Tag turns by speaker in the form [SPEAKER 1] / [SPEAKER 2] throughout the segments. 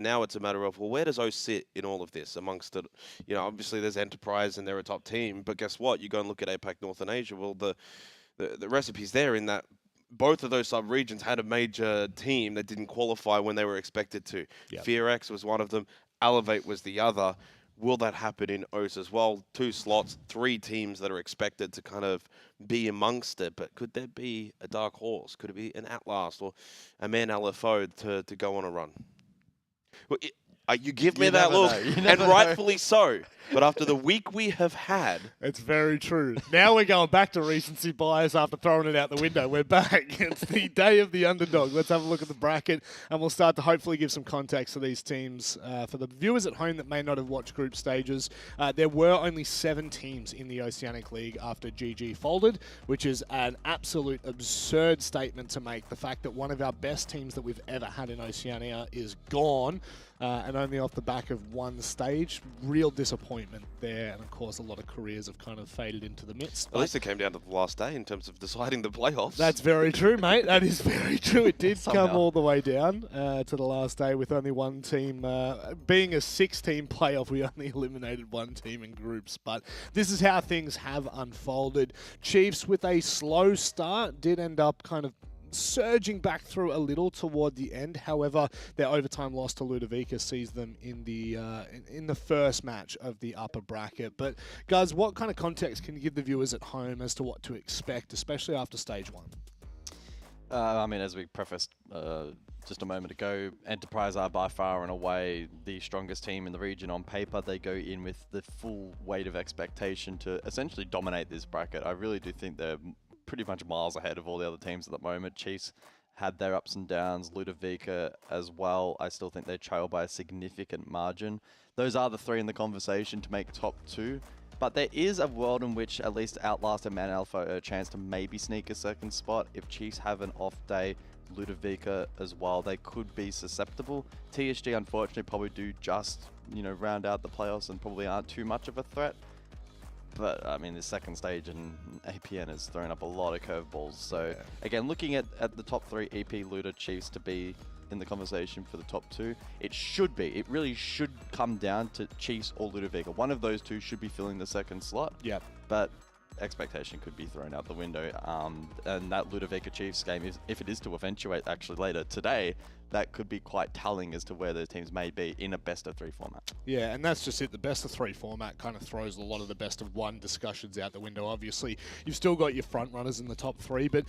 [SPEAKER 1] now it's a matter of, well, where does O sit in all of this amongst it? Obviously there's Enterprise and they're a top team, but guess what? You go and look at APAC North and Asia. Well, the recipe's there in that both of those sub-regions had a major team that didn't qualify when they were expected to.
[SPEAKER 2] Yep.
[SPEAKER 1] FearX was one of them. Elevate was the other. Will that happen in OCE as well? 2 slots, 3 teams that are expected to kind of be amongst it. But could there be a dark horse? Could it be an Outlast or a Man LFO to go on a run? Well, you give me that look, and rightfully so. But after the week we have had...
[SPEAKER 2] It's very true. Now we're going back to recency bias after throwing it out the window. We're back. It's the day of the underdog. Let's have a look at the bracket, and we'll start to hopefully give some context to these teams. For the viewers at home that may not have watched group stages, there were only 7 teams in the Oceanic League after GG folded, which is an absolute absurd statement to make. The fact that one of our best teams that we've ever had in Oceania is gone, and only off the back of one stage. Real disappointment there, and of course a lot of careers have kind of faded into the midst.
[SPEAKER 1] At least it came down to the last day in terms of deciding the playoffs.
[SPEAKER 2] That's very true, mate. That is very true. It did come all the way down to the last day with only one team. Being a 6-team playoff, we only eliminated one team in groups, but this is how things have unfolded. Chiefs, with a slow start, did end up kind of surging back through a little toward the end. However, their overtime loss to Ludovica sees them in the first match of the upper bracket. But guys, what kind of context can you give the viewers at home as to what to expect, especially after stage 1?
[SPEAKER 3] I mean, as we prefaced just a moment ago, Enterprise are by far and away the strongest team in the region on paper. They go in with the full weight of expectation to essentially dominate this bracket. I really do think they're pretty much miles ahead of all the other teams at the moment. Chiefs had their ups and downs, Ludovica as well. I still think they trail by a significant margin. Those are the 3 in the conversation to make top 2. But there is a world in which at least Outlast and Man Alpha are a chance to maybe sneak a second spot. If Chiefs have an off day, Ludovica as well, they could be susceptible. TSG unfortunately probably do just, round out the playoffs and probably aren't too much of a threat. But, I mean, the second stage in APN has thrown up a lot of curveballs. So, again, looking at the top 3, EP, Luda, Chiefs to be in the conversation for the top 2, it really should come down to Chiefs or Ludovica. One of those two should be filling the second slot.
[SPEAKER 2] Yep.
[SPEAKER 3] But expectation could be thrown out the window. And that Ludovica Chiefs game, if it is to eventuate actually later today, that could be quite telling as to where the teams may be in a best-of-3 format.
[SPEAKER 2] Yeah, and that's just it. The best-of-3 format kind of throws a lot of the best-of-1 discussions out the window. Obviously, you've still got your front-runners in the top 3, but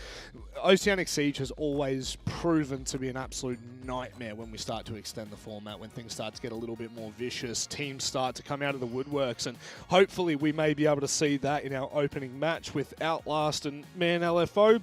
[SPEAKER 2] Oceanic Siege has always proven to be an absolute nightmare when we start to extend the format, when things start to get a little bit more vicious, teams start to come out of the woodworks, and hopefully we may be able to see that in our opening match with Outlast and Man LFO.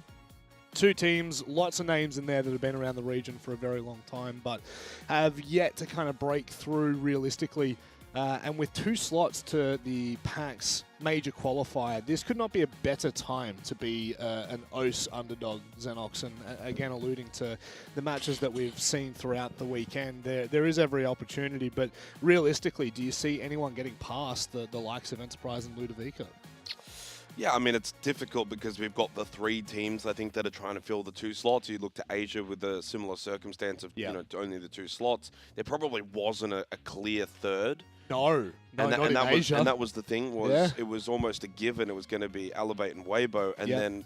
[SPEAKER 2] 2 teams, lots of names in there that have been around the region for a very long time, but have yet to kind of break through realistically. And with 2 slots to the PAX major qualifier, this could not be a better time to be an OCE underdog, Xenox. And again, alluding to the matches that we've seen throughout the weekend, there is every opportunity. But realistically, do you see anyone getting past the likes of Enterprise and Ludovica?
[SPEAKER 1] Yeah, I mean, it's difficult because we've got the 3 teams, I think, that are trying to fill the 2 slots. You look to Asia with a similar circumstance of, only the 2 slots. There probably wasn't a clear third.
[SPEAKER 2] No, not in Asia.
[SPEAKER 1] And that was the thing, it was almost a given. It was going to be Elevate and Weibo, and then,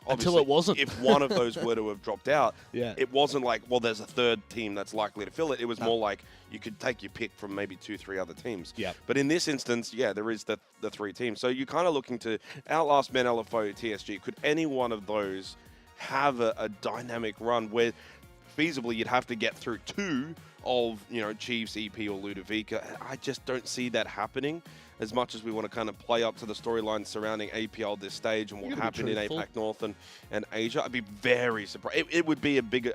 [SPEAKER 2] until it wasn't.
[SPEAKER 1] If one of those were to have dropped out,
[SPEAKER 2] Yeah.
[SPEAKER 1] it wasn't like, well, there's a third team that's likely to fill it. It was more like you could take your pick from maybe 2, 3 other teams.
[SPEAKER 2] Yeah.
[SPEAKER 1] But in this instance, there is the 3 teams. So you're kind of looking to Outlast, Men, LFO, TSG. Could any one of those have a dynamic run where feasibly you'd have to get through 2 of, Chiefs, EP, or Ludovica? I just don't see that happening. As much as we want to kind of play up to the storylines surrounding APL this stage and what happened in APAC North and Asia, I'd be very surprised. It would be a bigger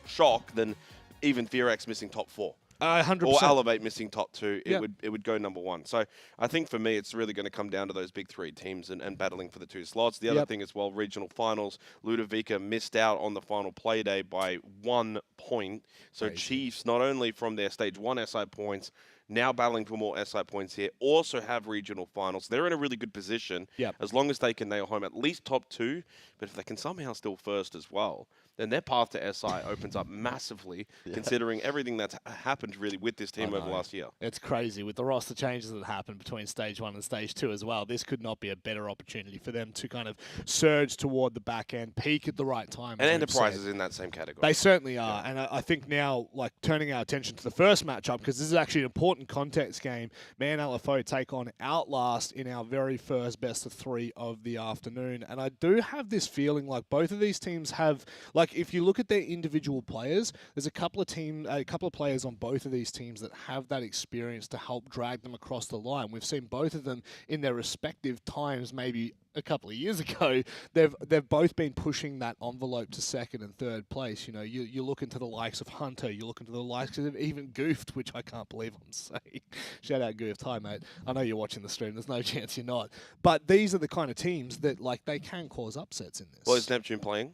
[SPEAKER 1] shock than even FearX missing top 4.
[SPEAKER 2] 100%.
[SPEAKER 1] Or Elevate missing top 2. It would go number 1. So I think for me, it's really going to come down to those big 3 teams and battling for the 2 slots. The other thing as well, regional finals, Ludovica missed out on the final play day by 1 point. So
[SPEAKER 2] Crazy.
[SPEAKER 1] Chiefs, not only from their Stage 1 SI points, now battling for more SI points here, also have regional finals. They're in a really good position
[SPEAKER 2] Yep.
[SPEAKER 1] as long as they can nail home at least top 2. But if they can somehow still first as well, then their path to SI opens up massively, considering everything that's happened really with this team over the last year.
[SPEAKER 2] It's crazy with the roster changes that happened between Stage 1 and Stage 2 as well. This could not be a better opportunity for them to kind of surge toward the back end, peak at the right time.
[SPEAKER 1] And Enterprise is in that same category.
[SPEAKER 2] They certainly are. And I think now, like, turning our attention to the first matchup, because this is actually an important context game, Man LFO take on Outlast in our very first best of 3 of the afternoon. And I do have this feeling like both of these teams have, like, if you look at their individual players, there's a couple of players on both of these teams that have that experience to help drag them across the line. We've seen both of them in their respective times, maybe a couple of years ago, they've both been pushing that envelope to second and third place. You know, you look into the likes of Hunter, you look into the likes of even Goofed, which I can't believe I'm saying. Shout out Goofed. Hi, mate. I know you're watching the stream. There's no chance you're not. But these are the kind of teams that, like, they can cause upsets in this.
[SPEAKER 1] Well, is Neptune playing?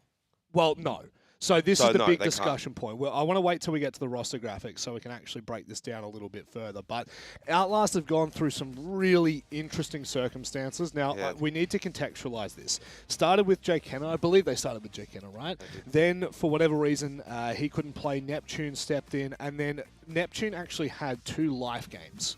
[SPEAKER 2] Well, no. So this is the
[SPEAKER 1] no,
[SPEAKER 2] big
[SPEAKER 1] they
[SPEAKER 2] discussion point. Well, I want to wait till we get to the roster graphics so we can actually break this down a little bit further. But Outlast have gone through some really interesting circumstances. Now, we need to contextualize this. Started with Jay Kenner. I believe they started with Jay Kenner, right? Then, for whatever reason, he couldn't play. Neptune stepped in. And then Neptune actually had 2 life games.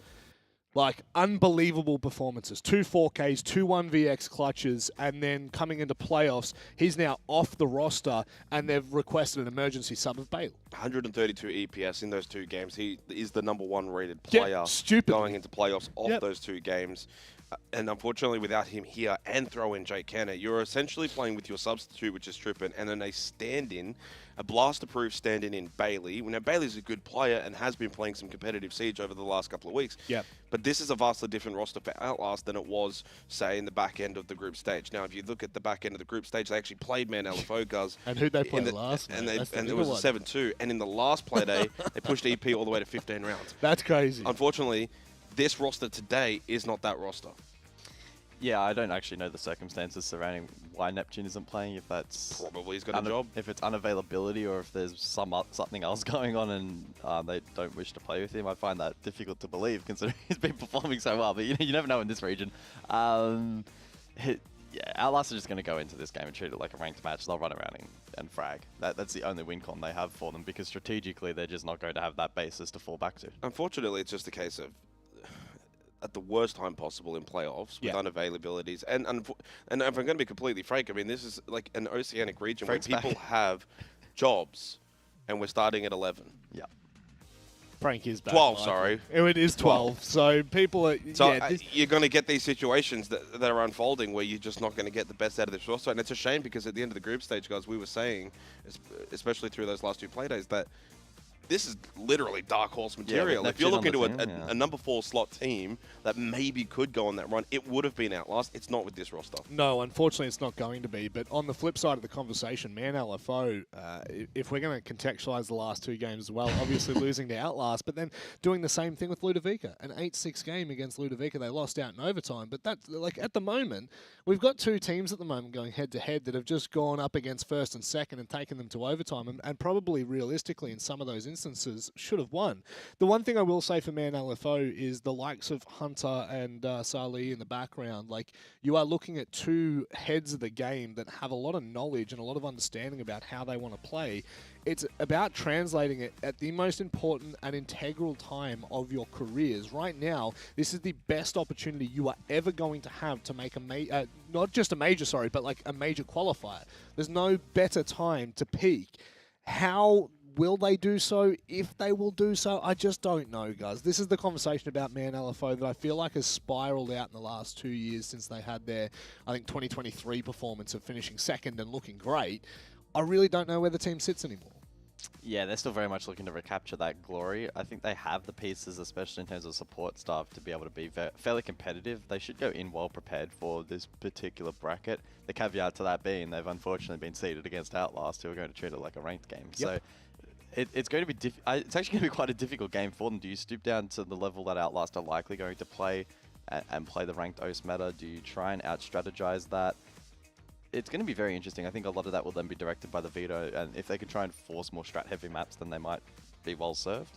[SPEAKER 2] Like, unbelievable performances. 2 4Ks, 2 1VX clutches, and then coming into playoffs, he's now off the roster, and they've requested an emergency sub of Bailey.
[SPEAKER 1] 132 EPS in those 2 games. He is the #1 rated player going into playoffs off those 2 games. And unfortunately, without him here and throw in Jake Kenner, you're essentially playing with your substitute, which is Trippin, and then a stand-in, a blast-approved stand-in in Bailey. Now, Bailey's a good player and has been playing some competitive Siege over the last couple of weeks.
[SPEAKER 2] Yep.
[SPEAKER 1] But this is a vastly different roster for Outlast than it was, say, in the back end of the group stage. Now, if you look at the back end of the group stage, they actually played Man LFO Guz.
[SPEAKER 2] And who'd they play last?
[SPEAKER 1] And it was a 7-2. And in the last play day, they pushed EP all the way to 15 rounds.
[SPEAKER 2] That's crazy.
[SPEAKER 1] Unfortunately, this roster today is not that roster.
[SPEAKER 3] Yeah, I don't actually know the circumstances surrounding why Neptune isn't playing. If that's
[SPEAKER 1] probably he's got a job.
[SPEAKER 3] If it's unavailability or if there's something else going on and they don't wish to play with him, I find that difficult to believe considering he's been performing so well. But you never know in this region. Outlast are just going to go into this game and treat it like a ranked match. They'll run around and frag. That's the only win con they have for them because strategically they're just not going to have that basis to fall back to.
[SPEAKER 1] Unfortunately, it's just a case of at the worst time possible in playoffs with unavailabilities. And if I'm going to be completely frank, I mean, this is like an oceanic region where people have jobs and we're starting at 11.
[SPEAKER 3] Yeah.
[SPEAKER 2] Frank is back.
[SPEAKER 1] 12, sorry.
[SPEAKER 2] It is 12. So people are...
[SPEAKER 1] So you're going to get these situations that are unfolding where you're just not going to get the best out of this roster. And it's a shame because at the end of the group stage, guys, we were saying, especially through those last 2 playdays, that this is literally dark horse material. If you're looking to a #4 slot team that maybe could go on that run, it would have been Outlast. It's not with this roster.
[SPEAKER 2] No, unfortunately, it's not going to be. But on the flip side of the conversation, Man LFO, if we're going to contextualize the last 2 games as well, obviously losing to Outlast, but then doing the same thing with Ludovica. An 8-6 game against Ludovica. They lost out in overtime. But that's, like, at the moment, we've got 2 teams at the moment going head-to-head that have just gone up against first and second and taken them to overtime and probably realistically in some of those instances should have won. The one thing I will say for Man LFO is the likes of Hunter and Salih in the background, like, you are looking at 2 heads of the game that have a lot of knowledge and a lot of understanding about how they want to play. It's about translating it at the most important and integral time of your careers. Right now, this is the best opportunity you are ever going to have to make not just a major, sorry, but like a major qualifier. There's no better time to peak. How will they do so? If they will do so, I just don't know, guys. This is the conversation about Man LFO that I feel like has spiraled out in the last 2 years since they had their, I think, 2023 performance of finishing second and looking great. I really don't know where the team sits anymore.
[SPEAKER 3] Yeah, they're still very much looking to recapture that glory. I think they have the pieces, especially in terms of support staff, to be able to be fairly competitive. They should go in well prepared for this particular bracket. The caveat to that being they've unfortunately been seeded against Outlast, who are going to treat it like a ranked game.
[SPEAKER 2] Yep.
[SPEAKER 3] So it's going to be it's actually going to be quite a difficult game for them. Do you stoop down to the level that Outlast are likely going to play and play the ranked OCE meta? Do you try and out-strategize that? it's going to be very interesting. I think a lot of that will then be directed by the veto, and if they can try and force more strat-heavy maps, then they might be well served.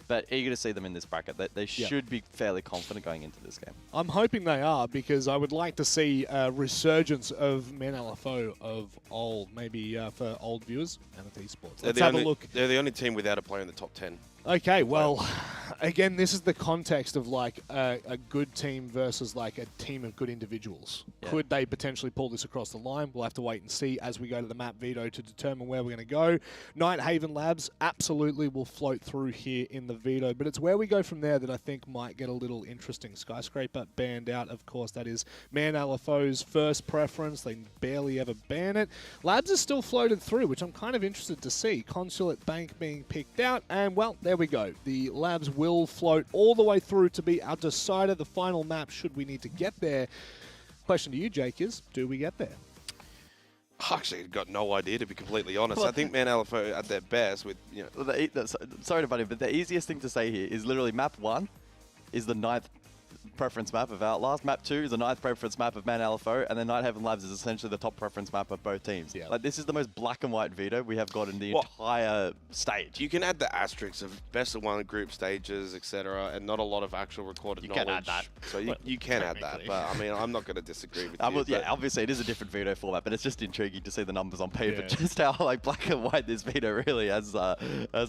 [SPEAKER 3] But eager to see them in this bracket. They should be fairly confident going into this game.
[SPEAKER 2] I'm hoping they are, because I would like to see a resurgence of Men LFO of old, maybe for old viewers, Manatee Esports. Let's have a look.
[SPEAKER 1] They're the only team without a player in the top 10.
[SPEAKER 2] Okay, well, again, this is the context of like a good team versus like a team of good individuals. Yeah. Could they potentially pull this across the line? We'll have to wait and see as we go to the map veto to determine where we're going to go. Nighthaven Labs absolutely will float through here in the veto, but it's where we go from there that I think might get a little interesting. Skyscraper banned out, of course. That is Man LFO's first preference. They barely ever ban it. Labs is still floated through, which I'm kind of interested to see. Consulate Bank being picked out, and well, there we go. The Labs will float all the way through to be our decider, the final map, should we need to get there. Question to you, Jake, is do we get there?
[SPEAKER 1] I actually got no idea, to be completely honest. I think Man LFO at their best with, you know...
[SPEAKER 3] Sorry to butt in, but the easiest thing to say here is literally map 1 is the 9th preference map of Outlast. Map 2 is the 9th preference map of Man LFO, and then Nighthaven Labs is essentially the top preference map of both teams.
[SPEAKER 2] Yeah.
[SPEAKER 3] Like, this is the most black and white veto we have got in the entire stage.
[SPEAKER 1] You can add the asterisks of best of 1 group stages, etc., and not a lot of actual recorded knowledge.
[SPEAKER 3] You can add that.
[SPEAKER 1] So you can add that, but I mean, I'm not going to disagree with you.
[SPEAKER 3] Yeah, obviously it is a different veto format, but it's just intriguing to see the numbers on paper, just how like black and white this veto really has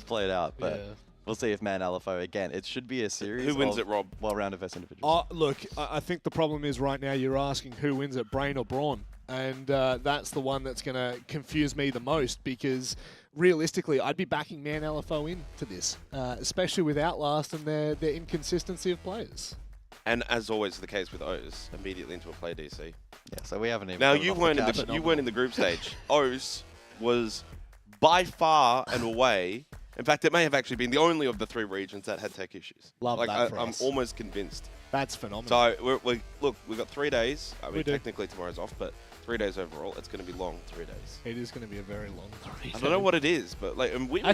[SPEAKER 3] played out. But we'll see if Man LFO, again, it should be a series.
[SPEAKER 1] Who wins it, Rob?
[SPEAKER 3] Well-rounded versus individuals.
[SPEAKER 2] Look, I think the problem is right now you're asking who wins it, Brain or Brawn. And that's the one that's going to confuse me the most, because realistically, I'd be backing Man LFO into this, especially with Outlast and their inconsistency of players.
[SPEAKER 1] And as always the case with O's, immediately into a play DC.
[SPEAKER 3] Yeah, so we haven't even...
[SPEAKER 1] Now, you weren't in the group stage. O's was by far and away... In fact, it may have actually been the only of the 3 regions that had tech issues.
[SPEAKER 2] Love that for
[SPEAKER 1] I'm
[SPEAKER 2] us.
[SPEAKER 1] almost convinced.
[SPEAKER 2] That's phenomenal.
[SPEAKER 1] So, look, we've got 3 days. I mean, technically tomorrow's off, but 3 days overall. It's going to be long 3 days.
[SPEAKER 2] It is going to be a very long 3 days.
[SPEAKER 1] I don't know what it is, but like, and I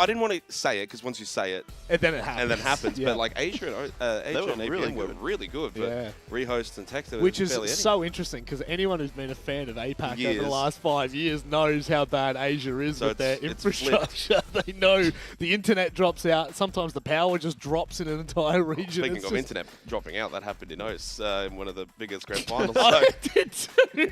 [SPEAKER 1] didn't want to say it, because once you say it,
[SPEAKER 2] and then it happens.
[SPEAKER 1] But like Asia and APL were really good. But rehosts and tech,
[SPEAKER 2] which is so interesting, because anyone who's been a fan of APAC over the last 5 years knows how bad Asia is with their infrastructure. They know the internet drops out. Sometimes the power just drops in an entire region.
[SPEAKER 1] Speaking of internet dropping out, that happened in OS in one of the biggest grand finals.
[SPEAKER 2] I did too.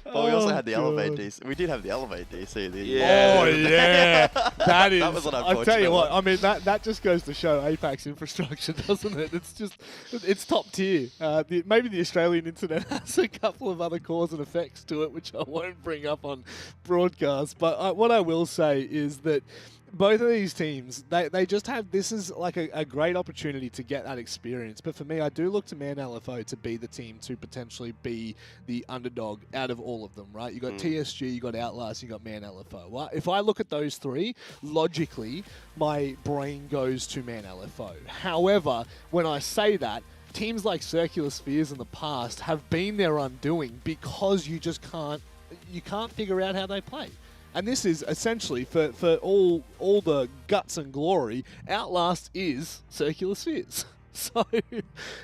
[SPEAKER 3] Well, we also had the Elevate DC. We did have the Elevate DC.
[SPEAKER 2] Oh, yeah. That is.
[SPEAKER 3] That was an unfortunate
[SPEAKER 2] I'll tell you what, I mean, that just goes to show APAC's infrastructure, doesn't it? It's top tier. Maybe the Australian internet has a couple of other cause and effects to it, which I won't bring up on broadcast. But what I will say is that both of these teams, they just have, this is like a great opportunity to get that experience. But for me, I do look to Man LFO to be the team to potentially be the underdog out of all of them, right? You got TSG, you got Outlast, you got Man LFO. Well, if I look at those 3, logically, my brain goes to Man LFO. However, when I say that, teams like Circular Spheres in the past have been their undoing, because you just can't figure out how they play. And this is essentially, for all the guts and glory, Outlast is Circular Spheres. So,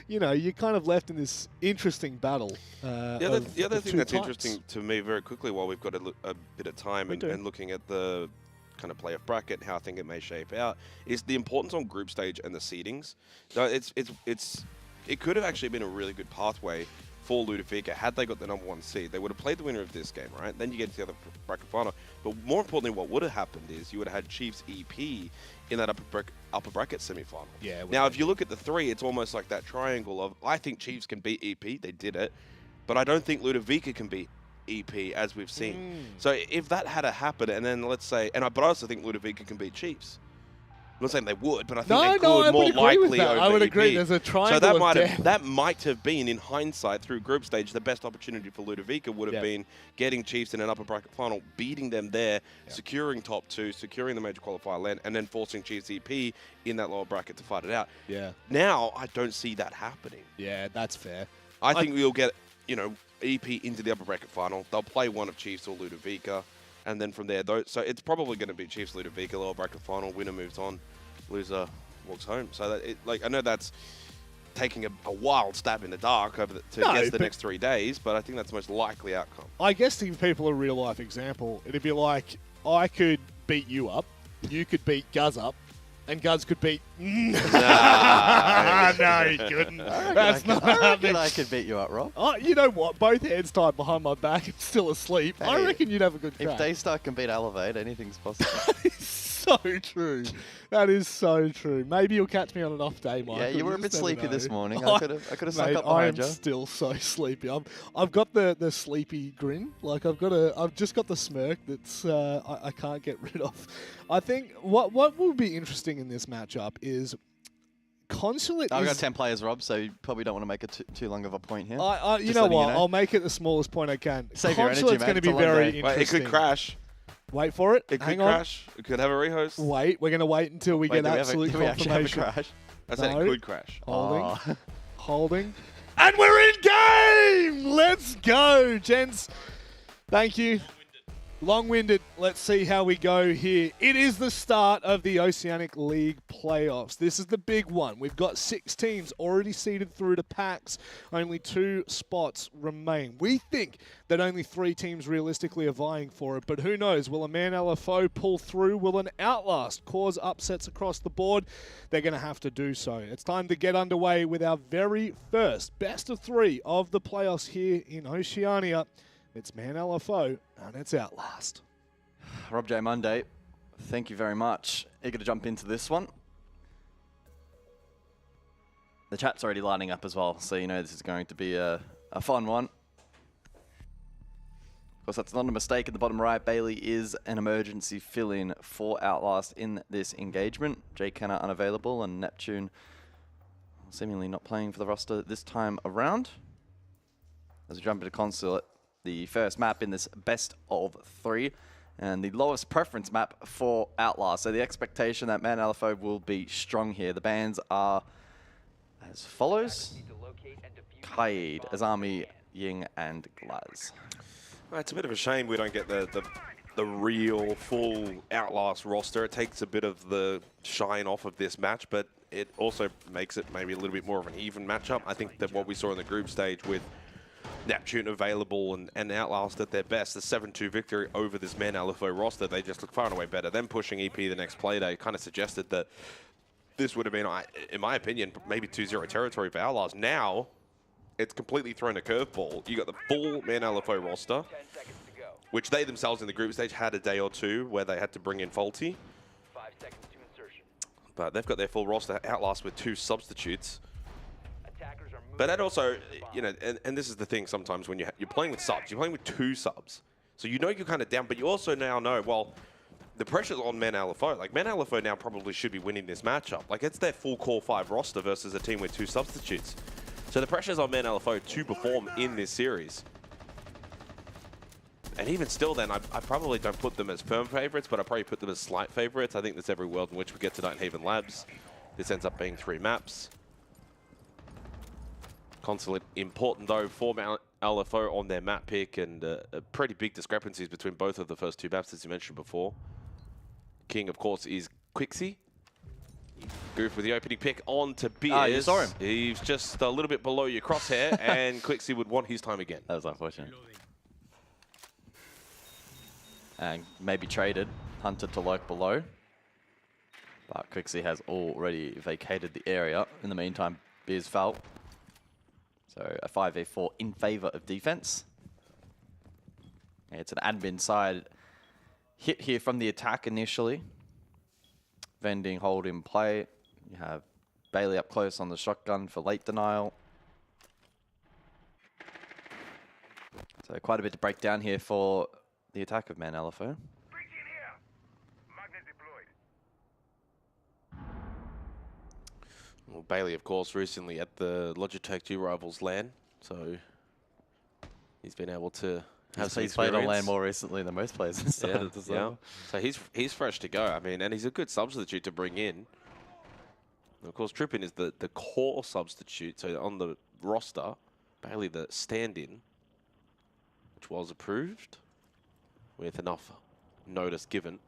[SPEAKER 2] you know, you're kind of left in this interesting battle.
[SPEAKER 1] The other thing that's interesting to me very quickly, while we've got a bit of time and looking at the kind of playoff bracket and how I think it may shape out, is the importance on group stage and the seedings. So it could have actually been a really good pathway for Ludovica had they got the #1 seed. They would have played the winner of this game, right? Then you get to the other bracket final. But more importantly, what would have happened is you would have had Chiefs EP in that upper bracket semi-final.
[SPEAKER 2] Yeah.
[SPEAKER 1] Now, if you look at the 3, it's almost like that triangle of, I think Chiefs can beat EP. They did it. But I don't think Ludovica can beat EP, as we've seen. So if that had to happen, and then let's say, but I also think Ludovica can beat Chiefs. I'm not saying they would, but I think they could more likely over
[SPEAKER 2] I would agree.
[SPEAKER 1] EP.
[SPEAKER 2] There's a triangle.
[SPEAKER 1] So that might have been, in hindsight, through group stage, the best opportunity for Ludovica would have been getting Chiefs in an upper bracket final, beating them there, securing top 2, securing the major qualifier land, and then forcing Chiefs EP in that lower bracket to fight it out.
[SPEAKER 2] Yeah.
[SPEAKER 1] Now I don't see that happening.
[SPEAKER 2] Yeah, that's fair.
[SPEAKER 1] I think we'll get, EP into the upper bracket final. They'll play one of Chiefs or Ludovica. And then from there, so it's probably going to be Chiefs Ludovica, lower bracket final, winner moves on, loser walks home. So that I know that's taking a wild stab in the dark to guess the next 3 days, but I think that's the most likely outcome.
[SPEAKER 2] I guess to give people a real-life example, it'd be like, I could beat you up, you could beat Guz up, and Guz could beat... No, he couldn't. That's not happening.
[SPEAKER 3] I could beat you up, Rob.
[SPEAKER 2] Oh, you know what? Both hands tied behind my back and still asleep.
[SPEAKER 3] Hey,
[SPEAKER 2] I reckon you'd have a good crack.
[SPEAKER 3] If Daystar can beat Elevate, anything's possible.
[SPEAKER 2] So true. That is so true. Maybe you'll catch me on an off day, Michael.
[SPEAKER 3] Yeah, you were a bit
[SPEAKER 2] just never
[SPEAKER 3] sleepy
[SPEAKER 2] know.
[SPEAKER 3] this morning. I could have snuck
[SPEAKER 2] Mate,
[SPEAKER 3] up
[SPEAKER 2] I
[SPEAKER 3] behind
[SPEAKER 2] am
[SPEAKER 3] you.
[SPEAKER 2] still so sleepy. I've got the sleepy grin. Like I've just got the smirk that's I can't get rid of. I think what will be interesting in this matchup is Consulate.
[SPEAKER 3] I've got 10 players, Rob, so you probably don't want to make it too long of a point here.
[SPEAKER 2] You know what? I'll make it the smallest point I can.
[SPEAKER 3] Save your energy,
[SPEAKER 2] Consulate's
[SPEAKER 3] mate.
[SPEAKER 2] going to
[SPEAKER 3] It's
[SPEAKER 2] be
[SPEAKER 3] a long
[SPEAKER 2] very
[SPEAKER 3] day.
[SPEAKER 2] interesting.
[SPEAKER 1] Wait, it could crash.
[SPEAKER 2] Wait for it.
[SPEAKER 1] It could
[SPEAKER 2] Hang on.
[SPEAKER 1] crash. It could have a rehost.
[SPEAKER 2] Wait, we're going to wait until we get absolute
[SPEAKER 3] do we actually have a
[SPEAKER 2] confirmation.
[SPEAKER 3] crash?
[SPEAKER 1] I said
[SPEAKER 2] No.
[SPEAKER 1] it could crash.
[SPEAKER 2] Holding.
[SPEAKER 3] Oh.
[SPEAKER 2] Holding. And we're in game! Let's go, gents. Thank you. Long-winded. Let's see how we go here. It is the start of the Oceanic League playoffs. This is the big one. We've got 6 teams already seeded through to packs. Only 2 spots remain. We think that only 3 teams realistically are vying for it, but who knows? Will a man LFO pull through? Will an Outlast cause upsets across the board? They're going to have to do so. It's time to get underway with our very first best of 3 of the playoffs here in Oceania. It's Man LFO, and it's Outlast.
[SPEAKER 3] Rob J. Monday, thank you very much. Eager to jump into this one. The chat's already lining up as well, so you know this is going to be a fun one. Of course, that's not a mistake. In the bottom right, Bailey is an emergency fill-in for Outlast in this engagement. Jay Kenner unavailable, and Neptune seemingly not playing for the roster this time around. As we jump into Consulate, the first map in this best of 3 and the lowest preference map for Outlast. So the expectation that Man LFO will be strong here. The bans are as follows: Kaid, Azami, Ying, and Glaz.
[SPEAKER 1] Well, it's a bit of a shame we don't get the real full Outlast roster. It takes a bit of the shine off of this match, but it also makes it maybe a little bit more of an even matchup. I think that what we saw in the group stage with Neptune available and Outlast at their best, the 7-2 victory over this Man LFO roster, they just look far and away better. Them pushing EP the next play day kind of suggested that this would have been, in my opinion, maybe 2-0 territory for Outlast. Now, it's completely thrown a curveball. You got the full Man LFO roster, which they themselves in the group stage had a day or two where they had to bring in Faulty. But they've got their full roster, Outlast with 2 substitutes. But that also, you know, and this is the thing sometimes when you're playing with subs, you're playing with 2 subs. So you know you're kind of down, but you also now know, well, the pressure's on Man LFO. Like, Man LFO now probably should be winning this matchup. Like, it's their full core 5 roster versus a team with 2 substitutes. So the pressure's on Man LFO to perform in this series. And even still then, I probably don't put them as firm favorites, but I probably put them as slight favorites. I think there's every world in which we get to Nighthaven Labs. This ends up being 3 maps. Consulate important though for Mount LFO on their map pick, and pretty big discrepancies between both of the first 2 maps as you mentioned before. King of course is Quixie. Goof with the opening pick on to Beers.
[SPEAKER 3] Ah, you saw him.
[SPEAKER 1] He's just a little bit below your crosshair and Quixie would want his time again.
[SPEAKER 3] That was unfortunate. And maybe traded, hunted to lurk below. But Quixie has already vacated the area. In the meantime, Beers fell. So a 5v4 in favor of defense. It's an admin side hit here from the attack initially. Vending, hold in play. You have Bailey up close on the shotgun for late denial. So quite a bit to break down here for the attack of Man LFO.
[SPEAKER 1] Well, Bailey, of course, recently at the Logitech G Rivals LAN, so he's been able to have some
[SPEAKER 3] He's played on LAN
[SPEAKER 1] experience.
[SPEAKER 3] more recently than most players.
[SPEAKER 1] Yeah. So he's fresh to go. I mean, and he's a good substitute to bring in. And of course, Trippin is the core substitute. So on the roster, Bailey the stand-in, which was approved with enough notice given.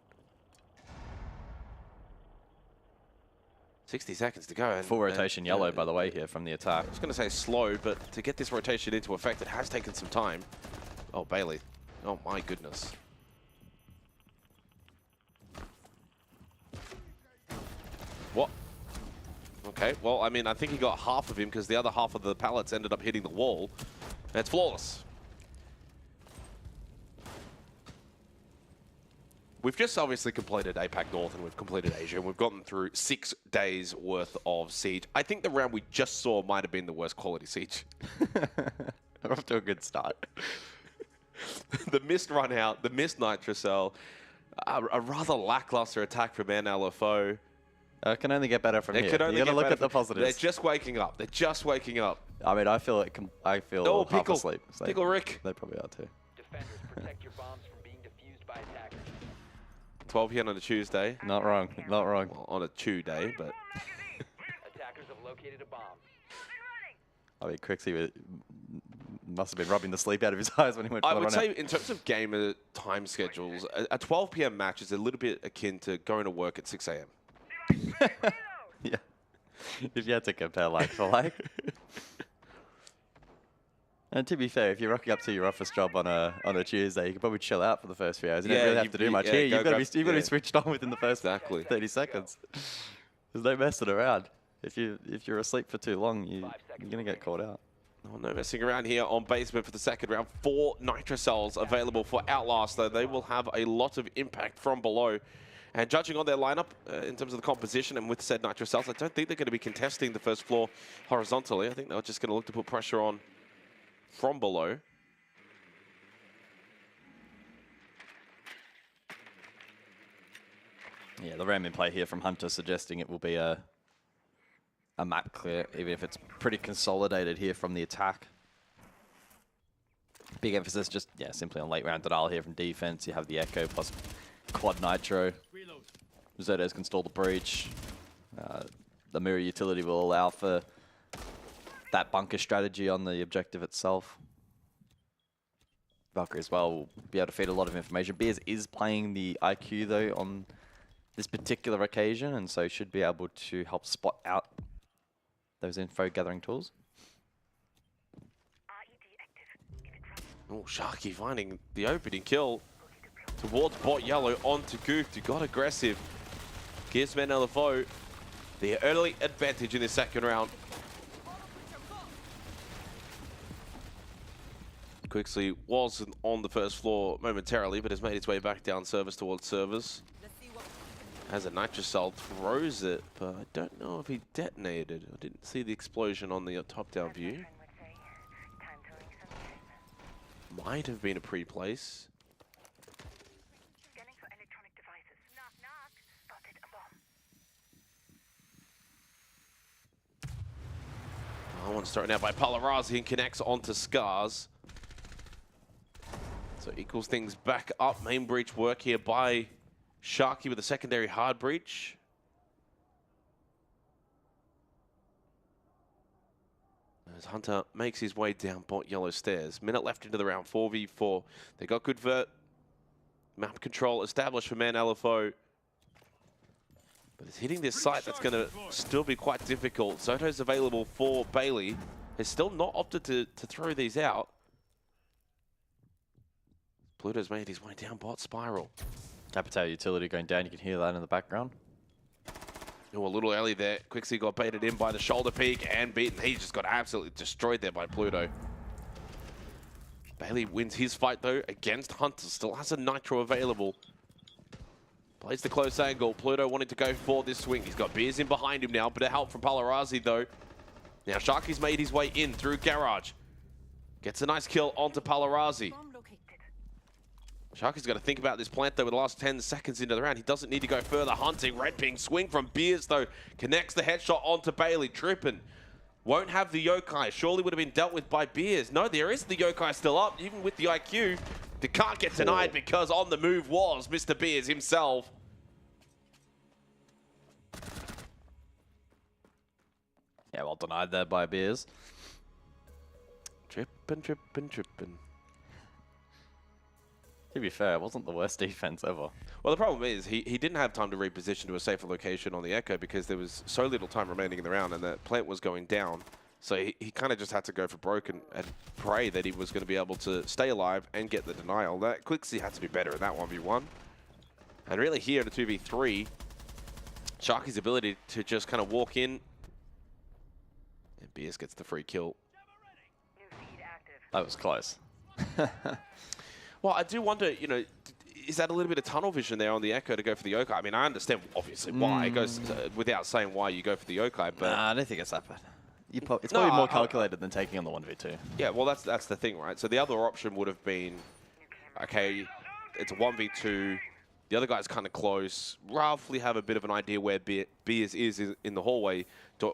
[SPEAKER 1] 60 seconds to go. And,
[SPEAKER 3] Full rotation yellow, by the way, here from the attack.
[SPEAKER 1] I was going to say slow, but to get this rotation into effect, it has taken some time. Oh, Bailey. Oh, my goodness. What? Okay, well, I mean, I think he got half of him because the other half of the pallets ended up hitting the wall. That's flawless. We've just obviously completed APAC North and we've completed Asia, and we've gotten through 6 days worth of Siege. I think the round we just saw might have been the worst quality Siege.
[SPEAKER 3] We're off to a good start.
[SPEAKER 1] The missed run out, the missed Nitrocell, a rather lackluster attack from NLFO.
[SPEAKER 3] It can only get better from here. You got to look at the positives.
[SPEAKER 1] They're just waking up. They're just waking up.
[SPEAKER 3] I mean, I feel half
[SPEAKER 1] Pickle.
[SPEAKER 3] asleep. So
[SPEAKER 1] Pickle Rick.
[SPEAKER 3] They probably are too.
[SPEAKER 4] Defenders, protect your bombs from being defused by attackers.
[SPEAKER 1] 12 p.m. on a Tuesday.
[SPEAKER 3] Not wrong. Not wrong.
[SPEAKER 1] Well, on a Tuesday, but...
[SPEAKER 4] Attackers have located a bomb.
[SPEAKER 3] I mean, Crixie must have been rubbing the sleep out of his eyes when he went for
[SPEAKER 1] I
[SPEAKER 3] the
[SPEAKER 1] would
[SPEAKER 3] run
[SPEAKER 1] say,
[SPEAKER 3] out.
[SPEAKER 1] in terms of gamer time schedules, a 12 p.m. match is a little bit akin to going to work at 6 a.m.
[SPEAKER 3] Yeah. If you had to compare like for like. And to be fair, if you're rocking up to your office job on a Tuesday, you could probably chill out for the first few hours. You don't really have to do much. Here, you've got to be switched on within the first 30 seconds. There's no messing around. If you're asleep for too long, you're gonna get caught out.
[SPEAKER 1] Oh, no messing around here on basement for the second round. 4 Nitrocells available for Outlast, though. They will have a lot of impact from below. And judging on their lineup in terms of the composition and with said Nitrocells, I don't think they're going to be contesting the first floor horizontally. I think they're just going to look to put pressure on from below.
[SPEAKER 3] Yeah, the ram in play here from Hunter suggesting it will be a map clear, even if it's pretty consolidated here from the attack. Big emphasis just, simply on late round denial here from defense. You have the Echo plus quad Nitro. Zodos can stall the breach. The mirror utility will allow for that bunker strategy on the objective itself. Valkyrie as well will be able to feed a lot of information. Beers is playing the IQ though on this particular occasion, and so should be able to help spot out those info gathering tools.
[SPEAKER 1] Oh, Sharky finding the opening kill towards bot yellow onto Goofed, who got aggressive. Gives Men LFO the early advantage in the second round. Quixley was on the first floor momentarily, but has made its way back down service towards servers. As a Nitrocell throws it, but I don't know if he detonated. I didn't see the explosion on the top-down view. Might have been a pre-place. One starting out by Palarazi and connects onto Scars. So equals things back up. Main breach work here by Sharky with a secondary hard breach. As Hunter makes his way down bot yellow stairs. Minute left into the round, 4v4. They got good map control established for Man LFO. But it's hitting this site that's going to still be quite difficult. Zoto's available for Bailey. Has still not opted to throw these out. Pluto's made his way down bot spiral.
[SPEAKER 3] Capital utility going down, you can hear that in the background.
[SPEAKER 1] Oh, a little early there. Quixie got baited in by the shoulder peak and beaten. He just got absolutely destroyed there by Pluto. Bailey wins his fight though against Hunter. Still has a Nitro available. Plays the close angle. Pluto wanting to go for this swing. He's got Beers in behind him now. Bit of help from Palarazi though. Now Sharky's made his way in through Garage. Gets a nice kill onto Palarazi. Sharky's got to think about this plant though with the last 10 seconds into the round. He doesn't need to go further hunting. Red ping swing from Beers though. Connects the headshot onto Bailey. Trippin. Won't have the yokai. Surely would have been dealt with by Beers. No, there is the yokai still up. Even with the IQ. They can't get denied because on the move was Mr. Beers himself.
[SPEAKER 3] Yeah, well denied there by Beers.
[SPEAKER 1] Trippin', trippin', trippin'.
[SPEAKER 3] To be fair, it wasn't the worst defense ever.
[SPEAKER 1] Well, the problem is he didn't have time to reposition to a safer location on the Echo because there was so little time remaining in the round and the plant was going down. So he kind of just had to go for broke and pray that he was going to be able to stay alive and get the denial. That Quixie had to do better in that 1v1. And really here in a 2v3, Sharky's ability to just kind of walk in. And Beers gets the free kill.
[SPEAKER 3] That was close.
[SPEAKER 1] Well, I do wonder, you know, is that a little bit of tunnel vision there on the Echo to go for the Yokai? I mean, I understand obviously why. It goes without saying why you go for the Yokai, but...
[SPEAKER 3] Nah, I don't think it's that bad. It's probably more calculated than taking on the 1v2.
[SPEAKER 1] Yeah, well, that's the thing, right? So the other option would have been, okay, it's a 1v2. The other guy's kind of close. Roughly have a bit of an idea where Beers is in the hallway.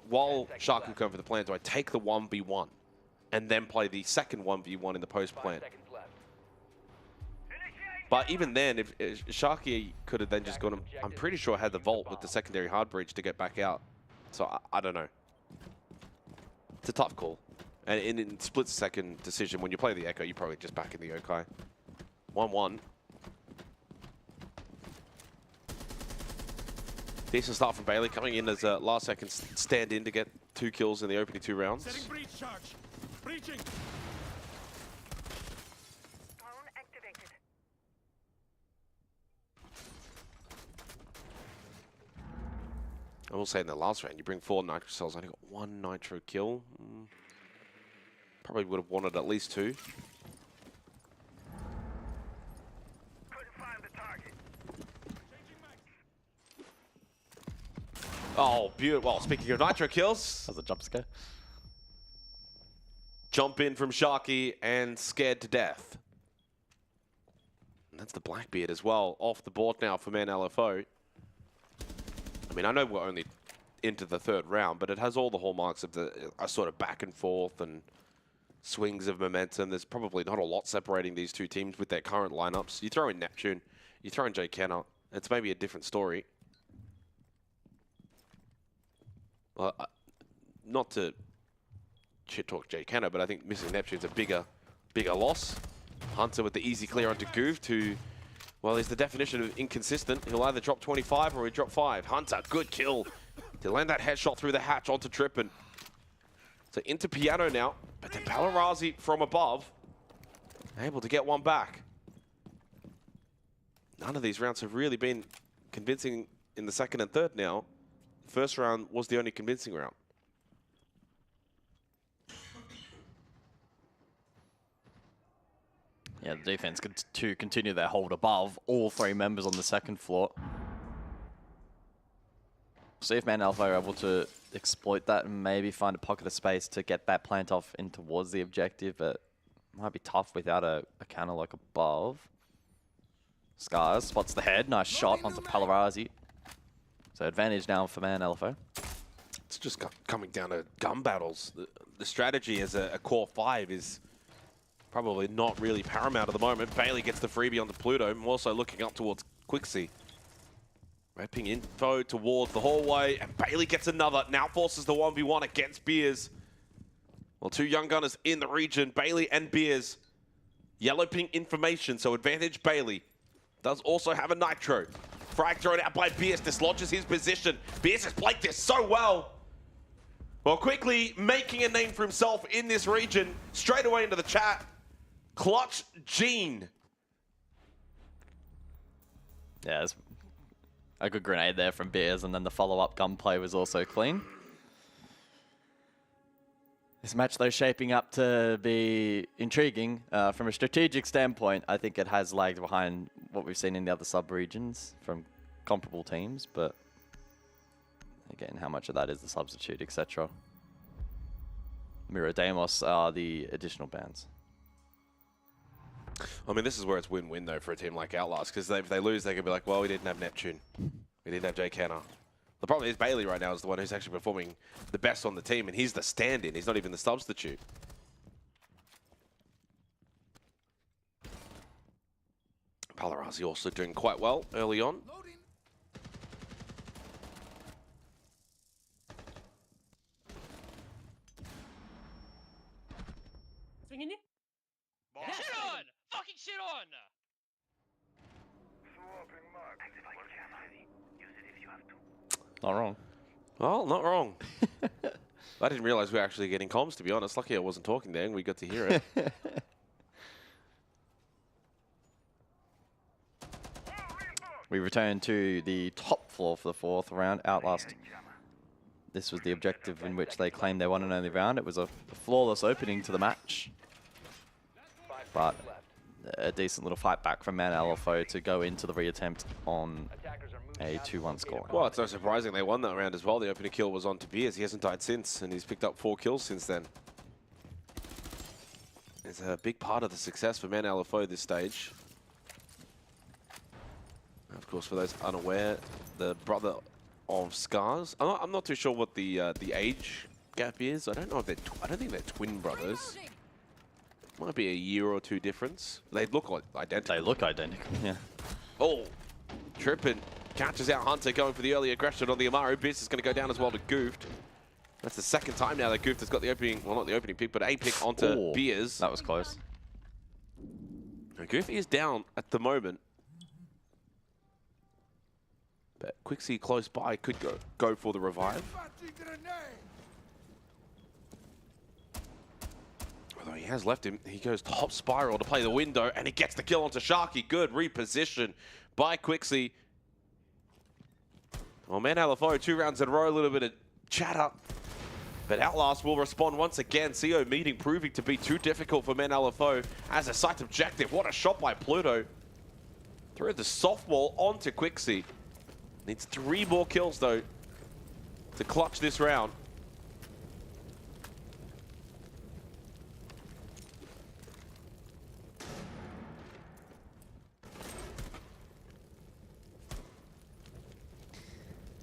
[SPEAKER 1] While Shark can come for the plan, do I take the 1v1 and then play the second 1v1 in the post plan? But even then, if Sharky could have then just gone, I'm pretty sure had the vault with the secondary hard breach to get back out. So I don't know. It's a tough call. And in split-second decision, when you play the Echo, you probably just back in the Yokai. 1-1. Decent start from Bailey, coming in as a last-second stand-in to get 2 kills in the opening 2 rounds.
[SPEAKER 5] Setting breach charge. Breaching.
[SPEAKER 6] Drone activated.
[SPEAKER 1] I will say in the last round, you bring 4 nitro cells, only got 1 nitro kill. Probably would have wanted at least 2.
[SPEAKER 6] Couldn't find the target.
[SPEAKER 1] Oh, beautiful. Well, speaking of nitro kills,
[SPEAKER 3] That was a jump scare.
[SPEAKER 1] jump in from Sharky and scared to death. And that's the Blackbeard as well, off the board now for Man LFO. I mean, I know we're only into the 3rd round, but it has all the hallmarks of a sort of back and forth and swings of momentum. There's probably not a lot separating these two teams with their current lineups. You throw in Neptune, you throw in Jay Kenner, it's maybe a different story. Well, not to shit talk Jay Kenner, but I think missing Neptune's a bigger loss. Hunter with the easy clear onto Goofed, who, well, is the definition of inconsistent. He'll either drop 25 or he'll drop 5. Hunter, good kill. To land that headshot through the hatch onto Trippin. So into Piano now, but then Palarazi from above, able to get one back. None of these rounds have really been convincing in the 2nd and 3rd now. The 1st round was the only convincing round.
[SPEAKER 3] Yeah, the defense could to continue their hold above all 3 members on the 2nd floor. See if Man Alpha are able to exploit that and maybe find a pocket of space to get that plant off in towards the objective, but it might be tough without a counter like above. Scars spots the head, nice shot onto Palarazi. So advantage now for Man Alpha.
[SPEAKER 1] It's just coming down to gun battles. The strategy as a core 5 is probably not really paramount at the moment. Bailey gets the freebie onto Pluto. I'm also looking up towards Quixie. Wrapping info towards the hallway, and Bailey gets another. Now forces the 1v1 against Beers. Well, 2 young gunners in the region, Bailey and Beers. Yellow ping information, so advantage Bailey. Does also have a nitro. Frag thrown out by Beers, dislodges his position. Beers has played this so well. Well, quickly making a name for himself in this region. Straight away into the chat. Clutch Gene.
[SPEAKER 3] Yeah, it's a good grenade there from Beers, and then the follow-up gunplay was also clean. This match, though, shaping up to be intriguing. From a strategic standpoint, I think it has lagged behind what we've seen in the other sub-regions from comparable teams, but again, how much of that is the substitute, etc. Miro Damos are the additional bans.
[SPEAKER 1] I mean, this is where it's win-win, though, for a team like Outlast, because if they lose, they can be like, well, we didn't have Neptune. We didn't have Jay Kenner. The problem is Bailey right now is the one who's actually performing the best on the team, and he's the stand-in. He's not even the substitute. Palarazi also doing quite well early on.
[SPEAKER 7] Shit on! Fucking shit on!
[SPEAKER 3] wrong.
[SPEAKER 1] Well, not wrong. I didn't realize we were actually getting comms, to be honest. Lucky I wasn't talking there and we got to hear it.
[SPEAKER 3] We return to the top floor for the fourth round. Outlast. This was the objective in which they claimed their one and only round. It was a flawless opening to the match. But a decent little fight back from Man LFO to go into the reattempt on a 2-1 score.
[SPEAKER 1] Well, it's no surprising they won that round as well. The opening kill was on Tobias. He hasn't died since, and he's picked up 4 kills since then. It's a big part of the success for Man LFO this stage. Of course, for those unaware, the brother of Scars. I'm not too sure what the age gap is. I don't know if they're. I don't think they're twin brothers. Might be a year or 2 difference. They look like identical.
[SPEAKER 3] They look identical. Yeah.
[SPEAKER 1] Oh, Trippin catches out Hunter going for the early aggression on the Amaru. Biz is going to go down as well to Goofed. That's the second time now that Goofed has got the opening, well, not the opening pick, but a pick onto Beers.
[SPEAKER 3] That was close.
[SPEAKER 1] And Goofy is down at the moment. But Quixie close by could go for the revive. Although he has left him, he goes top spiral to play the window, and he gets the kill onto Sharky. Good reposition by Quixie. Well, Man LFO, 2 rounds in a row, a little bit of chatter. But Outlast will respond once again. CO meeting proving to be too difficult for Man LFO as a site objective. What a shot by Pluto. Through the softball onto Quixie. Needs 3 more kills, though, to clutch this round.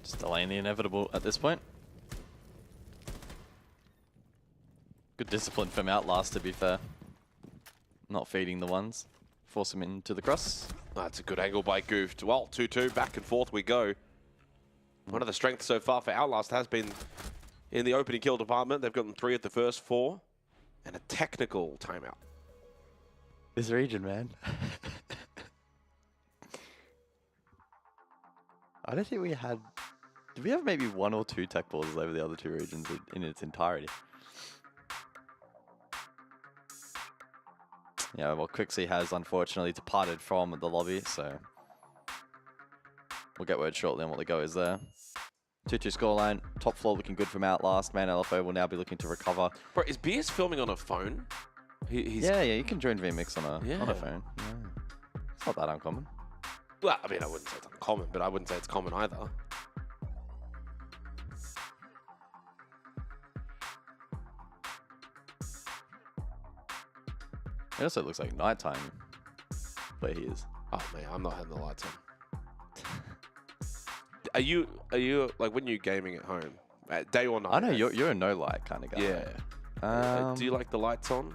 [SPEAKER 3] Just delaying the inevitable at this point. Good discipline from Outlast, to be fair. Not feeding the ones. Force him into the cross.
[SPEAKER 1] That's a good angle by Goofed. Well, 2-2, back and forth we go. One of the strengths so far for Outlast has been in the opening kill department. They've gotten 3 at the first 4. And a technical timeout.
[SPEAKER 3] This region, man. I don't think we had... Did we have maybe 1 or 2 tech balls over the other 2 regions in its entirety? Yeah, well, Quixie has unfortunately departed from the lobby, so we'll get word shortly on what the go is there. 2-2 scoreline, top floor looking good from Outlast. Man LFO will now be looking to recover.
[SPEAKER 1] Bro, is Beers filming on a phone? He's
[SPEAKER 3] Yeah, you can join VMix on a
[SPEAKER 1] Yeah.
[SPEAKER 3] phone. Yeah. It's not that uncommon.
[SPEAKER 1] Well, I mean, I wouldn't say it's uncommon, but I wouldn't say it's common either.
[SPEAKER 3] It also looks like nighttime where he is.
[SPEAKER 1] Oh man, I'm not having the lights on. Are you like when you're gaming at home, day or night?
[SPEAKER 3] I know you're a no light kind of guy.
[SPEAKER 1] Yeah. Do you like the lights on,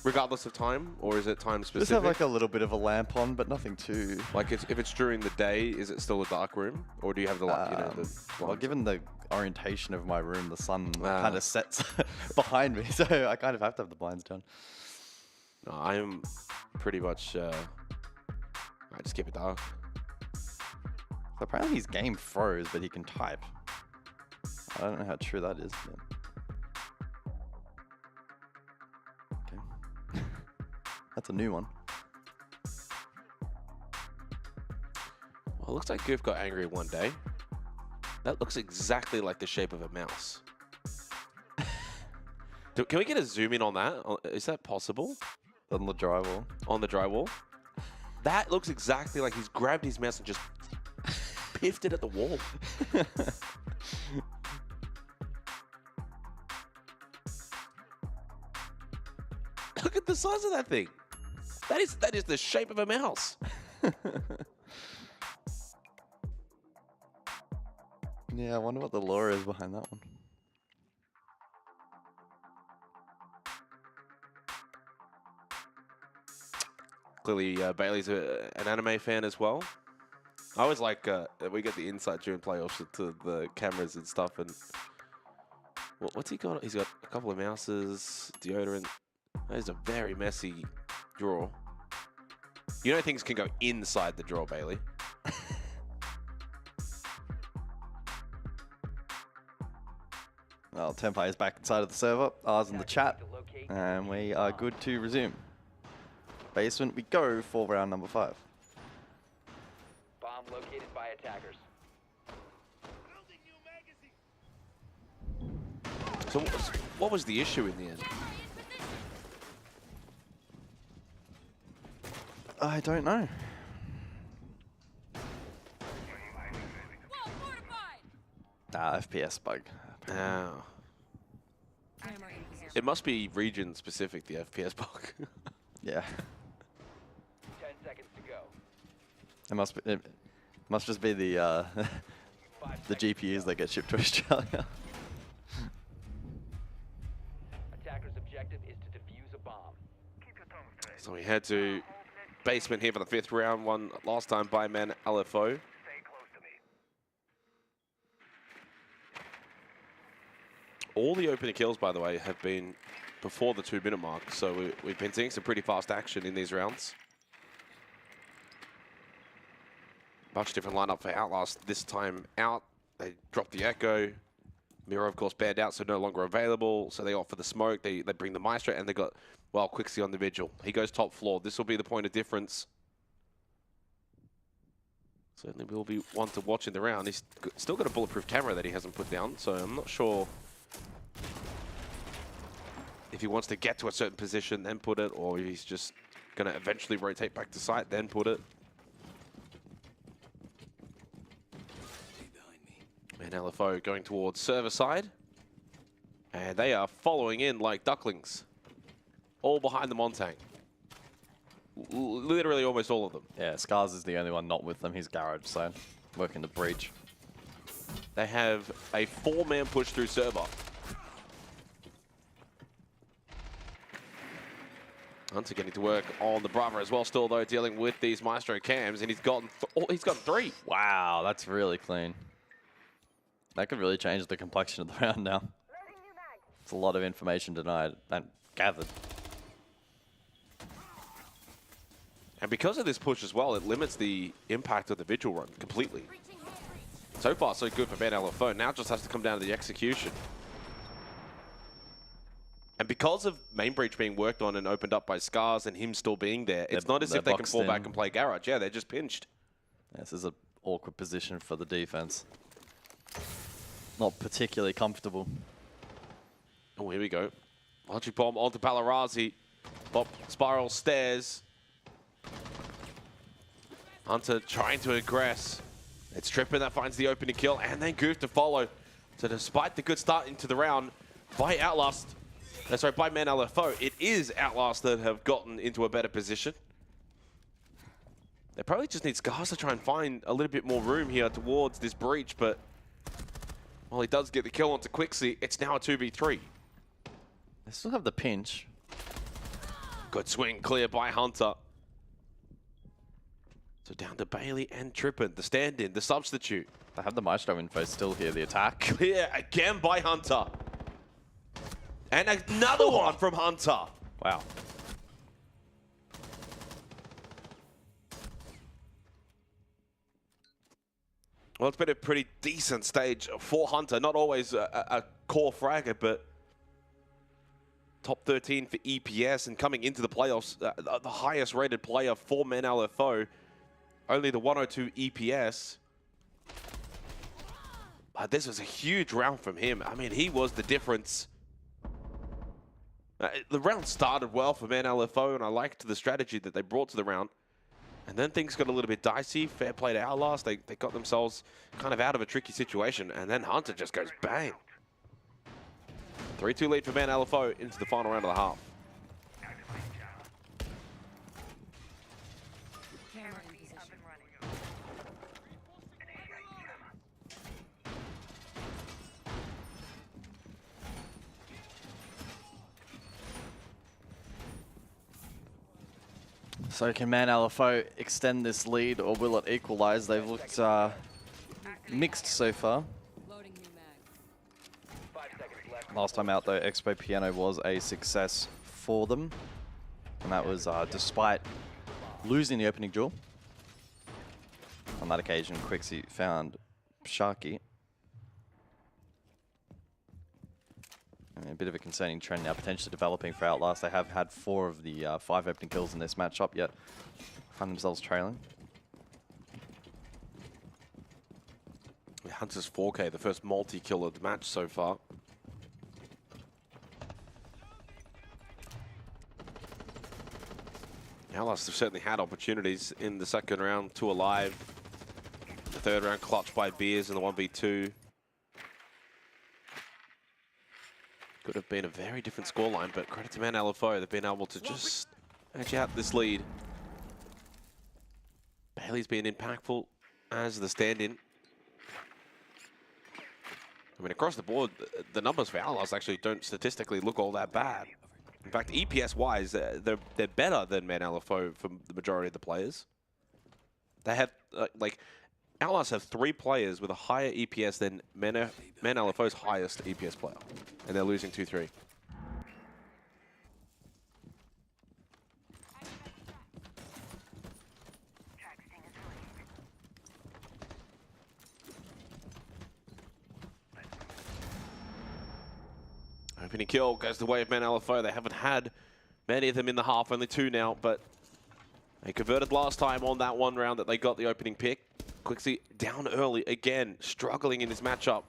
[SPEAKER 1] regardless of time, or is it time specific?
[SPEAKER 3] Just have like a little bit of a lamp on, but nothing too.
[SPEAKER 1] Like if it's during the day, is it still a dark room, or do you have the light?
[SPEAKER 3] Well, given the orientation of my room, the sun kind of sets behind me, so I kind of have to have the blinds down.
[SPEAKER 1] No, I am pretty much. I just keep it dark.
[SPEAKER 3] So apparently his game froze, but he can type. I don't know how true that is. But... Okay. That's a new one.
[SPEAKER 1] Well, it looks like Goof got angry one day. That looks exactly like the shape of a mouse. Can we get a zoom in on that? Is that possible?
[SPEAKER 3] On the drywall.
[SPEAKER 1] On the drywall? That looks exactly like he's grabbed his mouse and just piffed it at the wall. Look at the size of that thing. That is the shape of a mouse.
[SPEAKER 3] Yeah, I wonder what the lore is behind that one.
[SPEAKER 1] Clearly, Bailey's an anime fan as well. I always like we get the insight during playoffs to the cameras and stuff. And what's he got? He's got a couple of mouses, deodorant. That is a very messy drawer. You know things can go inside the drawer, Bailey.
[SPEAKER 3] Well, Tempai is back inside of the server. Ours in the chat. And we are good to resume. Basement, we go for round number 5.
[SPEAKER 4] Bomb located by attackers.
[SPEAKER 1] So what was the issue in the end?
[SPEAKER 3] I don't know. FPS bug.
[SPEAKER 1] Oh. It must be region specific, the FPS bug.
[SPEAKER 3] Yeah.
[SPEAKER 4] 10 seconds to go.
[SPEAKER 3] It must just be the
[SPEAKER 4] 5
[SPEAKER 3] the
[SPEAKER 4] seconds.
[SPEAKER 3] GPUs that get shipped to Australia.
[SPEAKER 4] Attacker's objective is to defuse a bomb.
[SPEAKER 6] Keep your tongue straight.
[SPEAKER 1] So we head to basement here for the 5th round, won last time by man LFO.
[SPEAKER 6] Stay close to me.
[SPEAKER 1] All the opening kills, by the way, have been before the 2-minute mark, so we've been seeing some pretty fast action in these rounds. Much different lineup for Outlast this time out. They dropped the Echo. Miro, of course, banned out, so no longer available. So they offer the smoke. They bring the Maestro, and they got, well, Quixie on the Vigil. He goes top floor. This will be the point of difference. Certainly will be one to watch in the round. He's still got a bulletproof camera that he hasn't put down, so I'm not sure if he wants to get to a certain position, then put it, or he's just going to eventually rotate back to site, then put it. And LFO going towards server side. And they are following in like ducklings. All behind the Montang. Literally almost all of them.
[SPEAKER 3] Yeah, Scars is the only one not with them. He's garage, so working the breach.
[SPEAKER 1] They have a 4-man push through server. Hunter getting to work on the Bravo as well, still though dealing with these Maestro cams, and he's gotten 3.
[SPEAKER 3] Wow, that's really clean. That could really change the complexion of the round now.
[SPEAKER 6] Loading new mag.
[SPEAKER 3] It's a lot of information denied and gathered.
[SPEAKER 1] And because of this push as well, it limits the impact of the Vigil run completely. So far, so good for Man LFO. Now it just has to come down to the execution. And because of main breach being worked on and opened up by Scars and him still being there, it's not as if they can fall back and play garage. Yeah, they're just pinched.
[SPEAKER 3] This is an awkward position for the defense. Not particularly comfortable.
[SPEAKER 1] Oh, here we go. Logic bomb onto Palarazi. Pop spiral stairs. Hunter trying to aggress. It's Trippin that finds the opening kill, and then Goof to follow. So despite the good start into the round by Outlast, by Man LFO, it is Outlast that have gotten into a better position. They probably just need Scars to try and find a little bit more room here towards this breach, but while he does get the kill onto Quixie, it's now a 2v3.
[SPEAKER 3] They still have the pinch.
[SPEAKER 1] Good swing, clear by Hunter. So down to Bailey and Trippin, the stand-in, the substitute.
[SPEAKER 3] They have the Maestro info still here, the attack.
[SPEAKER 1] Clear again by Hunter. And another one from Hunter.
[SPEAKER 3] Wow.
[SPEAKER 1] Well, it's been a pretty decent stage for Hunter. Not always a core fragger, but top 13 for EPS and coming into the playoffs, the highest rated player for Men LFO. Only the 102 EPS. This was a huge round from him. I mean, he was the difference. The round started well for Man LFO, and I liked the strategy that they brought to the round. And then things got a little bit dicey. Fair play to Outlast. They got themselves kind of out of a tricky situation. And then Hunter just goes bang. 3-2 lead for Man LFO into the final round of the half.
[SPEAKER 6] Up and running.
[SPEAKER 3] So can Man LFO extend this lead, or will it equalize? They've looked mixed so far.
[SPEAKER 4] Loading new mag. 5 seconds left.
[SPEAKER 3] Last time out though, Expo Piano was a success for them. And that was despite losing the opening duel. On that occasion, Quixie found Sharky. a bit of a concerning trend now potentially developing for Outlast. They have had 4 of the 5 opening kills in this matchup, yet find themselves trailing.
[SPEAKER 1] Hunter's 4K, the first multi-kill of the match so far. Outlast have certainly had opportunities in the second round, 2 alive. The third round clutched by Beers in the 1v2. Could have been a very different scoreline, but credit to Man LFO, they've been able to just edge out this lead. Bailey's been impactful as the stand-in. I mean, across the board, the numbers for Outlast actually don't statistically look all that bad. In fact, EPS-wise, they're better than Man LFO for the majority of the players. They have, like, Outlast have 3 players with a higher EPS than Man LFO's highest EPS player. And they're losing 2-3. Opening kill goes the way of Man LFO. They haven't had many of them in the half, only 2 now, but they converted last time on that one round that they got the opening pick. Quixie down early again, struggling in this matchup.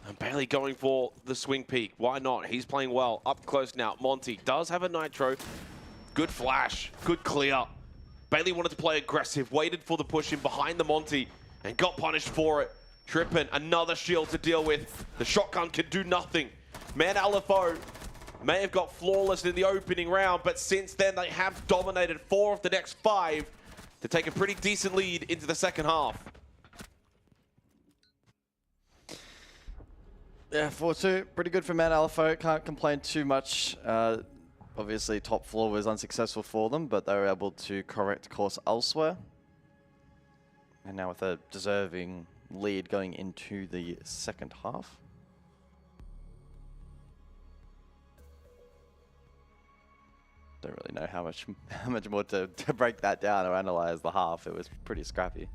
[SPEAKER 1] And Bailey going for the swing peak. Why not? He's playing well. Up close now. Monty does have a nitro. Good flash. Good clear. Bailey wanted to play aggressive, waited for the push in behind the Monty, and got punished for it. Trippin, another shield to deal with. The shotgun can do nothing. Man LFO may have got flawless in the opening round, but since then they have dominated 4 of the next 5 to take a pretty decent lead into the second half.
[SPEAKER 3] Yeah, 4-2, pretty good for Man LFO. Can't complain too much. Obviously, top floor was unsuccessful for them, but they were able to correct course elsewhere. And now with a deserving lead going into the second half. Don't really know how much more to break that down or analyze the half. It was pretty scrappy.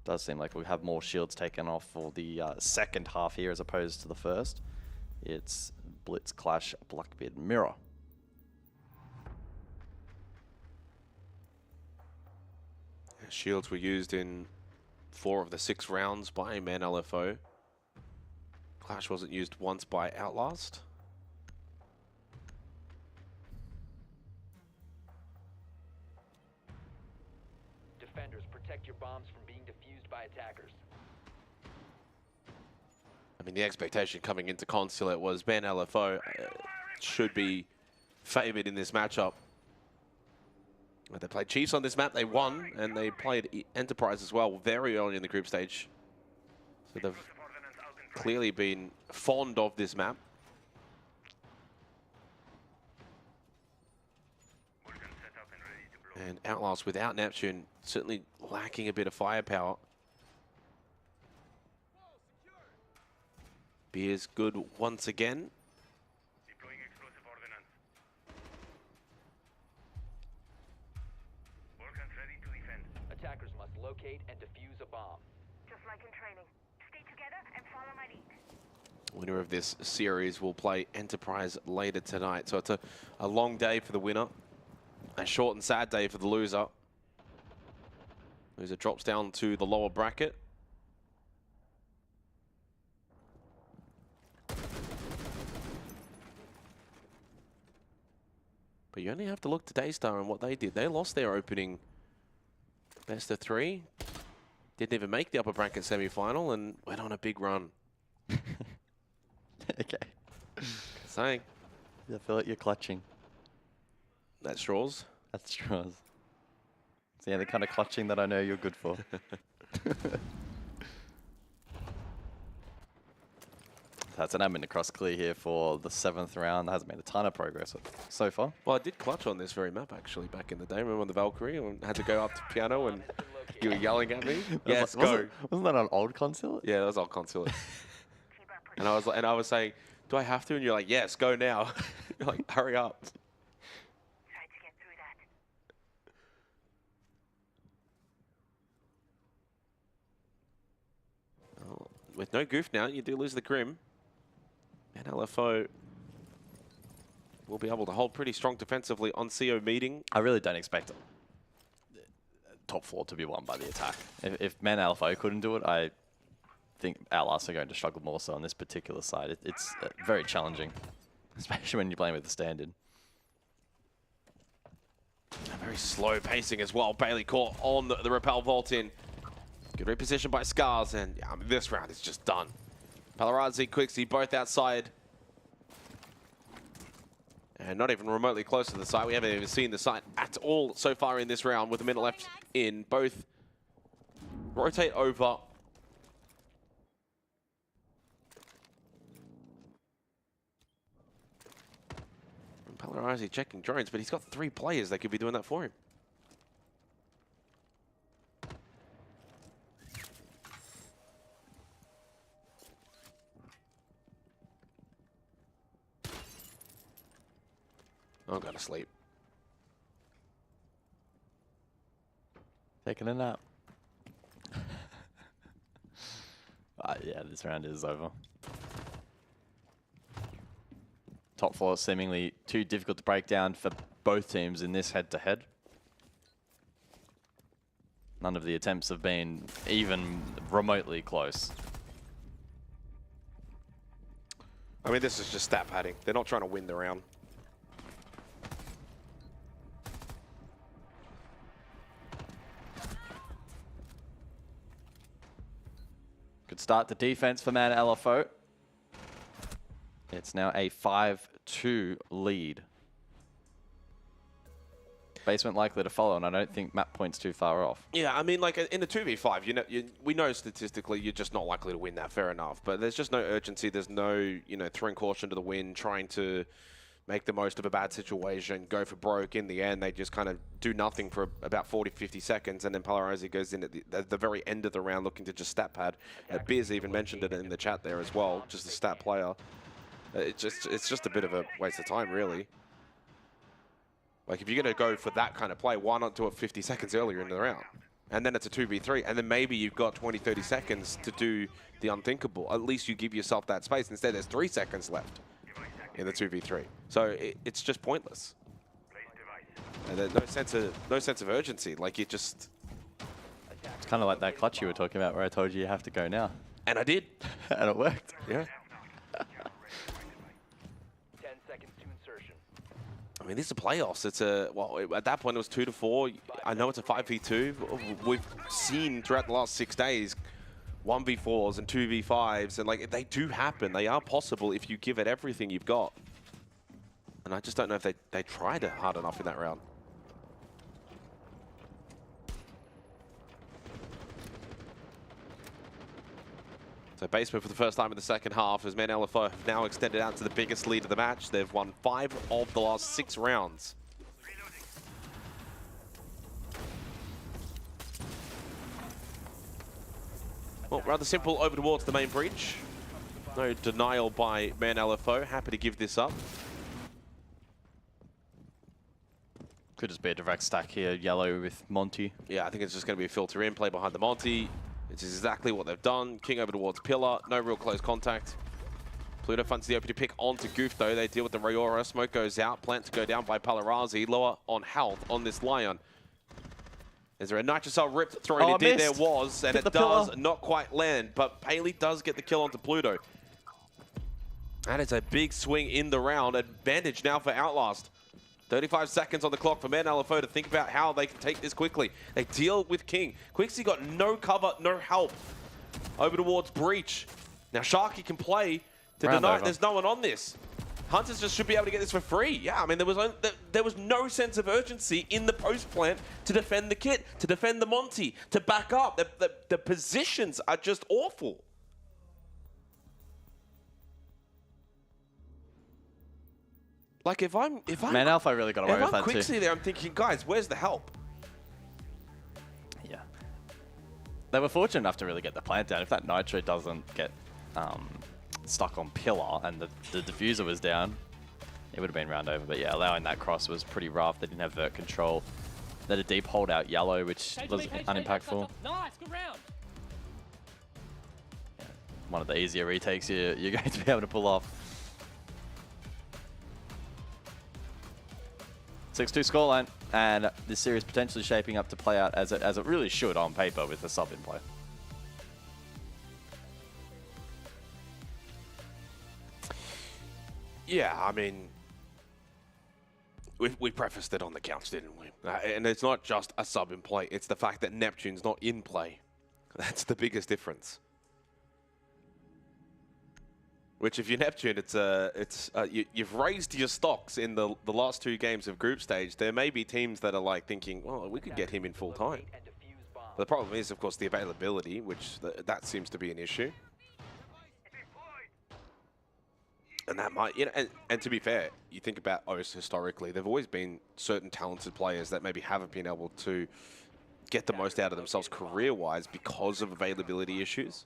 [SPEAKER 3] Does seem like we have more shields taken off for the second half here as opposed to the first. It's Blitz, Clash, Blackbeard, Mirror.
[SPEAKER 1] Shields were used in 4 of the 6 rounds by Man LFO. Clash wasn't used once by Outlast.
[SPEAKER 4] Defenders, protect your bombs from being defused by attackers.
[SPEAKER 1] I mean, the expectation coming into Consulate was Man LFO should be favored in this matchup. They played Chiefs on this map, they won, and they played Enterprise as well very early in the group stage. So they've clearly been fond of this map. And Outlast without Neptune, certainly lacking a bit of firepower. Beer's good once again.
[SPEAKER 4] Attackers must locate and defuse a bomb.
[SPEAKER 6] Just like in training. Stay together and follow my lead.
[SPEAKER 1] Winner of this series will play Enterprise later tonight. So it's a long day for the winner. A short and sad day for the loser. Loser drops down to the lower bracket. But you only have to look to Daystar and what they did. They lost their opening best of 3. Didn't even make the upper bracket semi-final and went on a big run.
[SPEAKER 3] Okay.
[SPEAKER 1] Saying.
[SPEAKER 3] I feel like you're clutching.
[SPEAKER 1] That's straws.
[SPEAKER 3] That's straws. So yeah, the kind of clutching that I know you're good for. That's an admin across clear here for the 7th round. That hasn't made a ton of progress so far.
[SPEAKER 1] Well, I did clutch on this very map actually back in the day. Remember on the Valkyrie? I had to go up to piano and you were yelling at me. Yes, go.
[SPEAKER 3] Wasn't that an old Consulate?
[SPEAKER 1] Yeah, that was all Consulate. And I was saying, do I have to? And you're like, yes, go now. You're like, hurry up.
[SPEAKER 6] Try to get through that.
[SPEAKER 1] with no goof now, you do lose the Grim. And LFO will be able to hold pretty strong defensively on CO meeting.
[SPEAKER 3] I really don't expect top 4 to be won by the attack. If Man LFO couldn't do it, I think Outlast are going to struggle more so on this particular side. It's very challenging, especially when you're playing with the standard.
[SPEAKER 1] Very slow pacing as well. Bailey caught on the rappel vault in. Good reposition by Scars, and yeah, I mean, this round is just done. Palarazzi, Quixie, both outside. And not even remotely close to the site. We haven't even seen the site at all so far in this round with a minute left in. Both rotate over. Palarazzi checking drones, but he's got 3 players that could be doing that for him. I'm going to sleep.
[SPEAKER 3] Taking a nap. Yeah, this round is over. Top 4 seemingly too difficult to break down for both teams in this head-to-head. None of the attempts have been even remotely close.
[SPEAKER 1] I mean, this is just stat padding. They're not trying to win the round.
[SPEAKER 3] Good start to defense for Man LFO. It's now a 5-2 lead. Basement likely to follow, and I don't think map point's too far off.
[SPEAKER 1] Yeah, I mean, like in the 2v5, we know statistically you're just not likely to win that, fair enough. But there's just no urgency. There's no, throwing caution to the wind, trying to make the most of a bad situation, go for broke. In the end, they just kind of do nothing for about 40, 50 seconds, and then Polarizzi goes in at the very end of the round looking to just stat pad. Beers even mentioned it in the chat there as well, just a stat player. It's just a bit of a waste of time, really. Like, if you're going to go for that kind of play, why not do it 50 seconds earlier in the round? And then it's a 2v3, and then maybe you've got 20, 30 seconds to do the unthinkable. At least you give yourself that space. Instead, there's 3 seconds left in the 2v3. So it's just pointless. And there's no sense of urgency. Like, you just...
[SPEAKER 3] It's kind of like that clutch you were talking about where I told you have to go now.
[SPEAKER 1] And I did.
[SPEAKER 3] And it worked.
[SPEAKER 1] Yeah.
[SPEAKER 4] 10 seconds to insertion.
[SPEAKER 1] I mean, these are playoffs. It's at that point it was 2-4. I know it's a 5v2. We've seen throughout the last 6 days 1v4s and 2v5s, and like they do happen. They are possible if you give it everything you've got. And I just don't know if they tried it hard enough in that round. So Basement for the first time in the second half as Men LFO have now extended out to the biggest lead of the match. They've won 5 of the last 6 rounds. Well, rather simple over towards the main bridge. No denial by Man LFO. Happy to give this up.
[SPEAKER 3] Could just be a direct stack here, yellow with Monty.
[SPEAKER 1] Yeah, I think it's just going to be a filter in, play behind the Monty. Which is exactly what they've done. King over towards Pillar. No real close contact. Pluto finds the opening pick onto Goof, though. They deal with the Rayora. Smoke goes out. Plant to go down by Palarazzi. Lower on health on this Lion. Is there a Nitrocell rip thrown?
[SPEAKER 3] Oh,
[SPEAKER 1] Indeed, there was. And
[SPEAKER 3] Hit
[SPEAKER 1] it
[SPEAKER 3] the
[SPEAKER 1] does
[SPEAKER 3] pillar.
[SPEAKER 1] not quite land. But Bailey does get the kill onto Pluto. That is a big swing in the round. Advantage now for Outlast. 35 seconds on the clock for Man LFO to think about how they can take this quickly. They deal with King. Quixie got no cover, no help. Over towards Breach. Now Sharky can play to
[SPEAKER 3] Round
[SPEAKER 1] deny
[SPEAKER 3] over.
[SPEAKER 1] there's no one on this. Hunters just should be able to get this for free. Yeah, I mean, there was no sense of urgency in the post plant to defend the kit, to defend the Monty, to back up. The positions are just awful. Like, if I'm
[SPEAKER 3] Man Alpha really got away
[SPEAKER 1] if
[SPEAKER 3] with
[SPEAKER 1] I'm
[SPEAKER 3] that too.
[SPEAKER 1] Quixie there, I'm thinking, guys, where's the help?
[SPEAKER 3] Yeah. They were fortunate enough to really get the plant down. If that Nitro doesn't get stuck on Pillar and the diffuser was down, it would have been round over. But yeah, allowing that cross was pretty rough. They didn't have vert control. They had a deep holdout yellow, which was unimpactful.
[SPEAKER 7] Nice, good round.
[SPEAKER 3] one of the easier retakes you're going to be able to pull off. 6-2 scoreline, and this series potentially shaping up to play out as it really should on paper with the sub in play.
[SPEAKER 1] Yeah, I mean, we prefaced it on the couch, didn't we? And it's not just a sub in play. It's the fact that Neptune's not in play. That's the biggest difference. Which, if you're Neptune, you've raised your stocks in the last 2 games of group stage. There may be teams that are like thinking, well, we could get him in full time. But the problem is, of course, the availability, which that seems to be an issue. And that might, you know, and to be fair, you think about OCE historically, there've always been certain talented players that maybe haven't been able to get the most out of themselves career-wise because of availability issues.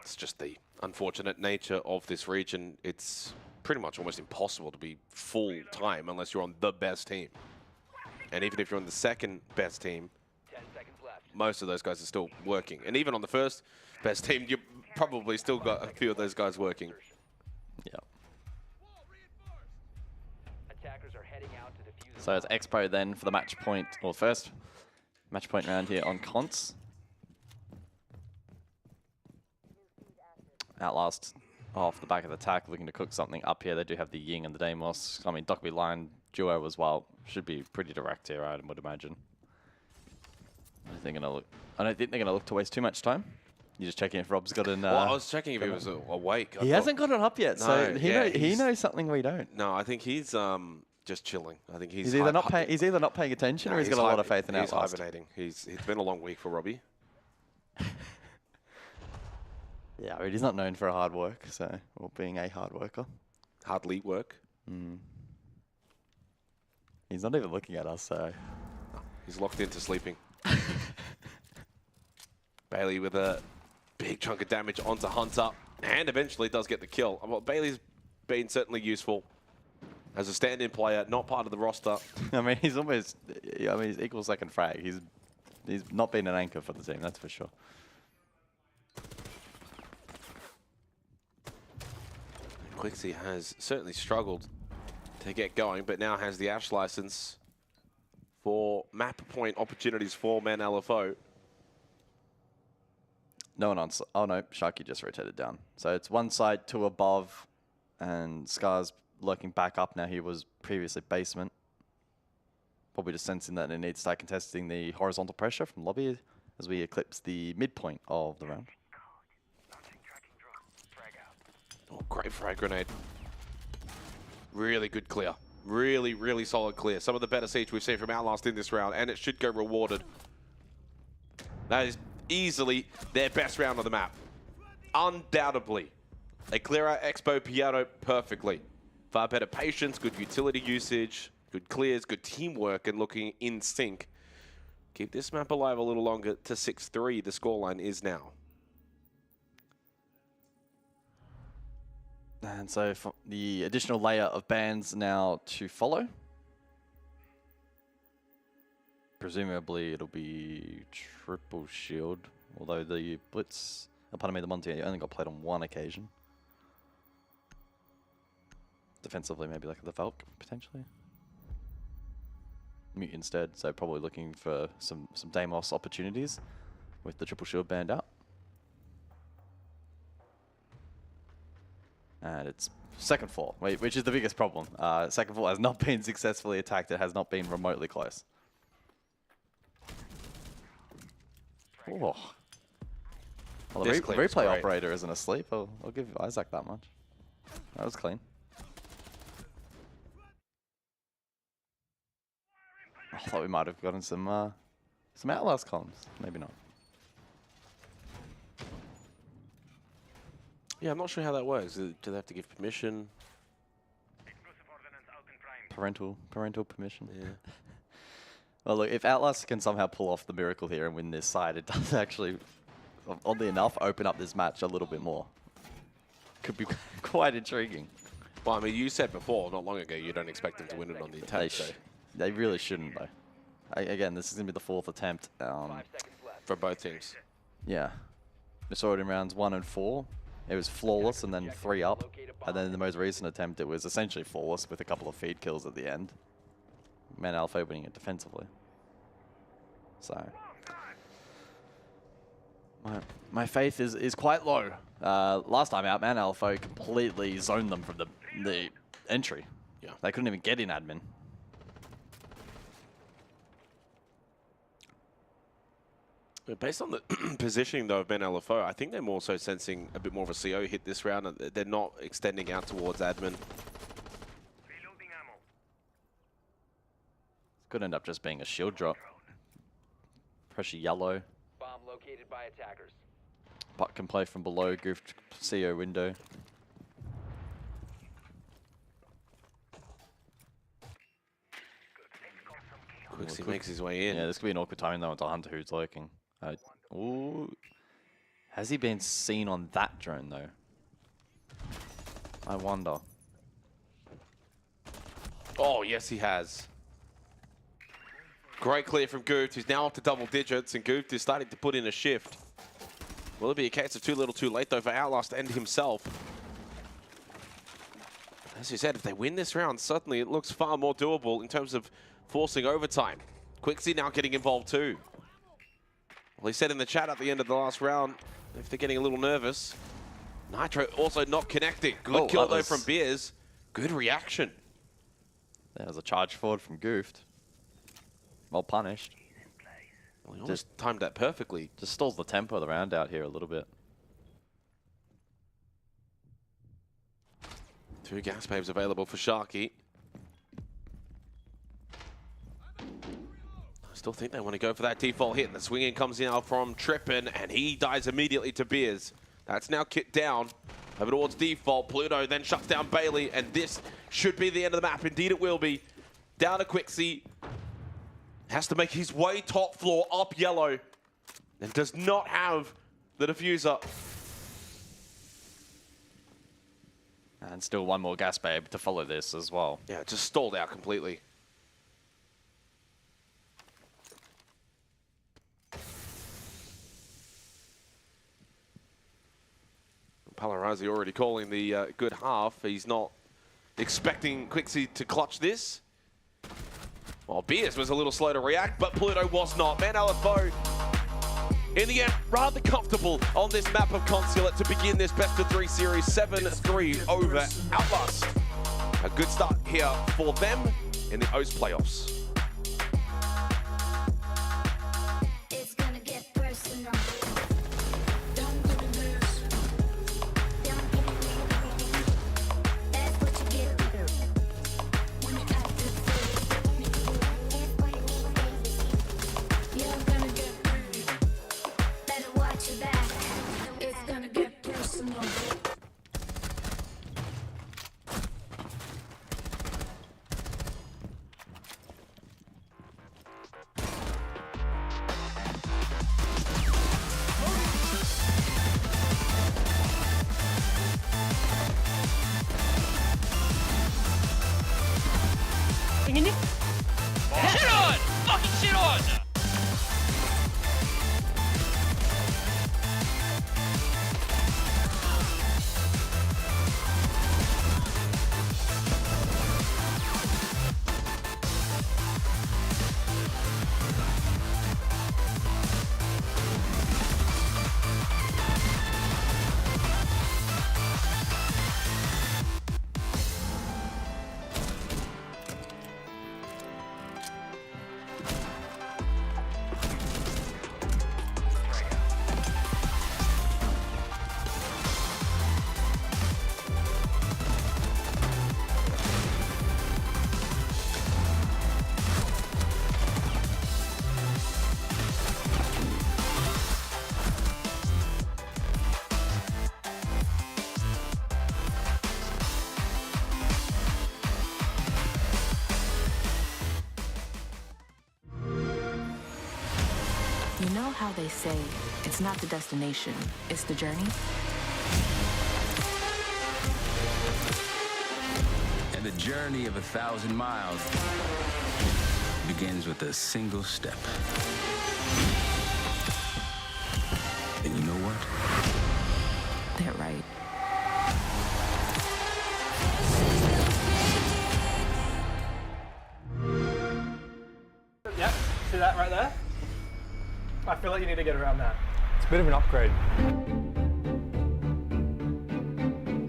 [SPEAKER 1] It's just the unfortunate nature of this region. It's pretty much almost impossible to be full-time unless you're on the best team. And even if you're on the second best team,
[SPEAKER 4] 10 seconds left.
[SPEAKER 1] most of those guys are still working. And even on the first best team, you probably still got a few of those guys working.
[SPEAKER 3] Yeah.
[SPEAKER 4] Attackers are heading out to defuse.
[SPEAKER 3] So it's Expo then for the match point, or first match point round here on Conts. Outlast off the back of the attack, looking to cook something up here. They do have the Ying and the Deimos. I mean, Docby Line duo as well should be pretty direct here, I would imagine. I don't think they're gonna look to waste too much time. You're just checking if Rob's got an.
[SPEAKER 1] Well, I was checking if he was awake.
[SPEAKER 3] He hasn't got it up yet, so
[SPEAKER 1] No,
[SPEAKER 3] he knows something we don't.
[SPEAKER 1] No, I think he's just chilling. I think
[SPEAKER 3] He's either not paying attention, or he's got a lot of faith in
[SPEAKER 1] He's
[SPEAKER 3] Outlast.
[SPEAKER 1] hibernating. It's been a long week for Robbie.
[SPEAKER 3] Yeah, I mean, he's not known for hard work, or being a hard worker.
[SPEAKER 1] Hardly work.
[SPEAKER 3] He's not even looking at us, so.
[SPEAKER 1] He's locked into sleeping. Bailey with a big chunk of damage onto Hunter, and eventually does get the kill. Well, Bailey's been certainly useful as a stand-in player, not part of the roster.
[SPEAKER 3] I mean, he's almost. I mean, he's equal second frag. He's not been an anchor for the team, that's for sure.
[SPEAKER 1] Quixie has certainly struggled to get going, but now has the Ash license for map point opportunities for men LFO.
[SPEAKER 3] No one on. Oh no, Sharky just rotated down. So it's one side, 2 above, and Scar's lurking back up now. He was previously basement. Probably just sensing that they need to start contesting the horizontal pressure from lobby as we eclipse the midpoint of the round.
[SPEAKER 1] Oh, great frag grenade. Really good clear. Really, really solid clear. Some of the better siege we've seen from Outlast in this round, and it should go rewarded. That is easily their best round of the map. Undoubtedly. They clear out Expo Piano perfectly. Far better patience, good utility usage, good clears, good teamwork, and looking in sync. Keep this map alive a little longer to 6-3. The scoreline is now.
[SPEAKER 3] And so for the additional layer of bans now to follow. Presumably it'll be triple shield, although the Blitz, pardon me, the Monty only got played on 1 occasion. Defensively, maybe like the Valk, potentially. Mute instead, so probably looking for some Deimos opportunities with the triple shield banned out. And it's second floor, which is the biggest problem. Second floor has not been successfully attacked. It has not been remotely close. Oh. Well, the replay operator isn't asleep. I'll give Isaac that much. That was clean. I thought we might have gotten some Outlast comms. Maybe not.
[SPEAKER 1] Yeah, I'm not sure how that works. Do they have to give permission?
[SPEAKER 3] Parental permission.
[SPEAKER 1] Yeah.
[SPEAKER 3] Well, look, if Outlast can somehow pull off the miracle here and win this side, it does actually, oddly enough, open up this match a little bit more. Could be quite intriguing.
[SPEAKER 1] Well, I mean, you said before, not long ago, you don't expect them to win it on the attack.
[SPEAKER 3] They really shouldn't, though. Again, this is going to be the 4th attempt.
[SPEAKER 4] 5 seconds left.
[SPEAKER 1] for both teams.
[SPEAKER 3] Yeah. We saw it in rounds 1 and 4. It was flawless and then 3 up. And then in the most recent attempt, it was essentially flawless with a couple of feed kills at the end. Man Alpha winning it defensively. So my faith is quite low. Last time out, Man Alpha completely zoned them from the entry.
[SPEAKER 1] Yeah.
[SPEAKER 3] They couldn't even get in admin.
[SPEAKER 1] But based on the positioning, though, of Ben LFO, I think they're more so sensing a bit more of a CO hit this round. And they're not extending out towards admin.
[SPEAKER 6] Reloading ammo.
[SPEAKER 3] Could end up just being a shield drop. Pressure yellow.
[SPEAKER 4] Bomb located by attackers.
[SPEAKER 3] Puck can play from below, goofed CO window.
[SPEAKER 1] Quixie makes his way in.
[SPEAKER 3] Yeah, this could be an awkward timing though into Hunter who's lurking. Ooh. Has he been seen on that drone though? I wonder.
[SPEAKER 1] Oh, yes, he has. Great clear from Gooft, who's now up to double digits, and Gooft is starting to put in a shift. Will it be a case of too little too late, though, for Outlast and himself? As you said, if they win this round, suddenly it looks far more doable in terms of forcing overtime. Quixie now getting involved too. Well, he said in the chat at the end of the last round, if they're getting a little nervous. Nitro also not connecting. Good kill, though, from Beers. Good reaction.
[SPEAKER 3] There's a charge forward from Goofed. Well punished.
[SPEAKER 1] Well, he almost timed that perfectly.
[SPEAKER 3] Just stalls the tempo of the round out here a little bit.
[SPEAKER 1] 2 gas babes available for Sharky. I still think they want to go for that default hit. And the swinging comes in from Trippin, and he dies immediately to Beers. That's now kicked down over towards default. Pluto then shuts down Bailey, and this should be the end of the map. Indeed, it will be. Down to Quixie. Has to make his way top floor up yellow, and does not have the diffuser.
[SPEAKER 3] And still one more gas babe to follow this as well.
[SPEAKER 1] Yeah, just stalled out completely. Palarazzi already calling the good half. He's not expecting Quixie to clutch this. Well, Beers was a little slow to react, but Pluto was not. Man LFO, in the end, rather comfortable on this map of Consulate to begin this best-of-3 series, 7-3 over Outlast. A good start here for them in the OCE playoffs.
[SPEAKER 7] It's gonna get personal. That's what you get when you act the fool. You're gonna get paid. Better watch your back. It's gonna get personal.
[SPEAKER 5] Shit on! Fucking shit on!
[SPEAKER 8] You know how they say it's not the destination, it's the journey?
[SPEAKER 9] And the journey of 1,000 miles begins with a single step.
[SPEAKER 10] Yep, see that right there? I feel like you need to get around that.
[SPEAKER 11] It's a bit of an upgrade.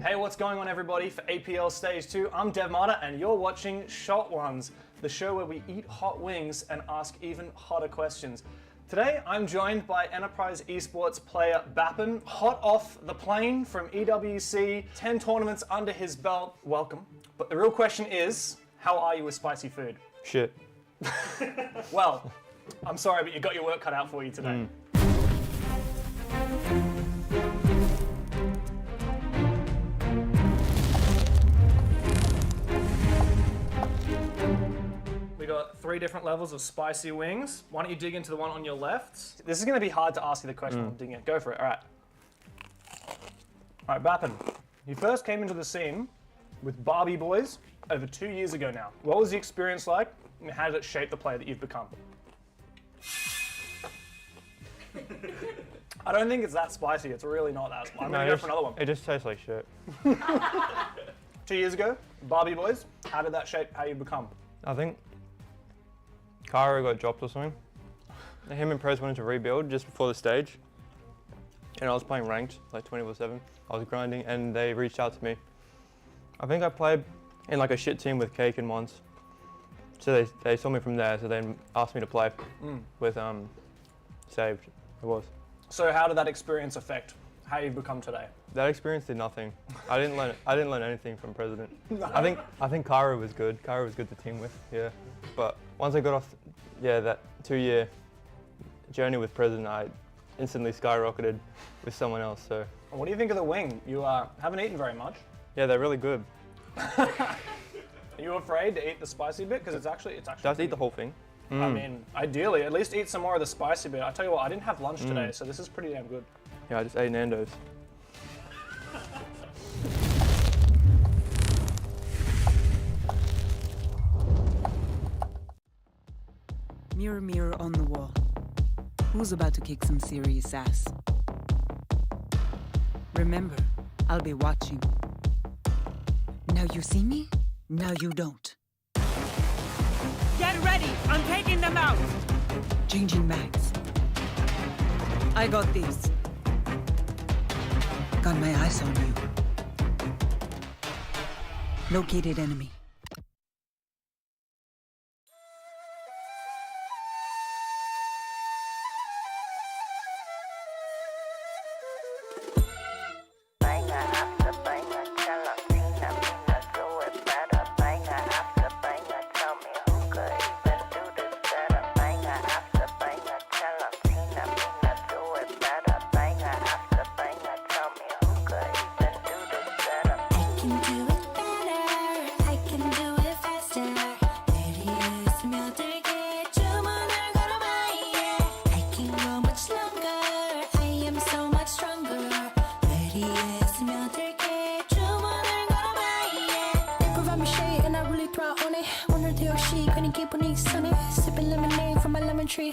[SPEAKER 10] Hey, what's going on everybody? For APL Stage 2, I'm Dev Marta and you're watching Shot Ones, the show where we eat hot wings and ask even hotter questions. Today, I'm joined by Enterprise Esports player Bappin, hot off the plane from EWC, 10 tournaments under his belt. Welcome. But the real question is, how are you with spicy food?
[SPEAKER 11] Shit.
[SPEAKER 10] Well, I'm sorry, but you got your work cut out for you today. We got 3 different levels of spicy wings. Why don't you dig into the one on your left? This is going to be hard to ask you the question I'm digging in. Go for it. All right. All right, Bappin. You first came into the scene with Barbie Boys over 2 years ago now. What was the experience like, and how did it shape the player that you've become? I don't think it's that spicy. It's really not that spicy. I'm going to go for another one.
[SPEAKER 11] It just tastes like shit.
[SPEAKER 10] 2 years ago, Barbie Boys, how did that shape how you become?
[SPEAKER 11] I think Cairo got dropped or something. Him and Prez wanted to rebuild just before the stage. And I was playing ranked, like 24/7. I was grinding and they reached out to me. I think I played in like a shit team with Cake and Mons. So they saw me from there, so they asked me to play with Saved. It was.
[SPEAKER 10] So how did that experience affect how you've become today?
[SPEAKER 11] That experience did nothing. I didn't learn anything from President. I think Cairo was good. Cairo was good to team with, yeah. But once I got off, that 2-year journey with President, I instantly skyrocketed with someone else. So.
[SPEAKER 10] What do you think of the wing? You haven't eaten very much.
[SPEAKER 11] Yeah, they're really good.
[SPEAKER 10] Are you afraid to eat the spicy bit? Because it's actually.
[SPEAKER 11] Do I have to eat the whole thing?
[SPEAKER 10] I mean, ideally, at least eat some more of the spicy bit. I tell you what, I didn't have lunch today, so this is pretty damn good.
[SPEAKER 11] Yeah, I just ate Nando's.
[SPEAKER 12] Mirror, mirror on the wall. Who's about to kick some serious ass? Remember, I'll be watching. Now you see me, now you don't.
[SPEAKER 5] Get ready! I'm taking them out!
[SPEAKER 12] Changing mags. I got this. Got my eyes on you. Located enemy.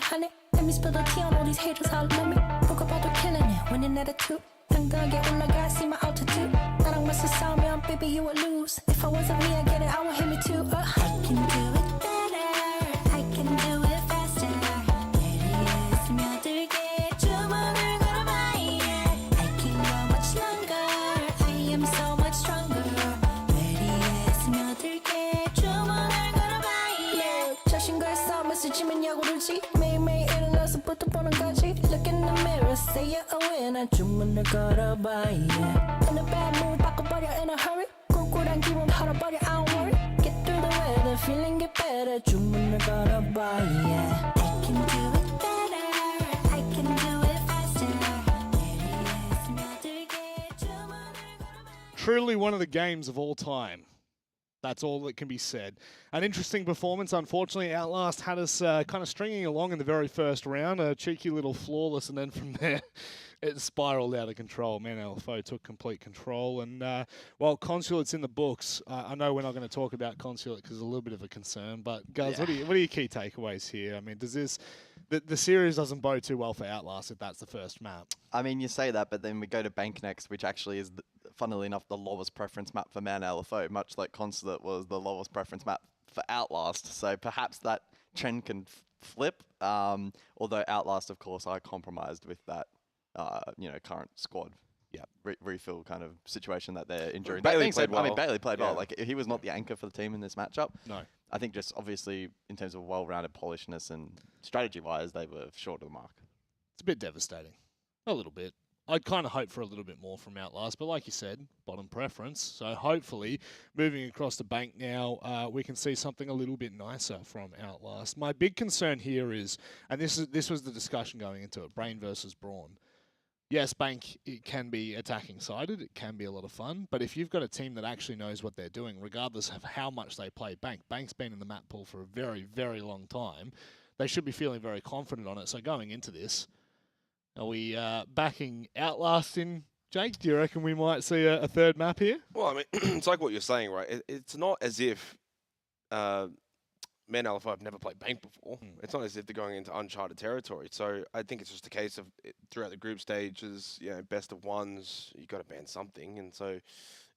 [SPEAKER 7] Honey, let me spill the tea on all these haters all love me. Broke up all the killing it, winning attitude. 당당하게 올라가, see my altitude. 나랑 맞서 싸우면, baby, you would lose. If I wasn't me, I get it, I would hit me too. I can do it better, I can do it faster. 내리에 스며들게 주문을 걸어봐, yeah. I can go much longer, I am so much stronger. 내리에 스며들게 주문을 걸어봐, yeah. 자신과의 싸움에서 지면 야구를지. 매일매일 일어나서부터 보는 거지. Look in the mirror, say you're a winner. 주문을 걸어봐, yeah. In a bad mood, 바꿔버려 in a hurry. 꿀꿀한 기분 털어버려, I don't worry. Get through the weather, feeling get better. 주문을 걸어봐, yeah. I can do it better, I can do it faster. 내리에 스며들게 주문을 걸어봐.
[SPEAKER 2] Truly one of the games of all time. That's all that can be said. An interesting performance. Unfortunately, Outlast had us kind of stringing along in the very first round. A cheeky little flawless, and then from there, it spiraled out of control. Man, LFO took complete control. And while Consulate's in the books, I know we're not going to talk about Consulate because it's a little bit of a concern. But, guys, what are your key takeaways here? I mean, does this... The series doesn't bode too well for Outlast if that's the first map.
[SPEAKER 3] I mean, you say that, but then we go to Bank next, which actually is, funnily enough, the lowest preference map for Man LFO, much like Consulate was the lowest preference map for Outlast. So perhaps that trend can flip. Although Outlast, of course, are compromised with that, current squad. Yeah, refill kind of situation that they're injuring.
[SPEAKER 1] Bailey played well.
[SPEAKER 3] I mean, Bailey played
[SPEAKER 1] Yeah.
[SPEAKER 3] well. Like, he was not the anchor for the team in this matchup.
[SPEAKER 2] No.
[SPEAKER 3] I think just obviously in terms of well-rounded polishness and strategy-wise, they were short of the mark.
[SPEAKER 2] It's a bit devastating. A little bit. I'd kind of hope for a little bit more from Outlast, but like you said, bottom preference. So hopefully, moving across the bank now, we can see something a little bit nicer from Outlast. My big concern here is, and this was the discussion going into it, Brain versus Brawn. Yes, Bank, it can be attacking sided, it can be a lot of fun, but if you've got a team that actually knows what they're doing, regardless of how much they play Bank, Bank's been in the map pool for a very, very long time, they should be feeling very confident on it. So going into this, are we backing Outlast in, Jake? Do you reckon we might see a third map here?
[SPEAKER 1] Well, I mean, it's like what you're saying, right? It's not as if Men Alpha have never played Bank before. It's not as if they're going into uncharted territory. So I think it's just a case of throughout the group stages, best of ones, you got to ban something. And so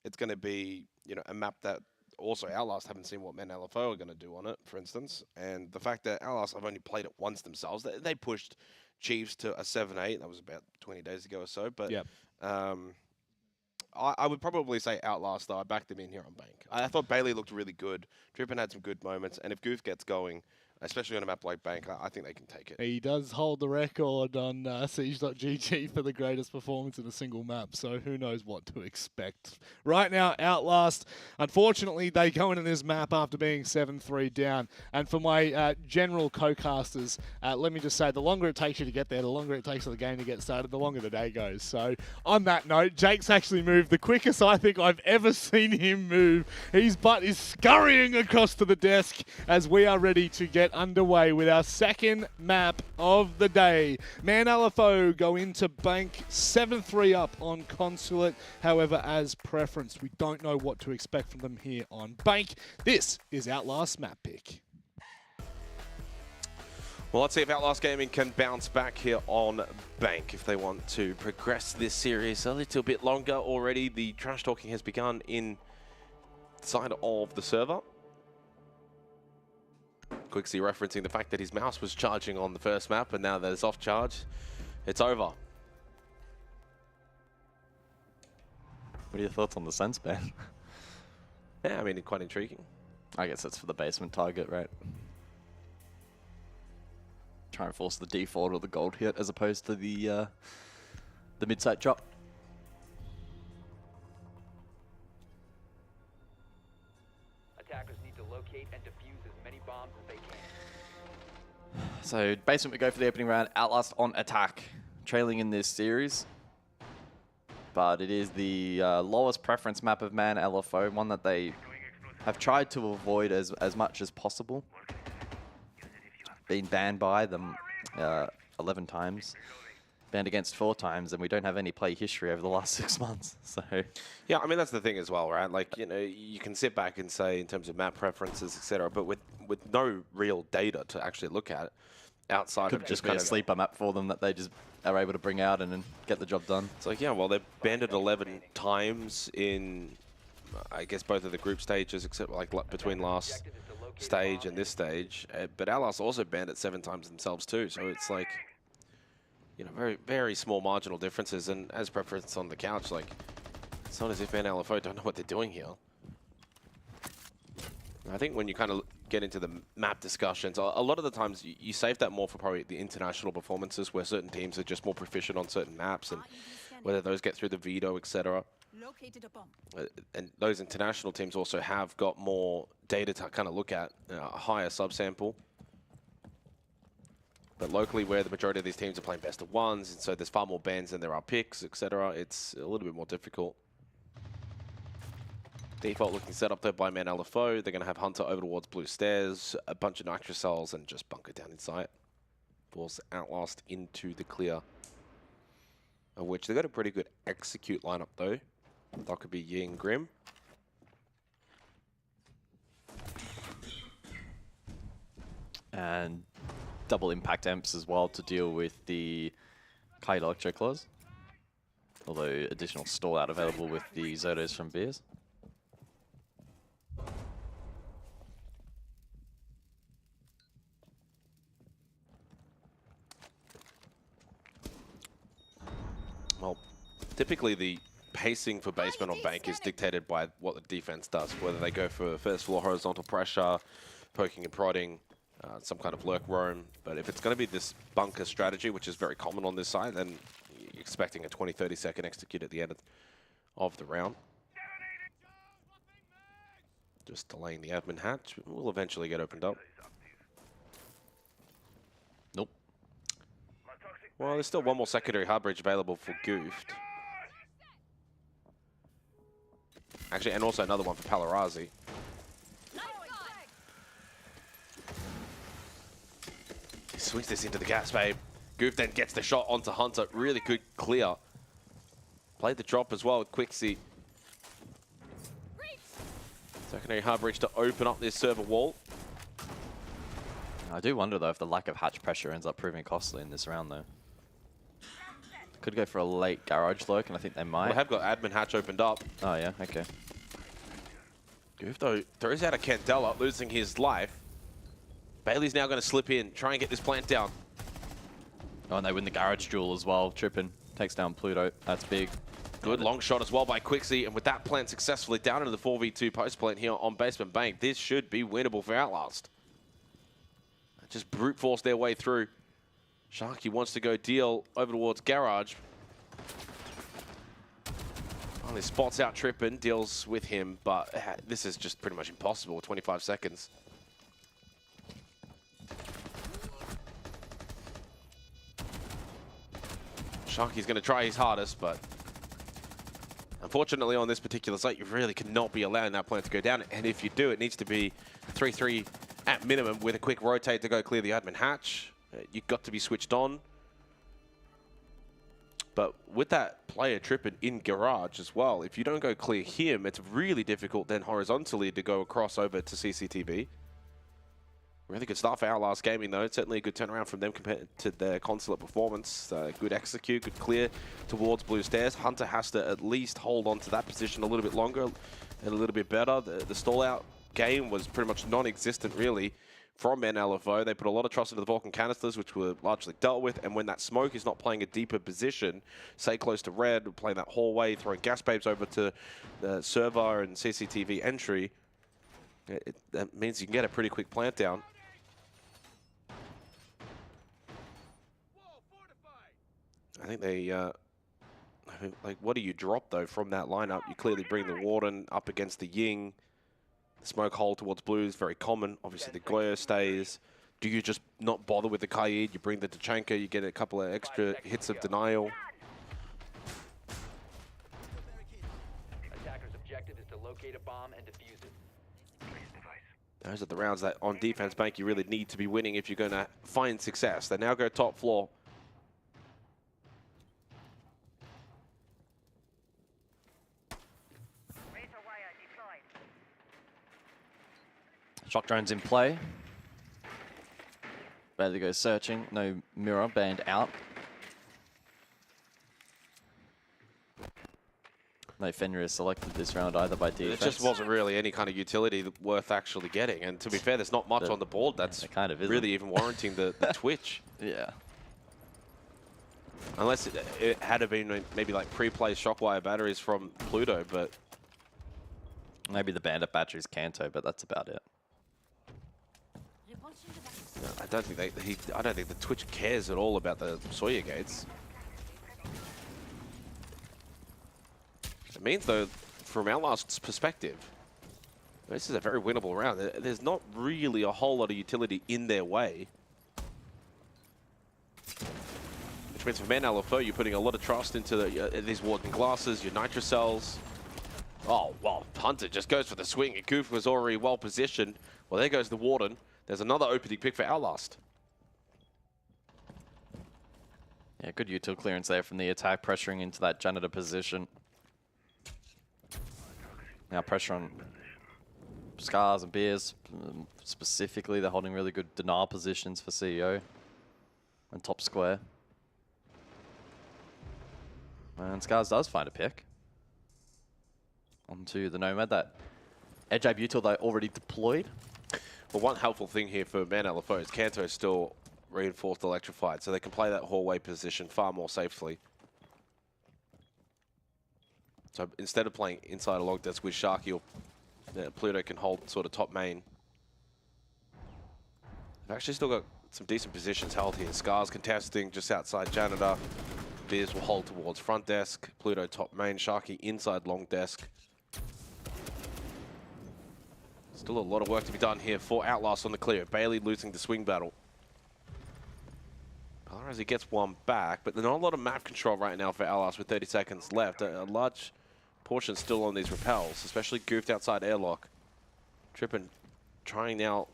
[SPEAKER 1] it's going to be, a map that also Outlast haven't seen what Men LFO are going to do on it, for instance. And the fact that Outlast have only played it once themselves, they pushed Chiefs to a 7-8. That was about 20 days ago or so. But
[SPEAKER 2] yep.
[SPEAKER 1] I would probably say Outlast, though. I backed them in here on Bank. I thought Bailey looked really good. Drippin had some good moments. And if Goof gets going, especially on a map like Bank, I think they can take it.
[SPEAKER 2] He does hold the record on Siege.gg for the greatest performance in a single map, so who knows what to expect. Right now, Outlast, unfortunately, they go into this map after being 7-3 down. And for my general co-casters, let me just say, the longer it takes you to get there, the longer it takes for the game to get started, the longer the day goes. So on that note, Jake's actually moved the quickest I think I've ever seen him move. His butt is scurrying across to the desk as we are ready to get underway with our second map of the day. Man LFO go into Bank 7-3 up on Consulate. However, as preference, we don't know what to expect from them here on Bank. This is Outlast map pick.
[SPEAKER 1] Well, let's see if Outlast Gaming can bounce back here on Bank if they want to progress this series a little bit longer already. The trash talking has begun inside of the server. Quixie referencing the fact that his mouse was charging on the first map and now that it's off charge, it's over.
[SPEAKER 3] What are your thoughts on the sense ban?
[SPEAKER 1] Yeah, I mean, quite intriguing.
[SPEAKER 3] I guess that's for the basement target, right? Try and force the default or the gold hit as opposed to the mid-site drop.
[SPEAKER 4] Attackers need to locate and defuse as many bombs as they can.
[SPEAKER 3] So basement we go for the opening round. Outlast on attack, trailing in this series. But it is the lowest preference map of Man LFO, one that they have tried to avoid as much as possible. Been banned by them 11 times. Banned against 4 times, and we don't have any play history over the last 6 months. So
[SPEAKER 1] yeah, I mean, that's the thing as well, right? Like, you can sit back and say in terms of map preferences, etc., but with no real data to actually look at outside
[SPEAKER 3] could
[SPEAKER 1] of
[SPEAKER 3] just
[SPEAKER 1] just
[SPEAKER 3] be
[SPEAKER 1] kind
[SPEAKER 3] a
[SPEAKER 1] of
[SPEAKER 3] sleeper map for them that they just are able to bring out and then get the job done.
[SPEAKER 1] It's like, yeah, well, they've banned it 11 times in, I guess, both of the group stages, except like between last stage and this stage. But Outlast also banned it 7 times themselves too. So it's like, very, very small marginal differences. And as preference on the couch, like, it's not as if Man LFO don't know what they're doing here. I think when you kind of get into the map discussions, a lot of the times you save that more for probably the international performances where certain teams are just more proficient on certain maps and whether those get through the veto, etc. And those international teams also have got more data to kind of look at, a higher subsample. But locally, where the majority of these teams are playing best of ones, and so there's far more bans than there are picks, etc., it's a little bit more difficult. Default looking set up there by Man LFO. They're going to have Hunter over towards Blue Stairs, a bunch of Nitrocells, and just bunker down inside. Force Outlast into the clear. Of which they got a pretty good execute lineup though. That could be Ying Grim.
[SPEAKER 3] And double impact amps as well to deal with the Kite Electro Claws. Although additional stall out available with the Zotos from Beers.
[SPEAKER 1] Typically, the pacing for basement on bank is dictated by what the defense does, whether they go for first floor horizontal pressure, poking and prodding, some kind of lurk roam. But if it's going to be this bunker strategy, which is very common on this side, then you're expecting a 20-30 second execute at the end of the round. Just delaying the admin hatch. Will eventually get opened up.
[SPEAKER 3] Nope.
[SPEAKER 1] Well, there's still one more secondary hard bridge available for Goofed. Actually, and also another one for Palarazi. He swings this into the gas, babe. Goof then gets the shot onto Hunter. Really good clear. Played the drop as well with Quixie. Secondary hard bridge to open up this server wall.
[SPEAKER 3] I do wonder, though, if the lack of hatch pressure ends up proving costly in this round, though. Could go for a late garage lurk, and I think they might.
[SPEAKER 1] Well, they have got admin hatch opened up.
[SPEAKER 3] Oh, yeah, okay.
[SPEAKER 1] Goof, though, throws out a Candela, losing his life. Bailey's now going to slip in, try and get this plant down.
[SPEAKER 3] Oh, and they win the garage duel as well. Trippin takes down Pluto. That's big.
[SPEAKER 1] Good long shot as well by Quixie, and with that plant successfully down into the 4v2 post plant here on Basement Bank, this should be winnable for Outlast. Just brute force their way through. Sharky wants to go deal over towards Garage. Only spots out Trippin, deals with him, but this is just pretty much impossible. 25 seconds. Sharky's going to try his hardest, but unfortunately on this particular site, you really cannot be allowing that plant to go down. And if you do, it needs to be 3-3 at minimum with a quick rotate to go clear the admin hatch. You've got to be switched on. But with that player Trippin in garage as well, if you don't go clear him, it's really difficult then horizontally to go across over to CCTV. Really good start for Outlast Gaming, though. It's certainly a good turnaround from them compared to their Consulate performance. Good execute, good clear towards Blue Stairs. Hunter has to at least hold on to that position a little bit longer and a little bit better. The stall-out game was pretty much non-existent, really, from LFO. They put a lot of trust into the Vulcan canisters, which were largely dealt with, and when that smoke is not playing a deeper position, say close to red, playing that hallway, throwing gas babes over to the server and CCTV entry, that means you can get a pretty quick plant down. I think they, like, what do you drop, though, from that lineup? You clearly bring the Warden up against the Ying. The smoke hole towards blue is very common. Obviously, the Goyo stays. Do you just not bother with the Kaid? You bring the Tachanka, you get a couple of extra hits of denial.
[SPEAKER 4] Attacker's objective is to locate a bomb and defuse it.
[SPEAKER 1] Those are the rounds that, on defense bank, you really need to be winning if you're going to find success. They now go top floor.
[SPEAKER 3] Shock drone's in play. Bailey goes searching. No mirror, banned out. No Fenrir is selected this round either by defense.
[SPEAKER 1] It just wasn't really any kind of utility worth actually getting. And to be fair, there's not much on the board that's
[SPEAKER 3] kind of
[SPEAKER 1] really even warranting the twitch.
[SPEAKER 3] Yeah.
[SPEAKER 1] Unless it had been maybe like pre-play Shockwire batteries from Pluto, but...
[SPEAKER 3] Maybe the Bandit batteries Kanto, but that's about it.
[SPEAKER 1] No, I don't think I don't think the Twitch cares at all about the Sawyer gates. It means, though, from Outlast's perspective, this is a very winnable round. There's not really a whole lot of utility in their way. Which means for Men LFO, you're putting a lot of trust into these Warden glasses, your Nitro cells. Oh, well, Hunter just goes for the swing. Goof was already well positioned. Well, there goes the Warden. There's another opening pick for Outlast.
[SPEAKER 3] Yeah, good util clearance there from the attack, pressuring into that janitor position. Now pressure on Scars and Beers. Specifically, they're holding really good denial positions for CEO and top square. And Scars does find a pick. Onto the Nomad. That Edge Eye Butyl, though, already deployed.
[SPEAKER 1] But one helpful thing here for Man LFO is Kanto is still reinforced electrified, so they can play that hallway position far more safely. So instead of playing inside a long desk with Sharky, or Pluto can hold sort of top main. They've actually still got some decent positions held here. Scars contesting just outside Janitor. Beers will hold towards front desk. Pluto top main. Sharky inside long desk. Still a lot of work to be done here for Outlast on the clear. Bailey losing the swing battle. Polarizzi gets one back, but there's not a lot of map control right now for Outlast with 30 seconds left. A large portion still on these repels, especially goofed outside airlock. Trippin trying now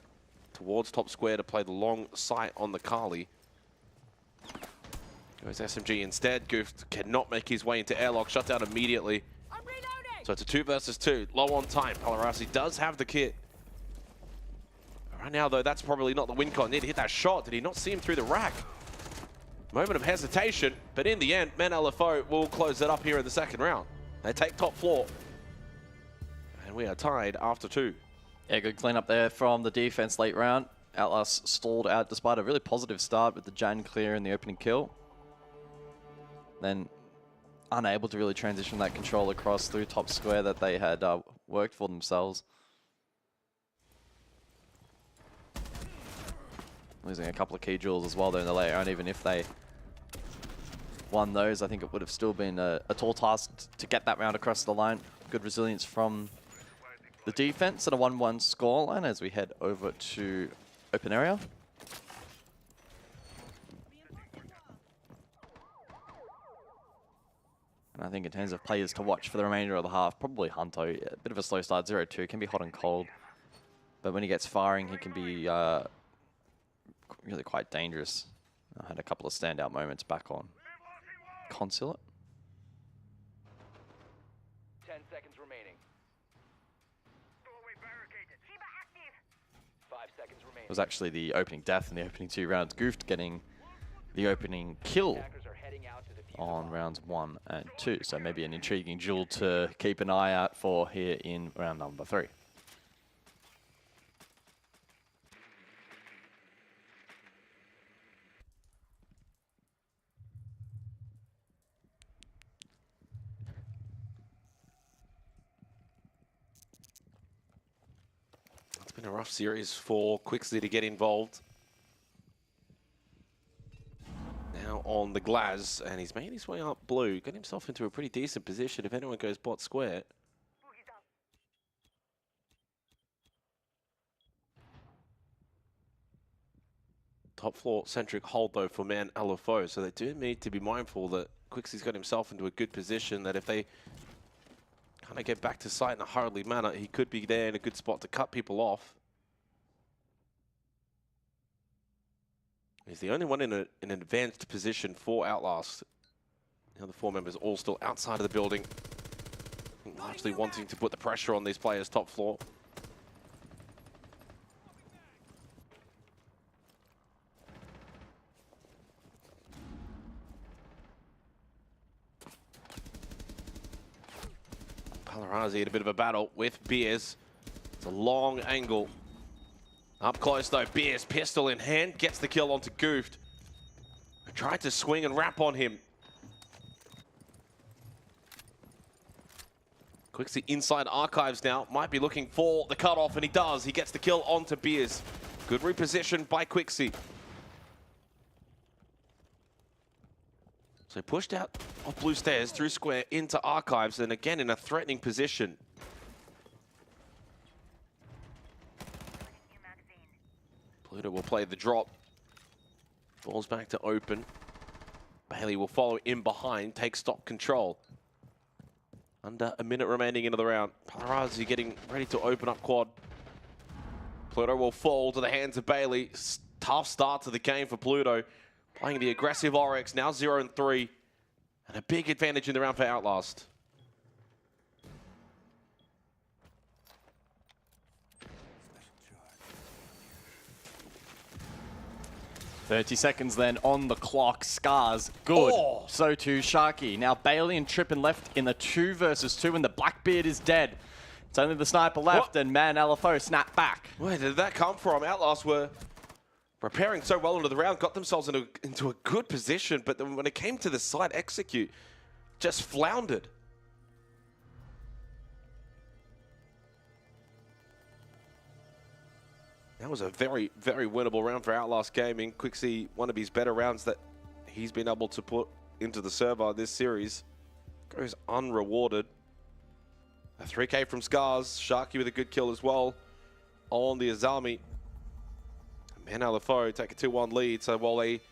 [SPEAKER 1] towards top square to play the long sight on the Kali. Goes SMG instead. Goofed cannot make his way into airlock. Shut down immediately. So it's a 2 versus 2. Low on time. Polarizzi does have the kit. Right now, though, that's probably not the win con. Need to hit that shot. Did he not see him through the rack? Moment of hesitation, but in the end, Men LFO will close it up here in the second round. They take top floor. And we are tied after 2.
[SPEAKER 3] Yeah, good cleanup there from the defense late round. Outlast stalled out despite a really positive start with the Jan clear and the opening kill. Then unable to really transition that control across through top square that they had worked for themselves. Losing a couple of key jewels as well there in the late round. Even if they won those, I think it would have still been a tall task to get that round across the line. Good resilience from the defense and a 1-1 scoreline as we head over to open area. And I think in terms of players to watch for the remainder of the half, probably Hunto. Yeah, a bit of a slow start, 0-2, can be hot and cold. But when he gets firing, he can be really quite dangerous. I had a couple of standout moments back on Consulate.
[SPEAKER 4] 10 seconds remaining. 5 seconds remaining.
[SPEAKER 3] It was actually the opening death in the opening 2 rounds. Goofed getting the opening kill on rounds 1 and 2. So maybe an intriguing duel to keep an eye out for here in round number 3.
[SPEAKER 1] It's been a rough series for Quixley to get involved. Now on the Glaz, and he's made his way up blue. Got himself into a pretty decent position if anyone goes bot square. Top floor centric hold though for Man LFO, so they do need to be mindful that Quixley's got himself into a good position, that if they kind of get back to site in a hurriedly manner, he could be there in a good spot to cut people off. He's the only one in an advanced position for Outlast. The other 4 members all still outside of the building, largely wanting to put the pressure on these players top floor. Polarizzi in a bit of a battle with Beers. It's a long angle. Up close though, Beers, pistol in hand, gets the kill onto Goofed. Tried to swing and wrap on him. Quixley inside Archives now, might be looking for the cutoff, and he does. He gets the kill onto Beers. Good reposition by Quixley. So pushed out off blue stairs through square into Archives, and again in a threatening position. Pluto will play the drop. Falls back to open. Bailey will follow in behind, take stock control. Under a minute remaining into the round. Polarizzi getting ready to open up quad. Pluto will fall to the hands of Bailey. Tough start to the game for Pluto. Playing the aggressive Oryx, now 0-3. And a big advantage in the round for Outlast.
[SPEAKER 3] 30 seconds then on the clock. Scars, good.
[SPEAKER 1] Oh.
[SPEAKER 3] So too Sharky. Now Bailey and Trippin left in the 2 versus 2, and the Blackbeard is dead. It's only the sniper left, and Man LFO snapped back.
[SPEAKER 1] Where did that come from? Outlast were preparing so well into the round, got themselves into a good position, but then when it came to the side execute, just floundered. That was a very, very winnable round for Outlast Gaming. Quixie, one of his better rounds that he's been able to put into the server this series, goes unrewarded. A 3K from Scars, Sharky with a good kill as well on the Azami. Man LFO take a 2-1 lead, so while they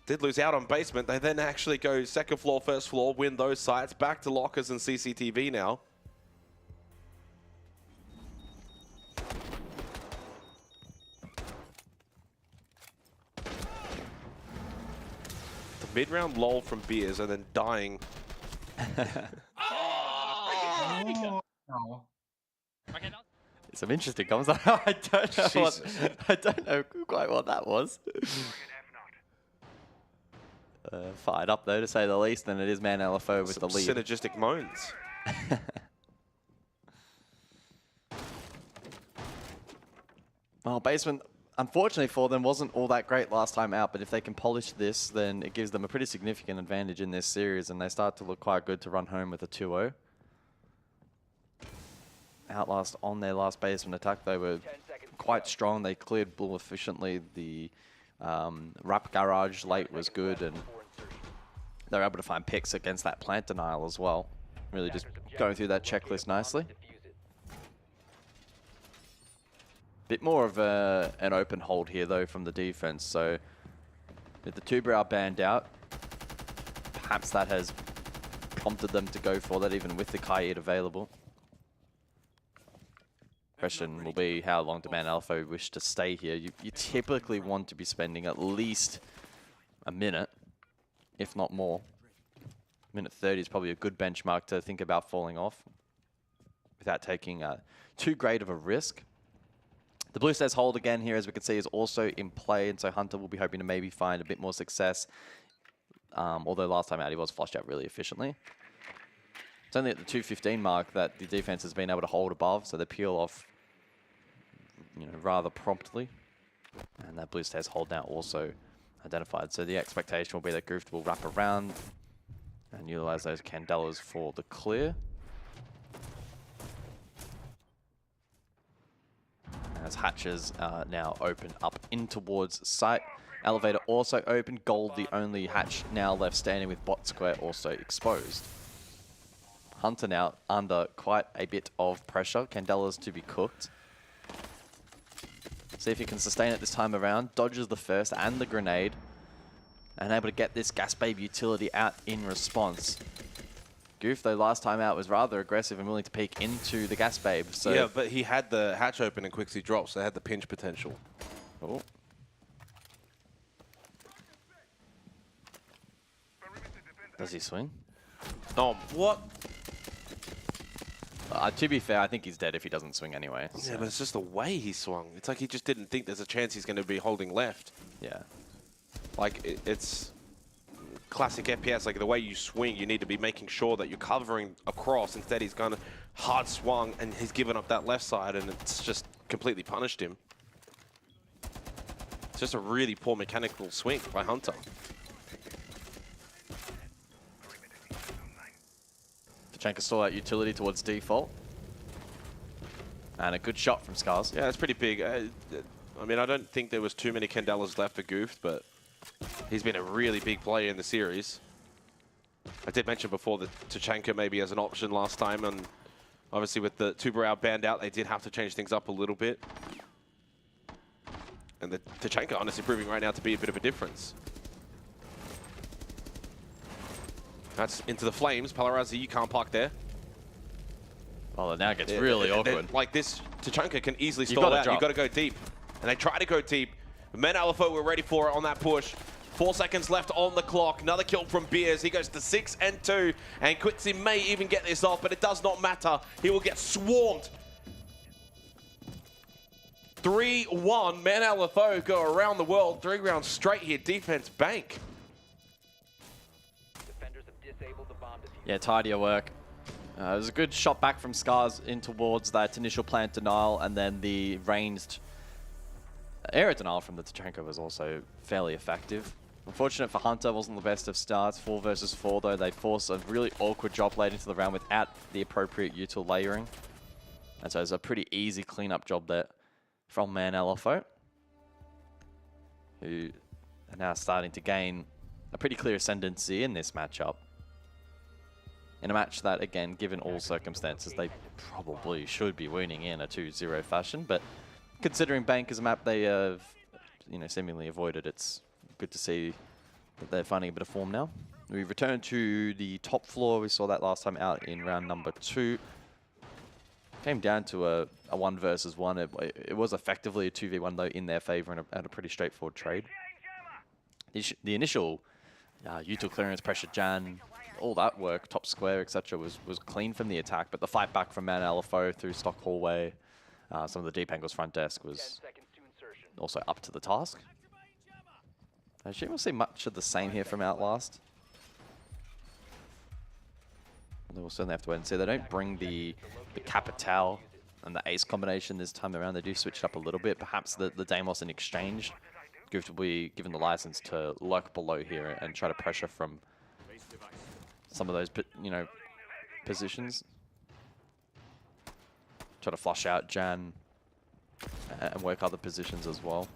[SPEAKER 1] did lose out on basement, they then actually go second floor, first floor, win those sites, back to lockers and CCTV now. The mid-round lull from Beers and then dying.
[SPEAKER 3] Some interesting comments. I don't know quite what that was. Fired up though, to say the least, and it is Man LFO with the lead.
[SPEAKER 1] Synergistic moans.
[SPEAKER 3] Well, basement, unfortunately for them, wasn't all that great last time out, but if they can polish this, then it gives them a pretty significant advantage in this series, and they start to look quite good to run home with a 2-0. Outlast on their last basement attack, they were quite strong. They cleared Bull efficiently. The Rap Garage late was good, and they were able to find picks against that plant denial as well. Really just going through that checklist nicely. Bit more of an open hold here, though, from the defense. So with the two-brow banned out, perhaps that has prompted them to go for that, even with the Kaid available. Question will be, how long do Man Alpha wish to stay here? You typically want to be spending at least a minute, if not more. Minute 30 is probably a good benchmark to think about falling off without taking too great of a risk. The Blue Stairs hold again here, as we can see, is also in play, and so Hunter will be hoping to maybe find a bit more success. Although last time out he was flushed out really efficiently. It's only at the 2:15 mark that the defense has been able to hold above, so they peel off, rather promptly. And that Blue Stairs hold now also identified. So the expectation will be that Goof will wrap around and utilize those Candelas for the clear. As hatches now open up in towards site. Elevator also open. Gold, the only hatch now left standing, with bot square also exposed. Hunter now under quite a bit of pressure. Candelas to be cooked. See if he can sustain it this time around. Dodges the first and the grenade. And able to get this gas babe utility out in response. Goof, though, last time out was rather aggressive and willing to peek into the gas babe. So
[SPEAKER 1] yeah, but he had the hatch open and Quixie dropped, so they had the pinch potential.
[SPEAKER 3] Oh. Does he swing?
[SPEAKER 1] Oh, what?
[SPEAKER 3] To be fair, I think he's dead if he doesn't swing anyway. So.
[SPEAKER 1] Yeah, but it's just the way he swung. It's like he just didn't think there's a chance he's going to be holding left.
[SPEAKER 3] Yeah.
[SPEAKER 1] Like, it's classic FPS, like the way you swing, you need to be making sure that you're covering across. Instead, he's gone hard swung and he's given up that left side, and it's just completely punished him. It's just a really poor mechanical swing by Hunter.
[SPEAKER 3] Tachanka stole out utility towards default. And a good shot from Scars.
[SPEAKER 1] Yeah, it's pretty big. I mean, I don't think there was too many Candelas left for Goof, but he's been a really big player in the series. I did mention before that Tachanka maybe as an option last time, and obviously with the two-brow banned out, they did have to change things up a little bit. And the Tachanka honestly proving right now to be a bit of a difference. That's into the flames. Palarazi, you can't park there.
[SPEAKER 3] Well, it now gets really awkward.
[SPEAKER 1] Like this, Tachanka can easily stall out. You've got to go deep. And they try to go deep. Men Alpha were ready for it on that push. 4 seconds left on the clock. Another kill from Beers. He goes to 6 and 2. And Quixie may even get this off, but it does not matter. He will get swarmed. 3-1. Men LFO go around the world. 3 rounds straight here. Defense bank.
[SPEAKER 3] Yeah, tidier work. It was a good shot back from Scars in towards that initial plant denial, and then the ranged area denial from the Tachanka was also fairly effective. Unfortunate for Hunter, wasn't the best of starts. 4 versus 4 though. They force a really awkward drop late into the round without the appropriate util layering. And so it's a pretty easy cleanup job there from Man LFO. who are now starting to gain a pretty clear ascendancy in this matchup. In a match that, again, given all circumstances, they probably should be winning in a 2-0 fashion. But considering Bank is a map they have, seemingly avoided, it's good to see that they're finding a bit of form now. We return to the top floor. We saw that last time out in round number 2. Came down to a 1 versus 1. It was effectively a 2v1 though in their favor and a pretty straightforward trade. The initial util clearance, pressure Jan, all that work, top square, etc. was clean from the attack, but the fight back from Man LFO through stock hallway, some of the deep angles front desk was also up to the task. Actually, we'll see much of the same here from Outlast. We'll certainly have to wait and see. They don't bring the Capital and the Ace combination this time around. They do switch it up a little bit. Perhaps the Deimos in exchange. Goof will be given the license to lurk below here and try to pressure from some of those, positions. Try to flush out Jan and work other positions as well.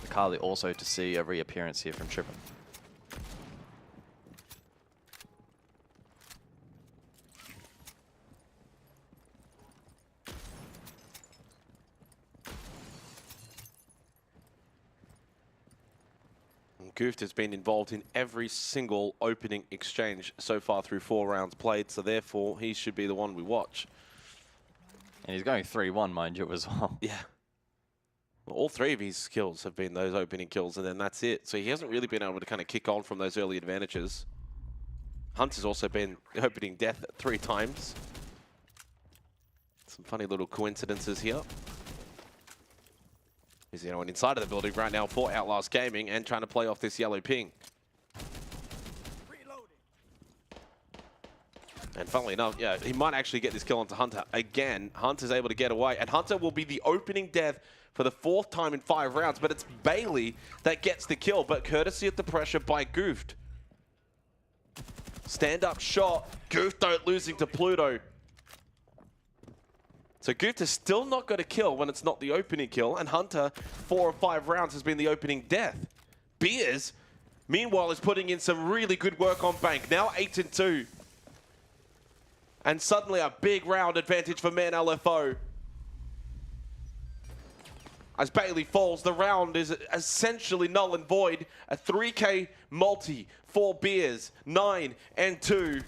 [SPEAKER 3] Carly also to see a reappearance here from Trippin.
[SPEAKER 1] Gooft has been involved in every single opening exchange so far through 4 rounds played, so therefore he should be the one we watch.
[SPEAKER 3] And he's going 3-1, mind you, as well.
[SPEAKER 1] Yeah. Well, all 3 of his kills have been those opening kills, and then that's it. So he hasn't really been able to kind of kick on from those early advantages. Hunt has also been opening death 3 times. Some funny little coincidences here. He's inside of the building right now for Outlast Gaming and trying to play off this yellow ping. And funnily enough, yeah, he might actually get this kill onto Hunter. Again, Hunter's able to get away, and Hunter will be the opening death for the 4th time in 5 rounds, but it's Bailey that gets the kill, but courtesy of the pressure by Gooft. Stand-up shot, Gooft don't losing to Pluto. So Gooft has still not got a kill when it's not the opening kill, and Hunter, 4 or 5 rounds, has been the opening death. Beers, meanwhile, is putting in some really good work on Bank. Now 8-2. And suddenly a big round advantage for Man LFO. As Bailey falls, the round is essentially null and void. A 3K multi for Beers, 9-2.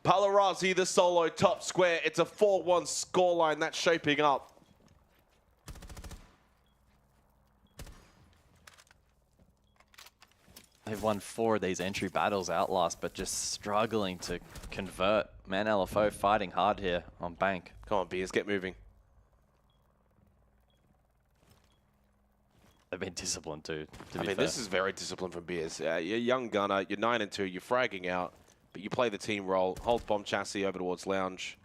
[SPEAKER 1] Palarazi, the solo top square. It's a 4-1 scoreline that's shaping up.
[SPEAKER 3] They've won 4 of these entry battles Outlast, but just struggling to convert. Man LFO fighting hard here on Bank.
[SPEAKER 1] Come on, Beers, get moving.
[SPEAKER 3] They've been disciplined too,
[SPEAKER 1] I mean, this is very disciplined from Beers. You're a young gunner, you're 9-2, you're fragging out. But you play the team role, hold bomb chassis over towards Lounge.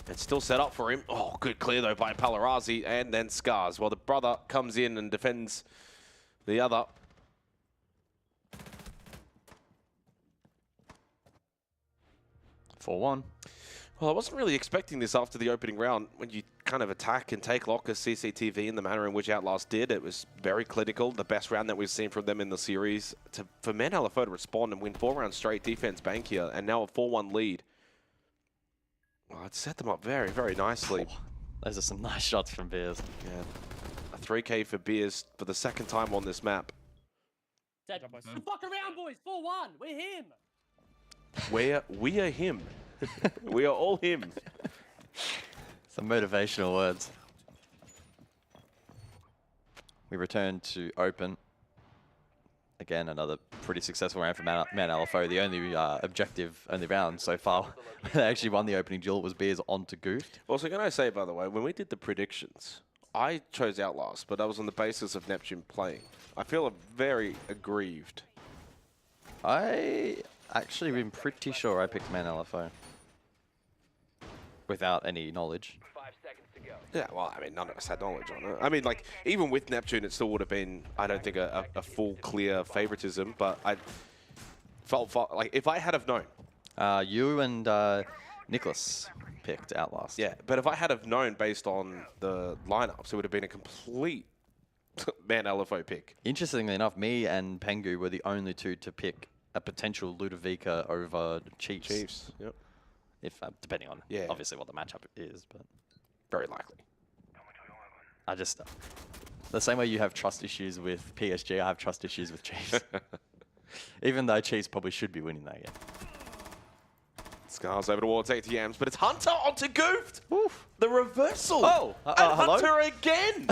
[SPEAKER 1] It's still set up for him. Oh, good clear though by Palarazi, and then Scars. While the brother comes in and defends the other.
[SPEAKER 3] (4-1).
[SPEAKER 1] Well, I wasn't really expecting this after the opening round. When you kind of attack and take lock as CCTV in the manner in which Outlast did, it was very clinical. The best round that we've seen from them in the series. For Man LFO to respond and win 4 rounds straight defense Bank here, and now a 4-1 lead. Well, it set them up very, very nicely.
[SPEAKER 3] Oh, those are some nice shots from Beers.
[SPEAKER 1] Yeah. A 3K for Beers for the 2nd time on this map.
[SPEAKER 13] Fuck around, boys. 4-1. We're him.
[SPEAKER 1] We are him. We are all him.
[SPEAKER 3] Some motivational words. We return to open. Again, another pretty successful round for Man LFO. The only only round so far they actually won the opening duel was Beers onto Goof.
[SPEAKER 1] Also, can I say, by the way, when we did the predictions, I chose Outlast, but that was on the basis of Neptune playing. I feel very aggrieved.
[SPEAKER 3] I actually been pretty sure I picked Man LFO. Without any knowledge.
[SPEAKER 4] 5 seconds to go.
[SPEAKER 1] Yeah, well, I mean, none of us had knowledge on it. I mean, like, even with Neptune, it still would have been, I don't think, a full, clear favoritism, but I felt like if I had have known.
[SPEAKER 3] You and Nicholas picked Outlast.
[SPEAKER 1] Yeah, but if I had have known based on the lineups, it would have been a complete man LFO pick.
[SPEAKER 3] Interestingly enough, me and Pengu were the only two to pick a potential Ludovica over Chiefs.
[SPEAKER 1] Chiefs, yep.
[SPEAKER 3] If depending on obviously what the matchup is, but
[SPEAKER 1] very likely.
[SPEAKER 3] I just the same way you have trust issues with PSG, I have trust issues with Chiefs. Even though Chiefs probably should be winning that game.
[SPEAKER 1] Scars over towards ATMs, but it's Hunter onto Goofed. Oof. The reversal.
[SPEAKER 3] Oh,
[SPEAKER 1] and
[SPEAKER 3] hello?
[SPEAKER 1] Hunter again.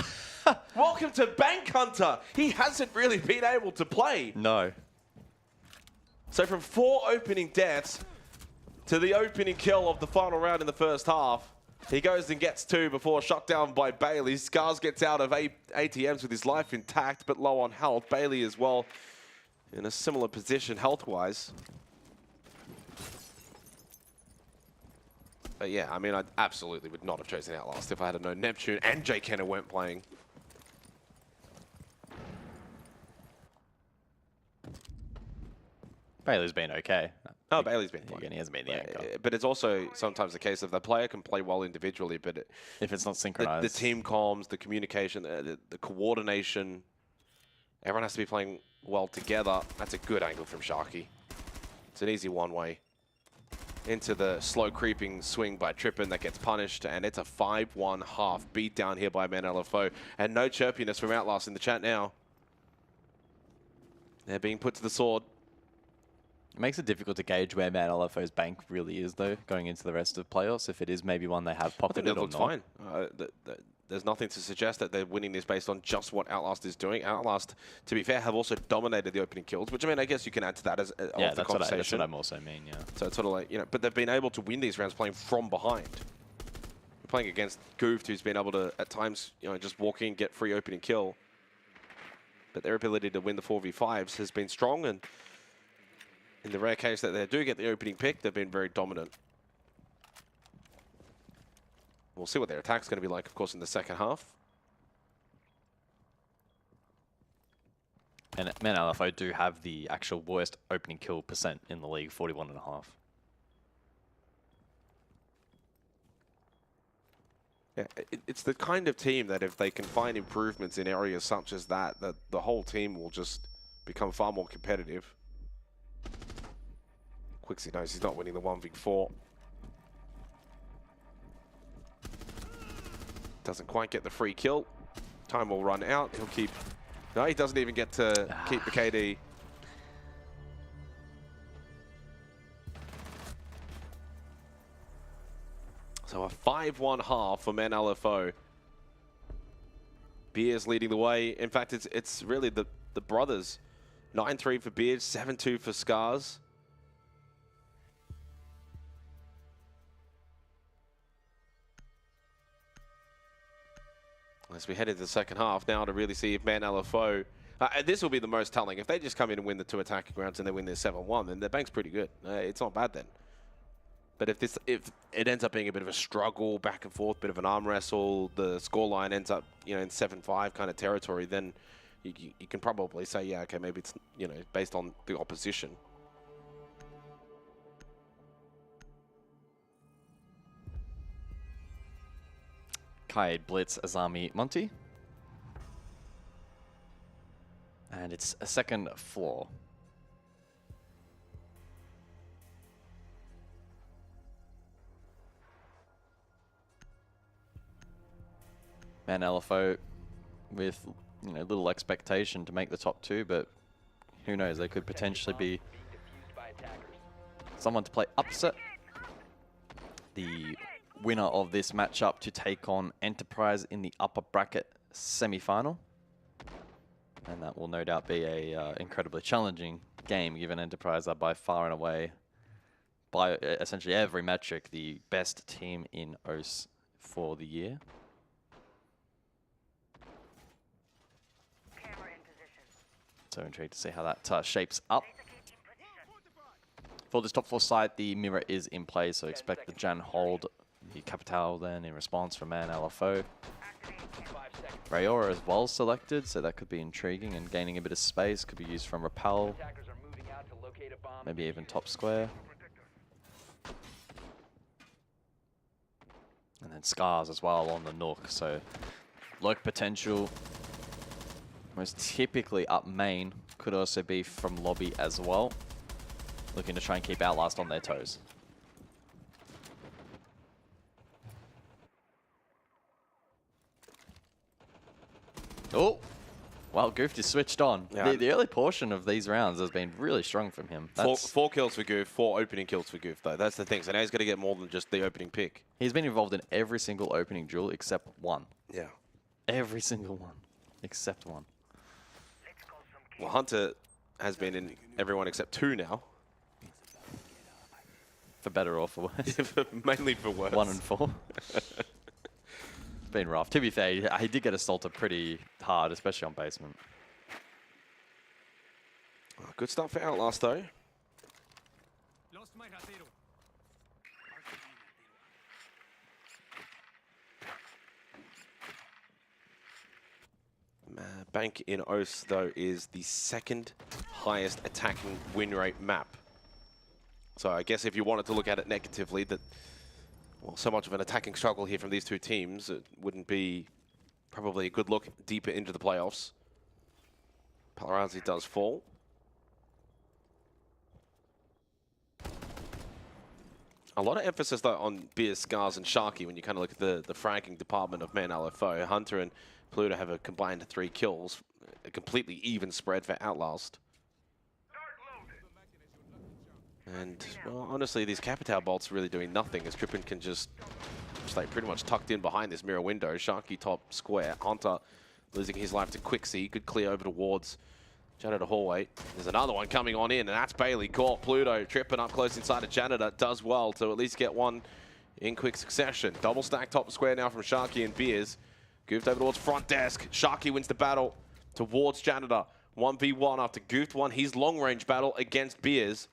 [SPEAKER 1] Welcome to Bank Hunter. He hasn't really been able to play.
[SPEAKER 3] No.
[SPEAKER 1] So from 4 opening deaths to the opening kill of the final round in the first half, he goes and gets 2 before shut down by Bailey. Scars gets out of ATMs with his life intact, but low on health. Bailey as well in a similar position health-wise. But yeah, I mean, I absolutely would not have chosen Outlast if I had known Neptune and Jay Kenner weren't playing.
[SPEAKER 3] Bailey's been okay.
[SPEAKER 1] Oh, Bailey's been playing.
[SPEAKER 3] Again, he hasn't been the anchor.
[SPEAKER 1] But it's also sometimes the case of the player can play well individually, but
[SPEAKER 3] if it's not synchronized,
[SPEAKER 1] the team comms, the communication, the coordination, everyone has to be playing well together. That's a good angle from Sharky. It's an easy one-way into the slow creeping swing by Trippin that gets punished, and it's a 5-1 half beat down here by Man LFO, and no chirpiness from Outlast in the chat now. They're being put to the sword.
[SPEAKER 3] It makes it difficult to gauge where Man LFO's bank really is, though, going into the rest of the playoffs, if it is maybe one they have pocketed or not.
[SPEAKER 1] Looks fine. There's nothing to suggest that they're winning this based on just what Outlast is doing. Outlast, to be fair, have also dominated the opening kills, which, I mean, I guess you can add to that as
[SPEAKER 3] yeah,
[SPEAKER 1] the
[SPEAKER 3] that's
[SPEAKER 1] conversation.
[SPEAKER 3] what I'm also mean, yeah.
[SPEAKER 1] So it's sort of like, you know, but they've been able to win these rounds playing from behind. Playing against Goofed, who's been able to, at times, you know, just walk in, get free opening kill. But their ability to win the 4v5s has been strong, and in the rare case that they do get the opening pick, they've been very dominant. We'll see what their attack's going to be like, of course, in the second half.
[SPEAKER 3] And Man LFO do have the actual worst opening kill percent in the league, 41.5.
[SPEAKER 1] Yeah, it's the kind of team that if they can find improvements in areas such as that, the whole team will just become far more competitive. Quixie knows he's not winning the 1v4. Doesn't quite get the free kill. Time will run out. He'll keep... No, he doesn't even get to keep the KD. So a 5-1 half for Man LFO. Beers leading the way. In fact, it's really the brothers. 9-3 for Beers, 7-2 for Scars. As we head into the second half now to really see if Man LFO... this will be the most telling. If they just come in and win the 2 attacking rounds and they win their 7-1, then their bank's pretty good. It's not bad then. But if it ends up being a bit of a struggle, back and forth, bit of an arm wrestle, the scoreline ends up, you know, in 7-5 kind of territory, then you can probably say, yeah, okay, maybe it's, you know, based on the opposition.
[SPEAKER 3] Kaid, Blitz, Azami, Monty. And it's a second floor. Man LFO with, you know, little expectation to make the top 2, but who knows, they could potentially be someone to play upset. The winner of this matchup to take on Enterprise in the upper bracket semi-final. And that will no doubt be a incredibly challenging game, given Enterprise are by far and away, by essentially every metric, the best team in OCE for the year. So intrigued to see how that shapes up. For this top 4 side, the mirror is in play, so expect the Jan hold, the Capital then in response from Man LFO. Rayora as well selected, so that could be intriguing and gaining a bit of space. Could be used from Repel, maybe even top square. And then Scars as well on the Nook. So Lurk potential. Most typically up main. Could also be from lobby as well. Looking to try and keep Outlast on their toes. Oh! Well, Goof is switched on.
[SPEAKER 1] Yeah.
[SPEAKER 3] The early portion of these rounds has been really strong from him.
[SPEAKER 1] Four kills for Goof, 4 opening kills for Goof, though. That's the thing. So now he's going to get more than just the opening pick.
[SPEAKER 3] He's been involved in every single opening duel except one.
[SPEAKER 1] Yeah.
[SPEAKER 3] Every single one. Except one.
[SPEAKER 1] Well, Hunter has been in everyone except 2 now.
[SPEAKER 3] For better or for worse.
[SPEAKER 1] Mainly for worse.
[SPEAKER 3] 1 and 4. It's been rough. To be fair, he did get assaulted pretty hard, especially on basement.
[SPEAKER 1] Oh, good start for Outlast, though. Bank in OCE, though, is the 2nd highest attacking win rate map. So I guess if you wanted to look at it negatively, that, well, so much of an attacking struggle here from these 2 teams, it wouldn't be probably a good look deeper into the playoffs. Palarazzi does fall. A lot of emphasis, though, on Beers, Scars, and Sharky when you kind of look at the fragging department of Man LFO. Hunter and Pluto have a combined 3 kills, a completely even spread for Outlast. And, well, honestly, these Capital bolts are really doing nothing as Trippin can just like pretty much tucked in behind this mirror window. Sharky top square. Hunter losing his life to Quixie. Good clear over towards Janitor Hallway. There's another one coming on in, and that's Bailey caught. Pluto tripping up close inside of Janitor. Does well to at least get one in quick succession. Double stack top square now from Sharky and Beers. Goofed over towards front desk. Sharky wins the battle towards Janitor. 1v1 after Goofed won his long-range battle against Beers.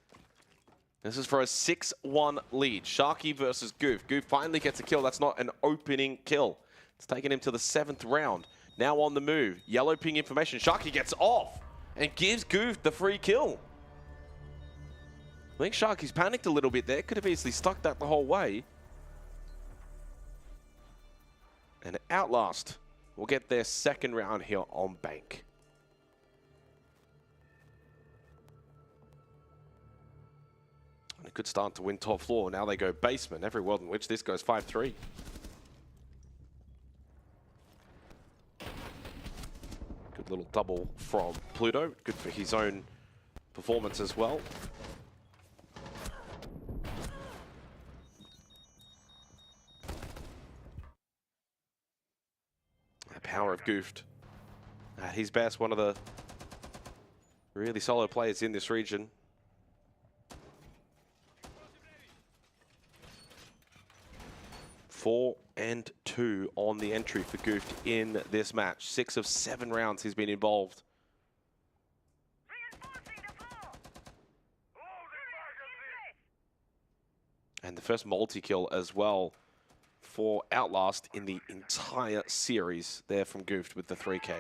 [SPEAKER 1] This is for a 6-1 lead. Sharky versus Goof. Goof finally gets a kill. That's not an opening kill. It's taken him to the 7th round. Now on the move. Yellow ping information. Sharky gets off and gives Goof the free kill. I think Sharky's panicked a little bit there. Could have easily stuck that the whole way. And Outlast will get their 2nd round here on Bank. And a good start to win top floor. Now they go basement. Every world in which this goes 5-3. Good little double from Pluto. Good for his own performance as well. The power of Goofed. At his best, one of the really solid players in this region. Four and 2 on the entry for Goofed in this match. 6 of 7 rounds he's been involved. And the first multi-kill as well for Outlast in the entire series there from Goofed with the 3K.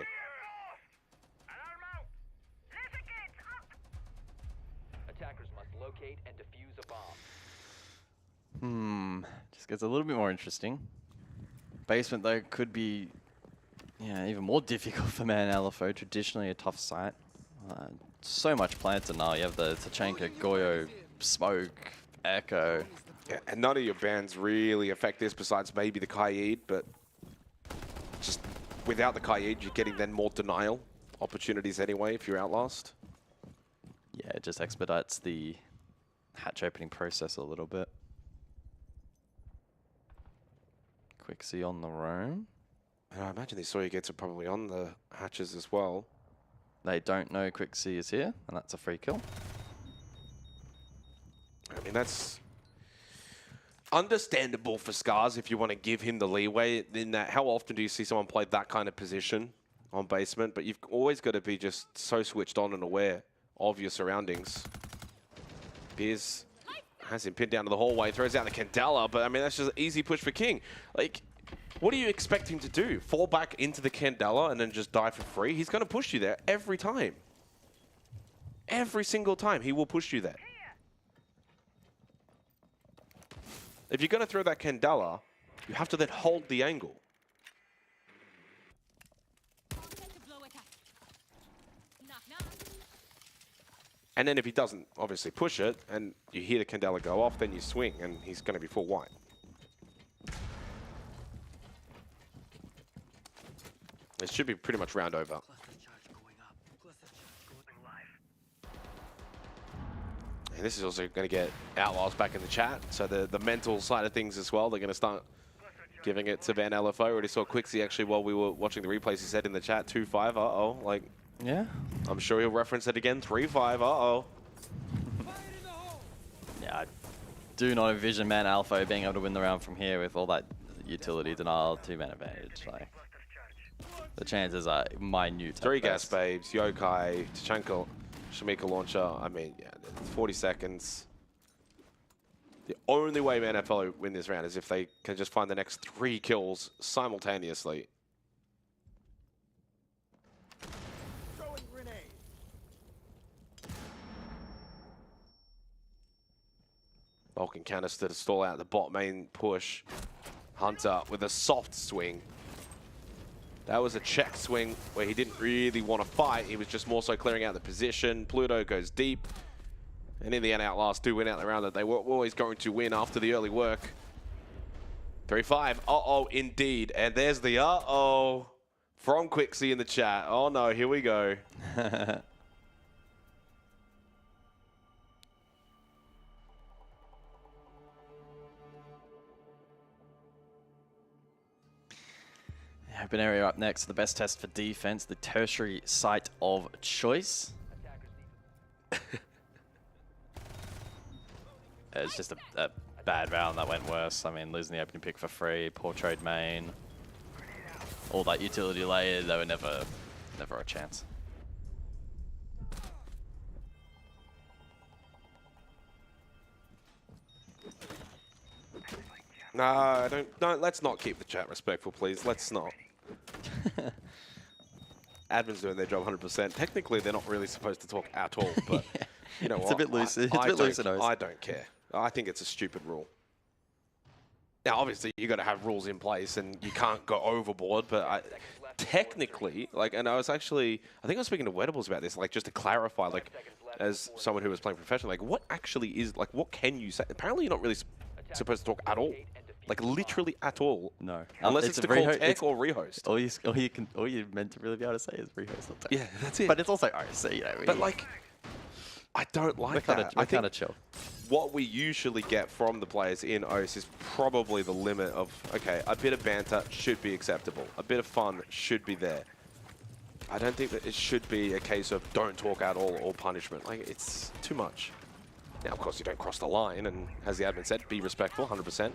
[SPEAKER 4] Attackers must locate and defuse a bomb.
[SPEAKER 3] Just gets a little bit more interesting. Basement, though, could be even more difficult for Man LFO. Traditionally a tough site. So much planted now. You have the Tachanka, Goyo, Smoke, Echo.
[SPEAKER 1] Yeah, and none of your bans really affect this besides maybe the Kaid, but just without the Kaid, you're getting then more denial opportunities anyway if you're Outlast.
[SPEAKER 3] Yeah, it just expedites the hatch opening process a little bit. Quixie on the roam.
[SPEAKER 1] And I imagine these Sawyer gates are probably on the hatches as well.
[SPEAKER 3] They don't know Quixie is here, and that's a free kill.
[SPEAKER 1] I mean, that's understandable for Scars if you want to give him the leeway in that. How often do you see someone play that kind of position on basement? But you've always got to be just so switched on and aware of your surroundings. Beers has him pinned down to the hallway, throws out the Candela, but I mean, that's just an easy push for King. Like, what do you expect him to do? Fall back into the Candela and then just die for free? He's going to push you there every time. Every single time, he will push you there. If you're going to throw that Candela, You have to then hold the angle. And then if he doesn't obviously push it, and you hear the Candela go off, then you swing, and he's going to be full white. It should be pretty much round over. And this is also going to get Outlaws back in the chat. So the mental side of things as well, they're going to start giving it to Van LFO. Already saw Quixie actually while we were watching the replays. He said in the chat, 2-5, uh-oh. Like,
[SPEAKER 3] yeah.
[SPEAKER 1] I'm sure he'll reference it again, 3-5, uh-oh.
[SPEAKER 3] Yeah, I do not envision Man Alpha being able to win the round from here with all that utility denial, 2-man advantage. Like, the chances are minute.
[SPEAKER 1] 3 gas babes, Yokai, Tachanka, Shamika launcher. I mean, yeah, 40 seconds. The only way Man FL win this round is if they can just find the next 3 kills simultaneously. Vulcan canister to stall out the bot main push. Hunter with a soft swing. That was a check swing where he didn't really want to fight. He was just more so clearing out the position. Pluto goes deep. And in the end, Outlaws do win out the round that they were always going to win after the early work. 3-5. Uh-oh, indeed. And there's the uh-oh from Quixie in the chat. Oh, no, here we go.
[SPEAKER 3] Open area up next. The best test for defense, the tertiary site of choice. It's just a bad round that went worse. I mean, losing the opening pick for free, poor trade main, all that utility layer, they were never a chance.
[SPEAKER 1] No, don't. Let's not keep the chat respectful, please. Let's not. Admin's doing their job 100%. Technically, they're not really supposed to talk at all, but you know what?
[SPEAKER 3] It's a bit loose. It's a bit loose.
[SPEAKER 1] I don't care. I think it's a stupid rule. Now, obviously, you got to have rules in place, and you can't go overboard. But technically, like, and I think I was speaking to Wedables about this, like, just to clarify, like, as someone who was playing professionally, like, what actually is, like, what can you say? Apparently, you're not really supposed to talk at all. Like, literally at all.
[SPEAKER 3] No.
[SPEAKER 1] Unless it's to call tech or rehost.
[SPEAKER 3] All you're meant to really be able to say is rehost or tech.
[SPEAKER 1] Yeah, that's it.
[SPEAKER 3] But it's also OC, you know.
[SPEAKER 1] But, like, I don't like that.
[SPEAKER 3] We're kind of chill.
[SPEAKER 1] What we usually get from the players in OCE is probably the limit of, okay, a bit of banter should be acceptable. A bit of fun should be there. I don't think that it should be a case of don't talk at all or punishment. Like, it's too much. Now, of course, you don't cross the line, and as the admin said, be respectful, 100%.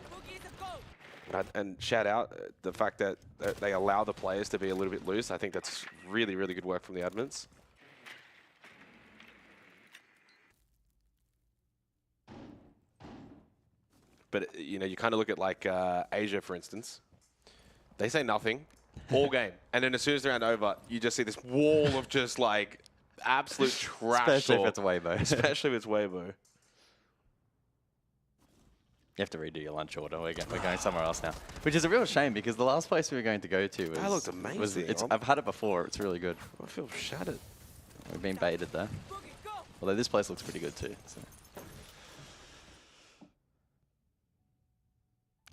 [SPEAKER 1] And shout out the fact that they allow the players to be a little bit loose. I think that's really, really good work from the admins. But, you know, you kind of look at, like, Asia, for instance. They say nothing all game. And then as soon as the round over, you just see this wall of just, like, absolute trash.
[SPEAKER 3] Especially if it's Weibo.
[SPEAKER 1] Especially if it's Weibo.
[SPEAKER 3] You have to redo your lunch order. We're going somewhere else now. Which is a real shame because the last place we were going to go to was...
[SPEAKER 1] That looked amazing.
[SPEAKER 3] I've had it before. It's really good.
[SPEAKER 1] I feel shattered.
[SPEAKER 3] We've been baited there. Although this place looks pretty good too. So.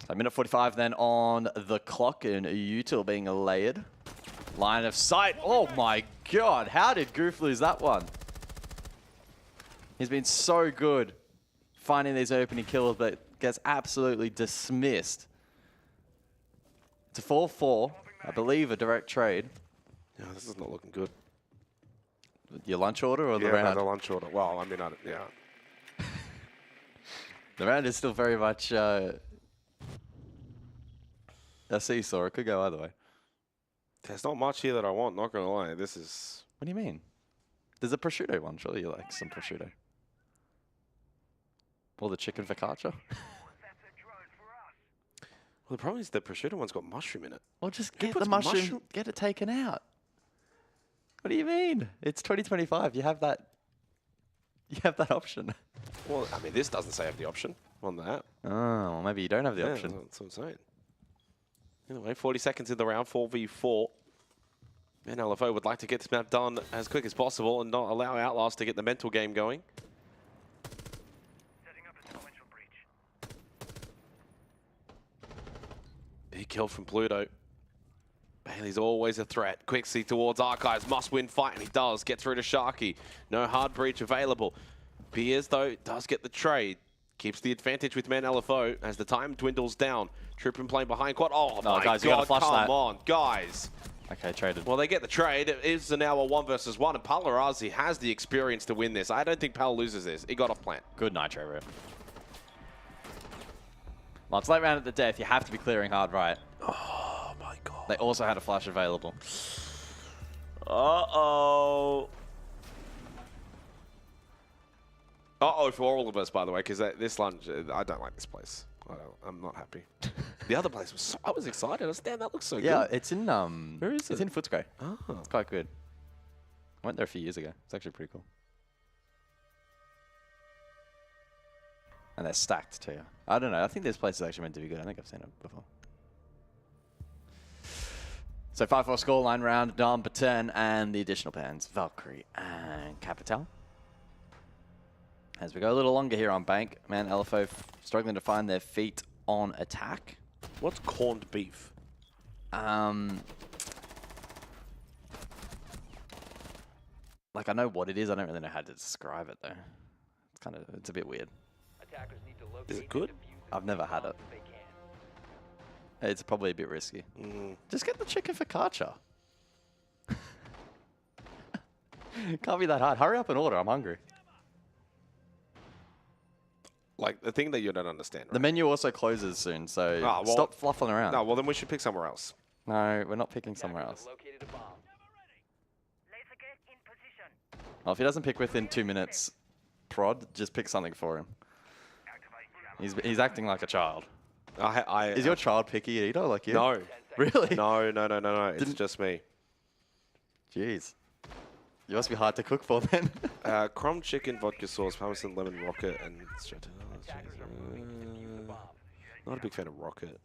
[SPEAKER 3] So minute 45 then on the clock and util being layered. Line of sight. Oh my god. How did Goof lose that one? He's been so good finding these opening kills, but gets absolutely dismissed. It's a 4-4. I believe a direct trade.
[SPEAKER 1] Yeah, this is not looking good.
[SPEAKER 3] Your lunch order or the round?
[SPEAKER 1] Yeah, the lunch order. Well, I mean, yeah.
[SPEAKER 3] The round is still very much a seesaw. It could go either way.
[SPEAKER 1] There's not much here that I want, not going to lie. This is...
[SPEAKER 3] What do you mean? There's a prosciutto one. Surely you like some prosciutto. Or the chicken focaccia.
[SPEAKER 1] Well, the problem is the prosciutto one's got mushroom in it.
[SPEAKER 3] Well, just get the mushroom, get it taken out. What do you mean? It's 2025. You have that. You have that option.
[SPEAKER 1] Well, I mean, this doesn't say I have the option on that.
[SPEAKER 3] Oh, well, maybe you don't have the option.
[SPEAKER 1] That's what I'm saying. Anyway, 40 seconds in the round, 4v4. And LFO would like to get this map done as quick as possible and not allow Outlast to get the mental game going. Big kill from Pluto. Bailey's always a threat. Quixie towards Archives, must win fight, and he does. Get through to Sharky. No hard breach available. Piers, though, does get the trade. Keeps the advantage with men LFO as the time dwindles down. Trippin playing behind quad. Oh
[SPEAKER 3] no,
[SPEAKER 1] my
[SPEAKER 3] guys,
[SPEAKER 1] God,
[SPEAKER 3] you gotta flush
[SPEAKER 1] come
[SPEAKER 3] that.
[SPEAKER 1] on, guys.
[SPEAKER 3] Okay, traded.
[SPEAKER 1] Well, they get the trade. It is now a 1 versus 1, and Palarazi has the experience to win this. I don't think Pal loses this. He got off plant.
[SPEAKER 3] Good Nitro rip. Well, it's late round at the death. You have to be clearing hard right.
[SPEAKER 1] Oh my God.
[SPEAKER 3] They also had a flash available.
[SPEAKER 1] Uh-oh. Uh-oh for all of us, by the way, because this lunch, I don't like this place. I'm not happy. The other place was I was excited. I was, damn, that looks so good.
[SPEAKER 3] Yeah, it's in
[SPEAKER 1] Where is
[SPEAKER 3] it's
[SPEAKER 1] it?
[SPEAKER 3] in Footscray.
[SPEAKER 1] Oh.
[SPEAKER 3] It's quite good. I went there a few years ago. It's actually pretty cool. And they're stacked too. I don't know. I think this place is actually meant to be good. I think I've seen it before. So 5-4 scoreline round, number 10, and the additional pans, Valkyrie and Capital. As we go a little longer here on Bank, man, LFO struggling to find their feet on attack.
[SPEAKER 1] What's corned beef?
[SPEAKER 3] Like, I know what it is. I don't really know how to describe it, though. It's a bit weird.
[SPEAKER 4] Attackers need to locate
[SPEAKER 1] Is it good?
[SPEAKER 3] I've never had it.
[SPEAKER 4] if they can.
[SPEAKER 3] It's probably a bit risky.
[SPEAKER 1] Mm.
[SPEAKER 3] Just get the chicken focaccia. Can't be that hard. Hurry up and order. I'm hungry.
[SPEAKER 1] Like, the thing that you don't understand, right?
[SPEAKER 3] The menu also closes soon, so
[SPEAKER 1] well,
[SPEAKER 3] stop fluffing around.
[SPEAKER 1] No, well, then we should pick somewhere else.
[SPEAKER 3] No, we're not picking somewhere else.
[SPEAKER 4] Located a bomb.
[SPEAKER 6] Laser in position.
[SPEAKER 3] Well, if he doesn't pick within 2 minutes, prod, just pick something for him. He's acting like a child. Is your child picky eater like you?
[SPEAKER 1] No.
[SPEAKER 3] Really?
[SPEAKER 1] No. It's just me.
[SPEAKER 3] Jeez. You must be hard to cook for then.
[SPEAKER 1] Crumb chicken, vodka sauce, parmesan, lemon, rocket, and... not a big fan of rocket.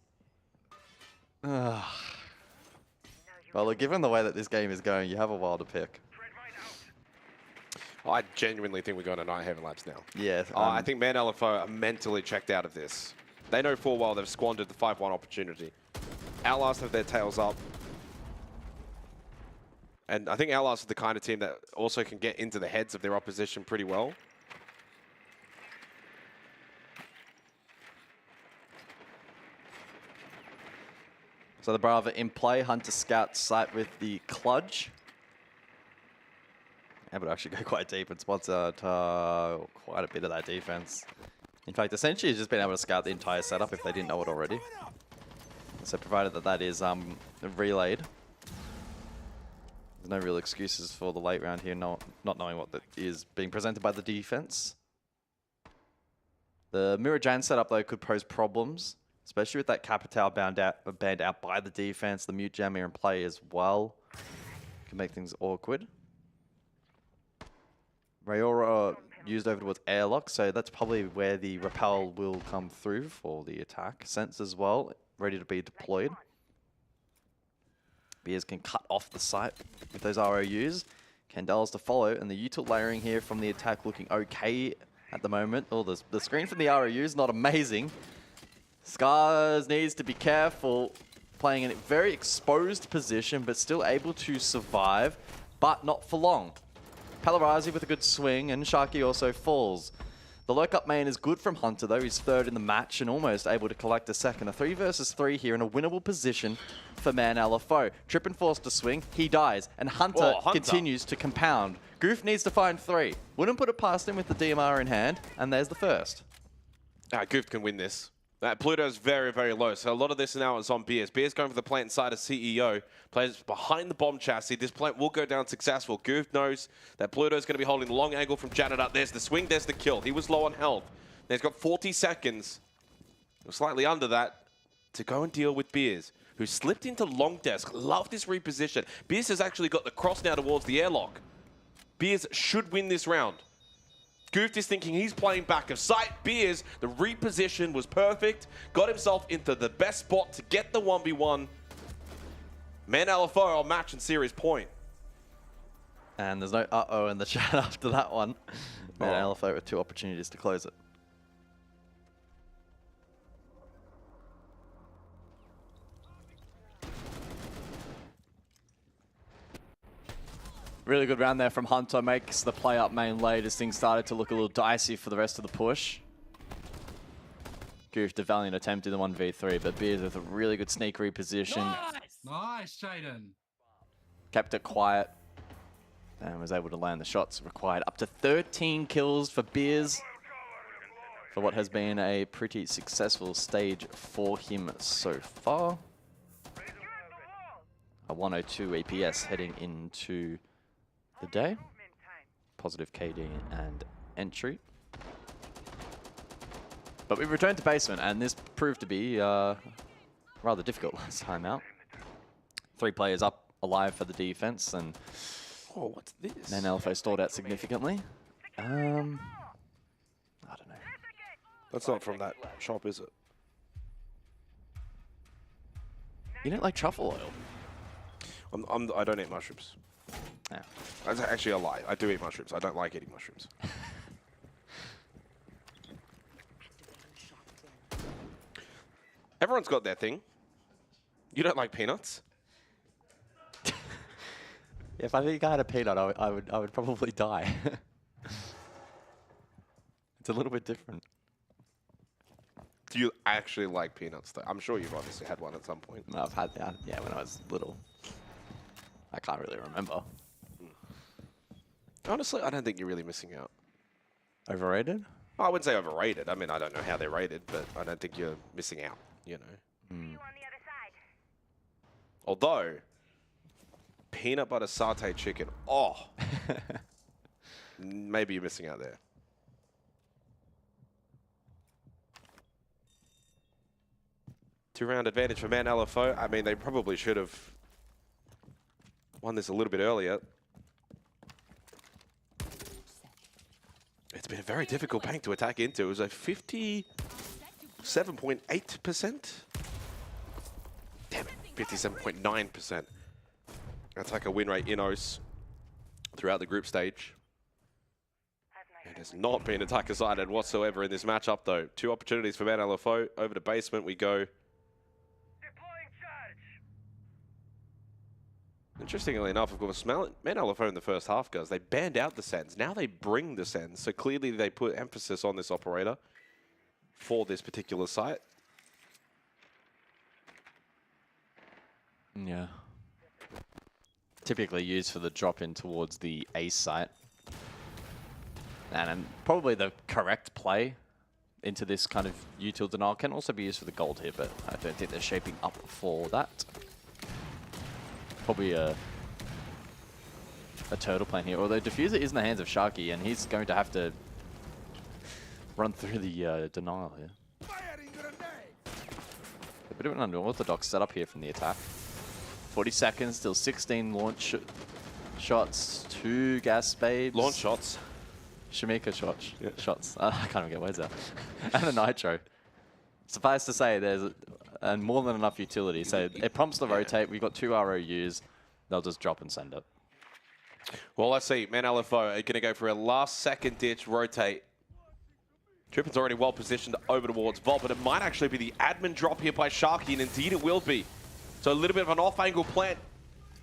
[SPEAKER 3] Well, look, given the way that this game is going, you have a while to pick.
[SPEAKER 1] I genuinely think we're going to Night Haven Labs now.
[SPEAKER 3] Yeah.
[SPEAKER 1] I think Man LFO are mentally checked out of this. They know full well they've squandered the 5-1 opportunity. Outlast have their tails up. And I think Outlast is the kind of team that also can get into the heads of their opposition pretty well.
[SPEAKER 3] So the Brava in play, Hunter Scout site with the Cludge. Able to actually go quite deep and spots out quite a bit of that defense. In fact, essentially, he's just been able to scout the entire setup if they didn't know it already. So provided that that is relayed. There's no real excuses for the late round here, not knowing what that is being presented by the defense. The Mirror Jan setup, though, could pose problems, especially with that Capital banned out by the defense. The Mute Jammer in play as well. Can make things awkward. Rayora used over towards airlock, so that's probably where the repel will come through for the attack. Sense as well, ready to be deployed. Beers can cut off the site with those ROUs. Candel's to follow, and the util layering here from the attack looking okay at the moment. Oh, the screen from the ROU is not amazing. Scars needs to be careful, playing in a very exposed position, but still able to survive, but not for long. Palarazi with a good swing, and Sharky also falls. The lurk-up main is good from Hunter, though. He's third in the match and almost able to collect a second. A 3 versus 3 here in a winnable position for Man LFO. Trippin forced to swing. He dies, and Hunter continues to compound. Goof needs to find 3. Wouldn't put it past him with the DMR in hand, and there's the first.
[SPEAKER 1] Goof can win this. Pluto's very, very low, so a lot of this now is on Beers. Beers going for the plant inside of CEO. Players behind the bomb chassis. This plant will go down successful. Goof knows that Pluto's going to be holding the long angle from Janet up. There's the swing, there's the kill. He was low on health. Now he's got 40 seconds, or slightly under that, to go and deal with Beers, who slipped into long desk. Love this reposition. Beers has actually got the cross now towards the airlock. Beers should win this round. Goof is thinking he's playing back of sight. Beers, the reposition was perfect. Got himself into the best spot to get the 1v1. Man LFO on match and series point.
[SPEAKER 3] And there's no uh-oh in the chat after that one. Man LFO with 2 opportunities to close it. Really good round there from Hunter. Makes the play up main late as things started to look a little dicey for the rest of the push. Goofed a valiant attempt in the 1v3, but Beers with a really good sneak reposition.
[SPEAKER 14] Nice, Jaden.
[SPEAKER 3] Kept it quiet and was able to land the shots required. Up to 13 kills for Beers for what has been a pretty successful stage for him so far. A 102 APS heading into the day. Positive KD and entry. But we returned to basement, and this proved to be rather difficult last time out. 3 players up alive for the defense, and
[SPEAKER 1] oh, what's this?
[SPEAKER 3] Man LFO stalled out significantly. I don't know.
[SPEAKER 1] That's not from that shop, is it?
[SPEAKER 3] You don't like truffle oil?
[SPEAKER 1] I don't eat mushrooms.
[SPEAKER 3] Yeah.
[SPEAKER 1] That's actually a lie. I do eat mushrooms. I don't like eating mushrooms. Everyone's got their thing. You don't like peanuts?
[SPEAKER 3] If I think I had a peanut, I would probably die. It's a little bit different.
[SPEAKER 1] Do you actually like peanuts, though? I'm sure you've obviously had one at some point.
[SPEAKER 3] No, I've had that, yeah, when I was little. I can't really remember.
[SPEAKER 1] Honestly, I don't think you're really missing out.
[SPEAKER 3] Overrated?
[SPEAKER 1] Oh, I wouldn't say overrated. I mean, I don't know how they're rated, but I don't think you're missing out, you know. Although, peanut butter satay chicken, oh. Maybe you're missing out there. Two-round advantage for Man LFO. I mean, they probably should have won this a little bit earlier. It's been a very difficult bank to attack into. It was a 57.8%. Damn it, 57.9% attacker win rate in OCE throughout the group stage. It has not been attacker-sided whatsoever in this matchup, though. 2 opportunities for Man LFO. Over to basement we go. Interestingly enough, of course, Man LFO in the first half, guys, they banned out the Sens. Now they bring the Sens. So clearly they put emphasis on this operator for this particular site.
[SPEAKER 3] Yeah. Typically used for the drop in towards the A site. And probably the correct play into this kind of util denial can also be used for the gold here, but I don't think they're shaping up for that. Probably a turtle plan here, although diffuser is in the hands of Sharky, and he's going to have to run through the denial here. A bit of an unorthodox setup here from the attack. 40 seconds, still 16 launch shots, 2 gas spades.
[SPEAKER 1] Launch shots.
[SPEAKER 3] Shamika shots. I can't even get words out. And a nitro. Suffice to say, there's more than enough utility. So it prompts the rotate. We've got 2 ROUs. They'll just drop and send it.
[SPEAKER 1] Well, let's see. Man LFO are going to go for a last-second ditch rotate. Trippin's already well positioned over towards Vault, but it might actually be the admin drop here by Sharky, and indeed it will be. So a little bit of an off-angle plant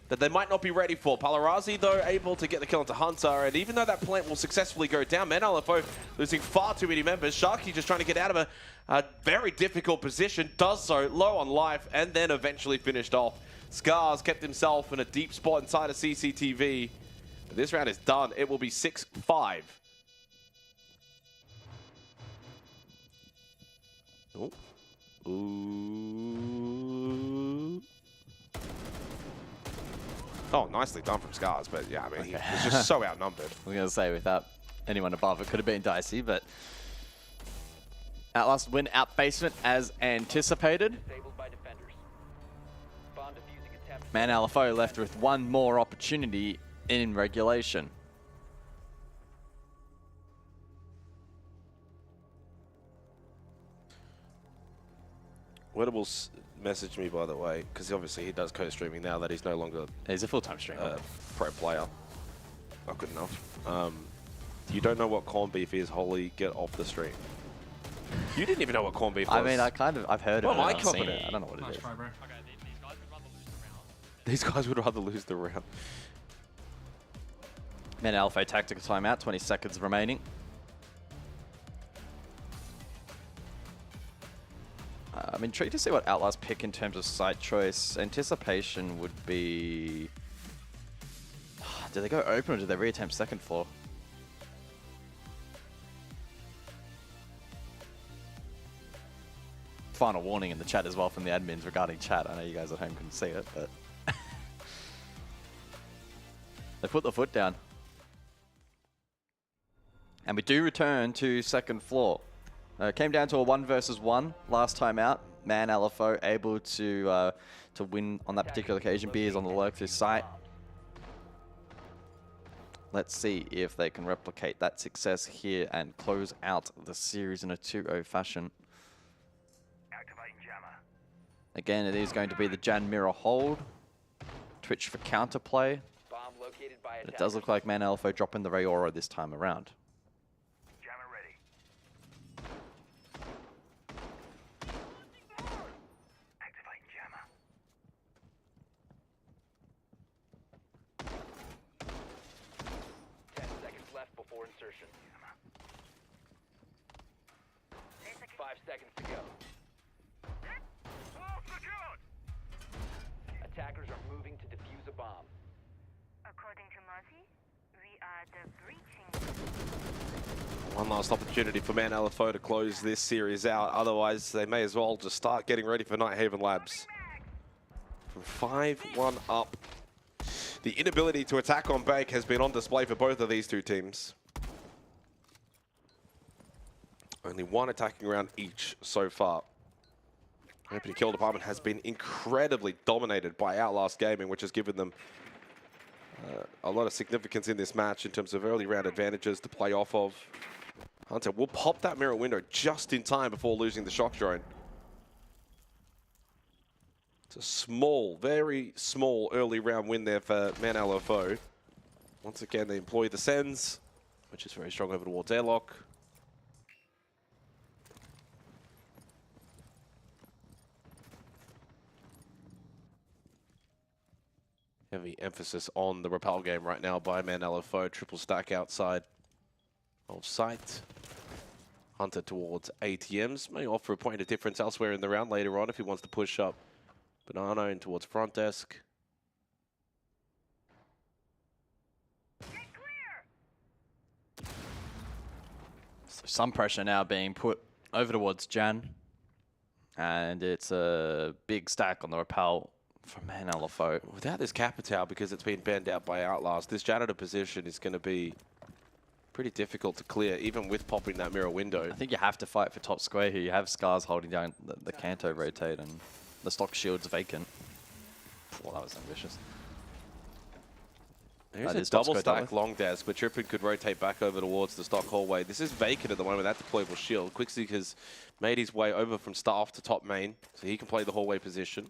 [SPEAKER 1] that they might not be ready for. Palarazi, though, able to get the kill into Hunter, and even though that plant will successfully go down, Man LFO losing far too many members. Sharky just trying to get out of a very difficult position, does so low on life, and then eventually finished off. Scars kept himself in a deep spot inside of CCTV. But this round is done. It will be 6-5. Oh. Ooh. Oh, nicely done from Scars, but yeah, I mean, he was just so outnumbered.
[SPEAKER 3] I was going to say, without anyone above, it could have been dicey, but Outlast win out basement as anticipated. Man LFO left with 1 more opportunity in regulation.
[SPEAKER 1] Where will messaged me, by the way, because obviously he does co-streaming now that he's no longer
[SPEAKER 3] He's a full-time streamer.
[SPEAKER 1] Pro player. Not good enough. You don't know what corned beef is, Holly. Get off the stream. You didn't even know what corned beef was.
[SPEAKER 3] I mean, I've heard of
[SPEAKER 1] Well,
[SPEAKER 3] it.
[SPEAKER 1] I covered it.
[SPEAKER 3] I don't know what it is.
[SPEAKER 1] These guys would rather lose the round.
[SPEAKER 3] Men Alpha tactical timeout, 20 seconds remaining. I'm intrigued to see what Outlast pick in terms of site choice. Anticipation would be... Do they go open or do they reattempt second floor? Final warning in the chat as well from the admins regarding chat. I know you guys at home couldn't see it, but... They put the foot down. And we do return to second floor. Came down to a 1 versus 1 last time out. Man LFO able to win on that particular occasion. Beers on the lurk through site. Let's see if they can replicate that success here and close out the series in a 2-0 fashion. Again, it is going to be the Jan Mirror hold. Twitch for counterplay. But it does look like Man LFO dropping the Ray Aura this time around.
[SPEAKER 6] Jammer ready. Activating jammer.
[SPEAKER 4] 10 seconds left before insertion. 5 seconds to go. Attackers are moving to defuse a bomb.
[SPEAKER 6] According to Muzzy, we are the breaching.
[SPEAKER 1] One last opportunity for Man LFO to close this series out. Otherwise, they may as well just start getting ready for Nighthaven Labs. From 5-1 up. The inability to attack on Bake has been on display for both of these two teams. Only one attacking round each so far. Opening kill department has been incredibly dominated by Outlast Gaming, which has given them a lot of significance in this match in terms of early round advantages to play off of. Hunter will pop that mirror window just in time before losing the shock drone. It's a small, very small early round win there for Man LFO. Once again, they employ the Sens, which is very strong over towards airlock. Heavy emphasis on the repel game right now by Man LFO. Triple stack outside of sight. Hunter towards ATMs. May offer a point of difference elsewhere in the round later on if he wants to push up. Banana in towards front desk.
[SPEAKER 3] So some pressure now being put over towards Jan. And it's a big stack on the repel from Man LFO.
[SPEAKER 1] Without this Capitao, because it's been banned out by Outlast, this janitor position is going to be pretty difficult to clear, even with popping that mirror window.
[SPEAKER 3] I think you have to fight for top square here. You have Scars holding down the Canto rotate and the stock shield's vacant. Well, that was ambitious.
[SPEAKER 1] There's a double stack long desk, but Trippin could rotate back over towards the stock hallway. This is vacant at the moment, that deployable shield. Quickseek has made his way over from staff to top main, so he can play the hallway position.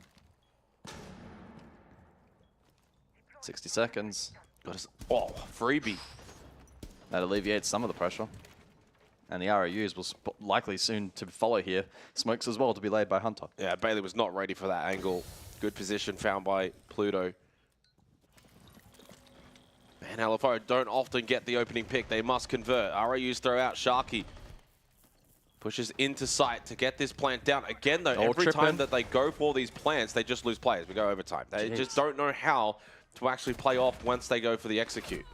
[SPEAKER 3] 60 seconds.
[SPEAKER 1] Oh, freebie.
[SPEAKER 3] That alleviates some of the pressure. And the ROUs will likely soon to follow here. Smokes as well to be laid by Hunter.
[SPEAKER 1] Yeah, Bailey was not ready for that angle. Good position found by Pluto. Man, LFO don't often get the opening pick. They must convert. ROUs throw out Sharky. Pushes into sight to get this plant down. Again, though, every time that they go for these plants, they just lose players. We go overtime. They just don't know how to actually play off once they go for the execute.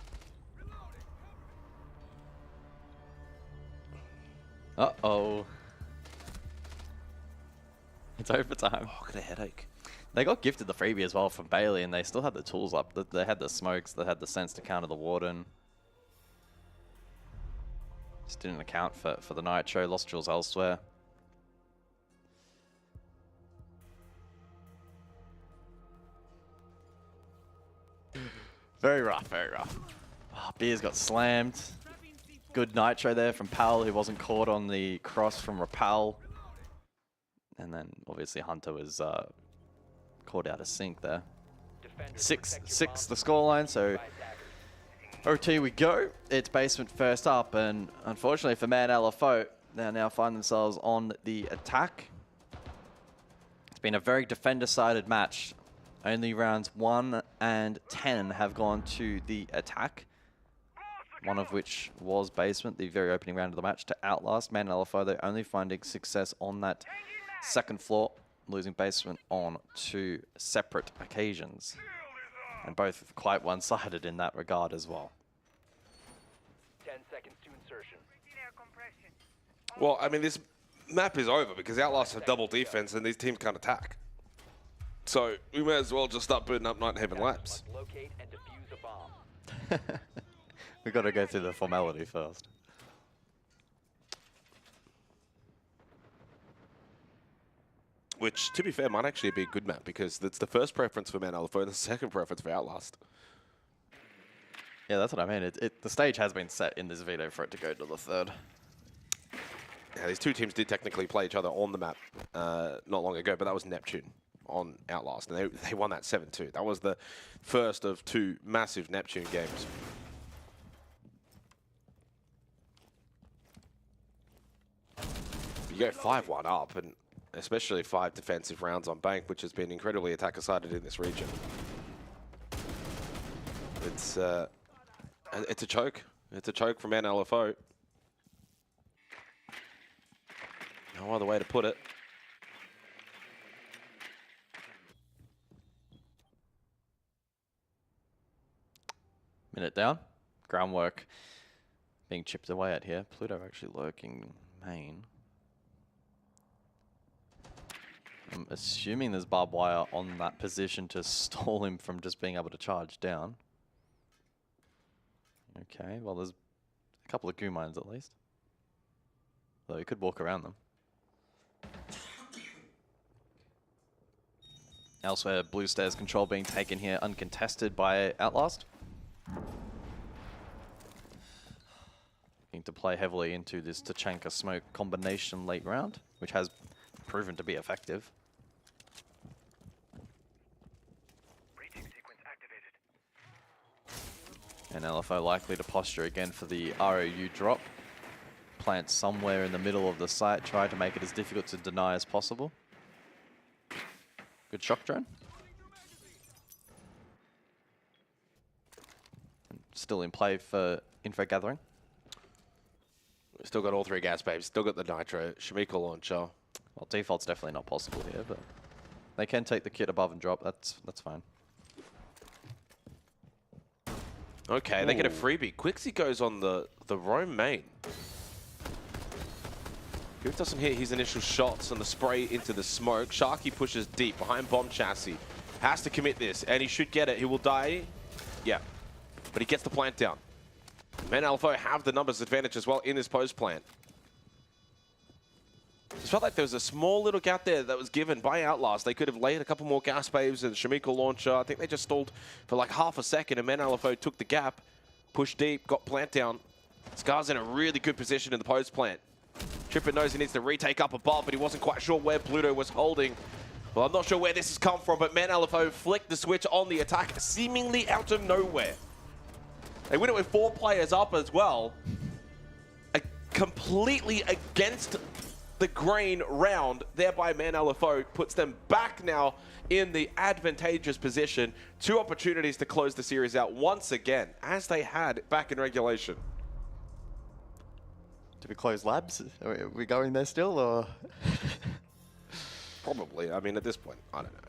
[SPEAKER 3] Uh-oh. It's overtime.
[SPEAKER 1] Oh, got a headache.
[SPEAKER 3] They got gifted the freebie as well from Bailey, and they still had the tools up. They had the smokes, they had the sense to counter the Warden. Just didn't account for the Nitro, lost tools elsewhere. Very rough, very rough. Oh, Beers got slammed. Good Nitro there from Pal, who wasn't caught on the cross from Rapal. And then obviously Hunter was caught out of sync there. 6-6 the scoreline, so OT we go. It's basement first up, and unfortunately for Man LFO, they now find themselves on the attack. It's been a very defender-sided match. Only rounds 1 and 10 have gone to the attack. One of which was basement, the very opening round of the match, to outlast Man LFO. They're only finding success on that second floor, losing basement on 2 separate occasions. And both quite one-sided in that regard as well.
[SPEAKER 4] 10 seconds to insertion.
[SPEAKER 1] Well, I mean, this map is over because Outlast have double defense and these teams can't attack. So we may as well just start booting up Night Haven Labs.
[SPEAKER 4] Locate and defuse a bomb.
[SPEAKER 3] We've got to go through the formality first.
[SPEAKER 1] Which, to be fair, might actually be a good map because that's the first preference for Man LFO and the second preference for Outlast.
[SPEAKER 3] Yeah, that's what I mean. The stage has been set in this video for it to go to the third.
[SPEAKER 1] Yeah, these two teams did technically play each other on the map not long ago, but that was Neptune on Outlast, and they won that 7-2. That was the first of 2 massive Neptune games. You go 5-1 up, and especially 5 defensive rounds on Bank, which has been incredibly attacker-sided in this region. It's a choke. It's a choke from Man LFO. No other way to put it.
[SPEAKER 3] Minute down. Groundwork being chipped away at here. Pluto actually lurking main. I'm assuming there's barbed wire on that position to stall him from just being able to charge down. Okay, well there's a couple of goo mines at least. Though he could walk around them. Elsewhere, Blue Stairs control being taken here uncontested by Outlast. Looking to play heavily into this Tachanka smoke combination late round, which has proven to be effective. And LFO likely to posture again for the ROU drop. Plant somewhere in the middle of the site, try to make it as difficult to deny as possible. Good shock drone. Still in play for info gathering.
[SPEAKER 1] We've still got all 3 gas babes, still got the nitro, Shamika launcher.
[SPEAKER 3] Well, default's definitely not possible here, but they can take the kit above and drop. That's fine.
[SPEAKER 1] Okay, they get a freebie. Quixie goes on the roam main. Goof doesn't hit his initial shots on the spray into the smoke. Sharky pushes deep behind bomb chassis. Has to commit this, and he should get it. He will die. Yeah, but he gets the plant down. Man LFO have the numbers advantage as well in this post plant. It felt like there was a small little gap there that was given by Outlast. They could have laid a couple more gas babes and Shamika launcher. I think they just stalled for like half a second, and Man LFO took the gap, pushed deep, got plant down. Scar's in a really good position in the post plant. Tripper knows he needs to retake up above, but he wasn't quite sure where Pluto was holding. Well, I'm not sure where this has come from, but Man LFO flicked the switch on the attack, seemingly out of nowhere. They win it with 4 players up as well. Completely against the grain round, thereby Man LFO puts them back now in the advantageous position. 2 opportunities to close the series out once again, as they had back in regulation.
[SPEAKER 3] Do we close labs? Are we going there still, or?
[SPEAKER 1] Probably. I mean, at this point, I don't know.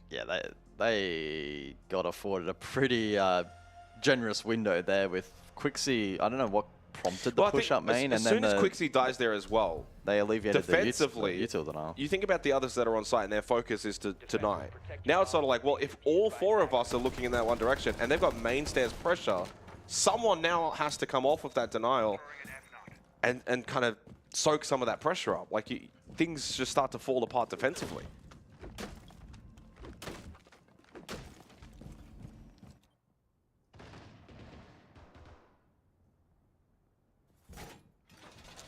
[SPEAKER 3] Yeah, they got afforded a pretty generous window there with Quixie. I don't know what prompted the push-up main,
[SPEAKER 1] as
[SPEAKER 3] and
[SPEAKER 1] soon as Quixie dies there as well,
[SPEAKER 3] they alleviated
[SPEAKER 1] defensively.
[SPEAKER 3] the util denial.
[SPEAKER 1] You think about the others that are on site, and their focus is to deny. Now it's sort of like, well, if all 4 of us are looking in that one direction, and they've got main stairs pressure, someone now has to come off of that denial and kind of soak some of that pressure up. Like, things just start to fall apart defensively.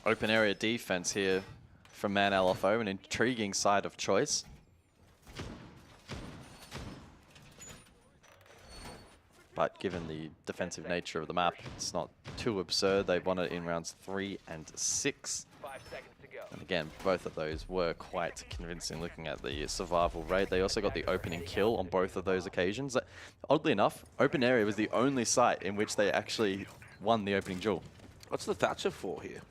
[SPEAKER 3] Open area defense here from Man LFO, an intriguing side of choice. But given the defensive nature of the map, it's not too absurd. They won it in rounds 3 and 6.
[SPEAKER 4] 5 seconds to go.
[SPEAKER 3] And again, both of those were quite convincing looking at the survival rate. They also got the opening kill on both of those occasions. Oddly enough, open area was the only site in which they actually won the opening duel.
[SPEAKER 1] What's the Thatcher for here?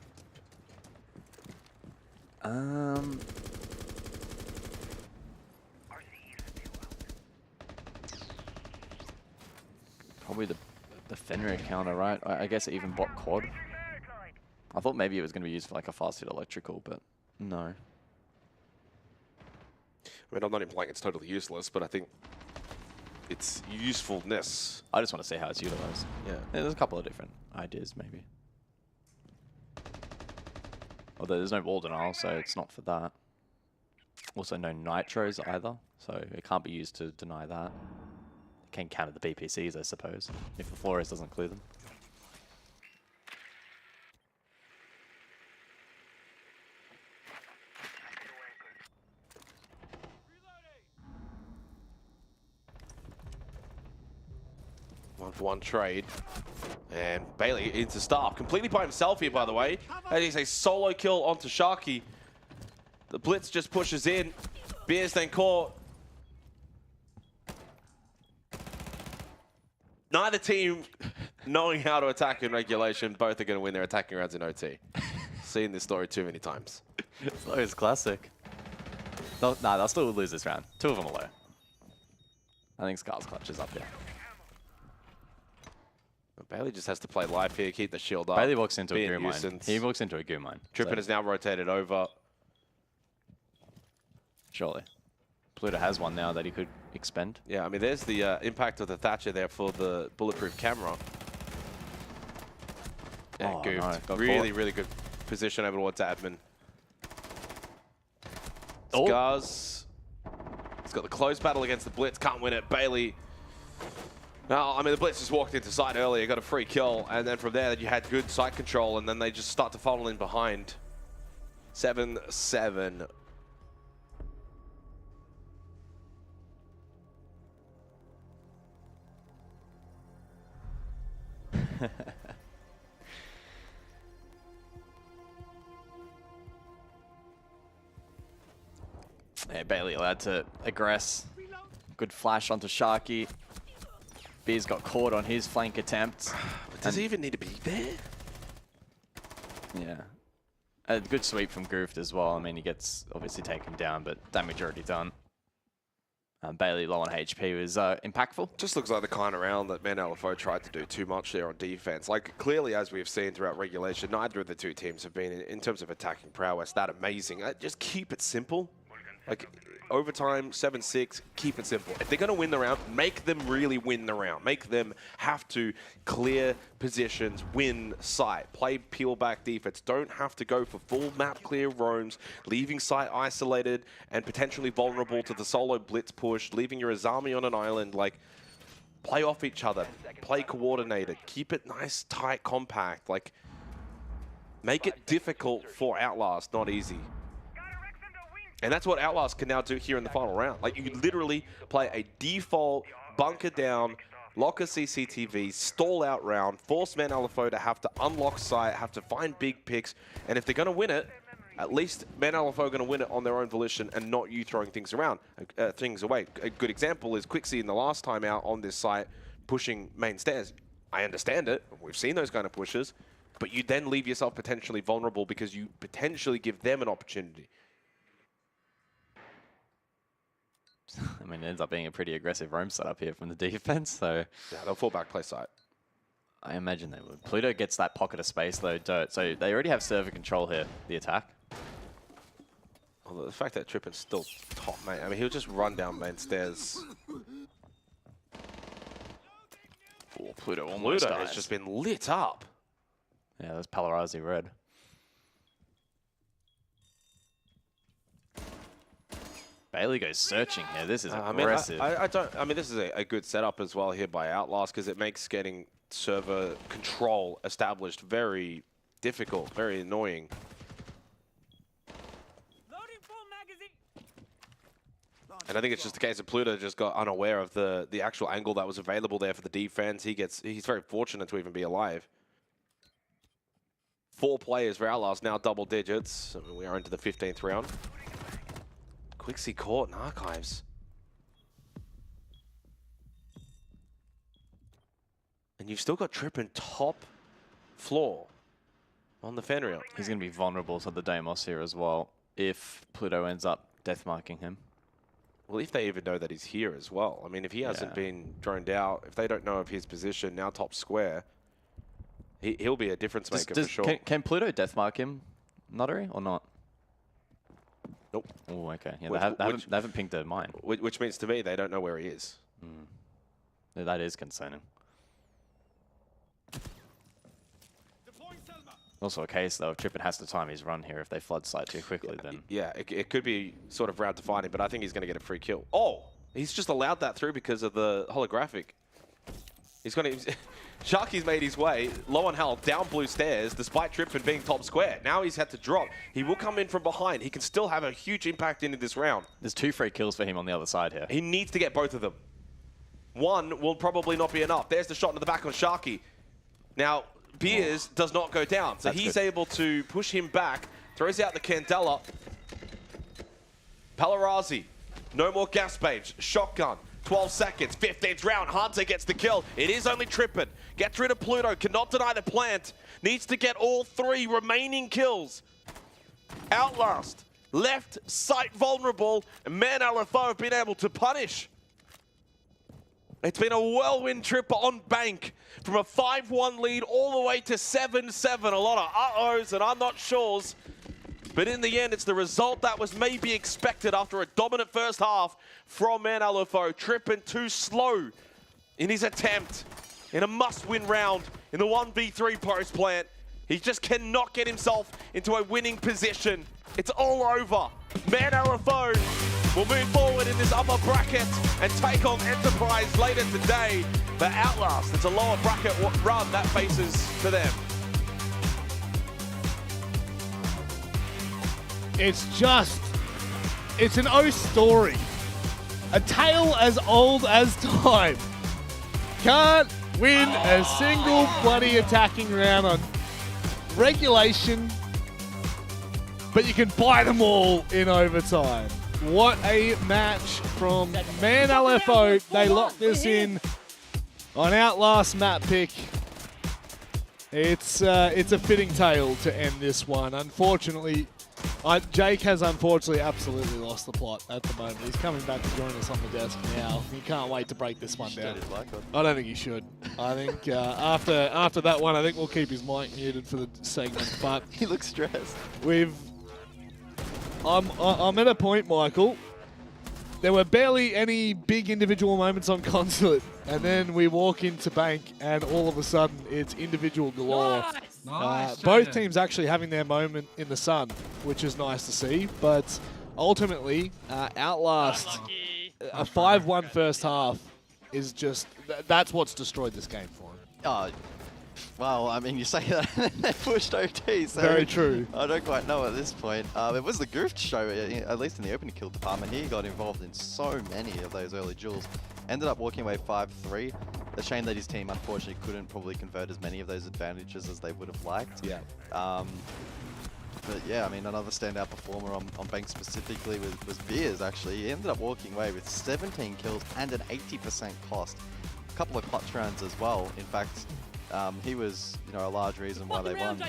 [SPEAKER 3] Probably the Fenrir counter, right? I guess it even bought quad. I thought maybe it was going to be used for like a fast hit electrical, but no.
[SPEAKER 1] I mean, I'm not implying it's totally useless, but I think its usefulness.
[SPEAKER 3] I just want to see how it's utilized.
[SPEAKER 1] Yeah.
[SPEAKER 3] There's a couple of different ideas, maybe. Although there's no wall denial, so it's not for that. Also no nitros either, so it can't be used to deny that. It can counter the BPCs, I suppose, if the Flores doesn't clear them.
[SPEAKER 1] One trade. And Bailey into staff. Completely by himself here, by the way. And he's a solo kill onto Sharky. The blitz just pushes in. Beers then caught. Neither team knowing how to attack in regulation. Both are going to win their attacking rounds in OT. Seen this story too many times.
[SPEAKER 3] It's classic. They'll still lose this round. 2 of them are low. I think Scar's clutch is up here.
[SPEAKER 1] Bailey just has to play live here, keep the shield up.
[SPEAKER 3] Bailey walks into a goo mine. He walks into a goo mine.
[SPEAKER 1] Trippin is now rotated over.
[SPEAKER 3] Surely. Pluto has one now that he could expend.
[SPEAKER 1] Yeah, I mean, there's the impact of the Thatcher there for the bulletproof camera. Yeah,
[SPEAKER 3] oh,
[SPEAKER 1] goofed.
[SPEAKER 3] No,
[SPEAKER 1] really, really good position over towards admin.
[SPEAKER 3] Oh.
[SPEAKER 1] Scars. He's got the close battle against the Blitz. Can't win it. Bailey. Now, I mean, the Blitz just walked into site earlier, got a free kill, and then from there you had good site control, and then they just start to funnel in behind. 7-7.
[SPEAKER 3] Yeah, Bailey allowed to aggress. Good flash onto Sharky. Beers got caught on his flank attempt.
[SPEAKER 1] But does he even need to be there?
[SPEAKER 3] Yeah. A good sweep from Goofed as well. I mean, he gets obviously taken down, but damage already done. Bailey low on HP was impactful.
[SPEAKER 1] Just looks like the kind of round that Man LFO tried to do too much there on defense. Like, clearly, as we've seen throughout regulation, neither of the two teams have been, in terms of attacking prowess, that amazing. Just keep it simple. Like, overtime, 7-6, keep it simple. If they're going to win the round, make them really win the round. Make them have to clear positions, win sight, play peel back defense. Don't have to go for full map clear roams, leaving sight isolated and potentially vulnerable to the solo blitz push, leaving your Azami on an island. Like, play off each other, play coordinated, keep it nice, tight, compact. Like, make it difficult for Outlast, not easy. And that's what Outlast can now do here in the final round. Like, you literally play a default bunker down, locker CCTV, stall out round, force Man LFO to have to unlock sight, have to find big picks. And if they're going to win it, at least Man LFO are going to win it on their own volition and not you throwing things around, things away. A good example is Quixie in the last time out on this site pushing main stairs. I understand it. We've seen those kind of pushes. But you then leave yourself potentially vulnerable because you potentially give them an opportunity.
[SPEAKER 3] I mean, it ends up being a pretty aggressive roam setup here from the defense, so...
[SPEAKER 1] Yeah, they'll fall back, play side.
[SPEAKER 3] I imagine they would. Pluto gets that pocket of space, though, Dirt, so they already have server control here, the attack.
[SPEAKER 1] Although the fact that Trippin's still top, mate, I mean, he'll just run down main stairs.
[SPEAKER 3] Oh, Pluto almost
[SPEAKER 1] Pluto has just been lit up.
[SPEAKER 3] Yeah, that's Palarazi red. Bailey goes searching here. This is aggressive.
[SPEAKER 1] I mean, this is a good setup as well here by Outlast because it makes getting server control established very difficult, very annoying. And I think it's just a case of Pluto just got unaware of the actual angle that was available there for the defense. He's very fortunate to even be alive. 4 players for Outlast, now double digits. We are into the 15th round. Quixie caught in Archives. And you've still got Trippin top floor on the Fenrir.
[SPEAKER 3] He's going to be vulnerable to the Deimos here as well if Pluto ends up death marking him.
[SPEAKER 1] Well, if they even know that he's here as well. I mean, if he hasn't been droned out, if they don't know of his position, now top square, he'll be a difference maker for sure.
[SPEAKER 3] Can Pluto death mark him, Nuttery, or not?
[SPEAKER 1] Nope.
[SPEAKER 3] Oh, okay. Yeah, they haven't pinged their mine.
[SPEAKER 1] Which means to me, they don't know where he is.
[SPEAKER 3] Yeah, that is concerning. Also a case, though, if Trippin has to time his run here, if they flood site too quickly, then...
[SPEAKER 1] Yeah, it could be sort of round to find him, but I think he's going to get a free kill. Oh! He's just allowed that through because of the holographic. He's going to... Sharky's made his way, low on health, down blue stairs, despite Trippin being top square. Now he's had to drop. He will come in from behind. He can still have a huge impact into this round.
[SPEAKER 3] There's 2 free kills for him on the other side here.
[SPEAKER 1] He needs to get both of them. One will probably not be enough. There's the shot into the back on Sharky. Now... Beers does not go down, so he's able to push him back, throws out the Candela. Palarazi, no more gas babes, shotgun, 12 seconds, 15th round, Hunter gets the kill. It is only Trippin, gets rid of Pluto, cannot deny the plant, needs to get all 3 remaining kills. Outlast, left site vulnerable, and Man LFO have been able to punish. It's been a whirlwind trip on Bank from a 5-1 lead all the way to 7-7. A lot of uh-ohs and I'm not sure's. But in the end, it's the result that was maybe expected after a dominant first half from Man LFO. Trippin too slow in his attempt in a must-win round in the 1v3 post plant. He just cannot get himself into a winning position. It's all over. Man LFO will move forward in this upper bracket and take on Enterprise later today. But Outlast, it's a lower bracket run that faces to them.
[SPEAKER 2] It's an O story. A tale as old as time. Can't win a single bloody attacking round on regulation, but you can buy them all in overtime. What a match from Man LFO. They locked this in on Outlast map pick. It's a fitting tale to end this one. Unfortunately, Jake has unfortunately absolutely lost the plot at the moment. He's coming back to join us on the desk now. He can't wait to break this one down. I don't think he should. I think after that one, I think we'll keep his mic muted for the segment. But
[SPEAKER 3] he looks stressed.
[SPEAKER 2] I'm at a point, Michael. There were barely any big individual moments on Consulate, and then we walk into Bank, and all of a sudden, it's individual galore.
[SPEAKER 14] Nice,
[SPEAKER 2] both teams actually having their moment in the sun, which is nice to see. But ultimately, Outlast, a 5-1 first half is just that's what's destroyed this game for him.
[SPEAKER 3] Well, I mean, you say that they pushed OT, so
[SPEAKER 2] very true.
[SPEAKER 3] I don't quite know at this point. It was the Goof show, at least in the opening kill department. He got involved in so many of those early duels. Ended up walking away 5-3. The shame that his team, unfortunately, couldn't probably convert as many of those advantages as they would have liked.
[SPEAKER 2] Yeah.
[SPEAKER 3] But yeah, I mean, another standout performer on Bank specifically was Beers, actually. He ended up walking away with 17 kills and an 80% cost. A couple of clutch rounds as well. In fact, he was, a large reason why they won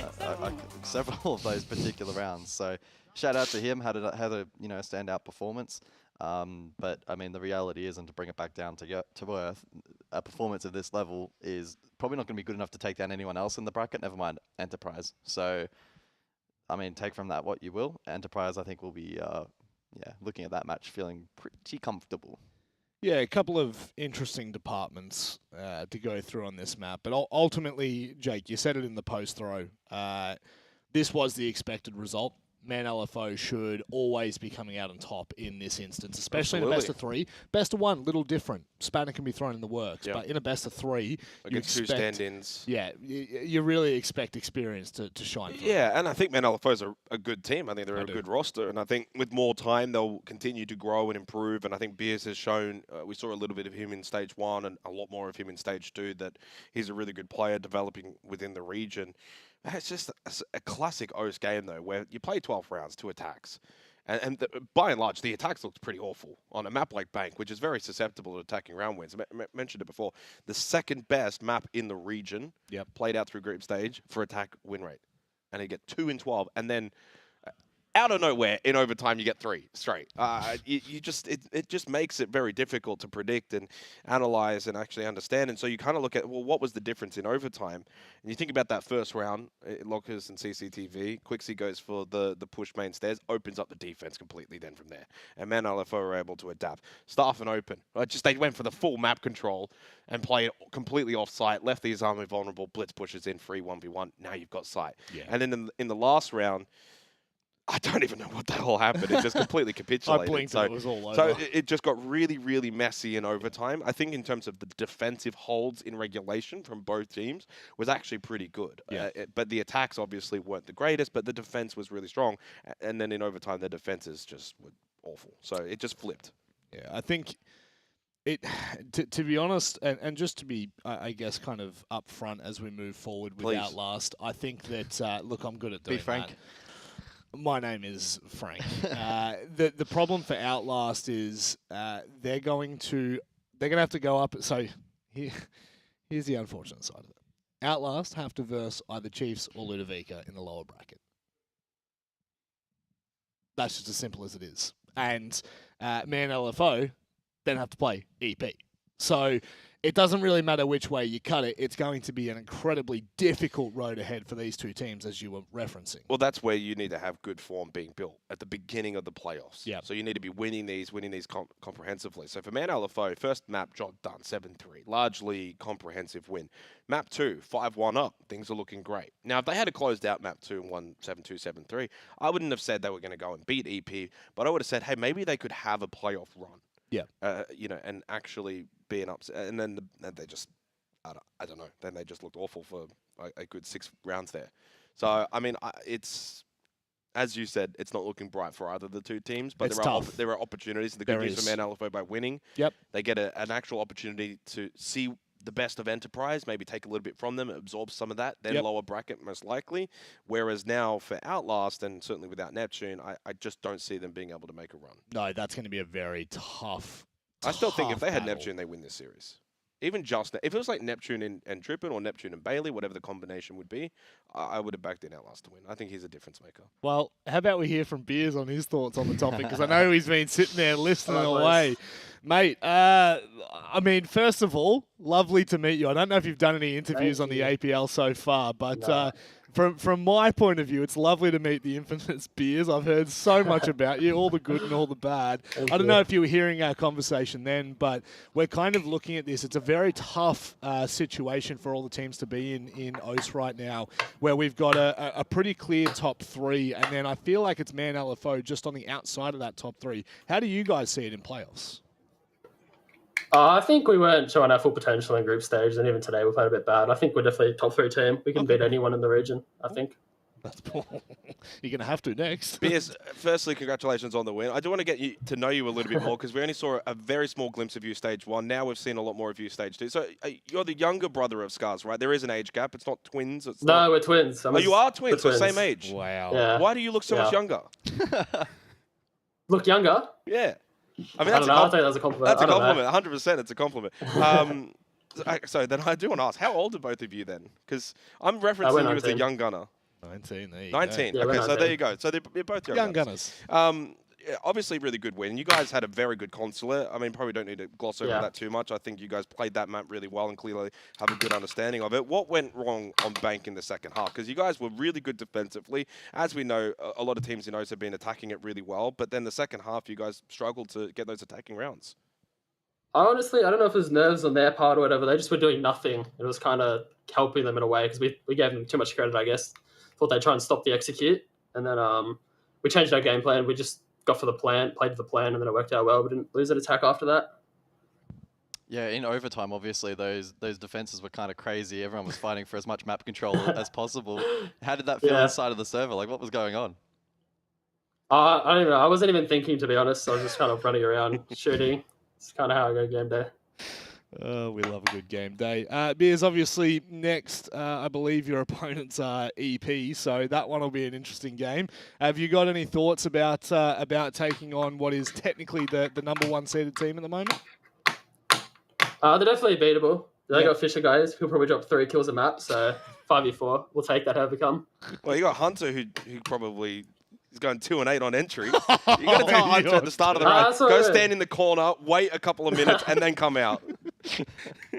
[SPEAKER 3] several of those particular rounds. So shout out to him, had a standout performance. But I mean, the reality is, and to bring it back down to earth, a performance at this level is probably not going to be good enough to take down anyone else in the bracket, never mind Enterprise. So, I mean, take from that what you will. Enterprise, I think, will be, looking at that match, feeling pretty comfortable.
[SPEAKER 2] Yeah, a couple of interesting departments to go through on this map. But ultimately, Jake, you said it in the post throw. This was the expected result Man LFO should always be coming out on top in this instance, especially in a best of
[SPEAKER 1] Absolutely.
[SPEAKER 2] 3. Best of 1, little different. Spanner can be thrown in the works,
[SPEAKER 1] Yep.
[SPEAKER 2] but in a best of 3,
[SPEAKER 1] Against
[SPEAKER 2] you
[SPEAKER 1] two
[SPEAKER 2] expect,
[SPEAKER 1] stand-ins.
[SPEAKER 2] Yeah, you really expect experience to shine through.
[SPEAKER 1] Yeah, and I think Man LFO's a good team. I think they're a
[SPEAKER 2] do.
[SPEAKER 1] good roster, and I think with more time they'll continue to grow and improve. And I think Beers has shown, we saw a little bit of him in Stage 1 and a lot more of him in Stage 2, that he's a really good player developing within the region. It's just a classic OCE game, though, where you play 12 rounds, 2 attacks. And by and large, the attacks looked pretty awful on a map like Bank, which is very susceptible to attacking round wins. I mentioned it before. The second best map in the region, played out through group stage for attack win rate. And you get 2 in 12. And then out of nowhere, in overtime, you get 3 straight. It just makes it very difficult to predict and analyze and actually understand. And so you kind of look at, well, what was the difference in overtime? And you think about that first round, Lockers and CCTV. Quixie goes for the push main stairs, opens up the defense completely then from there. And Man LFO were able to adapt. Staff and open. They went for the full map control and played completely off-site, left these army vulnerable, blitz pushes in, free 1v1. Now you've got sight.
[SPEAKER 2] Yeah.
[SPEAKER 1] And then in the last round, I don't even know what the hell happened. It just completely capitulated.
[SPEAKER 2] I blinked and it was all over.
[SPEAKER 1] So it just got really, really messy in overtime. I think in terms of the defensive holds in regulation from both teams was actually pretty good.
[SPEAKER 2] Yeah.
[SPEAKER 1] But the attacks obviously weren't the greatest, but the defense was really strong. And then in overtime, the defenses just were awful. So it just flipped.
[SPEAKER 2] Yeah, I think it, to be honest, and just to be, I guess, kind of upfront as we move forward with
[SPEAKER 1] Please.
[SPEAKER 2] Outlast, I think that, look, I'm good at doing
[SPEAKER 3] Be frank.
[SPEAKER 2] that. My name is Frank. The problem for Outlast is they're going to have to go up. So here's the unfortunate side of it. Outlast have to verse either Chiefs or Ludovica in the lower bracket. That's just as simple as it is. And Man LFO then have to play EP. So it doesn't really matter which way you cut it. It's going to be an incredibly difficult road ahead for these two teams, as you were referencing.
[SPEAKER 1] Well, that's where you need to have good form being built at the beginning of the playoffs.
[SPEAKER 2] Yeah.
[SPEAKER 1] So you need to be winning these comprehensively. So for Man LFO, first map job done, 7-3, largely comprehensive win. Map 2, 5-1 up, things are looking great. Now, if they had a closed out map 2 and won 7-2, 7-3, I wouldn't have said they were going to go and beat EP, but I would have said, hey, maybe they could have a playoff run.
[SPEAKER 2] Yeah.
[SPEAKER 1] And actually be an upset. And then they just, I don't know. Then they just looked awful for a good 6 rounds there. So, I mean, it's, as you said, it's not looking bright for either of the two teams. But there are opportunities. The good news for Man LFO by winning.
[SPEAKER 2] Yep.
[SPEAKER 1] They get an actual opportunity to see the best of Enterprise, maybe take a little bit from them, absorb some of that, then lower bracket most likely. Whereas now for Outlast, and certainly without Neptune, I just don't see them being able to make a run.
[SPEAKER 2] No, that's going to be a very tough
[SPEAKER 1] I still think if they had
[SPEAKER 2] battle.
[SPEAKER 1] Neptune, they win this series. Even just if it was like Neptune and Trippin or Neptune and Bailey, whatever the combination would be, I would have backed in Outlast to win. I think he's a difference maker.
[SPEAKER 2] Well, how about we hear from Beers on his thoughts on the topic? Because I know he's been sitting there listening away. Mate, I mean, first of all, lovely to meet you. I don't know if you've done any interviews on the APL so far, but from my point of view, it's lovely to meet the infamous Beers. I've heard so much about you, all the good and all the bad. I don't know if you were hearing our conversation then, but we're kind of looking at this. It's a very tough situation for all the teams to be in OCE right now, where we've got a pretty clear top 3, and then I feel like it's Man LFO just on the outside of that top 3. How do you guys see it in playoffs?
[SPEAKER 15] I think we weren't showing our full potential in group stage, and even today we played a bit bad. I think we're definitely a top 3 team. We can beat anyone in the region, I think.
[SPEAKER 2] That's You're going to have to next.
[SPEAKER 1] Beers, firstly, congratulations on the win. I do want to get to know you a little bit more because we only saw a very small glimpse of you stage 1. Now we've seen a lot more of you stage 2. So you're the younger brother of Scars, right? There is an age gap. It's not twins.
[SPEAKER 15] No, we're twins.
[SPEAKER 1] You are twins. We're same age.
[SPEAKER 2] Wow.
[SPEAKER 15] Yeah.
[SPEAKER 1] Why do you look so much younger?
[SPEAKER 15] Look younger?
[SPEAKER 1] Yeah. I mean,
[SPEAKER 15] I don't know. I'll take that as a compliment.
[SPEAKER 1] That's a compliment. 100%, it's a compliment. So then I do want to ask, how old are both of you then? Because I'm referencing you as a young gunner.
[SPEAKER 2] 19. There you
[SPEAKER 1] 19.
[SPEAKER 2] go.
[SPEAKER 1] Okay, so there you go. So they're both
[SPEAKER 2] young gunners.
[SPEAKER 1] Obviously, really good win. You guys had a very good consulate. I mean, probably don't need to gloss over that too much. I think you guys played that map really well and clearly have a good understanding of it. What went wrong on Bank in the second half? Because you guys were really good defensively. As we know, a lot of teams in OCE have been attacking it really well. But then the second half, you guys struggled to get those attacking rounds.
[SPEAKER 15] Honestly, I don't know if it was nerves on their part or whatever. They just were doing nothing. It was kind of helping them in a way because we gave them too much credit, I guess. Thought they'd try and stop the execute. And then we changed our game plan. We just got for the plan, played to the plan, and then it worked out well. We didn't lose an attack after that.
[SPEAKER 3] Yeah, in overtime, obviously, those defenses were kind of crazy. Everyone was fighting for as much map control as possible. How did that feel inside of the server? Like, what was going on?
[SPEAKER 15] I don't know. I wasn't even thinking, to be honest. I was just kind of running around, shooting. It's kind of how I go game day.
[SPEAKER 2] We love a good game day. Beers, obviously, next, I believe your opponents are EP, so that one will be an interesting game. Have you got any thoughts about taking on what is technically the number 1 seeded team at the moment?
[SPEAKER 15] They're definitely beatable. They got Fisher guys who'll probably drop 3 kills a map, so 5v4. We'll take that however come.
[SPEAKER 1] Well, you got Hunter who probably is going 2-8 on entry. You got to tell Hunter at the start of the round, go stand in the corner, wait a couple of minutes, and then come out.
[SPEAKER 15] He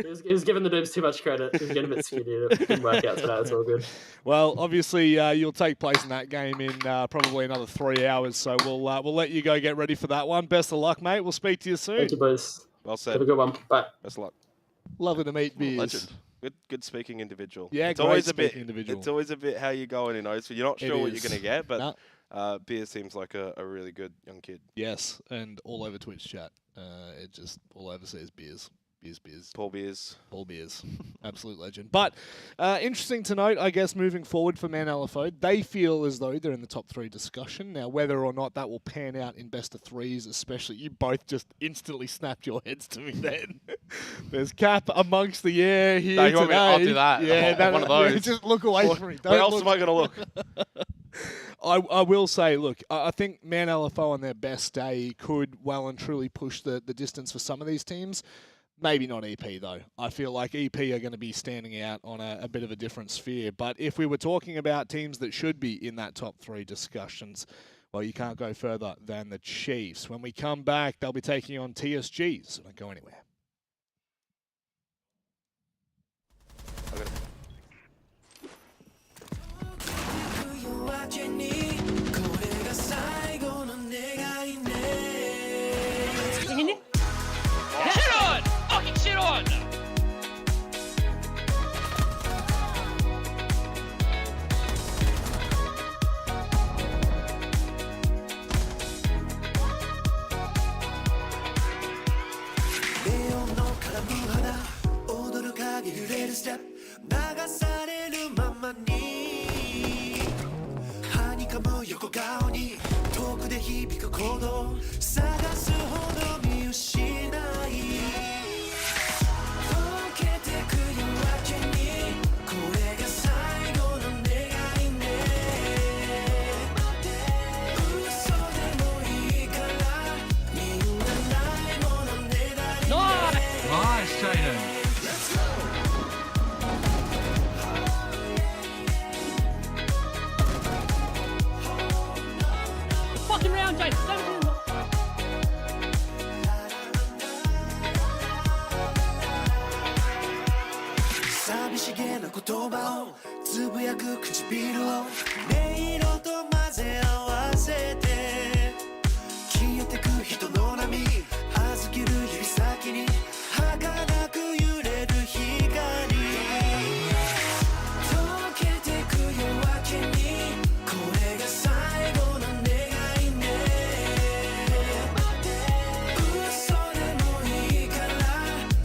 [SPEAKER 15] was giving the noobs too much credit. He was getting a bit skinny. It didn't work out today. It's all good.
[SPEAKER 2] Well, obviously, you'll take place in that game in probably another 3 hours, so we'll let you go get ready for that one. Best of luck, mate. We'll speak to you soon.
[SPEAKER 15] Thank you, boys.
[SPEAKER 1] Well said.
[SPEAKER 15] Have a good one. Bye.
[SPEAKER 1] Best of luck.
[SPEAKER 2] Lovely to meet Beers.
[SPEAKER 1] Legend. Good speaking individual.
[SPEAKER 2] Yeah,
[SPEAKER 1] it's
[SPEAKER 2] great
[SPEAKER 1] always
[SPEAKER 2] speaking individual.
[SPEAKER 1] It's always a bit how you going, so you're not sure what you're going to get, but Beers seems like a really good young kid.
[SPEAKER 2] Yes, and all over Twitch chat. It just all over says Beers. Beers.
[SPEAKER 1] Paul Beers.
[SPEAKER 2] Absolute legend. But interesting to note, I guess, moving forward for Man LFO, they feel as though they're in the top 3 discussion. Now, whether or not that will pan out in best of 3s, especially, you both just instantly snapped your heads to me then. There's Cap amongst the air here today.
[SPEAKER 16] I'll do that.
[SPEAKER 2] Yeah,
[SPEAKER 16] one of those.
[SPEAKER 2] Yeah, just look away from me.
[SPEAKER 1] Where else am I going to look?
[SPEAKER 2] I will say, look, I think Man LFO on their best day could well and truly push the distance for some of these teams. Maybe not EP, though. I feel like EP are going to be standing out on a bit of a different sphere. But if we were talking about teams that should be in that top 3 discussions, well, you can't go further than the Chiefs. When we come back, they'll be taking on TSG, so don't go anywhere.
[SPEAKER 13] Shit on! Fucking shit on!
[SPEAKER 14] Nice, Jaden.
[SPEAKER 13] Fucking round, Jason. Don't do it.
[SPEAKER 17] 寂しげな言葉をつぶやく唇を音色と混ぜ合わせて消えてく人の波預ける指先に儚く揺れる光溶けてく夜明けにこれが最後の願いね嘘でもいいから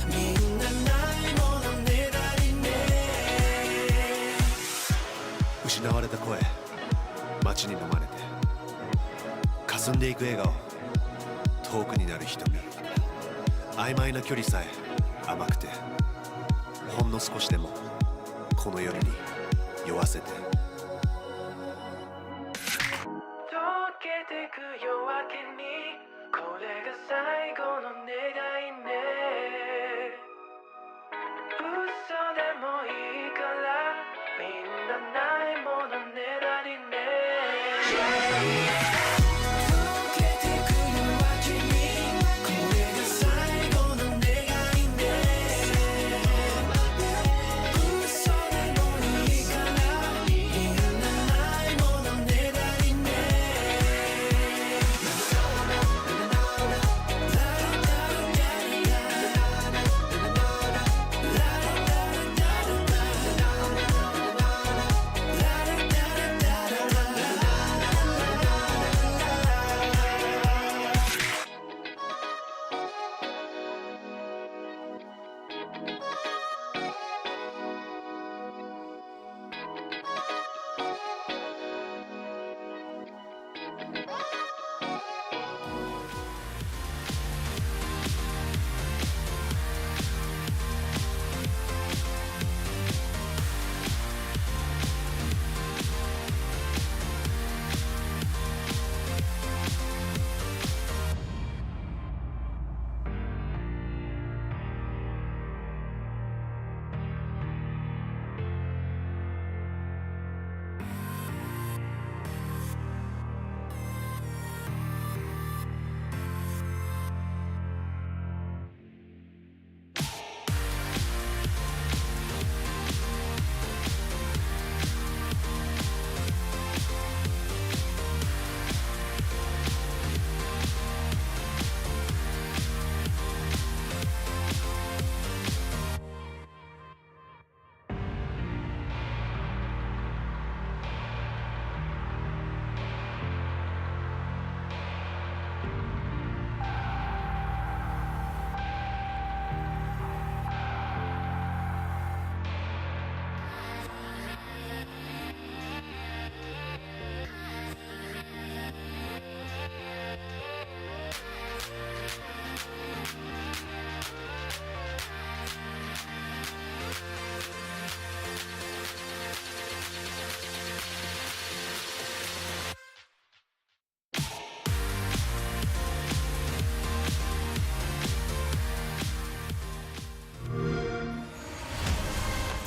[SPEAKER 17] みんなないものねだりね失われた声街に飲まれて霞んでいく笑顔遠くになる瞳曖昧な距離さえ甘くてほんの少しでもこの夜に酔わせて溶けてく夜明けにこれが最後の願いね嘘でもいいからみんなないものねだりね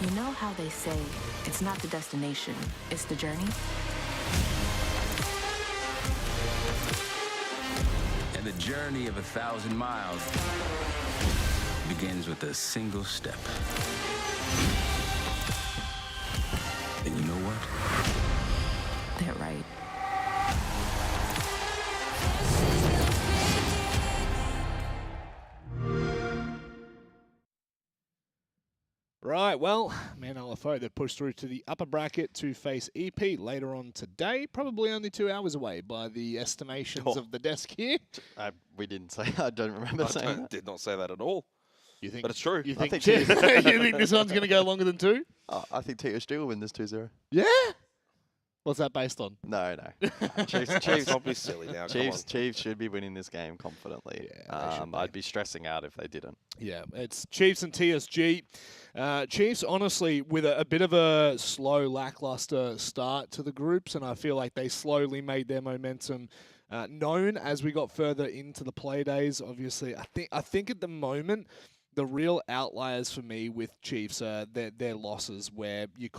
[SPEAKER 8] You know how they say it's not the destination, it's the journey?
[SPEAKER 9] And the journey of 1,000 miles begins with a single step. And you know what?
[SPEAKER 8] They're right.
[SPEAKER 2] Right, well, Man LFO, they've pushed through to the upper bracket to face EP later on today, probably only 2 hours away by the estimations of the desk here.
[SPEAKER 3] We didn't say. I don't remember saying that.
[SPEAKER 1] Did not say that at all.
[SPEAKER 2] You think?
[SPEAKER 1] But it's true.
[SPEAKER 2] You think, you think this one's going to go longer than 2?
[SPEAKER 3] I think TSG will win this 2-0.
[SPEAKER 2] Yeah? What's that based on?
[SPEAKER 3] No. Chiefs,
[SPEAKER 1] Don't be silly now.
[SPEAKER 3] Chiefs should be winning this game confidently.
[SPEAKER 2] Yeah,
[SPEAKER 3] I'd be stressing out if they didn't.
[SPEAKER 2] Yeah, it's Chiefs and TSG. Chiefs, honestly, with a bit of a slow, lackluster start to the groups, and I feel like they slowly made their momentum known as we got further into the play days. Obviously, I think at the moment, the real outliers for me with Chiefs are their losses, where you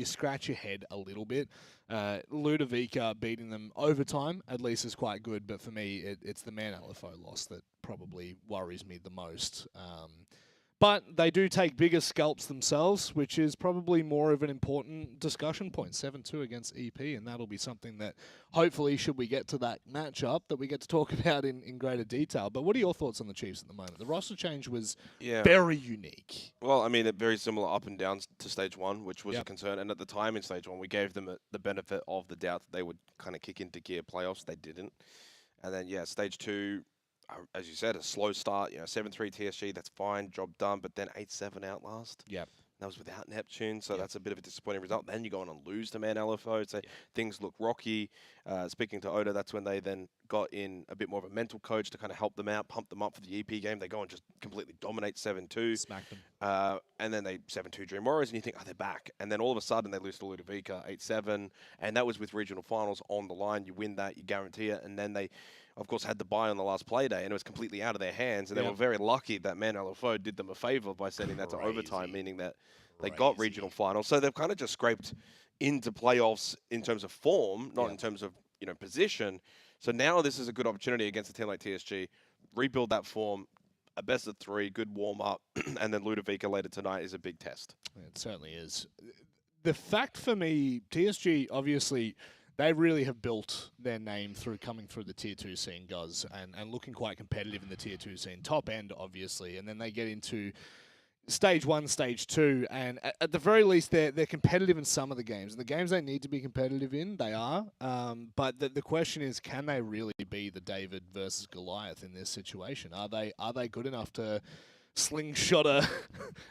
[SPEAKER 2] scratch your head a little bit. Ludovica beating them overtime at least is quite good, but for me, it's the Man LFO loss that probably worries me the most. But they do take bigger scalps themselves, which is probably more of an important discussion point. 7-2 against EP, and that'll be something that hopefully, should we get to that matchup, that we get to talk about in greater detail. But what are your thoughts on the Chiefs at the moment? The roster change was very unique.
[SPEAKER 1] Well, I mean, very similar up and downs to Stage 1, which was a concern. And at the time in Stage 1, we gave them the benefit of the doubt that they would kind of kick into gear playoffs. They didn't. And then, Stage 2... as you said, a slow start, 7-3 TSG, that's fine, job done, but then 8-7 Outlast.
[SPEAKER 2] Yep.
[SPEAKER 1] That was without Neptune, so that's a bit of a disappointing result. Then you go on and lose to Man LFO, so things look rocky. Speaking to Oda, that's when they then got in a bit more of a mental coach to kind of help them out, pump them up for the EP game. They go and just completely dominate 7-2.
[SPEAKER 2] Smack them.
[SPEAKER 1] And then they 7-2 Dream Warriors, and you think, they're back. And then all of a sudden, they lose to Ludovica 8-7, and that was with regional finals on the line. You win that, you guarantee it, and then they... of course, had the bye on the last play day, and it was completely out of their hands. And they were very lucky that Man LFO did them a favor by sending that to overtime, meaning that they got regional finals. So they've kind of just scraped into playoffs in terms of form, not in terms of position. So now this is a good opportunity against a team like TSG, rebuild that form, a best of 3, good warm up, and then Ludovica later tonight is a big test.
[SPEAKER 2] It certainly is. The fact for me, TSG obviously. They really have built their name through coming through the Tier 2 scene, guys, and looking quite competitive in the Tier 2 scene. Top end, obviously, and then they get into Stage 1, Stage 2, and at the very least, they're competitive in some of the games. And the games they need to be competitive in, they are. But the question is, can they really be the David versus Goliath in this situation? Are they good enough to slingshot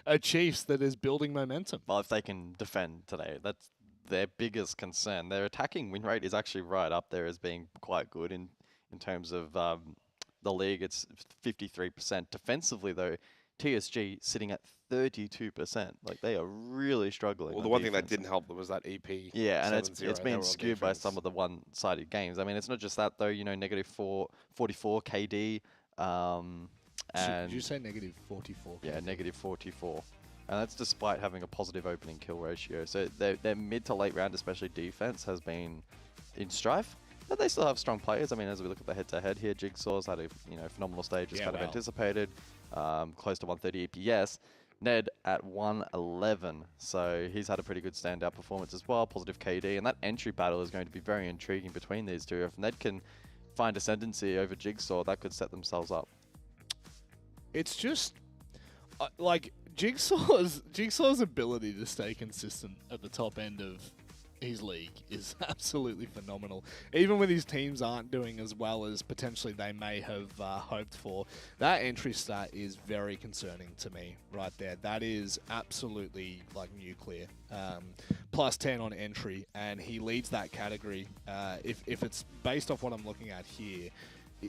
[SPEAKER 2] a Chiefs that is building momentum?
[SPEAKER 3] Well, if they can defend today, that's their biggest concern. Their attacking win rate is actually right up there as being quite good in terms of the league. It's 53%. Defensively, though, TSG sitting at 32%. Like, they are really struggling.
[SPEAKER 1] Well, the one thing that didn't help was that EP.
[SPEAKER 3] Yeah, and it's been skewed by some of the one-sided games. I mean, it's not just that, though. Negative 44 KD. And
[SPEAKER 2] did you say negative 44?
[SPEAKER 3] Yeah, negative 44. And that's despite having a positive opening kill ratio. So their mid to late round, especially defense, has been in strife. But they still have strong players. I mean, as we look at the head-to-head here, Jigsaw's had a phenomenal stage as kind of anticipated. Close to 130 EPS. Ned at 111. So he's had a pretty good standout performance as well. Positive KD. And that entry battle is going to be very intriguing between these two. If Ned can find ascendancy over Jigsaw, that could set themselves up.
[SPEAKER 2] It's just... Jigsaw's ability to stay consistent at the top end of his league is absolutely phenomenal. Even when his teams aren't doing as well as potentially they may have hoped for, that entry stat is very concerning to me right there. That is absolutely nuclear. Plus 10 on entry, and he leads that category. If it's based off what I'm looking at here,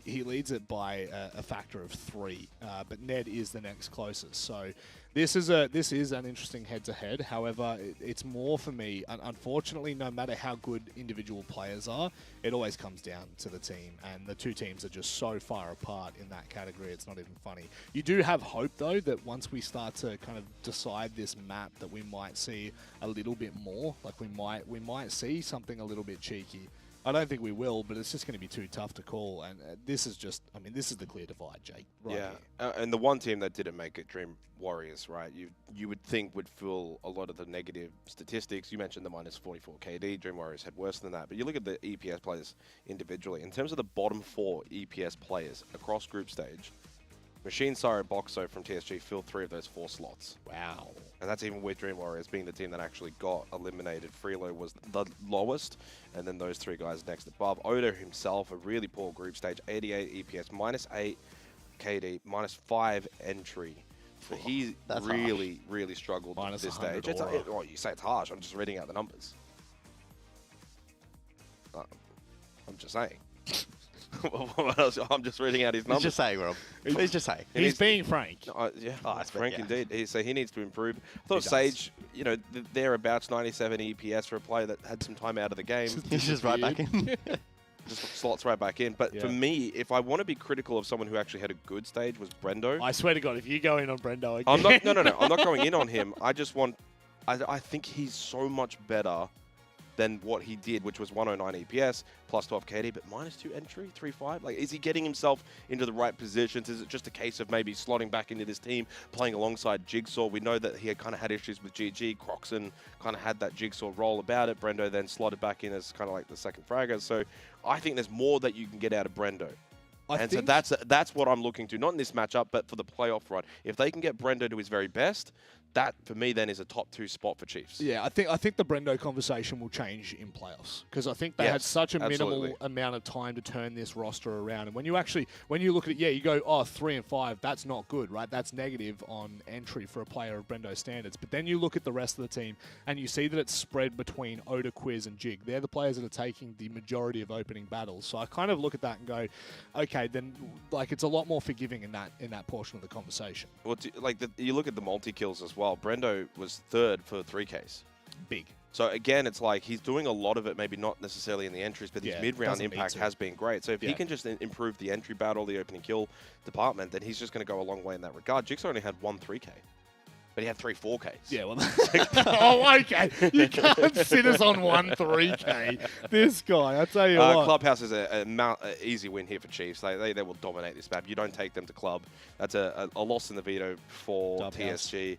[SPEAKER 2] he leads it by a factor of 3, but Ned is the next closest. So This is an interesting head-to-head. However, it's more for me. Unfortunately, no matter how good individual players are, it always comes down to the team, and the two teams are just so far apart in that category. It's not even funny. You do have hope though that once we start to kind of decide this map, that we might see a little bit more. Like we might see something a little bit cheeky. I don't think we will, but it's just going to be too tough to call. And this is just, I mean, this is the clear divide, Jake. Right
[SPEAKER 1] yeah, and the one team that didn't make it, Dream Warriors, right? You would think would feel a lot of the negative statistics. You mentioned the minus 44 KD. Dream Warriors had worse than that. But you look at the EPS players individually. In terms of the bottom 4 EPS players across group stage, Machine, Sire, and Boxo from TSG filled 3 of those 4 slots.
[SPEAKER 2] Wow.
[SPEAKER 1] And that's even with Dream Warriors being the team that actually got eliminated. Freelo was the lowest, and then those 3 guys next above. Odo himself, a really poor group stage, 88 EPS, minus 8 KD, minus 5 entry. So he really struggled at this stage. Well, you say it's harsh, I'm just reading out the numbers. I'm just saying. What else? I'm just reading out his numbers.
[SPEAKER 3] He's just saying, Rob. He's just saying.
[SPEAKER 2] He's being frank.
[SPEAKER 1] Yeah, frank indeed. So he needs to improve. I thought Sage, you know, thereabouts 97 EPS for a player that had some time out of the game.
[SPEAKER 3] He's just right back in.
[SPEAKER 1] Just slots right back in. But for me, if I want to be critical of someone who actually had a good stage, was Brendo.
[SPEAKER 2] I swear to God, if you go in on Brendo again.
[SPEAKER 1] I'm not, no. I'm not going in on him. I just want... I think he's so much better than what he did, which was 109 EPS, plus 12 KD, but minus 2 entry, 3-5. Like, is he getting himself into the right positions? Is it just a case of maybe slotting back into this team, playing alongside Jigsaw? We know that he had kind of had issues with GG. Croxon kind of had that Jigsaw role about it. Brendo then slotted back in as kind of like the second fragger. So I think there's more that you can get out of Brendo. So that's what I'm looking to, not in this matchup, but for the playoff run. If they can get Brendo to his very best, that for me then is a top 2 spot for Chiefs.
[SPEAKER 2] Yeah, I think the Brendo conversation will change in playoffs, because I think they had such a minimal amount of time to turn this roster around. And when you look at it, you go, oh, 3 and 5, that's not good, right? That's negative on entry for a player of Brendo standards. But then you look at the rest of the team and you see that it's spread between Oda, Quiz, and Jig. They're the players that are taking the majority of opening battles. So I kind of look at that and go, okay, then like it's a lot more forgiving in that portion of the conversation.
[SPEAKER 1] Well, you look at the multi-kills as well. Brendo was 3rd for 3Ks.
[SPEAKER 2] Big.
[SPEAKER 1] So again, it's like he's doing a lot of it, maybe not necessarily in the entries, but his mid-round impact has been great. So if he can just improve the entry battle, the opening kill department, then he's just going to go a long way in that regard. Jigsaw only had 1 3K. But he had 3 4Ks.
[SPEAKER 2] Yeah, well, oh, okay. You can't sit us on 1 3K. This guy, I tell you what.
[SPEAKER 1] Clubhouse is an easy win here for Chiefs. They will dominate this map. You don't take them to Club. That's a loss in the veto for TSG.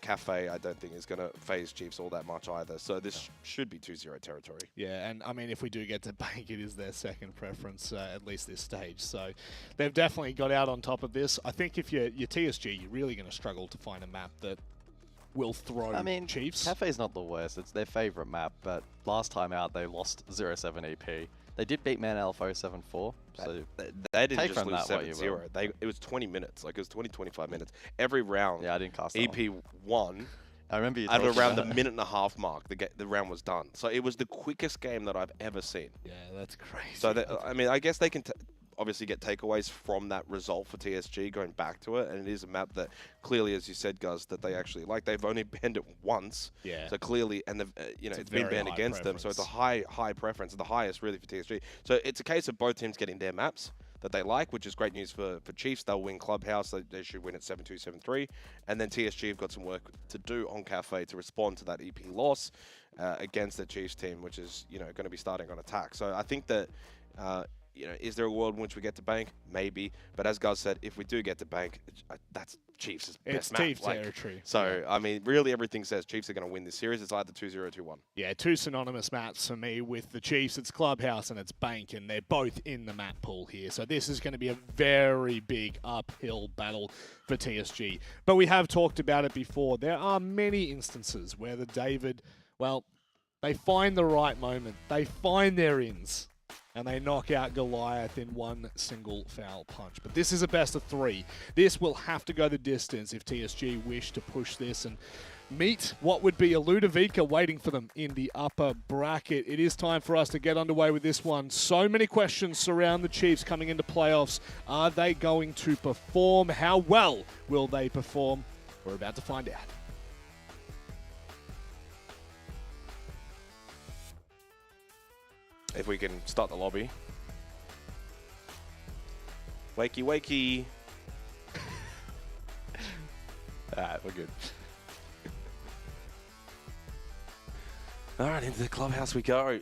[SPEAKER 1] Cafe, I don't think is going to phase Chiefs all that much either. So this should be 2-0 territory.
[SPEAKER 2] Yeah, and I mean, if we do get to bank, it is their second preference, at least this stage. So they've definitely got out on top of this. I think if you're TSG, you're really going to struggle to find a map that will throw Chiefs.
[SPEAKER 3] Cafe's not the worst. It's their favorite map, but last time out, they lost 0-7 EP. They did beat Man Alpha 7-4. So
[SPEAKER 1] they didn't just lose 7-0. It was 20 minutes. Like, it was 20-25 minutes. Every round,
[SPEAKER 3] I didn't cast
[SPEAKER 1] EP won.
[SPEAKER 3] I remember you
[SPEAKER 1] at around the minute-and-a-half mark, the round was done. So it was the quickest game that I've ever seen.
[SPEAKER 2] Yeah, that's crazy.
[SPEAKER 1] So, I mean, I guess they can obviously get takeaways from that result for TSG going back to it. And it is a map that clearly, as you said, Gus, that they actually like. They've only banned it once.
[SPEAKER 2] Yeah.
[SPEAKER 1] So clearly, and it's been banned against them. So it's a high preference, the highest really for TSG. So it's a case of both teams getting their maps that they like, which is great news for Chiefs. They'll win Clubhouse. They should win at 7-2, 7-3. And then TSG have got some work to do on Cafe to respond to that EP loss against the Chiefs team, which is, going to be starting on attack. So I think that, is there a world in which we get to bank? Maybe. But as Gus said, if we do get to bank, that's Chiefs' best map.
[SPEAKER 2] It's Chiefs territory.
[SPEAKER 1] So, I mean, really everything says Chiefs are going to win this series. It's either 2-0 2-1.
[SPEAKER 2] Yeah, 2 synonymous maps for me with the Chiefs. It's Clubhouse and it's Bank, and they're both in the map pool here. So this is going to be a very big uphill battle for TSG. But we have talked about it before. There are many instances where the David, they find the right moment. They find their ins. And they knock out Goliath in one single foul punch. But this is a best of 3. This will have to go the distance if TSG wish to push this and meet what would be a Ludovica waiting for them in the upper bracket. It is time for us to get underway with this one. So many questions surround the Chiefs coming into playoffs. Are they going to perform? How well will they perform? We're about to find out.
[SPEAKER 1] If we can start the lobby. Wakey, wakey. Alright, we're good. Alright, into the clubhouse we go.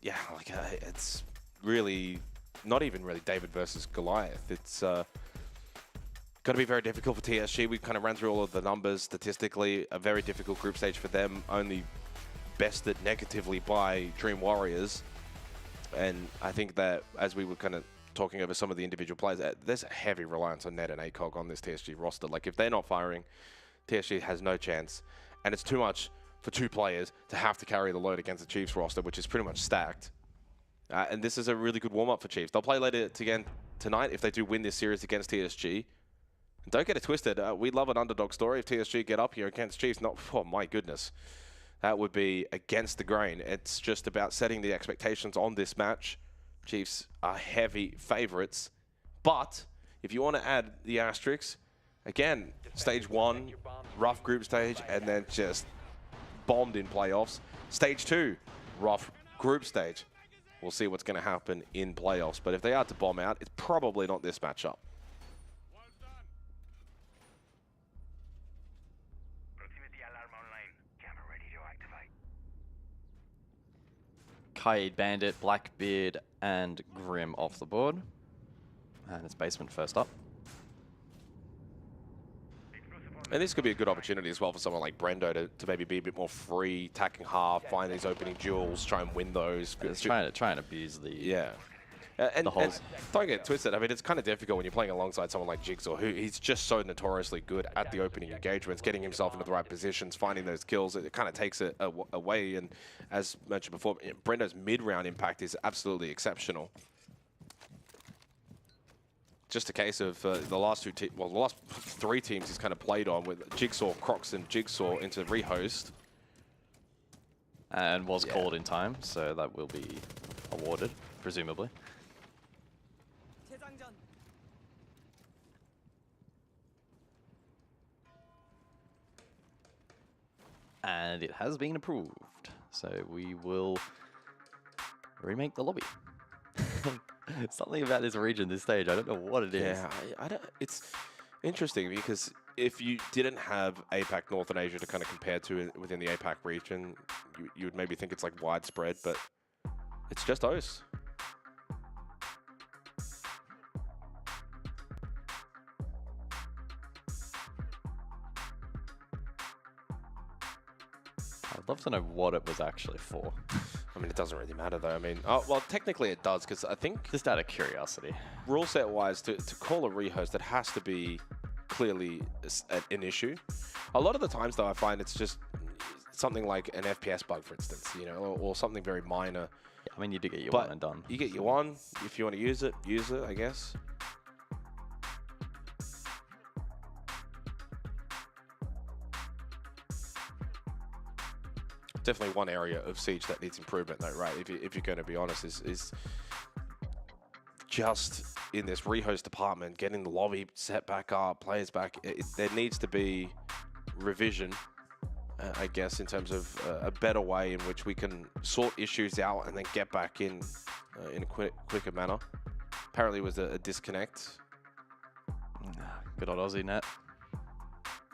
[SPEAKER 1] Yeah, like it's really not even really David versus Goliath. It's going to be very difficult for TSG. We've kind of ran through all of the numbers statistically. A very difficult group stage for them. Only bested negatively by Dream Warriors. And I think that as we were kind of talking over some of the individual players, there's a heavy reliance on Ned and ACOG on this TSG roster. Like, if they're not firing, TSG has no chance. And it's too much for two players to have to carry the load against the Chiefs roster, which is pretty much stacked. And this is a really good warm-up for Chiefs. They'll play later again tonight if they do win this series against TSG. And don't get it twisted. We love an underdog story. If TSG get up here against Chiefs, oh my goodness. That would be against the grain. It's just about setting the expectations on this match. Chiefs are heavy favorites. But if you want to add the asterisks, again, stage 1, rough group stage, and then just bombed in playoffs. Stage 2, rough group stage. We'll see what's going to happen in playoffs. But if they are to bomb out, it's probably not this matchup.
[SPEAKER 3] Kaid, Bandit, Blackbeard, and Grim off the board. And it's Basement first up.
[SPEAKER 1] And this could be a good opportunity as well for someone like Brendo to maybe be a bit more free, attacking half, find these opening duels, try and win those.
[SPEAKER 3] It's try and abuse the
[SPEAKER 1] and
[SPEAKER 3] holes.
[SPEAKER 1] Don't get twisted. I mean, it's kind of difficult when you're playing alongside someone like Jigsaw, who he's just so notoriously good at the opening engagements, getting himself into the right positions, finding those kills. It kind of takes it away. And as mentioned before, Brendo's mid-round impact is absolutely exceptional. Just a case of the last the last 3 teams he's kind of played on with Jigsaw, Crocs, and Jigsaw into rehost.
[SPEAKER 3] And was called in time, so that will be awarded, presumably. And it has been approved. So we will remake the lobby. Something about this region, this stage, I don't know what it is.
[SPEAKER 1] Yeah, I don't, it's interesting because if you didn't have APAC North and Asia to kind of compare to within the APAC region, you would maybe think it's like widespread, but it's just OCE.
[SPEAKER 3] I'd love to know what it was actually for.
[SPEAKER 1] I mean, it doesn't really matter though. I mean, well, technically it does, because I think...
[SPEAKER 3] Just out of curiosity.
[SPEAKER 1] Rule set wise, to call a rehost, it has to be clearly an issue. A lot of the times though, I find it's just something like an FPS bug, for instance, you know, or something very minor.
[SPEAKER 3] Yeah, I mean, you do get your one and done.
[SPEAKER 1] You get your one. If you want to use it, I guess. Definitely one area of Siege that needs improvement though, right? If you're going to be honest, is just in this rehost department, getting the lobby set back up, players back. There needs to be revision, I guess, in terms of a better way in which we can sort issues out and then get back in a quicker manner. Apparently it was a disconnect.
[SPEAKER 3] Good old Aussie net.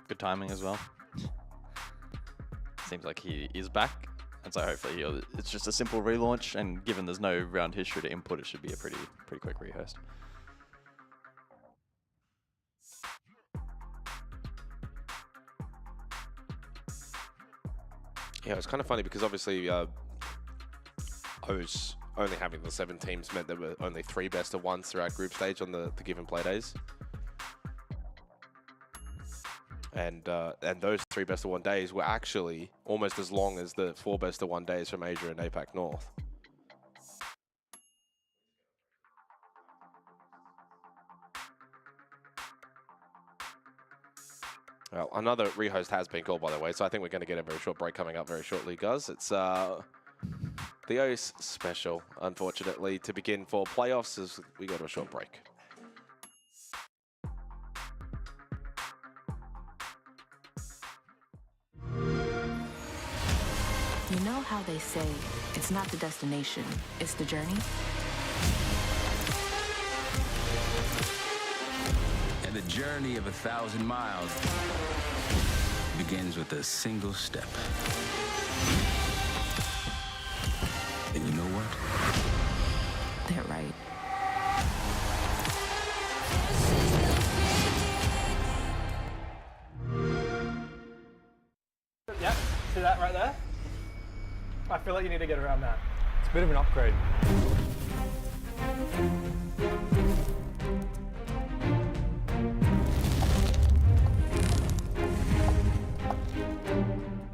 [SPEAKER 3] Good timing as well. Seems like he is back, and so hopefully it's just a simple relaunch, and given there's no round history to input, it should be a pretty quick rehost.
[SPEAKER 1] Yeah, it's kind of funny because obviously OCE only having the 7 teams meant there were only 3 best of ones throughout group stage on the given play days. And those 3 best of 1 days were actually almost as long as the 4 best of 1 days from Asia and APAC North. Well, another rehost has been called, by the way, so I think we're going to get a very short break coming up very shortly, guys. It's the OCE special, unfortunately, to begin for playoffs as we go to a short break.
[SPEAKER 8] You know how they say it's not the destination, it's the journey?
[SPEAKER 9] And the journey of 1,000 miles begins with a single step. And you know what?
[SPEAKER 8] They're right.
[SPEAKER 10] Yep, see that right there? I feel like you need to get around that.
[SPEAKER 11] It's a bit of an upgrade.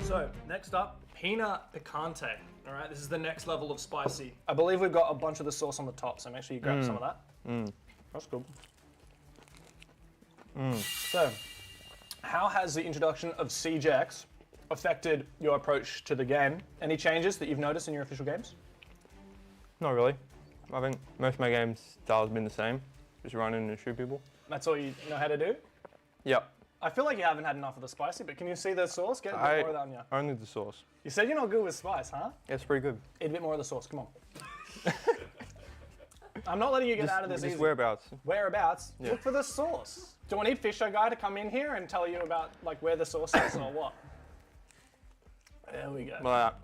[SPEAKER 10] So, next up, Pina Picante. All right, this is the next level of spicy. I believe we've got a bunch of the sauce on the top, so make sure you grab some of that. That's good. So, how has the introduction of Siege affected your approach to the game? Any changes that you've noticed in your official games?
[SPEAKER 11] Not really. I think most of my games style has been the same. Just run in and shoot people.
[SPEAKER 10] That's all you know how to do?
[SPEAKER 11] Yep.
[SPEAKER 10] I feel like you haven't had enough of the spicy, but can you see the sauce? Get a bit more of that on you.
[SPEAKER 11] Only the sauce.
[SPEAKER 10] You said you're not good with spice, huh?
[SPEAKER 11] Yeah, it's pretty good.
[SPEAKER 10] Eat a bit more of the sauce, come on. I'm not letting you get out of this
[SPEAKER 11] Just
[SPEAKER 10] easy.
[SPEAKER 11] whereabouts.
[SPEAKER 10] Whereabouts?
[SPEAKER 11] Yeah.
[SPEAKER 10] Look for the sauce. Do I need Fisher Guy to come in here and tell you about like where the sauce is or what? There we go.
[SPEAKER 11] Like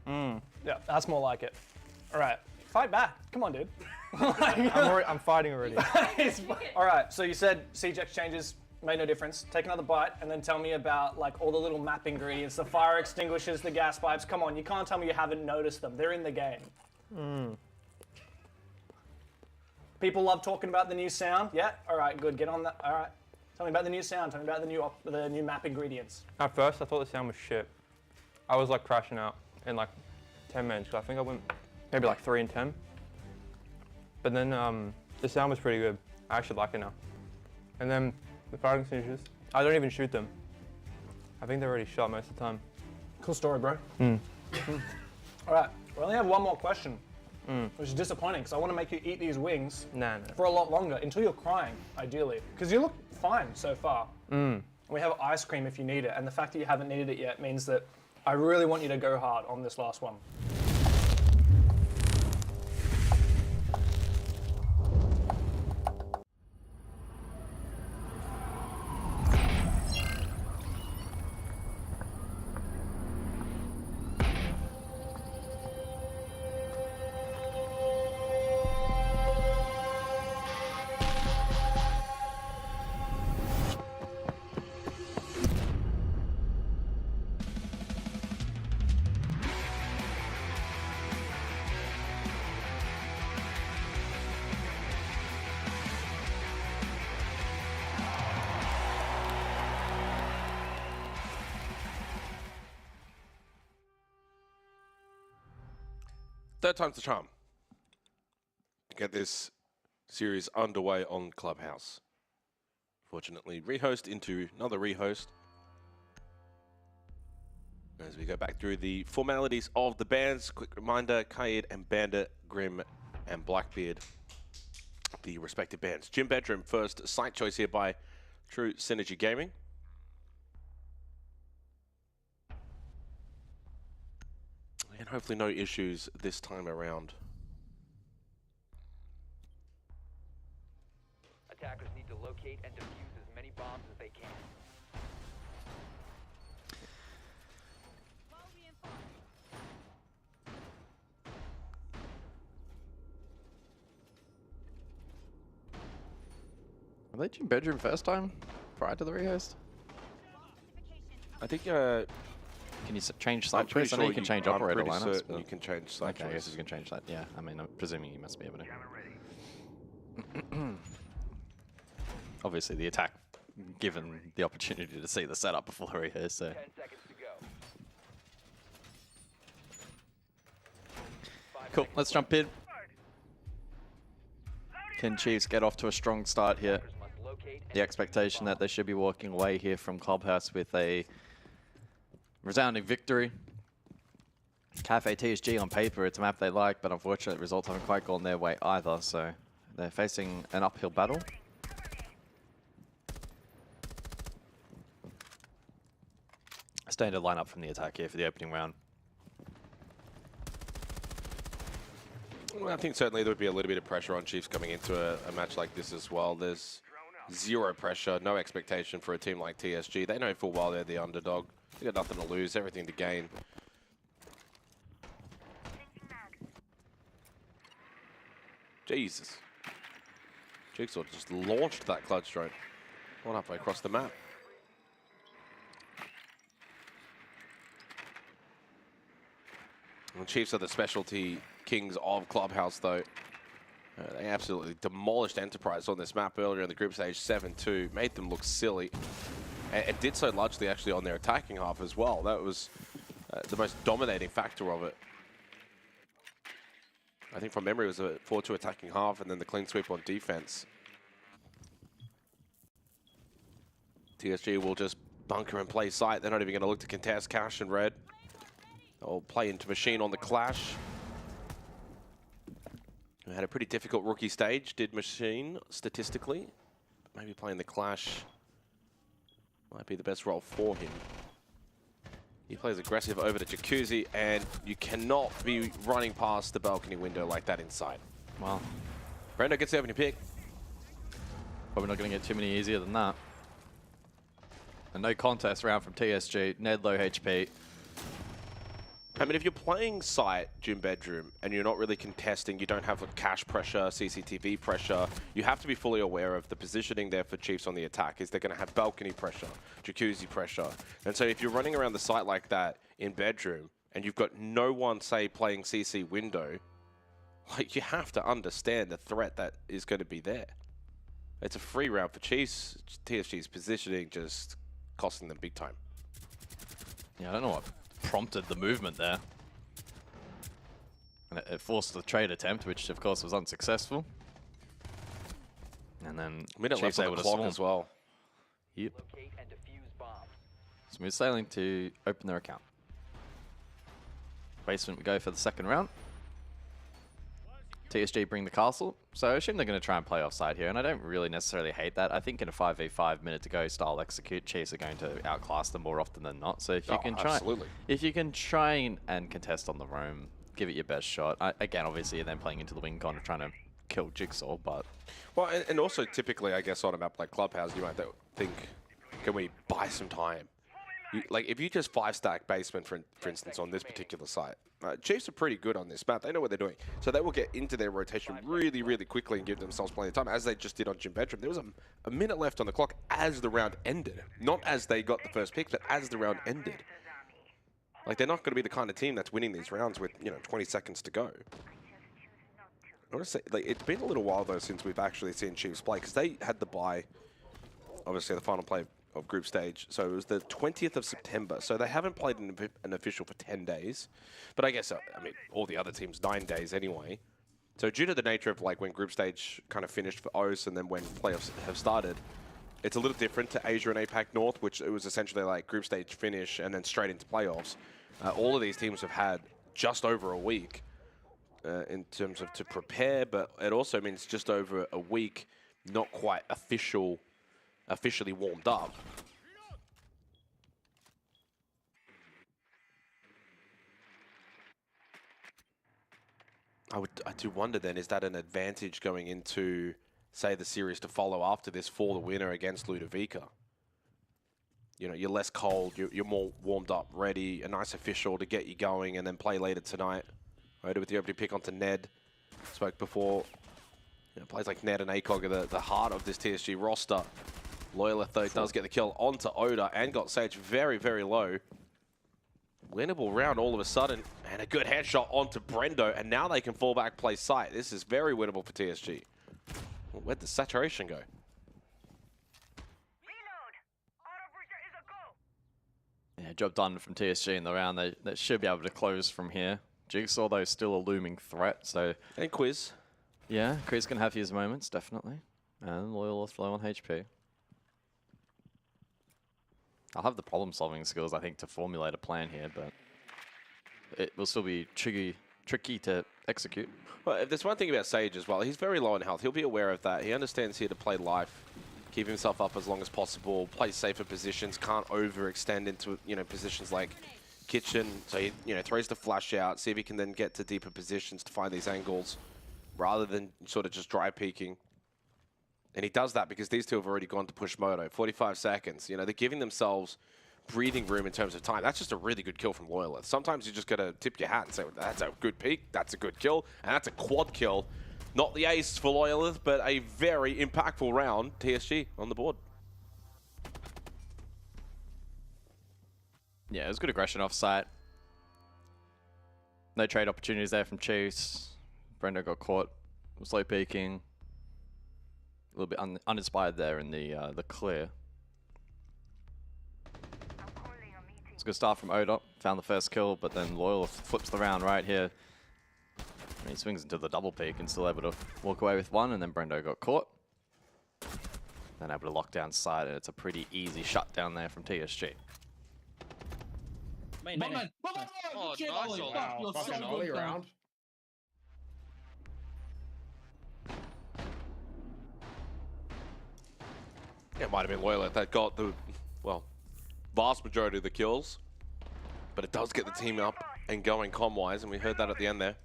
[SPEAKER 11] that.
[SPEAKER 10] Yeah, that's more like it. All right, fight back. Come on, dude.
[SPEAKER 11] I'm fighting already.
[SPEAKER 10] All right, so you said Siege changes made no difference. Take another bite and then tell me about like all the little map ingredients, the fire extinguishers, the gas pipes. Come on, you can't tell me you haven't noticed them. They're in the game. People love talking about the new sound. Yeah, all right, good. Get on that. All right, tell me about the new sound. Tell me about the new map ingredients.
[SPEAKER 11] At first, I thought the sound was shit. I was like crashing out in like 10 minutes. I think I went maybe like 3 and 10. But then the sound was pretty good. I actually like it now. And then the fire extinguishers, I don't even shoot them. I think they're already shot most of the time.
[SPEAKER 10] Cool story, bro. All right, we only have one more question, which is disappointing because I want to make you eat these wings for a lot longer until you're crying, ideally. Because you look fine so far. We have ice cream if you need it, and the fact that you haven't needed it yet means that I really want you to go hard on this last one.
[SPEAKER 1] Third time's the charm. To get this series underway on Clubhouse. Fortunately, rehost into another rehost. As we go back through the formalities of the bands, quick reminder, Kaid and Bandit, Grim and Blackbeard, the respective bands. Gym Bedroom, first site choice here by True Synergy Gaming. And hopefully no issues this time around.
[SPEAKER 4] Attackers need to locate and defuse as many bombs as they can.
[SPEAKER 3] Are they Gym Bedroom first time prior to the rehost?
[SPEAKER 1] I think
[SPEAKER 3] can you change site choice? I know you can change operator lineups.
[SPEAKER 1] But you can change site
[SPEAKER 3] okay,
[SPEAKER 1] choice.
[SPEAKER 3] I guess you can change that. Yeah, I mean, I'm presuming you must be able to. Obviously, the attack, given the opportunity to see the setup before the rehearse. So.
[SPEAKER 4] 10 seconds to go.
[SPEAKER 3] Cool, let's jump in. Can Chiefs get off to a strong start here? The expectation that they should be walking away here from Clubhouse with a resounding victory. Cafe TSG on paper, it's a map they like, but unfortunately results haven't quite gone their way either, so they're facing an uphill battle. Standard lineup from the attack here for the opening round.
[SPEAKER 1] Well, I think certainly there would be a little bit of pressure on Chiefs coming into a match like this as well. There's zero pressure, no expectation for a team like TSG. They know full well they're the underdog. They got nothing to lose, everything to gain. Jesus. Jigsaw just launched that clutch drone. One halfway across the map. The Chiefs are the specialty kings of Clubhouse, though. They absolutely demolished Enterprise on this map earlier in the group stage, 7-2. Made them look silly. And did so largely actually on their attacking half as well. That was the most dominating factor of it. I think from memory it was a 4-2 attacking half and then the clean sweep on defense. TSG will just bunker and play sight. They're not even going to look to contest Cash and Red. They'll play into Machine on the Clash. We had a pretty difficult rookie stage, did Machine, statistically. Maybe playing the Clash might be the best role for him. He plays aggressive over to Jacuzzi, and you cannot be running past the balcony window like that inside.
[SPEAKER 3] Wow.
[SPEAKER 1] Brendo gets the opening pick.
[SPEAKER 3] Probably not going to get too many easier than that. A no contest round from TSG. Ned low HP.
[SPEAKER 1] I mean, if you're playing site, gym bedroom, and you're not really contesting, you don't have a cash pressure, CCTV pressure, you have to be fully aware of the positioning there for Chiefs on the attack. Is they're going to have balcony pressure, jacuzzi pressure. And so if you're running around the site like that in bedroom, and you've got no one, say, playing CC window, like, you have to understand the threat that is going to be there. It's a free round for Chiefs. TSG's positioning just costing them big time.
[SPEAKER 3] Yeah, I don't know what prompted the movement there. And it forced the trade attempt, which of course was unsuccessful. And then
[SPEAKER 1] minute
[SPEAKER 3] Chiefs
[SPEAKER 1] left on
[SPEAKER 3] able
[SPEAKER 1] the
[SPEAKER 3] to
[SPEAKER 1] clock
[SPEAKER 3] swarm
[SPEAKER 1] as well.
[SPEAKER 3] Yep. Smooth sailing to open their account. Basement we go for the second round. TSG bring the castle, so I assume they're going to try and play offside here, and I don't really necessarily hate that. I think in a 5v5 minute to go style execute, Chiefs are going to outclass them more often than not. So if you can try, if you can try and contest on the roam, give it your best shot. Again, obviously, you're then playing into the wing con trying to kill Jigsaw, but
[SPEAKER 1] well, and also typically, I guess on a map like Clubhouse, you might think, can we buy some time? Like if you just 5-stack basement, for instance, on this particular site, Chiefs are pretty good on this map. They know what they're doing. So they will get into their rotation really, really quickly and give themselves plenty of time, as they just did on Gym Bedroom. There was a minute left on the clock as the round ended. Not as they got the first pick, but as the round ended. Like, they're not going to be the kind of team that's winning these rounds with, 20 seconds to go. I want to say, like, it's been a little while, though, since we've actually seen Chiefs play, because they had the bye, obviously, the final play of group stage. So it was the 20th of September. So they haven't played an official for 10 days. But I guess, I mean, all the other teams, 9 days anyway. So due to the nature of, like, when group stage kind of finished for OCE and then when playoffs have started, it's a little different to Asia and APAC North, which it was essentially like group stage finish and then straight into playoffs. All of these teams have had just over a week in terms of to prepare, but it also means just over a week, not quite officially warmed up. I do wonder then, is that an advantage going into, say, the series to follow after this for the winner against Ludovica? You know, you're less cold, you're more warmed up, ready, a nice official to get you going and then play later tonight. Right, with the opening pick onto Ned. Spoke before, players like Ned and ACOG are the heart of this TSG roster. Loyalith, though, does get the kill onto Oda and got Sage very, very low. Winnable round all of a sudden, and a good headshot onto Brendo, and now they can fall back, play sight. This is very winnable for TSG. Where'd the saturation go?
[SPEAKER 3] Yeah, job done from TSG in the round. They should be able to close from here. Jigsaw, though, still a looming threat, so...
[SPEAKER 1] And Quiz.
[SPEAKER 3] Yeah, Quiz can have his moments, definitely. And Loyalist low on HP. I'll have the problem-solving skills, I think, to formulate a plan here, but it will still be tricky to execute.
[SPEAKER 1] Well, if there's one thing about Sage as well, he's very low in health. He'll be aware of that. He understands here to play life, keep himself up as long as possible, play safer positions, can't overextend into, positions like Kitchen. So he, throws the flash out, see if he can then get to deeper positions to find these angles. rather than sort of just dry peeking. And he does that because these two have already gone to push Moto. 45 seconds. You know, they're giving themselves breathing room in terms of time. That's just a really good kill from Loyalist. Sometimes you just got to tip your hat and say, that's a good peek, that's a good kill, and that's a quad kill. Not the ace for Loyalist, but a very impactful round. TSG on the board.
[SPEAKER 3] Yeah, it was good aggression off site. No trade opportunities there from Chase. Brendo got caught. Slow peeking. A little bit uninspired there in the clear. It's a good start from Oda. Found the first kill, but then Loyal flips the round right here. And he swings into the double peek and still able to walk away with one, and then Brendo got caught. Then able to lock down side, and it's a pretty easy shutdown there from TSG.
[SPEAKER 13] Main. Oh, nice.
[SPEAKER 14] Wow.
[SPEAKER 13] You're
[SPEAKER 14] Fucking
[SPEAKER 13] so
[SPEAKER 14] Ollie
[SPEAKER 13] good,
[SPEAKER 14] round.
[SPEAKER 1] It might have been Loyalist that got the, well, vast majority of the kills. But it does get the team up and going comm-wise, and we heard that at the end there.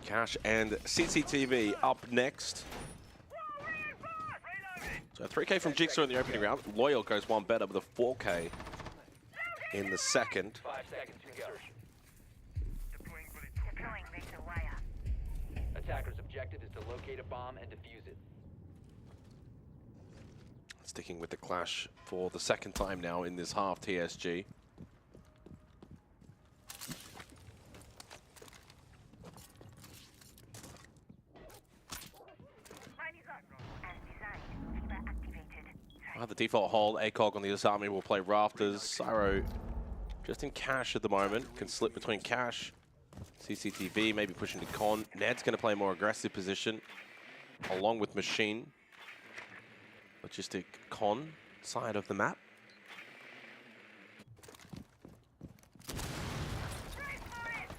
[SPEAKER 1] Cash and CCTV up next. So 3K from Jigsaw in the opening round. Loyal goes one better with a 4K in the second.
[SPEAKER 4] 5 seconds to go. Attacker's objective is to locate a bomb and defuse it.
[SPEAKER 1] Sticking with the clash for the second time now in this half, TSG. The default hold, ACOG on the Asami will play Rafters. Syro just in Cash at the moment. Can slip between Cash, CCTV, maybe pushing to Con. Ned's going to play a more aggressive position along with Machine. Logistic Con side of the map.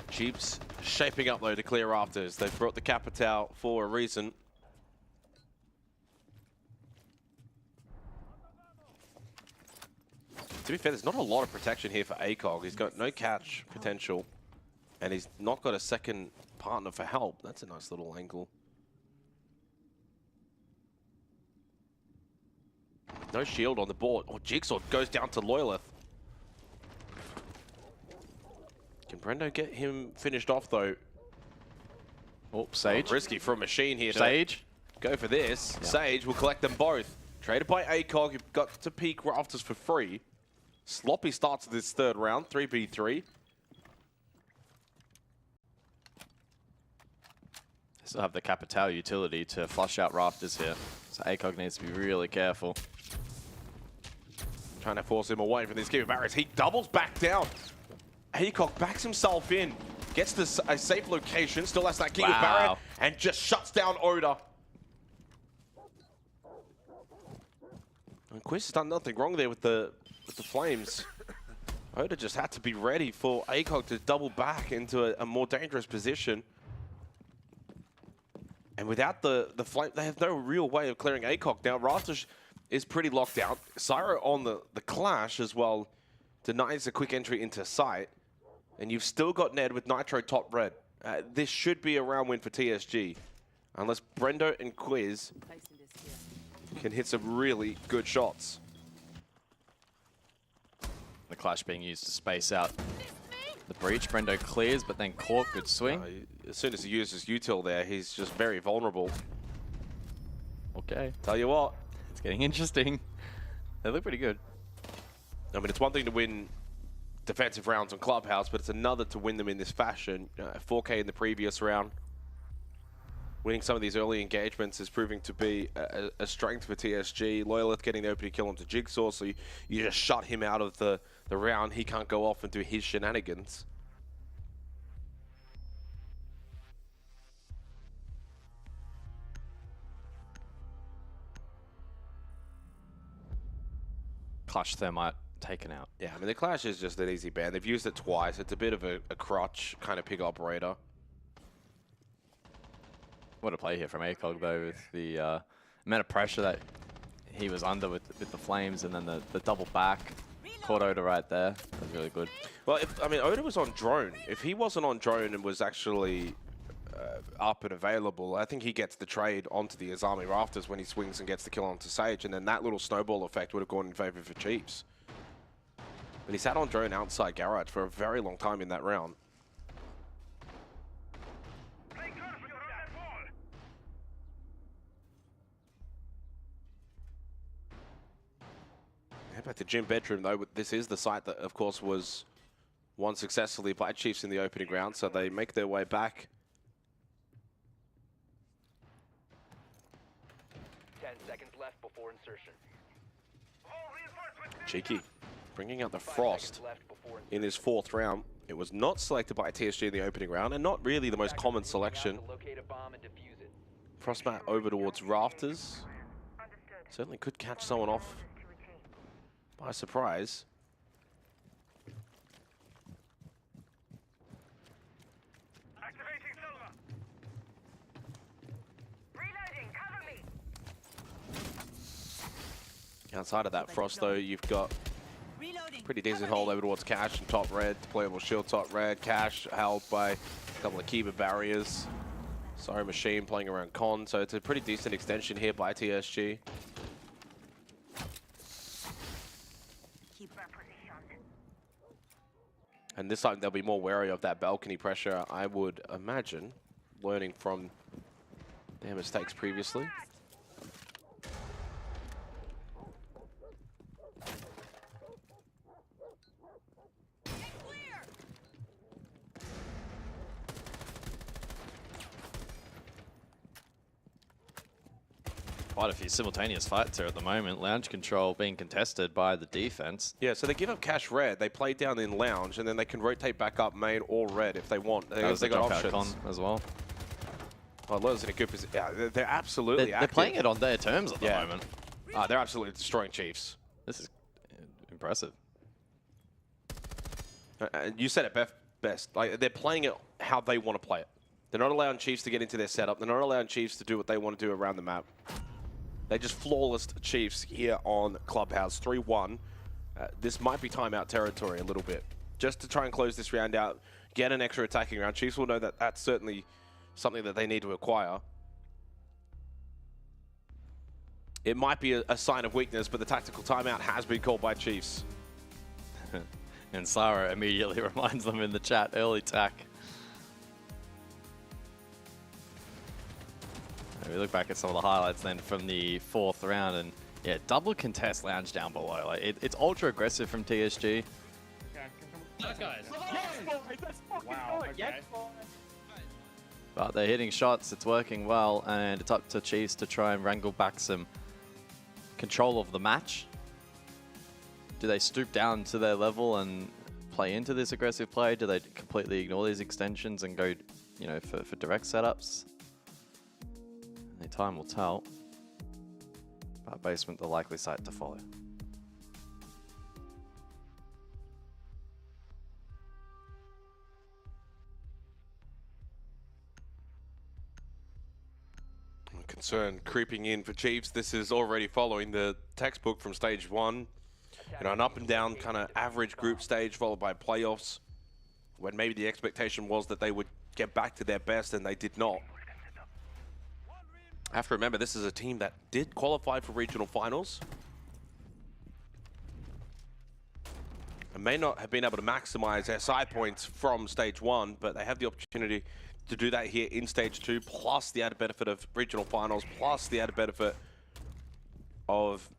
[SPEAKER 1] Jeeps shaping up though to clear Rafters. They've brought the Capital for a reason. To be fair, there's not a lot of protection here for ACOG. He's got no catch potential, and he's not got a second partner for help. That's a nice little angle. No shield on the board. Oh, Jigsaw goes down to Loyalist. Can Brendo get him finished off, though?
[SPEAKER 3] Oh, Sage.
[SPEAKER 1] Oh, risky for a Machine here.
[SPEAKER 3] Sage.
[SPEAKER 1] Go for this. Yeah. Sage will collect them both. Traded by ACOG. You've got to peek Rafters for free. Sloppy starts this third round, 3v3.
[SPEAKER 3] Still have the Capital utility to flush out Rafters here. So ACOG needs to be really careful.
[SPEAKER 1] Trying to force him away from these Kiwi barriers. He doubles back down. ACOG backs himself in. Gets to a safe location. Still has that Kiwi barrier. And just shuts down Oda. And Quiz has done nothing wrong there with the flames. Oda just had to be ready for ACOG to double back into a more dangerous position. And without the flame, they have no real way of clearing ACOG. Now, Rafters is pretty locked down. Syro on the clash as well denies a quick entry into sight. And you've still got Ned with Nitro top red. This should be a round win for TSG. Unless Brendo and Quiz can hit some really good shots.
[SPEAKER 3] The clash being used to space out the breach. Brendo clears, but then Cork, good swing.
[SPEAKER 1] As soon as he uses util there, he's just very vulnerable.
[SPEAKER 3] Okay.
[SPEAKER 1] Tell you what.
[SPEAKER 3] It's getting interesting. They look pretty good.
[SPEAKER 1] I mean, it's one thing to win defensive rounds on Clubhouse, but it's another to win them in this fashion. 4K in the previous round. Winning some of these early engagements is proving to be a strength for TSG. Loyalist getting the opening kill onto Jigsaw, so you just shut him out of the round. He can't go off and do his shenanigans.
[SPEAKER 3] Clash Thermite taken out.
[SPEAKER 1] Yeah, I mean, the Clash is just an easy ban. They've used it twice. It's a bit of a crutch kind of pig operator.
[SPEAKER 3] What a play here from ACOG, though, with the amount of pressure that he was under with the flames, and then the double back. caught Oda right there. That was really good.
[SPEAKER 1] Well, I mean, Oda was on drone. If he wasn't on drone and was actually up and available, I think he gets the trade onto the Azami rafters when he swings and gets the kill onto Sage, and then that little snowball effect would have gone in favor for Chiefs. But he sat on drone outside garage for a very long time in that round. Back to gym bedroom though. This is the site that, of course, was won successfully by Chiefs in the opening round, so they make their way back.
[SPEAKER 4] 10 seconds left before insertion.
[SPEAKER 1] Cheeky, bringing out the Frost in his 4th round. It was not selected by TSG in the opening round, and not really the most common selection. Frostmat over towards rafters. Certainly could catch someone off by surprise. Outside of that Frost, though, you've got pretty decent hold over towards Cash and top red. Deployable shield top red. Cash held by a couple of Kiba barriers. Sorry, Machine playing around Con, so it's a pretty decent extension here by TSG. And this time they'll be more wary of that balcony pressure, I would imagine, learning from their mistakes previously.
[SPEAKER 3] Quite a few simultaneous fights here at the moment. Lounge control being contested by the defense.
[SPEAKER 1] Yeah, so they give up Cash red, they play down in Lounge, and then they can rotate back up main or red if they want. They got options
[SPEAKER 3] Con as well.
[SPEAKER 1] Oh, Lowe's in a good position. Yeah, they're absolutely
[SPEAKER 3] They're playing it on their terms at the moment.
[SPEAKER 1] They're absolutely destroying Chiefs.
[SPEAKER 3] This is impressive.
[SPEAKER 1] You said it best. Like, they're playing it how they want to play it. They're not allowing Chiefs to get into their setup. They're not allowing Chiefs to do what they want to do around the map. They just flawless Chiefs here on Clubhouse 3-1. This might be timeout territory a little bit. Just to try and close this round out, get an extra attacking round. Chiefs will know that that's certainly something that they need to acquire. It might be a sign of weakness, but the tactical timeout has been called by Chiefs.
[SPEAKER 3] And Sarah immediately reminds them in the chat, early tack. We look back at some of the highlights then from the 4th round, and yeah, double contest Lounge down below. Like it's ultra aggressive from TSG.
[SPEAKER 13] Wow, okay.
[SPEAKER 3] But they're hitting shots, it's working well, and it's up to Chiefs to try and wrangle back some control of the match. Do they stoop down to their level and play into this aggressive play? Do they completely ignore these extensions and go, you know, for direct setups? Only time will tell. But basement, the likely site to follow.
[SPEAKER 1] Concern creeping in for Chiefs. This is already following the textbook from stage 1. You know, an up and down kind of average group stage followed by playoffs, when maybe the expectation was that they would get back to their best, and they did not. I have to remember, this is a team that did qualify for regional finals and may not have been able to maximize their side points from stage 1, but they have the opportunity to do that here in stage 2, plus the added benefit of regional finals, plus the added benefit of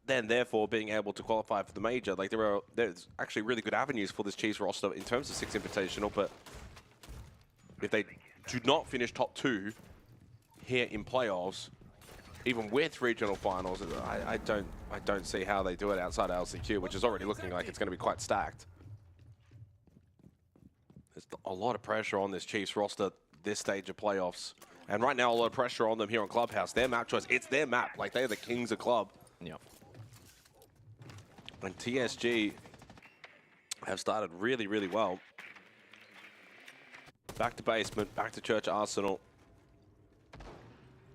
[SPEAKER 1] then therefore being able to qualify for the major. Like, there's actually really good avenues for this Chiefs roster in terms of 6 Invitational, but if they do not finish top 2 here in playoffs, even with regional finals, I don't see how they do it outside of LCQ, which is already looking like it's going to be quite stacked. There's a lot of pressure on this Chiefs roster this stage of playoffs, and right now a lot of pressure on them here on Clubhouse. Their map choice, it's their map. Like, they're the kings of club.
[SPEAKER 3] Yep.
[SPEAKER 1] And TSG have started really, really well. Back to basement, back to Church Arsenal.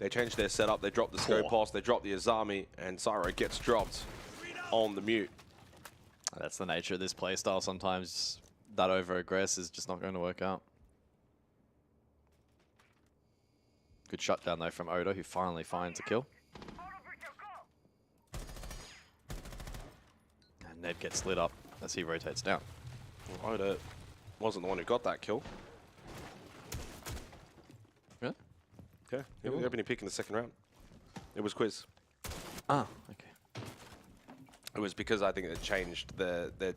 [SPEAKER 1] They changed their setup, they dropped the Scopos, they dropped the Azami, and Syro gets dropped on the mute.
[SPEAKER 3] That's the nature of this playstyle. Sometimes that over-aggress is just not going to work out. Good shutdown, though, from Oda, who finally finds a kill. And Ned gets lit up as he rotates down.
[SPEAKER 1] Well, Oda wasn't the one who got that kill.
[SPEAKER 3] Really?
[SPEAKER 1] Yeah, he was the opening pick in the second round. It was Quiz.
[SPEAKER 3] Ah, okay.
[SPEAKER 1] It was because I think it changed the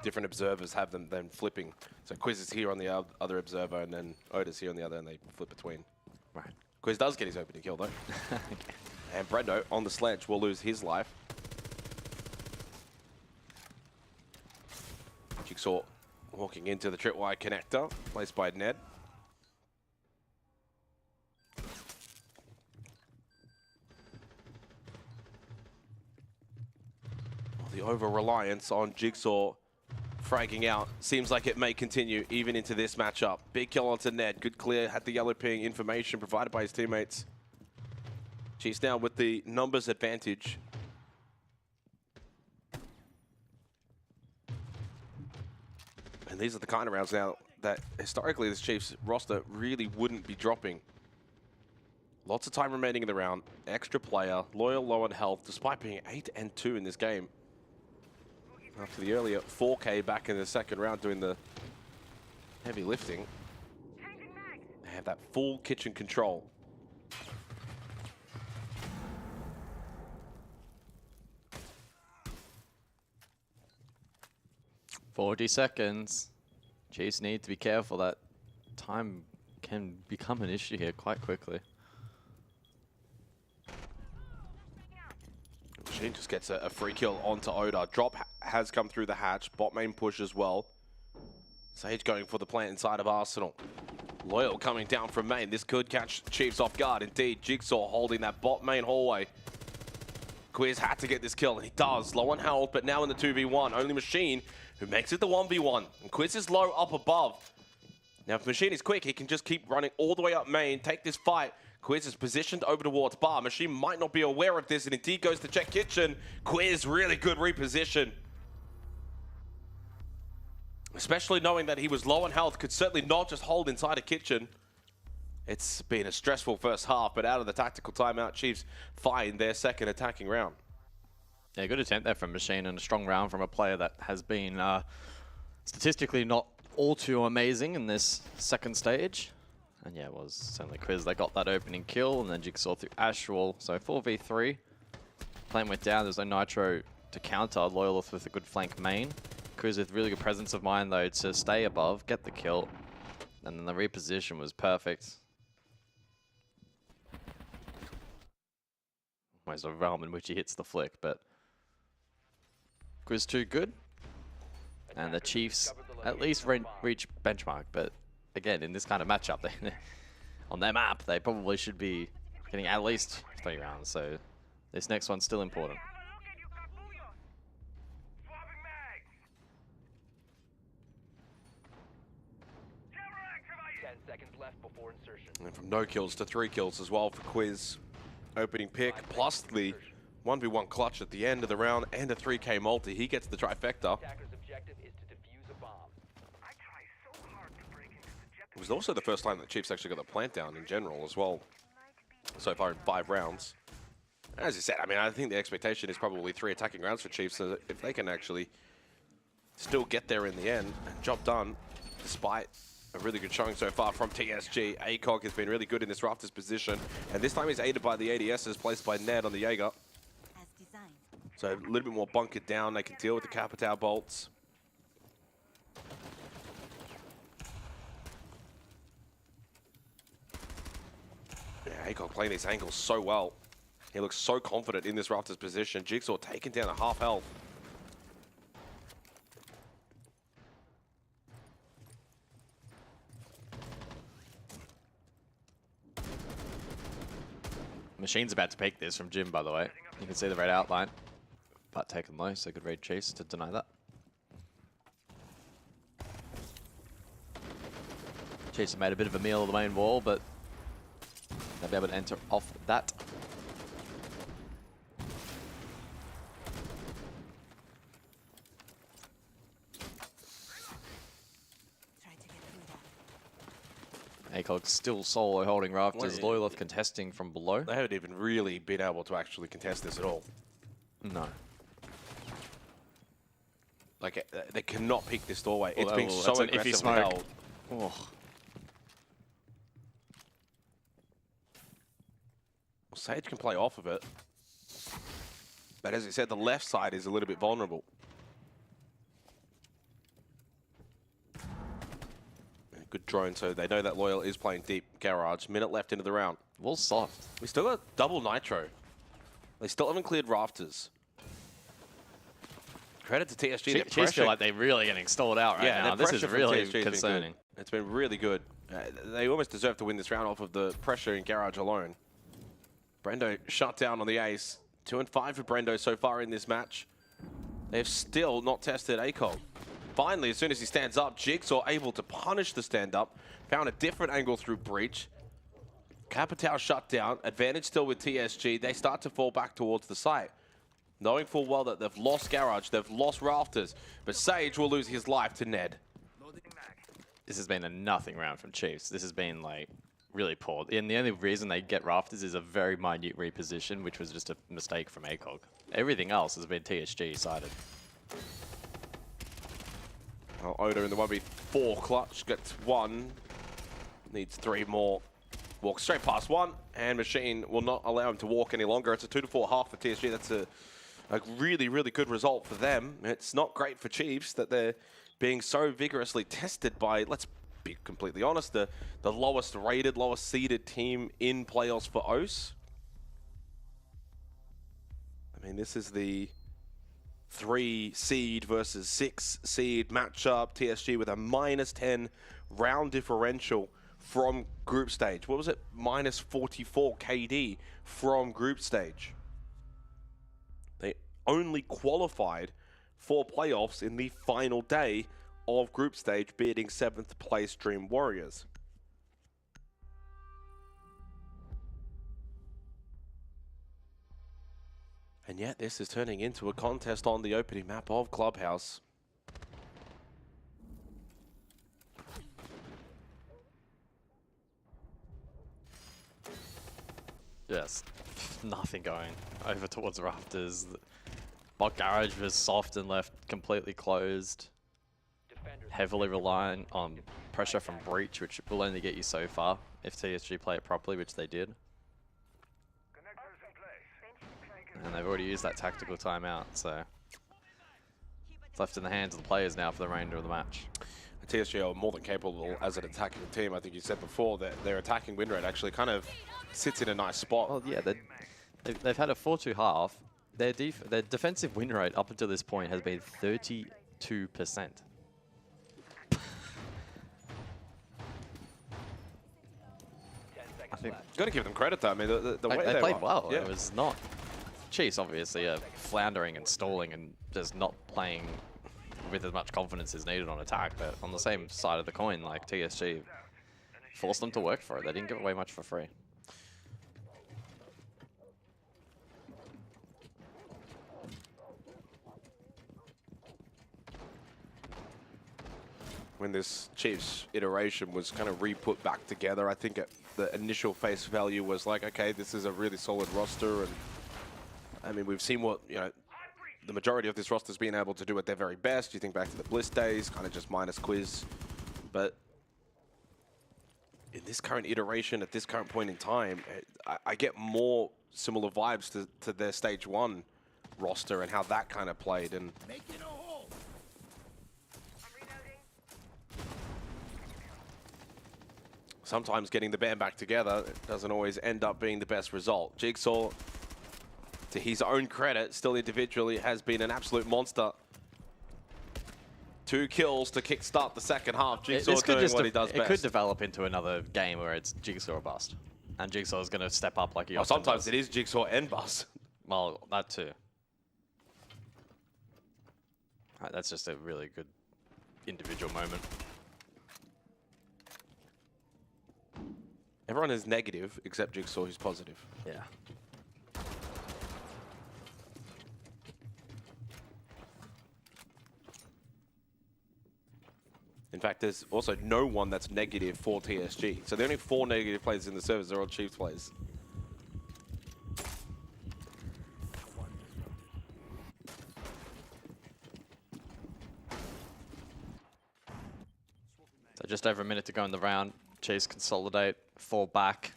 [SPEAKER 1] different observers have them then flipping. So Quiz is here on the other observer, and then Oda's here on the other, and they flip between.
[SPEAKER 3] Right.
[SPEAKER 1] Quiz does get his opening kill, though.
[SPEAKER 3] Okay.
[SPEAKER 1] And Brendo on the sledge will lose his life. Jigsaw walking into the tripwire connector, placed by Ned. The over-reliance on Jigsaw fragging out seems like it may continue even into this matchup. Big kill onto Ned. Good clear. Had the yellow ping information provided by his teammates. Chiefs now with the numbers advantage. And these are the kind of rounds now that historically this Chiefs roster really wouldn't be dropping. Lots of time remaining in the round. Extra player. Loyal low on health despite being 8-2 in this game. After the earlier 4K back in the second round doing the heavy lifting. They have that full kitchen control.
[SPEAKER 3] $40 seconds. Chiefs need to be careful. That time can become an issue here quite quickly.
[SPEAKER 1] Machine just gets a free kill onto Oda. Drop has come through the hatch. Bot main push as well. Sage going for the plant inside of Arsenal. Loyal coming down from main. This could catch Chiefs off guard. Indeed, Jigsaw holding that bot main hallway. Quiz had to get this kill, and he does. Low on health, but now in the 2v1. Only Machine who makes it the 1v1. And Quiz is low up above. Now, if Machine is quick, he can just keep running all the way up main, take this fight. Quiz is positioned over towards bar. Machine might not be aware of this, and indeed goes to check kitchen. Quiz, really good reposition. Especially knowing that he was low on health, could certainly not just hold inside a kitchen. It's been a stressful first half, but out of the tactical timeout, Chiefs find their second attacking round.
[SPEAKER 3] Yeah, good attempt there from Machine, and a strong round from a player that has been statistically not all too amazing in this second stage. And yeah, it was certainly Quiz that got that opening kill, and then Jigsaw through Ashwell. So 4v3. Plane went down, there's no Nitro to counter. Loyalist with a good flank main. Quiz with really good presence of mind though to stay above, get the kill. And then the reposition was perfect. Almost a realm in which he hits the flick, but Quiz too good. And the Chiefs at least reach benchmark, but again, in this kind of matchup, on their map, they probably should be getting at least 3 rounds. So this next one's still important.
[SPEAKER 1] And from no kills to 3 kills as well for Quiz. Opening pick, plus the 1v1 clutch at the end of the round, and a 3K multi. He gets the trifecta. It was also the first time that Chiefs actually got the plant down in general as well, so far in 5 rounds. As you said, I mean, I think the expectation is probably 3 attacking rounds for Chiefs, so if they can actually still get there in the end, job done, despite a really good showing so far from TSG. ACOG has been really good in this rafters position, and this time he's aided by the ADSs placed by Ned on the Jaeger. So a little bit more bunkered down, they can deal with the Capitao bolts. Yeah, ACOG playing these angles so well. He looks so confident in this rafters position. Jigsaw taking down a half health.
[SPEAKER 3] Machine's about to peek this from Jim, by the way. You can see the red outline, but taken low, so good raid chase to deny that. Chaser made a bit of a meal of the main wall, but they'll be able to enter off that.
[SPEAKER 16] ACOG still solo holding rafters. Loyalith contesting from below.
[SPEAKER 1] They haven't even really been able to actually contest this at all.
[SPEAKER 16] No.
[SPEAKER 1] Like, they cannot pick this doorway.
[SPEAKER 16] Well,
[SPEAKER 1] it's being so aggressively held.
[SPEAKER 16] Oh.
[SPEAKER 1] Well, Sage can play off of it. But as I said, the left side is a little bit vulnerable. Good drone, so they know that Loyal is playing deep garage. Minute left into the round.
[SPEAKER 16] Well, soft.
[SPEAKER 1] We still got double nitro. They still haven't cleared rafters. Credit to TSG.
[SPEAKER 16] Chiefs feel like they're really getting stalled out right now. This is really concerning.
[SPEAKER 1] It's been really good. They almost deserve to win this round off of the pressure in garage alone. Brendo shut down on the ace. 2 and 5 for Brendo so far in this match. They've still not tested ACOG. Finally, as soon as he stands up, Jigsaw able to punish the stand-up. Found a different angle through breach. Capitao shut down. Advantage still with TSG. They start to fall back towards the site. Knowing full well that they've lost garage, they've lost rafters. But Sage will lose his life to Ned.
[SPEAKER 16] This has been a nothing round from Chiefs. This has been like really poor. And the only reason they get rafters is a very minute reposition, which was just a mistake from ACOG. Everything else has been TSG sided.
[SPEAKER 1] Well, Oda in the 1v4 clutch gets 1. Needs 3 more. Walks straight past 1, and Machine will not allow him to walk any longer. It's a 2-4 half for TSG. That's a really, really good result for them. It's not great for Chiefs that they're being so vigorously tested by, let's be completely honest, the lowest rated, lowest seeded team in playoffs for OCE. I mean, this is the 3 seed versus 6 seed matchup. TSG with a -10 round differential from group stage. What was it? -44 KD from group stage. They only qualified for playoffs in the final day of group stage, beating 7th place Dream Warriors. And yet this is turning into a contest on the opening map of Clubhouse.
[SPEAKER 16] Yes, nothing going over towards rafters. Bot garage was soft and left completely closed. Heavily reliant on pressure from breach, which will only get you so far if TSG play it properly, which they did. And they've already used that tactical timeout, so it's left in the hands of the players now for the remainder of the match.
[SPEAKER 1] TSG are more than capable as an attacking team. I think you said before that their attacking win rate actually kind of sits in a nice spot.
[SPEAKER 16] Well, yeah, they've had a 4-2 half. Their defensive win rate up until this point has been 32%.
[SPEAKER 1] I think got to give them credit though. I mean, the way
[SPEAKER 16] they played well.
[SPEAKER 1] Yeah.
[SPEAKER 16] It was not. Chiefs obviously are floundering and stalling and just not playing with as much confidence as needed on attack. But on the same side of the coin, like TSG forced them to work for it. They didn't give away much for free.
[SPEAKER 1] When this Chiefs iteration was kind of re-put back together, I think the initial face value was like, okay, this is a really solid roster, and I mean, we've seen what, you know, the majority of this roster's been able to do at their very best. You think back to the Bliss days, kind of just minus quiz, but in this current iteration, at this current point in time, I get more similar vibes to their stage 1 roster and how that kind of played. And sometimes getting the band back together doesn't always end up being the best result. Jigsaw, to his own credit, still individually has been an absolute monster. 2 kills to kickstart the second half. Jigsaw doing what he does best.
[SPEAKER 16] It could develop into another game where it's Jigsaw or bust. And Jigsaw is going to step up like he often
[SPEAKER 1] sometimes
[SPEAKER 16] does.
[SPEAKER 1] it is Jigsaw and bust.
[SPEAKER 16] Well, that too. That's just a really good individual moment.
[SPEAKER 1] Everyone is negative except Jigsaw, who's positive.
[SPEAKER 16] Yeah.
[SPEAKER 1] In fact, there's also no one that's negative for TSG. So the only 4 negative players in the servers are all Chiefs players.
[SPEAKER 16] So just over a minute to go in the round. Chiefs consolidate, fall back.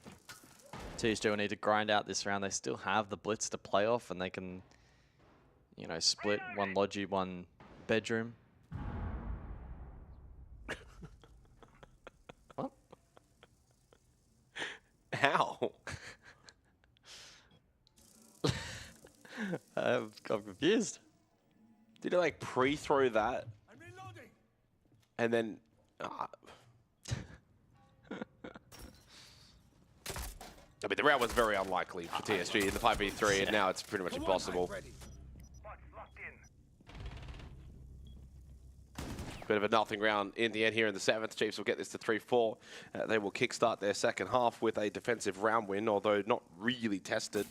[SPEAKER 16] TSG will need to grind out this round. They still have the blitz to play off, and they can, you know, split one Logi, one bedroom. What?
[SPEAKER 1] How?
[SPEAKER 16] I'm confused.
[SPEAKER 1] Did he like pre-throw that? And then... I mean, the round was very unlikely for TSG in the 5v3, and now it's pretty much impossible. Bit of a nothing round in the end here in the 7th. Chiefs will get this to 3-4. They will kickstart their second half with a defensive round win, although not really tested.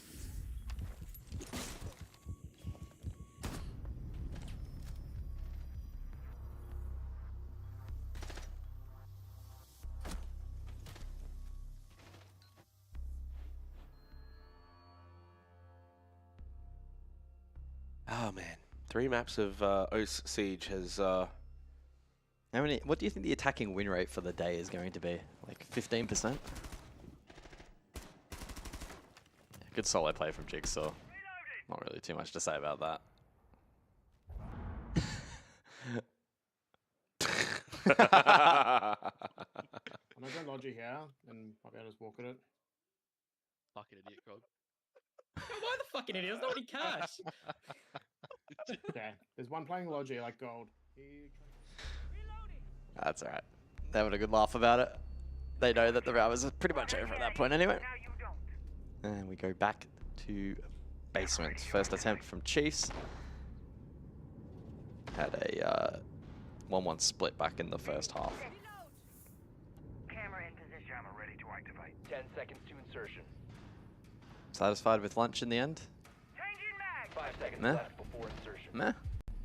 [SPEAKER 1] Oh man, 3 maps of OCE Siege has...
[SPEAKER 16] How many? What do you think the attacking win rate for the day is going to be? Like 15%? Good solo play from Jigsaw. Not really too much to say about that.
[SPEAKER 2] I'm gonna go Logi here, and probably I'll just walk at it.
[SPEAKER 13] Fucking idiot, Krog. Why the fucking idiot? There's not any cash.
[SPEAKER 2] Okay, there's one playing Logi like gold.
[SPEAKER 16] That's alright. They're having a good laugh about it. They know that the round was pretty much over at that point anyway. And we go back to basement. First attempt from Chiefs. Had a 1-1 split back in the first half.
[SPEAKER 6] Camera in position. Camera ready to activate.
[SPEAKER 4] 10 seconds to insertion.
[SPEAKER 16] Satisfied with lunch in the end?
[SPEAKER 4] 5 seconds
[SPEAKER 16] Meh?
[SPEAKER 4] left before insertion.
[SPEAKER 16] Meh?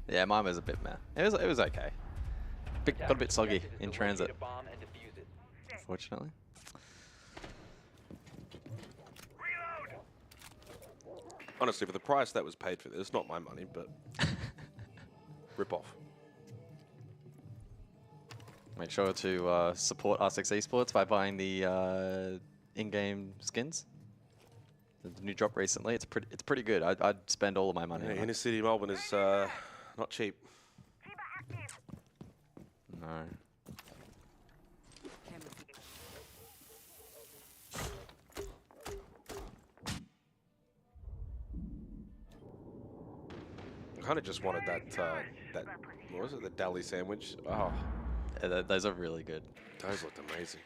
[SPEAKER 16] Yeah, mine was a bit meh. It was okay. Got a bit soggy in transit,
[SPEAKER 4] Bomb and defuse it.
[SPEAKER 16] unfortunately.
[SPEAKER 1] Honestly, for the price that was paid for this, not my money, but... rip off.
[SPEAKER 16] Make sure to support R6 by buying the in-game skins. The new drop recently, it's pretty good. I'd spend all of my money on
[SPEAKER 1] Inner
[SPEAKER 16] it.
[SPEAKER 1] city Melbourne is not cheap.
[SPEAKER 16] No.
[SPEAKER 1] I kind of just wanted that, what was it, the deli sandwich? Oh.
[SPEAKER 16] Yeah, those are really good.
[SPEAKER 1] Those looked amazing.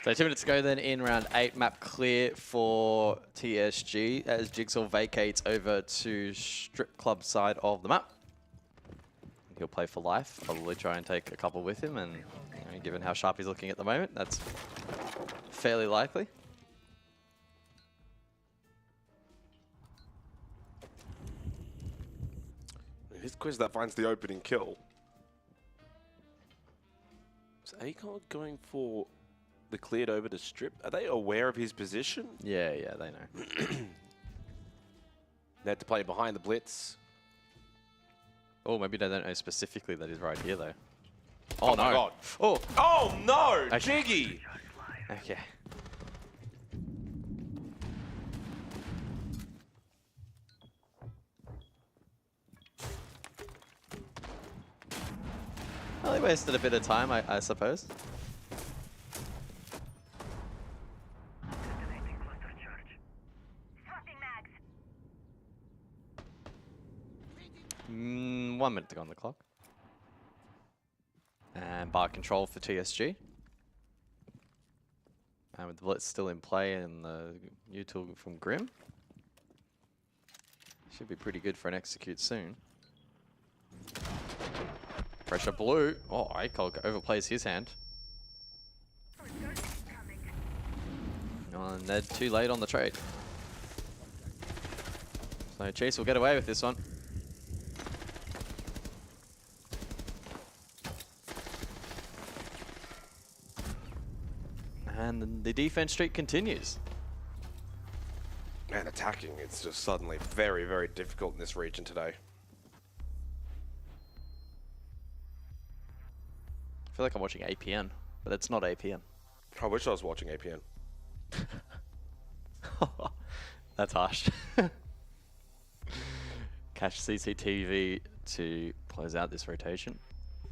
[SPEAKER 16] So 2 minutes to go then in round 8, map clear for TSG as Jigsaw vacates over to Strip Club side of the map. He'll play for life, probably try and take a couple with him, and you know, given how sharp he's looking at the moment, that's fairly likely.
[SPEAKER 1] His quiz that finds the opening kill. Is Acol going for the cleared over to Strip? Are they aware of his position?
[SPEAKER 16] Yeah, they know.
[SPEAKER 1] They had to play behind the blitz.
[SPEAKER 16] Oh, maybe they don't know specifically that he's right here, though.
[SPEAKER 1] Oh, my God.
[SPEAKER 16] Oh!
[SPEAKER 1] Oh, no!
[SPEAKER 16] Okay.
[SPEAKER 1] Jiggy!
[SPEAKER 16] Okay. Well, he wasted a bit of time, I suppose. Mm, 1 minute to go on the clock. And bar control for TSG. And with the blitz still in play and the U-tool from Grim. Should be pretty good for an execute soon. Pressure blue. Oh, Acol overplays his hand. Oh, and they're too late on the trade. So Chase will get away with this one. And the defense streak continues.
[SPEAKER 1] Man, attacking, it's just suddenly very, very difficult in this region today.
[SPEAKER 16] I feel like I'm watching APN, but it's not APN.
[SPEAKER 1] I wish I was watching APN.
[SPEAKER 16] That's harsh. Catch CCTV to close out this rotation.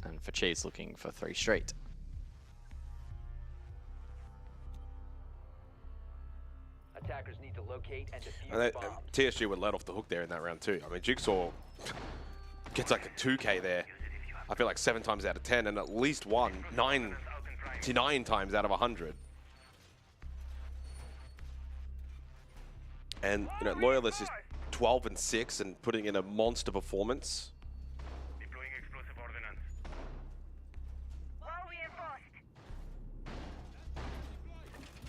[SPEAKER 16] And for Chiefs looking for 3 straight.
[SPEAKER 4] Attackers need to locate and defuse
[SPEAKER 1] And
[SPEAKER 4] bombs.
[SPEAKER 1] TSG were let off the hook there in that round too. I mean, Jigsaw gets like a 2K there. I feel like 7 times out of 10, and at least 99 times out of 100. And you know, Loyalist is 12 and 6 and putting in a monster performance.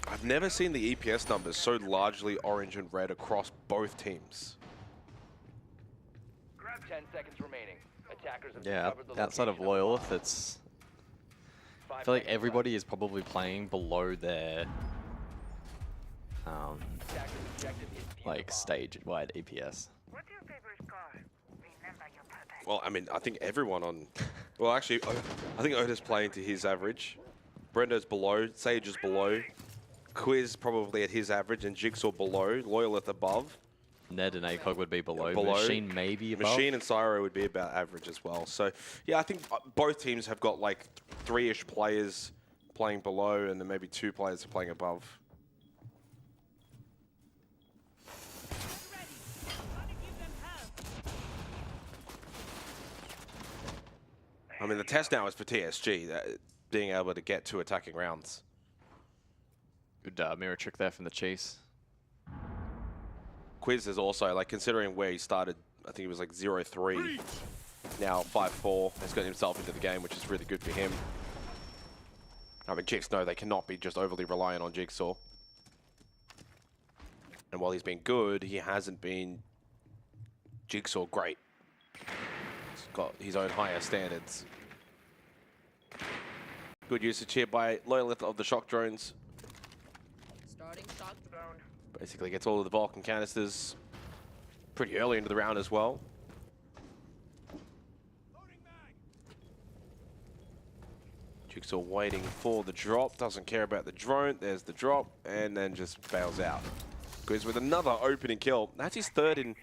[SPEAKER 1] I've never seen the EPS numbers so largely orange and red across both teams.
[SPEAKER 4] 10 seconds remaining. Attackers have
[SPEAKER 16] Yeah,
[SPEAKER 4] discovered the
[SPEAKER 16] outside of
[SPEAKER 4] location
[SPEAKER 16] Loyalist, it's... I feel like everybody is probably playing below their... like stage-wide EPS.
[SPEAKER 1] Well, I mean, I think everyone on... Well, actually, I think Oda's playing to his average. Brendo's below, Sage is below. Quiz probably at his average, and Jigsaw below. Loyalist above.
[SPEAKER 16] Ned and ACOG would be below.
[SPEAKER 1] Below.
[SPEAKER 16] Machine maybe above.
[SPEAKER 1] Machine and Syro would be about average as well. So, yeah, I think both teams have got like 3-ish players playing below, and then maybe 2 players playing above. I mean, the test now is for TSG, being able to get 2 attacking rounds.
[SPEAKER 16] Good mirror trick there from the Chiefs.
[SPEAKER 1] Quiz is also, like, considering where he started, I think it was like 0-3, now 5-4, has got himself into the game, which is really good for him. I mean, Jigs know they cannot be just overly reliant on Jigsaw. And while he's been good, he hasn't been Jigsaw great. He's got his own higher standards. Good usage here by Loyalist of the shock drones.
[SPEAKER 5] Starting shock drone.
[SPEAKER 1] Basically gets all of the Vulcan canisters pretty early into the round as well. Jigsaw waiting for the drop, doesn't care about the drone. There's the drop, and then just bails out. Goes with another opening kill. That's his 3rd in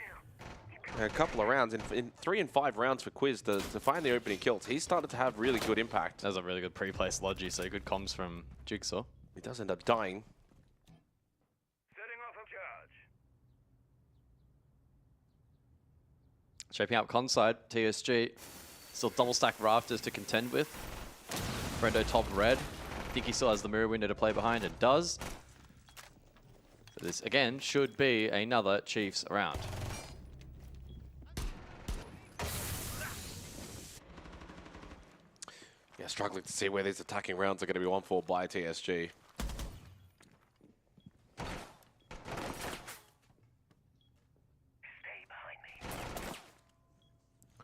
[SPEAKER 1] a couple of rounds. In 3 and 5 rounds for Quiz to find the opening kills. He's started to have really good impact.
[SPEAKER 16] That was a really good pre-placed Logi, so good comms from Jigsaw.
[SPEAKER 1] He does end up dying.
[SPEAKER 16] Shaping up con side, TSG. Still double stack rafters to contend with. Brendo top red. I think he still has the mirror window to play behind, and does. So this, again, should be another Chiefs round.
[SPEAKER 1] Yeah, struggling to see where these attacking rounds are going to be won for by TSG.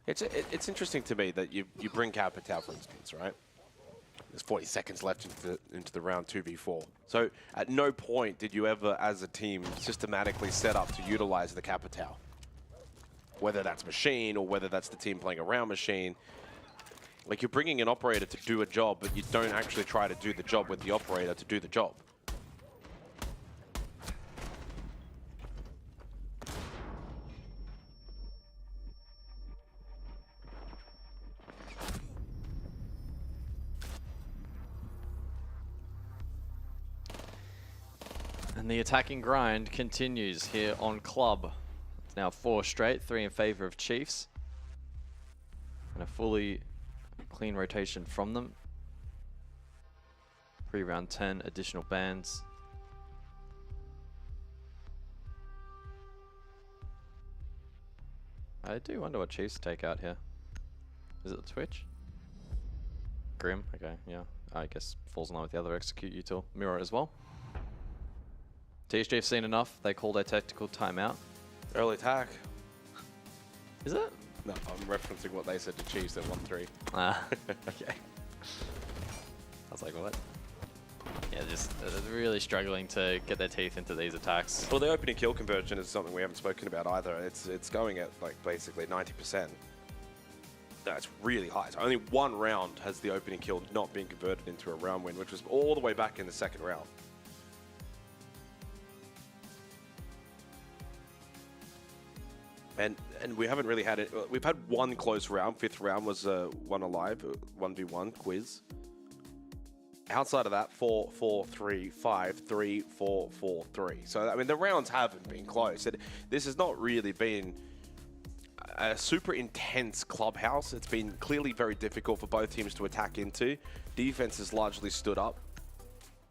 [SPEAKER 1] It's interesting to me that you bring Capitao, for instance, right? There's 40 seconds left into the round 2v4. So at no point did you ever, as a team, systematically set up to utilize the Capitao. Whether that's Machine or whether that's the team playing around Machine. Like, you're bringing an operator to do a job, but you don't actually try to do the job with the operator to do the job.
[SPEAKER 16] And the attacking grind continues here on Club. It's now 4 straight, 3 in favor of Chiefs. And a fully clean rotation from them. Pre-round 10, additional bans. I do wonder what Chiefs take out here. Is it the Twitch? Grim, okay, yeah. I guess falls in line with the other execute util. Mirror as well. TSG have seen enough. They call their tactical timeout.
[SPEAKER 1] Early attack.
[SPEAKER 16] Is it?
[SPEAKER 1] No, I'm referencing what they said to Chiefs at 1-3.
[SPEAKER 16] Ah, okay. I was like, what? Yeah, just really struggling to get their teeth into these attacks.
[SPEAKER 1] Well, the opening kill conversion is something we haven't spoken about either. It's going at like basically 90%. That's really high. So only one round has the opening kill not been converted into a round win, which was all the way back in the second round. And we haven't really had it. We've had one close round. Fifth round was one alive, 1v1 quiz. Outside of that, 4-4-3, 5-3, 4-4-3. So I mean, the rounds haven't been close. This has not really been a super intense clubhouse. It's been clearly very difficult for both teams to attack into. Defense has largely stood up,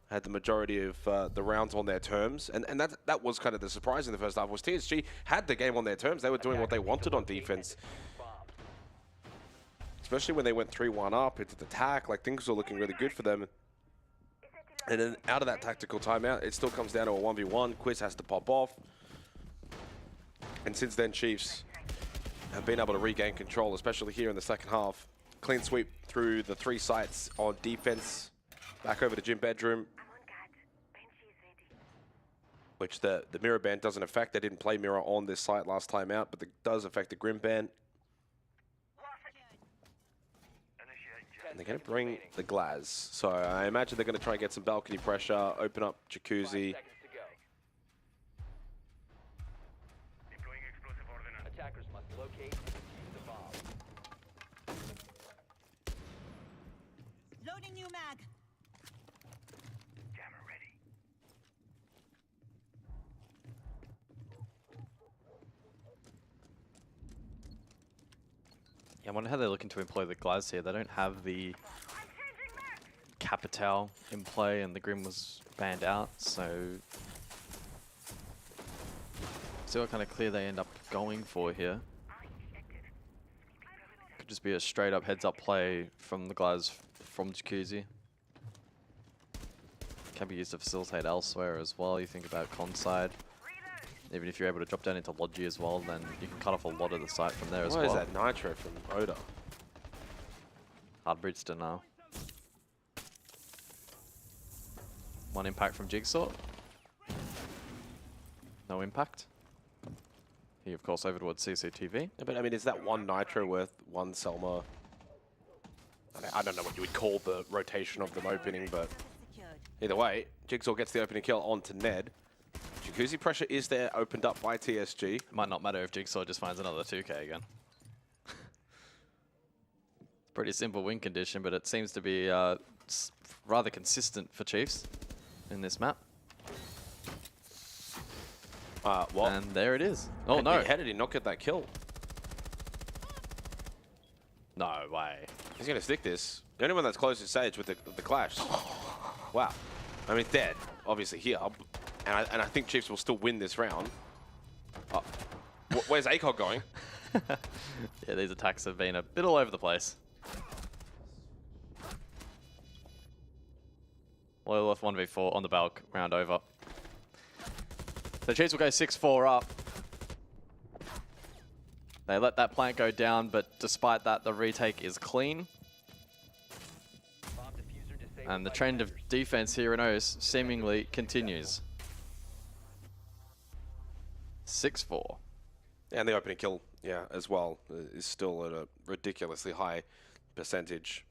[SPEAKER 1] had the majority of the rounds on their terms, and that was kind of the surprise in the first half. Was TSG had the game on their terms. They were doing what they wanted on defense, especially when they went 3-1 up into the attack. Like, things were looking really good for them. And then out of that tactical timeout, it still comes down to a 1v1. Quiz has to pop off, and since then, Chiefs have been able to regain control, especially here in the second half. Clean sweep through the 3 sites on defense. Back over to Gym Bedroom, which the mirror ban doesn't affect. They didn't play mirror on this site last time out, but it does affect the Grim ban. And they're going to bring the Glaz. So I imagine they're going to try and get some balcony pressure, open up Jacuzzi.
[SPEAKER 4] Attackers must locate and defuse the bomb.
[SPEAKER 5] Loading new mag.
[SPEAKER 6] Jammer ready.
[SPEAKER 16] Yeah, I wonder how they're looking to employ the Glaz here. They don't have the Capital in play, and the Grim was banned out, so see what kind of clear they end up going for here. Could just be a straight up heads up play from the Glaz from Jacuzzi. Can be used to facilitate elsewhere as well. You think about con side. Even if you're able to drop down into Logi as well, then you can cut off a lot of the site from there as well.
[SPEAKER 1] What is that Nitro from Oda?
[SPEAKER 16] Hard bridge to now. One impact from Jigsaw. No impact. He, of course, over towards CCTV.
[SPEAKER 1] Yeah, but I mean, is that one Nitro worth one Selma? I don't know what you would call the rotation of them opening, but either way, Jigsaw gets the opening kill onto Ned. Jacuzzi pressure is there, opened up by TSG.
[SPEAKER 16] Might not matter if Jigsaw just finds another 2K again. Pretty simple win condition, but it seems to be rather consistent for Chiefs in this map.
[SPEAKER 1] What?
[SPEAKER 16] And there it is. Oh, no.
[SPEAKER 1] How did he not get that kill?
[SPEAKER 16] No way.
[SPEAKER 1] He's going to stick this. The only one that's close to Sage with the clash. Wow. I mean, dead, obviously, here. And I think Chiefs will still win this round. Where's ACOG going?
[SPEAKER 16] Yeah, these attacks have been a bit all over the place. Loyal left 1v4 on the Balk, round over. The Chiefs will go 6-4 up. They let that plant go down, but despite that, the retake is clean. And the trend of defense here in OCE seemingly continues. 6-4.
[SPEAKER 1] And the opening kill, yeah, as well, is still at a ridiculously high percentage.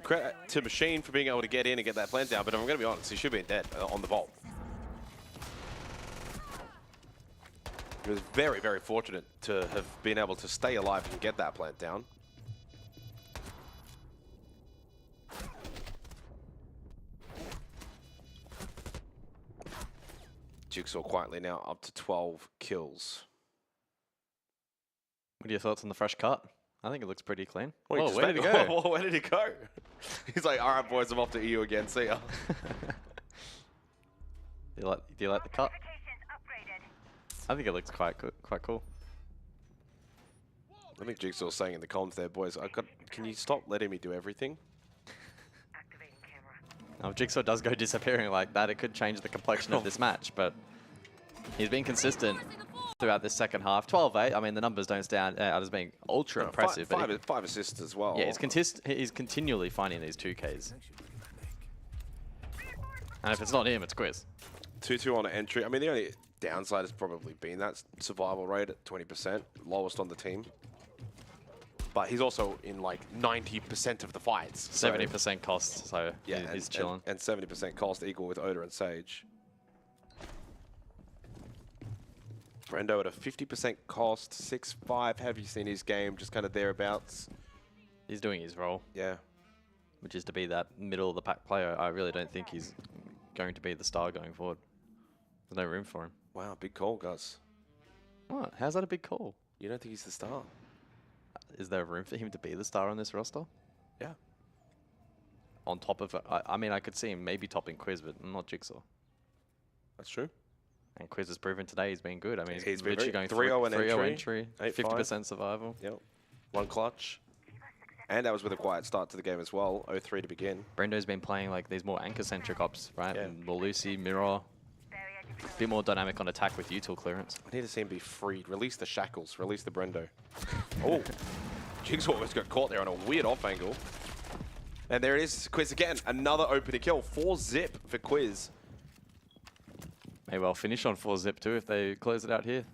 [SPEAKER 1] Credit to Machine for being able to get in and get that plant down, but I'm going to be honest, he should be dead on the vault. He was very, very fortunate to have been able to stay alive and get that plant down. Jigsaw quietly now up to 12 kills.
[SPEAKER 16] What are your thoughts on the fresh cut? I think it looks pretty clean.
[SPEAKER 1] Well,
[SPEAKER 16] whoa, where did he go?
[SPEAKER 1] Where did he go? He's like, all right, boys, I'm off to EU again. See ya.
[SPEAKER 16] Do you like the cut? I think it looks quite cool.
[SPEAKER 1] I think Jigsaw's saying in the comms there, boys, can you stop letting me do everything?
[SPEAKER 16] Now, if Jigsaw does go disappearing like that, it could change the complexion of this match, but he's been consistent throughout this second half. 12-8, I mean, the numbers don't stand out as being ultra impressive.
[SPEAKER 1] Five assists as well.
[SPEAKER 16] Yeah, he's continually finding these 2Ks. And if it's not him, it's Quiz.
[SPEAKER 1] 2-2 on an entry. I mean, the only downside has probably been that survival rate at 20%, lowest on the team. But he's also in like 90% of the fights.
[SPEAKER 16] 70% cost, so
[SPEAKER 1] yeah,
[SPEAKER 16] he's chilling.
[SPEAKER 1] And 70% cost equal with Oda and Sage. Brendo at a 50% cost, 6-5. Have you seen his game? Just kind of thereabouts.
[SPEAKER 16] He's doing his role.
[SPEAKER 1] Yeah.
[SPEAKER 16] Which is to be that middle of the pack player. I really don't think he's going to be the star going forward. There's no room for him.
[SPEAKER 1] Wow, big call, Gus.
[SPEAKER 16] What? How's that a big call?
[SPEAKER 1] You don't think he's the star?
[SPEAKER 16] Is there room for him to be the star on this roster?
[SPEAKER 1] Yeah.
[SPEAKER 16] On top of, I mean, I could see him maybe topping Quiz, but not Jigsaw.
[SPEAKER 1] That's true.
[SPEAKER 16] And Quiz has proven today he's been good. I mean,
[SPEAKER 1] he's been
[SPEAKER 16] literally going
[SPEAKER 1] 3-0
[SPEAKER 16] entry, 50% survival.
[SPEAKER 1] Yep. 1 clutch. And that was with a quiet start to the game as well. 0-3 to begin.
[SPEAKER 16] Brendo's been playing like these more anchor-centric ops, right?
[SPEAKER 1] Yeah.
[SPEAKER 16] More Lucy, Mirror. A bit more dynamic on attack with util clearance.
[SPEAKER 1] I need to see him be freed. Release the shackles. Release the Brendo. Oh. Jigsaw almost got caught there on a weird off angle. And there it is. Quiz again. Another opening kill. 4-zip for Quiz.
[SPEAKER 16] May well finish on 4-zip too if they close it out here.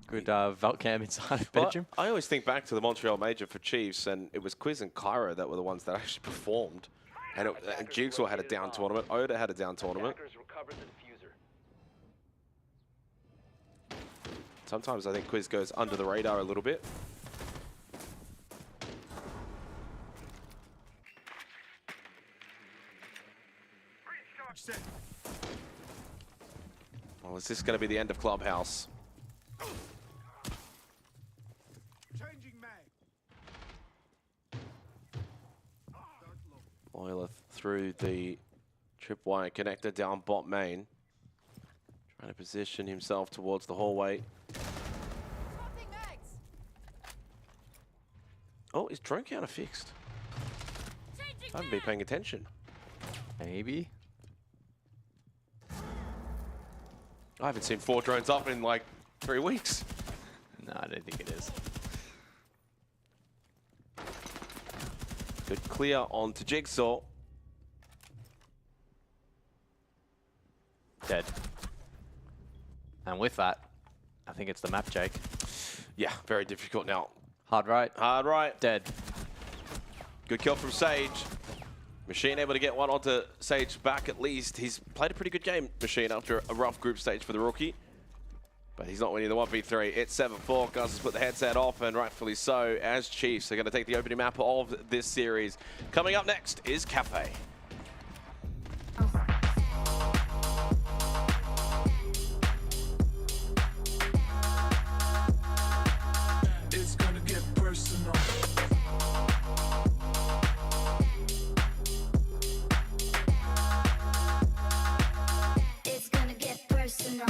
[SPEAKER 16] Good Vault cam inside of bedroom.
[SPEAKER 1] I always think back to the Montreal Major for Chiefs, and it was Quiz and Cairo that were the ones that actually performed. And Jigsaw had a down tournament. Oda had a down tournament. Sometimes I think Quiz goes under the radar a little bit. Well, is this going to be the end of Clubhouse? Euler through the tripwire connector down bot main. Trying to position himself towards the hallway. Oh, is drone counter fixed? I haven't been paying attention.
[SPEAKER 16] Maybe.
[SPEAKER 1] I haven't seen 4 drones up in like 3 weeks.
[SPEAKER 16] No, I don't think it is.
[SPEAKER 1] Good clear onto Jigsaw.
[SPEAKER 16] Dead. And with that, I think it's the map, Jake.
[SPEAKER 1] Yeah, very difficult now.
[SPEAKER 16] Hard right.
[SPEAKER 1] Hard right.
[SPEAKER 16] Dead.
[SPEAKER 1] Good kill from Sage. Machine able to get one onto Sage back at least. He's played a pretty good game, Machine, after a rough group stage for the rookie. But he's not winning the 1v3. It's 7-4. Gus has put the headset off, and rightfully so, as Chiefs are going to take the opening map of this series. Coming up next is Cafe.
[SPEAKER 18] It's gonna get personal. It's gonna get personal.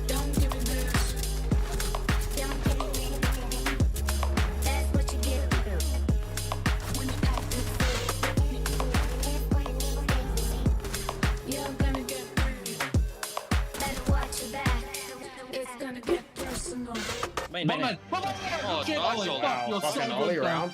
[SPEAKER 18] Don't give me this. Don't give me anything. That's what you get when you act you're gonna get pretty. Better watch your back. It's gonna get personal.
[SPEAKER 13] Man. Oh,
[SPEAKER 18] Get
[SPEAKER 13] nice
[SPEAKER 18] Ollie.
[SPEAKER 13] all
[SPEAKER 18] Fuck your
[SPEAKER 13] fucking
[SPEAKER 18] son
[SPEAKER 13] Ollie
[SPEAKER 18] of a-
[SPEAKER 13] round.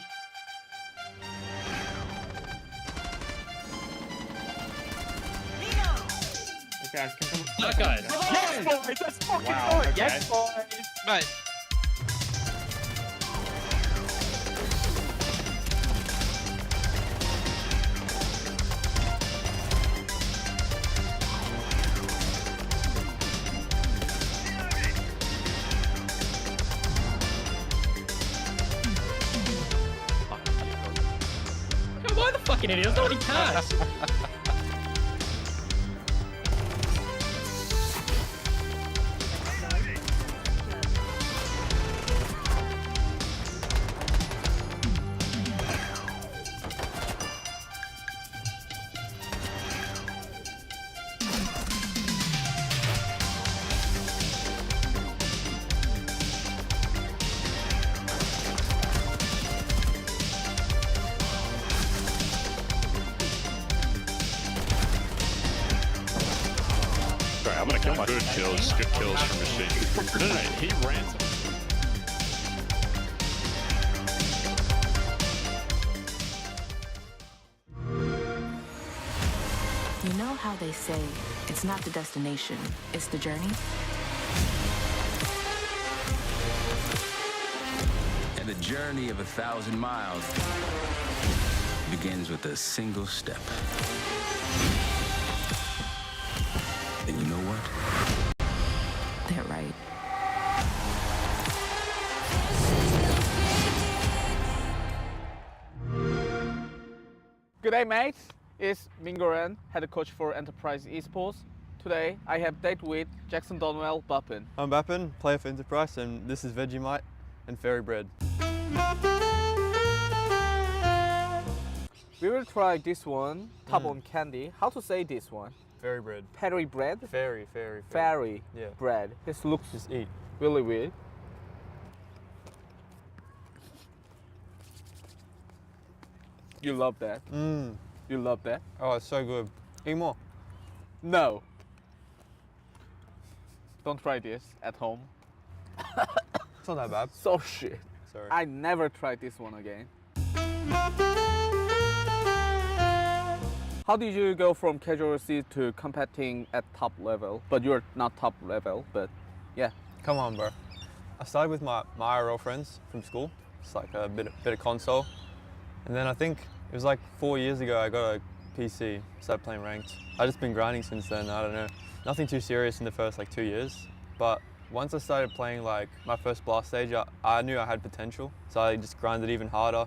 [SPEAKER 11] Guys, can come.
[SPEAKER 13] That guy.
[SPEAKER 11] Yes, boys! Let's fucking
[SPEAKER 13] Wow,
[SPEAKER 11] do it!
[SPEAKER 13] okay.
[SPEAKER 11] Yes, boys!
[SPEAKER 13] Mate.
[SPEAKER 19] Why the fucking idiot? That's not what he cast.
[SPEAKER 20] I'm gonna kill good kills from Machine. No, he ran.
[SPEAKER 8] how they say it's not the destination, it's the journey?
[SPEAKER 9] And the journey of 1,000 miles begins with a single step. And you know what?
[SPEAKER 8] They're right.
[SPEAKER 21] Good day, mates. It's Mingoran, head coach for Enterprise Esports. Today, I have date with Jackson Donwell Buppin.
[SPEAKER 11] I'm Bappin, player for Enterprise, and this is Vegemite and Fairy Bread.
[SPEAKER 21] We will try this one, top on candy. How to say this one?
[SPEAKER 11] Fairy Bread.
[SPEAKER 21] Fairy bread?
[SPEAKER 11] Fairy.
[SPEAKER 21] Fairy
[SPEAKER 11] Yeah.
[SPEAKER 21] bread. This looks
[SPEAKER 11] Just eat.
[SPEAKER 21] really weird. You love that? You love that?
[SPEAKER 11] Oh, it's so good. Eat more.
[SPEAKER 21] No. Don't try this at home.
[SPEAKER 11] It's not that bad.
[SPEAKER 21] So shit.
[SPEAKER 11] Sorry.
[SPEAKER 21] I never tried this one again. How did you go from casualty to competing at top level? But you're not top level, but yeah.
[SPEAKER 11] Come on, bro. I started with my IRL friends from school. It's like a bit of console. And then I think it was like 4 years ago I got a PC, started playing ranked. I've just been grinding since then, I don't know. Nothing too serious in the first like 2 years. But once I started playing like my first blast stage, I knew I had potential. So I just grinded even harder.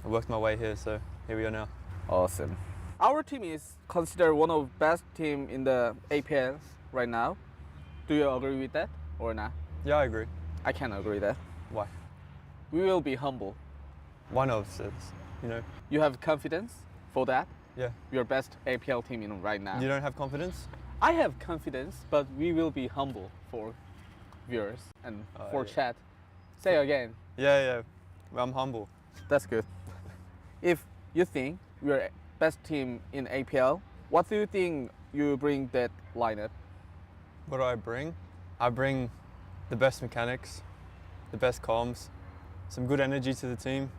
[SPEAKER 11] I worked my way here, so here we are now.
[SPEAKER 21] Awesome. Our team is considered one of the best team in the APL right now. Do you agree with that or not?
[SPEAKER 11] Yeah, I agree.
[SPEAKER 21] I can't agree that.
[SPEAKER 11] Why?
[SPEAKER 21] We will be humble.
[SPEAKER 11] One of us, you know.
[SPEAKER 21] You have confidence for that?
[SPEAKER 11] Yeah.
[SPEAKER 21] You're best APL team in right now.
[SPEAKER 11] You don't have confidence?
[SPEAKER 21] I have confidence, but we will be humble for viewers and for chat. Say again.
[SPEAKER 11] Yeah. I'm humble.
[SPEAKER 21] That's good. If you think we're best team in APL, what do you think you bring that lineup?
[SPEAKER 11] What do I bring? I bring the best mechanics, the best comms, some good energy to the team.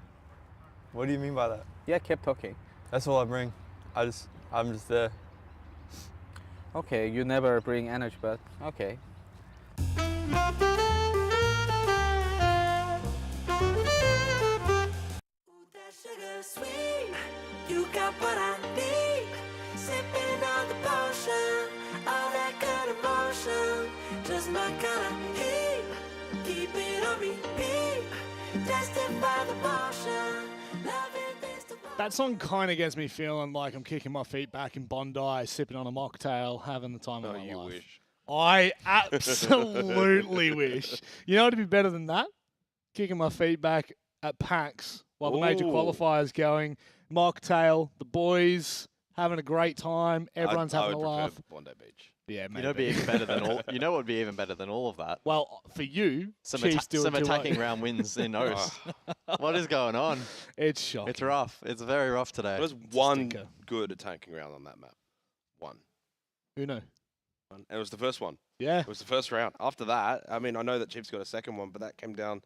[SPEAKER 11] What do you mean by that?
[SPEAKER 21] Yeah, keep talking.
[SPEAKER 11] That's all I bring. I'm just there.
[SPEAKER 21] Okay, you never bring energy, but okay.
[SPEAKER 7] You got what I need. Sipping on the potion, all that good emotion. Just my kind of heat. Keep it on repeat. Destined by the motion. Loving this to
[SPEAKER 2] That song kind of gets me feeling like I'm kicking my feet back in Bondi, sipping on a mocktail, having the time of my life.
[SPEAKER 1] Wish.
[SPEAKER 2] I absolutely wish. You know what would be better than that? Kicking my feet back at PAX while the major
[SPEAKER 1] Ooh.
[SPEAKER 2] qualifiers going. Mocktail, the boys having a great time. Everyone's having a laugh.
[SPEAKER 1] Bondi Beach.
[SPEAKER 2] Yeah, maybe.
[SPEAKER 16] You know, be even better than all. You know, what would be even better than all of that.
[SPEAKER 2] Well, for you,
[SPEAKER 16] Some,
[SPEAKER 2] Chiefs do
[SPEAKER 16] some
[SPEAKER 2] it 2-0.
[SPEAKER 16] attacking round wins in OCE. What is going on?
[SPEAKER 2] It's shocking.
[SPEAKER 16] It's rough. It's very rough today.
[SPEAKER 1] There's one good attacking round on that map. One.
[SPEAKER 2] Uno.
[SPEAKER 1] And it was the first one.
[SPEAKER 2] Yeah.
[SPEAKER 1] It was the first round. After that, I mean, I know that Chiefs got a second one, but that came down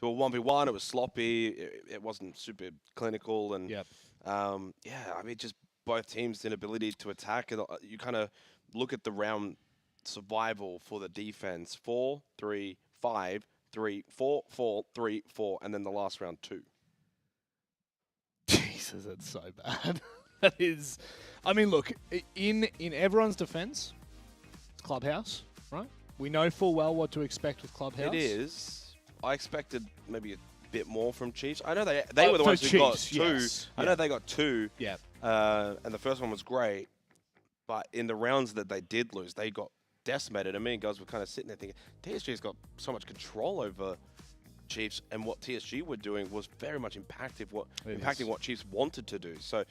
[SPEAKER 1] to a 1v1. It was sloppy. It wasn't super clinical. And yeah, I mean, just both teams' inability to attack. You kind of look at the round survival for the defense. 4, 3, 5, 3, 4, 4, 3, 4, and then the last round 2.
[SPEAKER 2] Jesus, that's so bad. That is, I mean, look, in everyone's defense, it's Clubhouse, right? We know full well what to expect with Clubhouse.
[SPEAKER 1] It is. I expected maybe a bit more from Chiefs. I know they were the ones who got two.
[SPEAKER 2] Yes.
[SPEAKER 1] I know they got 2.
[SPEAKER 2] Yeah.
[SPEAKER 1] And the first one was great, but in the rounds that they did lose, they got decimated. And me and guys were kind of sitting there thinking, TSG's got so much control over Chiefs, and what TSG were doing was very much impacting what Chiefs wanted to do. So,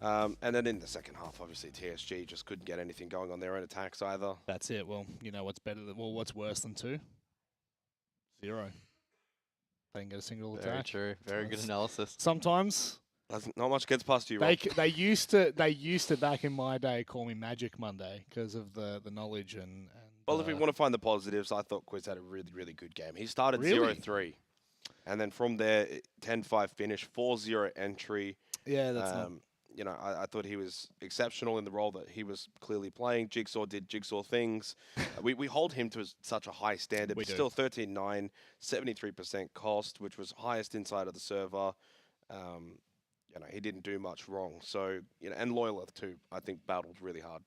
[SPEAKER 1] and then in the second half, obviously TSG just couldn't get anything going on their own attacks either.
[SPEAKER 2] That's it. Well, you know what's better than, what's worse than 2? 0. They didn't get a single attack.
[SPEAKER 16] Very true. Very good analysis.
[SPEAKER 2] Sometimes
[SPEAKER 1] not much gets past you.
[SPEAKER 2] They used to back in my day call me Magic Monday because of the knowledge and.
[SPEAKER 1] Well, if we want to find the positives, I thought Quiz had a really, really good game. He started 0-3, and then from there, 10-5 finish, 4-0 entry.
[SPEAKER 2] Yeah, that's
[SPEAKER 1] you know, I thought he was exceptional in the role that he was clearly playing. Jigsaw did Jigsaw things. We hold him to such a high standard.
[SPEAKER 2] We
[SPEAKER 1] But
[SPEAKER 2] do.
[SPEAKER 1] still 13-9, 73% cost, which was highest inside of the server. You know, he didn't do much wrong. So, you know, and Loyalith too, I think battled really hard.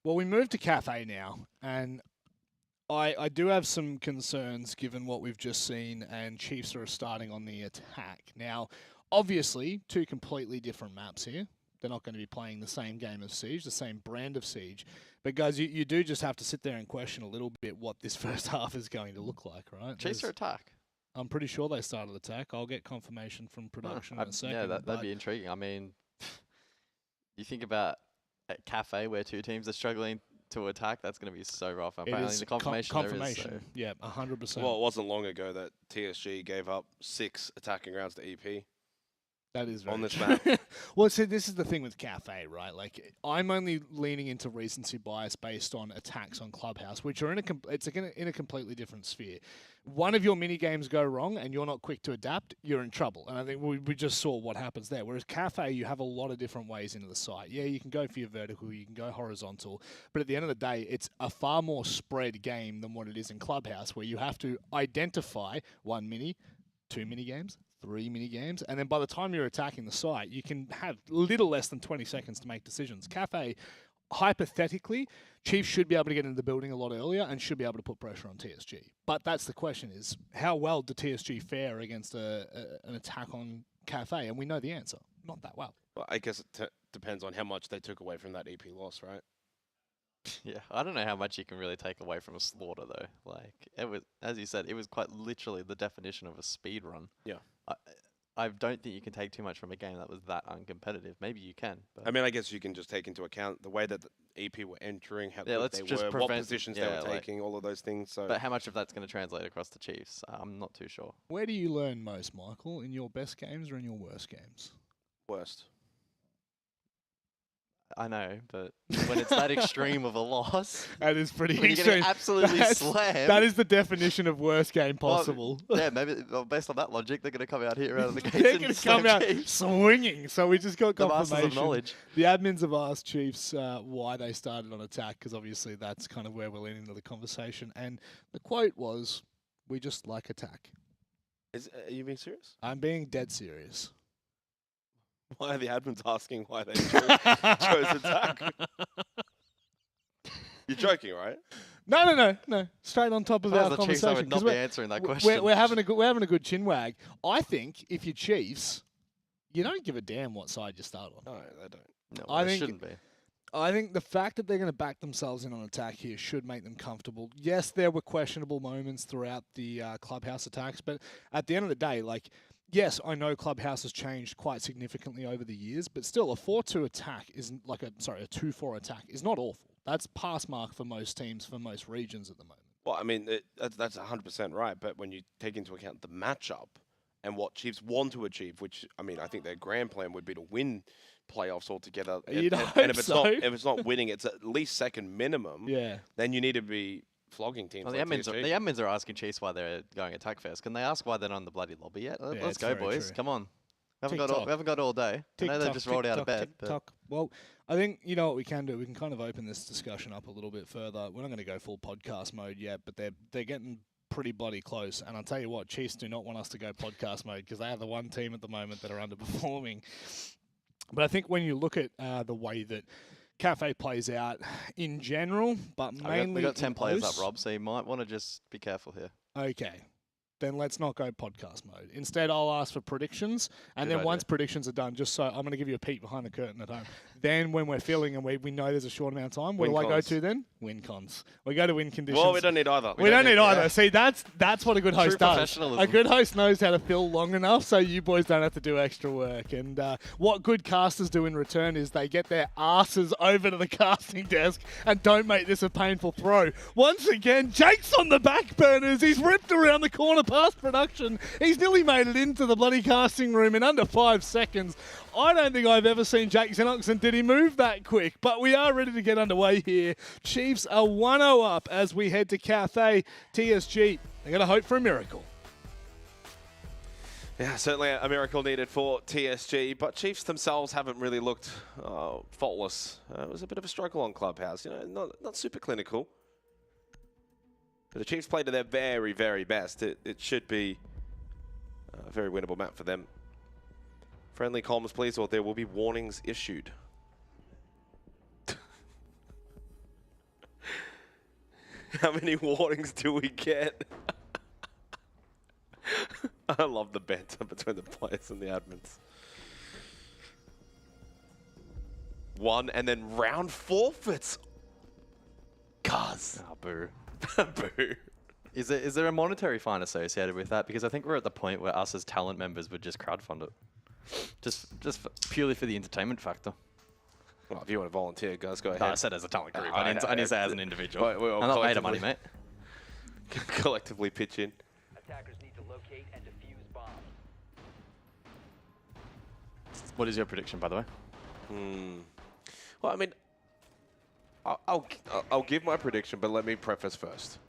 [SPEAKER 2] Well, we move to Cafe now, and I do have some concerns given what we've just seen, and Chiefs are starting on the attack. Now, obviously, two completely different maps here. They're not going to be playing the same game of Siege, the same brand of Siege. But, guys, you do just have to sit there and question a little bit what this first half is going to look like, right?
[SPEAKER 3] Chiefs are attack.
[SPEAKER 2] I'm pretty sure they started attack. I'll get confirmation from production in a second.
[SPEAKER 3] Yeah,
[SPEAKER 2] but
[SPEAKER 3] that'd be intriguing. I mean, you think about at Cafe where two teams are struggling to attack, that's going to be so rough.
[SPEAKER 2] it
[SPEAKER 3] Apparently,
[SPEAKER 2] is
[SPEAKER 3] the confirmation,
[SPEAKER 2] confirmation.
[SPEAKER 3] there is.
[SPEAKER 2] Yeah, 100%.
[SPEAKER 1] Well, it wasn't long ago that TSG gave up 6 attacking rounds to EP.
[SPEAKER 2] That is very
[SPEAKER 1] on this
[SPEAKER 2] true.
[SPEAKER 1] map.
[SPEAKER 2] Well, see, this is the thing with Cafe, right? Like, I'm only leaning into recency bias based on attacks on Clubhouse, which are in a completely different sphere. One of your mini games go wrong, and you're not quick to adapt, you're in trouble. And I think we just saw what happens there. Whereas Cafe, you have a lot of different ways into the site. Yeah, you can go for your vertical, you can go horizontal, but at the end of the day, it's a far more spread game than what it is in Clubhouse, where you have to identify 1 mini, 2 mini games, 3 mini games, and then by the time you're attacking the site, you can have little less than 20 seconds to make decisions. Cafe, hypothetically, Chiefs should be able to get into the building a lot earlier and should be able to put pressure on TSG. But that's the question: is how well do TSG fare against an attack on Cafe? And we know the answer: not that well.
[SPEAKER 1] Well, I guess it depends on how much they took away from that EP loss, right?
[SPEAKER 3] Yeah, I don't know how much you can really take away from a slaughter though. Like it was, as you said, it was quite literally the definition of a speed run.
[SPEAKER 1] Yeah.
[SPEAKER 3] I don't think you can take too much from a game that was that uncompetitive. Maybe you can. But
[SPEAKER 1] I mean, I guess you can just take into account the way that the EP were entering, how good
[SPEAKER 3] let's
[SPEAKER 1] they
[SPEAKER 3] just
[SPEAKER 1] were, what
[SPEAKER 3] prevent-
[SPEAKER 1] positions
[SPEAKER 3] yeah,
[SPEAKER 1] they were
[SPEAKER 3] like-
[SPEAKER 1] taking, all of those things. So,
[SPEAKER 3] But how much of that's going to translate across the Chiefs? I'm not too sure.
[SPEAKER 2] Where do you learn most, Michael? In your best games or in your worst games?
[SPEAKER 1] worst.
[SPEAKER 3] I know, but when it's that extreme of a loss,
[SPEAKER 2] That is pretty
[SPEAKER 3] when you're
[SPEAKER 2] extreme.
[SPEAKER 3] getting absolutely
[SPEAKER 2] That's-
[SPEAKER 3] slammed.
[SPEAKER 2] That is the definition of worst game possible.
[SPEAKER 3] Well, yeah, maybe based on that logic, they're going to come out here out of the gates.
[SPEAKER 2] They're
[SPEAKER 3] and
[SPEAKER 2] going to
[SPEAKER 3] slam
[SPEAKER 2] come out
[SPEAKER 3] Chiefs.
[SPEAKER 2] swinging. So we just got
[SPEAKER 3] The masters of
[SPEAKER 2] confirmation.
[SPEAKER 3] knowledge.
[SPEAKER 2] The admins have asked Chiefs why they started on attack, because obviously that's kind of where we're leaning into the conversation. And the quote was, "We just like attack."
[SPEAKER 1] Are you being serious?
[SPEAKER 2] I'm being dead serious.
[SPEAKER 1] Why are the admins asking why they chose attack? You're joking, right?
[SPEAKER 2] No. Straight on top of
[SPEAKER 3] If I
[SPEAKER 2] our
[SPEAKER 3] was the Chiefs, I
[SPEAKER 2] conversation.
[SPEAKER 3] would not
[SPEAKER 2] 'cause
[SPEAKER 3] be
[SPEAKER 2] we're-
[SPEAKER 3] answering that
[SPEAKER 2] we're-
[SPEAKER 3] question.
[SPEAKER 2] We're having a good chin wag. I think if you're Chiefs, you don't give a damn what side you start on.
[SPEAKER 1] No, they don't.
[SPEAKER 3] No,
[SPEAKER 2] I
[SPEAKER 3] they
[SPEAKER 2] think-
[SPEAKER 3] shouldn't be.
[SPEAKER 2] I think the fact that they're going to back themselves in on attack here should make them comfortable. Yes, there were questionable moments throughout the Clubhouse attacks, but at the end of the day, like, yes, I know Clubhouse has changed quite significantly over the years, but still, a 4-2 attack isn't like a 2-4 attack is not awful. That's pass mark for most teams, for most regions at the moment.
[SPEAKER 1] Well, I mean, that's 100% right. But when you take into account the matchup and what Chiefs want to achieve, which, I mean, I think their grand plan would be to win playoffs altogether.
[SPEAKER 2] You'd
[SPEAKER 1] and
[SPEAKER 2] hope
[SPEAKER 1] if it's
[SPEAKER 2] so.
[SPEAKER 1] not, if it's not winning, it's at least second minimum.
[SPEAKER 2] Yeah.
[SPEAKER 1] Then you need to be flogging teams.
[SPEAKER 3] Well,
[SPEAKER 1] like
[SPEAKER 3] the
[SPEAKER 1] TSG.
[SPEAKER 3] admins are asking Chiefs why they're going attack first. Can they ask why they're not in the bloody lobby yet?
[SPEAKER 2] Yeah,
[SPEAKER 3] Let's
[SPEAKER 2] it's
[SPEAKER 3] go,
[SPEAKER 2] very
[SPEAKER 3] boys.
[SPEAKER 2] true.
[SPEAKER 3] Come on. We
[SPEAKER 2] TikTok.
[SPEAKER 3] haven't got all day. I know they
[SPEAKER 2] TikTok,
[SPEAKER 3] just rolled out of bed. but-
[SPEAKER 2] TikTok. Well, I think, you know what we can do? We can kind of open this discussion up a little bit further. We're not going to go full podcast mode yet, but they're getting pretty bloody close. And I'll tell you what, Chiefs do not want us to go podcast mode because they are the one team at the moment that are underperforming. But I think when you look at the way that Cafe plays out in general, but mainly
[SPEAKER 3] we got 10
[SPEAKER 2] in
[SPEAKER 3] players up,
[SPEAKER 2] close-
[SPEAKER 3] Rob, so you might want to just be careful here.
[SPEAKER 2] Okay. Then let's not go podcast mode. Instead, I'll ask for predictions. And
[SPEAKER 3] Good
[SPEAKER 2] then
[SPEAKER 3] idea.
[SPEAKER 2] once predictions are done, just so I'm going to give you a peek behind the curtain at home. Then when we're feeling and we know there's a short amount of time, what
[SPEAKER 1] Win
[SPEAKER 2] do I go
[SPEAKER 1] cons.
[SPEAKER 2] to then? Win cons. We go to win conditions.
[SPEAKER 1] Well, we don't need either.
[SPEAKER 2] We don't need either.
[SPEAKER 1] yeah.
[SPEAKER 2] See, that's what a good host
[SPEAKER 3] True
[SPEAKER 2] does.
[SPEAKER 3] professionalism.
[SPEAKER 2] A good host knows how to fill long enough so you boys don't have to do extra work. And what good casters do in return is they get their asses over to the casting desk and don't make this a painful throw. Once again, Jake's on the back burners. He's ripped around the corner past production. He's nearly made it into the bloody casting room in under 5 seconds. I don't think I've ever seen Jake Xenoxon did he move that quick, but we are ready to get underway here. Chiefs are 1-0 up as we head to Cafe. TSG, they're going to hope for a miracle.
[SPEAKER 1] Yeah, certainly a miracle needed for TSG, but Chiefs themselves haven't really looked faultless. It was a bit of a struggle on Clubhouse, you know, not super clinical. But the Chiefs played to their very, very best. It should be a very winnable map for them. Friendly comms, please, or there will be warnings issued. How many warnings do we get? I love the banter between the players and the admins. 1 and then round forfeits. Cuz.
[SPEAKER 16] Ah, boo.
[SPEAKER 1] Boo.
[SPEAKER 16] Is there a monetary fine associated with that? Because I think we're at the point where us as talent members would just crowdfund it. Just purely for the entertainment factor.
[SPEAKER 1] Well, if you want to volunteer, guys, go ahead.
[SPEAKER 16] No, I said as a talent group. I didn't say as an individual.
[SPEAKER 1] We're
[SPEAKER 16] I'm not made of money, mate.
[SPEAKER 1] Collectively pitch in.
[SPEAKER 4] Attackers need to locate and defuse bombs.
[SPEAKER 16] What is your prediction, by the way?
[SPEAKER 1] Well, I mean, I'll give my prediction, but let me preface first.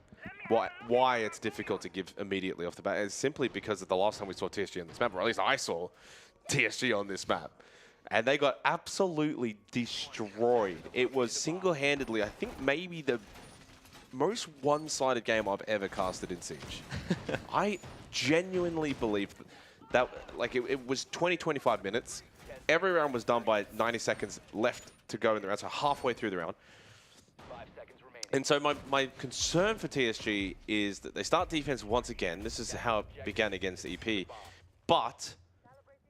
[SPEAKER 1] Why it's difficult to give immediately off the bat is simply because of the last time we saw TSG on this map, or at least I saw TSG on this map. And they got absolutely destroyed. It was single-handedly, I think, maybe the most one-sided game I've ever casted in Siege. I genuinely believe that, like, it was 20-25 minutes. Every round was done by 90 seconds left to go in the round, so halfway through the round.
[SPEAKER 4] 5 seconds remaining.
[SPEAKER 1] And so my concern for TSG is that they start defense once again. This is how it began against EP. But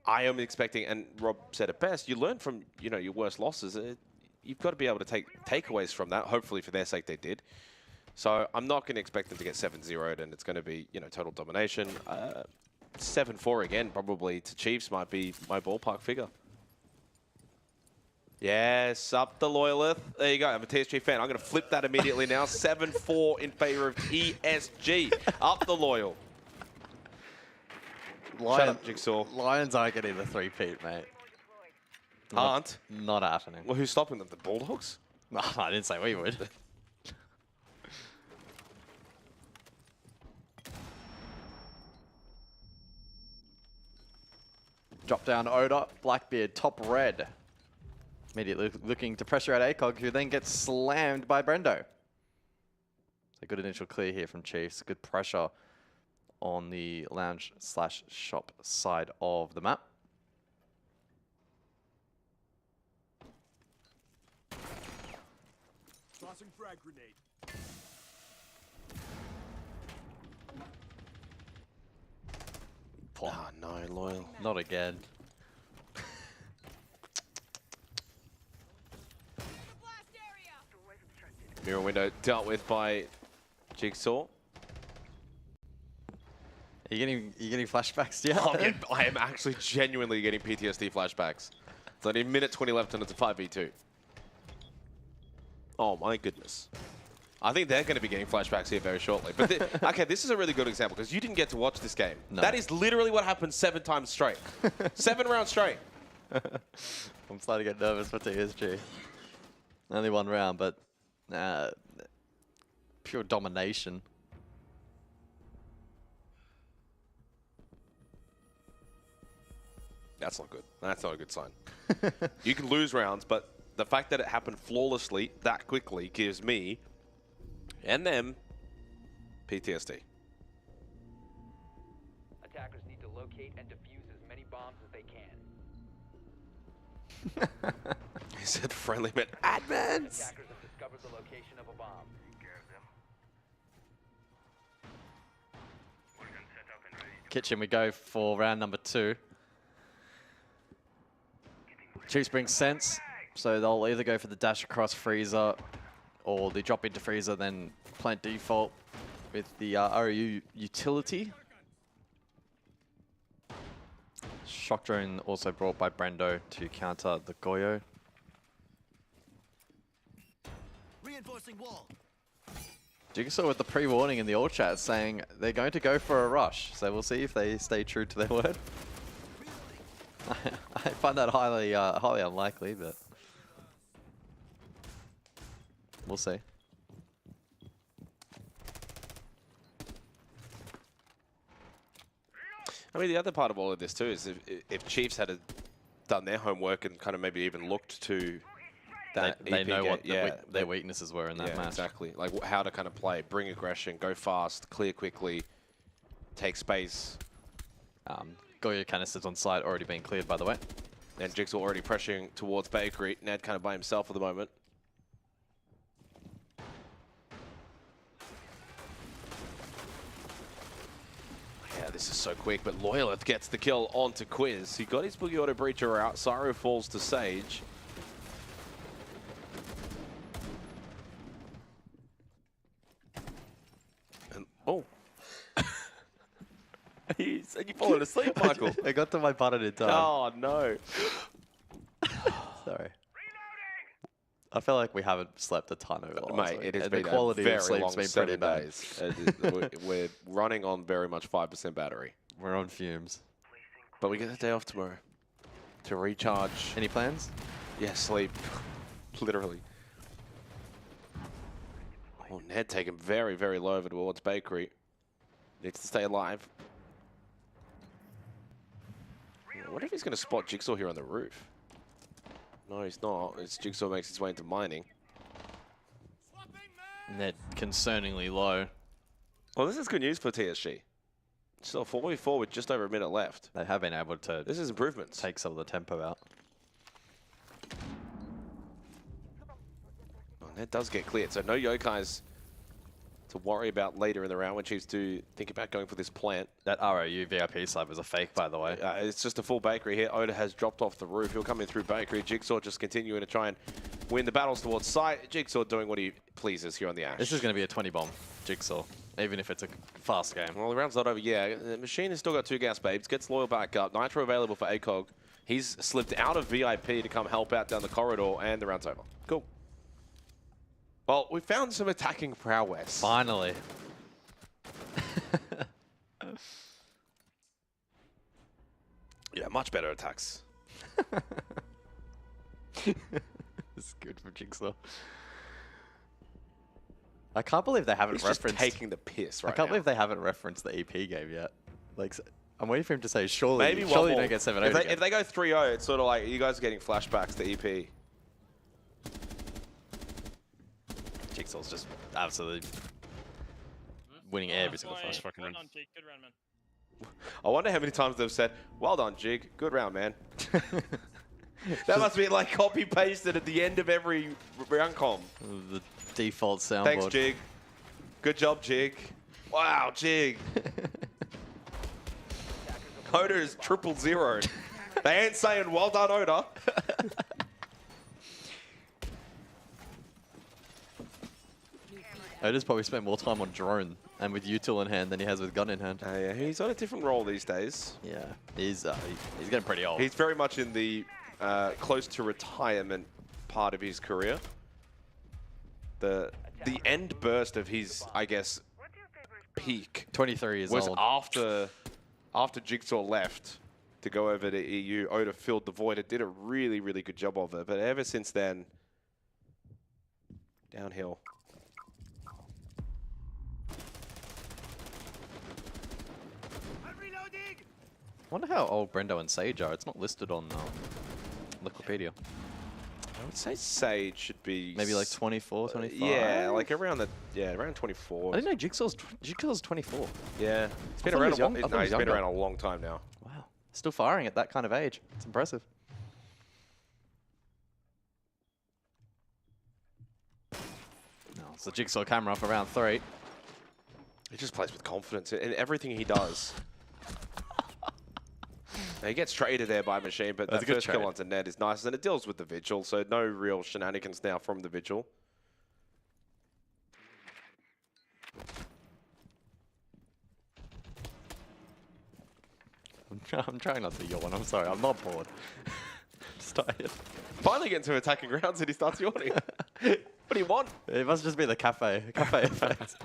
[SPEAKER 1] I am expecting, and Rob said it best, you learn from, you know, your worst losses. You've got to be able to take takeaways from that. Hopefully for their sake they did. So I'm not going to expect them to get 7-0'd, and it's going to be, you know, total domination. 7-4 again, probably to Chiefs might be my ballpark figure. Yes, up the Loyalist. There you go. I'm a TSG fan. I'm going to flip that immediately now. 7-4 in favor of TSG. Up the Loyal. Shut up, Jigsaw.
[SPEAKER 16] Lions aren't getting the 3-peat, mate.
[SPEAKER 1] Aren't?
[SPEAKER 16] Not happening.
[SPEAKER 1] Well, who's stopping them? The Bulldogs?
[SPEAKER 16] No, I didn't say we would. Drop down Oda, Blackbeard, top red. Immediately looking to pressure out ACOG, who then gets slammed by Brendo. So good initial clear here from Chiefs. Good pressure on the lounge/shop side of the map.
[SPEAKER 17] Tossing frag grenade.
[SPEAKER 1] Oh, no, Loyal.
[SPEAKER 16] Not again.
[SPEAKER 1] Mirror window dealt with by Jigsaw.
[SPEAKER 16] Are you getting flashbacks yet?
[SPEAKER 1] I am actually genuinely getting PTSD flashbacks. It's only a minute 20 left and it's a 5v2. Oh my goodness. I think they're going to be getting flashbacks here very shortly. But okay, this is a really good example because you didn't get to watch this game.
[SPEAKER 16] No.
[SPEAKER 1] That is literally what happened 7 times straight. 7 rounds straight.
[SPEAKER 16] I'm starting to get nervous for TSG. Only one round, but pure domination.
[SPEAKER 1] That's not good. That's not a good sign. You can lose rounds, but the fact that it happened flawlessly that quickly gives me and them PTSD.
[SPEAKER 4] Attackers need to locate and defuse as many bombs as they can.
[SPEAKER 1] He said friendly men. Admins!
[SPEAKER 4] Attackers have discovered the location of a bomb.
[SPEAKER 16] Kitchen, we go for round number 2. Chiefs bring sense, so they'll either go for the dash across freezer or they drop into freezer, then plant default with the RU utility. Shock drone also brought by Brendo to counter the Goyo.
[SPEAKER 17] Reinforcing wall.
[SPEAKER 16] Jigsaw with the pre-warning in the all chat saying they're going to go for a rush, so we'll see if they stay true to their word. I find that highly unlikely, but we'll see.
[SPEAKER 1] I mean, the other part of all of this too is if Chiefs had done their homework and kind of maybe even looked to that
[SPEAKER 16] they
[SPEAKER 1] EP
[SPEAKER 16] know what
[SPEAKER 1] yeah,
[SPEAKER 16] their weaknesses were in that match.
[SPEAKER 1] Exactly. Like how to kind of play, bring aggression, go fast, clear quickly, take space.
[SPEAKER 16] Got your canisters on site, already being cleared, by the way.
[SPEAKER 1] And Jigsaw already pressuring towards Bakery. Ned kind of by himself at the moment. Yeah, this is so quick, but Loyalith gets the kill onto Quiz. He got his Boogie Auto Breacher out. Saru falls to Sage. And, oh. You falling asleep, Michael.
[SPEAKER 16] I got to my button in time.
[SPEAKER 1] Oh, no.
[SPEAKER 16] Sorry. I feel like we haven't slept a ton over the last
[SPEAKER 1] Mate,
[SPEAKER 16] week.
[SPEAKER 1] it has
[SPEAKER 16] And
[SPEAKER 1] been
[SPEAKER 16] the quality
[SPEAKER 1] a very
[SPEAKER 16] of sleep's
[SPEAKER 1] long
[SPEAKER 16] been
[SPEAKER 1] 7
[SPEAKER 16] pretty bad.
[SPEAKER 1] days. We're running on very much 5% battery.
[SPEAKER 16] We're on fumes.
[SPEAKER 1] But we get the day off tomorrow to recharge.
[SPEAKER 16] Any plans?
[SPEAKER 1] Yeah, sleep. Literally. Oh, Ned taken very, very low over towards Bakery. Needs to stay alive. I wonder if he's going to spot Jigsaw here on the roof. No, he's not. It's Jigsaw makes his way into mining.
[SPEAKER 16] Ned concerningly low.
[SPEAKER 1] Well, this is good news for TSG. Still 4v4 with just over a minute left.
[SPEAKER 16] They have been able to.
[SPEAKER 1] This is improvements.
[SPEAKER 16] Take some of the tempo out.
[SPEAKER 1] Oh, Ned does get cleared, so no Yokais to worry about later in the round when Chiefs do think about going for this plant.
[SPEAKER 16] That ROU VIP side was a fake, by the way.
[SPEAKER 1] It's just a full Bakery here. Oda has dropped off the roof. He'll come in through Bakery. Jigsaw just continuing to try and win the battles towards site. Jigsaw doing what he pleases here on the Ash.
[SPEAKER 16] This is going to be a 20 bomb Jigsaw, even if it's a fast game.
[SPEAKER 1] Well, the round's not over. Yeah, the Machine has still got 2 gas babes. Gets Loyal back up. Nitro available for ACOG. He's slipped out of VIP to come help out down the corridor, and the round's over. Cool. Well, we found some attacking prowess.
[SPEAKER 16] Finally.
[SPEAKER 1] Yeah, much better attacks.
[SPEAKER 16] It's good for Jigsaw. I can't believe they haven't
[SPEAKER 1] He's
[SPEAKER 16] referenced.
[SPEAKER 1] just taking the piss right
[SPEAKER 16] I can't
[SPEAKER 1] now.
[SPEAKER 16] believe they haven't referenced the EP game yet. Like, I'm waiting for him to say, surely,
[SPEAKER 1] Maybe one
[SPEAKER 16] surely you
[SPEAKER 1] more.
[SPEAKER 16] don't get 7-0
[SPEAKER 1] If
[SPEAKER 16] again.
[SPEAKER 1] they go 3-0, it's sort of like you guys are getting flashbacks to EP.
[SPEAKER 16] Jigsaw's just absolutely winning every single
[SPEAKER 20] Nice
[SPEAKER 16] fight.
[SPEAKER 20] fucking run. Jake. Good run, man.
[SPEAKER 1] I wonder how many times they've said, well done, Jig. Good round, man. That must be like copy-pasted at the end of every round com.
[SPEAKER 16] The default soundboard.
[SPEAKER 1] Thanks, Jig. Good job, Jig. Wow, Jig. Oda is 000. They ain't saying, well done, Oda.
[SPEAKER 16] Oda's probably spent more time on drone and with util in hand than he has with gun in hand.
[SPEAKER 1] Yeah, he's on a different role these days.
[SPEAKER 16] Yeah, he's getting pretty old.
[SPEAKER 1] He's very much in the close to retirement part of his career. The end burst of his, I guess, peak
[SPEAKER 16] 23 years
[SPEAKER 1] was
[SPEAKER 16] old.
[SPEAKER 1] after Jigsaw left to go over to EU. Oda filled the void and did a really, really good job of it. But ever since then, downhill.
[SPEAKER 16] I wonder how old Brendo and Sage are. It's not listed on Wikipedia.
[SPEAKER 1] I would say Sage should be
[SPEAKER 16] Maybe like 24, 25?
[SPEAKER 1] yeah, like around around 24.
[SPEAKER 16] I didn't know Jigsaw's 24.
[SPEAKER 1] Yeah, it's been
[SPEAKER 16] I thought he
[SPEAKER 1] around
[SPEAKER 16] was
[SPEAKER 1] a long.
[SPEAKER 16] young- I thought
[SPEAKER 1] No,
[SPEAKER 16] he
[SPEAKER 1] he's
[SPEAKER 16] was
[SPEAKER 1] been
[SPEAKER 16] younger.
[SPEAKER 1] around a long time now.
[SPEAKER 16] Wow. Still firing at that kind of age. It's impressive. No, it's the Jigsaw camera for round 3.
[SPEAKER 1] He just plays with confidence in everything he does. Now, he gets traded there by Machine, but
[SPEAKER 16] That's
[SPEAKER 1] that
[SPEAKER 16] a good
[SPEAKER 1] first kill
[SPEAKER 16] trade.
[SPEAKER 1] onto Ned is nice, and it deals with the Vigil, so no real shenanigans now from the Vigil.
[SPEAKER 16] I'm trying not to yawn. I'm sorry. I'm not bored. Just tired.
[SPEAKER 1] Finally getting to attacking rounds and he starts yawning. What do you want?
[SPEAKER 16] It must just be the cafe effect.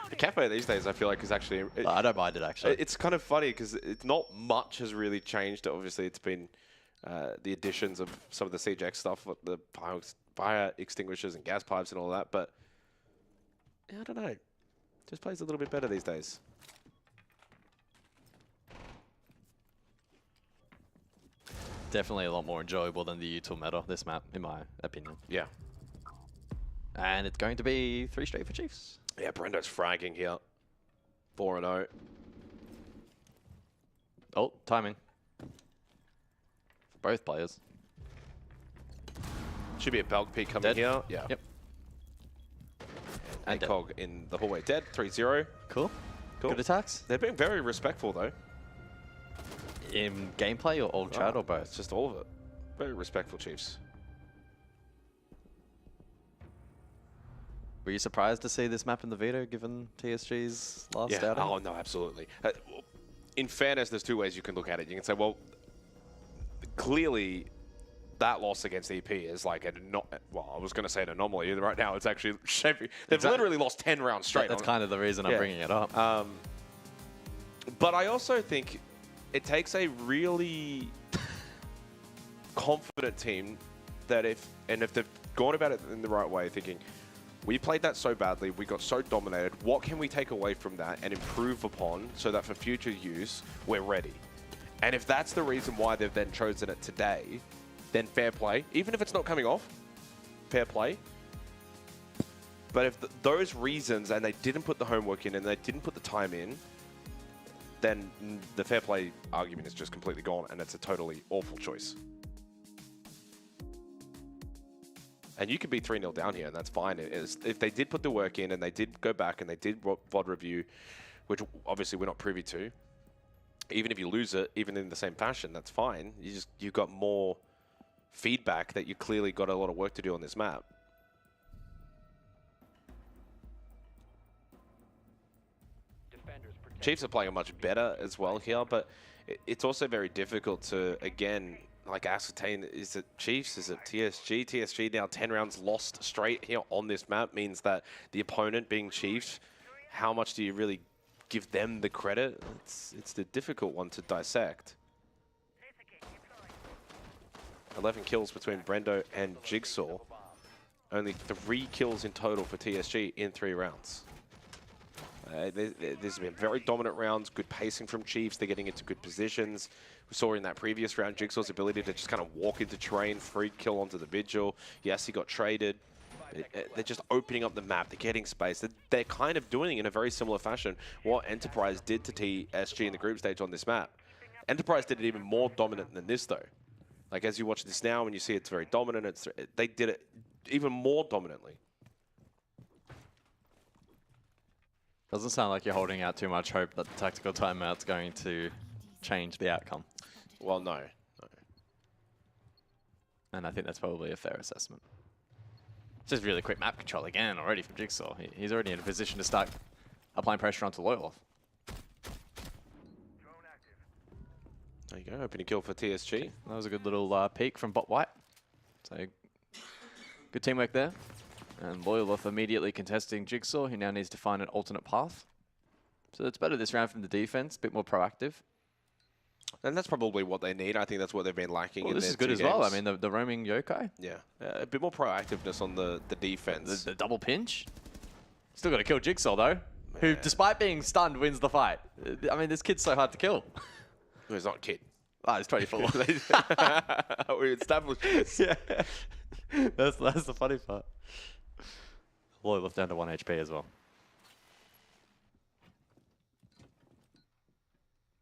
[SPEAKER 1] The cafe these days, I feel like, is actually...
[SPEAKER 16] I don't mind it, actually.
[SPEAKER 1] It's kind of funny because it's not much has really changed. Obviously, it's been the additions of some of the CJX stuff, like the fire extinguishers and gas pipes and all that. But yeah, I don't know. Just plays a little bit better these days.
[SPEAKER 16] Definitely a lot more enjoyable than the util meta, this map, in my opinion.
[SPEAKER 1] Yeah.
[SPEAKER 16] And it's going to be 3 straight for Chiefs.
[SPEAKER 1] Yeah, Brendo's fragging here. 4-0.
[SPEAKER 16] Oh, timing. For both players.
[SPEAKER 1] Should be a Belg peak coming
[SPEAKER 16] Dead.
[SPEAKER 1] here. Yeah.
[SPEAKER 16] Yep.
[SPEAKER 1] And ACOG in the hallway dead. 3-0.
[SPEAKER 16] Cool. Good attacks.
[SPEAKER 1] They're being very respectful, though.
[SPEAKER 16] In gameplay or all chat or both?
[SPEAKER 1] It's just all of it. Very respectful, Chiefs.
[SPEAKER 16] Were you surprised to see this map in the veto given TSG's last outing?
[SPEAKER 1] Oh, no, absolutely. In fairness, there's 2 ways you can look at it. You can say, well, clearly that loss against EP is like well, I was going to say an anomaly. Right now, it's actually shaping. They've literally lost 10 rounds straight.
[SPEAKER 16] That's kind of the reason I'm bringing it up.
[SPEAKER 1] But I also think it takes a really confident team that if they've gone about it in the right way, thinking, we played that so badly, we got so dominated, what can we take away from that and improve upon so that for future use, we're ready? And if that's the reason why they've then chosen it today, then fair play. Even if it's not coming off, fair play. But if those reasons, and they didn't put the homework in and they didn't put the time in, then the fair play argument is just completely gone and it's a totally awful choice. And you could be 3-0 down here, and that's fine. If they did put the work in and they did go back and they did VOD review, which obviously we're not privy to, even if you lose it, even in the same fashion, that's fine. You've got more feedback that you clearly got a lot of work to do on this map. Chiefs are playing much better as well here, but it's also very difficult to, again, like ascertain, is it Chiefs, is it TSG? TSG now 10 rounds lost straight here on this map means that the opponent being Chiefs, how much do you really give them the credit? It's the difficult one to dissect. 11 kills between Brendo and Jigsaw. Only 3 kills in total for TSG in 3 rounds. There's been very dominant rounds, good pacing from Chiefs. They're getting into good positions. We saw in that previous round Jigsaw's ability to just kind of walk into terrain, free kill onto the Vigil. Yes, he got traded. They're just opening up the map. They're getting space. They're kind of doing in a very similar fashion what Enterprise did to TSG in the group stage on this map. Enterprise did it even more dominant than this, though. Like, as you watch this now and you see it's very dominant, they did it even more dominantly.
[SPEAKER 16] Doesn't sound like you're holding out too much hope that the tactical timeout's going to change the outcome.
[SPEAKER 1] Well, no.
[SPEAKER 16] And I think that's probably a fair assessment. Just really quick map control again already from Jigsaw. He's already in a position to start applying pressure onto Loyal.
[SPEAKER 1] There you go, opening kill for TSG.
[SPEAKER 16] That was a good little peek from Bot White. So good teamwork there. And Loyaloth immediately contesting Jigsaw, who now needs to find an alternate path. So it's better this round from the defense, a bit more proactive.
[SPEAKER 1] And that's probably what they need. I think that's what they've been lacking.
[SPEAKER 16] Well,
[SPEAKER 1] in
[SPEAKER 16] this
[SPEAKER 1] their
[SPEAKER 16] is good as well. I mean, the roaming yokai.
[SPEAKER 1] Yeah, a bit more proactiveness on the defense.
[SPEAKER 16] The double pinch. Still got to kill Jigsaw, though, who, despite being stunned, wins the fight. I mean, this kid's so hard to kill.
[SPEAKER 1] He's not a kid.
[SPEAKER 16] Ah, he's 24.
[SPEAKER 1] We established this.
[SPEAKER 16] Yeah. That's the funny part. Loyalist down to 1 HP as well.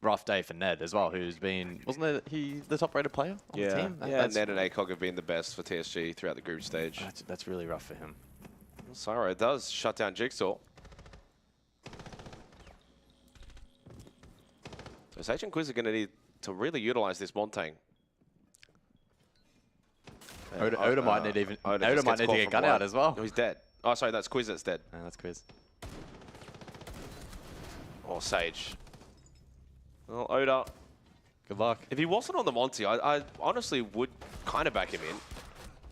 [SPEAKER 16] Rough day for Ned as well, who's been, wasn't he the top rated player on the team?
[SPEAKER 1] Ned and ACOG have been the best for TSG throughout the group stage.
[SPEAKER 16] That's really rough for him.
[SPEAKER 1] Sorry, it does shut down Jigsaw. So Sage and Quiz are going to need to really utilize this Montang.
[SPEAKER 16] Oda might need to get gun out as well.
[SPEAKER 1] No, he's dead. Oh, sorry, that's Quiz that's dead.
[SPEAKER 16] No, that's Quiz.
[SPEAKER 1] Or Sage. Well, Oda.
[SPEAKER 16] Good luck.
[SPEAKER 1] If he wasn't on the Monty, I honestly would kind of back him in.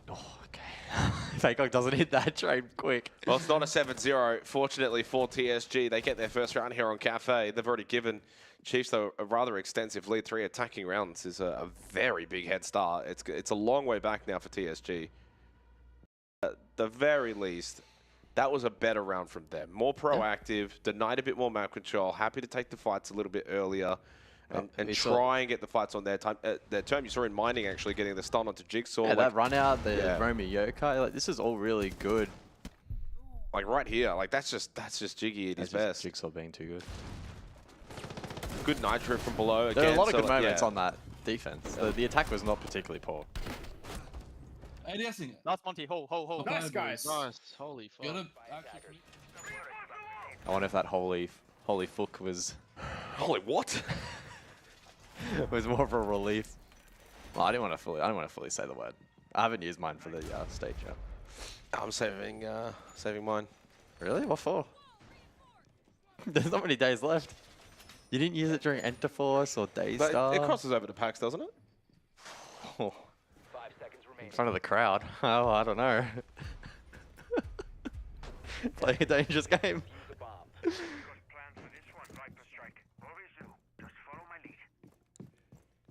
[SPEAKER 16] Oh, okay. If ACOG doesn't hit that trade quick.
[SPEAKER 1] Well, it's not a 7-0. Fortunately for TSG, they get their first round here on Cafe. They've already given Chiefs, though, a rather extensive lead. 3 attacking rounds is a very big head start. It's a long way back now for TSG. At the very least, that was a better round from them. More proactive, denied a bit more map control, happy to take the fights a little bit earlier. and
[SPEAKER 16] saw-
[SPEAKER 1] try and get the fights on their time. Their term. You saw in mining actually getting the stun onto Jigsaw.
[SPEAKER 16] Yeah,
[SPEAKER 1] like,
[SPEAKER 16] that run out, the
[SPEAKER 1] yeah.
[SPEAKER 16] Romy Yokai, like this is all really good.
[SPEAKER 1] Like right here, like that's just Jiggy at his best.
[SPEAKER 16] Jigsaw being too good.
[SPEAKER 1] Good nitro from below. Again,
[SPEAKER 16] There are a lot of
[SPEAKER 1] so
[SPEAKER 16] good
[SPEAKER 1] like,
[SPEAKER 16] moments
[SPEAKER 1] yeah.
[SPEAKER 16] on that defense. The attack was not particularly poor.
[SPEAKER 13] ADSing it.
[SPEAKER 19] Nice Monty. Ho.
[SPEAKER 13] Nice, guys.
[SPEAKER 19] Nice. Holy fuck.
[SPEAKER 13] Get him.
[SPEAKER 16] I wonder if that holy fuck was
[SPEAKER 1] Holy what?
[SPEAKER 16] was more of a relief. Well, I don't want to fully say the word. I haven't used mine for the stage yet.
[SPEAKER 1] I'm saving mine.
[SPEAKER 16] Really? What for? There's not many days left. You didn't use it during Enterforce or Daystar?
[SPEAKER 1] It crosses over to PAX, doesn't it?
[SPEAKER 16] Oh. In front of the crowd. Oh, I don't know. Play a dangerous game.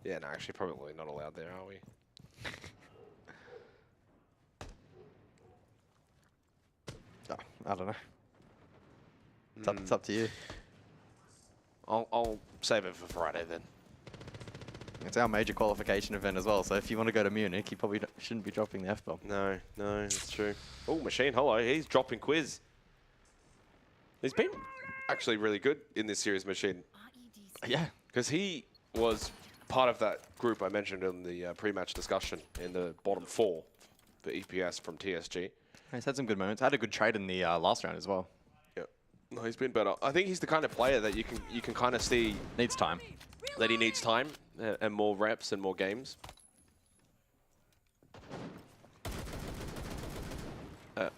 [SPEAKER 1] Yeah, no, actually, probably not allowed there, are we?
[SPEAKER 16] Oh, I don't know. It's up to you.
[SPEAKER 1] I'll save it for Friday then.
[SPEAKER 16] It's our major qualification event as well, so if you want to go to Munich, you probably shouldn't be dropping the F-bomb.
[SPEAKER 1] No, it's true. Oh, Machine, hello. He's dropping Quiz. He's been actually really good in this series, Machine.
[SPEAKER 16] Yeah.
[SPEAKER 1] Because he was part of that group I mentioned in the pre-match discussion in the bottom 4 for EPS from TSG.
[SPEAKER 16] He's had some good moments. Had a good trade in the last round as well.
[SPEAKER 1] Yeah. No, he's been better. I think he's the kind of player that you can kind of see...
[SPEAKER 16] Needs time.
[SPEAKER 1] That he needs time and more reps and more games.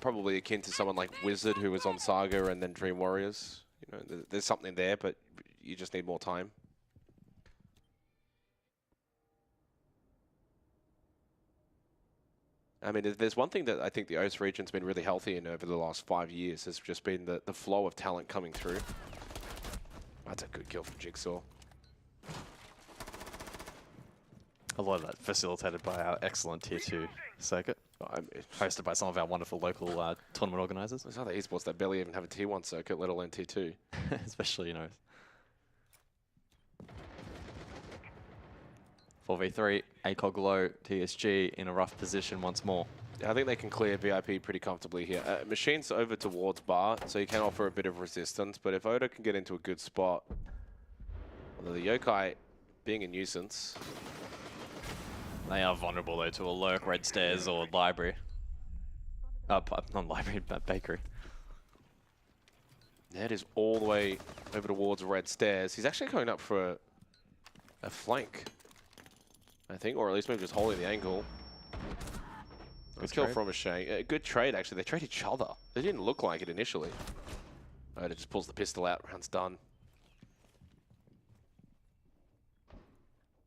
[SPEAKER 1] Probably akin to someone like Wizard, who was on Saga and then Dream Warriors. You know, there's something there, but you just need more time. I mean, if there's one thing that I think the OCE region's been really healthy in over the last 5 years, has just been the flow of talent coming through. That's a good kill from Jigsaw.
[SPEAKER 16] A lot of that facilitated by our excellent Tier 2 circuit, hosted by some of our wonderful local tournament organisers.
[SPEAKER 1] There's other esports that barely even have a Tier 1 circuit, let alone Tier 2.
[SPEAKER 16] Especially, you know. 4v3, ACOG low, TSG in a rough position once more.
[SPEAKER 1] Yeah, I think they can clear VIP pretty comfortably here. Machine's over towards Bar, so he can offer a bit of resistance, but if Oda can get into a good spot, although the Yokai being a nuisance...
[SPEAKER 16] They are vulnerable though to a lurk, red stairs, or library. Not library, but bakery.
[SPEAKER 1] Ned is all the way over towards red stairs. He's actually going up for a flank, I think, or at least maybe just holding the angle. Good kill from Machine. Good trade, actually. They trade each other. They didn't look like it initially. Oda just pulls the pistol out. Round's done.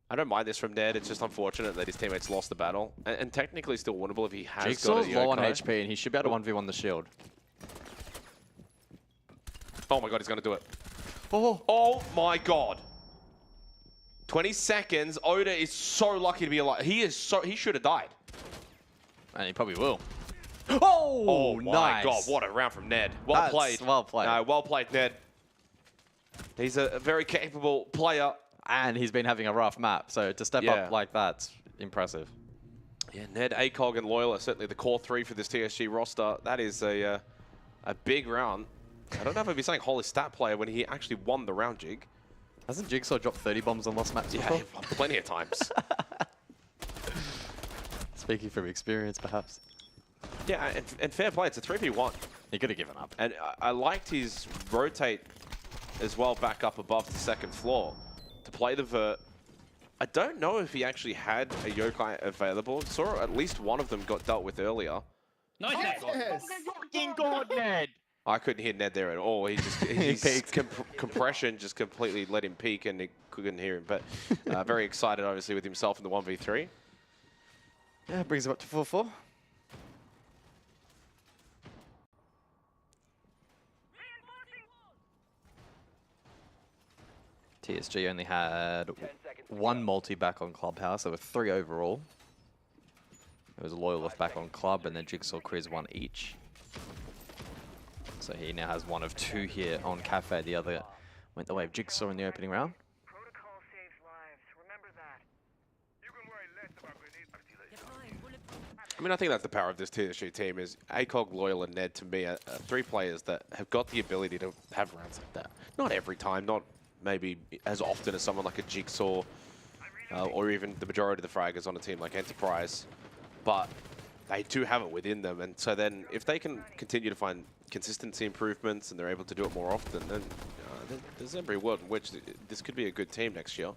[SPEAKER 1] I don't mind this from Ned. It's just unfortunate that his teammates lost the battle. And technically still winnable if he has
[SPEAKER 16] Jigsaw's
[SPEAKER 1] got a
[SPEAKER 16] low on
[SPEAKER 1] Yokai.
[SPEAKER 16] HP and he should be able to 1v1 the shield.
[SPEAKER 1] Oh my god, he's going to do it.
[SPEAKER 16] Oh.
[SPEAKER 1] Oh my god. 20 seconds. Oda is so lucky to be alive. He should have died.
[SPEAKER 16] And he probably will.
[SPEAKER 1] Oh my
[SPEAKER 16] nice.
[SPEAKER 1] god, what a round from Ned. Well played.
[SPEAKER 16] Well played.
[SPEAKER 1] No, well played, Ned. He's a very capable player.
[SPEAKER 16] And he's been having a rough map, so to step up like that's impressive.
[SPEAKER 1] Yeah, Ned, ACOG, and Loyal are certainly the core 3 for this TSG roster. That is a big round. I don't know if I'd be saying holy stat player when he actually won the round, Jig.
[SPEAKER 16] Hasn't Jigsaw dropped 30 bombs on lost maps before?
[SPEAKER 1] Yeah, plenty of times.
[SPEAKER 16] Speaking from experience, perhaps.
[SPEAKER 1] Yeah, and fair play, it's a 3v1.
[SPEAKER 16] He could have given up.
[SPEAKER 1] And I liked his rotate as well back up above the second floor to play the vert. I don't know if he actually had a Yokai available. Saw at least one of them got dealt with earlier.
[SPEAKER 19] Nice, Ned. Fucking god, Ned.
[SPEAKER 1] I couldn't hear Ned there at all. He just his compression just completely let him peak, and he couldn't hear him. But very excited, obviously, with himself in the 1v3.
[SPEAKER 16] Yeah, brings him up to 4-4. TSG only had one multi back on Clubhouse. There were 3 overall. There was a Loyalist back on Club, and then Jigsaw Chris 1 each. So he now has 1 of 2 here on Cafe. The other went the way of Jigsaw in the opening round.
[SPEAKER 1] I mean, I think that's the power of this TSG team is ACOG, Loyal, and Ned, to me, are three players that have got the ability to have rounds like that. Not every time, not maybe as often as someone like a Jigsaw, or even the majority of the fraggers on a team like Enterprise, but they do have it within them. And so then if they can continue to find consistency improvements and they're able to do it more often, then there's every world in which this could be a good team next year.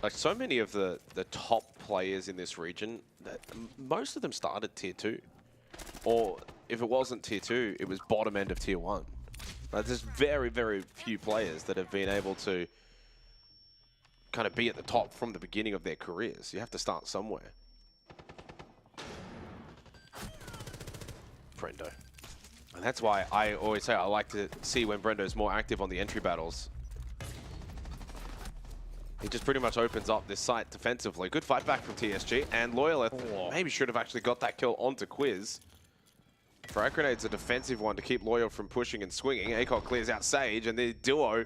[SPEAKER 1] Like, so many of the top players in this region, most of them started Tier 2. Or if it wasn't Tier 2, it was bottom end of Tier 1. Like, there's very, very few players that have been able to kind of be at the top from the beginning of their careers. You have to start somewhere. Brendo. And that's why I always say I like to see when Brendo's more active on the entry battles. He just pretty much opens up this site defensively. Good fight back from TSG, and Loyal maybe should have actually got that kill onto Quiz. Frag Grenade's a defensive one to keep Loyal from pushing and swinging. ACOG clears out Sage, and the duo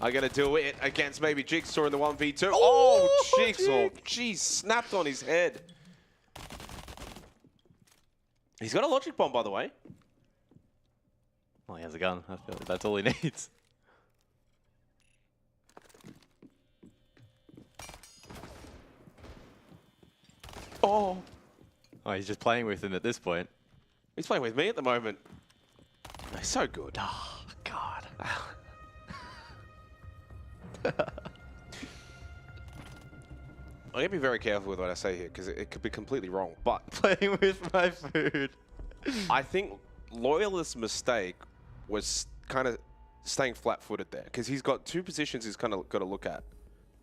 [SPEAKER 1] are going to do it against maybe Jigsaw in the 1v2. Oh, Jigsaw! Jeez, snapped on his head. He's got a logic bomb, by the way.
[SPEAKER 16] Well, he has a gun. I feel like that's all he needs.
[SPEAKER 1] Oh,
[SPEAKER 16] he's just playing with him at this point.
[SPEAKER 1] He's playing with me at the moment. He's so good.
[SPEAKER 16] Oh, God.
[SPEAKER 1] I'm going to be very careful with what I say here, because it could be completely wrong. But
[SPEAKER 16] playing with my food.
[SPEAKER 1] I think Loyalist's mistake was kind of staying flat-footed there, because he's got two positions he's kind of got to look at.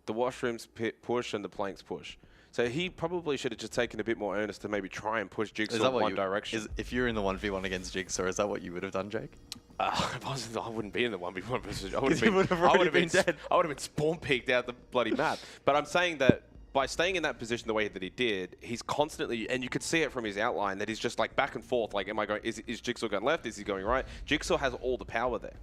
[SPEAKER 1] The washrooms push and the planks push. So he probably should have just taken a bit more earnest to maybe try and push Jigsaw in one direction.
[SPEAKER 16] If you're in the 1v1 against Jigsaw, is that what you would have done, Jake?
[SPEAKER 1] I wouldn't be in the 1v1 position. I would
[SPEAKER 16] have been dead.
[SPEAKER 1] I would have been spawn peeked out the bloody map. But I'm saying that by staying in that position the way that he did, he's constantly, and you could see it from his outline, that he's just like back and forth. Like, am I going? Is Jigsaw going left? Is he going right? Jigsaw has all the power there.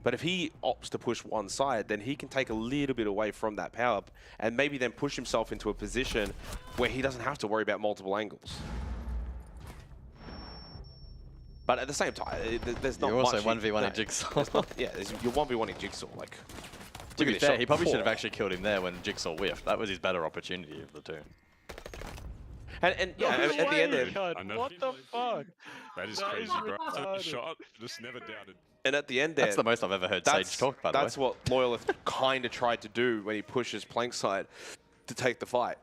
[SPEAKER 1] But if he opts to push one side, then he can take a little bit away from that power and maybe then push himself into a position where he doesn't have to worry about multiple angles. But at the same time, there's not much.
[SPEAKER 16] You're also 1v1 in Jigsaw.
[SPEAKER 1] You're 1v1 in Jigsaw. Like,
[SPEAKER 16] to be fair, he probably should have actually killed him there when Jigsaw whiffed. That was his better opportunity of the two.
[SPEAKER 1] And yeah, at the end there.
[SPEAKER 20] What the fuck? That is crazy, bro. That shot, just never doubted.
[SPEAKER 1] And at the end there,
[SPEAKER 16] that's the most I've ever heard Sage talk, by the way.
[SPEAKER 1] That's what Loyalist kind of tried to do when he pushes plank side to take the fight.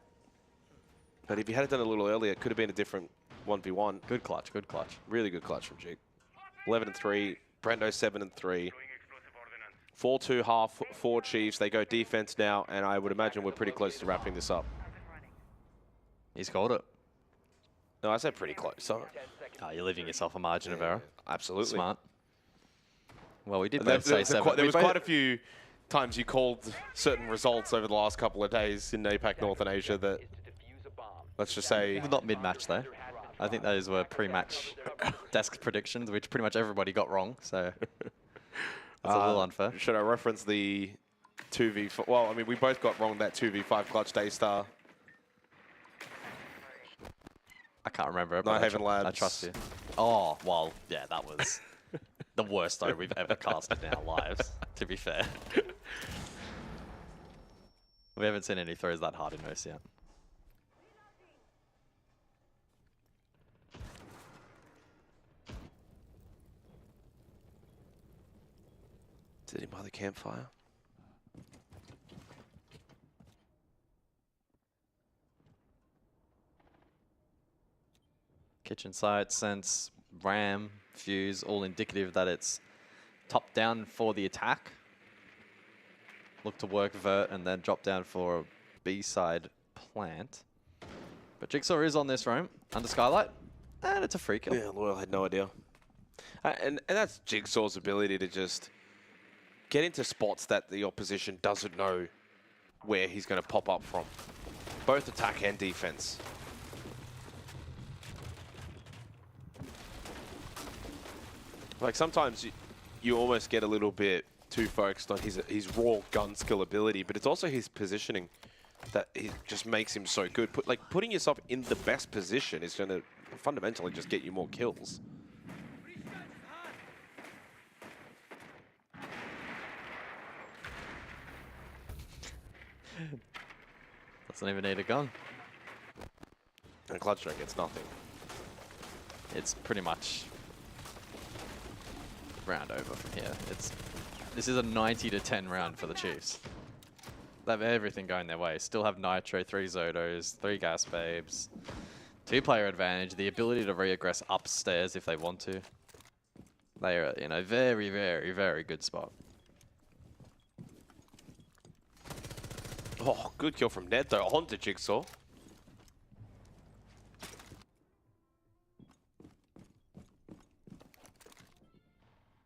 [SPEAKER 1] But if he had it done a little earlier, it could have been a different 1v1.
[SPEAKER 16] Good clutch, good clutch.
[SPEAKER 1] Really good clutch from Jig. 11-3, Brendo 7-3. 4-2 half, 4 Chiefs. They go defense now, and I would imagine we're pretty close to wrapping this up.
[SPEAKER 16] He's called it.
[SPEAKER 1] No, I said pretty close. So.
[SPEAKER 16] Oh, you're leaving yourself a margin of error.
[SPEAKER 1] Absolutely.
[SPEAKER 16] Smart. Well, we did both say 7.
[SPEAKER 1] There was quite a few times you called certain results over the last couple of days in APAC North and Asia that, let's just say...
[SPEAKER 16] Not mid-match, though. I think those were pre-match desk predictions, which pretty much everybody got wrong, so that's a little unfair.
[SPEAKER 1] Should I reference the 2v4? Well, I mean, we both got wrong that 2v5 clutch Daystar.
[SPEAKER 16] I can't remember it,
[SPEAKER 1] but I
[SPEAKER 16] trust you. Oh, well, yeah, that was the worst though we've ever casted in our lives, to be fair. We haven't seen any throws that hard in OCE yet.
[SPEAKER 1] Sitting by the campfire.
[SPEAKER 16] Kitchen sight, sense, ram, fuse, all indicative that it's top down for the attack. Look to work vert and then drop down for a B-side plant. But Jigsaw is on this roam, under Skylight, and it's a free kill.
[SPEAKER 1] Yeah, Loyal had no idea. And that's Jigsaw's ability to just get into spots that the opposition doesn't know where he's going to pop up from. Both attack and defense. Like sometimes you almost get a little bit too focused on his raw gun skill ability, but it's also his positioning that he just makes him so good. Putting yourself in the best position is going to fundamentally just get you more kills.
[SPEAKER 16] Doesn't even need a gun.
[SPEAKER 1] And Clutchstone gets nothing.
[SPEAKER 16] It's pretty much round over from here. This is a 90-10 round for the Chiefs. They have everything going their way. Still have Nitro, 3 Zodos, 3 Gas Babes, 2-player advantage, the ability to re-aggress upstairs if they want to. They are in a very, very, very good spot.
[SPEAKER 1] Oh, good kill from Ned though, onto Jigsaw.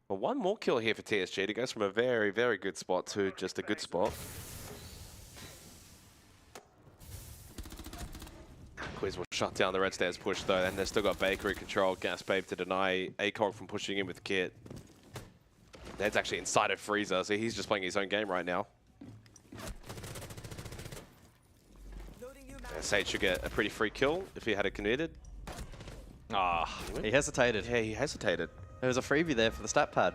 [SPEAKER 1] Well, one more kill here for TSG to go from a very, very good spot to just a good spot. Quiz will shut down the red stairs push though, and they've still got Bakery control, Gas Babe to deny ACOG from pushing in with Kit. Ned's actually inside of Freezer, so he's just playing his own game right now. And Sage should get a pretty free kill if he had it committed.
[SPEAKER 16] Ah, he hesitated.
[SPEAKER 1] Yeah, he hesitated.
[SPEAKER 16] There was a freebie there for the stat pad.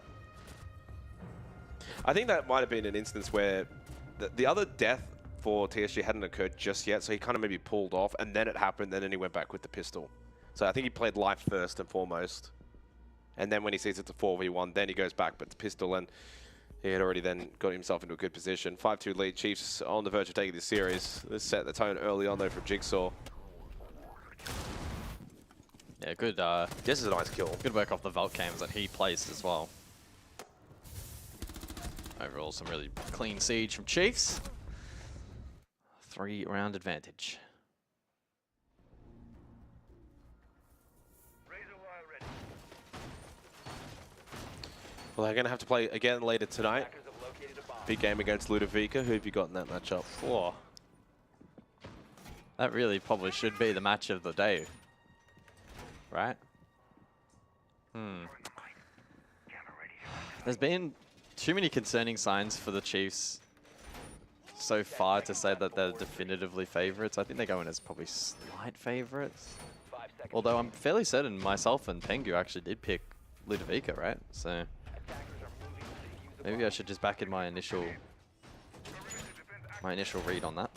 [SPEAKER 1] I think that might have been an instance where the other death for TSG hadn't occurred just yet, so he kind of maybe pulled off, and then it happened, and then he went back with the pistol. So I think he played life first and foremost. And then when he sees it's a 4v1, then he goes back but the pistol, and he had already then got himself into a good position. 5-2 lead, Chiefs on the verge of taking this series. This set the tone early on though from Jigsaw.
[SPEAKER 16] Yeah, good.
[SPEAKER 1] This is a nice kill.
[SPEAKER 16] Good work off the Vault cams that he placed as well. Overall, some really clean siege from Chiefs. 3-round advantage.
[SPEAKER 1] Well, they're going to have to play again later tonight. Big game against Ludovica. Who have you got in that matchup?
[SPEAKER 16] Whoa. That really probably should be the match of the day. Right? There's been too many concerning signs for the Chiefs so far to say that they're definitively favourites. I think they go in as probably slight favourites. Although I'm fairly certain myself and Pengu actually did pick Ludovica, right? So maybe I should just back in my initial read on that.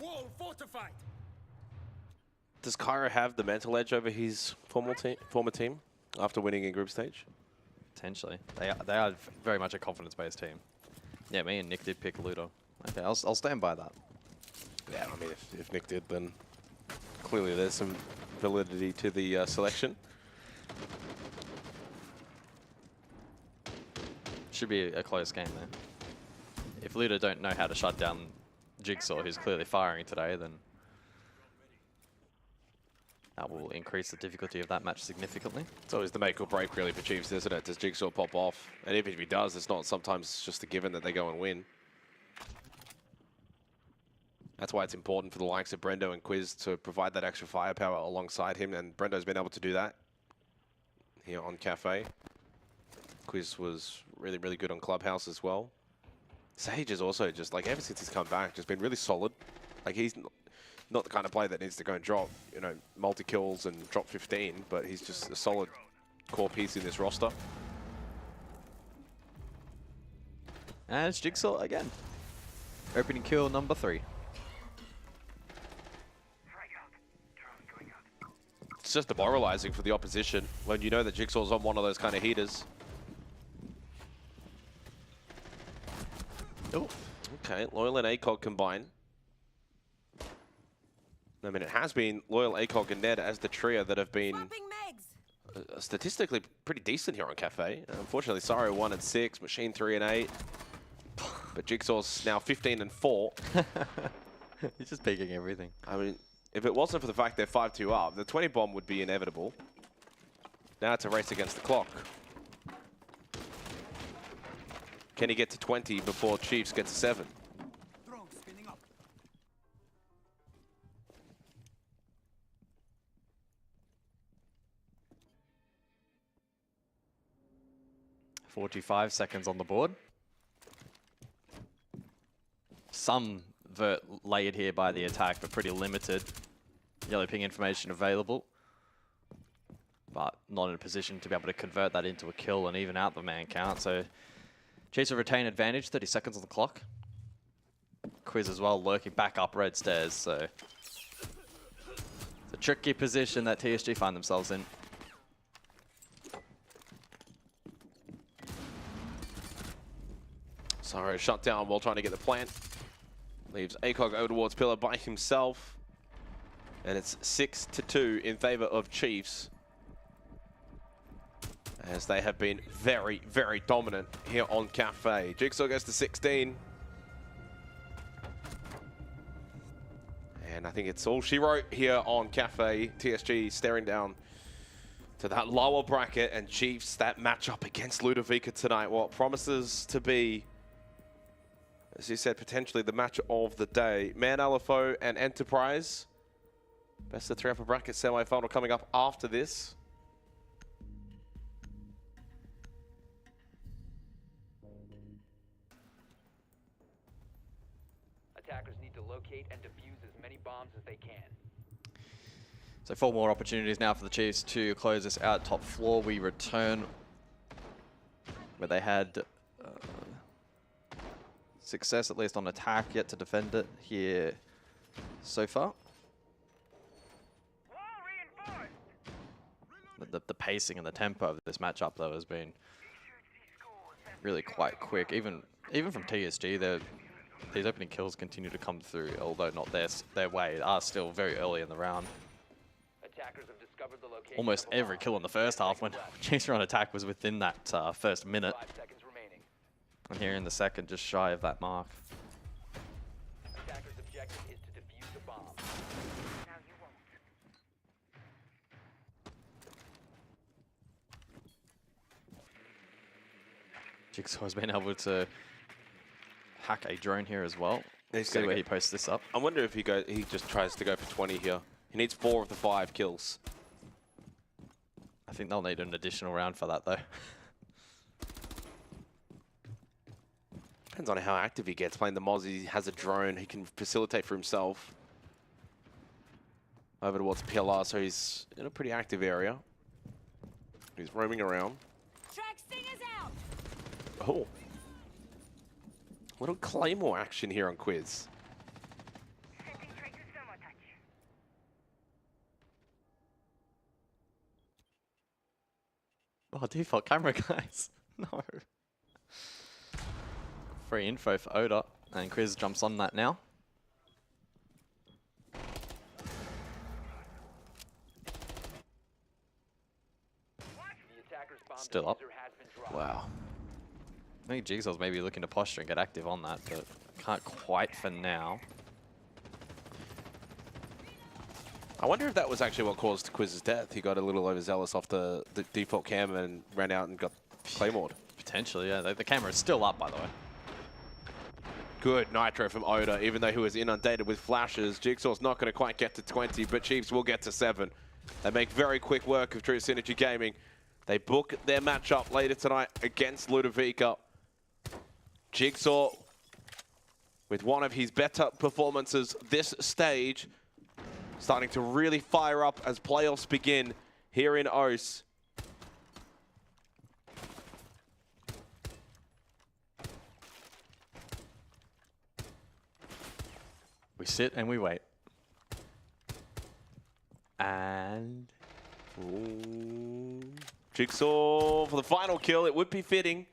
[SPEAKER 1] Does Cairo have the mental edge over his former team after winning in group stage?
[SPEAKER 16] Potentially. They are very much a confidence-based team. Yeah, me and Nick did pick Ludo. Okay, I'll stand by that.
[SPEAKER 1] Yeah, I mean, if Nick did, then clearly there's some validity to the selection.
[SPEAKER 16] Should be a close game there. If Ludo don't know how to shut down Jigsaw, who's clearly firing today, then that will increase the difficulty of that match significantly.
[SPEAKER 1] It's always the make or break really for Chiefs, isn't it? Does Jigsaw pop off? And even if he does, it's not sometimes just a given that they go and win. That's why it's important for the likes of Brendo and Quiz to provide that extra firepower alongside him, and Brendo's been able to do that here on Cafe. Quiz was really, really good on Clubhouse as well. Sage is also just, like, ever since he's come back, just been really solid. Like, he's not the kind of player that needs to go and drop, you know, multi-kills and drop 15, but he's just a solid core piece in this roster.
[SPEAKER 16] And it's Jigsaw again. Opening kill number 3.
[SPEAKER 1] It's just demoralizing for the opposition when you know that Jigsaw's on one of those kind of heaters. Oh, okay, Loyal and ACOG combine. I mean, it has been Loyal, ACOG, and Ned as the trio that have been statistically pretty decent here on Cafe. Unfortunately, Sario 1 and 6, Machine 3 and 8. But Jigsaw's now 15 and 4.
[SPEAKER 16] He's just picking everything.
[SPEAKER 1] I mean, if it wasn't for the fact they're 5-2 up, the 20 bomb would be inevitable. Now it's a race against the clock. Can he get to 20 before Chiefs get to 7?
[SPEAKER 17] Drone spinning up.
[SPEAKER 16] 45 seconds on the board. some vert layered here by the attack, but pretty limited. Yellow ping information available, but not in a position to be able to convert that into a kill and even out the man count. So Chiefs will retain advantage, 30 seconds on the clock. Quiz as well, lurking back up red stairs, so it's a tricky position that TSG find themselves in.
[SPEAKER 1] Sorry, shut down while trying to get the plant. Leaves ACOG over towards Pillar by himself. And it's 6-2 in favor of Chiefs, as they have been very, very dominant here on Cafe. Jigsaw goes to 16. And I think it's all she wrote here on Cafe. TSG staring down to that lower bracket, and Chiefs, that matchup against Ludovica tonight, what promises to be, as you said, potentially the match of the day. Man LFO and Enterprise. Best of 3 upper bracket semi-final coming up after this.
[SPEAKER 4] Attackers need to locate and defuse as many bombs as they can.
[SPEAKER 16] So 4 more opportunities now for the Chiefs to close this out. Top floor, we return where they had success, at least on attack, yet to defend it here so far. The pacing and the tempo of this matchup, though, has been really quite quick. Even from TSG, these opening kills continue to come through, although not their way. They are still very early in the round.
[SPEAKER 4] Attackers have discovered the location.
[SPEAKER 16] Almost every kill in the first half when Chiefs were on attack was within that first minute.
[SPEAKER 4] 5 seconds remaining.
[SPEAKER 16] And here in the second, just shy of that mark.
[SPEAKER 4] Attackers' objective is to defuse the bomb.
[SPEAKER 6] Now you won't.
[SPEAKER 16] Jigsaw's been able to hack a drone here as well. See where he posts this up.
[SPEAKER 1] I wonder if he just tries to go for 20 here. He needs 4 of the 5 kills.
[SPEAKER 16] I think they'll need an additional round for that, though.
[SPEAKER 1] Depends on how active he gets. Playing the Moz, he has a drone. He can facilitate for himself. Over towards PLR, so he's in a pretty active area. He's roaming around.
[SPEAKER 18] Track stingers out.
[SPEAKER 1] Oh. Little Claymore action here on Quiz.
[SPEAKER 6] Sending straight to thermal touch.
[SPEAKER 16] Oh, default camera, guys. No. Free info for Oda, and Quiz jumps on that now. Still up.
[SPEAKER 1] Wow.
[SPEAKER 16] I think Jigsaw's maybe looking to posture and get active on that, but can't quite for now.
[SPEAKER 1] I wonder if that was actually what caused Quiz's death. He got a little overzealous off the default cam and ran out and got Claymored.
[SPEAKER 16] Potentially, yeah. The camera's still up, by the way.
[SPEAKER 1] Good nitro from Oda, even though he was inundated with flashes. Jigsaw's not going to quite get to 20, but Chiefs will get to 7. They make very quick work of True Synergy Gaming. They book their matchup later tonight against Ludovica. Jigsaw, with one of his better performances this stage, starting to really fire up as playoffs begin here in OCE.
[SPEAKER 16] We sit and we wait. And...
[SPEAKER 1] Ooh. Jigsaw for the final kill. It would be fitting.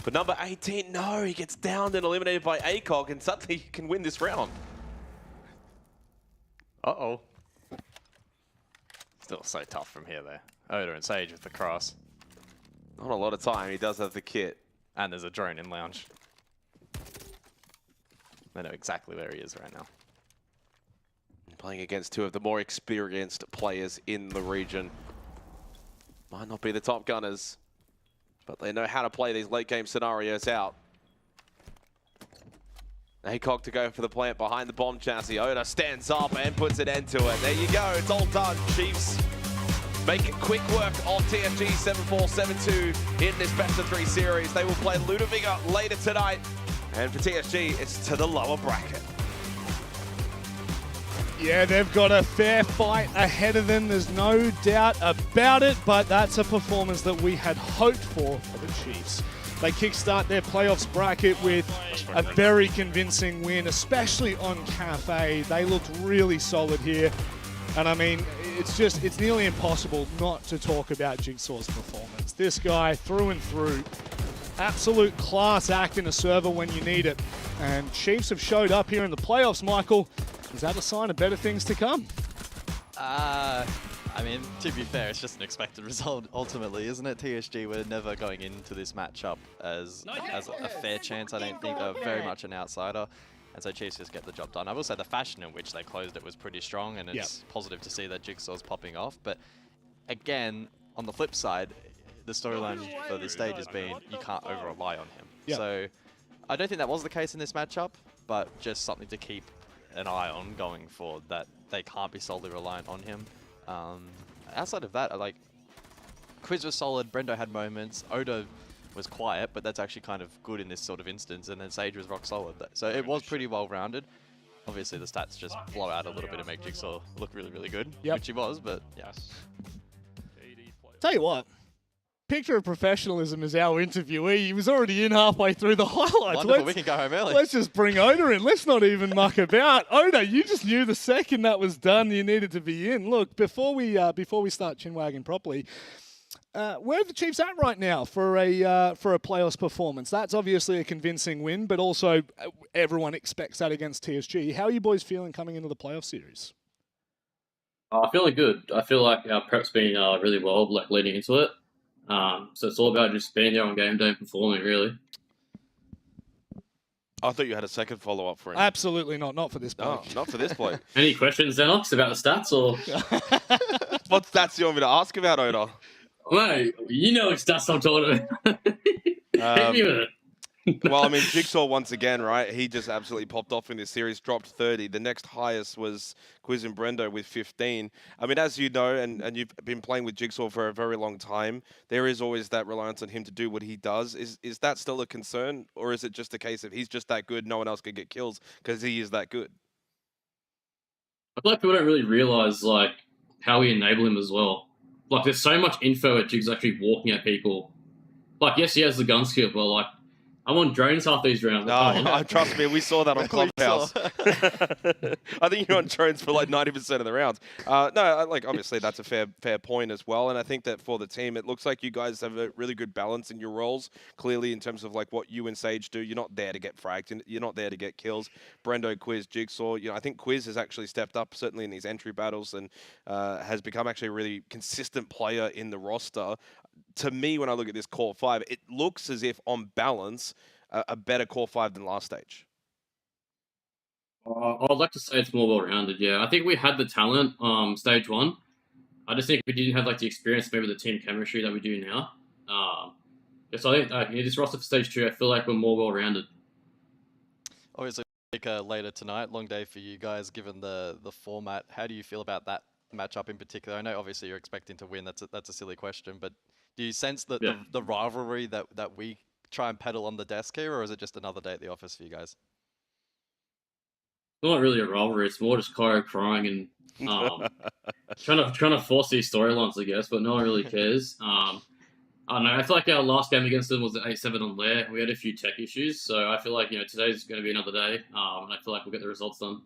[SPEAKER 1] But number 18, no, he gets downed and eliminated by ACOG, and suddenly he can win this round.
[SPEAKER 16] Uh-oh. Still so tough from here, though. Oda and Sage with the cross.
[SPEAKER 1] Not a lot of time. He does have the kit.
[SPEAKER 16] And there's a drone in lounge. They know exactly where he is right now.
[SPEAKER 1] Playing against 2 of the more experienced players in the region. Might not be the top gunners, but they know how to play these late game scenarios out. ACOG to go for the plant behind the bomb chassis. Oda stands up and puts an end to it. There you go, it's all done. Chiefs make quick work of TSG 7-4, 7-2 in this best of 3 series. They will play Ludovica later tonight. And for TSG, it's to the lower bracket.
[SPEAKER 2] Yeah, they've got a fair fight ahead of them. There's no doubt about it, but that's a performance that we had hoped for the Chiefs. They kickstart their playoffs bracket with a very convincing win, especially on Cafe. They looked really solid here. And I mean, it's nearly impossible not to talk about Jigsaw's performance. This guy, through and through, absolute class act in a server when you need it. And Chiefs have showed up here in the playoffs, Michael. Is that a sign of better things to come?
[SPEAKER 3] I mean, to be fair, it's just an expected result ultimately, isn't it? TSG were never going into this matchup as a fair chance. I don't think they're very much an outsider. And so Chiefs just get the job done. I will say the fashion in which they closed it was pretty strong, and it's positive to see that Jigsaw's popping off. But again, on the flip side, the storyline for this stage has been you can't over-rely on him. So I don't think that was the case in this matchup, but just something to keep an eye on going forward, that they can't be solely reliant on him. Outside of that, Quiz was solid, Brendo had moments, Oda was quiet, but that's actually kind of good in this sort of instance, and then Sage was rock solid. So it was pretty well rounded. Obviously the stats just blow out a little bit and make Jigsaw look really, really good, which he was, but yeah.
[SPEAKER 2] Tell you what, picture of professionalism as our interviewee. He was already in halfway through the highlights.
[SPEAKER 3] Wonderful, we can go home early.
[SPEAKER 2] Let's just bring Oda in. Let's not even muck about. Oda, you just knew the second that was done you needed to be in. Look, before we start chinwagging properly, where are the Chiefs at right now for a playoffs performance? That's obviously a convincing win, but also everyone expects that against TSG. How are you boys feeling coming into the playoff series?
[SPEAKER 12] Feeling good. I feel like our prep's been really well, leading into it. So it's all about just being there on game day and performing, really.
[SPEAKER 1] I thought you had a second follow-up for him.
[SPEAKER 2] Absolutely not. Not for this bloke.
[SPEAKER 1] Oh, not for this bloke.
[SPEAKER 12] Any questions, Xenox, about the stats? Or
[SPEAKER 1] what stats do you want me to ask about, Oda?
[SPEAKER 12] Mate, you know which stats I'm talking about. Hit me with it.
[SPEAKER 1] Well, I mean, Jigsaw once again, right? He just absolutely popped off in this series, dropped 30. The next highest was Quiz and Brendo with 15. I mean, as you know, and you've been playing with Jigsaw for a very long time, there is always that reliance on him to do what he does. Is that still a concern, or is it just a case of he's just that good, no one else can get kills because he is that good?
[SPEAKER 12] I feel like people don't really realise how we enable him as well. There's so much info at Jigs actually walking at people. Yes, he has the gun skill, but I'm on drones half these rounds.
[SPEAKER 1] No, trust me, we saw that on Clubhouse. I think you're on drones for 90% of the rounds. No, obviously that's a fair point as well. And I think that for the team, it looks like you guys have a really good balance in your roles. Clearly, in terms of what you and Sage do, you're not there to get fragged, and you're not there to get kills. Brendo, Quiz, Jigsaw. I think Quiz has actually stepped up certainly in these entry battles and has become actually a really consistent player in the roster. To me, when I look at this core 5, it looks as if, on balance, a better core 5 than last stage.
[SPEAKER 12] I'd like to say it's more well-rounded, yeah. I think we had the talent stage 1. I just think we didn't have the experience, maybe the team chemistry that we do now. So I think this roster for stage 2, I feel like we're more well-rounded.
[SPEAKER 3] Obviously, later tonight, long day for you guys, given the format. How do you feel about that matchup in particular? I know obviously you're expecting to win. That's a silly question, but do you sense that the rivalry that we try and peddle on the desk here, or is it just another day at the office for you guys?
[SPEAKER 12] It's not really a rivalry. It's more just Cairo crying and trying to force these storylines, I guess, but no one really cares. I don't know. I feel like our last game against them was 8-7 on Lair. We had a few tech issues, so I feel like today's going to be another day, and I feel like we'll get the results done.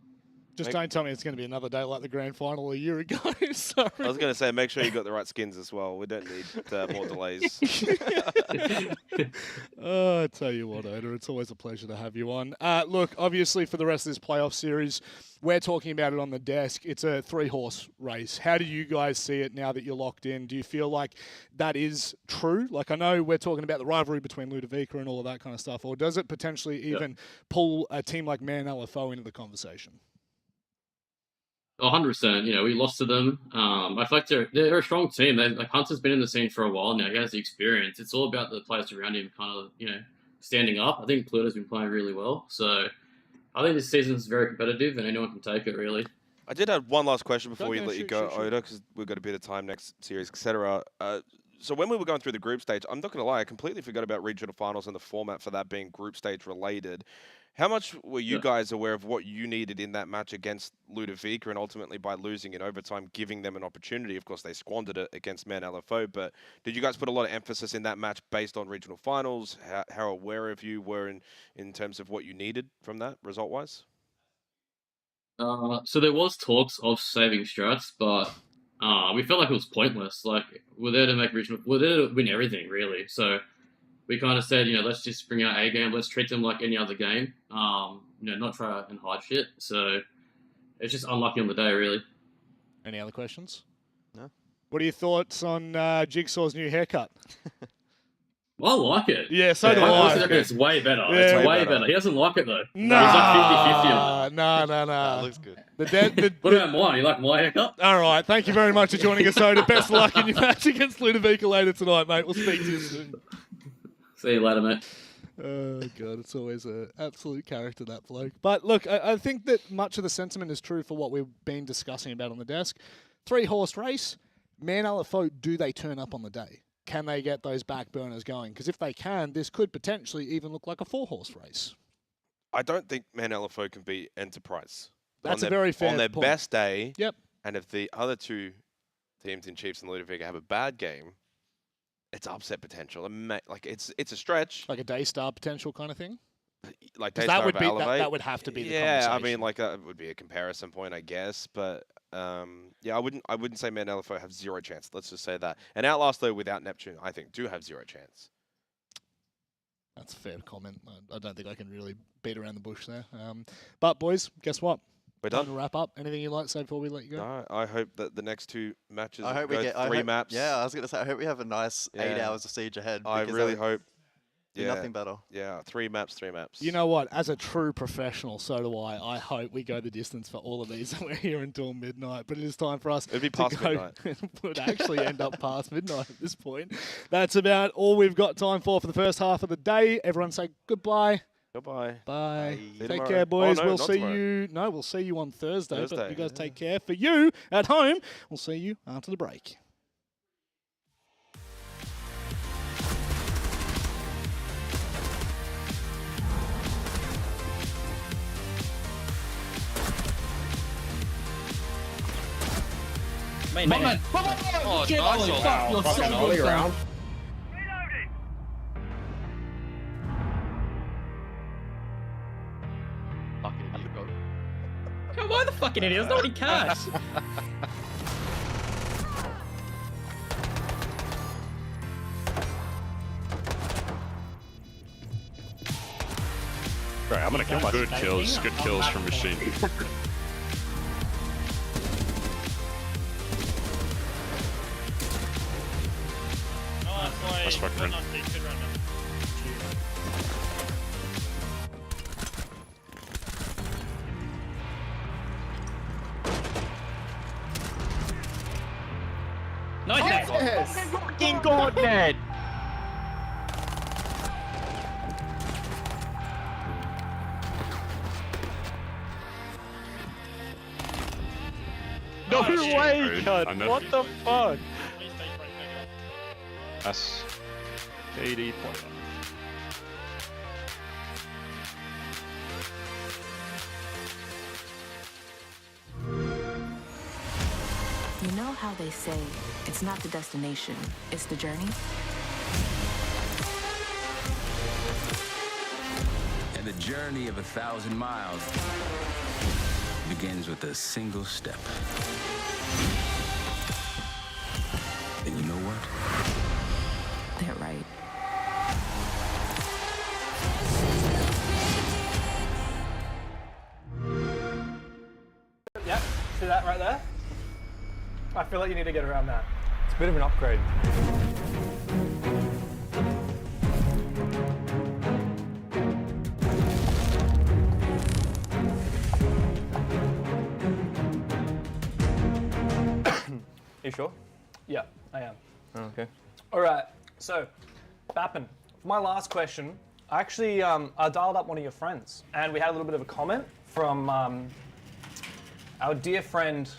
[SPEAKER 2] Just don't tell me it's going to be another day like the grand final a year ago. Sorry.
[SPEAKER 1] I was going to say, make sure you got the right skins as well. We don't need more delays.
[SPEAKER 2] I tell you what, Oda, it's always a pleasure to have you on. Look, obviously for the rest of this playoff series, we're talking about it on the desk. It's a 3-horse race. How do you guys see it now that you're locked in? Do you feel like that is true? I know we're talking about the rivalry between Ludovica and all of that kind of stuff, or does it potentially even pull a team like Man LFO into the conversation?
[SPEAKER 12] 100%. We lost to them. I feel like they're a strong team. Hunter's been in the scene for a while now. He has the experience. It's all about the players around him kind of, standing up. I think Pluto's been playing really well. So I think this season's very competitive and anyone can take it, really.
[SPEAKER 1] I did have one last question before we let you go, Oda, because we've got a bit of time next series, etc. So when we were going through the group stage, I'm not going to lie, I completely forgot about regional finals and the format for that being group stage related. How much were you guys aware of what you needed in that match against Ludovica, and ultimately by losing in overtime, giving them an opportunity? Of course, they squandered it against Man LFO, but did you guys put a lot of emphasis in that match based on regional finals? How aware of you were in terms of what you needed from that result-wise?
[SPEAKER 12] So there was talks of saving strats, but we felt like it was pointless. Like we're there to make regional, we're there to win everything, really. So we kind of said, let's just bring our A game. Let's treat them like any other game. Not try and hide shit. So it's just unlucky on the day, really.
[SPEAKER 2] Any other questions?
[SPEAKER 3] No.
[SPEAKER 2] What are your thoughts on Jigsaw's new haircut?
[SPEAKER 12] I like it.
[SPEAKER 2] Yeah, so do
[SPEAKER 12] I
[SPEAKER 2] I.
[SPEAKER 12] honestly reckon it's way better.
[SPEAKER 2] Yeah.
[SPEAKER 12] It's way better. He doesn't like it, though.
[SPEAKER 2] Nah,
[SPEAKER 12] He's like 50-50 on it.
[SPEAKER 2] No.
[SPEAKER 3] Looks good.
[SPEAKER 12] What about mine? You like my haircut?
[SPEAKER 2] All right. Thank you very much for joining us, Soda. Best of luck in your match against Ludovica later tonight, mate. We'll speak to you soon.
[SPEAKER 12] See you later, mate.
[SPEAKER 2] Oh, God, it's always an absolute character, that bloke. But look, I think that much of the sentiment is true for what we've been discussing about on the desk. 3-horse race, Man LFO, do they turn up on the day? Can they get those back burners going? Because if they can, this could potentially even look like a 4-horse race.
[SPEAKER 1] I don't think Man LFO can beat Enterprise.
[SPEAKER 2] That's a very fair
[SPEAKER 1] on their
[SPEAKER 2] point.
[SPEAKER 1] best day.
[SPEAKER 2] Yep.
[SPEAKER 1] And if the other two teams in Chiefs and Ludovica have a bad game, it's upset potential. Like it's a stretch.
[SPEAKER 2] Like a Daystar potential kind of thing?
[SPEAKER 1] Like
[SPEAKER 2] that would
[SPEAKER 1] Daystar
[SPEAKER 2] be
[SPEAKER 1] Elevate.
[SPEAKER 2] that would have to be the
[SPEAKER 1] Yeah, I
[SPEAKER 2] conversation.
[SPEAKER 1] mean, like it would be a comparison point, I guess. But yeah, I wouldn't say Man LFO have zero chance. Let's just say that. And Outlast, though, without Neptune, I think do have zero chance.
[SPEAKER 2] That's a fair comment. I don't think I can really beat around the bush there. But boys, guess what?
[SPEAKER 1] We're
[SPEAKER 2] Time
[SPEAKER 1] done.
[SPEAKER 2] to wrap up. Anything you'd like to say before we let you go?
[SPEAKER 1] No, I hope that the next two matches
[SPEAKER 3] I hope
[SPEAKER 1] go
[SPEAKER 3] we get
[SPEAKER 1] 3 maps.
[SPEAKER 3] Yeah, I was going to say, I hope we have a nice 8 hours of siege ahead.
[SPEAKER 1] I
[SPEAKER 3] because
[SPEAKER 1] really
[SPEAKER 3] that would
[SPEAKER 1] hope.
[SPEAKER 3] be nothing better.
[SPEAKER 1] Yeah, 3 maps.
[SPEAKER 2] You know what? As a true professional, so do I. I hope we go the distance for all of these. We're here until midnight, but it is time for us
[SPEAKER 1] It'd be
[SPEAKER 2] to
[SPEAKER 1] past
[SPEAKER 2] go.
[SPEAKER 1] midnight.
[SPEAKER 2] It would actually end up past midnight at this point. That's about all we've got time for the first half of the day. Everyone say goodbye.
[SPEAKER 1] Goodbye.
[SPEAKER 2] Bye.
[SPEAKER 1] See you
[SPEAKER 2] Take
[SPEAKER 1] tomorrow.
[SPEAKER 2] care, boys.
[SPEAKER 1] Oh, no,
[SPEAKER 2] we'll
[SPEAKER 1] not
[SPEAKER 2] see
[SPEAKER 1] tomorrow.
[SPEAKER 2] you. No, we'll see you on Thursday. But
[SPEAKER 1] Thursday,
[SPEAKER 2] you guys take care. For you at home, we'll see you after the break.
[SPEAKER 19] Main. Oh, nice
[SPEAKER 14] Ollie,
[SPEAKER 19] one.
[SPEAKER 14] fuck, you're so
[SPEAKER 19] Ollie
[SPEAKER 14] good,
[SPEAKER 19] around. Fucking idiot, bro. Am I the fucking idiot? There's nobody cares.
[SPEAKER 20] Right, I'm gonna kill my good kills from Machine. That's fucking run.
[SPEAKER 19] Nice.
[SPEAKER 14] Yes.
[SPEAKER 19] Fucking god, Ned.
[SPEAKER 16] No
[SPEAKER 20] shit,
[SPEAKER 16] way,
[SPEAKER 20] dude.
[SPEAKER 16] cut.
[SPEAKER 20] I know.
[SPEAKER 16] What the fuck?
[SPEAKER 20] That's KD point.
[SPEAKER 8] You know how they say it's not the destination, it's the journey?
[SPEAKER 9] And the journey of 1,000 miles begins with a single step. And you know what?
[SPEAKER 8] They're right.
[SPEAKER 10] Yep, see that right there? I feel like you need to get around that.
[SPEAKER 11] It's a bit of an upgrade. You sure?
[SPEAKER 10] Yeah, I am.
[SPEAKER 11] Oh, okay.
[SPEAKER 10] All right, so, Bappin, for my last question, I actually I dialed up one of your friends, and we had a little bit of a comment from our dear friend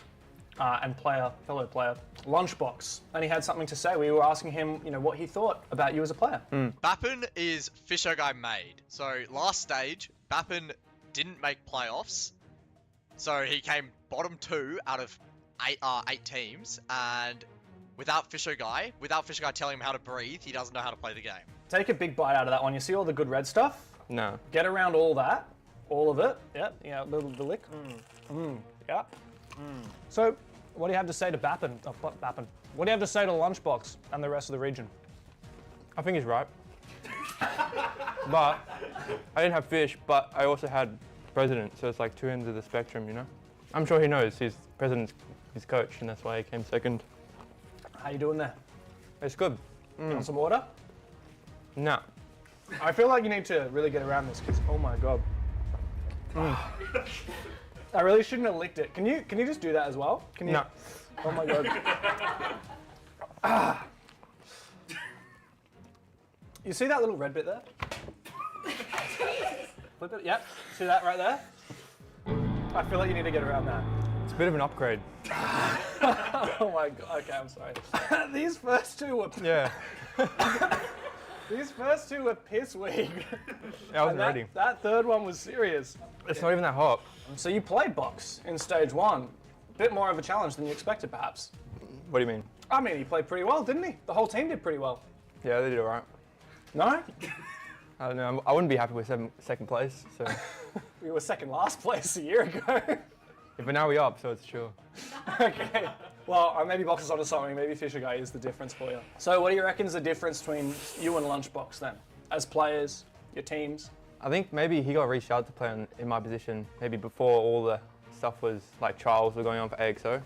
[SPEAKER 10] and fellow player, Lunchbox, and he had something to say. We were asking him, what he thought about you as a player.
[SPEAKER 15] Bappin is Fisher Guy made. So last stage, Bappin didn't make playoffs. So he came bottom 2 out of 8 teams, and without Fisher Guy telling him how to breathe, he doesn't know how to play the game.
[SPEAKER 10] Take a big bite out of that one. You see all the good red stuff?
[SPEAKER 11] No.
[SPEAKER 10] Get around all that, all of it. Yep, the lick. Yeah. So, what do you have to say to Bappin? Oh, Bappin. What do you have to say to Lunchbox and the rest of the region?
[SPEAKER 11] I think he's right. But I didn't have Fish, but I also had President, so it's like two ends of the spectrum, I'm sure he knows he's President's his coach, and that's why he came second.
[SPEAKER 10] How you doing there?
[SPEAKER 11] It's good.
[SPEAKER 10] You want some water?
[SPEAKER 11] No.
[SPEAKER 10] I feel like you need to really get around this, because oh my god. I really shouldn't have licked it. Can you just do that as well? Can you?
[SPEAKER 11] No.
[SPEAKER 10] Oh my god. You see that little red bit there? Flip it. Yep. See that right there? I feel like you need to get around that.
[SPEAKER 11] It's a bit of an upgrade.
[SPEAKER 10] Oh my god. Okay, I'm sorry. These first two were.
[SPEAKER 11] Yeah.
[SPEAKER 10] These first two were piss weak.
[SPEAKER 11] I wasn't ready.
[SPEAKER 10] That third one was serious.
[SPEAKER 11] It's not even that hot.
[SPEAKER 10] So you played box in stage 1. Bit more of a challenge than you expected, perhaps.
[SPEAKER 11] What do you mean?
[SPEAKER 10] I mean, he played pretty well, didn't he? The whole team did pretty well.
[SPEAKER 11] Yeah, they did alright.
[SPEAKER 10] No?
[SPEAKER 11] I don't know. I wouldn't be happy with second place. So.
[SPEAKER 10] We were second last place a year ago.
[SPEAKER 11] Yeah, but now we're up, so it's sure.
[SPEAKER 10] Okay. Well, maybe Box is onto something. Maybe Fisher Guy is the difference for you. So what do you reckon is the difference between you and Lunchbox then? As players, your teams?
[SPEAKER 11] I think maybe he got reached out to play in my position, maybe before all the stuff was, like trials were going on for AXO.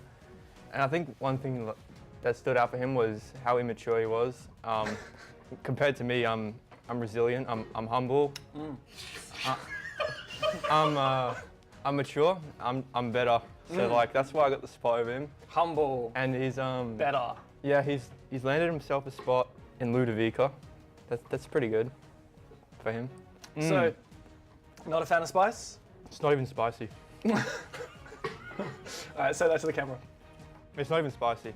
[SPEAKER 11] And I think one thing that stood out for him was how immature he was. Compared to me, I'm resilient, I'm humble. I'm mature, I'm better. So like that's why I got the spot over him.
[SPEAKER 10] Humble.
[SPEAKER 11] And he's
[SPEAKER 10] better.
[SPEAKER 11] Yeah, he's landed himself a spot in Ludovica. That's pretty good for him.
[SPEAKER 10] So, not a fan of spice?
[SPEAKER 11] It's not even spicy.
[SPEAKER 10] Alright, say that to the camera.
[SPEAKER 11] It's not even spicy.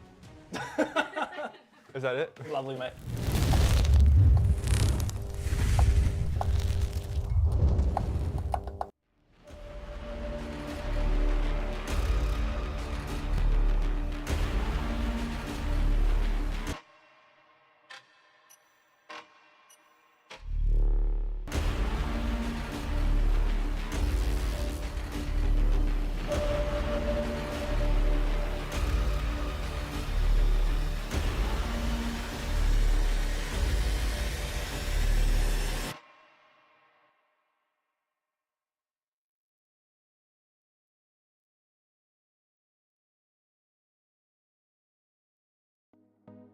[SPEAKER 11] Is that it?
[SPEAKER 10] Lovely, mate.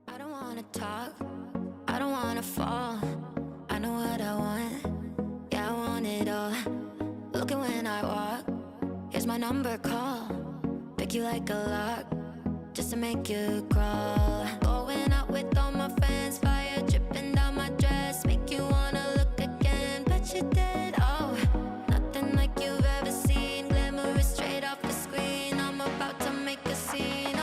[SPEAKER 18] I don't wanna talk, I don't wanna fall. I know what I want, yeah, I want it all. Looking when I walk, here's my number, call. Pick you like a lock, just to make you crawl. Going out with all my friends, fire dripping down my dress. Make you wanna look again, but you did, oh. Nothing like you've ever seen, glamorous straight off the screen. I'm about to make a scene, oh.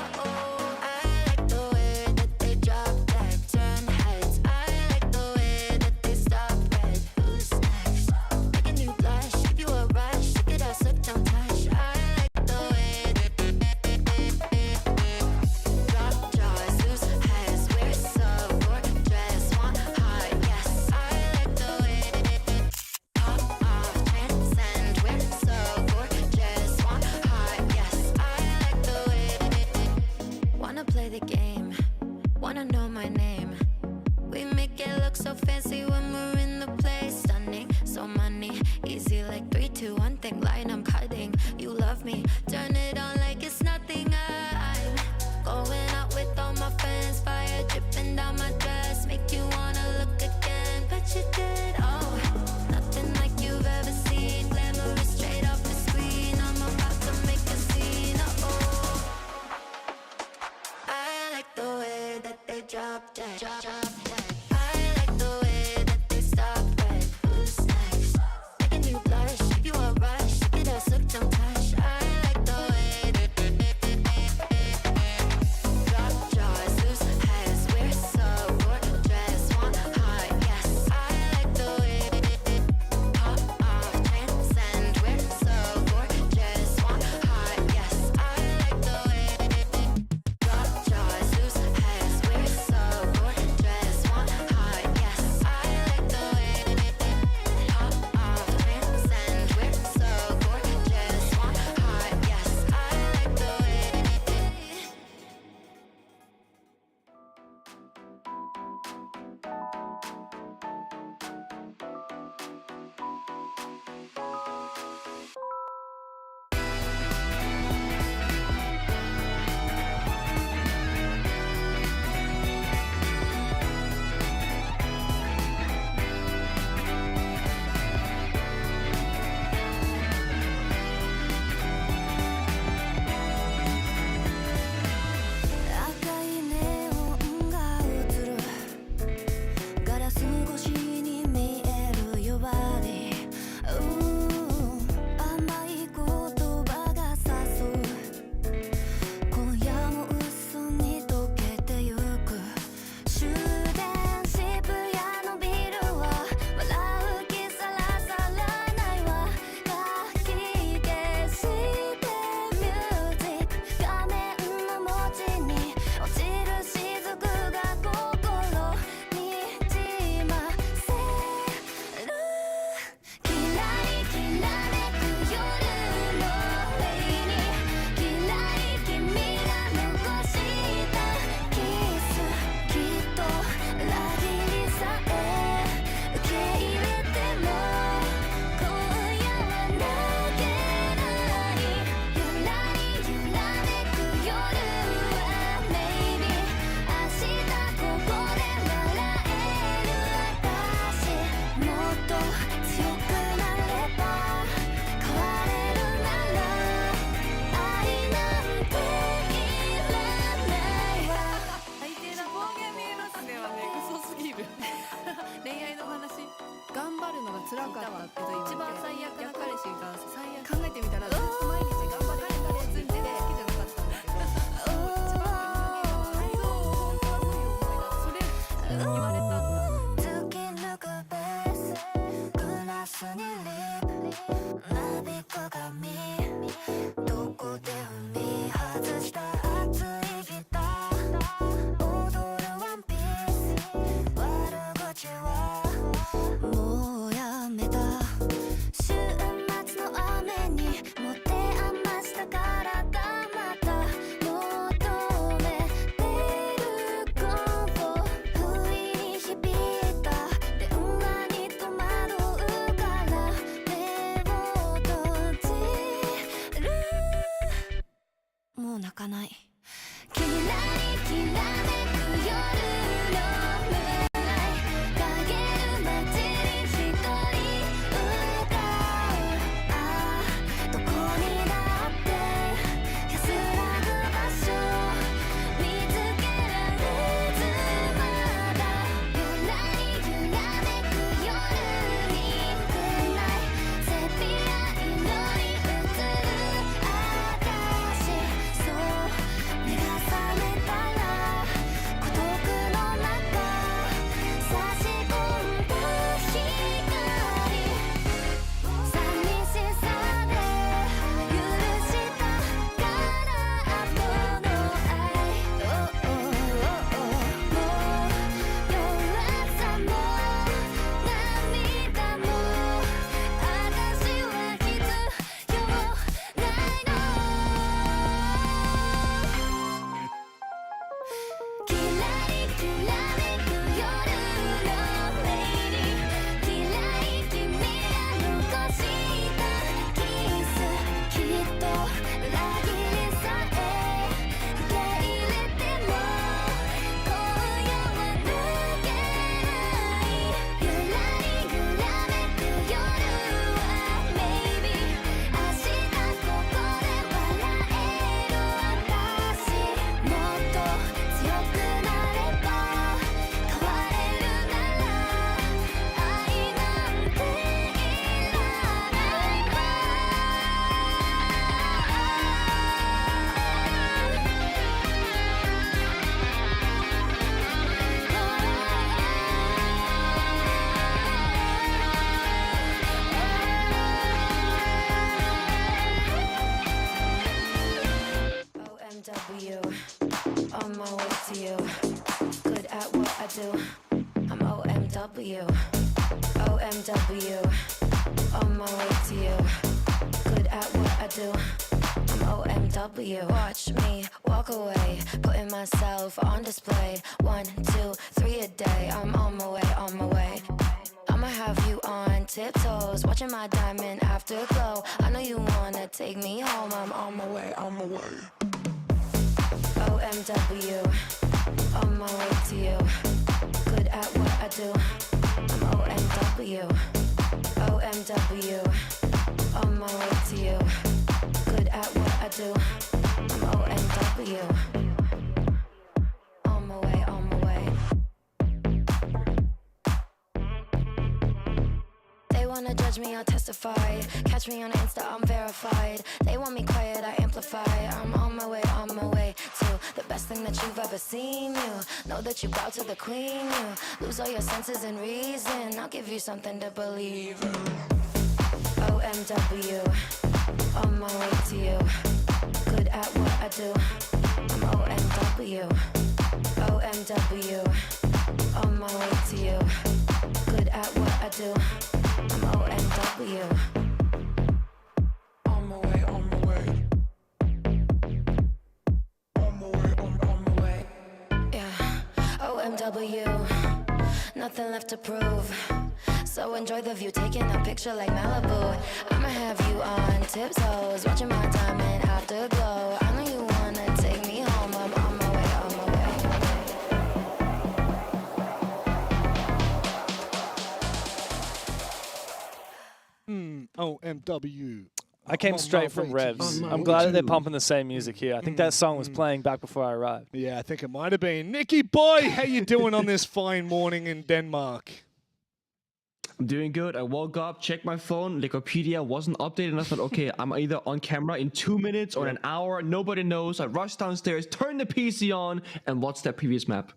[SPEAKER 18] Look, don't touch. I like
[SPEAKER 5] 辛かったけど一番最悪な彼氏が最悪考えてみたらずっと毎日頑張ってた別に全然好きじゃなかったんだけど一番そう本当はそういう思いだそれ言われたんだ
[SPEAKER 18] 突き抜くベースグラスにリップなびく髪どこで踏み外した熱いギター踊るワンピース悪口はもうやめた週末の雨に持て余した体また求めてるコンフォ不意に響いた電話に戸惑うから目を閉じるもう泣かないキラリキラめく夜のムーンライト陰る街に一人歌うああどこにだって安らぐ場所見つけられずまだゆらりゆらめく夜にムーンライトセピア色に映る私そう目が覚めたら孤独の中差し込んだ光寂しさで許したから後の愛もう弱さも涙も私は必要ないのキラリキラめく夜のメイリーキラリ君が残したキスきっと裏切りさえ受け入れても今夜は抜けないゆらりゆらめく夜はメイビー明日ここで笑える私もっと強くなれば変われるなら愛なんていらないわOMW, on my way to you. Good at what I do. I'm OMW. OMW, on my way to you. Good at what I do. I'm OMW. Watch me walk away, putting myself on display. 1, 2, 3 a day. I'm on my way, on my way. I'ma have you on tiptoes, watching my diamond afterglow. I know you wanna take me home. I'm on my way, on my way. OMW, on my way to you. Good at what I do. I'm OMW. OMW, on my way to you. Good at what I do. I'm OMW. On my way, on my way. They wanna judge me, I'll testify. Catch me on Insta, I'm verified. They want me quiet, I amplify. I'm on my way to the best thing that you've ever seen. You know that you bow to the queen. You lose all your senses and reason. I'll give you something to believe in. OMW, on my way to you. Good at what I do. I'm OMW. OMW, on my way to you. Good at what I do. I'm OMW. On my way, on my way. On my way, on my way. Yeah, OMW. Nothing left to prove. So enjoy the view, taking a picture like Malibu. I'ma have you on tiptoes, watching my diamond afterglow. I know you wanna take me home. I'm on my way, on my way.
[SPEAKER 2] OMW.
[SPEAKER 22] I came straight from Revs. I'm glad that they're pumping the same music here. I think that song was playing back before I arrived.
[SPEAKER 2] Yeah, I think it might have been. Nicky boy, how you doing on this fine morning in Denmark?
[SPEAKER 7] I'm doing good. I woke up, checked my phone. Wikipedia wasn't updated, and I thought, okay, I'm either on camera in 2 minutes or an hour. Nobody knows. I rushed downstairs, turned the PC on, and watched that previous map.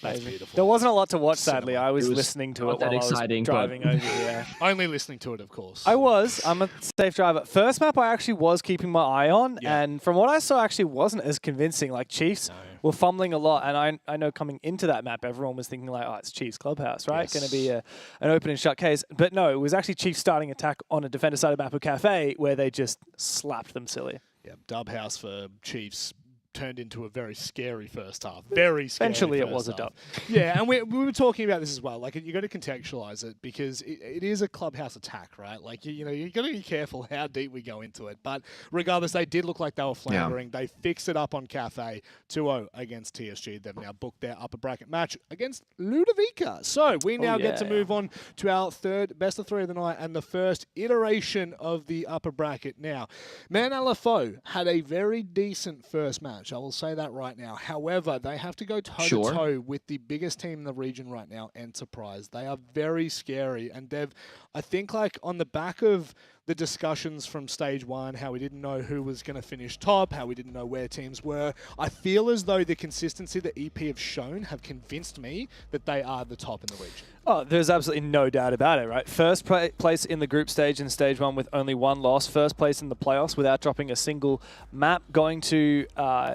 [SPEAKER 2] That's beautiful.
[SPEAKER 22] There wasn't a lot to watch, sadly. I was
[SPEAKER 7] It was
[SPEAKER 22] listening to
[SPEAKER 7] not
[SPEAKER 22] it
[SPEAKER 7] that
[SPEAKER 22] while
[SPEAKER 7] exciting,
[SPEAKER 22] I was driving
[SPEAKER 7] but-
[SPEAKER 22] over here.
[SPEAKER 2] Only listening to it, of course.
[SPEAKER 22] I was. I'm a safe driver. First map I actually was keeping my eye on, and from what I saw, actually wasn't as convincing. Like, Chiefs were fumbling a lot, and I know coming into that map, everyone was thinking like, oh, it's Chiefs Clubhouse, right?
[SPEAKER 2] Yes.
[SPEAKER 22] Going to be an open and shut case. But no, it was actually Chiefs starting attack on a defender-sided map of Cafe, where they just slapped them silly.
[SPEAKER 2] Yeah, dub house for Chiefs turned into a very scary first half. Very scary.
[SPEAKER 22] Eventually it
[SPEAKER 2] first
[SPEAKER 22] was a
[SPEAKER 2] half.
[SPEAKER 22] dub.
[SPEAKER 2] Yeah, and we were talking about this as well. Like, you got to contextualize it because it is a clubhouse attack, right? Like, you know, you got to be careful how deep we go into it. But regardless, they did look like they were floundering. They fixed it up on Cafe 2-0 against TSG. They've now booked their upper bracket match against Ludovica. So we now get to move on to our third best of three of the night and the first iteration of the upper bracket. Now, Man LFO had a very decent first match. I will say that right now. However, they have to go toe-to-toe with the biggest team in the region right now, Enterprise. They are very scary. And Dev, I think like on the back of the discussions from stage one, how we didn't know who was going to finish top, how we didn't know where teams were, I feel as though the consistency that EP have shown have convinced me that they are the top in the region.
[SPEAKER 22] Oh, there's absolutely no doubt about it, right? First place in the group stage in stage one with only one loss. First place in the playoffs without dropping a single map. Going to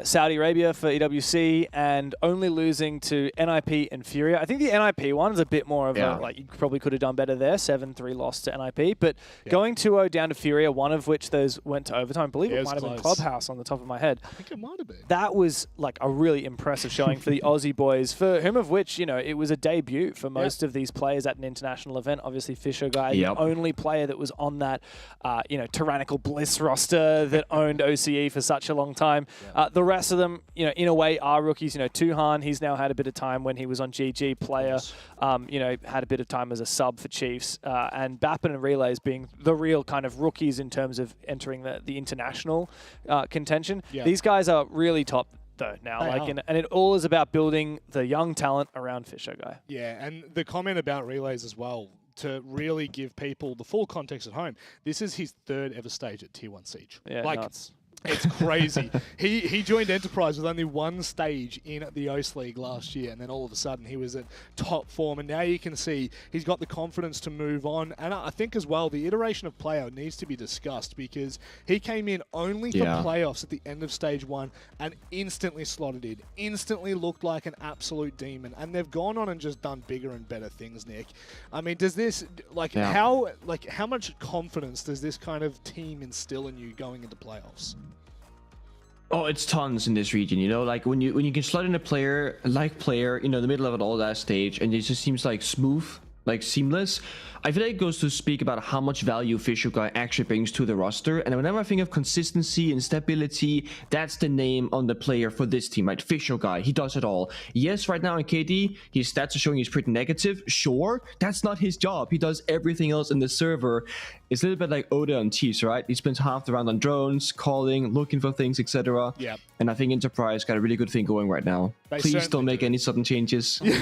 [SPEAKER 22] Saudi Arabia for EWC and only losing to NIP and Furia. I think the NIP one is a bit more of a, like, you probably could have done better there. 7-3 loss to NIP. But going 2-0 down to Furia, one of which those went to overtime. I believe it might have been Clubhouse on the top of my head.
[SPEAKER 2] I think it might have been.
[SPEAKER 22] That was like a really impressive showing for the Aussie boys, for whom of which, you know, it was a debut for most of these players at an international event. Obviously, Fisher Guy, the only player that was on that, you know, tyrannical Bliss roster that owned OCE for such a long time. The rest of them, you know, in a way are rookies. You know, Tuhan, he's now had a bit of time when he was on GG. Player, you know, had a bit of time as a sub for Chiefs. And Bappin and Relays being the real kind of rookies in terms of entering the international contention. These guys are really top though now, and it all is about building the young talent around Fisher Guy.
[SPEAKER 2] Yeah, and the comment about Relays as well, to really give people the full context at home, this is his third ever stage at Tier 1 Siege.
[SPEAKER 22] Yeah,
[SPEAKER 2] like,
[SPEAKER 22] nuts.
[SPEAKER 2] It's crazy. He joined Enterprise with only one stage in the OCE League last year, and then all of a sudden he was at top form, and now you can see he's got the confidence to move on. And I think as well, the iteration of player needs to be discussed because he came in only for playoffs at the end of stage one and instantly slotted in, instantly looked like an absolute demon, and they've gone on and just done bigger and better things, Nick. I mean, does this, how much confidence does this kind of team instill in you going into playoffs?
[SPEAKER 7] Oh, it's tons in this region, you know, like when you can slot in a player, you know, in the middle of it all that stage, and it just seems like smooth, like seamless. I feel like it goes to speak about how much value Fisher Guy actually brings to the roster. And whenever I think of consistency and stability, that's the name on the player for this team, right? Fisher Guy, he does it all. Yes, right now in KD, his stats are showing he's pretty negative. Sure, that's not his job. He does everything else in the server. It's a little bit like Oda on Chiefs, right? He spends half the round on drones, calling, looking for things, etc.
[SPEAKER 2] Yeah.
[SPEAKER 7] And I think Enterprise got a really good thing going right now. Please don't make any sudden changes.
[SPEAKER 22] Please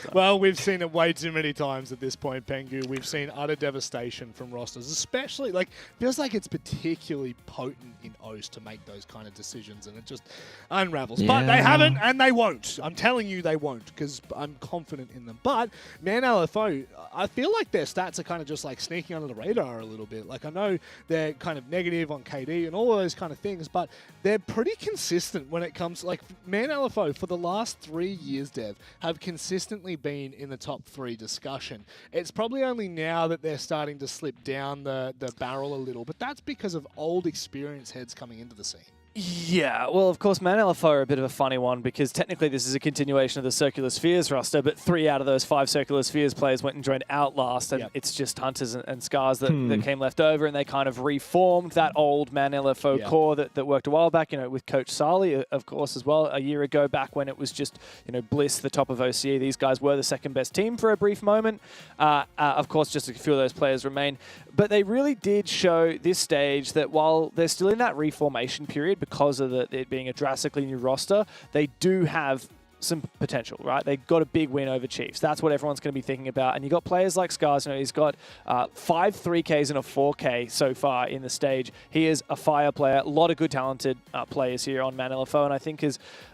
[SPEAKER 22] don't.
[SPEAKER 2] Well, we've seen it way too many times at this point, Pengu. We've seen utter devastation from rosters, especially, like, feels like it's particularly potent in OCE to make those kind of decisions, and it just unravels. But they haven't, and they won't. I'm telling you they won't, because I'm confident in them. But Man LFO, I feel like their stats are kind of just like sneaking under the radar a little bit. Like, I know they're kind of negative on KD and all of those kind of things, but they're pretty consistent when it comes, like, Man LFO for the last 3 years, Dev, have consistently been in the top 3 discussion. It's probably only now that they're starting to slip down the barrel a little, but that's because of old experienced heads coming into the scene.
[SPEAKER 22] Yeah, well, of course, Man LFO are a bit of a funny one because technically this is a continuation of the Circular Spheres roster, but 3 out of those 5 Circular Spheres players went and joined Outlast, and it's just Hunters and Scars that came left over, and they kind of reformed that old Man LFO core that worked a while back, you know, with Coach Sali, of course, as well, a year ago back when it was just, you know, Bliss, the top of OCE. These guys were the second best team for a brief moment. Of course, just a few of those players remain. But they really did show this stage that while they're still in that reformation period because of it being a drastically new roster, they do have some potential, right? They got a big win over Chiefs. That's what everyone's going to be thinking about. And you got players like Scars. He's got 5 3Ks and a 4K so far in the stage. He is a fire player. A lot of good, talented players here on Man LFO. And I think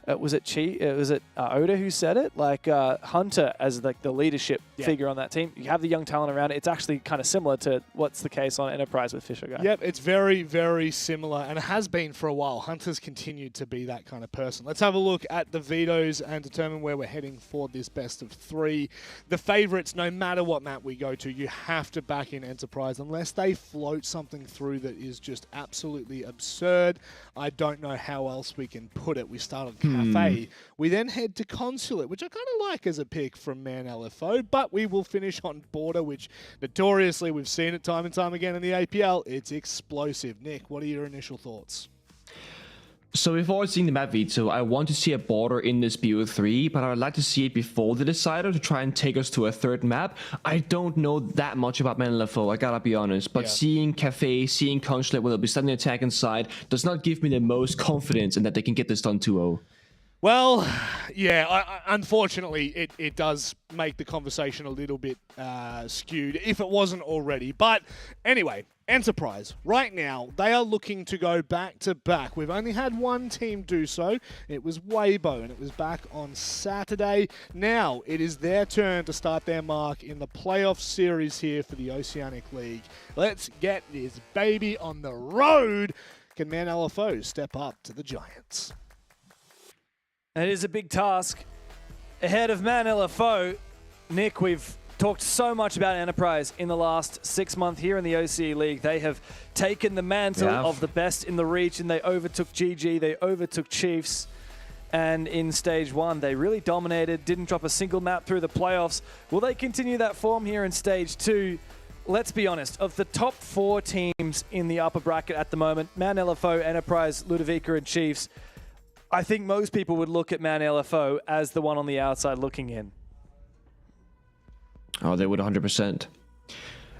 [SPEAKER 22] was it Oda who said it? Like Hunter as like the leadership figure on that team. You have the young talent around it. It's actually kind of similar to what's the case on Enterprise with Fisher Guy.
[SPEAKER 2] Yep, it's very, very similar, and it has been for a while. Hunter's continued to be that kind of person. Let's have a look at the vetoes and determine where we're heading for this best of 3. The favorites, no matter what map we go to, you have to back in Enterprise. Unless they float something through that is just absolutely absurd, I don't know how else we can put it. We start on Cafe. We then head to Consulate, which I kind of like as a pick from Man LFO, but we will finish on Border, which notoriously we've seen it time and time again in the APL. It's explosive. Nick, what are your initial thoughts?
[SPEAKER 7] So before seeing the map veto, I want to see a Border in this BO3, but I would like to see it before the decider to try and take us to a third map. I don't know that much about Man LFO, I gotta be honest, but seeing Cafe, seeing Consulate where they'll be starting the attack inside does not give me the most confidence in that they can get this done 2-0.
[SPEAKER 2] Well, yeah, unfortunately, it does make the conversation a little bit skewed, if it wasn't already. But anyway, Enterprise, right now, they are looking to go back-to-back. We've only had one team do so. It was Weibo, and it was back on Saturday. Now, it is their turn to start their mark in the playoff series here for the Oceanic League. Let's get this baby on the road. Can Man LFO step up to the Giants?
[SPEAKER 22] It is a big task ahead of Man LFO. Nick, we've talked so much about Enterprise in the last 6 months here in the OCE League. They have taken the mantle of the best in the region. They overtook GG, they overtook Chiefs, and in Stage 1, they really dominated, didn't drop a single map through the playoffs. Will they continue that form here in Stage 2? Let's be honest, of the top 4 teams in the upper bracket at the moment, Man LFO, Enterprise, Ludovica, and Chiefs, I think most people would look at Man LFO as the one on the outside looking in.
[SPEAKER 7] Oh, they would 100%.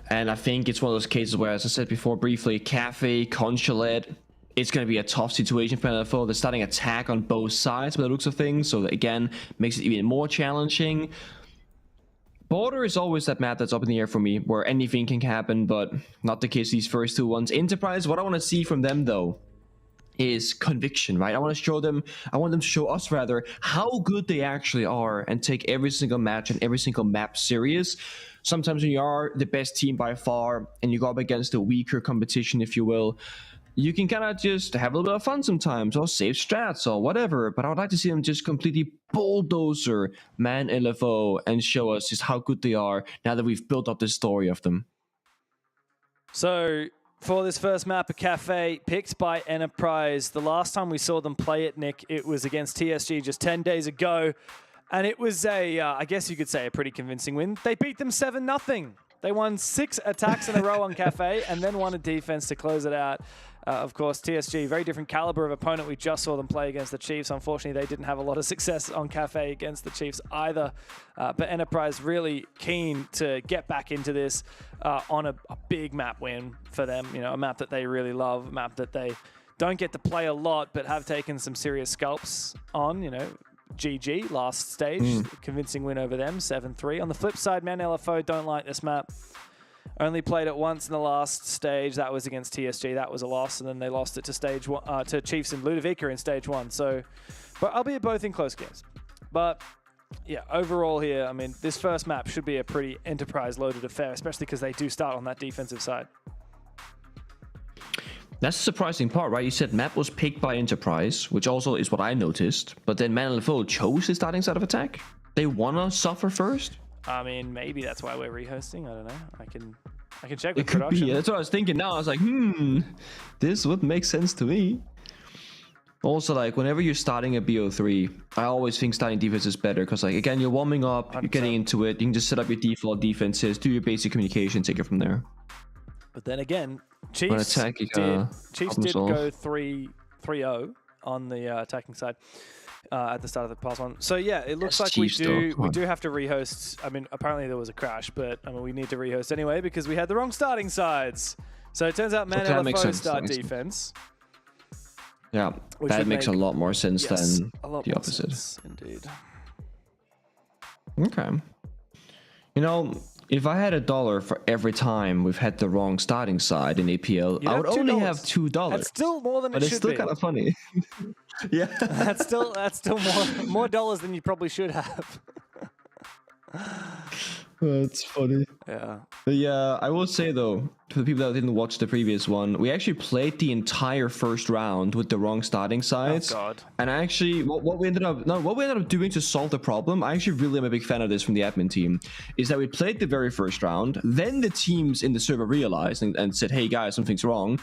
[SPEAKER 7] And I think it's one of those cases where, as I said before briefly, Cafe, Consulate, it's going to be a tough situation for LFO. They're starting attack on both sides by the looks of things, so that, again, makes it even more challenging. Border is always that map that's up in the air for me, where anything can happen, but not the case these first 2 ones. Enterprise, what I want to see from them, though, is conviction, right? I want them to show us rather how good they actually are and take every single match and every single map serious. Sometimes when you are the best team by far and you go up against a weaker competition, if you will, you can kind of just have a little bit of fun sometimes or save strats or whatever. But I would like to see them just completely bulldozer Man LFO and show us just how good they are now that we've built up this story of them.
[SPEAKER 22] So for this first map, a Cafe picked by Enterprise. The last time we saw them play it, Nick, it was against TSG just 10 days ago. And it was I guess you could say a pretty convincing win. They beat them 7-0. They won 6 attacks in a row on Cafe and then won a defense to close it out. Of course, TSG, very different caliber of opponent. We just saw them play against the Chiefs. Unfortunately, they didn't have a lot of success on Cafe against the Chiefs either. But Enterprise really keen to get back into this on a big map win for them. You know, a map that they really love, a map that they don't get to play a lot, but have taken some serious scalps on. You know, GG last stage, convincing win over them, 7-3. On the flip side, Man LFO don't like this map. Only played it once in the last stage. That was against TSG. That was a loss, and then they lost it to Stage 1 to Chiefs and Ludovica in Stage 1. So, but albeit both in close games. But yeah, overall here, I mean, this first map should be a pretty Enterprise-loaded affair, especially because they do start on that defensive side.
[SPEAKER 7] That's the surprising part, right? You said map was picked by Enterprise, which also is what I noticed. But then Man LFO chose the starting side of attack. They wanna suffer first.
[SPEAKER 22] I mean, maybe that's why we're rehosting. I don't know. I can check with
[SPEAKER 7] it could
[SPEAKER 22] production.
[SPEAKER 7] be. That's what I was thinking now. I was like, this would make sense to me. Also, like, whenever you're starting a BO3, I always think starting defense is better because, like, again, you're warming up, 100%. You're getting into it. You can just set up your default defenses, do your basic communication, take it from there.
[SPEAKER 22] But then again, Chiefs did go 3-0 on the attacking side. At the start of the past one. So yeah, it looks like we do have to rehost. I mean, apparently there was a crash, but I mean, we need to rehost anyway because we had the wrong starting sides. So it turns out Man LFO start defense.
[SPEAKER 7] Yeah, that makes a lot more sense than the opposite.
[SPEAKER 22] Indeed.
[SPEAKER 7] Okay. You know, if I had $1 for every time we've had the wrong starting side in APL,
[SPEAKER 22] You'd
[SPEAKER 7] I
[SPEAKER 22] have
[SPEAKER 7] would only
[SPEAKER 22] $2.
[SPEAKER 7] have $2.
[SPEAKER 22] That's still more than
[SPEAKER 7] but
[SPEAKER 22] it
[SPEAKER 7] it's
[SPEAKER 22] should
[SPEAKER 7] still
[SPEAKER 22] be.
[SPEAKER 7] kind of funny. Yeah.
[SPEAKER 22] That's still more dollars than you probably should have.
[SPEAKER 7] That's funny.
[SPEAKER 22] Yeah.
[SPEAKER 7] But yeah, I will say though, to the people that didn't watch the previous one, we actually played the entire first round with the wrong starting sides.
[SPEAKER 22] Oh God.
[SPEAKER 7] And I actually, what we ended up doing to solve the problem, I actually really am a big fan of this from the admin team, is that we played the very first round, then the teams in the server realized and said, hey guys, something's wrong.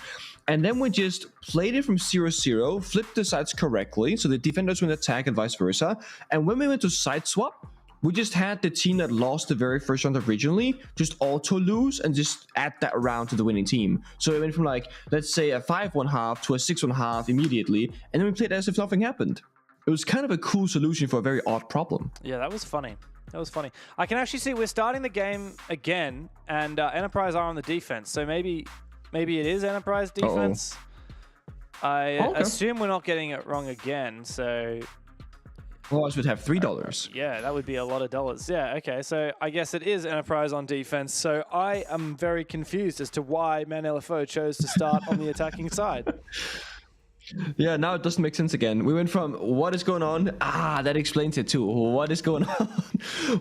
[SPEAKER 7] And then we just played it from 0-0, flipped the sides correctly, so the defenders went attack and vice versa. And when we went to side swap, we just had the team that lost the very first round originally just auto lose and just add that round to the winning team. So it went from like, let's say a 5-1 half to a 6-1 half immediately, and then we played as if nothing happened. It was kind of a cool solution for a very odd problem.
[SPEAKER 22] Yeah, that was funny. That was funny. I can actually see we're starting the game again, and Enterprise are on the defense. So maybe it is Enterprise defense. I assume we're not getting it wrong again. So.
[SPEAKER 7] Otherwise, we'd have $3.
[SPEAKER 22] Yeah, that would be a lot of dollars. Yeah, okay. So I guess it is Enterprise on defense. So I am very confused as to why Man LFO chose to start on the attacking side.
[SPEAKER 7] Yeah, now it doesn't make sense again. We went from what is going on? That explains it too. What is going on?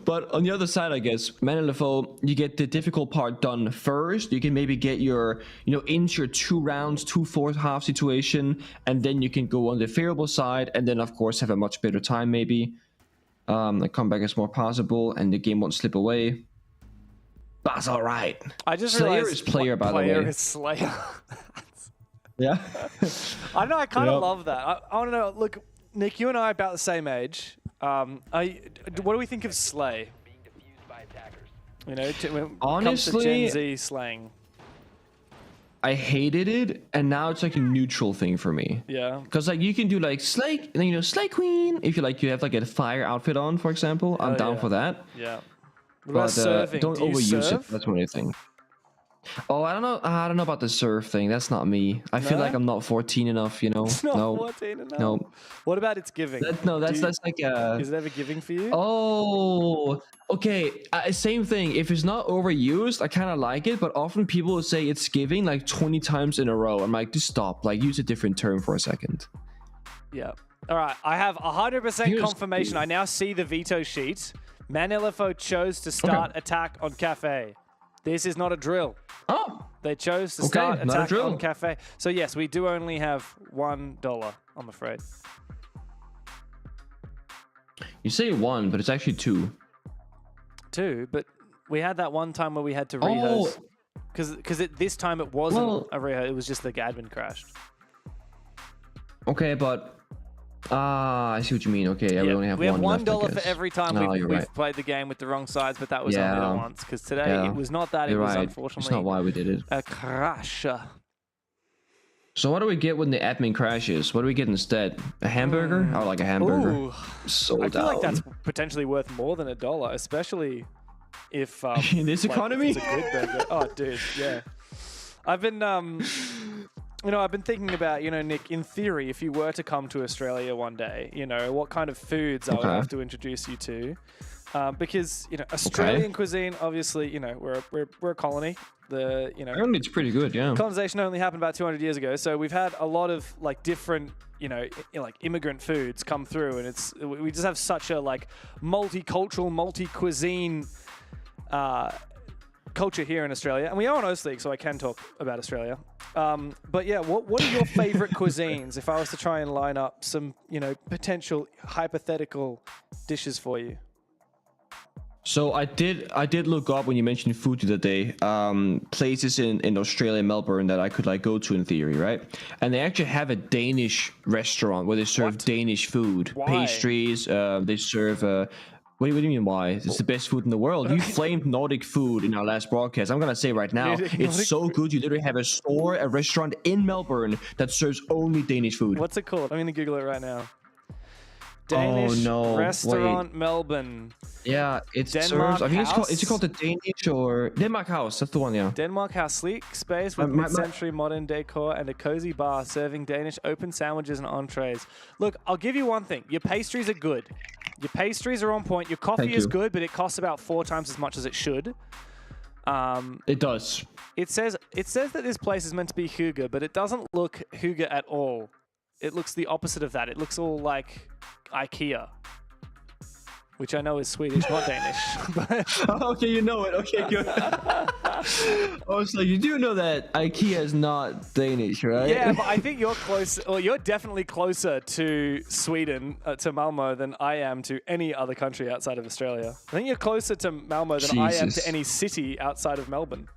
[SPEAKER 7] But on the other side, I guess, Man LFO, you get the difficult part done first. You can maybe get your, into your 2 rounds, 2/4 half situation, and then you can go on the favorable side, and then of course have a much better time maybe. The comeback is more possible, and the game won't slip away. That's all right.
[SPEAKER 22] I just
[SPEAKER 7] Slayer
[SPEAKER 22] realized
[SPEAKER 7] is player, by the way.
[SPEAKER 22] Player is Slayer.
[SPEAKER 7] Yeah.
[SPEAKER 22] I don't know. I kind of love that. I want to know. Look, Nick, you and I are about the same age. What do we think of Slay? When it
[SPEAKER 7] Honestly,
[SPEAKER 22] comes to Gen Z slang.
[SPEAKER 7] I hated it, and now it's like a neutral thing for me.
[SPEAKER 22] Yeah.
[SPEAKER 7] Because like you can do like Slay, Slay Queen. If you have like a fire outfit on, for example, I'm down for that.
[SPEAKER 22] Yeah. What
[SPEAKER 7] But
[SPEAKER 22] about serving?
[SPEAKER 7] don't
[SPEAKER 22] Do you
[SPEAKER 7] overuse
[SPEAKER 22] serve?
[SPEAKER 7] it. That's one thing. Oh, I don't know. I don't know about the serve thing. That's not me. I feel
[SPEAKER 22] No?
[SPEAKER 7] like I'm not 14 enough.
[SPEAKER 22] It's not
[SPEAKER 7] no.
[SPEAKER 22] 14 enough.
[SPEAKER 7] No.
[SPEAKER 22] What about its giving?
[SPEAKER 7] That's like a.
[SPEAKER 22] Is it ever giving for you?
[SPEAKER 7] Oh, okay. Same thing. If it's not overused, I kind of like it. But often people will say it's giving like 20 times in a row. I'm like, just stop. Like, use a different term for a second.
[SPEAKER 22] Yeah. All right. I have 100% confirmation. I now see the veto sheet. Man LFO chose to start attack on Cafe. This is not a drill.
[SPEAKER 7] Oh.
[SPEAKER 22] They chose to start attack on Cafe. So yes, we do only have $1, I'm afraid.
[SPEAKER 7] You say 1, but it's actually 2.
[SPEAKER 22] 2, but we had that one time where we had to rehearse. Because this time it wasn't a rehearse, it was just the admin crashed.
[SPEAKER 7] Okay, but I see what you mean. Okay, we only have
[SPEAKER 22] we have
[SPEAKER 7] $1
[SPEAKER 22] $1 for every time we've played the game with the wrong sides, but that was only the once. Because today it was not that.
[SPEAKER 7] You're
[SPEAKER 22] it was
[SPEAKER 7] right.
[SPEAKER 22] unfortunately
[SPEAKER 7] It's not why we did it.
[SPEAKER 22] a crash.
[SPEAKER 7] So what do we get when the admin crashes? What do we get instead? A hamburger? I would like a hamburger.
[SPEAKER 22] Ooh. I feel like that's potentially worth more than $1, especially if
[SPEAKER 7] in this economy.
[SPEAKER 22] It's a good burger. Oh, dude, yeah. I've been I've been thinking about, Nick, in theory, if you were to come to Australia one day, what kind of foods I would have to introduce you to. Because, Australian cuisine, obviously, we're a colony.
[SPEAKER 7] Apparently it's pretty good, yeah.
[SPEAKER 22] Colonization only happened about 200 years ago. So we've had a lot of different, immigrant foods come through. And we just have such a multicultural, multi-cuisine culture here in Australia, and we are on OCE League, so I can talk about Australia. But yeah, what are your favorite cuisines? If I was to try and line up some, potential hypothetical dishes for you.
[SPEAKER 7] So I did look up when you mentioned food the other day, places in Australia, Melbourne, that I could go to in theory, right? And they actually have a Danish restaurant where they serve Danish food, pastries. They serve. What do you mean why? It's the best food in the world. You flamed Nordic food in our last broadcast. I'm going to say right now, it's so good. You literally have a restaurant in Melbourne that serves only Danish food.
[SPEAKER 22] What's it called? I'm going to Google it right now. Danish restaurant, Melbourne.
[SPEAKER 7] Yeah, it
[SPEAKER 22] Denmark
[SPEAKER 7] serves. I think
[SPEAKER 22] House?
[SPEAKER 7] it's called the Danish or Denmark House. That's the one, yeah.
[SPEAKER 22] Denmark House, sleek space with mid-century modern decor and a cozy bar serving Danish open sandwiches and entrees. Look, I'll give you one thing. Your pastries are good. Your pastries are on point. Your coffee
[SPEAKER 7] Thank
[SPEAKER 22] is
[SPEAKER 7] you.
[SPEAKER 22] good, but it costs about 4 times as much as it should.
[SPEAKER 7] It does.
[SPEAKER 22] It says that this place is meant to be hygge, but it doesn't look hygge at all. It looks the opposite of that. It looks all like IKEA, which I know is Swedish, not Danish. But
[SPEAKER 7] Okay, you know it. Okay, good. I was like, you do know that IKEA is not Danish, right?
[SPEAKER 22] yeah, but I think you're close, or you're definitely closer to Sweden, to Malmo, than I am to any other country outside of Australia. I think you're closer to Malmo than I am to
[SPEAKER 7] Jesus.
[SPEAKER 22] any city outside of Melbourne.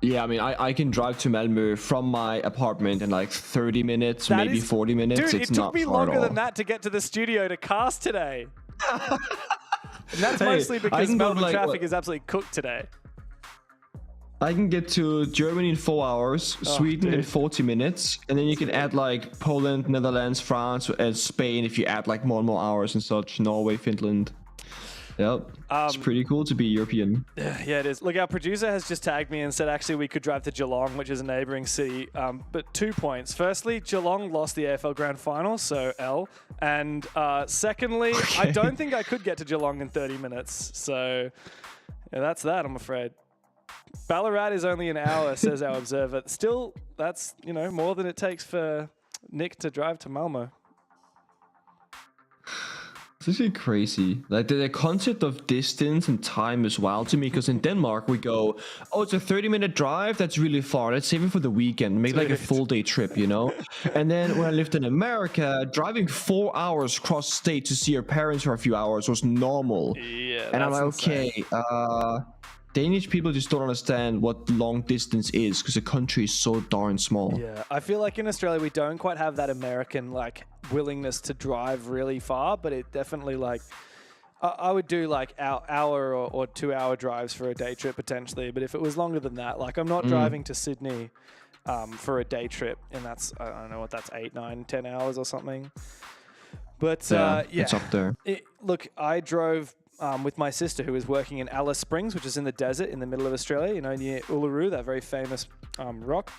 [SPEAKER 7] Yeah, I mean, I can drive to Malmö from my apartment in like 30 minutes,
[SPEAKER 22] That
[SPEAKER 7] maybe
[SPEAKER 22] is-
[SPEAKER 7] 40 minutes.
[SPEAKER 22] Dude,
[SPEAKER 7] It's
[SPEAKER 22] it took
[SPEAKER 7] not
[SPEAKER 22] me
[SPEAKER 7] far at
[SPEAKER 22] longer
[SPEAKER 7] all.
[SPEAKER 22] than that to get to the studio to cast today. And that's
[SPEAKER 7] Hey,
[SPEAKER 22] mostly
[SPEAKER 7] I
[SPEAKER 22] because
[SPEAKER 7] can go
[SPEAKER 22] Melbourne
[SPEAKER 7] like,
[SPEAKER 22] traffic
[SPEAKER 7] what-
[SPEAKER 22] is absolutely cooked today.
[SPEAKER 7] I can get to Germany in 4 hours,
[SPEAKER 22] Oh,
[SPEAKER 7] Sweden in
[SPEAKER 22] dude.
[SPEAKER 7] 40 minutes, and then you can add like Poland, Netherlands, France, and Spain if you add like more and more hours and such. Norway, Finland. Yep. It's pretty cool to be European.
[SPEAKER 22] Yeah, it is. Look, our producer has just tagged me and said actually we could drive to Geelong, which is a neighbouring city. But 2 points. Firstly, Geelong lost the AFL Grand Final, so L. And secondly, I don't think I could get to Geelong in 30 minutes. So yeah, that's that, I'm afraid. Ballarat is only an hour, says our observer. Still, that's, more than it takes for Nick to drive to Malmo.
[SPEAKER 7] It's actually crazy. Like the concept of distance and time is wild to me because in Denmark we go, oh, it's a 30-minute drive. That's really far. Let's save it for the weekend. Make like a full day trip, And then when I lived in America, driving 4 hours cross state to see your parents for a few hours was normal.
[SPEAKER 22] Yeah,
[SPEAKER 7] And I'm like,
[SPEAKER 22] that's insane.
[SPEAKER 7] okay, Danish people just don't understand what long distance is because the country is so darn small.
[SPEAKER 22] Yeah, I feel like in Australia we don't quite have that American willingness to drive really far, but it definitely I would do like hour or 2 hour drives for a day trip potentially, but if it was longer than that, I'm not driving to Sydney for a day trip, and that's, I don't know what that's, 8, 9, 10 hours or something. But yeah,
[SPEAKER 7] it's up there.
[SPEAKER 22] Look, I drove with my sister who was working in Alice Springs, which is in the desert in the middle of Australia, near Uluru, that very famous rock.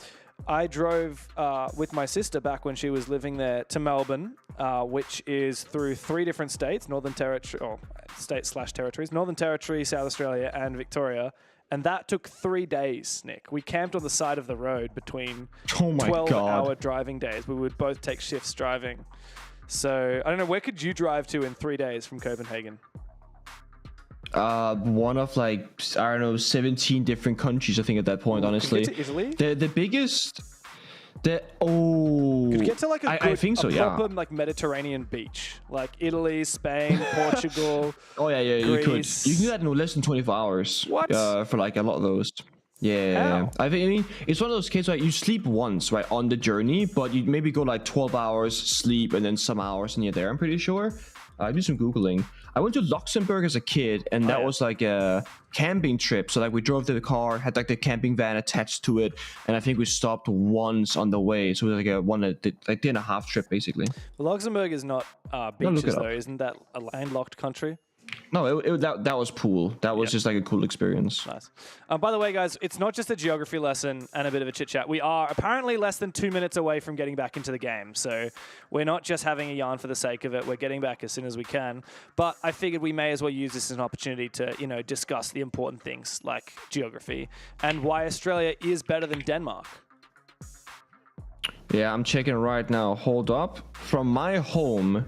[SPEAKER 22] I drove with my sister back when she was living there to Melbourne, which is through 3 different states, Northern Territory, or states/territories, Northern Territory, South Australia, and Victoria. And that took 3 days, Nick. We camped on the side of the road between 12-hour driving days. We would both take shifts driving. So, I don't know, where could you drive to in 3 days from Copenhagen?
[SPEAKER 7] One of 17 different countries, I think, at that point, honestly.
[SPEAKER 22] Could you get to Italy?
[SPEAKER 7] The biggest...
[SPEAKER 22] Could you get to
[SPEAKER 7] I think so, yeah.
[SPEAKER 22] proper Mediterranean beach, like Italy, Spain, Portugal.
[SPEAKER 7] Oh yeah, you could.
[SPEAKER 22] Greece.
[SPEAKER 7] You can do that in less than 24 hours.
[SPEAKER 22] What?
[SPEAKER 7] For a lot of those. Yeah.
[SPEAKER 22] How?
[SPEAKER 7] I mean, it's one of those cases, you sleep once, right, on the journey, but you maybe go 12 hours sleep and then some hours and you're there, I'm pretty sure. I do some Googling. I went to Luxembourg as a kid, and that was a camping trip. So we drove to the car, had the camping van attached to it, and I think we stopped once on the way. So it was a day and a half trip basically.
[SPEAKER 22] Luxembourg is not beaches though, isn't that a landlocked country?
[SPEAKER 7] No, that was pool. That was just a cool experience.
[SPEAKER 22] Nice. By the way, guys, it's not just a geography lesson and a bit of a chit chat. We are apparently less than 2 minutes away from getting back into the game. So we're not just having a yarn for the sake of it. We're getting back as soon as we can. But I figured we may as well use this as an opportunity to, discuss the important things like geography and why Australia is better than Denmark.
[SPEAKER 7] Yeah, I'm checking right now. Hold up. From my home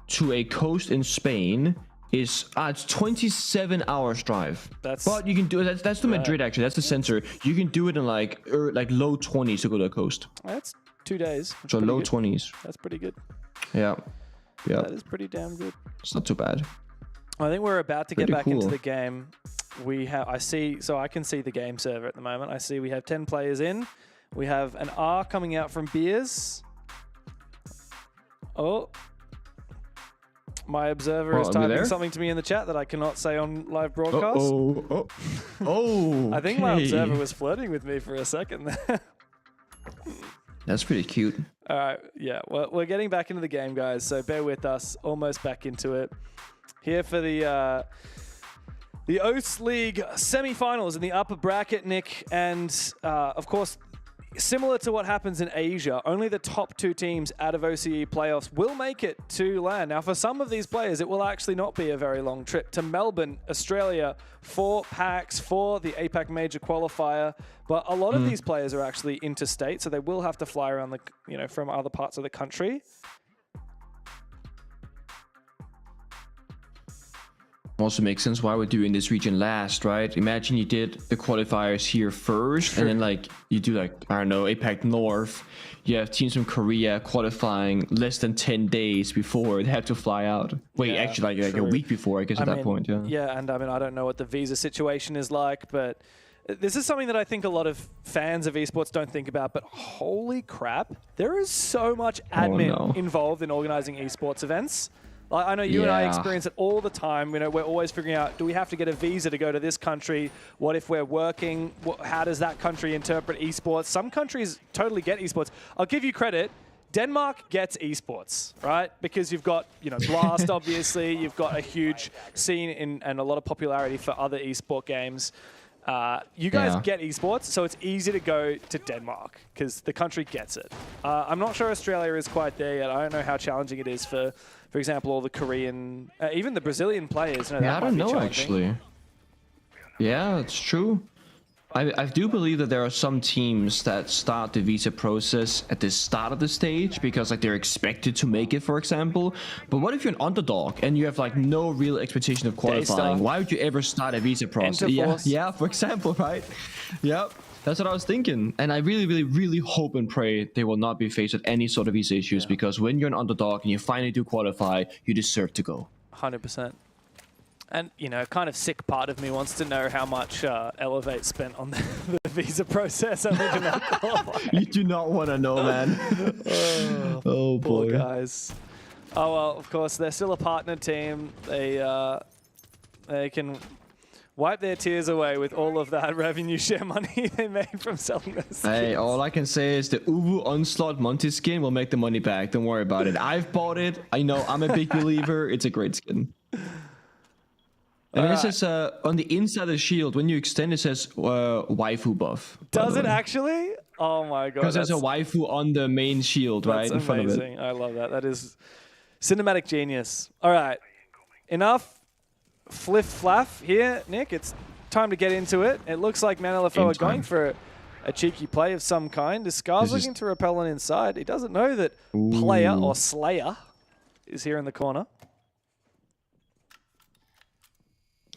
[SPEAKER 7] to a coast in Spain is it's 27 hours drive. But you can do it. That's to Madrid actually. That's the center. You can do it in low 20s to go to the coast.
[SPEAKER 22] That's 2 days. That's
[SPEAKER 7] so low
[SPEAKER 22] good.
[SPEAKER 7] 20s.
[SPEAKER 22] That's pretty good.
[SPEAKER 7] Yeah.
[SPEAKER 22] That is pretty damn good.
[SPEAKER 7] It's not too bad.
[SPEAKER 22] I think we're about to get
[SPEAKER 7] Pretty
[SPEAKER 22] back into
[SPEAKER 7] cool.
[SPEAKER 22] the game. I can see the game server at the moment. I see we have 10 players in. We have an R coming out from Beers. Oh. My observer is typing something to me in the chat that I cannot say on live broadcast.
[SPEAKER 7] Oh.
[SPEAKER 22] I think my observer was flirting with me for a second there.
[SPEAKER 7] That's pretty cute.
[SPEAKER 22] All right, yeah. Well, we're getting back into the game, guys, so bear with us. Almost back into it. Here for the OCE League semi-finals in the upper bracket, Nick. And, of course, similar to what happens in Asia, only the top 2 teams out of OCE playoffs will make it to LAN. Now, for some of these players, it will actually not be a very long trip to Melbourne, Australia, for PAX, for the APAC Major Qualifier. But a lot of these players are actually interstate, so they will have to fly around the, from other parts of the country.
[SPEAKER 7] Also makes sense why we're doing this region last, right? Imagine you did the qualifiers here first, and then like you do like, I don't know, APAC North. You have teams from Korea qualifying less than 10 days before they have to fly out. Wait,
[SPEAKER 22] Yeah,
[SPEAKER 7] actually like a week before, I guess, at that point, yeah.
[SPEAKER 22] Yeah, and I mean, I don't know what the visa situation is like, but this is something that I think a lot of fans of esports don't think about, but holy crap, there is so much admin involved in organizing esports events. Like, I know you and I experience it all the time. We're always figuring out, do we have to get a visa to go to this country? What if we're working? How does that country interpret esports? Some countries totally get esports. I'll give you credit. Denmark gets esports, right? Because you've got, Blast, obviously. You've got a huge scene and a lot of popularity for other esport games. You guys get esports, so it's easy to go to Denmark because the country gets it. I'm not sure Australia is quite there yet. I don't know how challenging it is for example, all the Korean, even the Brazilian players.
[SPEAKER 7] I don't know, actually. Yeah, it's true. I do believe that there are some teams that start the visa process at the start of the stage because like they're expected to make it, for example. But what if you're an underdog and you have like no real expectation of qualifying? Why would you ever start a visa process? Yeah, for example, right? Yep. That's what I was thinking. And I really, really, really hope and pray they will not be faced with any sort of visa issues because when you're an underdog and you finally do qualify, you deserve to go.
[SPEAKER 22] 100%. And, kind of sick part of me wants to know how much Elevate spent on the visa process.
[SPEAKER 7] You do not want to know, man. Oh, boy.
[SPEAKER 22] Poor guys. Oh, well, of course, they're still a partner team. They can wipe their tears away with all of that revenue share money they made from selling those skins.
[SPEAKER 7] Hey, all I can say is the Uwu Onslaught Monty skin will make the money back. Don't worry about it. I've bought it. I know. I'm a big believer. It's a great skin. And this is on the inside of the shield. When you extend, it says waifu buff.
[SPEAKER 22] Does it actually? Oh my god!
[SPEAKER 7] Because there's a waifu on the main shield, right in front of it.
[SPEAKER 22] I love that. That is cinematic genius. All right, enough fliff-flaff here, Nick. It's time to get into it. It looks like ManLFO are going for a cheeky play of some kind. Is Scars looking to repel on inside? He doesn't know that player or Slayer is here in the corner.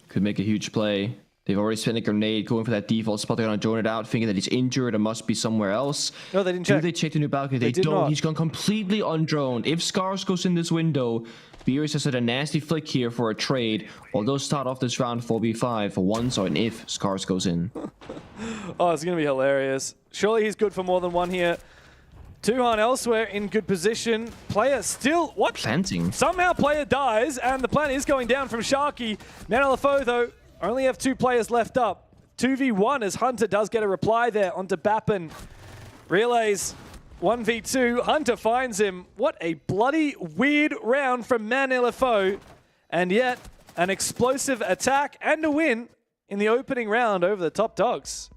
[SPEAKER 7] Could make a huge play. They've already spent a grenade going for that default spot. They're going to drone it out, thinking that he's injured and must be somewhere else.
[SPEAKER 22] No, they didn't check.
[SPEAKER 7] Do they check the new balcony? They don't. Not. He's gone completely undroned. If Scars goes in this window, Beerus has had a nasty flick here for a trade. Although start off this round 4v5 for once, or an if Scars goes in.
[SPEAKER 22] Oh, it's going to be hilarious. Surely he's good for more than one here. Tuhan elsewhere in good position. Player still... What?
[SPEAKER 7] Planting.
[SPEAKER 22] Somehow player dies, and the plant is going down from Sharky. ManLFO, though, only have 2 players left up. 2v1 as Hunter does get a reply there onto Bappen. Relays 1v2. Hunter finds him. What a bloody weird round from ManLFO. And yet, an explosive attack and a win in the opening round over the top dogs.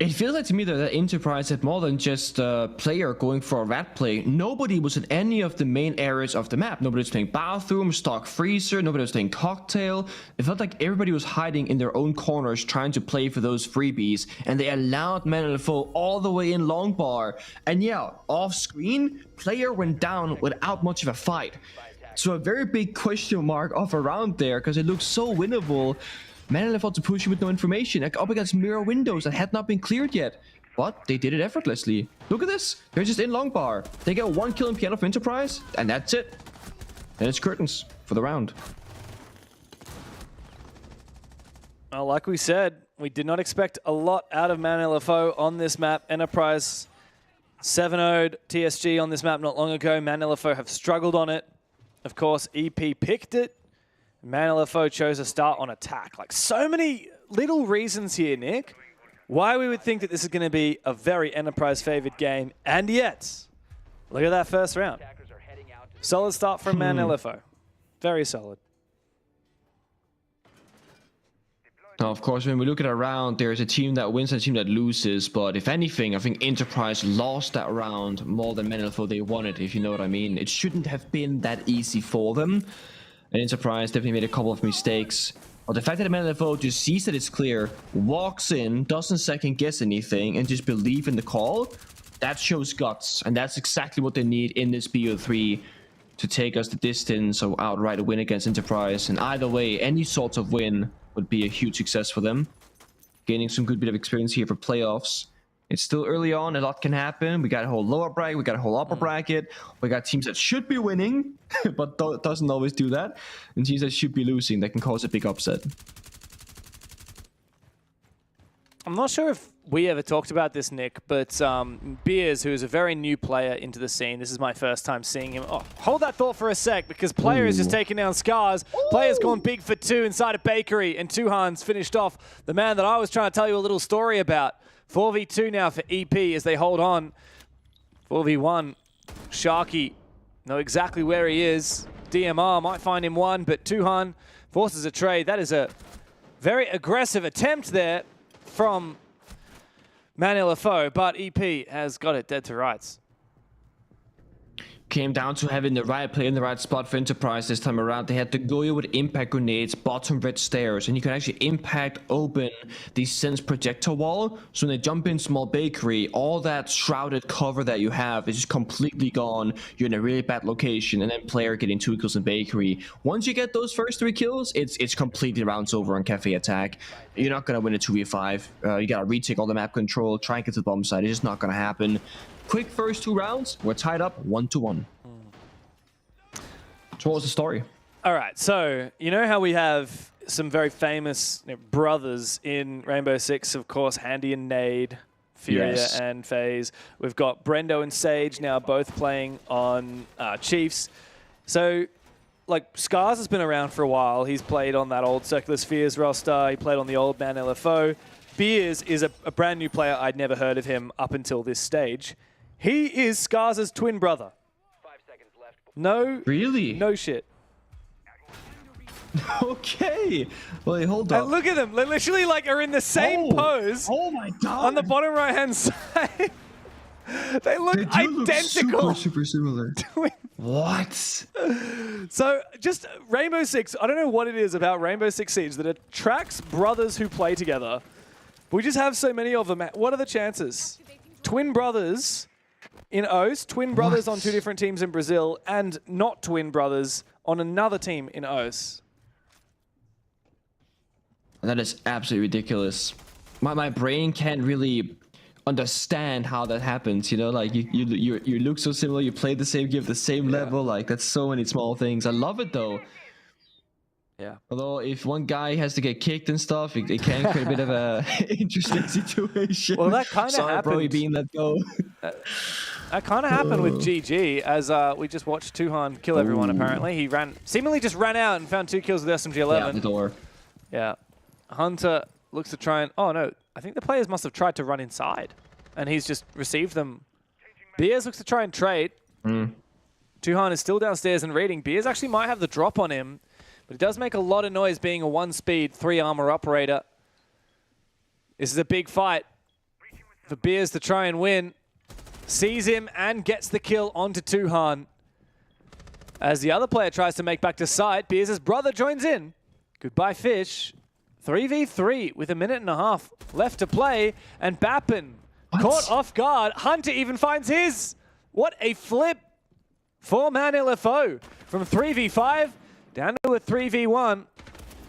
[SPEAKER 7] It feels like to me that Enterprise had more than just a player going for a rat play. Nobody was in any of the main areas of the map. Nobody was playing bathroom, stock freezer, nobody was playing cocktail. It felt like everybody was hiding in their own corners trying to play for those freebies, and they allowed ManLFO all the way in long bar. And yeah, off screen, player went down without much of a fight. So a very big question mark off around there because it looks so winnable. ManLFO to push you with no information, like up against mirror windows that had not been cleared yet. But they did it effortlessly. Look at this. They're just in long bar. They get 1 kill in piano for Enterprise, and that's it. And it's curtains for the round.
[SPEAKER 22] Well, like we said, we did not expect a lot out of ManLFO on this map. Enterprise 7-0'd TSG on this map not long ago. ManLFO have struggled on it. Of course, EP picked it. ManLFO chose to start on attack. Like, so many little reasons here, Nick, why we would think that this is going to be a very Enterprise-favored game. And yet, look at that first round. Solid start from ManLFO. Very solid.
[SPEAKER 7] Now, of course, when we look at a round, there's a team that wins and a team that loses. But if anything, I think Enterprise lost that round more than ManLFO they won it, if you know what I mean. It shouldn't have been that easy for them. And Enterprise definitely made a couple of mistakes. But the fact that ManLFO just sees that it's clear, walks in, doesn't second guess anything, and just believe in the call, that shows guts. And that's exactly what they need in this BO3 to take us the distance or outright a win against Enterprise. And either way, any sort of win would be a huge success for them. Gaining some good bit of experience here for playoffs. It's still early on, a lot can happen. We got a whole lower bracket, we got a whole upper bracket. We got teams that should be winning, but doesn't always do that. And teams that should be losing that can cause a big upset.
[SPEAKER 22] I'm not sure if we ever talked about this, Nick, but Beers, who is a very new player into the scene, this is my first time seeing him. Oh, hold that thought for a sec, because Player is just taking down Scars. Player's gone big for 2 inside a bakery, and Tuhan's finished off the man that I was trying to tell you a little story about. 4v2 now for EP as they hold on. 4v1, Sharky, know exactly where he is. DMR might find him one, but Tuhan forces a trade. That is a very aggressive attempt there from ManLFO, but EP has got it dead to rights.
[SPEAKER 7] Came down to having the right play in the right spot for Enterprise this time around. They had to go with impact grenades, bottom red stairs, and you can actually impact open the sense projector wall. So when they jump in small bakery, all that shrouded cover that you have is just completely gone. You're in a really bad location, and then Player getting 2 kills in bakery. Once you get those first 3 kills, it's completely rounds over on Cafe Attack. You're not gonna win a 2v5. You gotta retake all the map control, try and get to the bomb site. It's just not gonna happen. Quick first 2 rounds, we're tied up 1-1. So what was the story?
[SPEAKER 22] All right, so you know how we have some very famous brothers in Rainbow Six, of course, Handy and Nade, Furia and FaZe. We've got Brendo and Sage now both playing on Chiefs. So, like, Scars has been around for a while. He's played on that old Circular Spheres roster. He played on the old ManLFO. Beers is a brand new player. I'd never heard of him up until this stage. He is Scars' twin brother.
[SPEAKER 4] 5 seconds left.
[SPEAKER 22] No.
[SPEAKER 7] Really?
[SPEAKER 22] No shit.
[SPEAKER 7] Okay. Wait, hold up.
[SPEAKER 22] And look at them. They literally like are in the same pose.
[SPEAKER 7] Oh my god.
[SPEAKER 22] On the bottom right hand side. They look identical.
[SPEAKER 7] Look super similar. What?
[SPEAKER 22] So just Rainbow Six, I don't know what it is about Rainbow Six Siege that attracts brothers who play together. We just have so many of them. What are the chances? Twin brothers in OCE, twin brothers on 2 different teams in Brazil, and not twin brothers on another team in OCE.
[SPEAKER 7] That is absolutely ridiculous. My brain can't really understand how that happens, you know, like you look so similar, you play the same game, the same level, like that's so many small things. I love it though.
[SPEAKER 22] Yeah.
[SPEAKER 7] Although if one guy has to get kicked and stuff, it can create a bit of a interesting situation.
[SPEAKER 22] Well, that kind of happened.
[SPEAKER 7] Bro, being let go.
[SPEAKER 22] That kind of happened with GG as we just watched Tuhan kill everyone. Apparently, he seemingly just ran out and found 2 kills with SMG11.
[SPEAKER 7] Yeah, the door.
[SPEAKER 22] Yeah. Hunter looks to try and... Oh, no. I think the players must have tried to run inside. And he's just received them. Beers looks to try and trade. Tuhan is still downstairs and reading. Beers actually might have the drop on him. But it does make a lot of noise being a 1-speed, 3-armor operator. This is a big fight for Beers to try and win. Sees him and gets the kill onto Tuhan. As the other player tries to make back to site, Beers' brother joins in. Goodbye, Fish. 3v3 with 1.5 minutes left to play. And Bappin caught off guard. Hunter even finds his. What a flip for ManLFO. From 3v5 down to a 3v1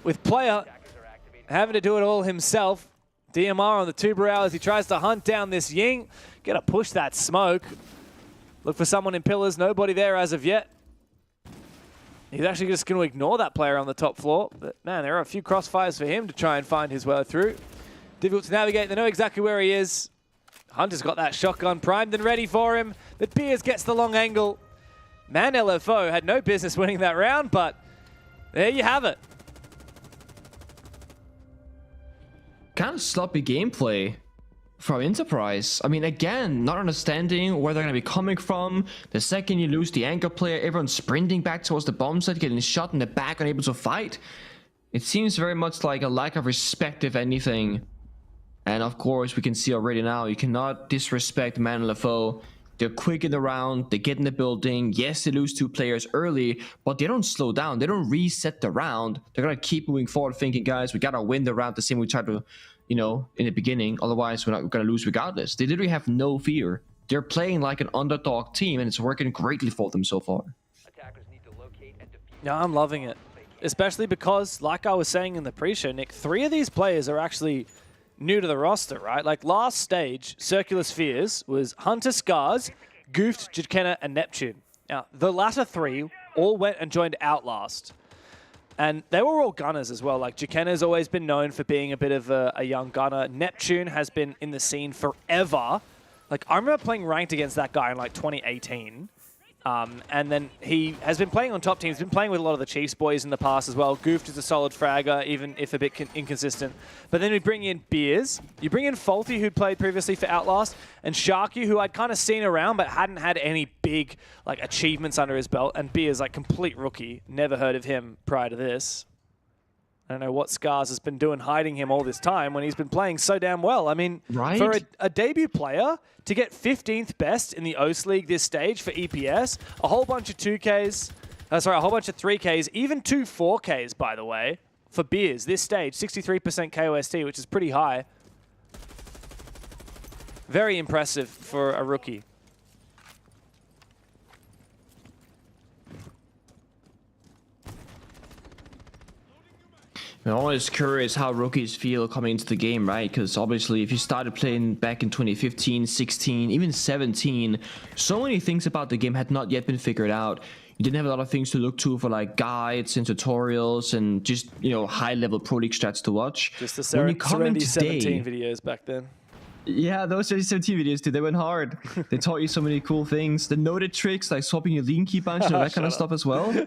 [SPEAKER 22] with Player having to do it all himself. DMR on the Tubarão as he tries to hunt down this Ying. Gonna push that smoke. Look for someone in pillars. Nobody there as of yet. He's actually just going to ignore that player on the top floor. But man, there are a few crossfires for him to try and find his way through. Difficult to navigate. They know exactly where he is. Hunter's got that shotgun primed and ready for him. But Beers gets the long angle. ManLFO had no business winning that round, but there you have it.
[SPEAKER 7] Kind of sloppy gameplay from Enterprise. I mean, again, not understanding where they're going to be coming from. The second you lose the anchor player, everyone's sprinting back towards the bomb site, getting shot in the back, unable to fight. It seems very much like a lack of respect, if anything. And of course, we can see already now, you cannot disrespect Man LFO. They're quick in the round, they get in the building. Yes, they lose 2 players early, but they don't slow down. They don't reset the round. They're going to keep moving forward thinking, guys, we got to win the round the same way we tried to, you know, in the beginning. Otherwise, we're going to lose regardless. They literally have no fear. They're playing like an underdog team, and it's working greatly for them so far.
[SPEAKER 22] Yeah, I'm loving it. Especially because, like I was saying in the pre-show, Nick, 3 of these players are actually new to the roster, right? Like last stage, Circular Spheres was Hunter Scars, Goofed, Jidkenna, and Neptune. Now, the latter 3 all went and joined Outlast. And they were all gunners as well. Like Jidkenna's always been known for being a bit of a young gunner. Neptune has been in the scene forever. Like I remember playing ranked against that guy in like 2018. And then he has been playing on top teams, been playing with a lot of the Chiefs boys in the past as well. Goofed is a solid fragger, even if a bit inconsistent. But then we bring in Beers. You bring in Faulty, who'd played previously for Outlast, and Sharky, who I'd kind of seen around but hadn't had any big like achievements under his belt. And Beers, like complete rookie. Never heard of him prior to this. I don't know what Scars has been doing hiding him all this time when he's been playing so damn well. I mean, for a debut player to get 15th best in the OCE League this stage for EPS, a whole bunch of 2Ks, a whole bunch of 3Ks, even 2 4Ks, by the way, for Beers this stage, 63% KOST, which is pretty high. Very impressive for a rookie.
[SPEAKER 7] I'm always curious how rookies feel coming into the game, right? Because obviously if you started playing back in 2015, 16, even 17, so many things about the game had not yet been figured out. You didn't have a lot of things to look to for like guides and tutorials and just, you know, high-level Pro League strats to watch.
[SPEAKER 22] Just the Serenity 17 videos back then.
[SPEAKER 7] Yeah, those 17 videos, dude, they went hard. They taught you so many cool things. The noted tricks, like swapping your lean key bunch and all that kind of stuff as well.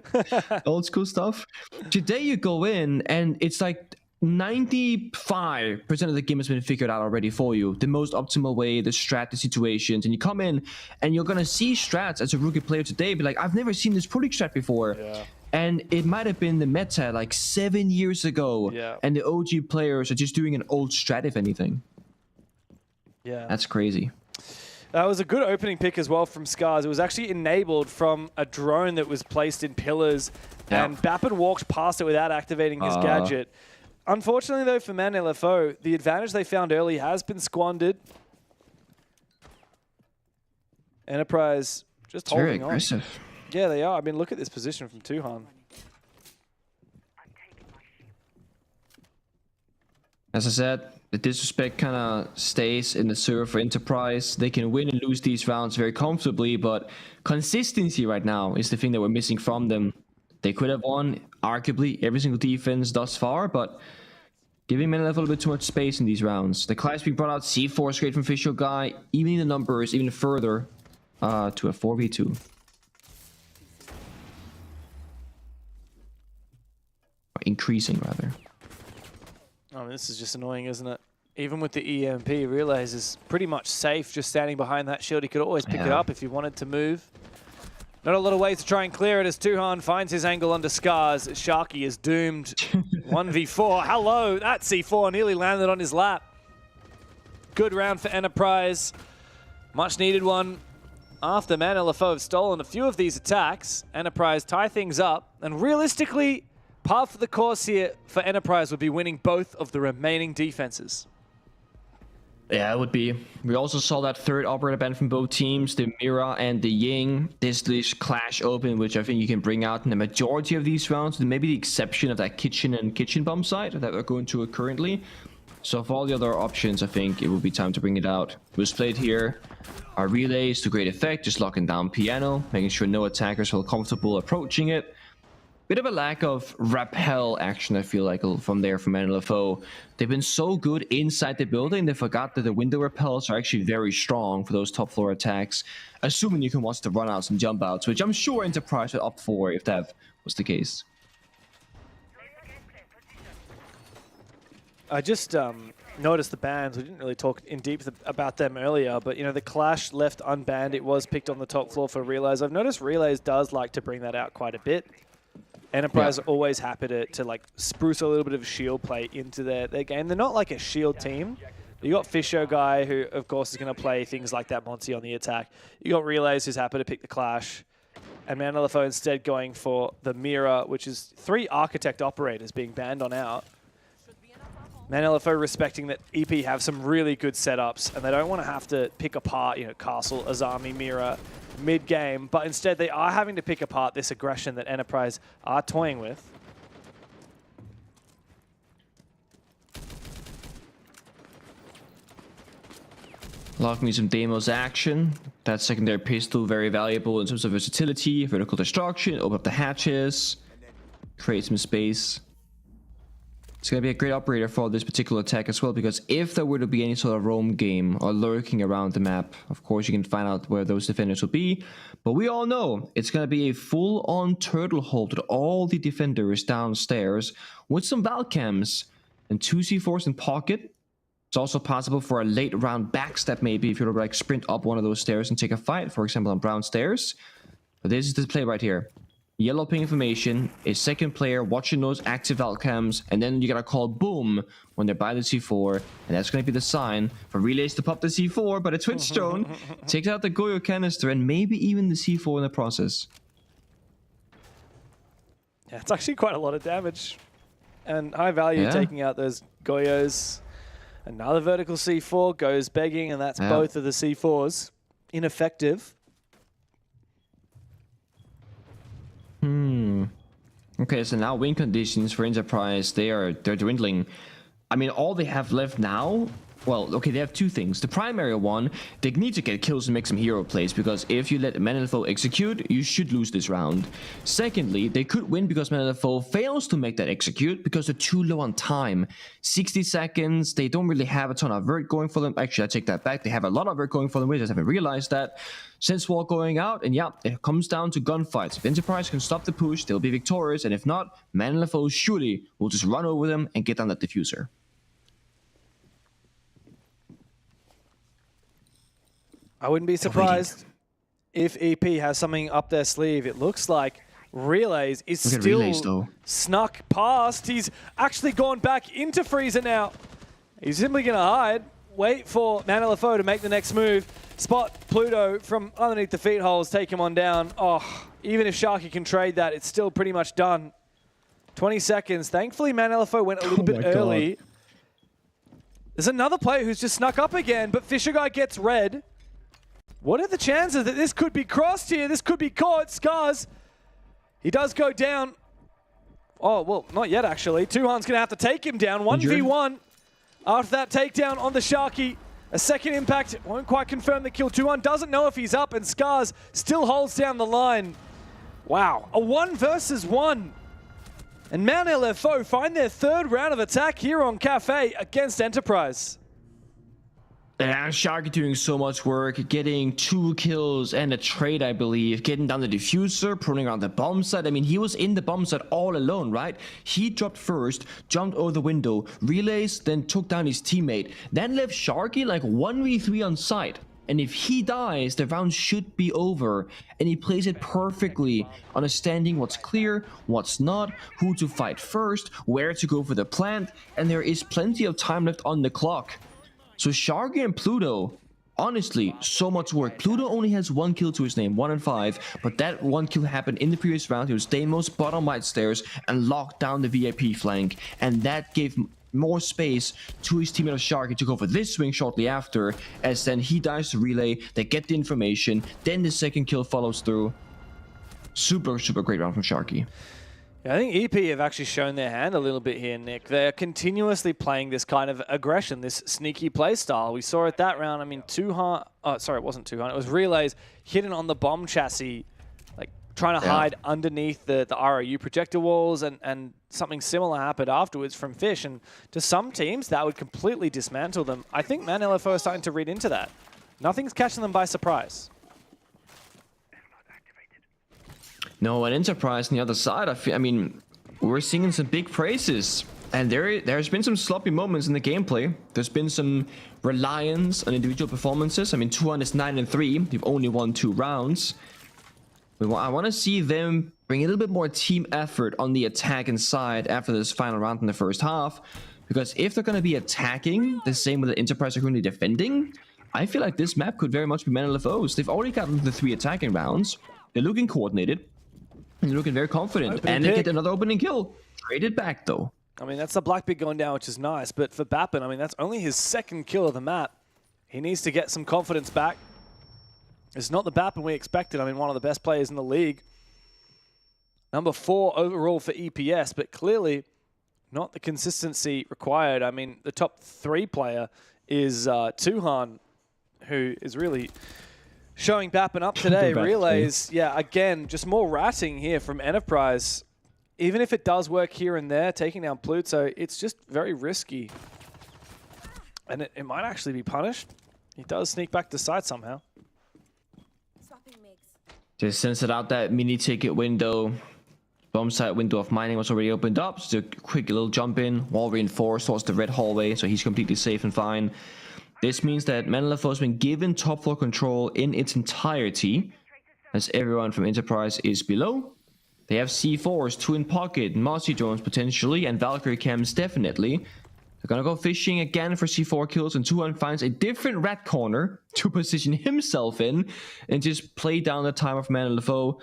[SPEAKER 7] Old school stuff. Today you go in and it's like 95% of the game has been figured out already for you. The most optimal way, the strat, the situations. And you come in and you're going to see strats as a rookie player today. Be like, I've never seen this Pro League strat before.
[SPEAKER 22] Yeah.
[SPEAKER 7] And it might have been the meta like 7 years ago.
[SPEAKER 22] Yeah.
[SPEAKER 7] And the OG players are just doing an old strat, if anything.
[SPEAKER 22] Yeah.
[SPEAKER 7] That's crazy.
[SPEAKER 22] That was a good opening pick as well from Scars. It was actually enabled from a drone that was placed in pillars, and Bappin walked past it without activating his gadget. Unfortunately, though, for Man LFO, the advantage they found early has been squandered. Enterprise just holding
[SPEAKER 7] very aggressive.
[SPEAKER 22] on. Yeah, they are. I mean, look at this position from Tuhan.
[SPEAKER 7] As I said, the disrespect kind of stays in the server for Enterprise. They can win and lose these rounds very comfortably, but consistency right now is the thing that we're missing from them. They could have won, arguably, every single defense thus far, but giving Men a little bit too much space in these rounds. The class being brought out, C4 straight from Official Guy, even the numbers even further to a 4v2. Or increasing, rather.
[SPEAKER 22] I mean, this is just annoying, isn't it? Even with the EMP, Relays is pretty much safe just standing behind that shield. He could always pick it up if he wanted to move. Not a lot of ways to try and clear it as Tuhan finds his angle under Scars. Sharky is doomed. 1v4. Hello, that C4 nearly landed on his lap. Good round for Enterprise. Much needed one. After Man LFO have stolen a few of these attacks, Enterprise tie things up. And realistically, par for the course here for Enterprise would be winning both of the remaining defenses.
[SPEAKER 7] Yeah, it would be. We also saw that third operator band from both teams, the Mira and the Ying. This clash open, which I think you can bring out in the majority of these rounds, with maybe the exception of that kitchen and kitchen bomb side that we're going to currently. So for all the other options, I think it will be time to bring it out. It was played here. Our relays to great effect, just locking down piano, making sure no attackers feel comfortable approaching it. Bit of a lack of rappel action, I feel like, from NLFO. They've been so good inside the building, they forgot that the window rappels are actually very strong for those top floor attacks, assuming you can watch the runouts and jump outs, which I'm sure Enterprise would opt for if that was the case.
[SPEAKER 22] I just noticed the bans. We didn't really talk in depth about them earlier, but you know, the Clash left unbanned. It was picked on the top floor for Relays. I've noticed Relays does like to bring that out quite a bit. Enterprise are always happy to like spruce a little bit of shield play into their game. They're not like a shield team. You got Fisher guy who, of course, is going to play things like that Monty on the attack. You got Relays who's happy to pick the Clash. And Man LFO instead going for the Mira, which is 3 Architect operators being banned on out. Man LFO respecting that EP have some really good setups and they don't want to have to pick apart, you know, Castle, Azami, Mira mid-game, but instead they are having to pick apart this aggression that Enterprise are toying with.
[SPEAKER 7] Love me some Deimos action. That secondary pistol, very valuable in terms of versatility, vertical destruction, open up the hatches, create some space. It's going to be a great operator for this particular attack as well, because if there were to be any sort of roam game or lurking around the map, of course you can find out where those defenders will be. But we all know it's going to be a full-on turtle hold with all the defenders downstairs with some Valcams and 2 C4s in pocket. It's also possible for a late round backstep maybe if you were to like sprint up one of those stairs and take a fight, for example on brown stairs. But this is the play right here. Yellow ping information, a second player watching those active outcomes, and then you gotta call boom when they're by the C4, and that's gonna be the sign for Relays to pop the C4, but a Twitch drone takes out the Goyo canister and maybe even the C4 in the process.
[SPEAKER 22] Yeah, it's actually quite a lot of damage. And high value taking out those Goyos. Another vertical C4 goes begging, and that's both of the C4s. Ineffective.
[SPEAKER 7] Okay, so now win conditions for Enterprise, they're dwindling. I mean, all they have left now, well, okay, they have 2 things. The primary one, they need to get kills and make some hero plays, because if you let ManLFO execute, you should lose this round. Secondly, they could win because ManLFO fails to make that execute because they're too low on time. 60 seconds, they don't really have a ton of vert going for them. Actually, I take that back. They have a lot of vert going for them. We just haven't realized that. Sense wall going out, and yeah, it comes down to gunfights. If Enterprise can stop the push, they'll be victorious, and if not, ManLFO surely will just run over them and get on that diffuser.
[SPEAKER 22] I wouldn't be surprised if EP has something up their sleeve. It looks like Relays is still snuck past. He's actually gone back into Freezer now. He's simply going to hide, wait for Man LFO to make the next move, spot Pluto from underneath the feet holes, take him on down. Oh, even if Sharky can trade that, it's still pretty much done. 20 seconds. Thankfully, Man LFO went a little bit early. There's another player who's just snuck up again, but Fisher Guy gets red. What are the chances that this could be crossed here? This could be caught. Scars. He does go down. Oh, well, not yet, actually. Tuhan's going to have to take him down. 1v1 after that takedown on the Sharky. A second impact. Won't quite confirm the kill. Tuhan doesn't know if he's up, and Scars still holds down the line. Wow. A 1 versus 1. And Man LFO find their 3rd round of attack here on Cafe against Enterprise.
[SPEAKER 7] And Sharky doing so much work, getting 2 kills and a trade, I believe, getting down the diffuser, pruning around the bomb site. I mean, he was in the bomb site all alone, right? He dropped first, jumped over the window, Relays, then took down his teammate, then left Sharky like 1v3 on site. And if he dies, the round should be over. And he plays it perfectly, understanding what's clear, what's not, who to fight first, where to go for the plant, and there is plenty of time left on the clock. So Sharky and Pluto, honestly, so much work. Pluto only has 1 kill to his name, 1 and 5, but that 1 kill happened in the previous round. He was Deimos bottom right stairs and locked down the VIP flank, and that gave more space to his teammate of Sharky to go for this swing shortly after, as then he dies to Relay, they get the information, then the second kill follows through. Super great round from Sharky.
[SPEAKER 22] Yeah, I think EP have actually shown their hand a little bit here, Nick. They're continuously playing this kind of aggression, this sneaky play style. We saw it that round. I mean, Tuhan, oh, sorry, it wasn't Tuhan. It was Relays hidden on the bomb chassis, like trying to hide underneath the ROU projector walls, and something similar happened afterwards from Fish. And to some teams, that would completely dismantle them. I think Man LFO are starting to read into that. Nothing's catching them by surprise.
[SPEAKER 7] No, an Enterprise on the other side, I mean, we're singing some big praises. And there's been some sloppy moments in the gameplay. There's been some reliance on individual performances. I mean, Tuhan is 9 and 3. They've only won 2 rounds. I want to see them bring a little bit more team effort on the attacking side after this final round in the first half. Because if they're going to be attacking the same way the Enterprise are currently defending, I feel like this map could very much be Men LFOs. They've already gotten the 3 attacking rounds. They're looking coordinated. And they're looking very confident. And they get another opening kill. Trade it back, though.
[SPEAKER 22] I mean, that's the Black Pig going down, which is nice. But for Bappin, I mean, that's only his 2nd kill of the map. He needs to get some confidence back. It's not the Bappin we expected. I mean, one of the best players in the league. Number 4 overall for EPS, but clearly not the consistency required. I mean, the top 3 player is Tuhan, who is really showing Bappin up today. Relays, yeah, again, just more ratting here from Enterprise. Even if it does work here and there, taking down Pluto, it's just very risky. And it might actually be punished. He does sneak back to side somehow.
[SPEAKER 7] Just since it out that mini ticket window, bomb site window of mining was already opened up. So a quick little jump in, wall reinforced towards the red hallway, so he's completely safe and fine. This means that Men LFO has been given top floor control in its entirety, as everyone from Enterprise is below. They have C4s, 2 in pocket, Mossy drones potentially, and Valkyrie cams definitely. They're gonna go fishing again for C4 kills, and Tuhan finds a different red corner to position himself in and just play down the time of Man LFO.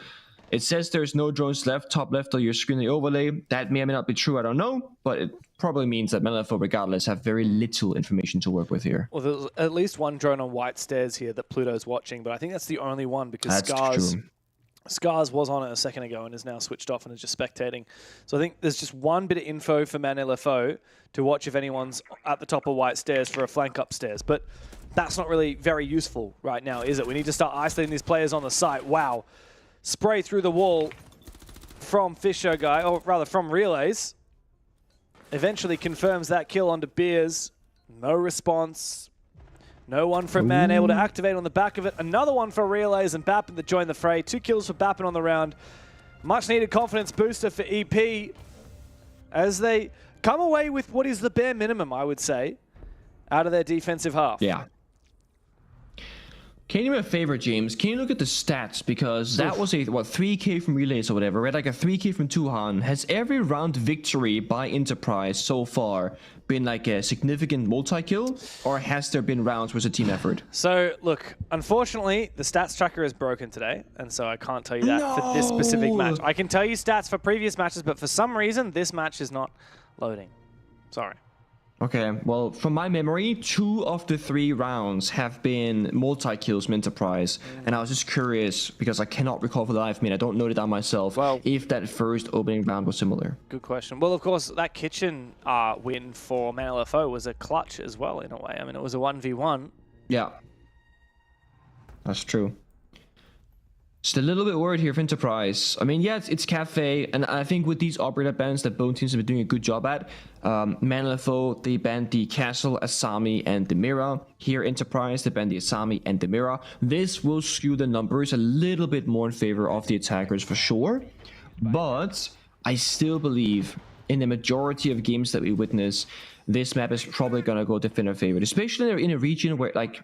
[SPEAKER 7] It says there's no drones left, top left of your screen, the overlay. That may or may not be true, I don't know, but it probably means that Man LFO, regardless, have very little information to work with here.
[SPEAKER 22] Well, there's at least one drone on white stairs here that Pluto's watching, but I think that's the only one because Scars was on it a second ago and is now switched off and is just spectating. So I think there's just one bit of info for Man LFO to watch if anyone's at the top of white stairs for a flank upstairs. But that's not really very useful right now, is it? We need to start isolating these players on the site. Wow. Spray through the wall from Fisher Guy, or rather from Relays. Eventually confirms that kill onto Beers. No response. No one from Man able to activate on the back of it. Another one for Relays and Bappin that joined the fray. 2 kills for Bappin on the round. Much needed confidence booster for EP as they come away with what is the bare minimum, I would say, out of their defensive half.
[SPEAKER 7] Yeah. Can you do me a favor, James? Can you look at the stats? Because that was a, 3K from Relays or whatever, right? Like a 3K from Tuhan. Has every round victory by Enterprise so far been like a significant multi-kill? Or has there been rounds where it's a team effort?
[SPEAKER 22] So, look, unfortunately, the stats tracker is broken today. And so I can't tell you that for this specific match. I can tell you stats for previous matches, but for some reason, this match is not loading. Sorry.
[SPEAKER 7] Okay, well, from my memory, 2 of the 3 rounds have been multi-kills from Enterprise, and I was just curious, because I cannot recall for the life of me, I don't note it down myself, if that first opening round was similar.
[SPEAKER 22] Good question. Well, of course, that kitchen win for Man LFO was a clutch as well, in a way. I mean, it was a 1v1.
[SPEAKER 7] Yeah. That's true. Just a little bit worried here for Enterprise. I mean, yeah, it's Cafe, and I think with these operator bans that both teams have been doing a good job at, Man LFO, they banned the Castle, Asami, and the Mira. Here, Enterprise, they banned the Asami and the Mira. This will skew the numbers a little bit more in favor of the attackers for sure, but I still believe in the majority of games that we witness, this map is probably going to go defender favorite, especially in a region where, like,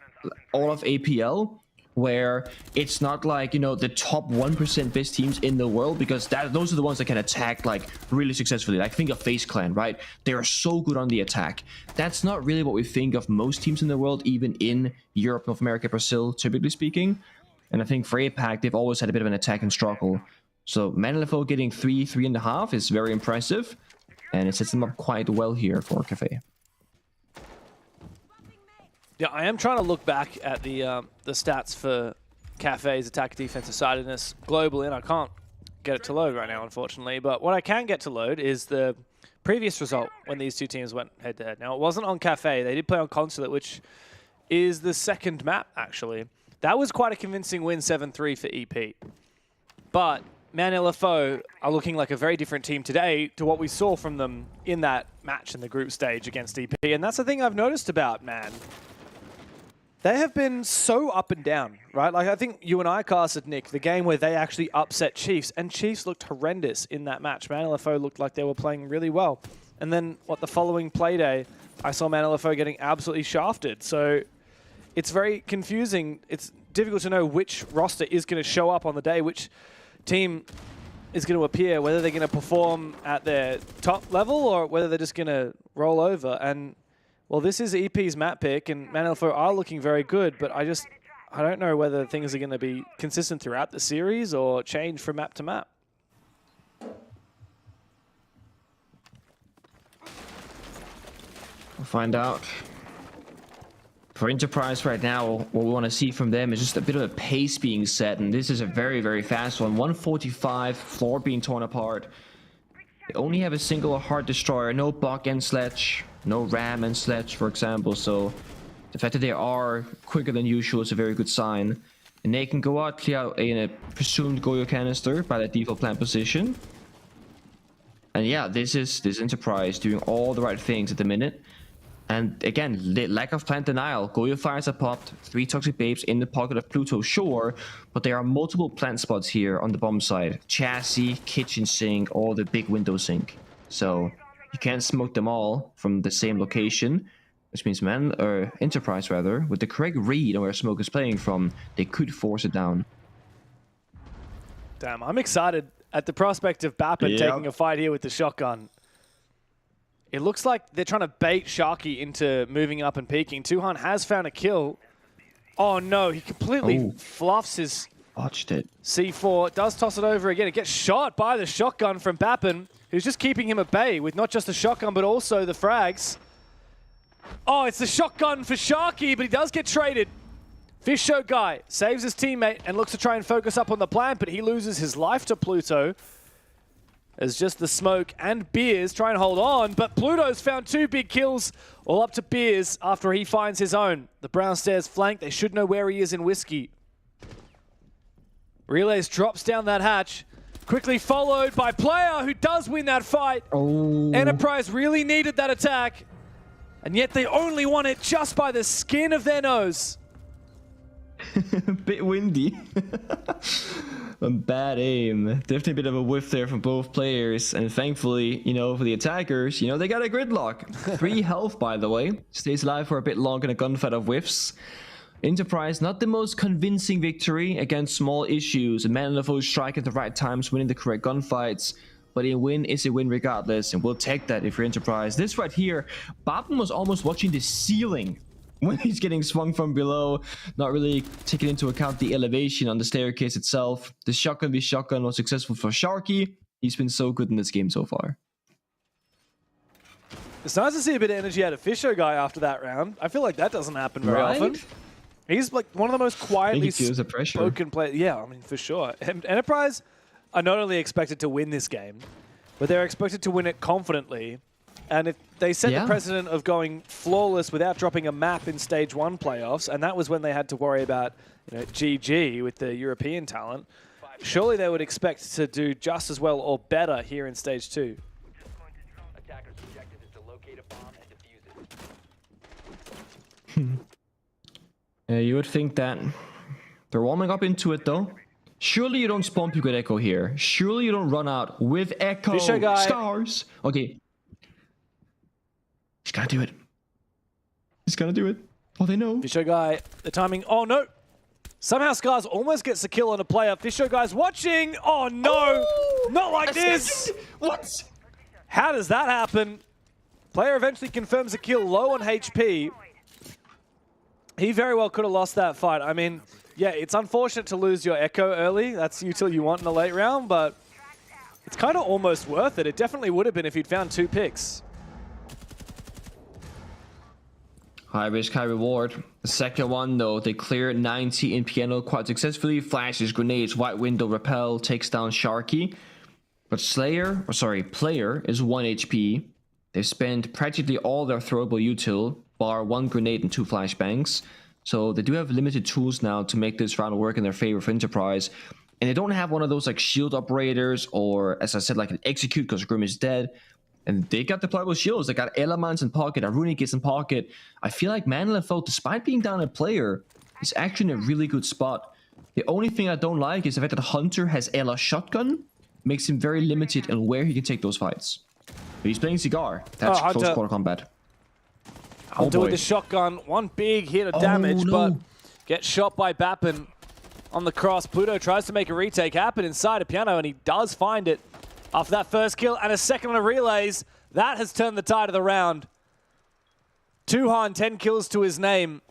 [SPEAKER 7] all of APL, where it's not like, you know, the top 1% best teams in the world, because those are the ones that can attack like really successfully. Like, think of FaZe Clan, right? They are so good on the attack. That's not really what we think of most teams in the world, even in Europe, North America, Brazil, typically speaking. And I think for APAC, they've always had a bit of an attack and struggle. So Man LFO getting 3.5 is very impressive, and it sets them up quite well here for Cafe.
[SPEAKER 22] Yeah, I am trying to look back at the stats for Cafe's attack defensive sidedness globally, and I can't get it to load right now, unfortunately. But what I can get to load is the previous result when these two teams went head-to-head. Now, it wasn't on Cafe. They did play on Consulate, which is the second map, actually. That was quite a convincing win, 7-3 for EP. But Man LFO are looking like a very different team today to what we saw from them in that match in the group stage against EP. And that's the thing I've noticed about Man. They have been so up and down, right? Like, I think you and I casted, Nick, the game where they actually upset Chiefs, and Chiefs looked horrendous in that match. Man LFO looked like they were playing really well. And then, the following play day, I saw Man LFO getting absolutely shafted. So it's very confusing. It's difficult to know which roster is going to show up on the day, which team is going to appear, whether they're going to perform at their top level or whether they're just going to roll over. And, well, this is EP's map pick, and ManLFO are looking very good, but I don't know whether things are going to be consistent throughout the series or change from map to map.
[SPEAKER 7] We'll find out. For Enterprise right now, what we want to see from them is just a bit of a pace being set, and this is a very, very fast one. 145, floor being torn apart. They only have a single Heart Destroyer, no Bug and Sledge, no Ram and Sledge, for example, so the fact that they are quicker than usual is a very good sign. And they can go out, clear out in a presumed Goyo canister by the default plant position. And yeah, this Enterprise doing all the right things at the minute. And again, lack of plant denial. Goyo fires are popped, 3 Toxic Babes in the pocket of Pluto, sure, but there are multiple plant spots here on the bomb side. Chassis, kitchen sink, or the big window sink. So you can't smoke them all from the same location, which means Enterprise rather, with the correct read on where smoke is playing from, they could force it down.
[SPEAKER 22] Damn, I'm excited at the prospect of Bappin taking a fight here with the shotgun. It looks like they're trying to bait Sharky into moving up and peeking. Tuhan has found a kill. Oh no, he completely fluffs his C4. Does toss it over again. It gets shot by the shotgun from Bappin, who's just keeping him at bay with not just the shotgun, but also the frags. Oh, it's the shotgun for Sharky, but he does get traded. Fish Show Guy saves his teammate and looks to try and focus up on the plant, but he loses his life to Pluto. As just the smoke and Beers try and hold on, but Pluto's found 2 big kills, all up to Beers after he finds his own. The Brown Stairs flank, they should know where he is in Whiskey. Relays drops down that hatch, quickly followed by Player, who does win that fight. Enterprise really needed that attack, and yet they only won it just by the skin of their nose.
[SPEAKER 7] Bit windy. A bad aim. Definitely a bit of a whiff there from both players. And thankfully, for the attackers, they got a gridlock. 3 health, by the way. Stays alive for a bit longer in a gunfight of whiffs. Enterprise, not the most convincing victory against small issues. A ManLFO strike at the right times, winning the correct gunfights. But a win is a win regardless, and we'll take that if you're Enterprise. This right here, Bappen was almost watching the ceiling when he's getting swung from below, not really taking into account the elevation on the staircase itself. The shotgun was successful for Sharky. He's been so good in this game so far.
[SPEAKER 22] It's nice to see a bit of energy out of Fisher Guy after that round. I feel like that doesn't happen very often. He's like one of the most quietly spoken players. Yeah, I mean, for sure. Enterprise are not only expected to win this game, but they're expected to win it confidently. And if they set the precedent of going flawless without dropping a map in Stage 1 playoffs, and that was when they had to worry about GG with the European talent, surely they would expect to do just as well or better here in Stage 2.
[SPEAKER 4] Attackers' objective is to locate a bomb and defuse it.
[SPEAKER 7] Yeah, you would think that. They're warming up into it though. Surely you don't spawn peek with Echo here. Surely you don't run out with Echo.
[SPEAKER 22] Fisher Guy.
[SPEAKER 7] Scars. Okay. He's gonna do it. He's gonna do it. Oh, they know.
[SPEAKER 22] Fisher Guy, the timing. Oh, no. Somehow Scars almost gets a kill on a player. Fisher Guy's watching. Oh, no. Not like this.
[SPEAKER 7] What?
[SPEAKER 22] How does that happen? Player eventually confirms a kill low on HP. He very well could have lost that fight. I mean, yeah, it's unfortunate to lose your Echo early. That's util you want in the late round, but it's kind of almost worth it. It definitely would have been if he'd found 2 picks.
[SPEAKER 7] High risk, high reward. The second one, though, they clear 90 in piano quite successfully. Flashes, grenades, white window, repel, takes down Sharky. But Player is 1 HP. They spend practically all their throwable util, bar 1 grenade and 2 flashbangs. So they do have limited tools now to make this round work in their favor for Enterprise. And they don't have one of those like shield operators or, as I said, like an execute because Grim is dead. And they got deployable shields. They got Elements in pocket, Arunic is in pocket. I feel like ManLFO, despite being down a player, is actually in a really good spot. The only thing I don't like is the fact that Hunter has Ella shotgun. Makes him very limited in where he can take those fights. But he's playing Cigar. That's close quarter combat.
[SPEAKER 22] Hunter with the shotgun. 1 big hit of damage, but gets shot by Bappen on the cross. Pluto tries to make a retake happen inside a piano, and he does find it after that first kill and a second on a relays. That has turned the tide of the round. Tuhan, 10 kills to his name,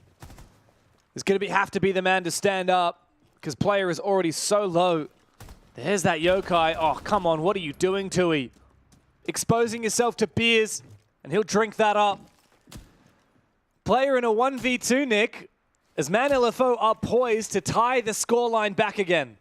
[SPEAKER 22] is going to have to be the man to stand up because player is already so low. There's that Yokai. Oh, come on. What are you doing, Tui? Exposing yourself to beers, and he'll drink that up. Player in a 1v2, Nick, as Man LFO are poised to tie the scoreline back again.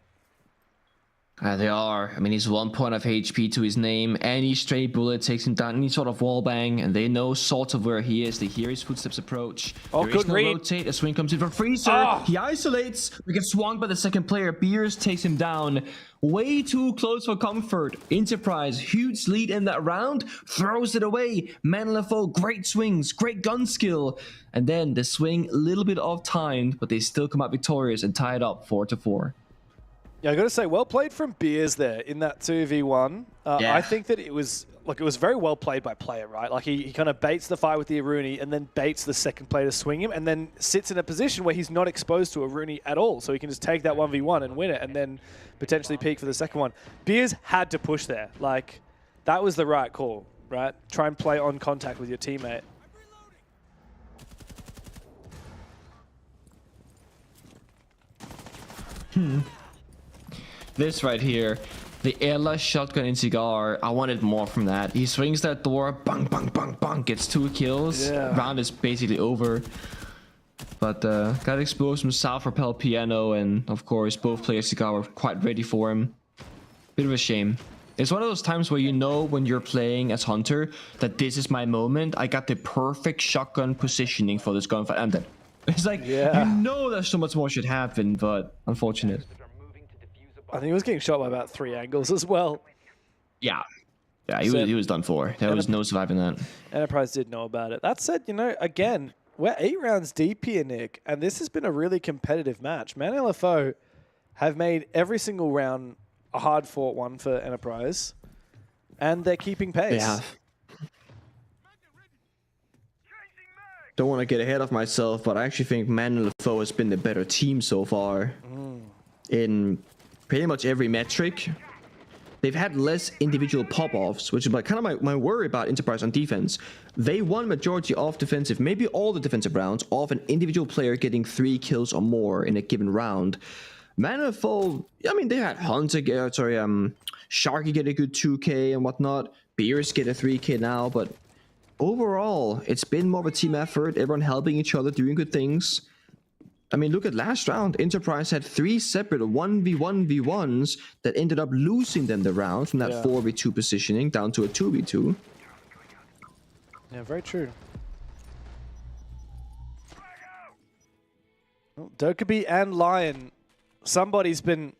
[SPEAKER 7] They are. I mean, he's 1 point of HP to his name. Any stray bullet takes him down, any sort of wall bang, and they know sort of where he is. They hear his footsteps approach.
[SPEAKER 22] Oh,
[SPEAKER 7] there is
[SPEAKER 22] good
[SPEAKER 7] no
[SPEAKER 22] read.
[SPEAKER 7] rotate. A swing comes in for Freezer.
[SPEAKER 22] Oh.
[SPEAKER 7] He isolates. We get swung by the second player. Beers takes him down. Way too close for comfort. Enterprise, huge lead in that round. Throws it away. Man LFO, great swings, great gun skill. And then the swing, a little bit off timed, but they still come out victorious and tie it up 4-4.
[SPEAKER 22] Yeah, I got to say, well played from Beers there in that 2v1.
[SPEAKER 7] Yeah.
[SPEAKER 22] I think that it was very well played by player, right? Like he kind of baits the fire with the Aruni and then baits the second player to swing him and then sits in a position where he's not exposed to Aruni at all. So he can just take that 1v1 and win it and then potentially peak for the second one. Beers had to push there. Like, that was the right call, right? Try and play on contact with your teammate.
[SPEAKER 7] This right here, the airless shotgun in Cigar, I wanted more from that. He swings that door, bang, bang, bang, bang, gets 2 kills.
[SPEAKER 22] Yeah.
[SPEAKER 7] Round is basically over. But got exposed from South Rappel Piano, and of course, both players Cigar were quite ready for him. Bit of a shame. It's one of those times where you know when you're playing as Hunter that this is my moment. I got the perfect shotgun positioning for this gunfight, and then it's like, you know that so much more should happen, but unfortunate.
[SPEAKER 22] I think he was getting shot by about 3 angles as well.
[SPEAKER 7] Yeah, he was done for. There was no surviving that.
[SPEAKER 22] Enterprise did know about it. That said, you know, again, we're 8 rounds deep here, Nick, and this has been a really competitive match. Man LFO have made every single round a hard-fought one for Enterprise, and they're keeping pace.
[SPEAKER 7] Yeah. Don't want to get ahead of myself, but I actually think Man LFO has been the better team so far. In pretty much every metric. They've had less individual pop-offs, which is kind of my worry about Enterprise on defense. They won majority of defensive, maybe all the defensive rounds, of an individual player getting 3 kills or more in a given round. Man LFO, I mean, they had Hunter Sharky get a good 2k and whatnot. Beers get a 3k now, but overall, it's been more of a team effort, everyone helping each other, doing good things. I mean, look at last round. Enterprise had 3 separate 1v1v1s that ended up losing them the round from that 4v2 positioning down to a 2v2.
[SPEAKER 22] Yeah, very true. Well, Dokkaebi and Lion, somebody's been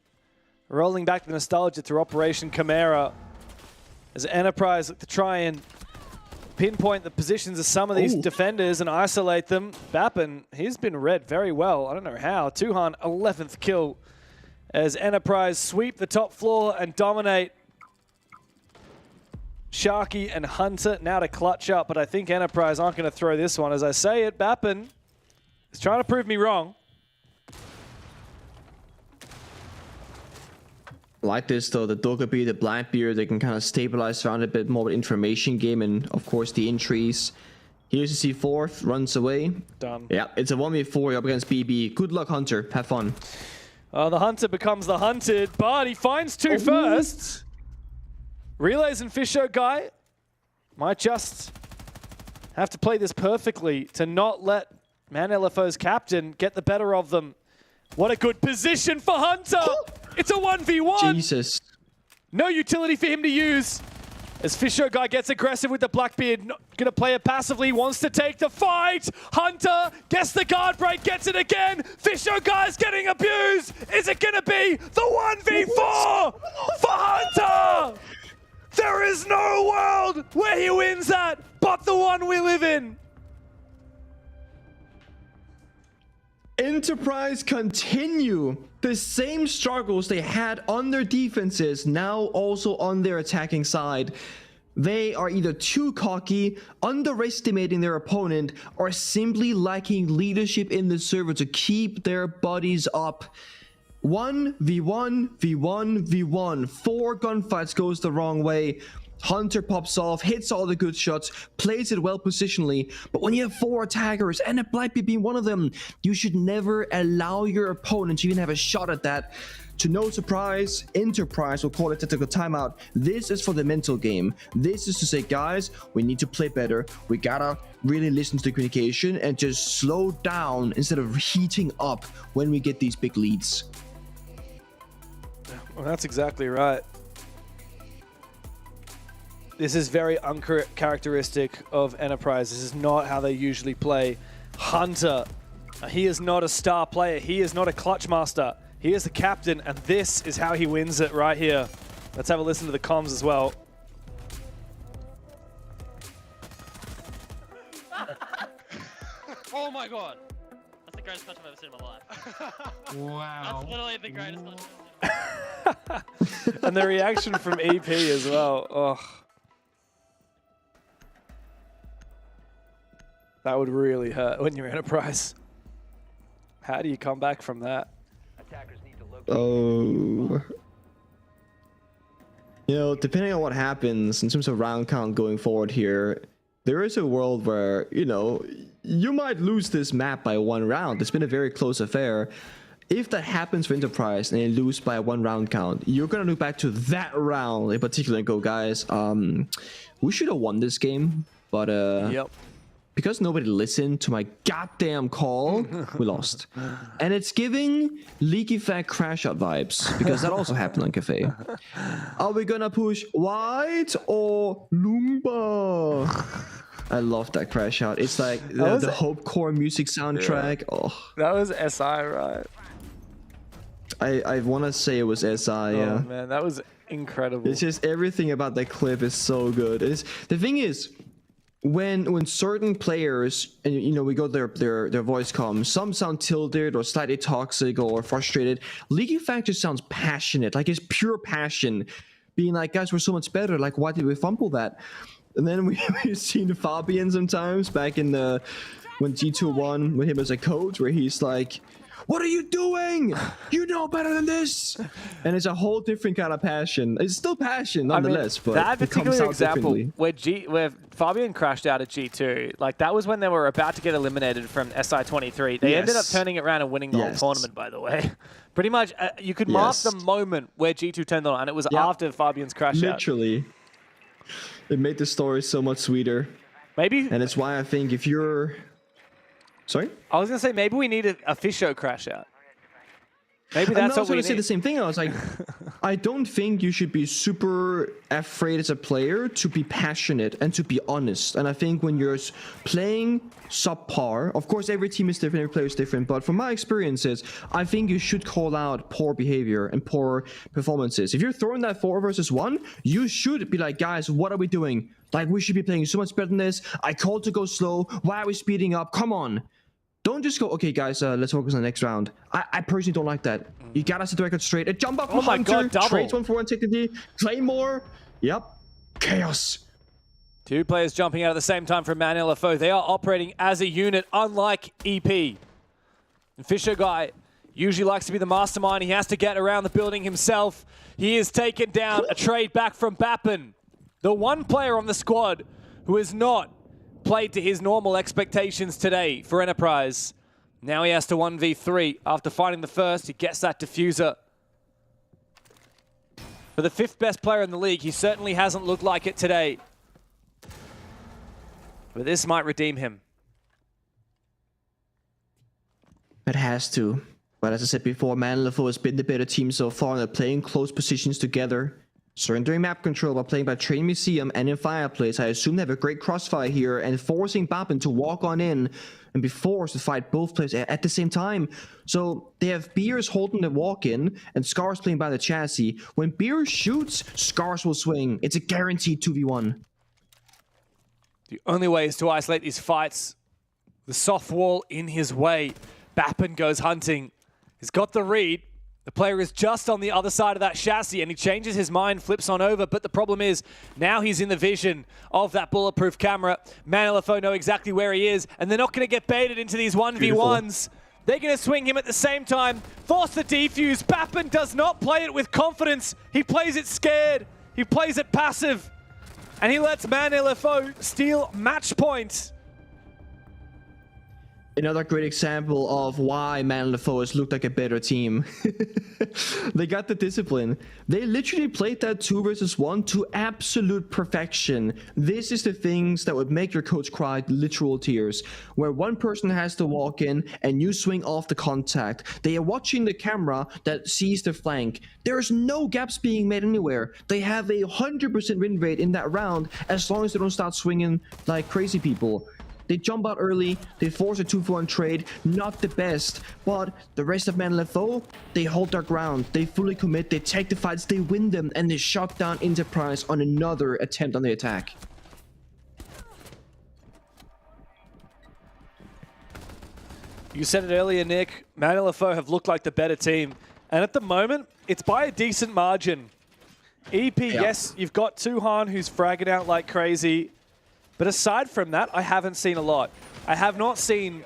[SPEAKER 22] rolling back the nostalgia through Operation Chimera as Enterprise look to try and pinpoint the positions of some of these defenders and isolate them. Bappin, he's been read very well. I don't know how. Tuhan, 11th kill as Enterprise sweep the top floor and dominate. Sharky and Hunter now to clutch up, but I think Enterprise aren't going to throw this one. As I say it, Bappin is trying to prove me wrong.
[SPEAKER 7] Like this though, the Dokkaebi, the Blackbeard, they can kind of stabilize around a bit more with information game and of course the entries. Here's the C4, runs away.
[SPEAKER 22] Done.
[SPEAKER 7] Yeah, it's a 1v4 up against BB. Good luck, Hunter. Have fun.
[SPEAKER 22] The Hunter becomes the hunted, but he finds 2 firsts. Relays and Fisher guy might just have to play this perfectly to not let Man LFO's captain get the better of them. What a good position for Hunter! It's a 1v1!
[SPEAKER 7] Jesus.
[SPEAKER 22] No utility for him to use. As Fisher guy gets aggressive with the Blackbeard, not gonna play it passively, wants to take the fight. Hunter gets the guard break, gets it again. Fisher guy's getting abused. Is it gonna be the 1v4 for Hunter? There is no world where he wins that but the one we live in.
[SPEAKER 7] Enterprise continue the same struggles they had on their defenses, now also on their attacking side. They are either too cocky, underestimating their opponent, or simply lacking leadership in the server to keep their bodies up. 1v1, v1, v1. 4 gunfights goes the wrong way. Hunter pops off, hits all the good shots, plays it well positionally. But when you have 4 attackers, and it might be being one of them, you should never allow your opponent to even have a shot at that. To no surprise, Enterprise will call it tactical timeout. This is for the mental game. This is to say, guys, we need to play better. We gotta really listen to the communication and just slow down instead of heating up when we get these big leads.
[SPEAKER 22] Well, that's exactly right. This is very uncharacteristic of Enterprise. This is not how they usually play. Hunter, he is not a star player. He is not a clutch master. He is the captain, and this is how he wins it right here. Let's have a listen to the comms as well.
[SPEAKER 19] Oh my god. That's the greatest touch I've ever seen in my life.
[SPEAKER 22] Wow.
[SPEAKER 19] That's literally the greatest touch I've ever seen.
[SPEAKER 22] And the reaction from EP as well. Oh. That would really hurt when you're Enterprise. How do you come back from that?
[SPEAKER 7] Oh. You know, depending on what happens in terms of round count going forward here, there is a world where, you know, you might lose this map by 1 round. It's been a very close affair. If that happens for Enterprise and they lose by 1 round count, you're going to look back to that round in particular and go, guys, we should have won this game, but
[SPEAKER 22] yep.
[SPEAKER 7] Because nobody listened to my goddamn call, we lost. And it's giving Leaky Fat Crash Out vibes, because that also happened on Cafe. Are we gonna push White or Lumba? I love that Crash Out. It's like the Hope Core music soundtrack. Yeah. Oh.
[SPEAKER 22] That was SI, right?
[SPEAKER 7] I want to say it was SI, yeah.
[SPEAKER 22] Oh man, that was incredible.
[SPEAKER 7] It's just everything about that clip is so good. The thing is, when certain players, and you know, we go their voice comms, some sound tilted or slightly toxic or frustrated. Leaky Fact just sounds passionate, like it's pure passion, being like, guys, we're so much better. Like, why did we fumble that? And then we've seen Fabian sometimes back in when G2 won with him as a coach, where he's like, what are you doing? You know better than this. And it's a whole different kind of passion. It's still passion nonetheless, but
[SPEAKER 22] that
[SPEAKER 7] it comes
[SPEAKER 22] particular
[SPEAKER 7] out
[SPEAKER 22] example
[SPEAKER 7] differently.
[SPEAKER 22] where Fabian crashed out at G2, like that was when they were about to get eliminated from SI23. They ended up turning it around and winning the whole tournament, by the way. Pretty much, you could mark the moment where G2 turned on, and it was after Fabian's crash out.
[SPEAKER 7] Literally. It made the story so much sweeter.
[SPEAKER 22] Maybe.
[SPEAKER 7] And it's why I think if you're... Sorry?
[SPEAKER 22] I was going to say, maybe we need a Fisho crash out. Maybe that's what we need.
[SPEAKER 7] I was going to say the same thing. I was like, I don't think you should be super afraid as a player to be passionate and to be honest. And I think when you're playing subpar, of course, every team is different, every player is different. But from my experiences, I think you should call out poor behavior and poor performances. If you're throwing that 4 versus 1, you should be like, guys, what are we doing? Like, we should be playing so much better than this. I called to go slow. Why are we speeding up? Come on. Don't just go, okay, guys, let's focus on the next round. I personally don't like that. You gotta set the record straight. A jump up from Hunter, trades 1 for 1 technically, Claymore. Yep. Chaos.
[SPEAKER 22] 2 players jumping out at the same time from Man LFO. They are operating as a unit, unlike EP. And Fisher Guy usually likes to be the mastermind. He has to get around the building himself. He is taken down. A trade back from Bappen. The one player on the squad who has not played to his normal expectations today for Enterprise. Now he has to 1v3. After finding the first, he gets that diffuser. For the 5th best player in the league, he certainly hasn't looked like it today. But this might redeem him.
[SPEAKER 7] It has to. But as I said before, Man LFO has been the better team so far, and they're playing close positions together. Surrendering map control by playing by Train Museum and in Fireplace. I assume they have a great crossfire here, and forcing Bappen to walk on in and be forced to fight both players at the same time. So they have Beers holding the walk in and Scars playing by the chassis. When Beers shoots, Scars will swing. It's a guaranteed 2v1.
[SPEAKER 22] The only way is to isolate these fights. The soft wall in his way. Bappen goes hunting. He's got the read. The player is just on the other side of that chassis, and he changes his mind, flips on over. But the problem is, now he's in the vision of that bulletproof camera. Man LFO know exactly where he is, and they're not going to get baited into these 1v1s. They're going to swing him at the same time. Force the defuse. Bappen does not play it with confidence. He plays it scared. He plays it passive. And he lets Man LFO steal match point.
[SPEAKER 7] Another great example of why Man LFO has looked like a better team. They got the discipline. They literally played that 2 versus 1 to absolute perfection. This is the things that would make your coach cry literal tears. Where one person has to walk in and you swing off the contact. They are watching the camera that sees the flank. There's no gaps being made anywhere. They have a 100% win rate in that round as long as they don't start swinging like crazy people. They jump out early, they force a 2-for-1 trade, not the best, but the rest of Man LFO, they hold their ground, they fully commit, they take the fights, they win them, and they shut down Enterprise on another attempt on the attack.
[SPEAKER 22] You said it earlier, Nick. Man LFO have looked like the better team, and at the moment, it's by a decent margin. EP, yes, you've got Tuhan who's fragging out like crazy. But aside from that, I haven't seen a lot. I have not seen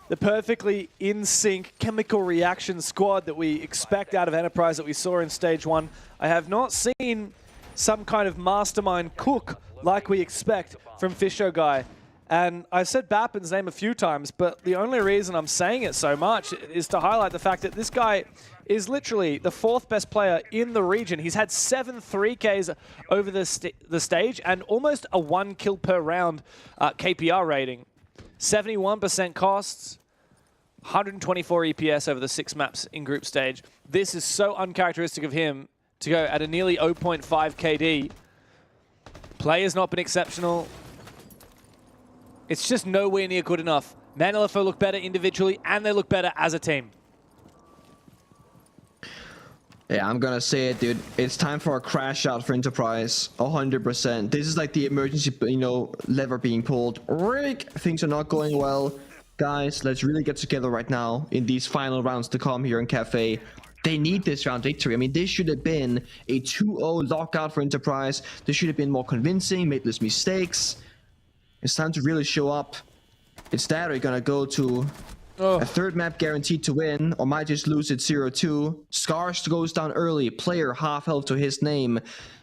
[SPEAKER 22] the perfectly in-sync chemical reaction squad that we expect out of Enterprise that we saw in Stage 1. I have not seen some kind of mastermind cook like we expect from Fisho Guy. And I've said Bappen's name a few times, but the only reason I'm saying it so much is to highlight the fact that this guy is literally the 4th best player in the region. He's had 7 3Ks over the stage and almost a 1 kill per round KPR rating. 71% costs, 124 EPS over the 6 maps in group stage. This is so uncharacteristic of him to go at a nearly 0.5 KD. Play has not been exceptional. It's just nowhere near good enough. Man LFO look better individually and they look better as a team.
[SPEAKER 7] Yeah, I'm gonna say it, dude. It's time for a crash out for Enterprise. 100%. This is like the emergency, lever being pulled. Rick, things are not going well. Guys, let's really get together right now in these final rounds to come here in Cafe. They need this round victory. I mean, this should have been a 2-0 lockout for Enterprise. This should have been more convincing, made less mistakes. It's time to really show up. It's that or you're gonna go to a 3rd map guaranteed to win, or might just lose it 0-2. Scars goes down early, player half health to his name.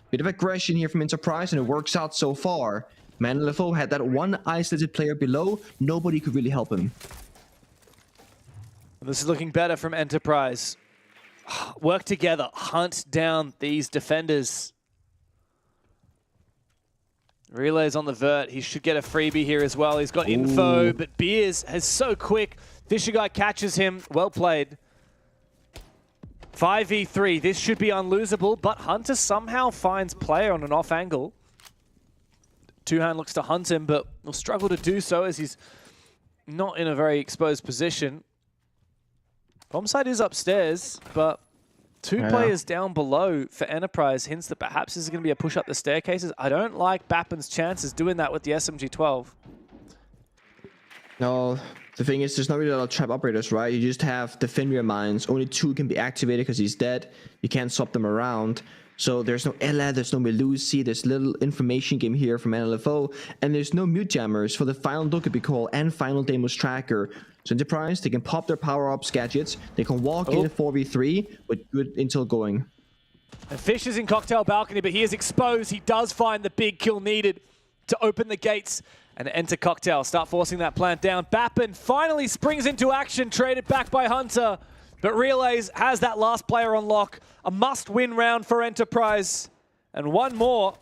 [SPEAKER 7] Bit of aggression here from Enterprise, and it works out so far. Man LFO had that one isolated player below, nobody could really help him.
[SPEAKER 22] This is looking better from Enterprise. Work together, hunt down these defenders. Relays on the vert. He should get a freebie here as well. He's got info, but Beers is so quick. Fisher Guy catches him. Well played. 5v3. This should be unlosable, but Hunter somehow finds player on an off angle. Tuhan looks to hunt him, but will struggle to do so as he's not in a very exposed position. Bombsite is upstairs, but 2 players down below for Enterprise hints that perhaps this is going to be a push up the staircases. I don't like Bappen's chances doing that with the SMG-12.
[SPEAKER 7] No, the thing is, there's not really a lot of trap operators, right? You just have defend your mines. Only 2 can be activated because he's dead. You can't swap them around. So there's no Ella, there's no Melusi, there's little information game here from NLFO, and there's no mute jammers for the final Dokkaebi call and final Deimos tracker. So Enterprise, they can pop their power-ups gadgets, they can walk in a 4v3 with good intel going.
[SPEAKER 22] And Fish is in cocktail balcony, but he is exposed. He does find the big kill needed to open the gates and enter cocktail. Start forcing that plant down. Bappen finally springs into action, traded back by Hunter. But Relays has that last player on lock. A must-win round for Enterprise. And one more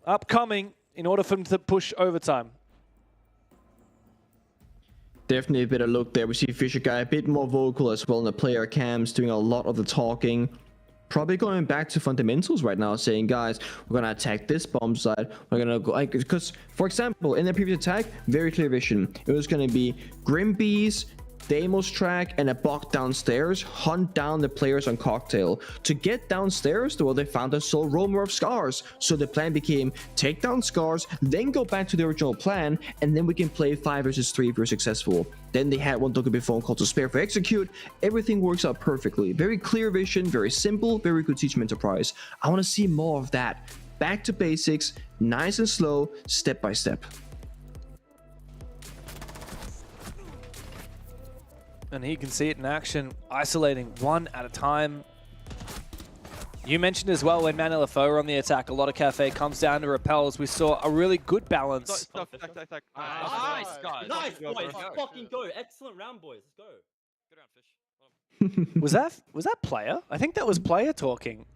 [SPEAKER 22] upcoming in order for them to push overtime.
[SPEAKER 7] Definitely a better look there. We see Fisher Guy a bit more vocal as well in the player cams, doing a lot of the talking. Probably going back to fundamentals right now, saying, guys, we're going to attack this bomb site. We're going to go, like, because, for example, in the previous attack, very clear vision. It was going to be Grimbees, Deimos track, and a buck downstairs, hunt down the players on cocktail. To get downstairs, well, they found a sole roamer of Scars. So the plan became take down Scars, then go back to the original plan, and then we can play 5 versus 3 if we're successful. Then they had one Dokkaebi phone call to spare for execute. Everything works out perfectly. Very clear vision, very simple, very good teach from Enterprise. I want to see more of that. Back to basics, nice and slow, step by step.
[SPEAKER 22] and he can see it in action, isolating one at a time. You mentioned as well when Man LFO are on the attack, a lot of Cafe comes down to repels. We saw a really good balance.
[SPEAKER 19] Nice, guys. Nice, boys. Fucking go. Excellent round, boys. Let's go. Good round, Fish.
[SPEAKER 22] Was that player? I think that was player talking.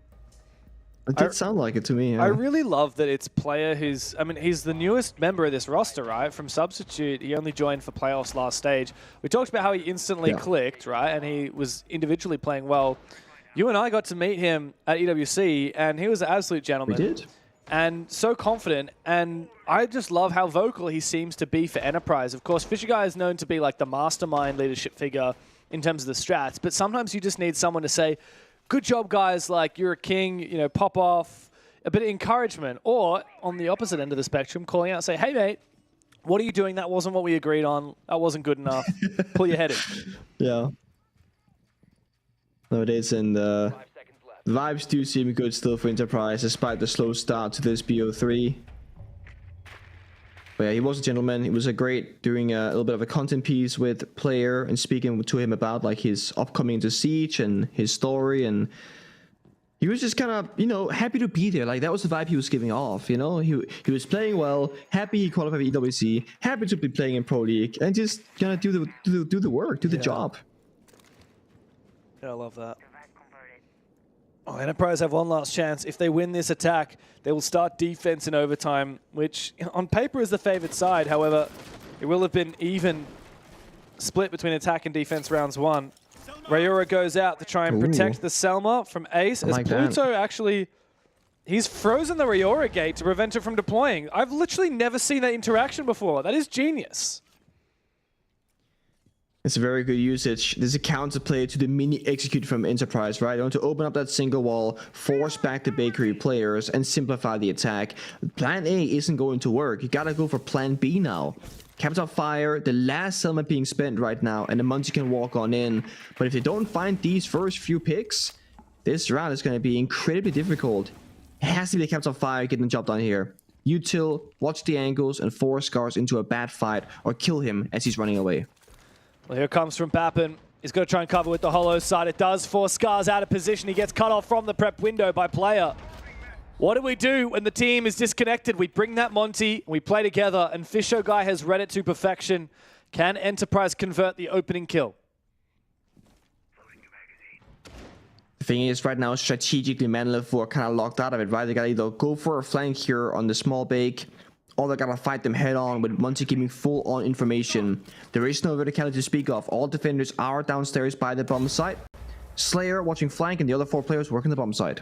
[SPEAKER 7] It did sound like it to me. Yeah.
[SPEAKER 22] I really love that it's player who's, I mean, he's the newest member of this roster, right? From substitute, he only joined for playoffs last stage. We talked about how he instantly clicked, right? And he was individually playing well. You and I got to meet him at EWC, and he was an absolute gentleman.
[SPEAKER 7] We did.
[SPEAKER 22] And so confident, and I just love how vocal he seems to be for Enterprise. Of course, Fisher Guy is known to be like the mastermind leadership figure in terms of the strats, but sometimes you just need someone to say, good job, guys, like, you're a king, you know, pop off, a bit of encouragement. Or, on the opposite end of the spectrum, calling out, say, hey, mate, what are you doing? That wasn't what we agreed on. That wasn't good enough. Pull your head in.
[SPEAKER 7] Yeah. Nowadays, and the vibes do seem good still for Enterprise, despite the slow start to this BO3. But yeah, he was a gentleman. He was a great doing a little bit of a content piece with player and speaking to him about like his upcoming to Siege and his story, and he was just kind of, you know, happy to be there. Like, that was the vibe he was giving off, you know. He was playing well, happy he qualified for EWC, happy to be playing in Pro League, and just gonna do the work, do the job.
[SPEAKER 22] Yeah, I love that. Oh, Enterprise have one last chance. If they win this attack, they will start defense in overtime, which on paper is the favored side. However, it will have been even split between attack and defense rounds one. Rayura goes out to try and protect the Selma from Ace. As Pluto actually, he's frozen the Rayura gate to prevent it from deploying. I've literally never seen that interaction before. That is genius.
[SPEAKER 7] It's a very good usage. There's a counterplay to the mini execute from Enterprise, right? You want to open up that single wall, force back the bakery players, and simplify the attack. Plan A isn't going to work. You gotta go for Plan B now. Capital Fire, the last Selma being spent right now, and the Muncie can walk on in. But if they don't find these first few picks, this round is going to be incredibly difficult. It has to be the Capital Fire getting the job done here. Util, watch the angles, and force Scars into a bad fight, or kill him as he's running away.
[SPEAKER 22] Well, here comes from Bappin. He's got to try and cover with the hollow side. It does force Scars out of position. He gets cut off from the prep window by player. What do we do when the team is disconnected? We bring that Monty, we play together, and Fisho Guy has read it to perfection. Can Enterprise convert the opening kill?
[SPEAKER 7] The thing is, right now, strategically, Manlev are kind of locked out of it, right? They gotta either go for a flank here on the small bake, or they gotta fight them head on with Monty giving full on information. There is no verticality to speak of. All defenders are downstairs by the bomb site. Slayer watching flank, and the other 4 players working the bomb site.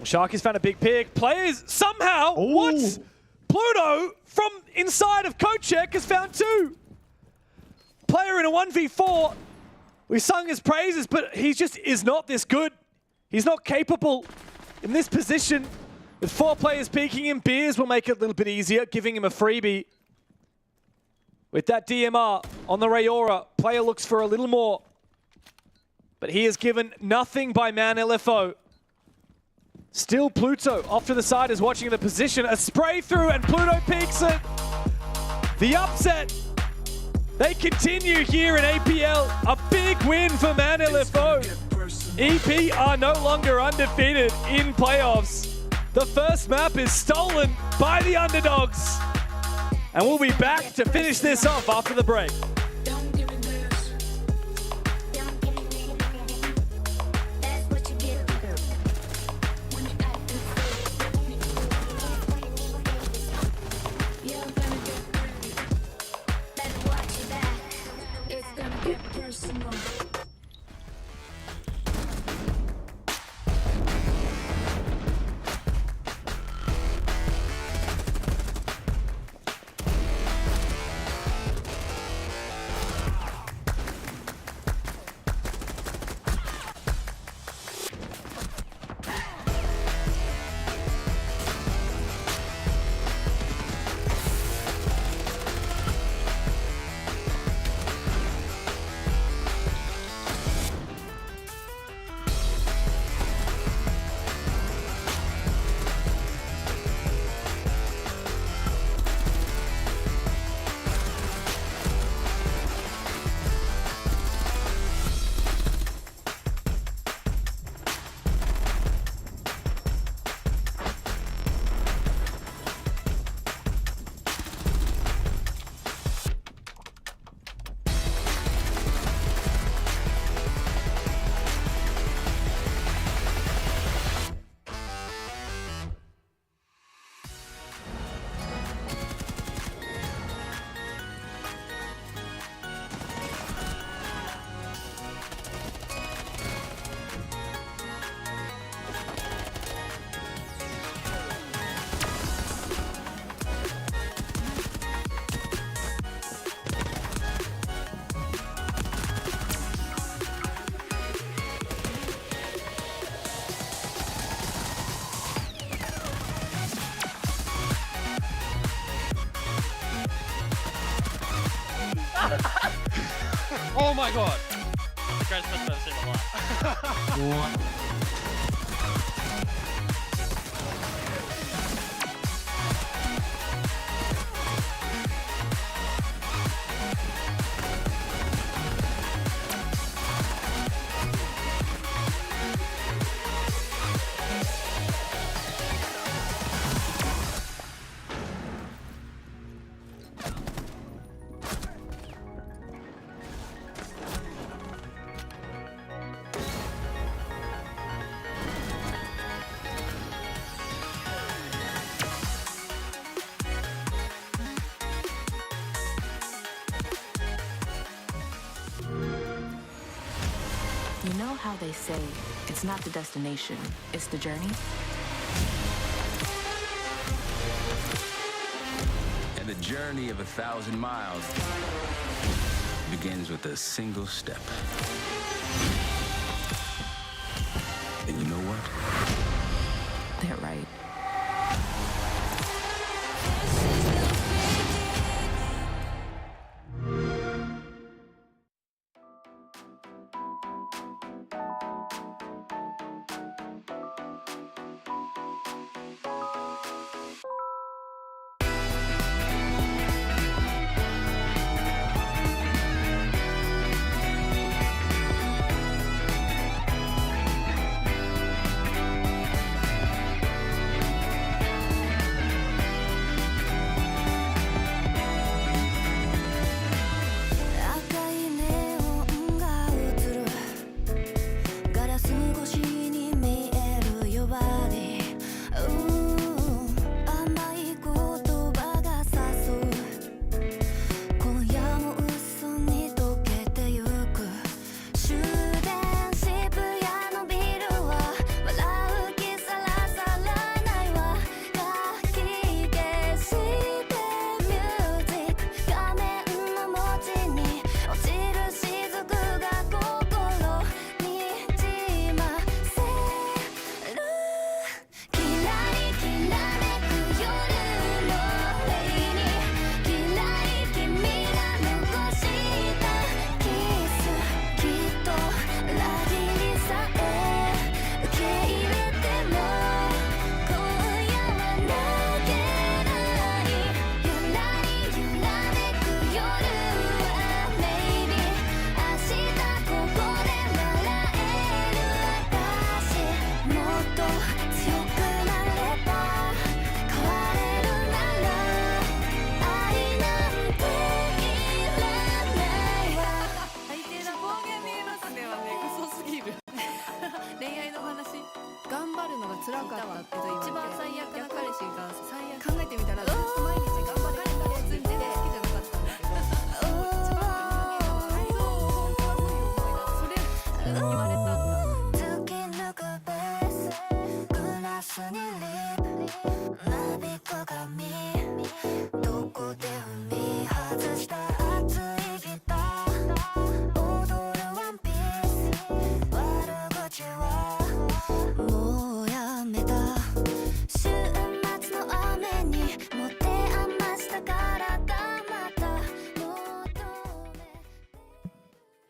[SPEAKER 22] Sharky's found a big pick. Players somehow, what? Pluto from inside of Kochek has found 2. Player in a 1v4. We sung his praises, but he just is not this good. He's not capable in this position. With 4 players peeking him, Beers will make it a little bit easier, giving him a freebie. With that DMR on the Rayura, player looks for a little more. But he is given nothing by Man LFO. Still Pluto off to the side is watching the position. A spray through and Pluto peeks it. The upset. They continue here in APL. A big win for Man LFO. EP are no longer undefeated in playoffs. The first map is stolen by the underdogs. And we'll be back to finish this off after the break.
[SPEAKER 19] my god! The greatest match I've ever seen in my life.
[SPEAKER 8] You know how they say it's not the destination, it's the journey?
[SPEAKER 9] And the journey of 1,000 miles begins with a single step. And you know what?
[SPEAKER 8] They're right.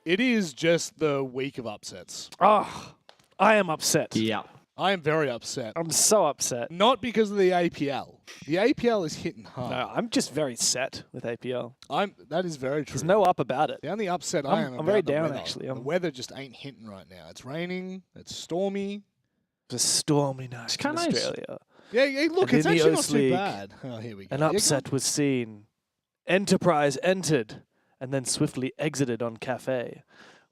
[SPEAKER 2] It is just the week of upsets.
[SPEAKER 22] Oh, I am upset.
[SPEAKER 7] Yeah.
[SPEAKER 2] I am very upset.
[SPEAKER 22] I'm so upset.
[SPEAKER 2] Not because of the APL. The APL is hitting hard.
[SPEAKER 22] No, I'm just very set with APL.
[SPEAKER 2] That is very true.
[SPEAKER 22] There's no up about it.
[SPEAKER 2] The only upset I am
[SPEAKER 22] I'm
[SPEAKER 2] about
[SPEAKER 22] very
[SPEAKER 2] the
[SPEAKER 22] down,
[SPEAKER 2] weather.
[SPEAKER 22] actually.
[SPEAKER 2] The weather just ain't hitting right now. It's raining. It's stormy.
[SPEAKER 22] It's a stormy night
[SPEAKER 7] It's
[SPEAKER 22] in
[SPEAKER 7] kinda nice.
[SPEAKER 22] Australia.
[SPEAKER 2] Yeah, look,
[SPEAKER 22] And
[SPEAKER 2] it's
[SPEAKER 22] in the
[SPEAKER 2] actually not
[SPEAKER 22] OCE
[SPEAKER 2] too
[SPEAKER 22] League,
[SPEAKER 2] bad. Oh, here we go.
[SPEAKER 22] An
[SPEAKER 2] Yeah, go
[SPEAKER 22] upset was seen. Enterprise entered and then swiftly exited on Cafe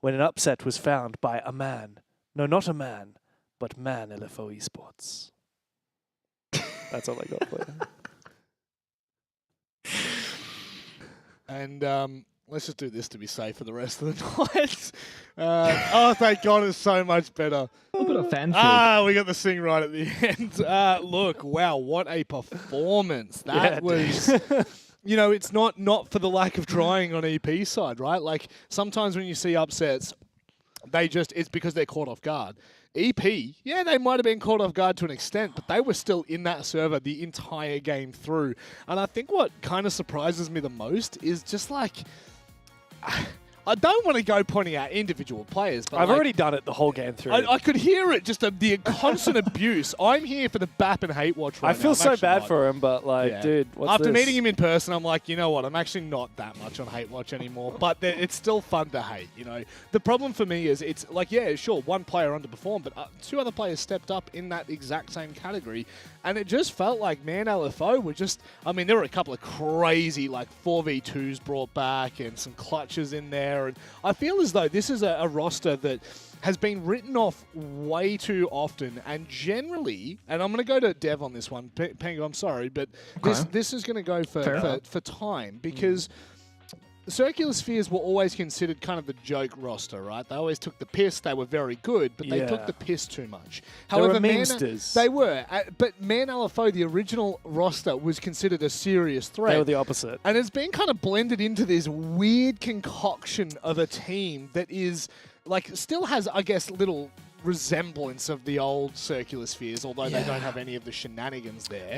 [SPEAKER 22] when an upset was found by a man. No, not a man, but man LFO Esports. That's all I got for you.
[SPEAKER 2] And let's just do this to be safe for the rest of the night. Oh, thank God, it's so much better.
[SPEAKER 7] A little bit of fanfare.
[SPEAKER 2] We got the sing right at the end. Look, wow, what a performance. That was... You know, it's not for the lack of trying on EP side, right? Like, sometimes when you see upsets, it's because they're caught off guard. EP, yeah, they might have been caught off guard to an extent, but they were still in that server the entire game through. And I think what kind of surprises me the most is just like... I don't want to go pointing out individual players, but
[SPEAKER 22] I've already done it the whole game through.
[SPEAKER 2] I could hear it, just the constant abuse. I'm here for the BAP and hate watch right
[SPEAKER 22] I feel
[SPEAKER 2] now.
[SPEAKER 22] so bad for him, but like, dude, what's
[SPEAKER 2] After
[SPEAKER 22] this?
[SPEAKER 2] meeting him in person, I'm like, you know what? I'm actually not that much on hate watch anymore, but it's still fun to hate, you know? The problem for me is it's like, yeah, sure, one player underperformed, but 2 other players stepped up in that exact same category, and it just felt like, man, LFO were just, I mean, there were a couple of crazy, like, 4v2s brought back and some clutches in there, and I feel as though this is a roster that has been written off way too often, and generally, and I'm going to go to Dev on this one, Pengo, I'm sorry, but this is going to go for time, because Circular Spheres were always considered kind of the joke roster, right? They always took the piss. They were very good, but they took the piss too much. However, they were. But Man LFO, the original roster, was considered a serious threat.
[SPEAKER 22] They were the opposite.
[SPEAKER 2] And it's been kind of blended into this weird concoction of a team that is, like, still has, I guess, little resemblance of the old Circular Spheres, although they don't have any of the shenanigans there,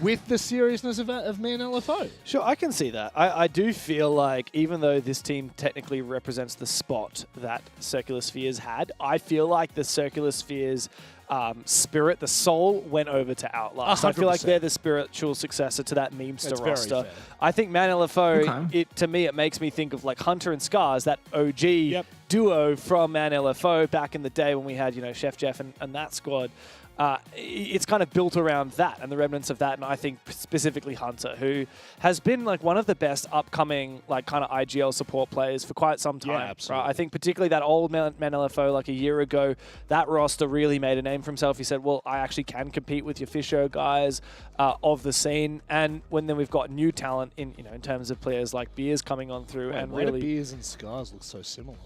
[SPEAKER 2] with the seriousness of Man LFO.
[SPEAKER 22] Sure, I can see that. I do feel like, even though this team technically represents the spot that Circular Spheres had, I feel like the Circular Spheres spirit, the soul, went over to Outlast. 100%. I feel like they're the spiritual successor to that memester roster. I think Man LFO, to me, it makes me think of like Hunter and Scars, that OG duo from Man LFO back in the day when we had, you know, Chef Jeff and that squad. It's kind of built around that and the remnants of that, and I think specifically Hunter, who has been like one of the best upcoming like kind of IGL support players for quite some time.
[SPEAKER 2] Yeah, absolutely.
[SPEAKER 22] Right? I think particularly that old Man LFO like a year ago, that roster really made a name for himself. He said, well, I actually can compete with your Fisho guys of the scene, and then we've got new talent in, you know, in terms of players like Beers coming on through. And
[SPEAKER 2] why
[SPEAKER 22] really
[SPEAKER 2] do Beers and Scars look so similar?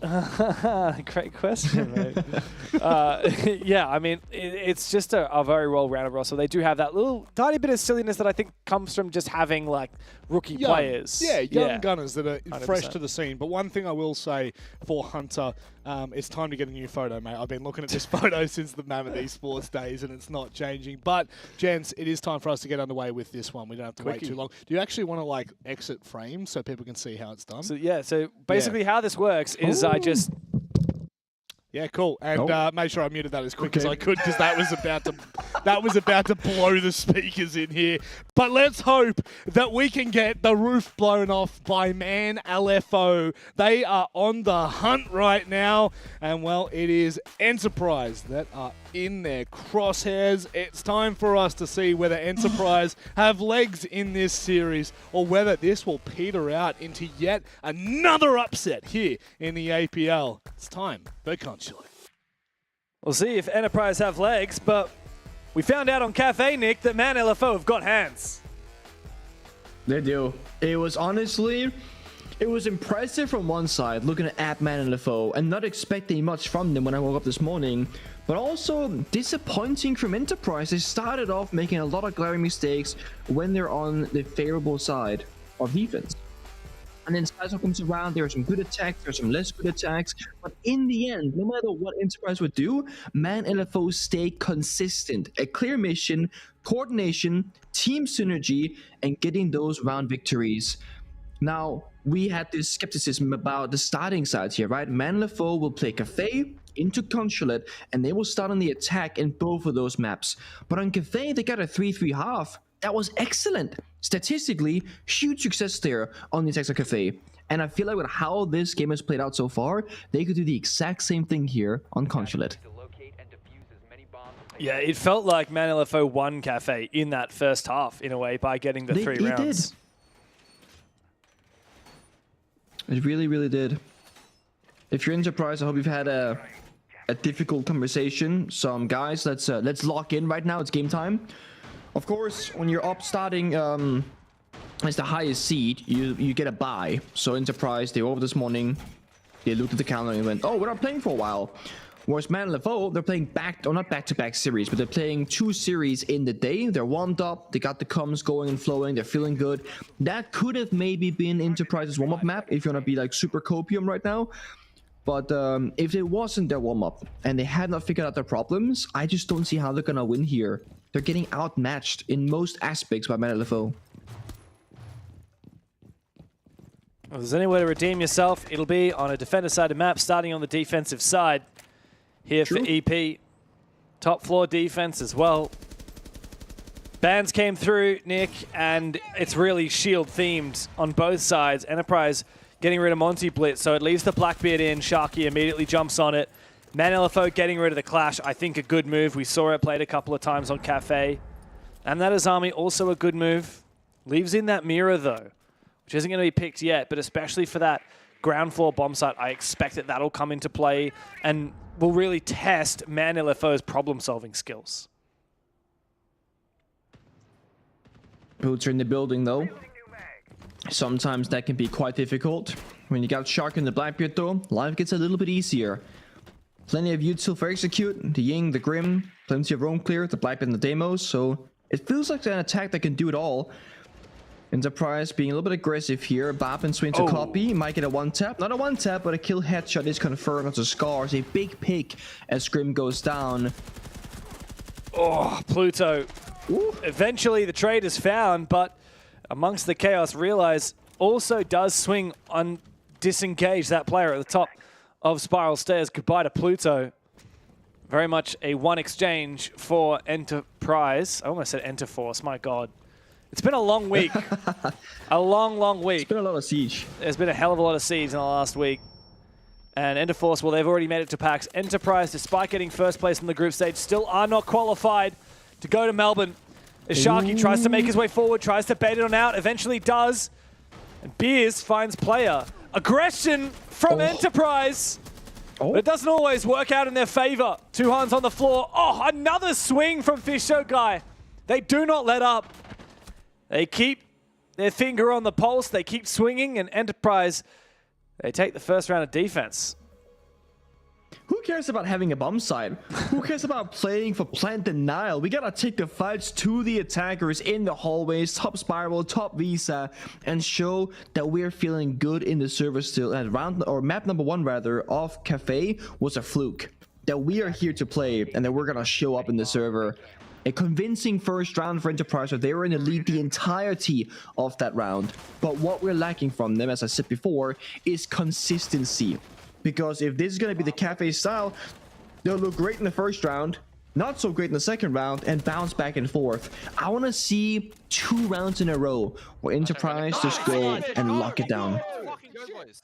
[SPEAKER 22] Great question, mate. Yeah, I mean, it's just a very well-rounded roster. They do have that little tiny bit of silliness that I think comes from just having like rookie players.
[SPEAKER 2] Yeah, young gunners that are
[SPEAKER 22] 100%.
[SPEAKER 2] fresh to the scene. But one thing I will say for Hunter, it's time to get a new photo, mate. I've been looking at this photo since the Mammoth Esports days, and it's not changing. But, gents, it is time for us to get underway with this one. We don't have to wait too long. Do you actually want to like exit frame so people can see how it's done?
[SPEAKER 22] So so basically how this works is I just...
[SPEAKER 2] Yeah, cool. And make sure I muted that as quick as I could, because that was about to blow the speakers in here. But let's hope that we can get the roof blown off by Man LFO. They are on the hunt right now, and well, it is Enterprise that are in their crosshairs. It's time for us to see whether Enterprise have legs in this series, or whether this will peter out into yet another upset here in the APL. It's time for Consulate.
[SPEAKER 22] We'll see if Enterprise have legs, but we found out on Cafe, Nick, that Man LFO have got hands.
[SPEAKER 7] They do. It was honestly, it was impressive from one side, looking at Man LFO and not expecting much from them when I woke up this morning, but also disappointing from Enterprise. They started off making a lot of glaring mistakes when they're on the favorable side of defense. And then Spicer comes around, there are some good attacks, there are some less good attacks, but in the end, no matter what Enterprise would do, Man LFO stay consistent. A clear mission, coordination, team synergy, and getting those round victories. Now, we had this skepticism about the starting sides here, right? Man LFO will play Cafe into Consulate, and they will start on the attack in both of those maps. But on Cafe, they got a 3-3-half. That was excellent. Statistically, huge success there on the attacks of Cafe. And I feel like with how this game has played out so far, they could do the exact same thing here on Consulate.
[SPEAKER 22] Yeah, it felt like Man LFO won Cafe in that first half, in a way, by getting the 3 rounds.
[SPEAKER 7] It really, really did. If you're Enterprise, I hope you've had a difficult conversation. Some guys, let's lock in right now. It's game time. Of course, when you're up starting as the highest seed, you get a bye. So Enterprise, they were over this morning, they looked at the calendar and went, oh, we're not playing for a while. Whereas Man LFO, they're playing not back-to-back series, but they're playing 2 series in the day. They're warmed up, they got the comms going and flowing, they're feeling good. That could have maybe been Enterprise's warm-up map if you want to be like super copium right now. But if it wasn't their warm-up and they had not figured out their problems, I just don't see how they're going to win here. They're getting outmatched in most aspects by Man LFO.
[SPEAKER 22] If there's any way to redeem yourself, it'll be on a defender-sided map, starting on the defensive side. Here for EP. Top floor defense as well. Bans came through, Nick, and it's really shield themed on both sides. Enterprise getting rid of Monty Blitz, so it leaves the Blackbeard in. Sharky immediately jumps on it. Man LFO getting rid of the Clash, I think a good move. We saw it played a couple of times on Cafe. And that is Army, also a good move. Leaves in that mirror though, which isn't going to be picked yet, but especially for that ground floor bomb site, I expect that that'll come into play and will really test Man LFO's problem-solving skills.
[SPEAKER 7] Boots are in the building though. Sometimes that can be quite difficult. When you got Shark and the Blackbeard though, life gets a little bit easier. Plenty of you'd still for execute, the Ying, the Grim, plenty of roam clear, the Blackbeard and the Deimos, so it feels like an attack that can do it all. Enterprise being a little bit aggressive here. Bap and swing to copy. Might get a one tap. Not a one tap, but a kill headshot is confirmed onto Scars. A big pick as Grim goes down.
[SPEAKER 22] Oh, Pluto. Ooh. Eventually the trade is found, but amongst the chaos, Realize also does swing on disengage that player at the top of Spiral Stairs. Goodbye to Pluto. Very much a one exchange for Enterprise. I almost said Enterforce, my god. It's been a long week. A long week.
[SPEAKER 7] It's been a lot of siege.
[SPEAKER 22] There's been a hell of a lot of siege in the last week. And Enterforce, well, they've already made it to PAX. Enterprise, despite getting first place in the group stage, still are not qualified to go to Melbourne. As Sharky tries to make his way forward, tries to bait it on out, eventually does. And Beers finds player. Aggression from Enterprise. But it doesn't always work out in their favor. Two hands on the floor. Oh, another swing from Fish Show Guy. They do not let up. They keep their finger on the pulse. They keep swinging, and Enterprise, they take the first round of defense.
[SPEAKER 7] Who cares about having a bomb site? Who cares about playing for plant denial? We gotta take the fights to the attackers in the hallways, top Spiral, top Visa, and show that we're feeling good in the server still. And map number 1 rather of Cafe was a fluke. That we are here to play and that we're gonna show up in the server. A convincing first round for Enterprise, so they were in the lead the entirety of that round. But what we're lacking from them, as I said before, is consistency. Because if this is going to be the Cafe style, they'll look great in the first round, not so great in the second round, and bounce back and forth. I want to see 2 rounds in a row where Enterprise just go and lock it down.
[SPEAKER 2] Guys,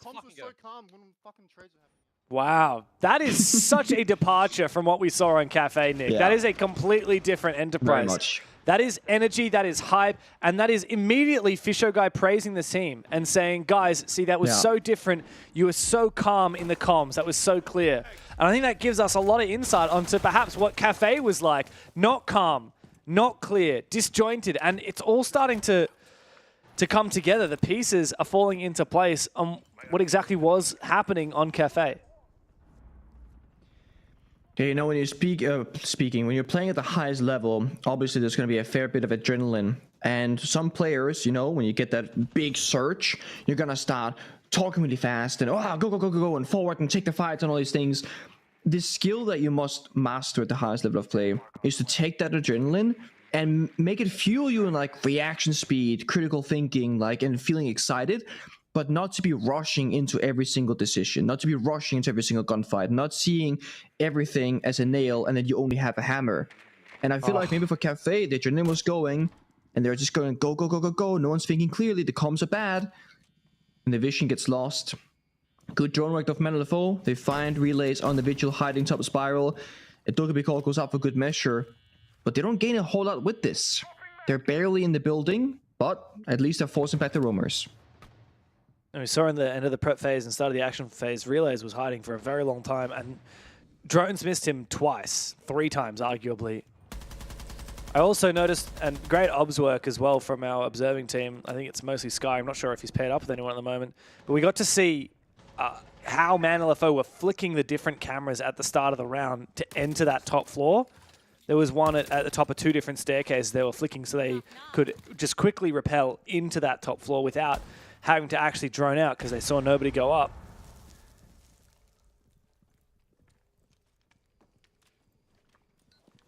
[SPEAKER 2] comms was so calm when fucking trades were happening.
[SPEAKER 22] Wow, that is such a departure from what we saw on Cafe, Nick.
[SPEAKER 7] Yeah.
[SPEAKER 22] That is a completely different Enterprise.
[SPEAKER 7] Very much.
[SPEAKER 22] That is energy, that is hype, and that is immediately Fisho Guy praising the team and saying, guys, see, that was so different. You were so calm in the comms. That was so clear. And I think that gives us a lot of insight onto perhaps what Cafe was like. Not calm, not clear, disjointed, and it's all starting to come together. The pieces are falling into place on what exactly was happening on Cafe.
[SPEAKER 7] Yeah, you know, when you when you're playing at the highest level, obviously there's going to be a fair bit of adrenaline. And some players, you know, when you get that big surge, you're going to start talking really fast and, go, and forward and take the fights and all these things. The skill that you must master at the highest level of play is to take that adrenaline and make it fuel you in, like, reaction speed, critical thinking, like, and feeling excited. But not to be rushing into every single decision, not to be rushing into every single gunfight, not seeing everything as a nail and then you only have a hammer. And I feel like maybe for Cafe, the adrenaline was going and they're just going go. No one's thinking clearly. The comms are bad and the vision gets lost. Good drone work of Manalafo. They find relays on the Vigil hiding top Spiral. A Dokkaebi call goes up for good measure, but they don't gain a whole lot with this. They're barely in the building, but at least they're forcing back the roamers.
[SPEAKER 22] And we saw in the end of the prep phase and start of the action phase, Relays was hiding for a very long time, and drones missed him twice, 3 times arguably. I also noticed, and great obs work as well from our observing team. I think it's mostly Sky. I'm not sure if he's paired up with anyone at the moment, but we got to see how ManLFO were flicking the different cameras at the start of the round to enter that top floor. There was one at the top of 2 different staircases they were flicking so they could just quickly rappel into that top floor without having to actually drone out because they saw nobody go up.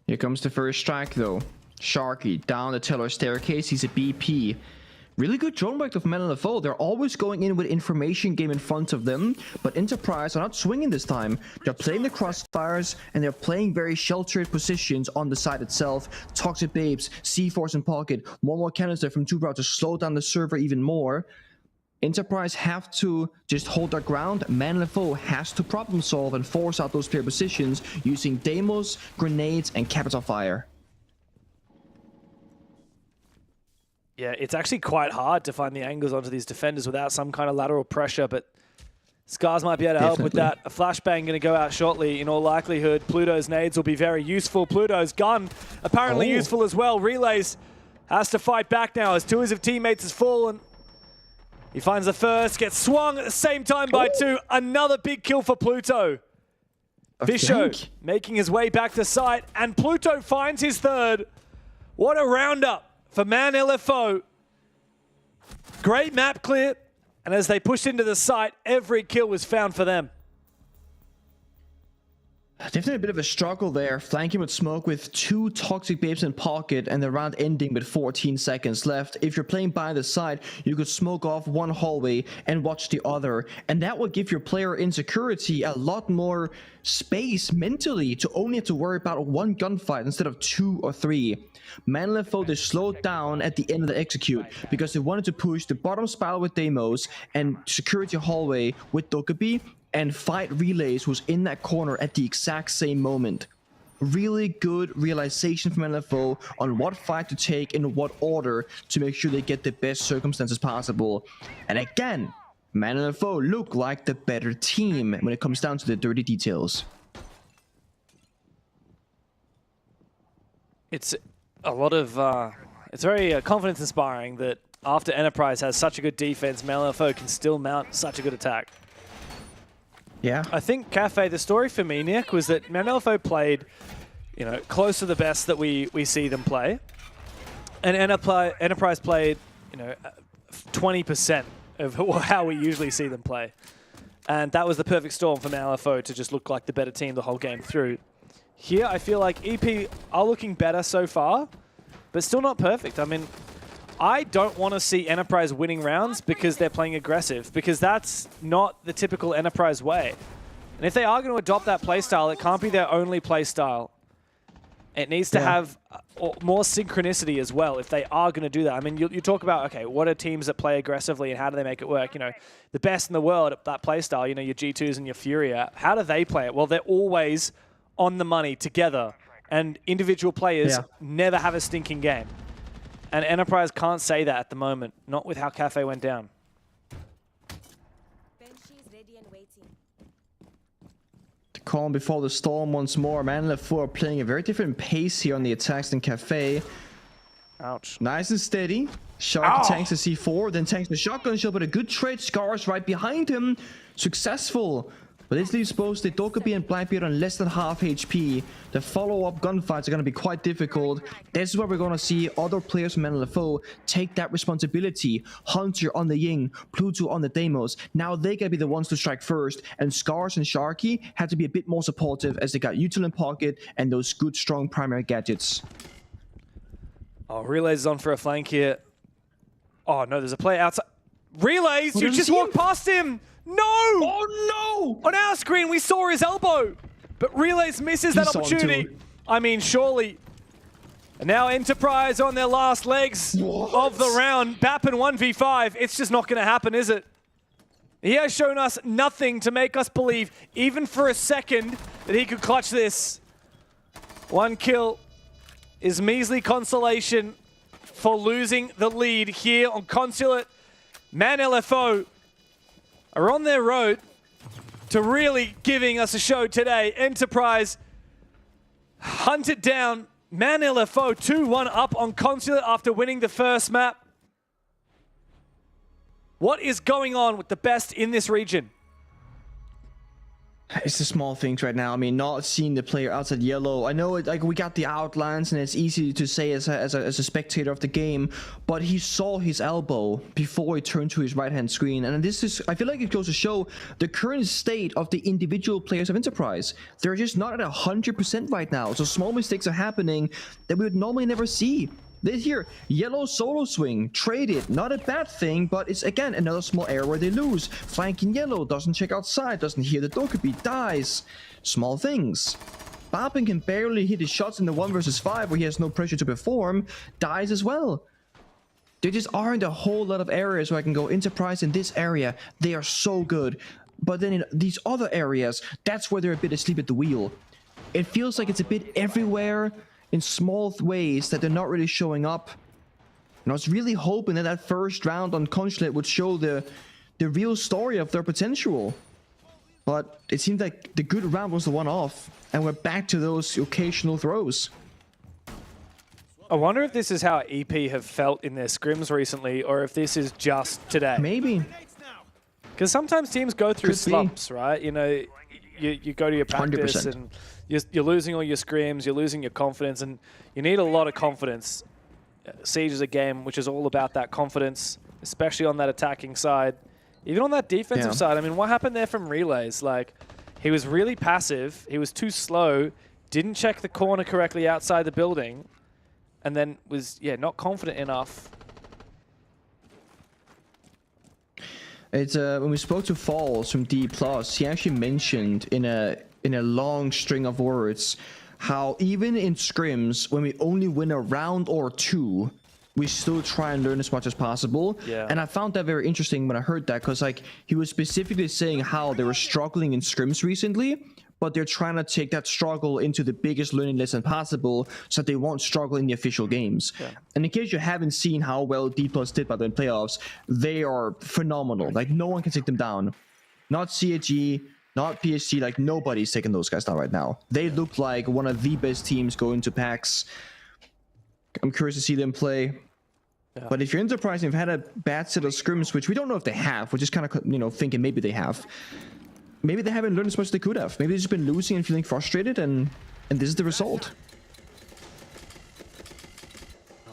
[SPEAKER 7] Here comes the first strike though. Sharky down the teller staircase. He's a BP. Really good drone work of LFO. They're always going in with information game in front of them, but Enterprise are not swinging this time. They're playing the crossfires, and they're playing very sheltered positions on the side itself. Toxic Babes, C-Force in pocket, one more canister from 2Brow to slow down the server even more. Enterprise have to just hold their ground. LFO has to problem solve and force out those clear positions using Deimos, grenades, and Capital Fire.
[SPEAKER 22] Yeah, it's actually quite hard to find the angles onto these defenders without some kind of lateral pressure, but Scars might be able to help with that. A flashbang going to go out shortly in all likelihood. Pluto's nades will be very useful. Pluto's gun apparently useful as well. Relays has to fight back now as 2 of his teammates has fallen. He finds the first, gets swung at the same time by 2. Another big kill for Pluto. Fisho making his way back to site, and Pluto finds his 3rd. What a roundup for Man LFO. Great map clear, and as they pushed into the site, every kill was found for them.
[SPEAKER 7] Definitely a bit of a struggle there, flanking with smoke with 2 Toxic Babes in pocket and the round ending with 14 seconds left. If you're playing by the side, you could smoke off one hallway and watch the other, and that would give your player insecurity a lot more space mentally to only have to worry about 1 gunfight instead of 2 or 3. LFO, they slowed down at the end of the execute because they wanted to push the bottom spiral with Deimos and security hallway with Dokkaebi and fight Relays, who's in that corner at the exact same moment. Really good realization from LFO on what fight to take in what order to make sure they get the best circumstances possible. And again, LFO look like the better team when it comes down to the dirty details.
[SPEAKER 22] It's a lot of, it's very confidence inspiring that after Enterprise has such a good defense, LFO can still mount such a good attack.
[SPEAKER 7] Yeah.
[SPEAKER 22] I think Cafe, the story for me, Nick, was that LFO played, you know, close to the best that we see them play. And Enterprise played, you know, 20% of how we usually see them play. And that was the perfect storm for LFO to just look like the better team the whole game through. Here, I feel like EP are looking better so far, but still not perfect. I mean, I don't want to see Enterprise winning rounds because they're playing aggressive, because that's not the typical Enterprise way. And if they are going to adopt that playstyle, it can't be their only playstyle. It needs to have more synchronicity as well if they are going to do that. I mean, you talk about, okay, what are teams that play aggressively and how do they make it work? You know, the best in the world at that playstyle, you know, your G2s and your Furia, how do they play it? Well, they're always on the money together, and individual players never have a stinking game. And Enterprise can't say that at the moment, not with how Cafe went down.
[SPEAKER 7] The calm before the storm once more. LFO are playing a very different pace here on the attacks than Cafe.
[SPEAKER 22] Ouch.
[SPEAKER 7] Nice and steady. Sharky tanks the C4, then tanks the shotgun shell, but a good trade. Scars right behind him. Successful. But this leaves both the Dokkaebi and Blackbeard on less than half HP. The follow-up gunfights are going to be quite difficult. This is where we're going to see other players from LFO take that responsibility. Hunter on the Ying, Pluto on the Deimos. Now they got to be the ones to strike first. And Scars and Sharky have to be a bit more supportive as they got Util in pocket and those good, strong primary gadgets.
[SPEAKER 22] Oh, Relays is on for a flank here. Oh, no, there's a player outside. Relays, you just walked past him. No!
[SPEAKER 7] Oh, no!
[SPEAKER 22] On our screen, we saw his elbow. But Relays misses that opportunity. I mean, surely. And now Enterprise on their last legs of the round. Bappin 1v5. It's just not going to happen, is it? He has shown us nothing to make us believe, even for a second, that he could clutch this. 1 kill is measly consolation for losing the lead here on Consulate. Man LFO are on their road to really giving us a show today. Enterprise hunted down Man LFO 2-1 up on Consulate after winning the first map. What is going on with the best in this region?
[SPEAKER 7] It's the small things right now. I mean, not seeing the player outside yellow. I know, like, we got the outlines, and it's easy to say as a spectator of the game, but he saw his elbow before he turned to his right-hand screen. And this is, I feel like it goes to show the current state of the individual players of Enterprise. They're just not at 100% right now. So small mistakes are happening that we would normally never see. This here, yellow solo swing, traded, not a bad thing, but it's again another small area where they lose. Flanking yellow, doesn't check outside, doesn't hear the Dokkaebi, dies. Small things. Babin can barely hit his shots in the 1 versus 5 where he has no pressure to perform, dies as well. There just aren't a whole lot of areas where I can go Enterprise in this area. They are so good. But then in these other areas, that's where they're a bit asleep at the wheel. It feels like it's a bit everywhere in small ways that they're not really showing up. And I was really hoping that that first round on Consulate would show the real story of their potential. But it seemed like the good round was the one off. And we're back to those occasional throws.
[SPEAKER 22] I wonder if this is how EP have felt in their scrims recently, or if this is just today.
[SPEAKER 7] Maybe.
[SPEAKER 22] Because sometimes teams go through slumps, right? You know, you go to your practice
[SPEAKER 7] 100%.
[SPEAKER 22] and you're losing all your scrims, you're losing your confidence, and you need a lot of confidence. Siege is a game which is all about that confidence, especially on that attacking side. Even on that defensive side, I mean, what happened there from Relays? Like, he was really passive, he was too slow, didn't check the corner correctly outside the building, and then was, not confident enough.
[SPEAKER 7] It's when we spoke to Falls from D+, he actually mentioned in a long string of words how even in scrims, when we only win a round or two, we still try and learn as much as possible.
[SPEAKER 22] Yeah.
[SPEAKER 7] And I found that very interesting when I heard that, because like he was specifically saying how they were struggling in scrims recently, but they're trying to take that struggle into the biggest learning lesson possible so that they won't struggle in the official games. Yeah. And in case you haven't seen how well D+ did by the playoffs, they are phenomenal. Like, no one can take them down. Not CHG, not PSG, like nobody's taking those guys down right now. They look like one of the best teams going to PAX. I'm curious to see them play. Yeah. But if you're Enterprise and you've had a bad set of scrims, which we don't know if they have, we're just kind of, thinking maybe they have. Maybe they haven't learned as much as they could have. Maybe they've just been losing and feeling frustrated, and this is the result.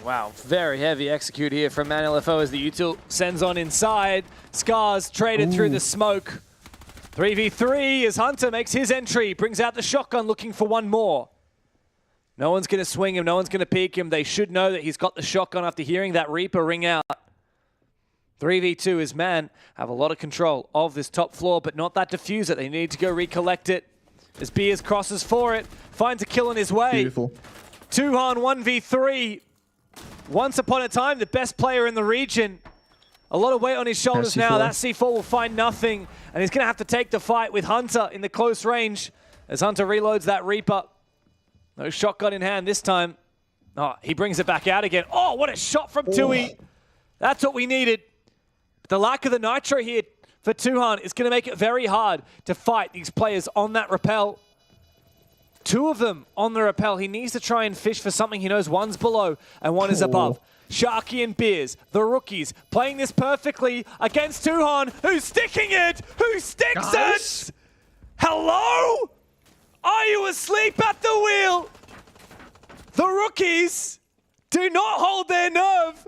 [SPEAKER 22] Wow, very heavy execute here from ManLFO as the util sends on inside. Scars traded through the smoke. 3v3 as Hunter makes his entry, brings out the shotgun looking for one more. No one's going to swing him, no one's going to peek him. They should know that he's got the shotgun after hearing that Reaper ring out. 3v2 is Man have a lot of control of this top floor, but not that diffuser. They need to go recollect it. As Beers crosses for it, finds a kill on his way.
[SPEAKER 7] Beautiful.
[SPEAKER 22] Tuhan 1v3. Once upon a time, the best player in the region. A lot of weight on his shoulders now. That C4 will find nothing, and he's going to have to take the fight with Hunter in the close range as Hunter reloads that Reaper. No shotgun in hand this time. Oh, he brings it back out again. Oh, what a shot from Tui. That's what we needed. The lack of the nitro here for Tuhan is going to make it very hard to fight these players on that rappel. Two of them on the rappel. He needs to try and fish for something he knows one's below and one is above. Sharky and Beers, the rookies, playing this perfectly against Tuhan, who's sticking it! Who sticks it? Hello? Are you asleep at the wheel? The rookies do not hold their nerve.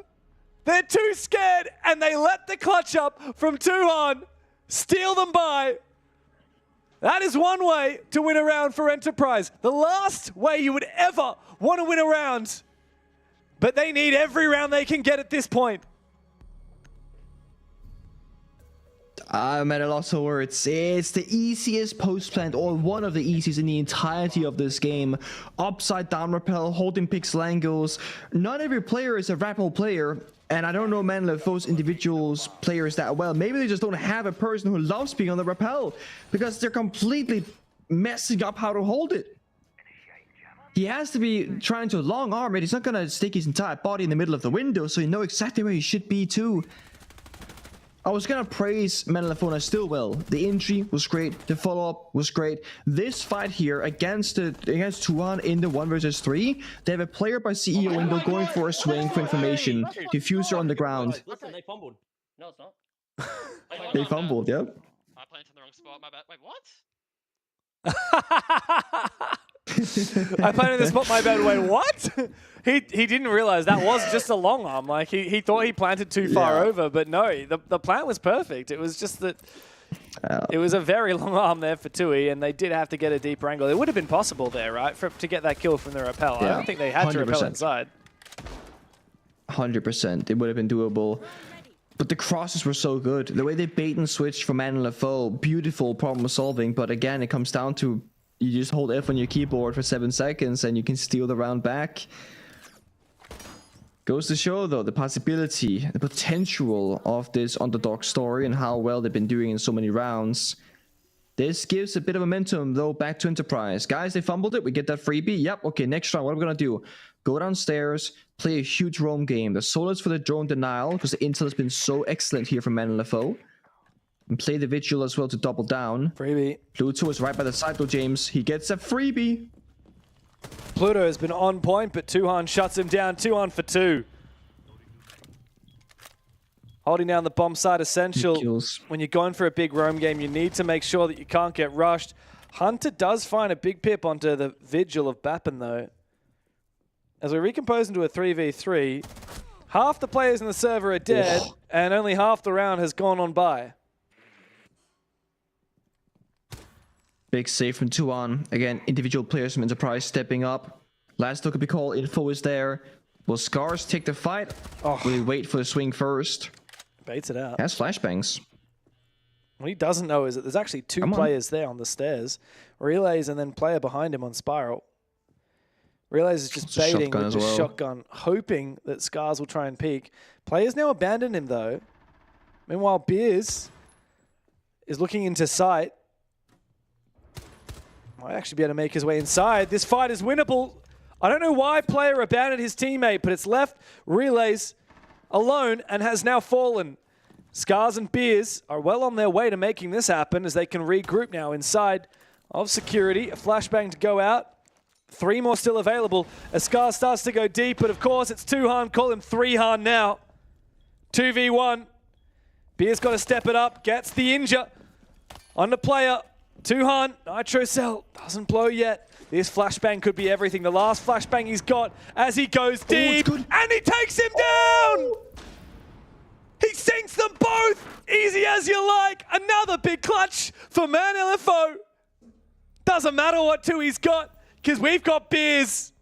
[SPEAKER 22] They're too scared, and they let the clutch up from Tuhan steal them by. That is one way to win a round for Enterprise. The last way you would ever want to win a round. But they need every round they can get at this point.
[SPEAKER 7] I'm at a loss of words. It's the easiest post plant, or one of the easiest in the entirety of this game. Upside down rappel, holding pixel angles. Not every player is a rappel player. And I don't know ManLFO's individuals players that well. Maybe they just don't have a person who loves being on the rappel because they're completely messing up how to hold it. He has to be trying to long arm it. He's not going to stick his entire body in the middle of the window, so you know exactly where he should be too. I was going to praise ManLFO still well. The entry was great. The follow-up was great. This fight here against Tuhan in the 1 versus 3, they have a player by CEO window going for a swing for information. Diffuser on the ground.
[SPEAKER 19] Listen, they fumbled. No, it's not.
[SPEAKER 7] They fumbled, yep.
[SPEAKER 19] I planted in the wrong spot. My bad. Wait, what?
[SPEAKER 22] I planted in the spot, my bad. Wait, what? He didn't realize that was just a long arm. Like, he thought he planted too far over, but no, the plant was perfect. It was just that it was a very long arm there for Tui, and they did have to get a deeper angle. It would have been possible there, right, to get that kill from the rappel. I don't think they had to rappel inside.
[SPEAKER 7] 100%. It would have been doable. But the crosses were so good. The way they bait and switched from man and LFO, beautiful problem solving. But again, it comes down to you just hold F on your keyboard for 7 seconds and you can steal the round back. Goes to show, though, the possibility, the potential of this underdog story and how well they've been doing in so many rounds. This gives a bit of momentum, though, back to Enterprise. Guys, they fumbled it. We get that freebie. Yep, okay, next round, what are we going to do? Go downstairs, play a huge roam game. The solos for the drone denial, because the intel has been so excellent here from Man and LFO. And play the vigil as well to double down.
[SPEAKER 22] Freebie.
[SPEAKER 7] Pluto is right by the side, though, James. He gets a freebie.
[SPEAKER 22] Pluto has been on point, but Tuhan shuts him down. 2-on for 2. Holding down the bomb side essential. When you're going for a big roam game, you need to make sure that you can't get rushed. Hunter does find a big pip onto the vigil of Bappin, though. As we recompose into a 3v3, half the players in the server are dead, and only half the round has gone on by.
[SPEAKER 7] Big save from 2-on. Again, individual players from Enterprise stepping up. Last look at the call, info is there. Will Scars take the fight? Will he wait for the swing first?
[SPEAKER 22] Baits it out.
[SPEAKER 7] Has flashbangs.
[SPEAKER 22] What he doesn't know is that there's actually two players there on the stairs. Relays and then player behind him on Spiral. Relays is just baiting with the shotgun, hoping that Scars will try and peek. Players now abandon him, though. Meanwhile, Beers is looking into sight. Might actually be able to make his way inside. This fight is winnable. I don't know why player abandoned his teammate, but it's left Relays alone and has now fallen. Scars and Beers are well on their way to making this happen as they can regroup now inside of security. A flashbang to go out. 3 more still available as Scars starts to go deep, but of course it's 2-Han. Call him 3-Han now. 2v1. Beers got to step it up. Gets the injure on the player. 2-Han, Nitro Cell doesn't blow yet. This flashbang could be everything. The last flashbang he's got as he goes deep, and he takes him down! He sinks them both! Easy as you like. Another big clutch for Man LFO. Doesn't matter what 2 he's got, because we've got Beers.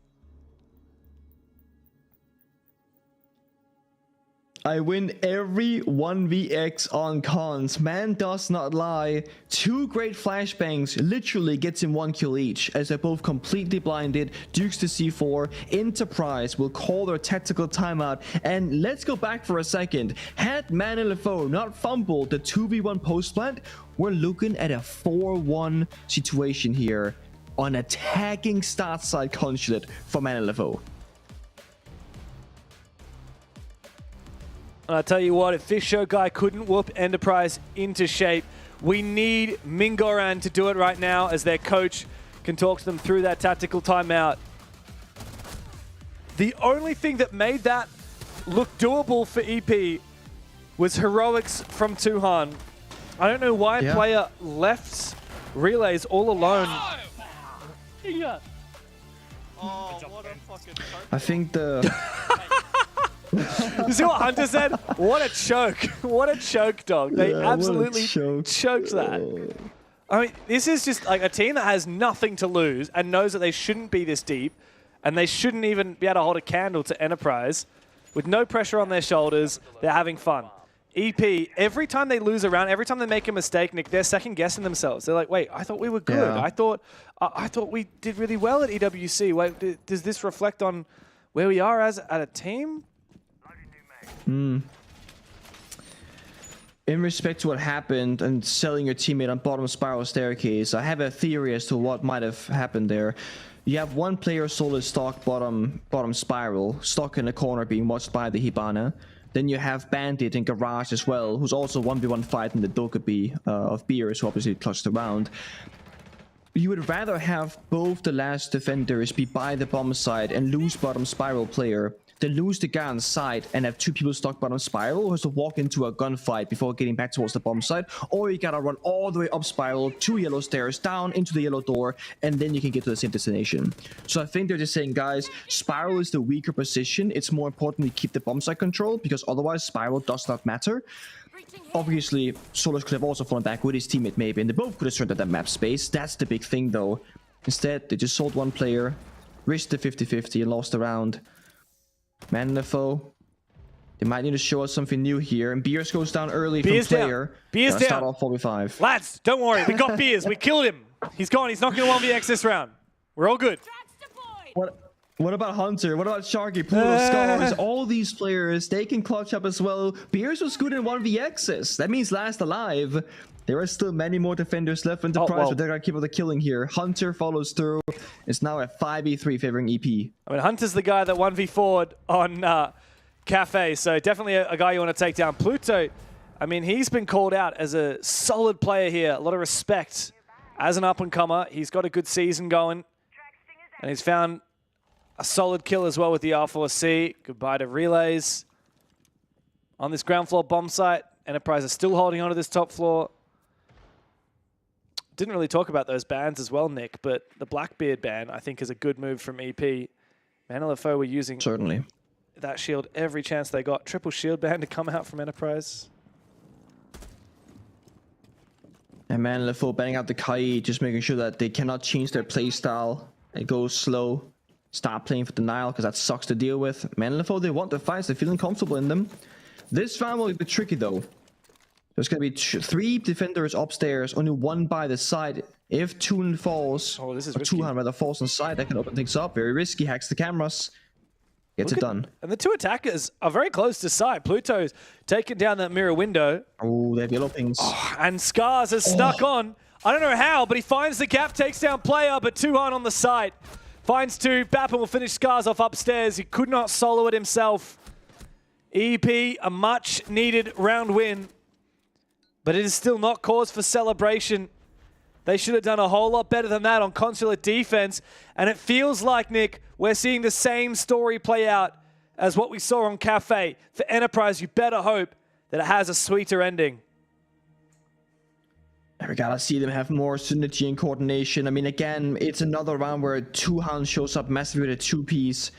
[SPEAKER 7] I win every 1vx on cons. Man does not lie. 2 great flashbangs literally gets him 1 kill each as they're both completely blinded. Dukes to C4. Enterprise will call their tactical timeout. And let's go back for a second. Had Man LFO not fumbled the 2v1 post plant, we're looking at a 4-1 situation here on attacking start side consulate for Man LFO.
[SPEAKER 22] And I'll tell you what, if Fish Show Guy couldn't whoop Enterprise into shape, we need Mingoran to do it right now as their coach can talk to them through that tactical timeout. The only thing that made that look doable for EP was heroics from 2-Han. I don't know why a player left Relays all alone.
[SPEAKER 7] I think the...
[SPEAKER 22] You see what Hunter said? What a choke. What a choke, dog. They absolutely choked that. I mean, this is just like a team that has nothing to lose and knows that they shouldn't be this deep and they shouldn't even be able to hold a candle to Enterprise. With no pressure on their shoulders, they're having fun. EP, every time they lose a round, every time they make a mistake, Nick, they're second-guessing themselves. They're like, wait, I thought we were good.
[SPEAKER 7] Yeah.
[SPEAKER 22] I thought we did really well at EWC. Wait, does this reflect on where we are as at a team?
[SPEAKER 7] In respect to what happened and selling your teammate on bottom spiral staircase, I have a theory as to what might have happened there. You have one player solo stock bottom spiral, stuck in the corner being watched by the Hibana. Then you have Bandit in Garage as well, who's also 1v1 fighting the Dokkaebi of Beers, who obviously clutched the round. You would rather have both the last defenders be by the bomb side and lose bottom spiral player than lose the guy on side and have 2 people stuck bottom spiral who has to walk into a gunfight before getting back towards the bomb side, or you gotta run all the way up spiral, 2 yellow stairs, down into the yellow door, and then you can get to the same destination. So I think they're just saying, guys, spiral is the weaker position. It's more important we keep the bomb side control, because otherwise spiral does not matter. Obviously, Solos could have also fallen back with his teammate maybe, and they both could have surrendered that map space. That's the big thing though. Instead, they just sold one player, risked the 50-50 and lost the round. Man LFO, They might need to show us something new here. And Beers goes down early
[SPEAKER 22] Beers
[SPEAKER 7] from
[SPEAKER 22] down.
[SPEAKER 7] player.
[SPEAKER 22] Beers
[SPEAKER 7] Gonna start
[SPEAKER 22] down.
[SPEAKER 7] off 4v5.
[SPEAKER 22] Lads, don't worry. We got Beers. We killed him. He's gone. He's not going to 1vx this round. We're all good.
[SPEAKER 7] What about Hunter? What about Sharky? Pool of Scars? All these players, they can clutch up as well. Beers was good in 1vx's. That means last alive. There are still many more defenders left in the prize, but they're going to keep on the killing here. Hunter follows through. It's now a 5v3 favoring EP.
[SPEAKER 22] I mean, Hunter's the guy that 1v4'd on Cafe, so definitely a guy you want to take down. Pluto, I mean, he's been called out as a solid player here. A lot of respect as an up-and-comer. He's got a good season going, and he's found a solid kill as well with the R4C. Goodbye to Relays. On this ground floor bomb site, Enterprise are still holding on to this top floor. Didn't really talk about those bans as well, Nick, but the Blackbeard ban, I think, is a good move from EP. Man LFO were using
[SPEAKER 7] certainly
[SPEAKER 22] that shield every chance they got. Triple shield ban to come out from Enterprise.
[SPEAKER 7] And Man LFO banning out the Kai, just making sure that they cannot change their playstyle. It goes slow. Start playing for denial, because that sucks to deal with. Man LFO, they want the fights. They're feeling comfortable in them. This round will be tricky, though. There's going to be 3 defenders upstairs, only 1 by the side. If Toon falls,
[SPEAKER 22] or
[SPEAKER 7] Tuhan rather falls on side, that can open things up. Very risky, hacks the cameras. Gets it done.
[SPEAKER 22] And the 2 attackers are very close to side. Pluto's taken down that mirror window.
[SPEAKER 7] Oh, they have yellow pings.
[SPEAKER 22] And Scars has snuck on. I don't know how, but he finds the gap, takes down player, but Tuhan on the side. Finds 2. Bappen will finish Scars off upstairs. He could not solo it himself. EP, a much-needed round win. But it is still not cause for celebration. They should have done a whole lot better than that on consulate defense. And it feels like, Nick, we're seeing the same story play out as what we saw on Cafe. For Enterprise, you better hope that it has a sweeter ending.
[SPEAKER 7] We gotta see them have more synergy and coordination. I mean, again, it's another round where Tuhan shows up massively with a 2-piece.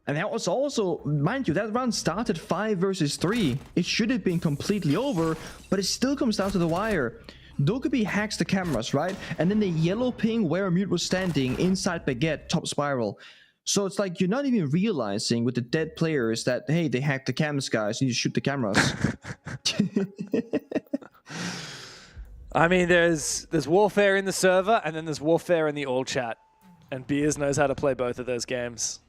[SPEAKER 7] And that was also, mind you, that round started 5 versus 3. It should have been completely over, but it still comes down to the wire. Dokkaebi hacks the cameras, right? And then the yellow ping where Mute was standing inside Baguette, top spiral. So it's like you're not even realizing with the dead players that, hey, they hacked the cams, guys. You need to shoot the cameras.
[SPEAKER 22] I mean, there's warfare in the server, and then there's warfare in the all chat. And Beers knows how to play both of those games.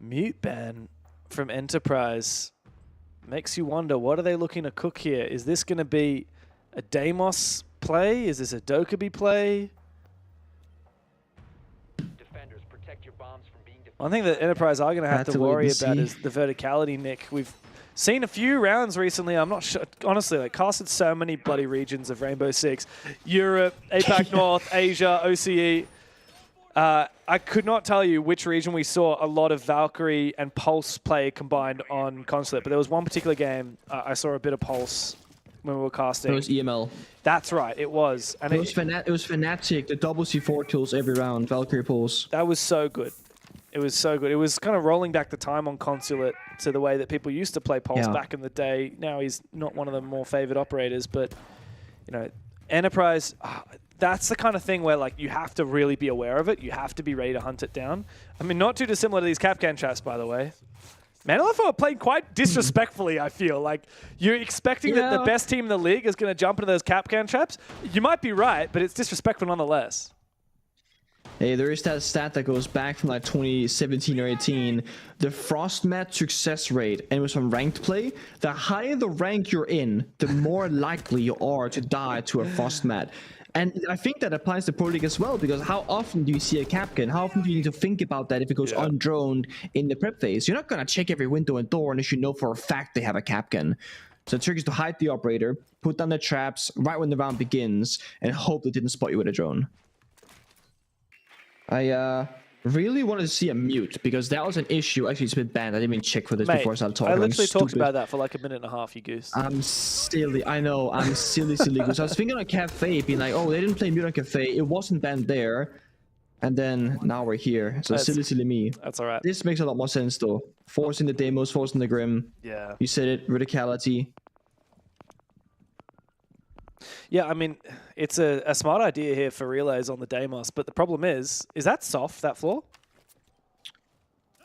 [SPEAKER 22] Mute ban from Enterprise makes you wonder, what are they looking to cook here? Is this going to be a Deimos play? Is this a Dokkaebi play?
[SPEAKER 4] Defenders, protect your bombs from being defended.
[SPEAKER 22] One thing that Enterprise are going to have to worry about is the verticality, Nick. We've seen a few rounds recently. I'm not sure. Honestly, like, casted so many bloody regions of Rainbow Six. Europe, APAC North, Asia, OCE. I could not tell you which region we saw a lot of Valkyrie and Pulse play combined on Consulate, but there was one particular game I saw a bit of Pulse when we were casting.
[SPEAKER 7] It was EML.
[SPEAKER 22] That's right, it was. And
[SPEAKER 7] it was Fnatic, the double C4 kills every round, Valkyrie Pulse.
[SPEAKER 22] That was so good. It was so good. It was kind of rolling back the time on Consulate to the way that people used to play Pulse back in the day. Now he's not one of the more favored operators, but, you know, Enterprise... that's the kind of thing where, like, you have to really be aware of it. You have to be ready to hunt it down. I mean, not too dissimilar to these Capcan traps, by the way. Man, LFO are playing quite disrespectfully, I feel. Like, you're expecting that the best team in the league is going to jump into those Capcan traps. You might be right, but it's disrespectful nonetheless.
[SPEAKER 7] Hey, there is that stat that goes back from like 2017 or 18. The Frostmat success rate, and it was from ranked play. The higher the rank you're in, the more likely you are to die to a Frostmat. And I think that applies to Pro League as well, because how often do you see a Capcan? How often do you need to think about that if it goes undroned in the prep phase? You're not going to check every window and door unless you know for a fact they have a Capcan. So the trick is to hide the operator, put down the traps right when the round begins, and hope they didn't spot you with a drone. I really wanted to see a mute, because that was an issue. Actually, it's been banned. I didn't even check for this before I started talking.
[SPEAKER 22] I literally talked about that for like a minute and a half, you goose.
[SPEAKER 7] I'm silly. I know. I'm silly goose. I was thinking on Cafe, being like, oh, they didn't play mute on Cafe. It wasn't banned there. And then now we're here. So silly me.
[SPEAKER 22] That's all right.
[SPEAKER 7] This makes a lot more sense, though. Forcing the demos, forcing the Grim.
[SPEAKER 22] Yeah.
[SPEAKER 7] You said it. Radicality.
[SPEAKER 22] Yeah, I mean, it's a smart idea here for relays on the Deimos, but the problem is that soft, that floor?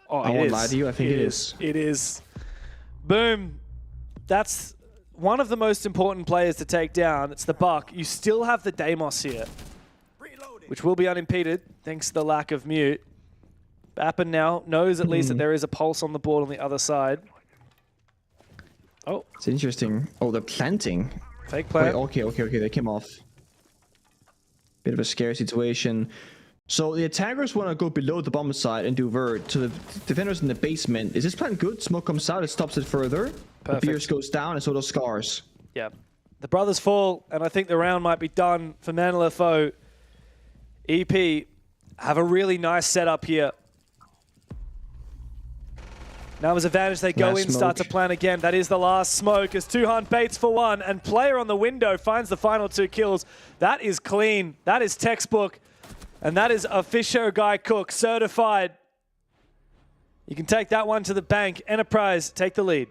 [SPEAKER 22] Oh,
[SPEAKER 7] I won't lie to you. I think it is.
[SPEAKER 22] It is. Boom. That's one of the most important players to take down. It's the Buck. You still have the Deimos here, which will be unimpeded thanks to the lack of mute. Bappen now knows at least that there is a pulse on the board on the other side. Oh.
[SPEAKER 7] It's interesting. Oh, they're planting.
[SPEAKER 22] Fake plant.
[SPEAKER 7] Wait, okay. They came off. Bit of a scary situation. So the attackers want to go below the bomb side and do vert. So the defenders in the basement. Is this plan good? Smoke comes out, it stops it further.
[SPEAKER 22] Perfect.
[SPEAKER 7] The Beers goes down, and so does Scars.
[SPEAKER 22] Yeah. The brothers fall, and I think the round might be done for Man LFO. EP have a really nice setup here. Now as advantage, they go in, start to plan again. That is the last smoke as Tuhan baits for one, and player on the window finds the final 2 kills. That is clean. That is textbook. And that is a Fisher Guy Cook certified. You can take that one to the bank. Enterprise, take the lead.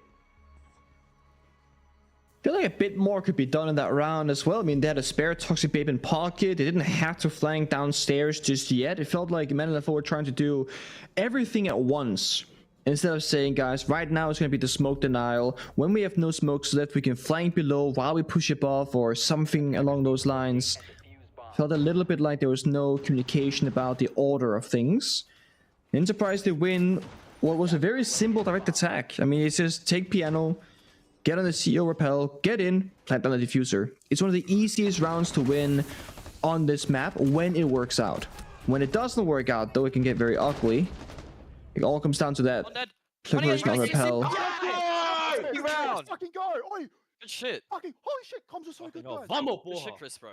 [SPEAKER 7] I feel like a bit more could be done in that round as well. I mean, they had a spare Toxic Babe in pocket. They didn't have to flank downstairs just yet. It felt like Men LFO were trying to do everything at once. Instead of saying, guys, right now it's going to be the smoke denial. When we have no smokes left, we can flank below while we push above or something along those lines. Felt a little bit like there was no communication about the order of things. Enterprise, they win what was a very simple direct attack. I mean, it's just take piano, get on the CO rappel, get in, plant down the diffuser. It's one of the easiest rounds to win on this map when it works out. When it doesn't work out, though, it can get very ugly. It all comes down to that. Preparation on rappel.
[SPEAKER 19] Fucking go! Oi! Good shit. Fucking holy shit! Comms are so good, guys. Vamos, porra. Good shit, Chris, bro.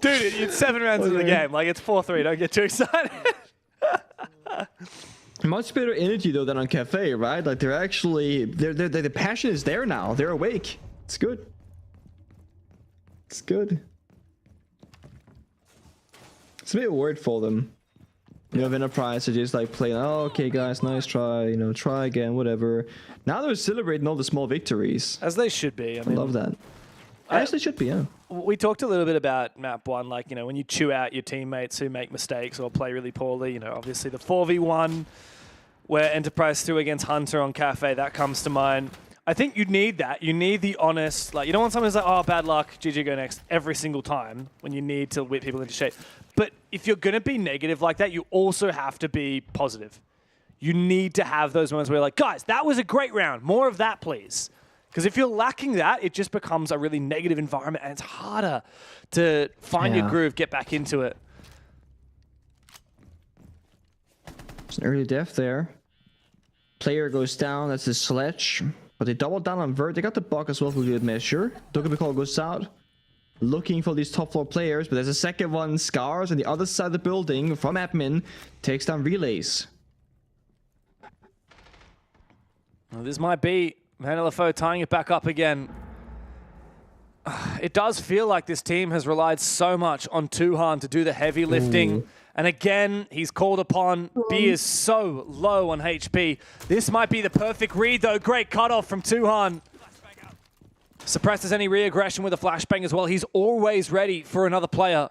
[SPEAKER 22] Dude, it's 7 rounds in the game. Like, it's 4-3. Don't get too excited.
[SPEAKER 7] Much better energy, though, than on Cafe, right? Like, they're actually... the passion is there now. They're awake. It's good. It's good. It's a bit worried for them. You have Enterprise are just like playing, oh, okay, guys, nice try, you know, try again, whatever. Now they're celebrating all the small victories.
[SPEAKER 22] As they should be. I mean,
[SPEAKER 7] love that. As they should be, yeah.
[SPEAKER 22] We talked a little bit about map 1, like, you know, when you chew out your teammates who make mistakes or play really poorly, you know, obviously the 4v1 where Enterprise threw against Hunter on Cafe, that comes to mind. I think you need that. You need the honest, like, you don't want someone who's like, oh, bad luck, GG, go next, every single time when you need to whip people into shape. But if you're going to be negative like that, you also have to be positive. You need to have those moments where you're like, guys, that was a great round. More of that, please. Because if you're lacking that, it just becomes a really negative environment and it's harder to find your groove, get back into it.
[SPEAKER 7] It's an early death there. Player goes down, that's his sledge. But they doubled down on Vert. They got the buck as well for good measure. Dokabikol goes out. Looking for these top floor players, but there's a second one, Scars, on the other side of the building from admin. Takes down Relays.
[SPEAKER 22] Well, this might be Man LFO tying it back up again. It does feel like this team has relied so much on Tuhan to do the heavy lifting. Ooh. And again, he's called upon. B is so low on HP. This might be the perfect read, though. Great cutoff from Tuhan. Suppresses any re-aggression with a flashbang as well. He's always ready for another player.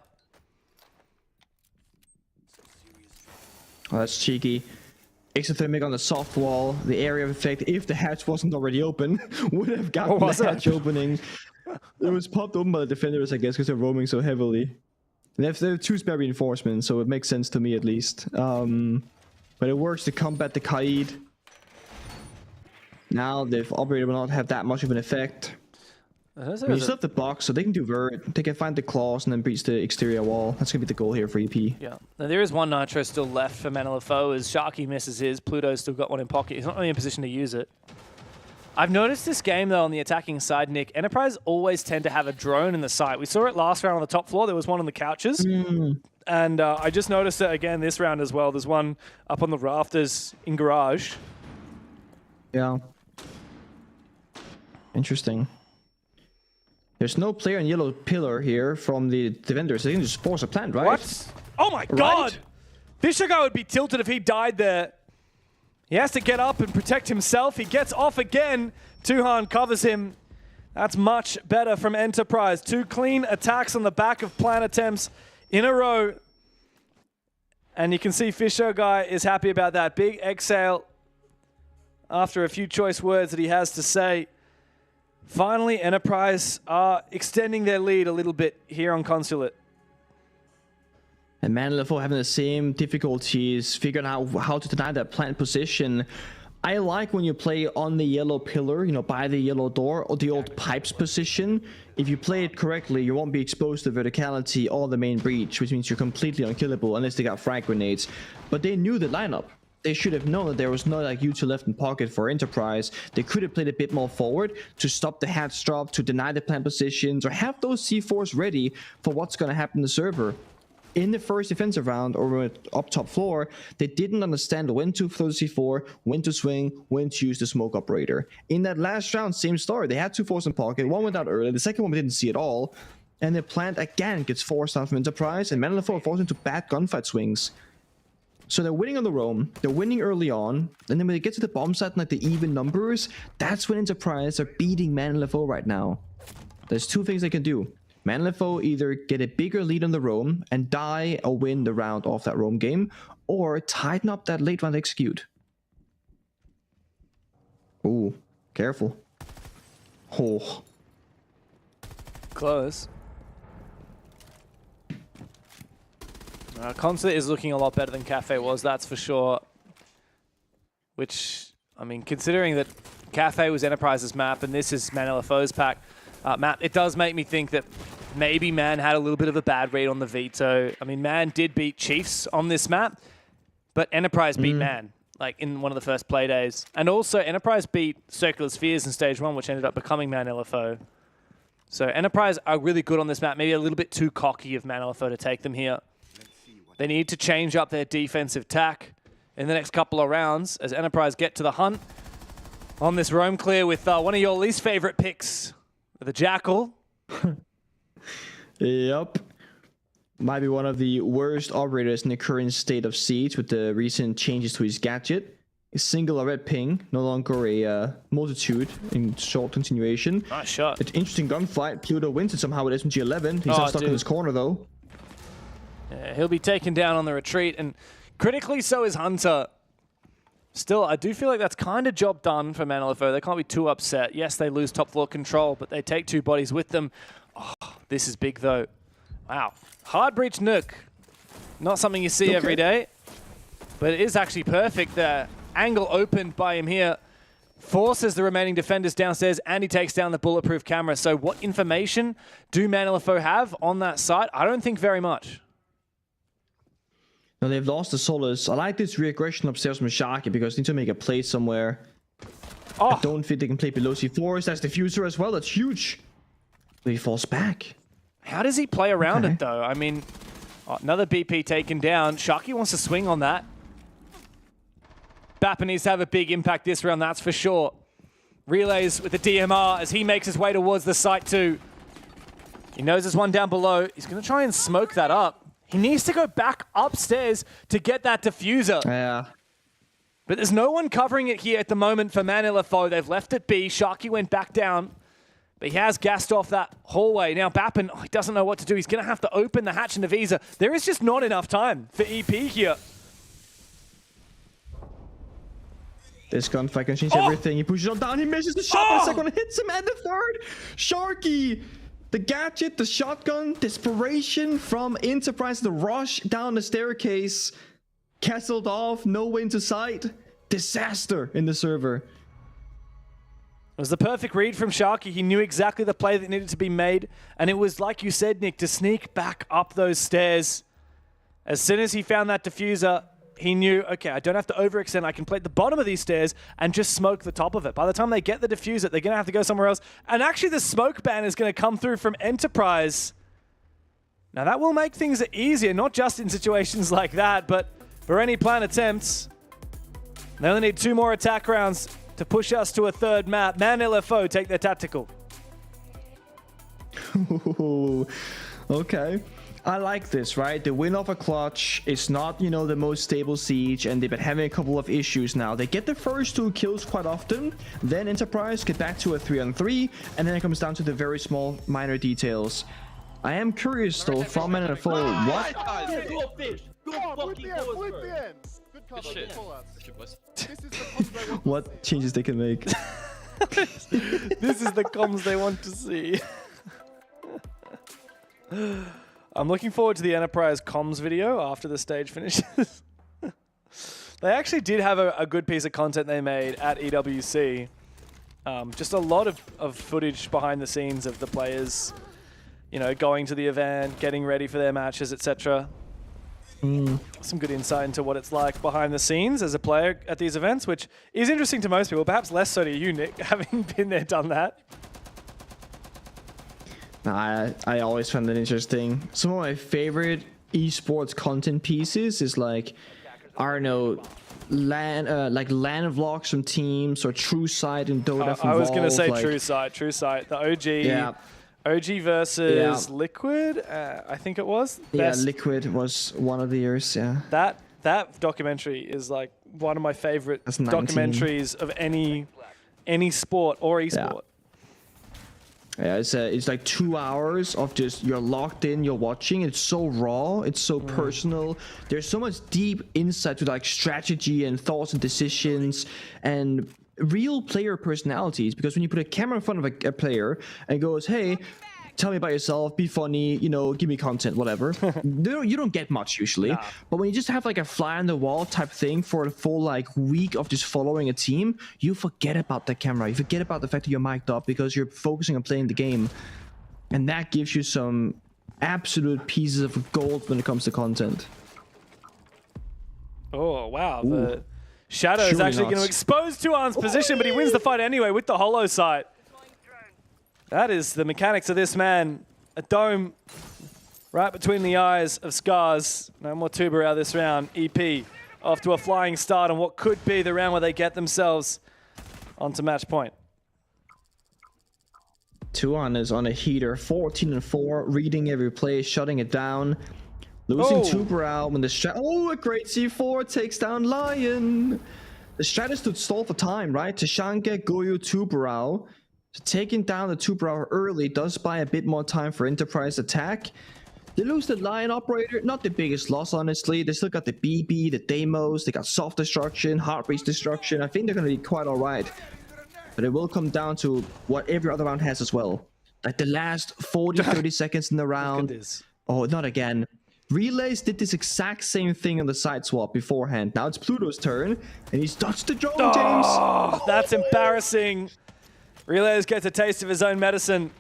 [SPEAKER 7] Oh, that's cheeky. Exothermic on the soft wall. The area of effect, if the hatch wasn't already open, would have gotten the hatch opening. It was popped open by the defenders, I guess, because they're roaming so heavily. They have 2 spare reinforcements, so it makes sense to me at least. But it works to combat the Kaid. Now the operator will not have that much of an effect. You still have the box, so they can do Vert. They can find the claws and then breach the exterior wall. That's going to be the goal here for EP.
[SPEAKER 22] Yeah. Now, there is one Nitro still left for Man LFO as Sharky misses his. Pluto's still got one in pocket. He's not really in position to use it. I've noticed this game, though, on the attacking side, Nick, Enterprise always tend to have a drone in the site. We saw it last round on the top floor. There was one on the couches. And I just noticed it again this round as well. There's one up on the rafters in garage.
[SPEAKER 7] Yeah. Interesting. There's no player in yellow pillar here from the defenders. They can just force a plant, right?
[SPEAKER 22] What? Oh my god! Fisher guy would be tilted if he died there. He has to get up and protect himself. He gets off again. Tuhan covers him. That's much better from Enterprise. 2 clean attacks on the back of plant attempts in a row. And you can see Fisher Guy is happy about that. Big exhale after a few choice words that he has to say. Finally, Enterprise are extending their lead a little bit here on Consulate.
[SPEAKER 7] And Man LFO having the same difficulties figuring out how to deny that plant position. I like when you play on the yellow pillar, you know, by the yellow door, or the old pipes position. If you play it correctly, you won't be exposed to verticality or the main breach, which means you're completely unkillable unless they got frag grenades. But they knew the lineup. They should have known that there was no like U2 left in pocket for Enterprise. They could have played a bit more forward to stop the hatch drop, to deny the plant positions, or have those C4s ready for what's going to happen in the server. In the first defensive round, or up top floor, they didn't understand when to throw the C4, when to swing, when to use the smoke operator. In that last round, same story. They had 2 4s in pocket. One went out early. The second one we didn't see at all. And the plant again gets forced out from Enterprise, and Man LFO are forced into bad gunfight swings. So they're winning on the roam, they're winning early on, and then when they get to the bomb site and like the even numbers, that's when Enterprise are beating Man LFO right now. There's 2 things they can do. Man LFO either get a bigger lead on the roam and die or win the round off that roam game, or tighten up that late round execute. Ooh, careful. Oh.
[SPEAKER 22] Close. Consulate is looking a lot better than Cafe was, that's for sure. Which, I mean, considering that Cafe was Enterprise's map and this is Man LFO's map, it does make me think that maybe Man had a little bit of a bad read on the veto. I mean, Man did beat Chiefs on this map, but Enterprise beat Man, like in one of the first play days. And also, Enterprise beat Circular Spheres in Stage 1, which ended up becoming Man LFO. So Enterprise are really good on this map, maybe a little bit too cocky of Man LFO to take them here. They need to change up their defensive tack in the next couple of rounds as Enterprise get to the hunt on this roam clear with one of your least favorite picks, the Jackal.
[SPEAKER 7] Yep. Might be one of the worst operators in the current state of Siege with the recent changes to his gadget. A single red ping, no longer a multitude in short continuation.
[SPEAKER 22] Nice shot.
[SPEAKER 7] An interesting gunfight. Pluto wins it somehow with SMG-11. He's not stuck in his corner though.
[SPEAKER 22] Yeah, he'll be taken down on the retreat, and critically so is Hunter. Still, I do feel like that's kind of job done for Man LFO. They can't be too upset. Yes, they lose top floor control, but they take 2 bodies with them. Oh, this is big though. Wow. Hard breach nuke. Not something you see every day, but it is actually perfect there. Angle opened by him here. Forces the remaining defenders downstairs, and he takes down the bulletproof camera. So what information do Man LFO have on that site? I don't think very much.
[SPEAKER 7] No, they've lost the Solace. I like this reaggression upstairs from Sharky because they need to make a play somewhere. I don't think they can play below C4s. That's diffuser as well. That's huge. But he falls back.
[SPEAKER 22] How does he play around it though? I mean, another BP taken down. Sharky wants to swing on that. Bappa needs to have a big impact this round, that's for sure. Relays with the DMR as he makes his way towards the site too. He knows there's one down below. He's going to try and smoke that up. He needs to go back upstairs to get that diffuser.
[SPEAKER 7] Yeah.
[SPEAKER 22] But there's no one covering it here at the moment for Man LFO. They've left it be. Sharky went back down, but he has gassed off that hallway. Now Bappin, he doesn't know what to do. He's going to have to open the hatch in the visa. There is just not enough time for EP here.
[SPEAKER 7] This gunfight can change everything. He pushes on down. He misses the shot. The second one hits him, and the third. Sharky. The gadget, the shotgun, desperation from Enterprise, the rush down the staircase. Castled off, no way into sight. Disaster in the server.
[SPEAKER 22] It was the perfect read from Sharky. He knew exactly the play that needed to be made. And it was, like you said, Nick, to sneak back up those stairs. As soon as he found that diffuser, he knew, okay, I don't have to overextend. I can play at the bottom of these stairs and just smoke the top of it. By the time they get the diffuser, they're going to have to go somewhere else. And actually, the smoke ban is going to come through from Enterprise. Now, that will make things easier, not just in situations like that, but for any planned attempts. They only need 2 more attack rounds to push us to a 3rd map. Man LFO take their tactical.
[SPEAKER 7] Okay. I like this, right? The win off a clutch is not, you know, the most stable Siege, and they've been having a couple of issues now. They get the first 2 kills quite often, then Enterprise get back to a 3-on-3, and then it comes down to the very small, minor details. I am curious though, from NFL, what?
[SPEAKER 19] Yeah, go fish. Go fucking go, bro.
[SPEAKER 14] Good shit. Good shit, boys.
[SPEAKER 7] What changes they can make?
[SPEAKER 22] This is the comms they want to see. I'm looking forward to the Enterprise comms video after the stage finishes. They actually did have a good piece of content they made at EWC. Just a lot of footage behind the scenes of the players, you know, going to the event, getting ready for their matches, etc. Some good insight into what it's like behind the scenes as a player at these events, which is interesting to most people, perhaps less so to you, Nick, having been there, done that.
[SPEAKER 7] I always find that interesting. Some of my favorite esports content pieces is like, I don't know, LAN vlogs from teams or True Sight and Dota from
[SPEAKER 22] I was going to say
[SPEAKER 7] like,
[SPEAKER 22] True Sight, the OG.
[SPEAKER 7] Yeah.
[SPEAKER 22] OG versus Liquid, I think it was.
[SPEAKER 7] Yeah, Liquid was one of the years, yeah.
[SPEAKER 22] That documentary is like one of my favorite
[SPEAKER 7] That's 19.
[SPEAKER 22] documentaries of any sport or esport.
[SPEAKER 7] Yeah, it's like 2 hours of just, you're locked in, you're watching. It's so raw, it's so personal. There's so much deep insight to like strategy and thoughts and decisions and real player personalities, because when you put a camera in front of a player and goes, hey, tell me about yourself, be funny, you know, give me content, whatever. You don't get much usually. But when you just have like a fly on the wall type thing for a full like week of just following a team, you forget about the camera. You forget about the fact that you're mic'd up because you're focusing on playing the game. And that gives you some absolute pieces of gold when it comes to content.
[SPEAKER 22] Oh, wow. The Shadow is actually going to expose Tuan's position, but he wins the fight anyway with the holo sight. That is the mechanics of this man. A dome right between the eyes of Scars. No more Tubarão this round. EP off to a flying start on what could be the round where they get themselves onto match point.
[SPEAKER 7] Tuan is on a heater, 14-4, reading every play, shutting it down. Losing Tubarão when the strat. Oh, a great C4 takes down Lion. The strat is to stall for time, right? Tashanka, Goyu, Tubarão. So taking down the Tubarão early does buy a bit more time for Enterprise attack. They lose the Lion operator, not the biggest loss, honestly. They still got the BB, the Deimos, they got soft destruction, heart-based destruction. I think they're going to be quite alright. But it will come down to what every other round has as well. Like the last 40-30 seconds in the round. Oh, not again. Relays did this exact same thing on the side swap beforehand. Now it's Pluto's turn, and he's dodged the drone, James.
[SPEAKER 22] That's embarrassing. Relays gets a taste of his own medicine.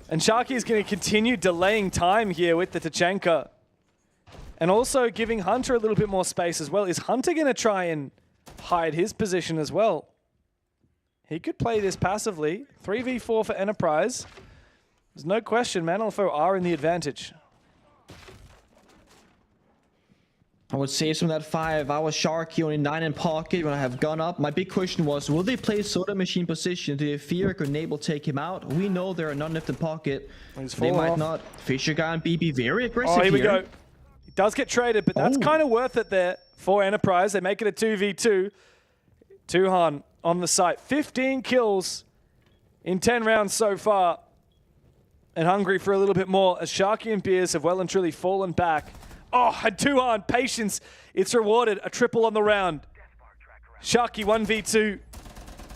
[SPEAKER 22] And Sharky is going to continue delaying time here with the Tachanka. And also giving Hunter a little bit more space as well. Is Hunter going to try and hide his position as well? He could play this passively. 3v4 for Enterprise. There's no question, Manalfo are in the advantage.
[SPEAKER 7] I would say some of that 5. I was Sharky, only 9 in pocket when I have gone up. My big question was, will they play Soda Machine position? Do they fear Grenade will take him out? We know there are none left in pocket. They might not. Fisher Guy and BB very aggressive here.
[SPEAKER 22] Here we go. He does get traded, but that's kind of worth it there for Enterprise. They make it a 2v2. Tuhan on the site. 15 kills in 10 rounds so far. And hungry for a little bit more as Sharky and Beers have well and truly fallen back. Oh, and Tuhan, patience. It's rewarded. A triple on the round. Sharky 1v2.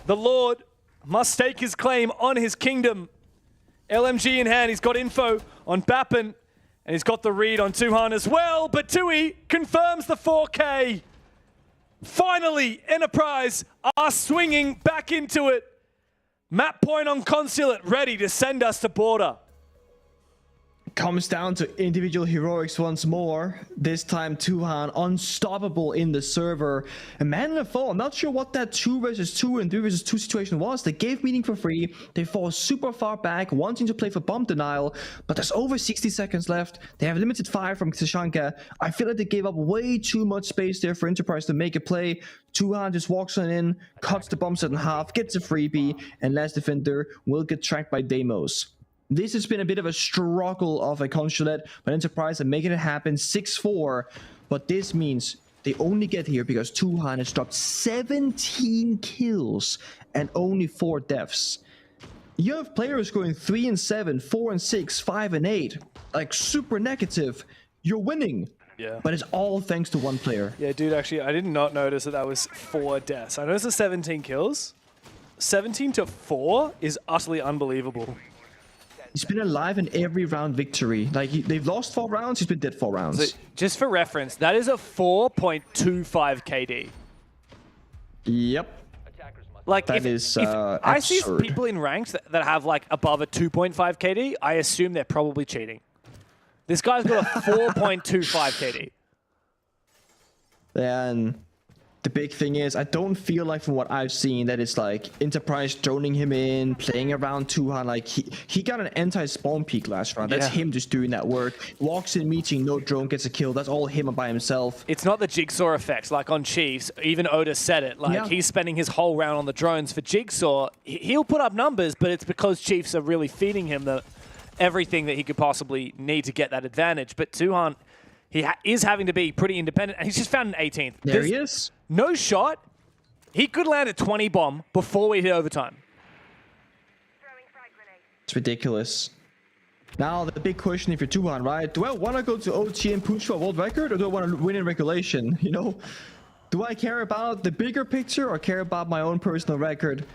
[SPEAKER 22] The Lord must stake his claim on his kingdom. LMG in hand. He's got info on Bappin. And he's got the read on Tuhan as well. But Tui confirms the 4K. Finally, Enterprise are swinging back into it. Map point on Consulate, ready to send us to border.
[SPEAKER 7] Comes down to individual heroics once more. This time Tuhan unstoppable in the server. And man in the fall, I'm not sure what that 2 versus 2 and 3 versus 2 situation was. They gave meeting for free. They fall super far back, wanting to play for bomb denial. But there's over 60 seconds left. They have limited fire from Tashanka. I feel like they gave up way too much space there for Enterprise to make a play. Tuhan just walks on in, cuts the bomb set in half, gets a freebie, and last defender will get tracked by Deimos. This has been a bit of a struggle of a consulate, but Enterprise are making it happen 6-4. But this means they only get here because Tuhan has dropped 17 kills and only 4 deaths. you have players going 3 and 7, 4 and 6, 5 and 8, like super negative. You're winning.
[SPEAKER 22] Yeah.
[SPEAKER 7] But it's all thanks to one player.
[SPEAKER 22] Yeah, dude, actually, I did not notice that was 4 deaths. I noticed the 17 kills. 17 to 4 is utterly unbelievable.
[SPEAKER 7] He's been alive in every round victory. Like, they've lost 4 rounds, he's been dead 4 rounds.
[SPEAKER 22] So, just for reference, that is a 4.25 KD.
[SPEAKER 7] Yep.
[SPEAKER 22] Like,
[SPEAKER 7] that
[SPEAKER 22] if
[SPEAKER 7] is
[SPEAKER 22] I see
[SPEAKER 7] absurd.
[SPEAKER 22] people in ranked that have, like, above a 2.5 KD, I assume they're probably cheating. This guy's got a 4.25 KD.
[SPEAKER 7] And the big thing is, I don't feel like from what I've seen that it's like Enterprise droning him in, playing around Tuhan. Like he got an anti-spawn peak last round. That's him just doing that work. Walks in meeting, no drone, gets a kill. That's all him by himself.
[SPEAKER 22] It's not the Jigsaw effect like on Chiefs. Even Otis said it. Like he's spending his whole round on the drones. For Jigsaw, he'll put up numbers, but it's because Chiefs are really feeding him everything that he could possibly need to get that advantage. But Tuhan, he is having to be pretty independent, and he's just found an 18th.
[SPEAKER 7] There he is.
[SPEAKER 22] No shot. He could land a 20 bomb before we hit overtime.
[SPEAKER 7] It's ridiculous. Now, the big question if you're Tuhan, right? Do I want to go to OT and push for a world record, or do I want to win in regulation? You know? Do I care about the bigger picture, or care about my own personal record?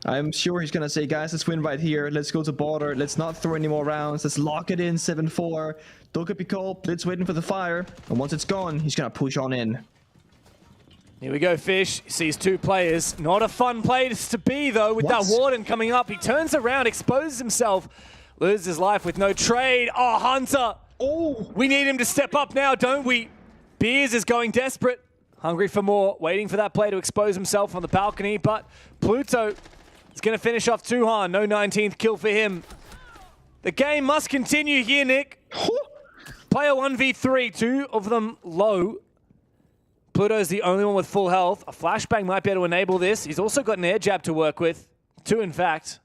[SPEAKER 7] I'm sure he's going to say, guys, let's win right here. Let's go to border. Let's not throw any more rounds. Let's lock it in 7-4. Don't get be cold. Blitz waiting for the fire. And once it's gone, he's going to push on in.
[SPEAKER 22] Here we go, Fish. He sees 2 players. Not a fun place to be, though, with that Warden coming up. He turns around, exposes himself, loses his life with no trade. Oh, Hunter. Oh, we need him to step up now, don't we? Beers is going desperate. Hungry for more. Waiting for that player to expose himself on the balcony. But Pluto is going to finish off Tuhan. No 19th kill for him. The game must continue here, Nick. Player 1v3, 2 of them low. Pluto's the only one with full health. A flashbang might be able to enable this. He's also got an air jab to work with. 2, in fact.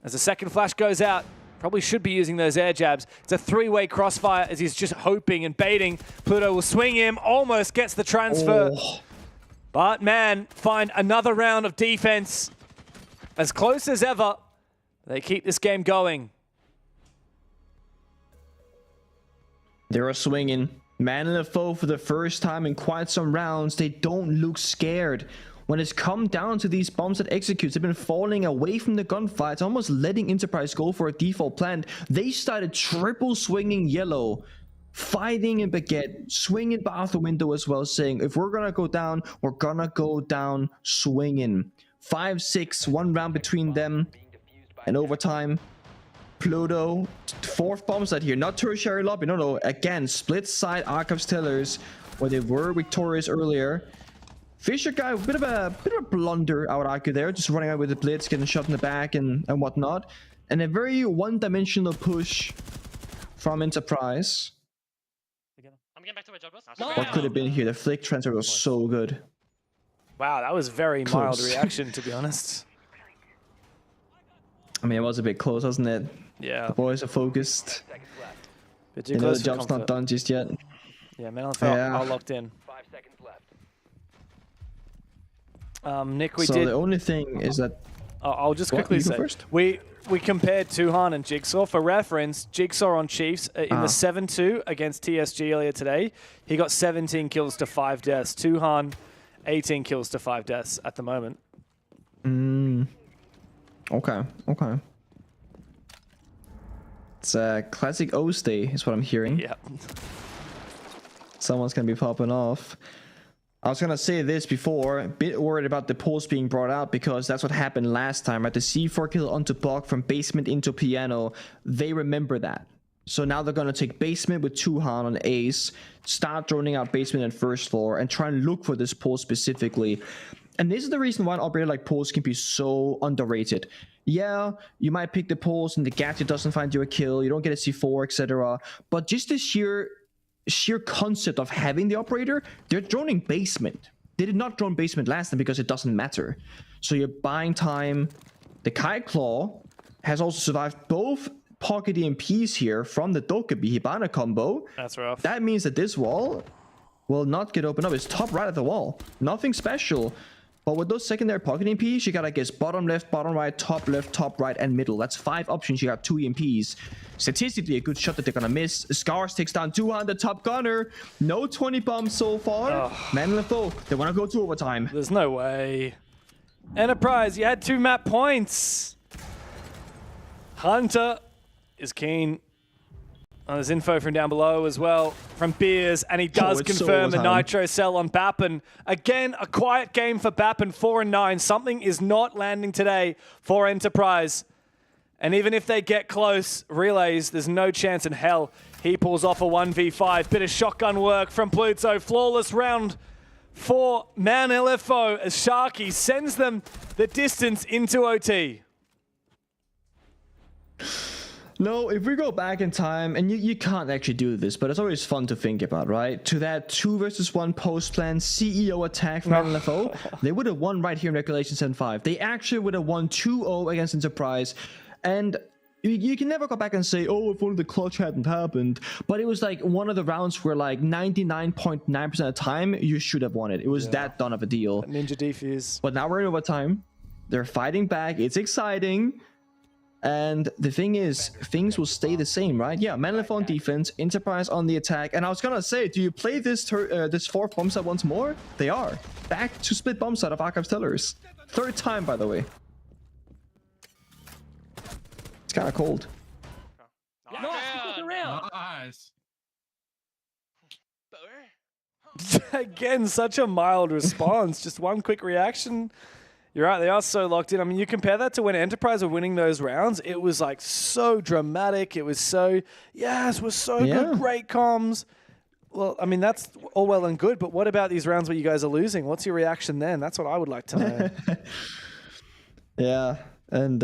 [SPEAKER 22] As the second flash goes out, probably should be using those air jabs. It's a 3-way crossfire as he's just hoping and baiting. Pluto will swing him, almost gets the transfer.
[SPEAKER 7] Oh.
[SPEAKER 22] But man, find another round of defense. As close as ever. They keep this game going.
[SPEAKER 7] They're swinging. Man and a foe for the first time in quite some rounds. They don't look scared. When it's come down to these bombs that executes, they've been falling away from the gunfights, almost letting Enterprise go for a default plant. They started triple swinging yellow, fighting in Baguette, swinging out the window as well, saying, if we're gonna go down, we're gonna go down swinging. 5-6, 1 round between them, and overtime. Pluto, 4th bomb site here, not tertiary lobby, no, again, split side Archives Tellers, where they were victorious earlier. Fisher guy, a bit of a blunder, I would argue there, just running out with the blitz, getting shot in the back and whatnot. And a very one-dimensional push from Enterprise.
[SPEAKER 19] I'm getting back to my job, boss.
[SPEAKER 7] What could have been here? The flick transfer was so good.
[SPEAKER 22] Wow, that was very mild
[SPEAKER 7] Close.
[SPEAKER 22] reaction, to be honest.
[SPEAKER 7] I mean, it was a bit close, wasn't it?
[SPEAKER 22] Yeah.
[SPEAKER 7] The boys are focused.
[SPEAKER 22] Bit too
[SPEAKER 7] You know,
[SPEAKER 22] close
[SPEAKER 7] the
[SPEAKER 22] for
[SPEAKER 7] job's
[SPEAKER 22] comfort.
[SPEAKER 7] not done just yet.
[SPEAKER 22] Yeah, men on the field
[SPEAKER 7] Yeah.
[SPEAKER 22] are locked in. Nick, we
[SPEAKER 7] so
[SPEAKER 22] did.
[SPEAKER 7] the only thing is that...
[SPEAKER 22] I'll just
[SPEAKER 7] What?
[SPEAKER 22] quickly
[SPEAKER 7] You go
[SPEAKER 22] say
[SPEAKER 7] first?
[SPEAKER 22] we compared Tuhan and Jigsaw. For reference, Jigsaw on Chiefs in the 7-2 against TSG earlier today. He got 17 kills to 5 deaths. Tuhan, 18 kills to 5 deaths at the moment.
[SPEAKER 7] Okay. It's a classic OCE day, is what I'm hearing.
[SPEAKER 22] Yeah.
[SPEAKER 7] Someone's gonna be popping off. I was gonna say this before, a bit worried about the pulse being brought out because that's what happened last time, right? The C4 kill onto Bog from basement into piano. They remember that. So now they're gonna take basement with Tuhan on Ace, start droning out basement and first floor, and try and look for this pulse specifically. And this is the reason why an operator like Pulse can be so underrated. Yeah, you might pick the Pulse and the gadget doesn't find you a kill, you don't get a C4, etc. But just the sheer concept of having the operator, they're droning basement. They did not drone basement last time because it doesn't matter. So you're buying time. The Kai Claw has also survived both pocket EMPs here from the Dokkaebi Hibana combo.
[SPEAKER 22] That's rough.
[SPEAKER 7] That means that this wall will not get opened up. It's top right of the wall. Nothing special. But with those secondary pocket EMPs, you gotta guess bottom left, top right, and middle. That's 5 options. You got 2 EMPs. Statistically, a good shot that they're gonna miss. Scars takes down 200, top gunner. No 20 bombs so far. Man in the foe. They wanna go to overtime.
[SPEAKER 22] There's no way. Enterprise, you had 2 map points. Hunter is keen. There's info from down below as well from Beers, and he does confirm the Nitro sell on Bappen. Again, a quiet game for Bappen, 4-9. Something is not landing today for Enterprise. And even if they get close, Relays, there's no chance in hell. He pulls off a 1v5. Bit of shotgun work from Pluto. Flawless round for Man LFO as Sharky sends them the distance into OT.
[SPEAKER 7] No, if we go back in time, and you can't actually do this, but it's always fun to think about, right? To that 2 versus 1 post plan CEO attack from LFO, they would have won right here in Regulation 7-5. They actually would have won 2-0 against Enterprise. And you can never go back and say, oh, if only the clutch hadn't happened. But it was like one of the rounds where like 99.9% of the time, you should have won it. It was that done of a deal.
[SPEAKER 22] Ninja defuse.
[SPEAKER 7] But now we're in overtime. They're fighting back. It's exciting. And the thing is, things will stay the same, right? Yeah, Manlef on defense, Enterprise on the attack. And I was gonna say, do you play this this 4th bomb site once more? They are. Back to split bomb site of Archives Tellers. 3rd time, by the way. It's kind of cold.
[SPEAKER 19] Nice.
[SPEAKER 22] Again, such a mild response. Just one quick reaction. You're right, they are so locked in. I mean, you compare that to when Enterprise were winning those rounds, it was like so dramatic. It was so, yes, we're so good, great comms. Well, I mean, that's all well and good, but what about these rounds where you guys are losing? What's your reaction then? That's what I would like to know.
[SPEAKER 7] Yeah, and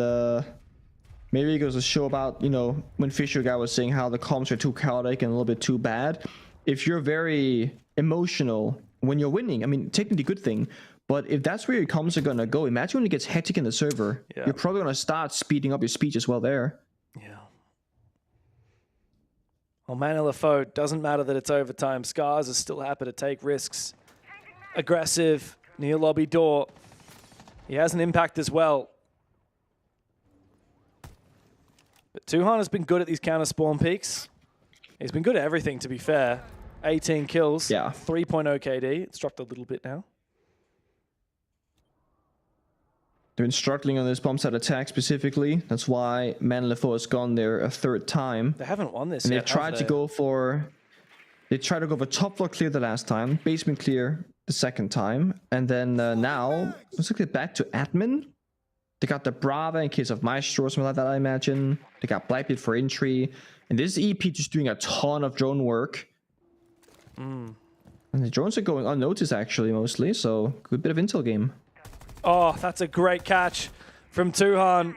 [SPEAKER 7] maybe it goes to show about, you know, when Fisher guy was saying how the comms are too chaotic and a little bit too bad. If you're very emotional when you're winning, I mean, technically good thing, but if that's where your comms are going to go, imagine when it gets hectic in the server. Yeah. You're probably going to start speeding up your speech as well there.
[SPEAKER 22] Yeah. Well, Man LFO, doesn't matter that it's overtime. Scars is still happy to take risks. Aggressive, near lobby door. He has an impact as well. But Tuhan has been good at these counter spawn peaks. He's been good at everything, to be fair. 18 kills, 3.0 KD. It's dropped a little bit now.
[SPEAKER 7] They've been struggling on this bomb site attack specifically. That's why Man LFO has gone there a 3rd time.
[SPEAKER 22] They haven't won this
[SPEAKER 7] and
[SPEAKER 22] yet,
[SPEAKER 7] they've tried to go for... They tried to go for top floor clear the last time, basement clear the 2nd time, and then now, let's look at back to admin. They got the Brava in case of Maestro or something like that, I imagine. They got Blackbeard for entry. And this is EP just doing a ton of drone work. And the drones are going unnoticed, actually, mostly. So, good bit of intel game.
[SPEAKER 22] Oh, that's a great catch from Tuhan.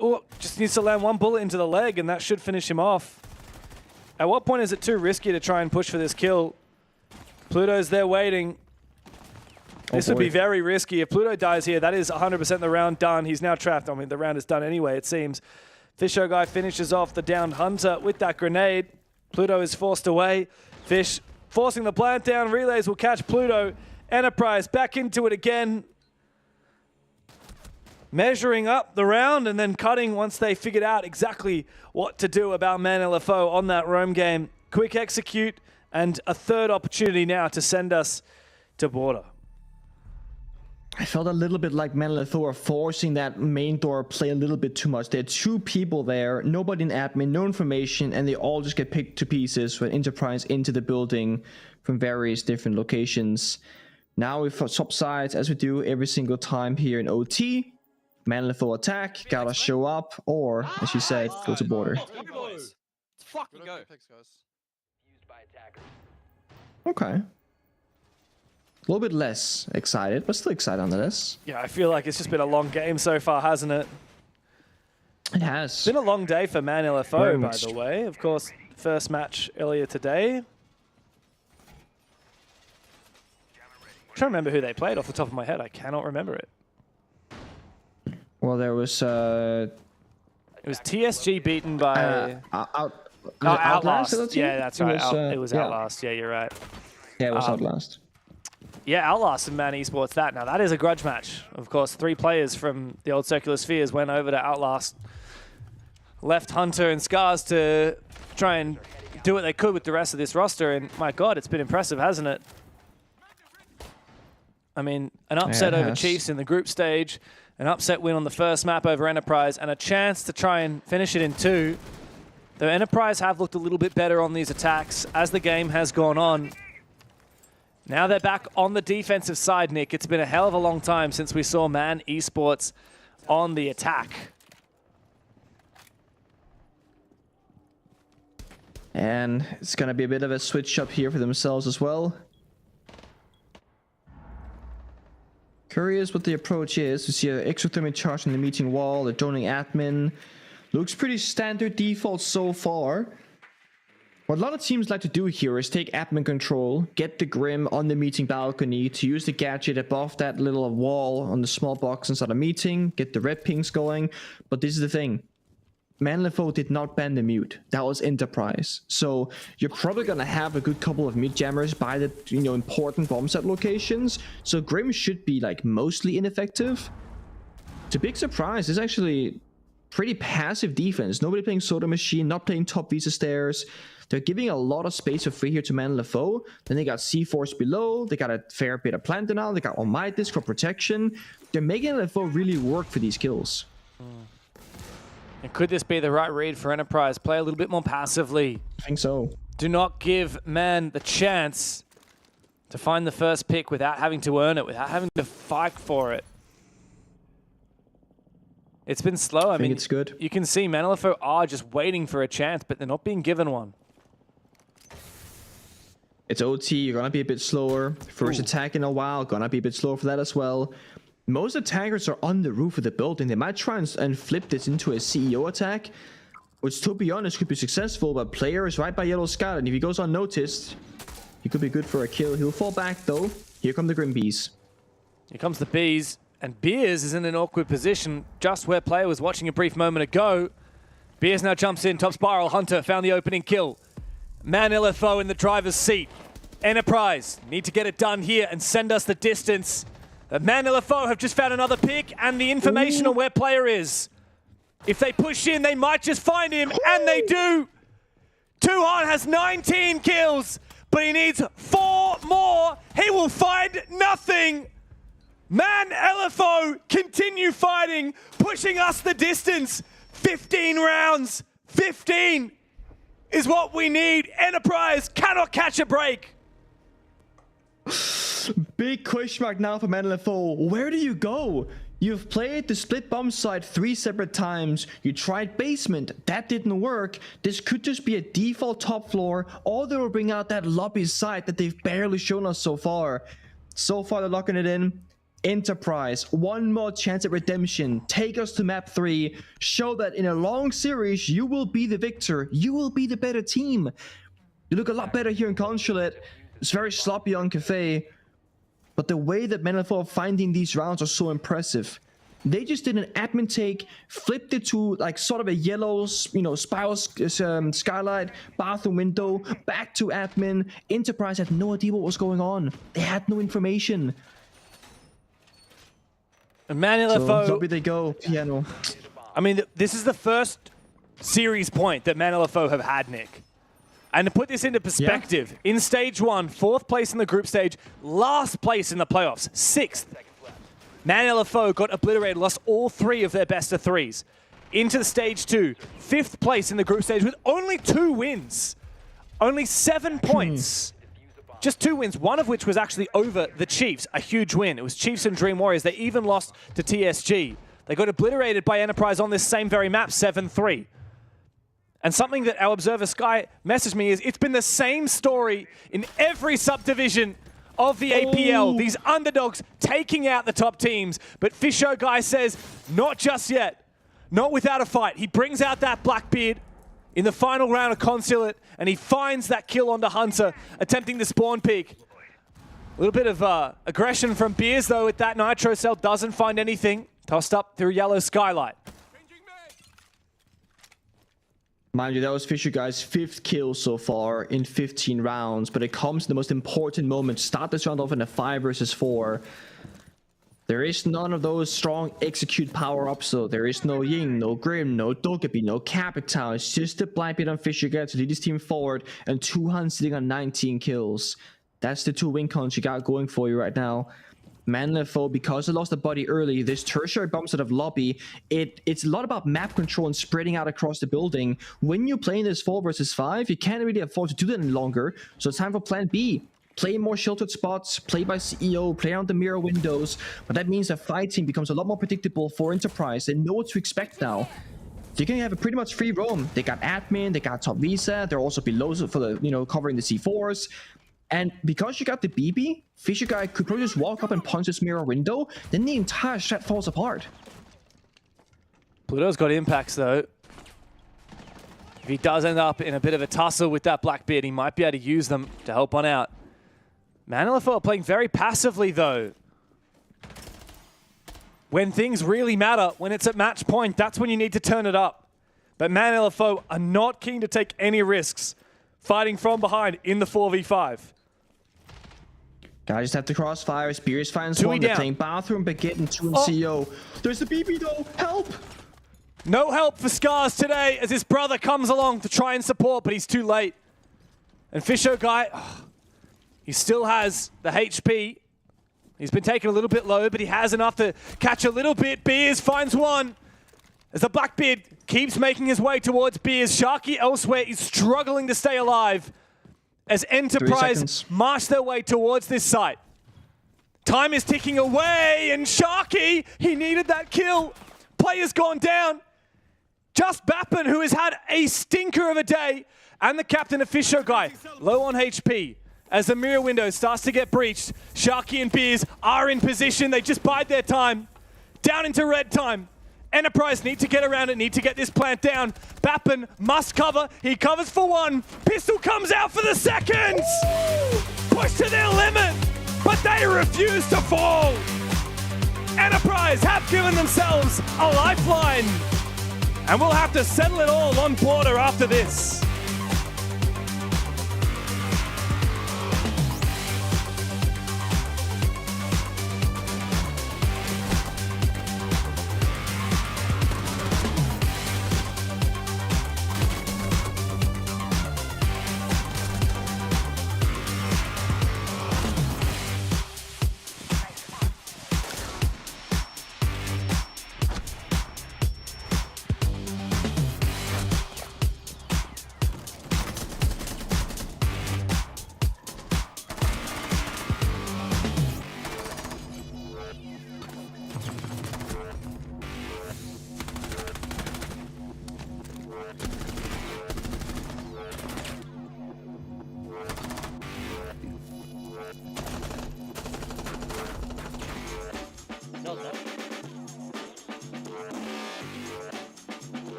[SPEAKER 22] Oh, just needs to land one bullet into the leg, and that should finish him off. At what point is it too risky to try and push for this kill? Pluto's there waiting. This would be very risky. If Pluto dies here, that is 100% the round done. He's now trapped. I mean, the round is done anyway, it seems. Fisho guy finishes off the downed Hunter with that grenade. Pluto is forced away. Fish forcing the plant down. Relays will catch Pluto. Enterprise back into it again. Measuring up the round and then cutting once they figured out exactly what to do about Man LFO on that roam game. Quick execute and a 3rd opportunity now to send us to border.
[SPEAKER 7] I felt a little bit like Man LFO are forcing that main door play a little bit too much. There are 2 people there, nobody in admin, no information, and they all just get picked to pieces when Enterprise into the building from various different locations. Now we swap sides as we do every single time here in OT. Man LFO attack, gotta show up, or, as you said, go to border.
[SPEAKER 19] Let's fucking go.
[SPEAKER 7] Okay. A little bit less excited, but still excited nonetheless.
[SPEAKER 22] Yeah, I feel like it's just been a long game so far, hasn't it?
[SPEAKER 7] It has.
[SPEAKER 22] It's been a long day for Man LFO, by the way. Of course, first match earlier today. I'm trying to remember who they played off the top of my head. I cannot remember it.
[SPEAKER 7] Well, there was...
[SPEAKER 22] It was TSG beaten by...
[SPEAKER 7] Outlast.
[SPEAKER 22] Yeah, that's right. It was Outlast. Yeah, you're right.
[SPEAKER 7] Yeah, it was Outlast.
[SPEAKER 22] Yeah, Outlast and Man Esports that. Now, that is a grudge match. Of course, 3 players from the old Circular Spheres went over to Outlast, left Hunter and Scars to try and do what they could with the rest of this roster, and my God, it's been impressive, hasn't it? I mean, an upset over Chiefs in the group stage, an upset win on the first map over Enterprise, and a chance to try and finish it in 2. The Enterprise have looked a little bit better on these attacks as the game has gone on. Now they're back on the defensive side, Nick. It's been a hell of a long time since we saw Man Esports on the attack.
[SPEAKER 7] And it's going to be a bit of a switch up here for themselves as well. Curious what the approach is. We see an exothermic charge on the meeting wall, the droning admin. Looks pretty standard default so far. What a lot of teams like to do here is take admin control, get the Grim on the meeting balcony to use the gadget above that little wall on the small box inside a meeting, get the red pings going. But this is the thing. Manlefo did not ban the mute. That was Enterprise. So you're probably going to have a good couple of mute jammers by the important bomb set locations. So Grim should be like mostly ineffective. To big surprise, it's actually pretty passive defense. Nobody playing Soda Machine, not playing top Visa Stairs. They're giving a lot of space for free here to Manlefo. Then they got C-Force below. They got a fair bit of Planter now. They got Almighty Disc for protection. They're making Manlefo really work for these kills.
[SPEAKER 22] And could this be the right read for Enterprise? Play a little bit more passively.
[SPEAKER 7] I think so.
[SPEAKER 22] Do not give Man the chance to find the first pick without having to earn it, without having to fight for it. It's been slow. I mean,
[SPEAKER 7] it's good.
[SPEAKER 22] You can see Manlefo are just waiting for a chance, but they're not being given one.
[SPEAKER 7] It's OT, you're gonna be a bit slower. First attack in a while, gonna be a bit slower for that as well. Most attackers are on the roof of the building. They might try and flip this into a CEO attack, which to be honest could be successful, but player is right by Yellow Scout, and if he goes unnoticed, he could be good for a kill. He'll fall back though. Here come the Grim Bees.
[SPEAKER 22] Here comes the Bees, and Beers is in an awkward position, just where player was watching a brief moment ago. Beers now jumps in, top spiral, Hunter found the opening kill. Man LFO in the driver's seat. Enterprise need to get it done here and send us the distance. But Man LFO have just found another pick and the information on where player is. If they push in, they might just find him, and they do. Tuhan has 19 kills, but he needs 4 more. He will find nothing. Man LFO continue fighting, pushing us the distance. 15 rounds, 15 is what we need. Enterprise cannot catch a break.
[SPEAKER 7] Big question mark now for Manlefo. Where do you go? You've played the split bomb site 3 separate times. You tried basement. That didn't work. This could just be a default top floor, or they will bring out that lobby site that they've barely shown us so far. So far, they're locking it in. Enterprise, one more chance at redemption. Take us to map 3. Show that in a long series, you will be the victor. You will be the better team. You look a lot better here in Consulate. It's very sloppy on Cafe. But the way that Manlefo are finding these rounds are so impressive. They just did an admin take, flipped it to like sort of a yellow, spiral skylight, bathroom window, back to admin. Enterprise had no idea what was going on. They had no information.
[SPEAKER 22] And Man LFO,
[SPEAKER 7] so, they go, piano.
[SPEAKER 22] I mean, this is the first series point that Man LFO have had, Nick. And to put this into perspective, in stage 1, 4th place in the group stage, last place in the playoffs, 6th. Man LFO got obliterated, lost all 3 of their best of 3s. Into the stage 2, 5th place in the group stage with only 2 wins. Only 7 points. Just 2 wins, one of which was actually over the Chiefs, a huge win. It was Chiefs and Dream Warriors. They even lost to TSG. They got obliterated by Enterprise on this same very map, 7-3. And something that our observer Sky messaged me is, it's been the same story in every subdivision of the APL. These underdogs taking out the top teams. But Fisho Guy says, not just yet. Not without a fight. He brings out that Blackbeard in the final round of Consulate, and he finds that kill onto Hunter, attempting the spawn peek. A little bit of aggression from Beers, though, with that Nitro Cell. Doesn't find anything. Tossed up through yellow skylight.
[SPEAKER 7] Mind you, that was Fisher Guy's 5th kill so far in 15 rounds, but it comes in the most important moment. Start this round off in a 5 versus 4. There is none of those strong execute power-ups, so there is no Ying, no Grim, no Dogaby, no Capital. It's just a blind bit on Fisher Guy to lead his team forward, and 2 Huns sitting on 19 kills. That's the 2 win cons you got going for you right now. Manlefo, because they lost the body early, this tertiary bumps out of lobby, it's a lot about map control and spreading out across the building. When you're playing this 4 versus 5, you can't really afford to do that any longer, so it's time for plan B. Play more sheltered spots, play by CEO, play around the mirror windows, but that means the fighting becomes a lot more predictable for Enterprise. They know what to expect now. They're going to have a pretty much free roam. They got admin, they got top visa, they're also below for the, covering the C4s. And because you got the BB, Fisher Guy could probably just walk up and punch this mirror window, then the entire strat falls apart.
[SPEAKER 22] Pluto's got impacts though. If he does end up in a bit of a tussle with that Blackbeard, he might be able to use them to help on out. Manlefo are playing very passively though. When things really matter, when it's at match point, that's when you need to turn it up. But Manlefo are not keen to take any risks fighting from behind in the 4v5.
[SPEAKER 7] Guys just have to crossfire. Spears finds one. They're playing bathroom, but getting 2 in CO. There's the BB though. Help!
[SPEAKER 22] No help for Scars today as his brother comes along to try and support, but he's too late. And Fisher Guy, he still has the HP. He's been taken a little bit low, but he has enough to catch a little bit. Beers finds one. As the Blackbeard keeps making his way towards Beers, Sharky elsewhere is struggling to stay alive as Enterprise march their way towards this site. Time is ticking away, and Sharky, he needed that kill. Player's gone down. Just Bappin, who has had a stinker of a day, and the captain of Fisher Guy, low on HP. As the mirror window starts to get breached, Sharky and Beers are in position. They just bide their time. Down into red time. Enterprise need to get around it, need to get this plant down. Bappin must cover. He covers for 1. Pistol comes out for the second. Push to their limit, but they refuse to fall. Enterprise have given themselves a lifeline, and we'll have to settle it all on border after this.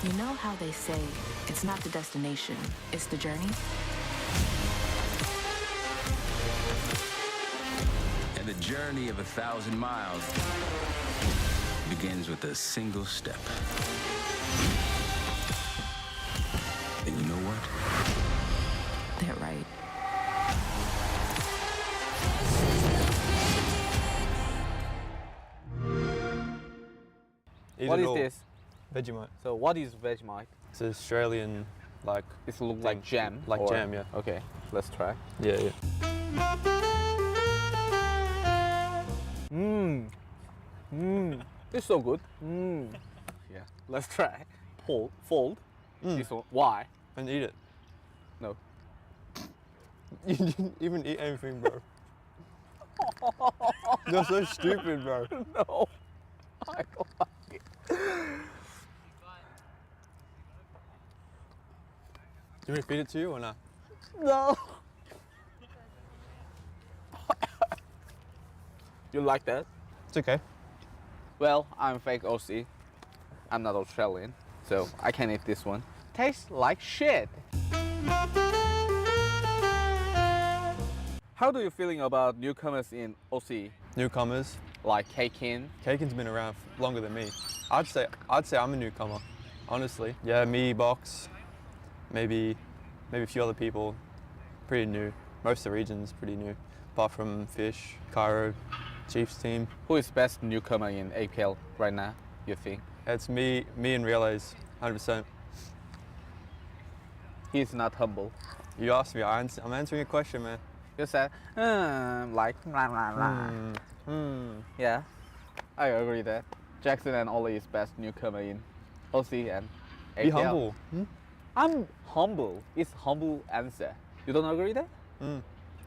[SPEAKER 8] You know how they say it's not the destination, it's the journey?
[SPEAKER 9] And the journey of 1,000 miles begins with a single step. And you know what?
[SPEAKER 8] They're right.
[SPEAKER 11] What is this? Vegemite.
[SPEAKER 13] So what is Vegemite?
[SPEAKER 11] It's an Australian, like...
[SPEAKER 13] It looks like jam?
[SPEAKER 11] Like jam, yeah.
[SPEAKER 13] Okay, let's try.
[SPEAKER 11] Yeah, yeah.
[SPEAKER 13] It's so good. Yeah, let's try. Fold. This one. Why?
[SPEAKER 11] And eat it.
[SPEAKER 13] No.
[SPEAKER 11] You didn't even eat anything, bro. You're so stupid, bro.
[SPEAKER 13] No. I don't like it.
[SPEAKER 11] Do you want me to feed it to you or not?
[SPEAKER 13] No. You like that?
[SPEAKER 11] It's okay.
[SPEAKER 13] Well, I'm fake OC. I'm not Australian, so I can eat this one. Tastes like shit. How do you feeling about newcomers in OC?
[SPEAKER 11] Newcomers.
[SPEAKER 13] Like Kakin?
[SPEAKER 11] Kakin's been around longer than me. I'd say I'm a newcomer, honestly. Yeah, me, Box, maybe a few other people, pretty new. Most of the region's pretty new, apart from Fish, Cairo, Chiefs team.
[SPEAKER 13] Who is best newcomer in APL right now, you think?
[SPEAKER 11] It's me and Relays, 100%.
[SPEAKER 13] He's not humble.
[SPEAKER 11] You asked me, I'm answering your question, man.
[SPEAKER 13] You said, like, blah, blah, blah. Yeah, I agree that Jackson and Ollie is best newcomer in OC and APL.
[SPEAKER 11] Be humble.
[SPEAKER 13] I'm humble. It's humble answer. You don't agree that?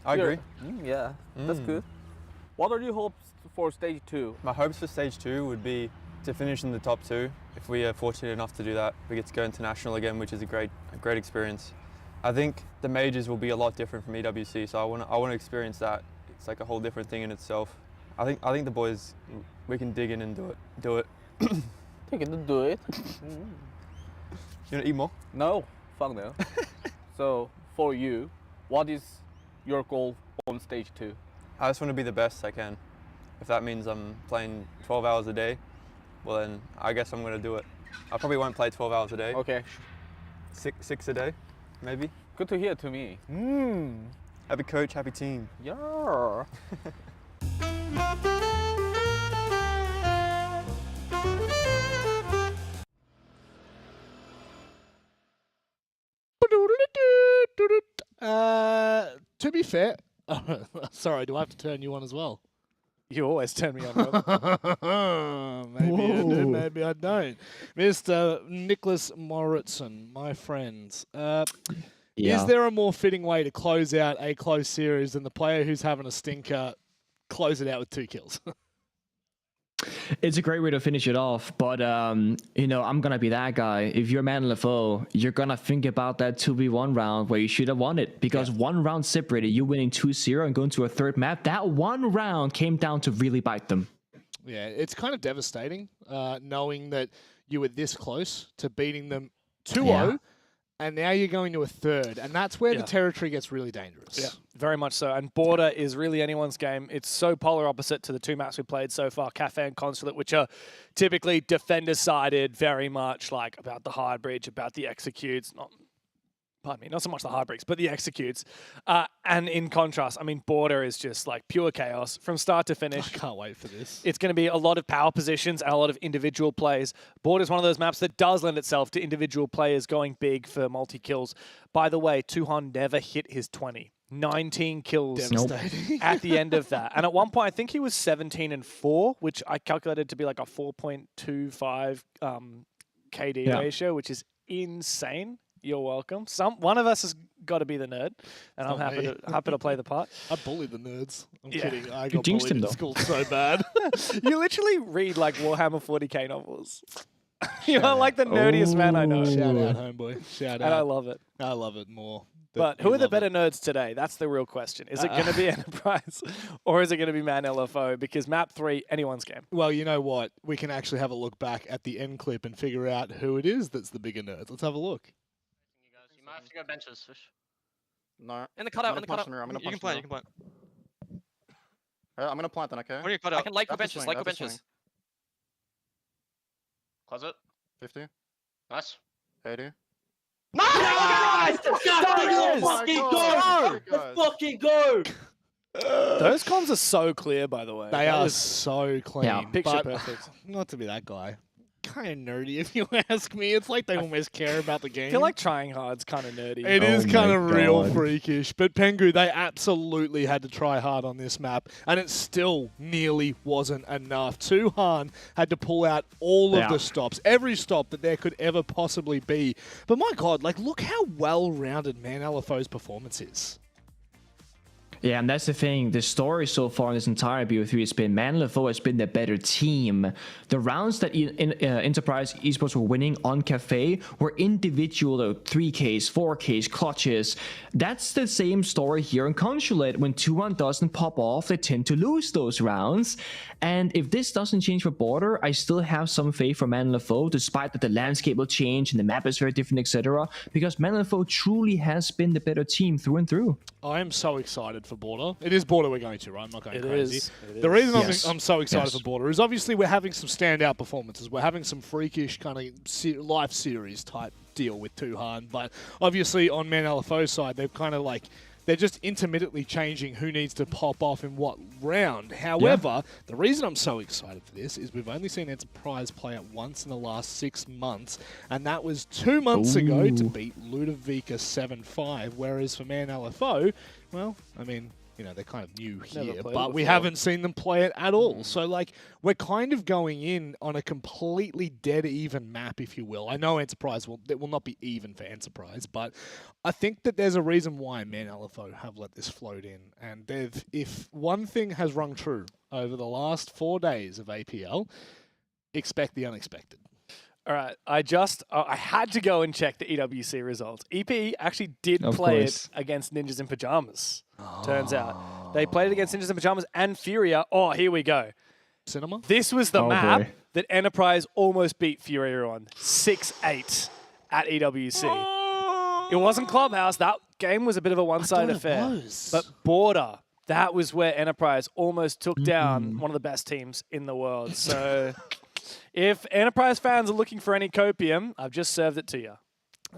[SPEAKER 11] I agree.
[SPEAKER 13] Yeah, that's good. What are your hopes for stage 2?
[SPEAKER 11] My hopes for stage 2 would be to finish in the top 2. If we are fortunate enough to do that, we get to go international again, which is a great experience. I think the majors will be a lot different from EWC, so I want to experience that. It's like a whole different thing in itself. I think the boys, we can dig in and do it.
[SPEAKER 13] Dig in and do it.
[SPEAKER 11] You want to eat more?
[SPEAKER 13] No, fuck no. So for you, what is your goal on stage 2?
[SPEAKER 11] I just want to be the best I can. If that means I'm playing 12 hours a day, well then I guess I'm going to do it. I probably won't play 12 hours a day.
[SPEAKER 13] Okay.
[SPEAKER 11] Six a day, maybe.
[SPEAKER 13] Good to hear to me.
[SPEAKER 11] Happy coach, happy team.
[SPEAKER 13] Yeah.
[SPEAKER 2] To be fair, sorry, do I have to turn you on as well?
[SPEAKER 22] You always turn me on, brother.
[SPEAKER 2] Maybe I do, maybe I don't. Mr. Nicholas Moritzen, my friends. Is there a more fitting way to close out a close series than the player who's having a stinker close it out with 2 kills?
[SPEAKER 7] It's a great way to finish it off, but you know, I'm gonna be that guy. If you're man LFO, you're gonna think about that 2v1 round where you should have won it, because one round separated you winning 2-0 and going to a third map. That one round came down to really bite them.
[SPEAKER 2] Yeah, it's kind of devastating knowing that you were this close to beating them 2-0. And now you're going to a third, and that's where the territory gets really dangerous.
[SPEAKER 22] Yeah, very much so. And Border is really anyone's game. It's so polar opposite to the 2 maps we played so far, Cafe and Consulate, which are typically defender-sided, very much like about the hard bridge, about the executes. Not so much the hard breaks, but the executes. And in contrast, I mean, Border is just like pure chaos from start to finish.
[SPEAKER 2] I can't wait for this.
[SPEAKER 22] It's going to be a lot of power positions and a lot of individual plays. Border is one of those maps that does lend itself to individual players going big for multi-kills. By the way, Tuhon never hit his 20. 19 kills at the end of that. And at one point, I think he was 17-4, which I calculated to be like a 4.25 KD ratio, which is insane. You're welcome. One of us has got to be the nerd, and I'm happy to play the part.
[SPEAKER 2] I bully the nerds. I'm kidding. I got
[SPEAKER 7] jinxed
[SPEAKER 2] bullied
[SPEAKER 7] him,
[SPEAKER 2] in school so bad.
[SPEAKER 22] You literally read like Warhammer 40k novels. You're like the nerdiest man I know.
[SPEAKER 2] Shout out, homeboy. Shout out.
[SPEAKER 22] And I love it.
[SPEAKER 2] I love it more.
[SPEAKER 22] But who are the better nerds today? That's the real question. Is it going to be Enterprise or is it going to be Man LFO? Because map 3, anyone's game.
[SPEAKER 2] Well, you know what? We can actually have a look back at the end clip and figure out who it is that's the bigger nerds. Let's have a look.
[SPEAKER 19] You might have to go benches, Fish.
[SPEAKER 14] No.
[SPEAKER 19] In the cutout, in the cutout.
[SPEAKER 14] I'm gonna
[SPEAKER 19] You can plant, you can plant.
[SPEAKER 14] I'm gonna plant then, okay?
[SPEAKER 19] When are you cut out? I can like
[SPEAKER 14] Grab
[SPEAKER 19] the
[SPEAKER 14] the
[SPEAKER 19] benches,
[SPEAKER 14] swing,
[SPEAKER 19] like the
[SPEAKER 14] grab the
[SPEAKER 19] benches. Close it.
[SPEAKER 14] 50.
[SPEAKER 19] Nice.
[SPEAKER 14] 80.
[SPEAKER 19] Nice!
[SPEAKER 14] Let's
[SPEAKER 19] fucking go!
[SPEAKER 22] Those comms are so clear, by the way.
[SPEAKER 2] They are so clean.
[SPEAKER 22] Yeah, picture
[SPEAKER 2] but
[SPEAKER 22] perfect.
[SPEAKER 2] Not to be that guy. Kind of nerdy, if you ask me. It's like they almost care about the game.
[SPEAKER 22] I feel like trying hard's kind of nerdy.
[SPEAKER 2] It is kind of real freakish. But Pengu, they absolutely had to try hard on this map, and it still nearly wasn't enough. Tuhan had to pull out all of the stops, every stop that there could ever possibly be. But my God, like, look how well-rounded Man LFO's performance is.
[SPEAKER 7] Yeah, and that's the thing. The story so far in this entire BO3 has been Man LFO has been the better team. The rounds that Enterprise Esports were winning on Cafe were individual 3Ks, 4Ks, clutches. That's the same story here in Consulate. When 2-1 doesn't pop off, they tend to lose those rounds. And if this doesn't change for Border, I still have some faith for Man LFO, despite that the landscape will change and the map is very different, etc. Because Man LFO truly has been the better team through and through.
[SPEAKER 2] I am so excited for Border. It is Border we're going to, right? I'm not going crazy.
[SPEAKER 22] It
[SPEAKER 2] The
[SPEAKER 22] is.
[SPEAKER 2] reason
[SPEAKER 7] Yes.
[SPEAKER 2] I'm so excited
[SPEAKER 7] Yes.
[SPEAKER 2] for Border is obviously we're having some standout performances. We're having some freakish kind of life series type deal with Tuhan. But obviously on Man LFO's side, they've kind of like, they're just intermittently changing who needs to pop off in what round. However, the reason I'm so excited for this is we've only seen Enterprise play it once in the last 6 months, and that was 2 months ago to beat Ludovica 7-5, whereas for Man LFO, well, I mean, you know, they're kind of new
[SPEAKER 22] Never
[SPEAKER 2] here,
[SPEAKER 22] played
[SPEAKER 2] but
[SPEAKER 22] it
[SPEAKER 2] we
[SPEAKER 22] before.
[SPEAKER 2] haven't seen them play it at all. So, like, we're kind of going in on a completely dead even map, if you will. I know Enterprise it will not be even for Enterprise, but I think that there's a reason why Man LFO have let this float in. And if one thing has rung true over the last 4 days of APL, expect the unexpected.
[SPEAKER 22] All right, I had to go and check the EWC results. EP actually did
[SPEAKER 7] Of
[SPEAKER 22] play
[SPEAKER 7] course.
[SPEAKER 22] it against Ninjas in Pajamas. Turns out they played it against Ninjas in Pajamas and Furia. Oh, here we go.
[SPEAKER 2] Cinema.
[SPEAKER 22] This was the
[SPEAKER 7] Oh,
[SPEAKER 22] map
[SPEAKER 7] boy.
[SPEAKER 22] that Enterprise almost beat Furia on 6-8 at EWC. It wasn't Clubhouse. That game was a bit of a one-sided affair. But Border, that was where Enterprise almost took down one of the best teams in the world. So if Enterprise fans are looking for any copium, I've just served it to you.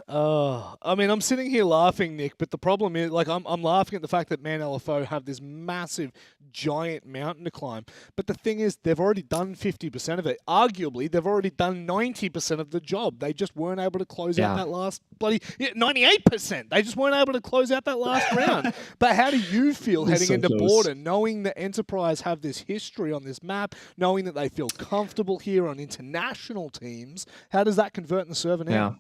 [SPEAKER 2] I mean, I'm sitting here laughing, Nick, but the problem is, like, I'm laughing at the fact that Man LFO have this massive, giant mountain to climb. But the thing is, they've already done 50% of it. Arguably, they've already done 90% of the job. They just weren't able to close out that last 98%. They just weren't able to close out that last round. But how do you feel
[SPEAKER 7] It's
[SPEAKER 2] heading
[SPEAKER 7] so
[SPEAKER 2] into
[SPEAKER 7] close.
[SPEAKER 2] Border, knowing that Enterprise have this history on this map, knowing that they feel comfortable here on international teams? How does that convert in the server now?
[SPEAKER 7] Yeah.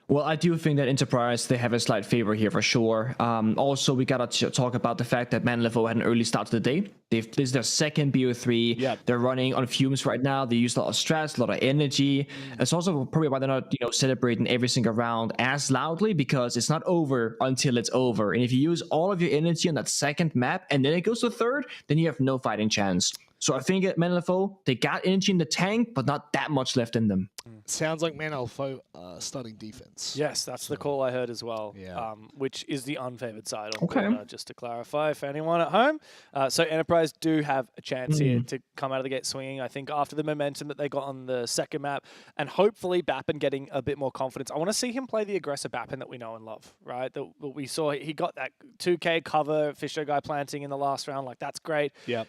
[SPEAKER 7] Well, I do think that Enterprise, they have a slight favor here for sure. Also, we got to talk about the fact that Man LFO had an early start to the day. This is their second BO3.
[SPEAKER 2] Yep.
[SPEAKER 7] They're running on fumes right now. They use a lot of stress, a lot of energy. It's also probably why they're not, celebrating every single round as loudly, because it's not over until it's over. And if you use all of your energy on that second map and then it goes to third, then you have no fighting chance. So I think at Man LFO, they got energy in the tank, but not that much left in them.
[SPEAKER 2] Sounds like Man LFO starting defense.
[SPEAKER 22] Yes, that's the call I heard as well,
[SPEAKER 2] Yeah.
[SPEAKER 22] which is the unfavored side of
[SPEAKER 7] Okay.
[SPEAKER 22] Border, just to clarify for anyone at home. So Enterprise do have a chance here to come out of the gate swinging, I think, after the momentum that they got on the second map, and hopefully Bappin getting a bit more confidence. I want to see him play the aggressive Bappin that we know and love, right? That we saw, he got that 2K cover, Fisher guy planting in the last round, like that's great.
[SPEAKER 2] Yeah.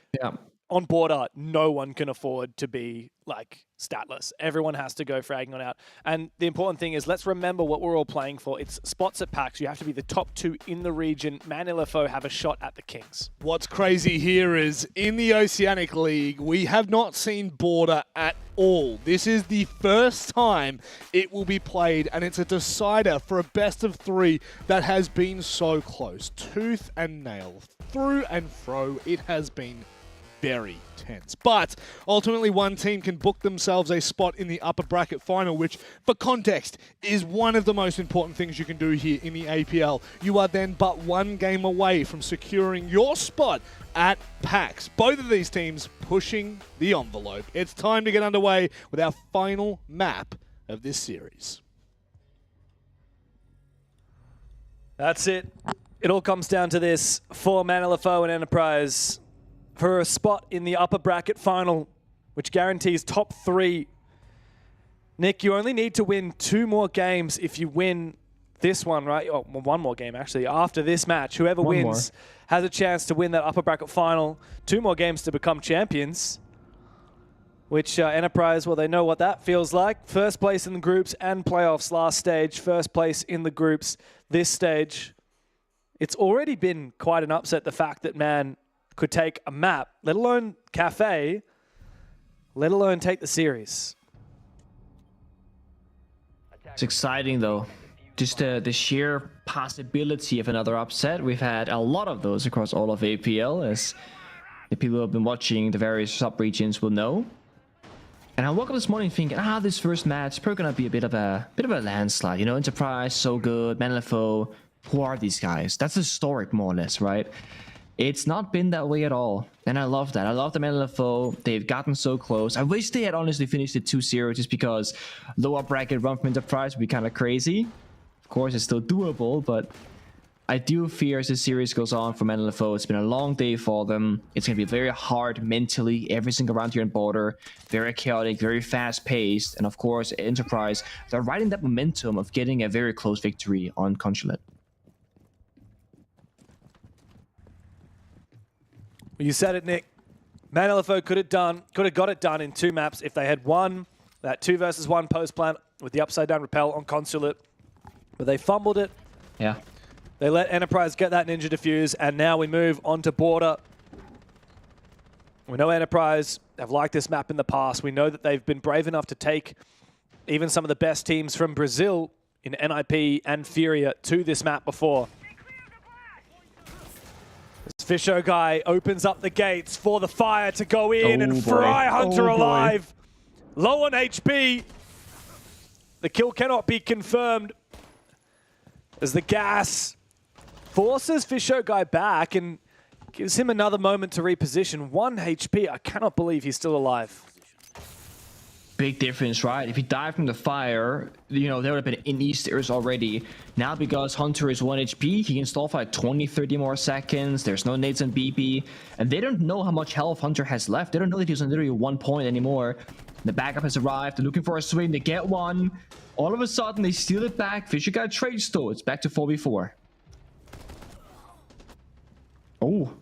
[SPEAKER 22] On Border, no one can afford to be like statless. Everyone has to go fragging on out. And the important thing is, let's remember what we're all playing for. It's spots at PAX. You have to be the top 2 in the region. Man LFO have a shot at the Kings.
[SPEAKER 2] What's crazy here is in the Oceanic League, we have not seen Border at all. This is the first time it will be played, and it's a decider for a best of 3 that has been so close. Tooth and nail, through and fro, it has been very tense. But ultimately, one team can book themselves a spot in the upper bracket final, which, for context, is one of the most important things you can do here in the APL. You are then but 1 game away from securing your spot at PAX. Both of these teams pushing the envelope. It's time to get underway with our final map of this series.
[SPEAKER 22] That's it. It all comes down to this for Man LFO and Enterprise for a spot in the upper bracket final, which guarantees top 3. Nick, you only need to win 2 more games if you win this one, right? Oh, well, 1 more game, actually. After this match, whoever
[SPEAKER 7] One
[SPEAKER 22] wins has a chance to win that upper bracket final. 2 more games to become champions, which Enterprise, well, they know what that feels like. First place in the groups and playoffs last stage. First place in the groups this stage. It's already been quite an upset, the fact that Man could take a map, let alone Cafe, let alone take the series.
[SPEAKER 7] It's exciting, though. just the sheer possibility of another upset. We've had a lot of those across all of APL, as the people who have been watching the various sub-regions will know. And I woke up this morning thinking, this first match is probably gonna be a bit of a landslide. You know, Enterprise so good, Manlefo, who are these guys? That's historic, more or less, right? It's not been that way at all, and I love that. I love the Manlefo. They've gotten so close. I wish they had honestly finished it 2-0, just because lower bracket run from Enterprise would be kind of crazy. Of course, it's still doable, but I do fear as the series goes on for Manlefo, it's been a long day for them. It's going to be very hard mentally, every single round here in Border. Very chaotic, very fast-paced, and of course, Enterprise, they're riding that momentum of getting a very close victory on Consulate.
[SPEAKER 22] You said it, Nick. Manlefo could have got it done in 2 maps if they had won that 2 versus 1 post plant with the upside down rappel on Consulate, but they fumbled it.
[SPEAKER 7] Yeah.
[SPEAKER 22] They let Enterprise get that ninja defuse, and now we move on to Border. We know Enterprise have liked this map in the past. We know that they've been brave enough to take even some of the best teams from Brazil in NIP and Furia to this map before. Fisho guy opens up the gates for the fire to go in and fry Hunter alive. Low on HP. The kill cannot be confirmed as the gas forces Fisho guy back and gives him another moment to reposition. 1 HP. I cannot believe he's still alive.
[SPEAKER 7] Big difference, right? If he died from the fire, you know, there would have been in Easters already. Now, because Hunter is 1 HP, he can stall for like 20, 30 more seconds. There's no nades on BP. And they don't know how much health Hunter has left. They don't know that he's on literally 1 point anymore. The backup has arrived. They're looking for a swing. They get one. All of a sudden, they steal it back. Fisher got trades though. It's back to 4v4. Oh.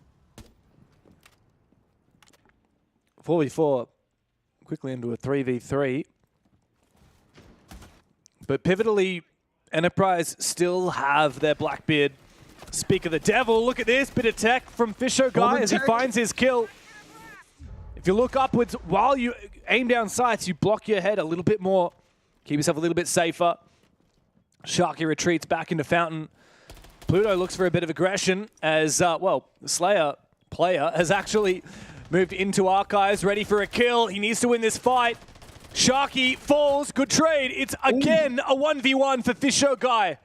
[SPEAKER 22] 4v4. Quickly into a 3v3. But pivotally, Enterprise still have their Blackbeard. Speak of the devil, look at this. Bit of tech from Fisho guy as he finds his kill. If you look upwards while you aim down sights, you block your head a little bit more. Keep yourself a little bit safer. Sharky retreats back into Fountain. Pluto looks for a bit of aggression as, the Slayer player has actually moved into Archives, ready for a kill. He needs to win this fight. Sharky falls. Good trade. It's again a 1v1 for Fisho guy.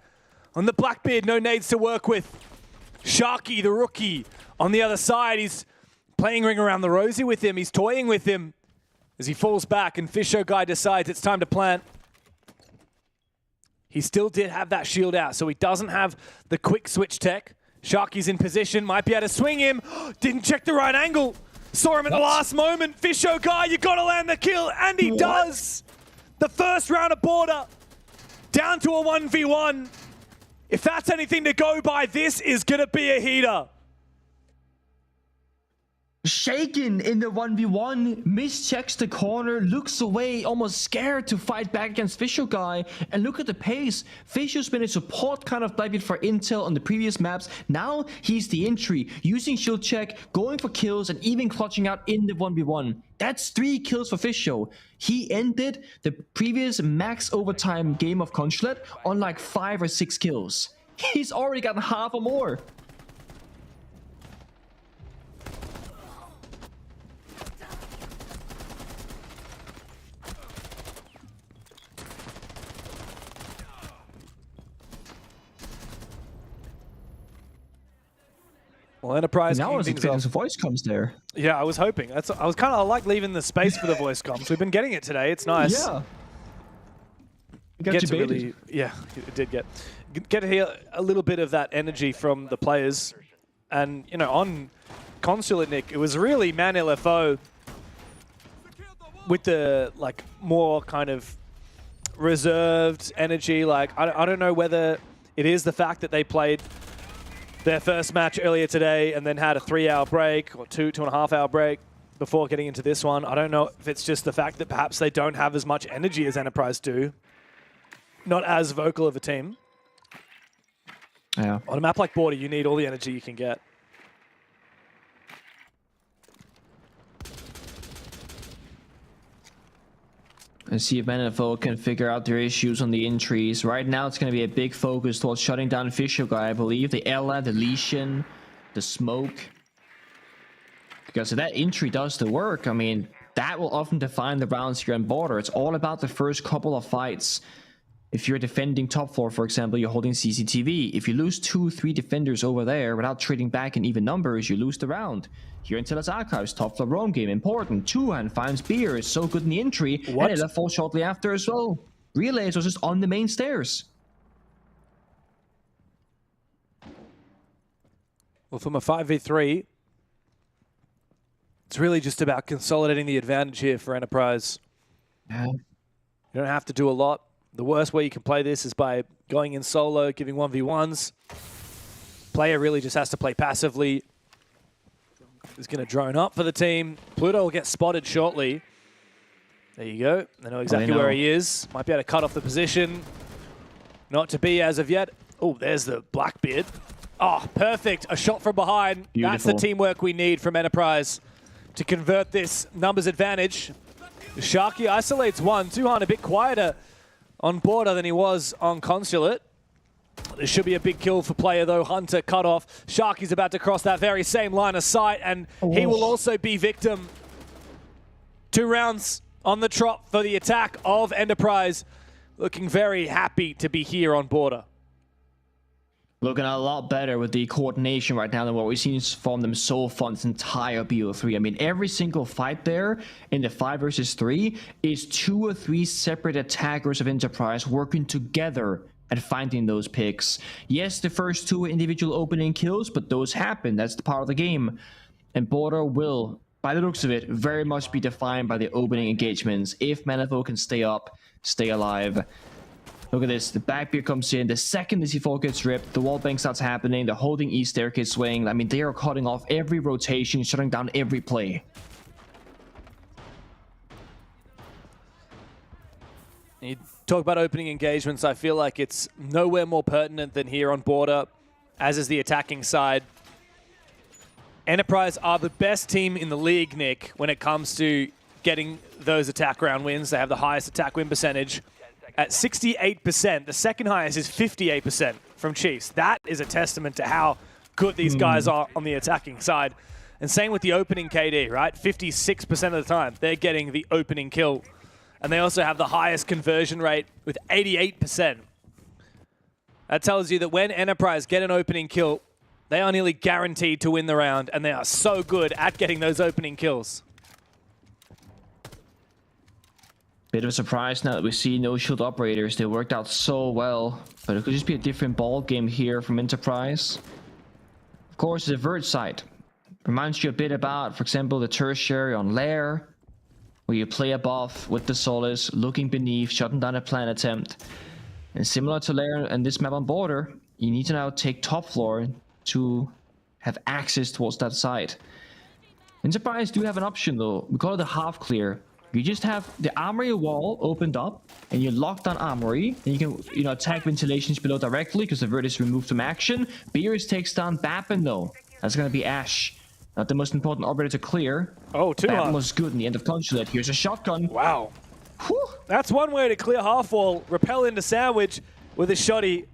[SPEAKER 22] On the Blackbeard, no nades to work with. Sharky, the rookie, on the other side. He's playing Ring Around the Rosie with him. He's toying with him as he falls back, and Fisho guy decides it's time to plant. He still did have that shield out, so he doesn't have the quick switch tech. Sharky's in position, might be able to swing him. Didn't check the right angle. Saw him at the last moment. Fisho guy, you gotta land the kill, and he does. The first round of Border, down to a 1v1. If that's anything to go by, this is gonna be a heater.
[SPEAKER 7] Shaken in the 1v1, mischecks the corner, looks away, almost scared to fight back against Fisho guy. And look at the pace. Fisho's been a support kind of Blackbeard for Intel on the previous maps. Now he's the entry, using shield check, going for kills, and even clutching out in the 1v1. That's 3 kills for Fisho. He ended the previous max overtime game of Consulate on like 5 or 6 kills. He's already gotten half or more.
[SPEAKER 22] Well, Enterprise.
[SPEAKER 7] Now as the voice comes there.
[SPEAKER 22] Yeah, I was hoping. I was kind of like leaving the space for the voice comms. We've been getting it today. It's nice.
[SPEAKER 7] Yeah.
[SPEAKER 22] Get to really, yeah, it did get to hear a little bit of that energy from the players, and you know, on Consulate, Nick, it was really Manlefo with the like more kind of reserved energy. Like I don't know whether it is the fact that they played their first match earlier today and then had a 3-hour break or 2.5-hour break before getting into this one. I don't know if it's just the fact that perhaps they don't have as much energy as Enterprise do. Not as vocal of a team.
[SPEAKER 7] Yeah.
[SPEAKER 22] On a map like Border, you need all the energy you can get.
[SPEAKER 7] and see if Manifo can figure out their issues on the entries. Right now, it's going to be a big focus towards shutting down Fisher Guy, I believe. The Ella, the Lesion, the Smoke. Because if that entry does the work, I mean, that will often define the rounds here on Border. It's all about the first couple of fights. If you're defending top floor, for example, you're holding CCTV. If you lose 2-3 defenders over there without trading back in even numbers, you lose the round. Here in Telus Archives, top floor roam game, important. Tuhan finds Beer, is so good in the entry, and it left falls shortly after as well. Relays was just on the main stairs.
[SPEAKER 22] Well, from a 5v3, it's really just about consolidating the advantage here for Enterprise.
[SPEAKER 7] Yeah.
[SPEAKER 22] You don't have to do a lot. The worst way you can play this is by going in solo, giving 1v1s. Player really just has to play passively. Is going to drone up for the team. Pluto will get spotted shortly. There you go. They know exactly where he is. Might be able to cut off the position. Not to be as of yet. Oh, there's the Blackbeard. Oh, perfect. A shot from behind.
[SPEAKER 7] Beautiful.
[SPEAKER 22] That's the teamwork we need from Enterprise to convert this numbers advantage. Sharky isolates one. Tuhan a bit quieter on Border than he was on Consulate. This should be a big kill for player though. Hunter cut off. Sharky's about to cross that very same line of sight, and he will also be victim. 2 rounds on the trot for the attack of Enterprise. Looking very happy to be here on Border.
[SPEAKER 7] Looking a lot better with the coordination right now than what we've seen from them so far this entire BO3. I mean, every single fight there in the 5 versus 3 is 2 or 3 separate attackers of Enterprise working together at finding those picks. Yes, the first 2 individual opening kills, but those happen. That's the part of the game. And Border will, by the looks of it, very much be defined by the opening engagements. If Manifo can stay up, stay alive. Look at this, the back beer comes in, the second the C4 gets ripped, the wall bank starts happening, the holding E staircase swing. I mean, they are cutting off every rotation, shutting down every play.
[SPEAKER 22] You talk about opening engagements, I feel like it's nowhere more pertinent than here on Border, as is the attacking side. Enterprise are the best team in the league, Nick, when it comes to getting those attack round wins. They have the highest attack win percentage at 68%. The second highest is 58% from Chiefs. That is a testament to how good these guys are on the attacking side. And same with the opening KD, right? 56% of the time, they're getting the opening kill. And they also have the highest conversion rate with 88%. That tells you that when Enterprise get an opening kill, they are nearly guaranteed to win the round, and they are so good at getting those opening kills.
[SPEAKER 7] Bit of a surprise now that we see no shield operators. They worked out so well, but it could just be a different ball game here from Enterprise. Of course, the vert side reminds you a bit about, for example, the tertiary on Lair, where you play above with the Solace, looking beneath, shutting down a plan attempt. And similar to Lair and this map on Border, you need to now take top floor to have access towards that side. Enterprise do have an option though. We call it the half clear. You just have the armory wall opened up, and you lock down armory, and you can, attack ventilations below directly because the vert is removed from action. Beerus takes down Bappen though. That's gonna be Ash. Not the most important operator to clear.
[SPEAKER 22] Oh,
[SPEAKER 7] Bappen was good in the end of Consulate. Here's a shotgun.
[SPEAKER 22] Wow. Whew. That's one way to clear half wall. Repel into sandwich with a shotty.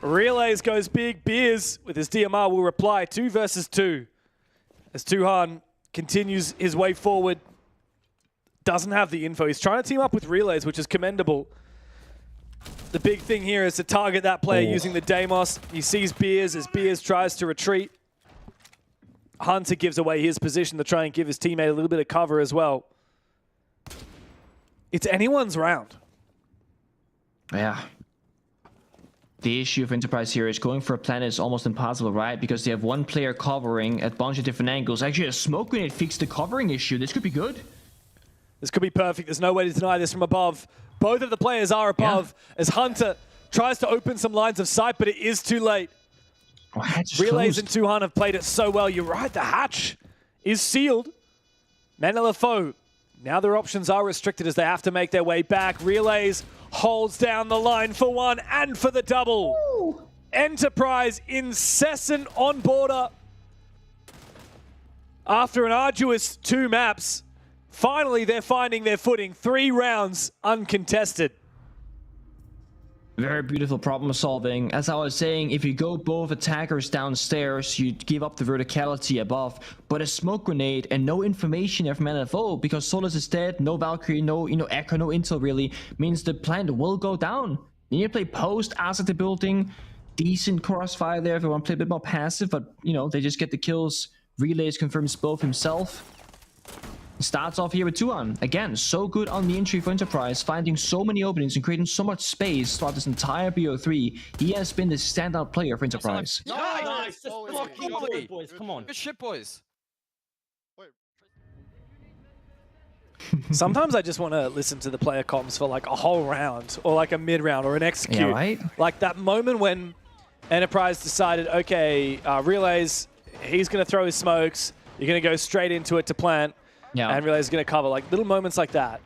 [SPEAKER 22] Relays goes big. Beers with his DMR will reply 2 versus 2. As Tuhan continues his way forward. Doesn't have the info. He's trying to team up with Relays, which is commendable. The big thing here is to target that player using the Deimos. He sees Beers as Beers tries to retreat. Hunter gives away his position to try and give his teammate a little bit of cover as well. It's anyone's round.
[SPEAKER 7] Yeah. The issue of Enterprise here is going for a plan is almost impossible, right? Because they have one player covering at a bunch of different angles. Actually, a smoke grenade fixed the covering issue. This could be good.
[SPEAKER 22] This could be perfect. There's no way to deny this from above. Both of the players are above as Hunter tries to open some lines of sight, but it is too late. Relays and Tuhan have played it so well. You're right, the hatch is sealed. Manilafo, now their options are restricted as they have to make their way back. Relays holds down the line for 1 and for the double. Ooh. Enterprise incessant on Border. After an arduous 2 maps, Finally, they're finding their footing. 3 rounds uncontested.
[SPEAKER 7] Very beautiful problem solving. As I was saying, if you go both attackers downstairs, you give up the verticality above. But a smoke grenade and no information from NFO, because Solus is dead, no Valkyrie, no Echo, no intel really, means the plant will go down. You need to play post, asset the building, decent crossfire there if you want to play a bit more passive, but they just get the kills. Relays confirms both himself. Starts off here with 2-on. Again, so good on the entry for Enterprise, finding so many openings and creating so much space throughout this entire BO3. He has been the standout player for Enterprise.
[SPEAKER 19] Nice! Just fucking good, boys. Come on.
[SPEAKER 14] Good shit, boys.
[SPEAKER 22] Sometimes I just want to listen to the player comms for like a whole round or like a mid-round or an execute.
[SPEAKER 7] Yeah, right?
[SPEAKER 22] Like that moment when Enterprise decided, okay, Relays, he's going to throw his smokes. You're going to go straight into it to plant.
[SPEAKER 7] Yeah.
[SPEAKER 22] And Relays is going to cover. Like little moments like that.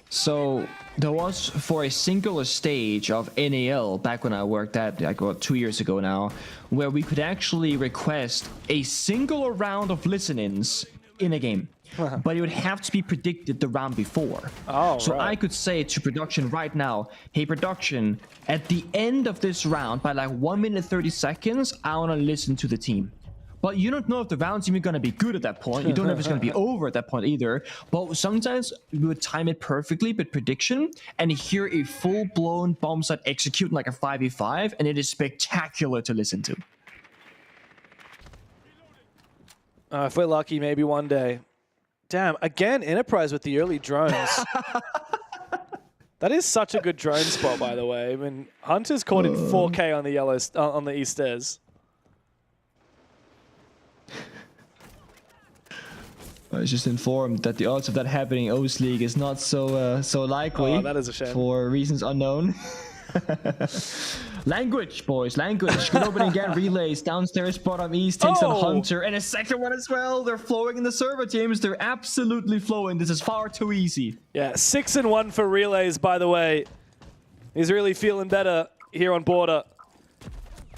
[SPEAKER 7] So there was for a singular stage of NAL back when I worked at like about 2 years ago now, where we could actually request a singular round of listen-ins in a game. But it would have to be predicted the round before.
[SPEAKER 22] Oh,
[SPEAKER 7] so
[SPEAKER 22] right.
[SPEAKER 7] I could say to production right now, hey production, at the end of this round, by like 1 minute 30 seconds, I want to listen to the team. But you don't know if the round's even going to be good at that point. You don't know if it's going to be over at that point either. But sometimes we would time it perfectly with prediction and hear a full-blown bomb site execute like a 5v5, and it is spectacular to listen to.
[SPEAKER 22] If we're lucky, maybe one day. Damn, again, Enterprise with the early drones. That is such a good drone spot, by the way. I mean, Hunter's caught in 4K on the on the east stairs.
[SPEAKER 7] I was just informed that the odds of that happening in OS League is not so likely.
[SPEAKER 22] Oh, that is a shame.
[SPEAKER 7] For reasons unknown. Language, boys, language. Good opening again. Relays downstairs, bottom east, takes on Hunter, and a second one as well. They're flowing in the server teams. They're absolutely flowing. This is far too easy.
[SPEAKER 22] Yeah, 6-1 for Relays, by the way. He's really feeling better here on border.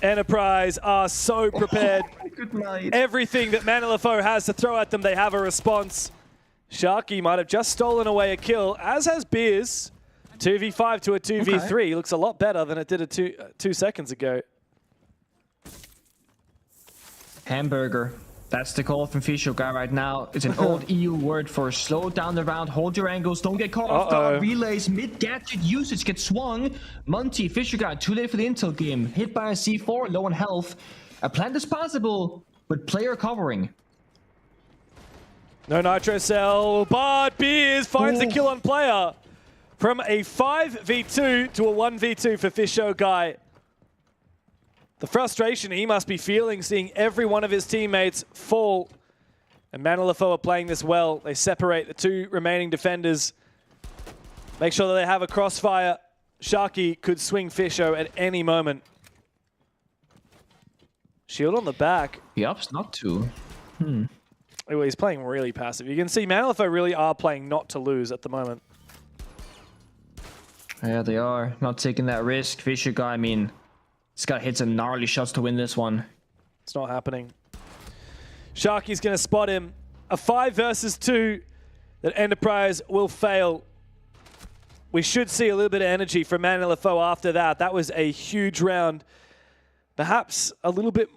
[SPEAKER 22] Enterprise are so prepared.
[SPEAKER 7] Good night.
[SPEAKER 22] Everything that Manilefo has to throw at them, they have a response. Sharky might have just stolen away a kill, as has Beers. 2v5 to a 2v3.
[SPEAKER 7] Okay.
[SPEAKER 22] Looks a lot better than it did 2 seconds ago.
[SPEAKER 7] Hamburger. That's the call from Fisher Guy right now. It's an old EU word for slow down the round, hold your angles, don't get caught off guard. Relays, mid-gadget usage gets swung. Monty, Fisher Guy, too late for the intel game. Hit by a C4, low on health. A plant is possible, but player covering.
[SPEAKER 22] No nitro cell, but Beers finds the kill on player. From a 5v2 to a 1v2 for Fisher Guy. The frustration he must be feeling seeing every one of his teammates fall. And Manilefo are playing this well. They separate the 2 remaining defenders. Make sure that they have a crossfire. Sharky could swing Fisher at any moment. Shield on the back.
[SPEAKER 7] He opts not to.
[SPEAKER 22] Oh, he's playing really passive. You can see Manilefo really are playing not to lose at the moment.
[SPEAKER 7] Yeah, they are. Not taking that risk. Fisher Guy, I mean, he's got to hit some gnarly shots to win this one.
[SPEAKER 22] It's not happening. Sharky's going to spot him. A 5 versus 2 that Enterprise will fail. We should see a little bit of energy from Manilefo after that. That was a huge round. Perhaps a little bit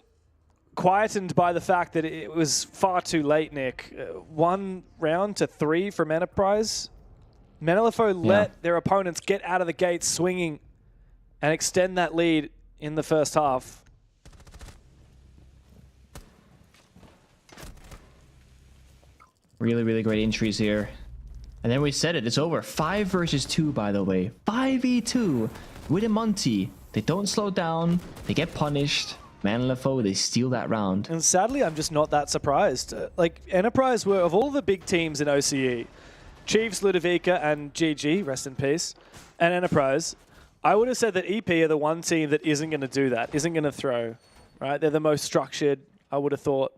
[SPEAKER 22] quietened by the fact that it was far too late, Nick. 1 round to 3 from Enterprise. Manilefo let their opponents get out of the gate swinging and extend that lead in the first half.
[SPEAKER 7] Really, really great entries here. And then we said it, it's over. 5 versus 2, by the way. 5v2 with a Monty. They don't slow down. They get punished. Manilefo, they steal that round.
[SPEAKER 22] And sadly, I'm just not that surprised. Like, Enterprise were, of all the big teams in OCE, Chiefs, Ludovica, and GG, rest in peace, and Enterprise, I would have said that EP are the one team that isn't going to do that, isn't going to throw, right? They're the most structured, I would have thought.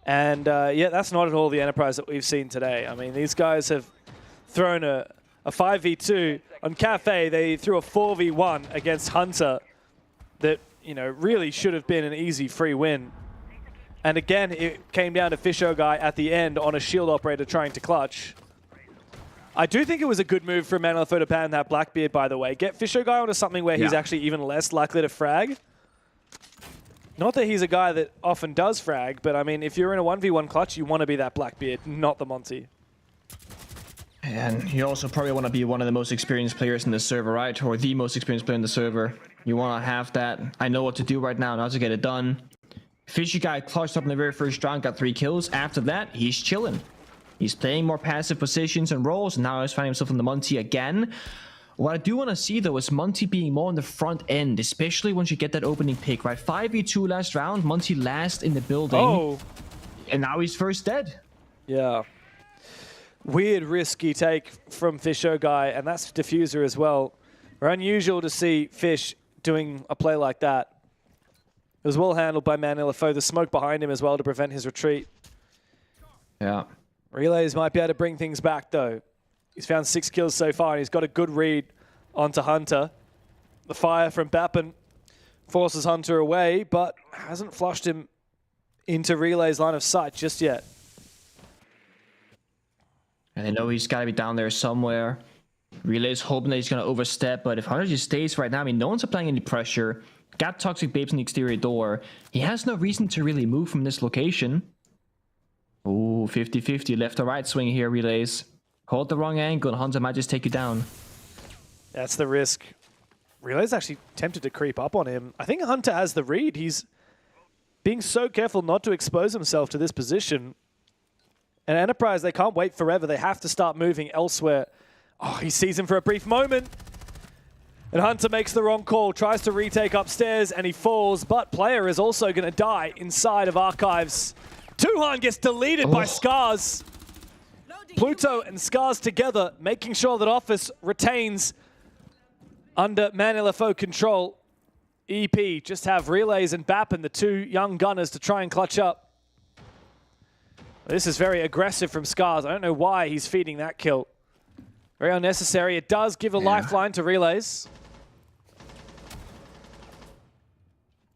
[SPEAKER 22] And yeah, that's not at all the Enterprise that we've seen today. I mean, these guys have thrown a 5v2. On Cafe, they threw a 4v1 against Hunter that, you know, really should have been an easy free win. And again, it came down to Fisho Guy at the end on a shield operator trying to clutch. I do think it was a good move for Manilefo to ban that Blackbeard, by the way. Get Fisho Guy onto something where he's actually even less likely to frag. Not that he's a guy that often does frag, but I mean, if you're in a 1v1 clutch, you want to be that Blackbeard, not the Monty.
[SPEAKER 7] And you also probably want to be one of the most experienced players in the server, right? Or the most experienced player in the server. You want to have that. I know what to do right now, now to get it done. Fishy Guy clutched up in the very first round, got 3 kills. After that, he's chilling. He's playing more passive positions and roles, and now he's finding himself in the Monty again. What I do want to see, though, is Monty being more on the front end, especially once you get that opening pick, right? 5v2 last round, Monty last in the building.
[SPEAKER 22] Oh.
[SPEAKER 7] And now he's first dead.
[SPEAKER 22] Yeah. Weird, risky take from Fisho Guy, and that's Diffuser as well. Very unusual to see Fish doing a play like that. It was well handled by Manilefo. The smoke behind him as well to prevent his retreat.
[SPEAKER 7] Yeah.
[SPEAKER 22] Relays might be able to bring things back, though. He's found 6 kills so far, and he's got a good read onto Hunter. The fire from Bappen forces Hunter away, but hasn't flushed him into Relay's line of sight just yet.
[SPEAKER 7] And they know he's got to be down there somewhere. Relay's hoping that he's going to overstep, but if Hunter just stays right now, I mean, no one's applying any pressure. Got Toxic Babes on the exterior door. He has no reason to really move from this location. Ooh, 50-50, left or right swing here, Relays. Hold the wrong angle, and Hunter might just take you down.
[SPEAKER 22] That's the risk. Relay's actually tempted to creep up on him. I think Hunter has the read. He's being so careful not to expose himself to this position. And Enterprise, they can't wait forever. They have to start moving elsewhere. Oh, he sees him for a brief moment. And Hunter makes the wrong call, tries to retake upstairs, and he falls. But player is also going to die inside of Archives. Tuhan gets deleted by Scars. Pluto and Scars together, making sure that Office retains under Manilefo control. EP just have Relays and Bappen, the 2 young gunners, to try and clutch up. This is very aggressive from Scars. I don't know why he's feeding that kill. Very unnecessary. It does give a lifeline to Relays.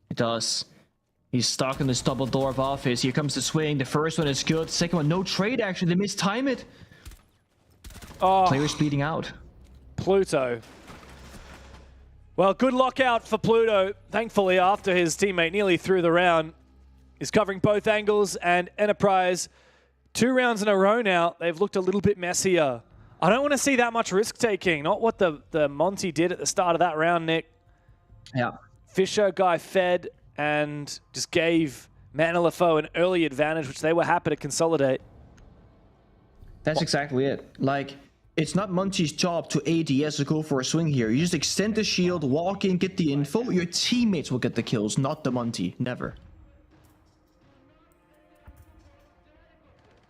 [SPEAKER 7] It does. He's stuck in this double door of Office. Here comes the swing. The first one is good. Second one, no trade actually. They mistime it.
[SPEAKER 22] Oh.
[SPEAKER 7] Players bleeding out.
[SPEAKER 22] Pluto. Well, good lockout for Pluto. Thankfully, after his teammate nearly threw the round, he's covering both angles, and Enterprise, 2 rounds in a row now, they've looked a little bit messier. I don't want to see that much risk-taking. Not what the Monty did at the start of that round, Nick.
[SPEAKER 7] Yeah.
[SPEAKER 22] Fisho Guy fed and just gave Manilefo an early advantage, which they were happy to consolidate.
[SPEAKER 7] That's exactly it. Like, it's not Monty's job to ADS or go for a swing here. You just extend the shield, walk in, get the info. Your teammates will get the kills, not the Monty. Never.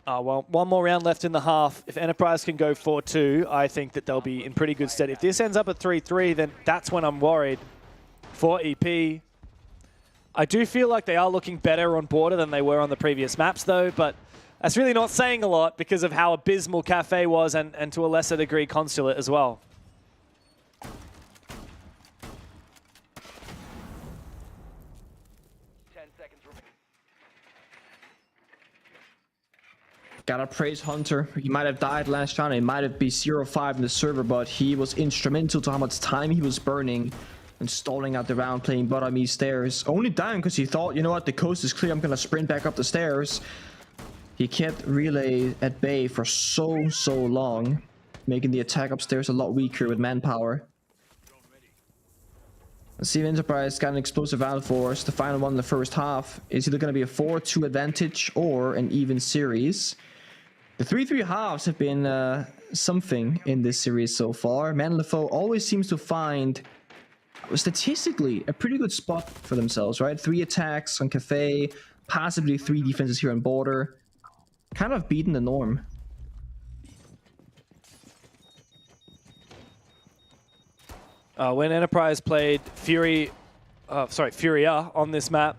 [SPEAKER 22] Well, 1 more round left in the half. If Enterprise can go 4-2, I think that they'll be in pretty good stead. If this ends up at 3-3, then that's when I'm worried for EP. I do feel like they are looking better on border than they were on the previous maps, though, but that's really not saying a lot because of how abysmal Cafe was and to a lesser degree Consulate as well.
[SPEAKER 7] Gotta praise Hunter. He might have died last round. It might have been 0-5 in the server, but he was instrumental to how much time he was burning and stalling out the round, playing bottom east stairs. Only dying because he thought, you know what, the coast is clear, I'm gonna sprint back up the stairs. He kept Relay at bay for so long, making the attack upstairs a lot weaker with manpower. Let's see if Enterprise got an explosive round for us. The final one in the first half is either going to be a 4-2 advantage or an even series. The 3-3 halves have been something in this series so far. Manilefo always seems to find, statistically, a pretty good spot for themselves, right? 3 attacks on Cafe, possibly 3 defenses here on border. Kind of beaten the norm.
[SPEAKER 22] When Enterprise played Furia on this map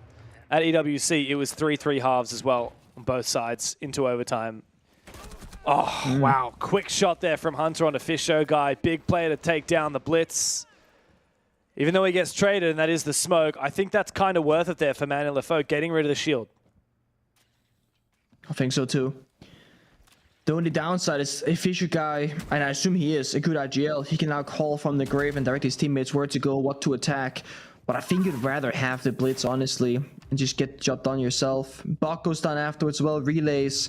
[SPEAKER 22] at EWC, it was 3-3 halves as well on both sides into overtime. Oh, wow. Quick shot there from Hunter on a Fisho Guy. Big play to take down the Blitz. Even though he gets traded, and that is the smoke, I think that's kind of worth it there for Manilefo, getting rid of the shield.
[SPEAKER 7] I think so too. The only downside is a Fisher guy, and I assume he is a good IGL. He can now call from the grave and direct his teammates where to go, what to attack. But I think you'd rather have the blitz, honestly, and just get the job done yourself. Buck goes down afterwards, well, relays.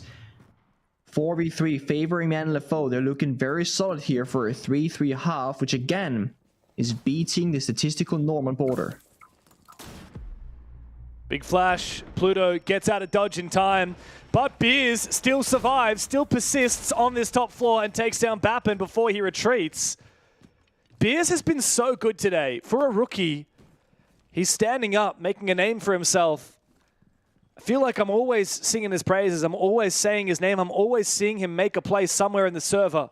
[SPEAKER 7] 4v3 favoring Man LFO. They're looking very solid here for a 3-3 half, which again is beating the statistical norm on border.
[SPEAKER 22] Big flash. Pluto gets out of dodge in time. But Beers still survives, still persists on this top floor and takes down Bappin before he retreats. Beers has been so good today. For a rookie, he's standing up, making a name for himself. I feel like I'm always singing his praises. I'm always saying his name. I'm always seeing him make a play somewhere in the server.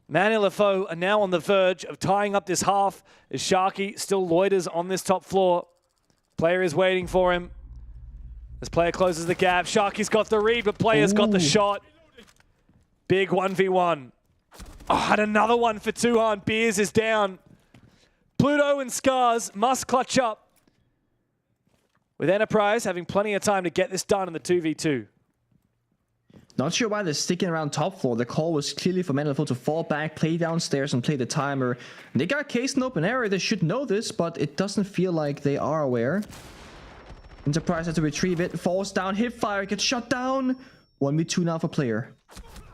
[SPEAKER 22] Man LFO are now on the verge of tying up this half as Sharky still loiters on this top floor. Player is waiting for him. As player closes the gap, Sharky's got the read, but player's got the shot. Big 1v1. Oh, and another one for Tuhan. Beers is down. Pluto and Scars must clutch up. With Enterprise having plenty of time to get this done in the 2v2.
[SPEAKER 7] Not sure why they're sticking around top floor. The call was clearly for Man LFO to fall back, play downstairs, and play the timer. They got case in open area. They should know this, but it doesn't feel like they are aware. Enterprise has to retrieve it. Falls down. Hipfire gets shut down. 1v2 now for player.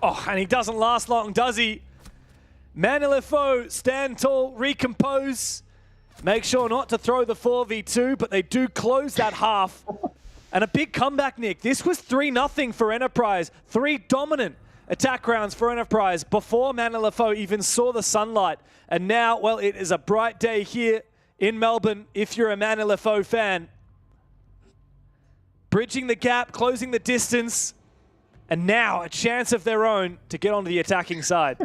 [SPEAKER 22] Oh, and he doesn't last long, does he? Man LFO stand tall, recompose. Make sure not to throw the 4v2, but they do close that half. And a big comeback, Nick. This was 3-0 for Enterprise. 3 dominant attack rounds for Enterprise before Man LFO even saw the sunlight. And now, well, it is a bright day here in Melbourne if you're a Man LFO fan. Bridging the gap, closing the distance, and now a chance of their own to get onto the attacking side.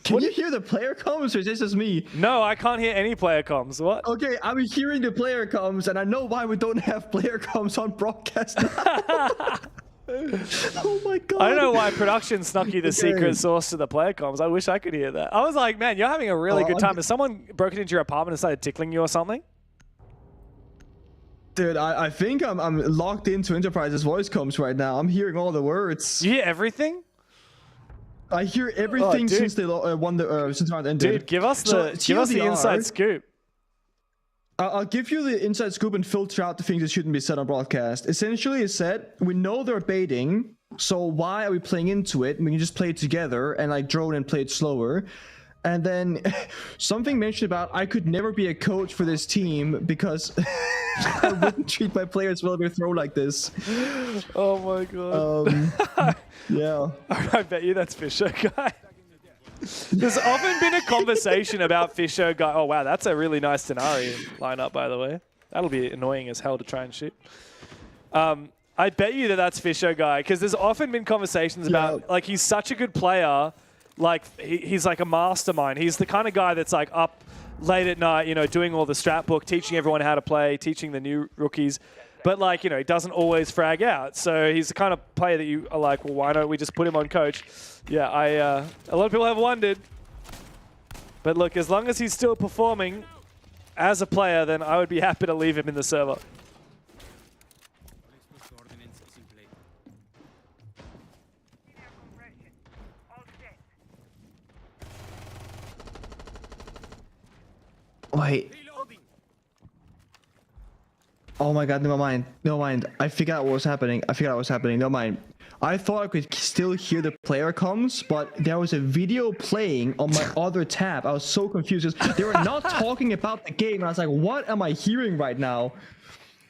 [SPEAKER 7] Can you hear the player comms, or is this just me?
[SPEAKER 22] No, I can't hear any player comms. What?
[SPEAKER 7] Okay, I'm hearing the player comms, and I know why we don't have player comms on broadcast. Oh my god.
[SPEAKER 22] I don't know why production snuck you the secret source to the player comms. I wish I could hear that. I was like, man, you're having a really good time. Has someone broken into your apartment and started tickling you or something?
[SPEAKER 7] Dude, I think I'm locked into Enterprise's voice comms right now. I'm hearing all the words.
[SPEAKER 22] You hear everything?
[SPEAKER 7] I hear everything since they won the since round ended.
[SPEAKER 22] Dude, give us the inside scoop.
[SPEAKER 7] I'll give you the inside scoop and filter out the things that shouldn't be said on broadcast. Essentially, it said, we know they're baiting, so why are we playing into it? We can just play it together and like drone and play it slower. And then something mentioned about I could never be a coach for this team because I wouldn't treat my players well if they throw like this.
[SPEAKER 22] Oh my god.
[SPEAKER 7] Yeah.
[SPEAKER 22] I bet you that's Fisher guy. There's often been a conversation about Fisher guy. Oh wow, that's a really nice Denari lineup, by the way. That'll be annoying as hell to try and shoot. I bet you that's Fisher guy because there's often been conversations about like he's such a good player. Like he's like a mastermind. He's the kind of guy that's like up late at night, you know, doing all the strat book, teaching everyone how to play, teaching the new rookies. But like, you know, he doesn't always frag out. So he's the kind of player that you are like, well, why don't we just put him on coach? Yeah, a lot of people have wondered. But look, as long as he's still performing as a player, then I would be happy to leave him in the server.
[SPEAKER 7] Wait. Oh my god, never mind. Never mind. I figured out what was happening. Never mind. I thought I could still hear the player comms, but there was a video playing on my other tab. I was so confused. They were not talking about the game. And I was like, what am I hearing right now?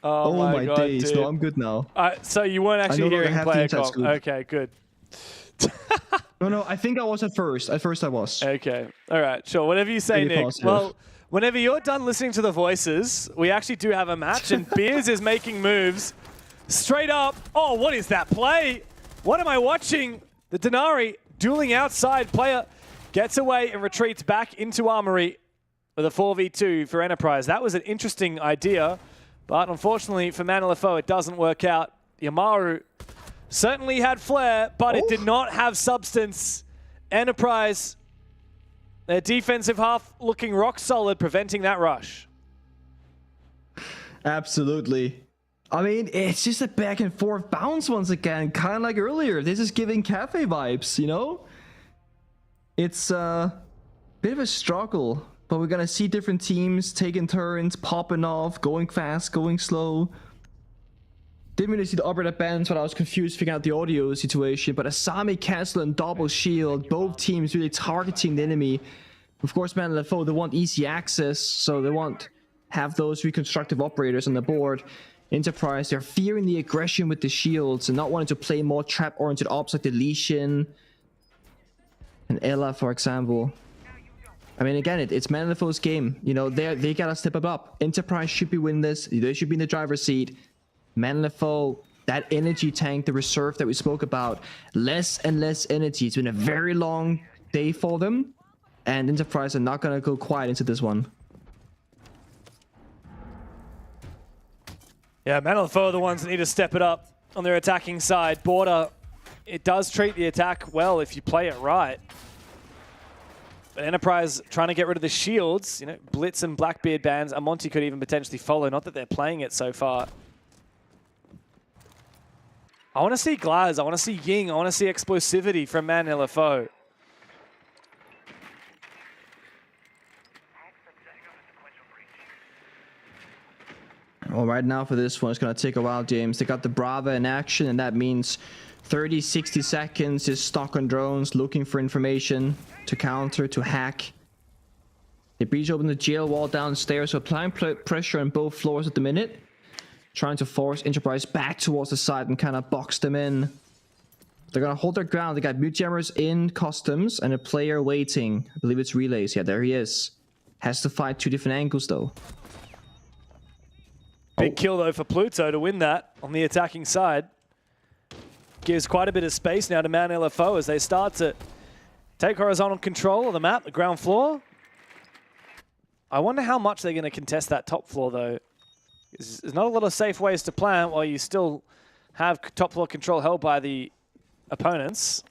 [SPEAKER 22] Oh my god,
[SPEAKER 7] days.
[SPEAKER 22] dude.
[SPEAKER 7] No, I'm good now.
[SPEAKER 22] So you weren't actually hearing player comms. Okay, good.
[SPEAKER 7] No, I think I was at first. At first I was.
[SPEAKER 22] Okay. All right, sure. Whatever you say, Nick. Well, whenever you're done listening to the voices, we actually do have a match, and Beers is making moves straight up. Oh, what is that play? What am I watching? The Denari dueling outside. Player gets away and retreats back into Armory with a 4v2 for Enterprise. That was an interesting idea, but unfortunately for Man LFO, it doesn't work out. Yamaru certainly had flair, but it did not have substance. Enterprise, their defensive half looking rock solid, preventing that rush.
[SPEAKER 7] Absolutely. I mean, it's just a back and forth bounce once again, kind of like earlier. This is giving cafe vibes, you know? It's a bit of a struggle, but we're gonna see different teams taking turns, popping off, going fast, going slow. Didn't really see the operator bands when I was confused figuring out the audio situation, but Asami, Castle, and Double Shield, both teams really targeting the enemy. Of course, Man LFO, they want easy access, so they want have those reconstructive operators on the board. Enterprise, they're fearing the aggression with the shields and not wanting to play more trap-oriented ops like Deletion and Ella, for example. I mean, again, it's Man LFO's game. You know, they gotta step up. Enterprise should be winning this. They should be in the driver's seat. Man LFO, that energy tank, the reserve that we spoke about, less and less energy. It's been a very long day for them, and Enterprise are not gonna go quiet into this one.
[SPEAKER 22] Yeah, Man LFO are the ones that need to step it up on their attacking side. Border, it does treat the attack well if you play it right. But Enterprise trying to get rid of the shields, you know, Blitz and Blackbeard bans. Amonte could even potentially follow, not that they're playing it so far. I want to see Glaz, I want to see Ying, I want to see explosivity from Man LFO.
[SPEAKER 7] Well, right now for this one, it's going to take a while, James. They got the Brava in action, and that means 30, 60 seconds is stuck on drones, looking for information to counter, to hack. They breach open the jail wall downstairs, so applying pressure on both floors at the minute. Trying to force Enterprise back towards the side and kind of box them in. They're going to hold their ground. They got mute jammers in customs and a player waiting. I believe it's relays. Yeah, there he is. Has to fight 2 different angles, though.
[SPEAKER 22] Big kill, though, for Pluto to win that on the attacking side. Gives quite a bit of space now to Man LFO as they start to take horizontal control of the map, the ground floor. I wonder how much they're going to contest that top floor, though. There's not a lot of safe ways to plant while you still have top floor control held by the opponents.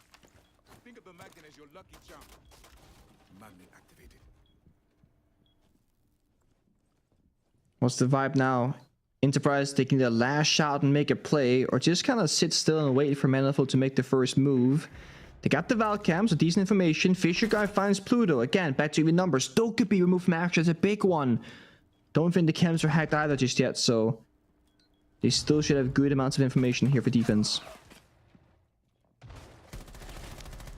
[SPEAKER 17] Think of the magnet as your lucky charm. Magnet activated.
[SPEAKER 7] What's the vibe now? Enterprise taking their last shot and make a play, or just kind of sit still and wait for Man LFO to make the first move. They got the Valcam, so decent information. Fisher guy finds Pluto. Again, back to even numbers. Still could be removed from action. That's a big one. Don't think the cams are hacked either just yet, so they still should have good amounts of information here for defense.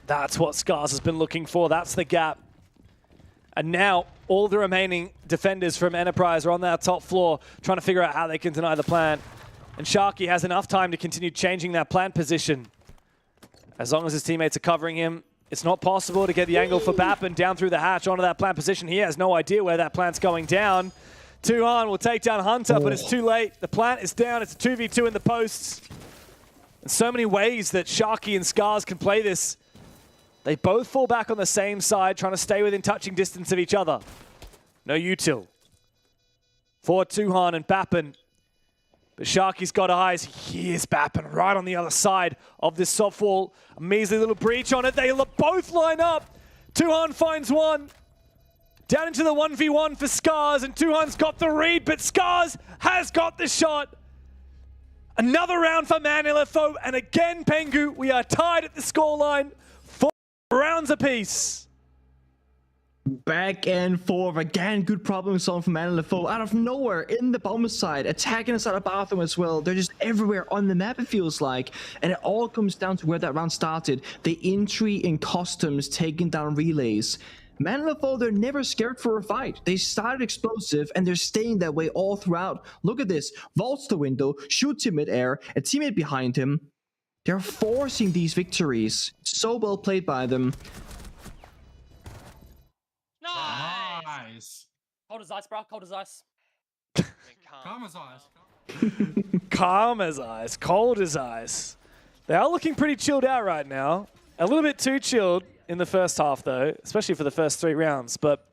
[SPEAKER 22] That's what Scars has been looking for. That's the gap. And now all the remaining defenders from Enterprise are on that top floor trying to figure out how they can deny the plant. And Sharky has enough time to continue changing that plant position. As long as his teammates are covering him, it's not possible to get the angle for Bappin down through the hatch onto that plant position. He has no idea where that plant's going down. Tuhan will take down Hunter, but it's too late. The plant is down. It's a 2v2 in the posts. And so many ways that Sharky and Scars can play this. They both fall back on the same side, trying to stay within touching distance of each other. No util. For Tuhan and Bappin. But Sharky's got eyes. He hears Bappin right on the other side of this soft wall. A measly little breach on it. They both line up. Tuhan finds one. Down into the 1v1 for Scars, and Tuhan's got the read, but Scars has got the shot. Another round for Man LFO, and again, Pengu, we are tied at the scoreline. 4 rounds apiece.
[SPEAKER 7] Back and forth again. Good problem solved from Man LFO. Out of nowhere, in the bomber side, attacking inside the bathroom as well. They're just everywhere on the map, it feels like. And it all comes down to where that round started. The entry in customs taking down relays. Man LFO, they're never scared for a fight. They started explosive and they're staying that way all throughout. Look at this. Vaults the window, shoots him mid-air, a teammate behind him. They're forcing these victories. So well played by them.
[SPEAKER 19] Nice. Cold as ice, bro. Cold as ice.
[SPEAKER 17] Calm as ice.
[SPEAKER 22] Calm as ice. Cold as ice. They are looking pretty chilled out right now. A little bit too chilled in the first half, though, especially for the first 3 rounds. But,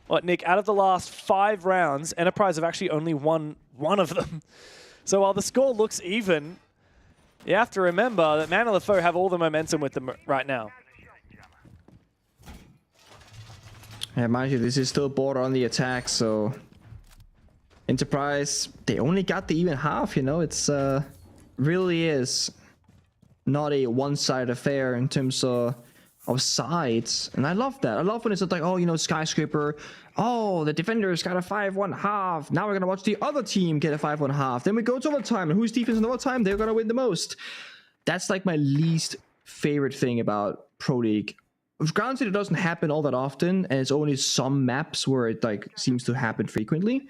[SPEAKER 22] what, Nick, out of the last 5 rounds, Enterprise have actually only won 1 of them. So while the score looks even, you have to remember that Man LFO have all the momentum with them right now.
[SPEAKER 7] Yeah, mind you, this is still border on the attack, so Enterprise, they only got the even half, you know? It's really is not a one-sided affair in terms of sides. And I love that. I love when it's like, oh, you know, Skyscraper, oh, the defenders got a 5-1 half. Now we're going to watch the other team get a 5-1 half. Then we go to overtime, and whose defense in overtime? They're going to win the most. That's like my least favorite thing about Pro League. Granted, it doesn't happen all that often, and it's only some maps where it like seems to happen frequently.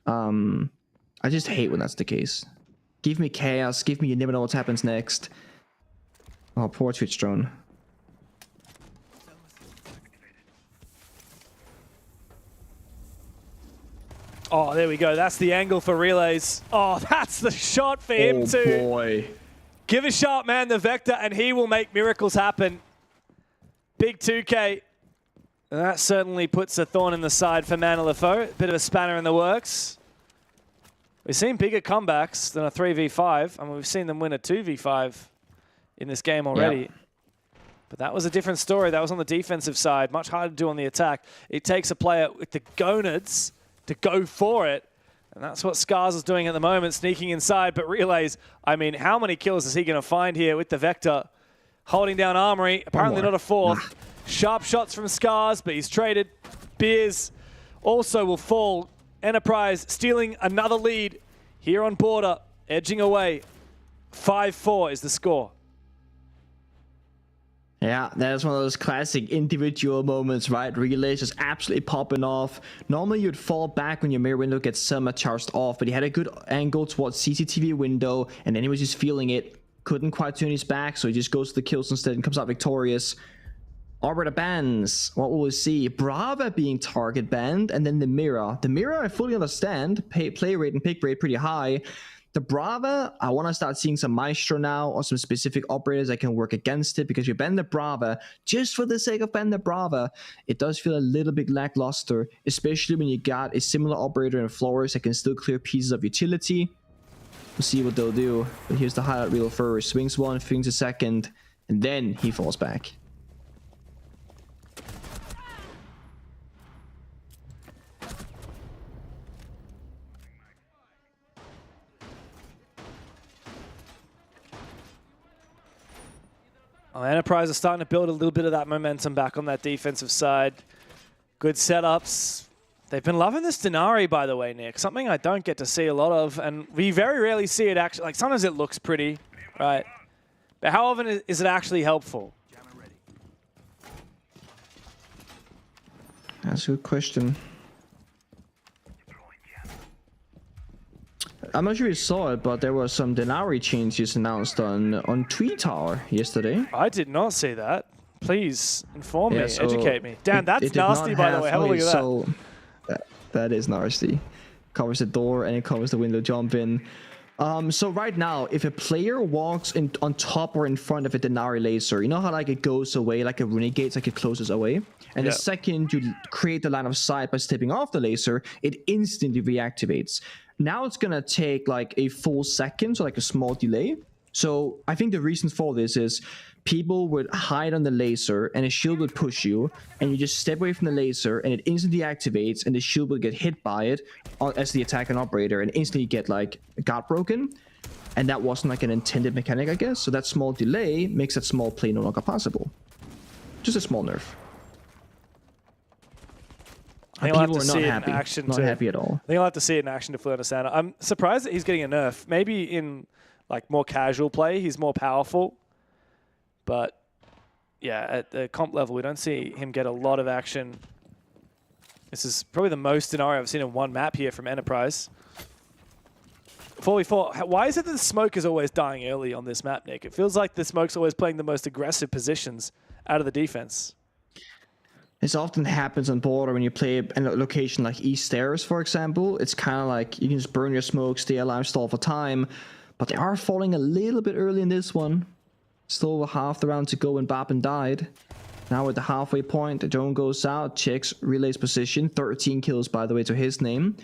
[SPEAKER 7] I just hate when that's the case. Give me chaos. Give me you never know what happens next. Oh, poor Twitch drone.
[SPEAKER 22] Oh, there we go. That's the angle for relays. Oh, that's the shot for him too.
[SPEAKER 7] Oh boy.
[SPEAKER 22] Give a sharp man the Vector and he will make miracles happen. Big 2K. And that certainly puts a thorn in the side for Manalefo. Bit of a spanner in the works. We've seen bigger comebacks than a 3v5. I mean, we've seen them win a 2v5 in this game already.
[SPEAKER 7] Yep.
[SPEAKER 22] But that was a different story. That was on the defensive side. Much harder to do on the attack. It takes a player with the gonads to go for it. And that's what Scars is doing at the moment, sneaking inside. But Relays, I mean, how many kills is he going to find here with the Vector? Holding down Armory. Apparently not a fourth. Sharp shots from Scars, but he's traded. Beers also will fall. Enterprise stealing another lead here on border, edging away. 5-4 is the score.
[SPEAKER 7] Yeah, that's one of those classic individual moments, right? Relays just absolutely popping off. Normally you'd fall back when your mirror window gets somewhat charged off, but he had a good angle towards CCTV window, and then he was just feeling it. Couldn't quite turn his back, so he just goes to the kills instead and comes out victorious. Arbiter bans. What will we see? Brava being target banned, and then the mirror. The mirror, I fully understand. Play rate and pick rate pretty high. The Brava, I want to start seeing some Maestro now, or some specific operators that can work against it, because you ban the Brava, just for the sake of ban the Brava, it does feel a little bit lackluster, especially when you got a similar operator in Flores that can still clear pieces of utility. We'll see what they'll do. But here's the highlight reel first. Swings one, swings a second, and then he falls back.
[SPEAKER 22] Well, Enterprise are starting to build a little bit of that momentum back on that defensive side. Good setups. They've been loving this Denari, by the way, Nick. Something I don't get to see a lot of, and we very rarely see it actually. Like, sometimes it looks pretty, right? But how often is it actually helpful?
[SPEAKER 7] That's a good question. I'm not sure you saw it, but there were some Denari changes announced on Twitter yesterday.
[SPEAKER 22] I did not see that. Please inform me, educate me. Dan, that's nasty, by the way. Have a look at that.
[SPEAKER 7] So that is nasty. Covers the door and it covers the window jump in. So right now, if a player walks on top or in front of a Denari laser, you know how like it goes away, like a renegade, like it closes away? And the second you create the line of sight by stepping off the laser, it instantly reactivates. Now it's gonna take like a full second, so like a small delay. So I think the reason for this is people would hide on the laser and a shield would push you, and you just step away from the laser and it instantly activates, and the shield will get hit by it as the attacking operator and instantly get like guard broken. And that wasn't like an intended mechanic, I guess. So that small delay makes that small play no longer possible. Just a small nerf.
[SPEAKER 22] I think I'll have to see it in action.
[SPEAKER 7] Not happy at all.
[SPEAKER 22] I think I'll have to see it in action to fully understand it. I'm surprised that he's getting a nerf. Maybe in like more casual play, he's more powerful. But yeah, at the comp level, we don't see him get a lot of action. This is probably the most scenario I've seen in one map here from Enterprise. 4v4. Why is it that the smoke is always dying early on this map, Nick? It feels like the smoke's always playing the most aggressive positions out of the defense.
[SPEAKER 7] This often happens on border when you play in a location like East Stairs, for example. It's kind of like you can just burn your smoke, stay alive, stall for time. But they are falling a little bit early in this one. Still over half the round to go when Bappen died. Now at the halfway point, the drone goes out, checks Relay's position. 13 kills, by the way, to his name.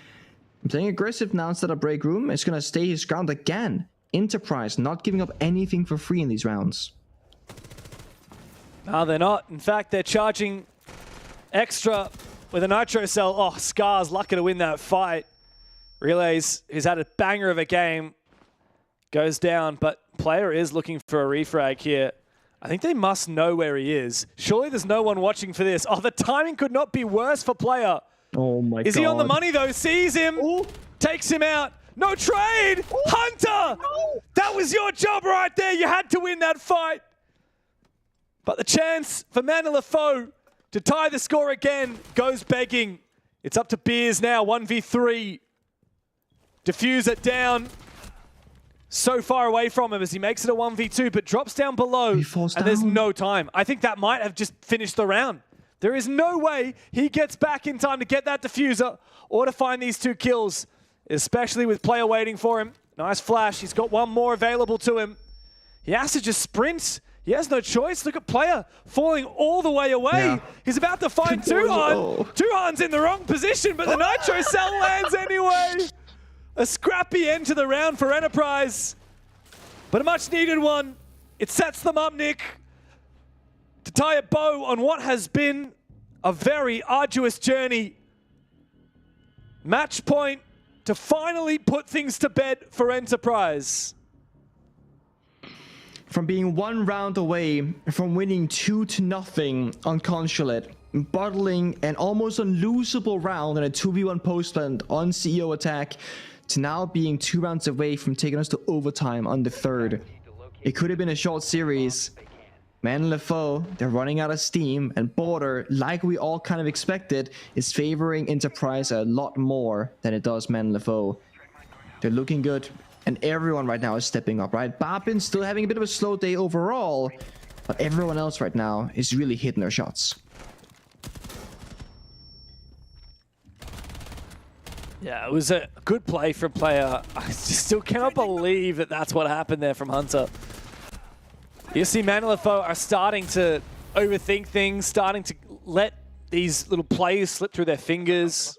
[SPEAKER 7] Playing aggressive now instead of break room. It's going to stay his ground again. Enterprise not giving up anything for free in these rounds.
[SPEAKER 22] No, they're not. In fact, they're charging extra with a nitro cell. Oh, Scars lucky to win that fight. Relays, who's had a banger of a game, goes down, but player is looking for a refrag here. I think they must know where he is. Surely there's no one watching for this. Oh, the timing could not be worse for player.
[SPEAKER 7] Oh my god.
[SPEAKER 22] Is he on the money though? Sees him, takes him out. No trade! Hunter! No. That was your job right there. You had to win that fight. But the chance for Manilefo to tie the score again goes begging. It's up to Beers now, 1v3. Diffuser down. So far away from him as he makes it a 1v2, but drops down below, and there's no time. I think that might have just finished the round. There is no way he gets back in time to get that diffuser or to find these 2 kills, especially with player waiting for him. Nice flash. He's got one more available to him. He has to just sprint. He has no choice. Look at player falling all the way away. Yeah. He's about to find Tuhan. Tuhan's in the wrong position, but the Nitro Cell lands anyway. A scrappy end to the round for Enterprise, but a much needed one. It sets them up, Nick, to tie a bow on what has been a very arduous journey. Match point to finally put things to bed for Enterprise.
[SPEAKER 7] From being 1 round away from winning 2-0 on Consulate, bottling an almost unlosable round in a 2v1 postman on CEO attack, to now being 2 rounds away from taking us to overtime on the 3rd. It could have been a short series. Manilefo, they're running out of steam, and Border, like we all kind of expected, is favoring Enterprise a lot more than it does Manilefo. They're looking good, and everyone right now is stepping up, right? Babin's still having a bit of a slow day overall, but everyone else right now is really hitting their shots.
[SPEAKER 22] Yeah, it was a good play from player. I just still cannot believe that that's what happened there from Hunter. You see Manilefo are starting to overthink things, starting to let these little plays slip through their fingers.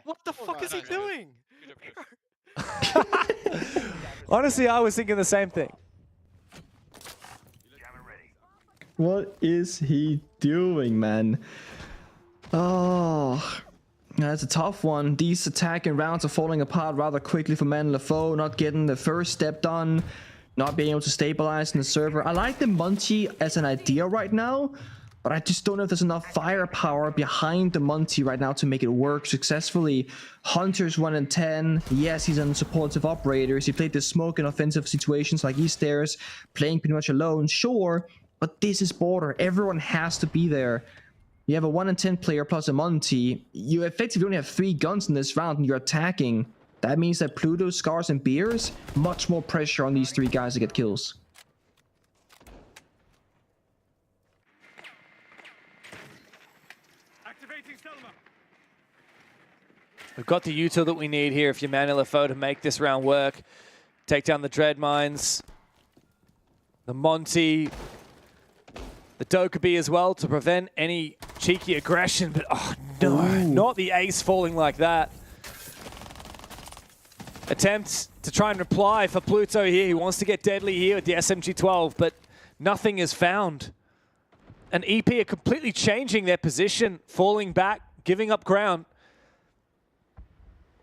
[SPEAKER 6] What the fuck is he doing?
[SPEAKER 22] Honestly, I was thinking the same thing.
[SPEAKER 7] What is he doing, man? Oh... That's a tough one. These attacking rounds are falling apart rather quickly for Manilefo, not getting the first step done, not being able to stabilize in the server. I like the Monty as an idea right now, but I just don't know if there's enough firepower behind the Monty right now to make it work successfully. Hunter's 1 in 10. Yes, he's on supportive operators. He played the smoke in offensive situations like East Stairs, playing pretty much alone, sure, but this is Border. Everyone has to be there. You have a 1 in 10 player plus a Monty. You effectively only have 3 guns in this round and you're attacking. That means that Pluto, Scars, and Beers, much more pressure on these 3 guys to get kills.
[SPEAKER 22] We've got the util that we need here if you're Manilefo to make this round work. Take down the Dread Mines, the Monty, the Dokkaebi as well to prevent any cheeky aggression, but oh no, not the ace falling like that. Attempt to try and reply for Pluto here. He wants to get deadly here with the SMG-12, but nothing is found. And EP are completely changing their position, falling back, giving up ground.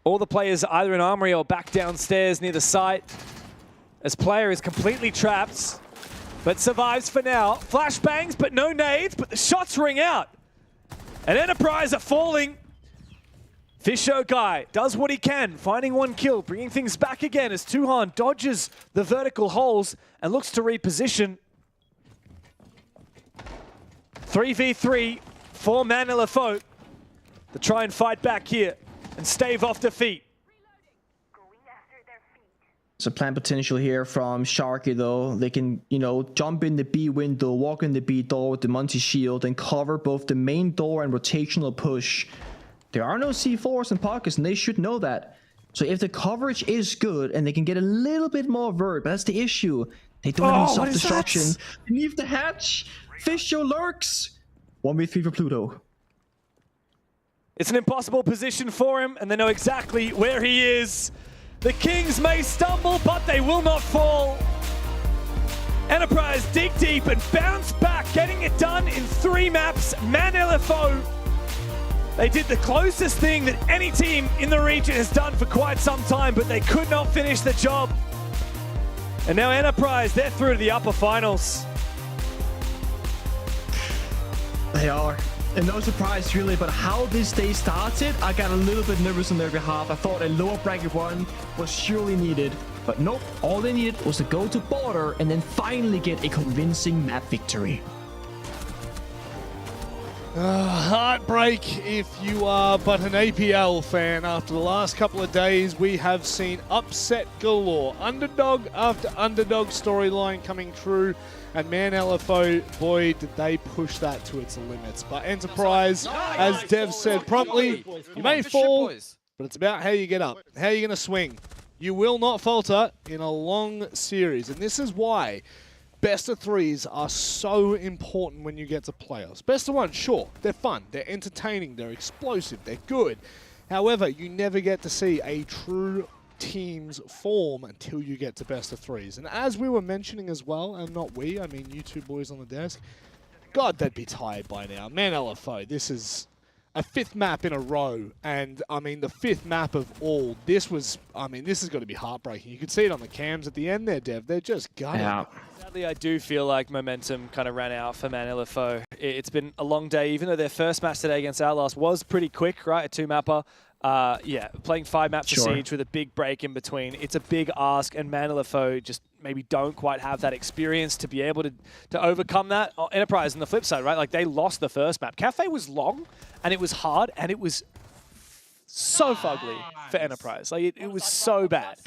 [SPEAKER 22] All the players are either in Armory or back downstairs near the site. As player is completely trapped, but survives for now. Flashbangs, but no nades, but the shots ring out. And Enterprise are falling. Fisho Guy does what he can, finding 1 kill, bringing things back again as Tuhan dodges the vertical holes and looks to reposition. 3v3 for Manilefo to try and fight back here and stave off defeat.
[SPEAKER 7] So plan potential here from Sharky though. They can, you know, jump in the B window, walk in the B door with the Monty shield and cover both the main door and rotational push. There are no C4s in pockets and they should know that. So if the coverage is good and they can get a little bit more vert, but that's the issue. They don't have any self-destruction. Leave the hatch. Fisho lurks. 1v3 for Pluto.
[SPEAKER 22] It's an impossible position for him and they know exactly where he is. The Kings may stumble, but they will not fall. Enterprise dig deep and bounce back, getting it done in 3 maps. Manilefo They did the closest thing that any team in the region has done for quite some time, but they could not finish the job. And now Enterprise, they're through to the upper finals.
[SPEAKER 7] They are. And no surprise really, but how this day started, I got a little bit nervous on their behalf. I thought a lower bracket one was surely needed, but nope. All they needed was to go to border and then finally get a convincing map victory.
[SPEAKER 2] Heartbreak if you are but an APL fan. After the last couple of days, we have seen upset galore. Underdog after underdog storyline coming true. And man, LFO, boy, did they push that to its limits. But Enterprise, as Dev said promptly, you may fall, but it's about how you get up, how you're going to swing. You will not falter in a long series. And this is why best of threes are so important when you get to playoffs. Best of one, sure, they're fun, they're entertaining, they're explosive, they're good. However, you never get to see a true team's form until you get to best of threes. And as we were mentioning as well, and not we, I mean you two boys on the desk, God, they'd be tired by now. Man, LFO, this is a 5th map in a row, and I mean the 5th map of all. This was, I mean, this has got to be heartbreaking. You could see it on the cams at the end there, Dev. They're just gutted.
[SPEAKER 22] Yeah. Sadly, I do feel like momentum kind of ran out for Man LFO. It's been a long day, even though their first match today against Outlast was pretty quick, right? A 2-mapper. Yeah, playing 5 maps of Siege with a big break in between. It's a big ask, and Man LFO just maybe don't quite have that experience to be able to overcome that. Enterprise on the flip side, right? Like, they lost the first map. Cafe was long, and it was hard, and it was so fugly for Enterprise. Like, it was so bad.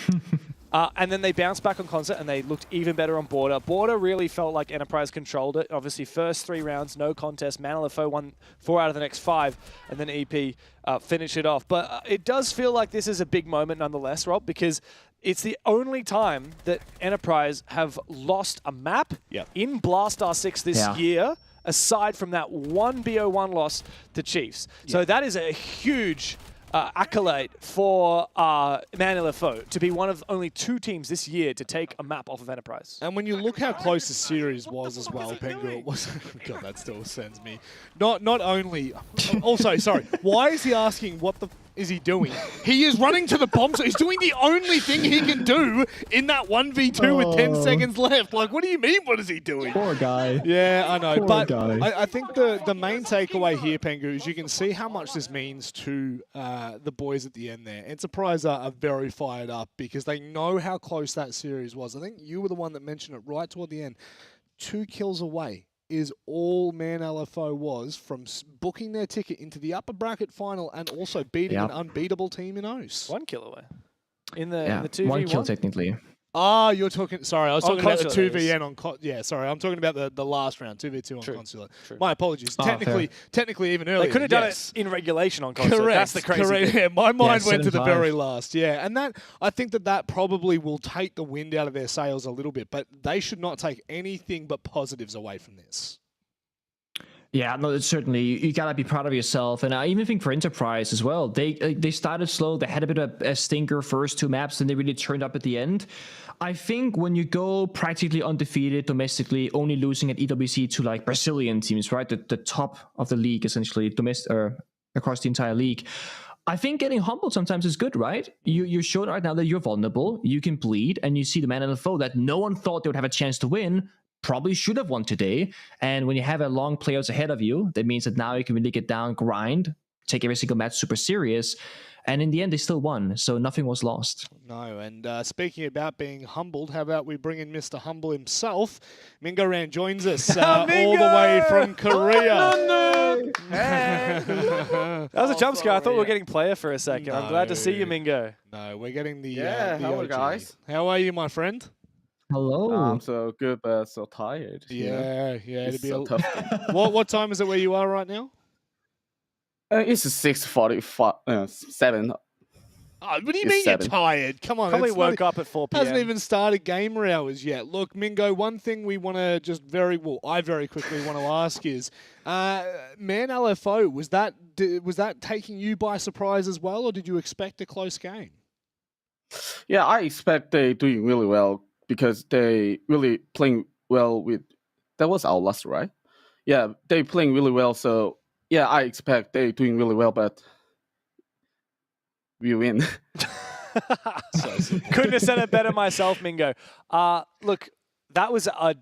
[SPEAKER 22] And then they bounced back on concert, and they looked even better on border. Border really felt like Enterprise controlled it. Obviously, first 3 rounds, no contest. Man LFO won 4 out of the next 5, and then EP finished it off. But it does feel like this is a big moment nonetheless, Rob, because it's the only time that Enterprise have lost a map in Blast R6 this year, aside from that one BO1 loss to Chiefs. So that is a huge accolade for Man LFO to be one of only 2 teams this year to take a map off of Enterprise.
[SPEAKER 2] And when you look how close the series was as well, Pengu, it was God, that still sends me. Not only, also sorry, why is he asking what the is he doing? He is running to the bomb, so he's doing the only thing he can do in that 1v2 with 10 seconds left. Like, what do you mean, what is he doing?
[SPEAKER 7] Poor guy.
[SPEAKER 2] Yeah, I know.
[SPEAKER 7] Poor
[SPEAKER 2] but
[SPEAKER 7] guy.
[SPEAKER 2] I think the main takeaway here, Pengu, is you can see how much this means to the boys at the end there. Enterprise are very fired up because they know how close that series was. I think you were the one that mentioned it right toward the end. 2 kills away is all Man LFO was from booking their ticket into the upper bracket final and also beating an unbeatable team in OCE.
[SPEAKER 22] 1 kill away. In the 2v1?
[SPEAKER 7] 1 kill technically.
[SPEAKER 2] Ah, you're talking. Sorry, I was talking about the
[SPEAKER 22] Consulate,
[SPEAKER 2] 2vn on. Yeah, sorry, I'm talking about the last round, 2v2 on Consulate.
[SPEAKER 22] True.
[SPEAKER 2] My apologies. Technically, even earlier.
[SPEAKER 22] They could have done it in regulation on Consulate.
[SPEAKER 2] Correct.
[SPEAKER 22] That's the crazy thing.
[SPEAKER 2] Yeah, my mind went to the very last. Yeah, and that I think that probably will take the wind out of their sails a little bit, but they should not take anything but positives away from this.
[SPEAKER 7] Yeah, no, certainly. You gotta be proud of yourself, and I even think for Enterprise as well. They started slow. They had a bit of a stinker first 2 maps, and they really turned up at the end. I think when you go practically undefeated domestically, only losing at EWC to like Brazilian teams, right, the top of the league essentially, across the entire league. I think getting humbled sometimes is good, right? You're showing right now that you're vulnerable, you can bleed, and you see the Man LFO that no one thought they would have a chance to win. Probably should have won today. And when you have a long playoffs ahead of you, that means that now you can really get down, grind, take every single match super serious. And in the end, they still won. So nothing was lost.
[SPEAKER 2] No. And speaking about being humbled, how about we bring in Mr. Humble himself? Mingo Ran joins us all the way from Korea.
[SPEAKER 22] Hey. That was a jump scare. I thought we were getting player for a second.
[SPEAKER 2] No.
[SPEAKER 22] I'm glad to see you, Mingo.
[SPEAKER 2] No, we're getting the
[SPEAKER 13] hello,
[SPEAKER 2] OG.
[SPEAKER 13] guys.
[SPEAKER 2] How are you, my friend?
[SPEAKER 7] Hello.
[SPEAKER 13] I'm so good, but so tired.
[SPEAKER 2] Yeah. It'd be
[SPEAKER 13] so tough.
[SPEAKER 2] What time is it where you are right now?
[SPEAKER 13] It's 6:45, 7.
[SPEAKER 2] What do you mean you're tired? Come on.
[SPEAKER 22] Probably woke up at 4 p.m.
[SPEAKER 2] Hasn't even started gamer hours yet. Look, Mingo, one thing we want to just I very quickly want to ask is, Man LFO, was that taking you by surprise as well, or did you expect a close game?
[SPEAKER 13] Yeah, I expect they doing really well because they really playing well with. That was our last, right? Yeah, they playing really well. So
[SPEAKER 12] yeah, I expect they're doing really well, but we win.
[SPEAKER 22] Couldn't have said it better myself, Mingo. Look, that was a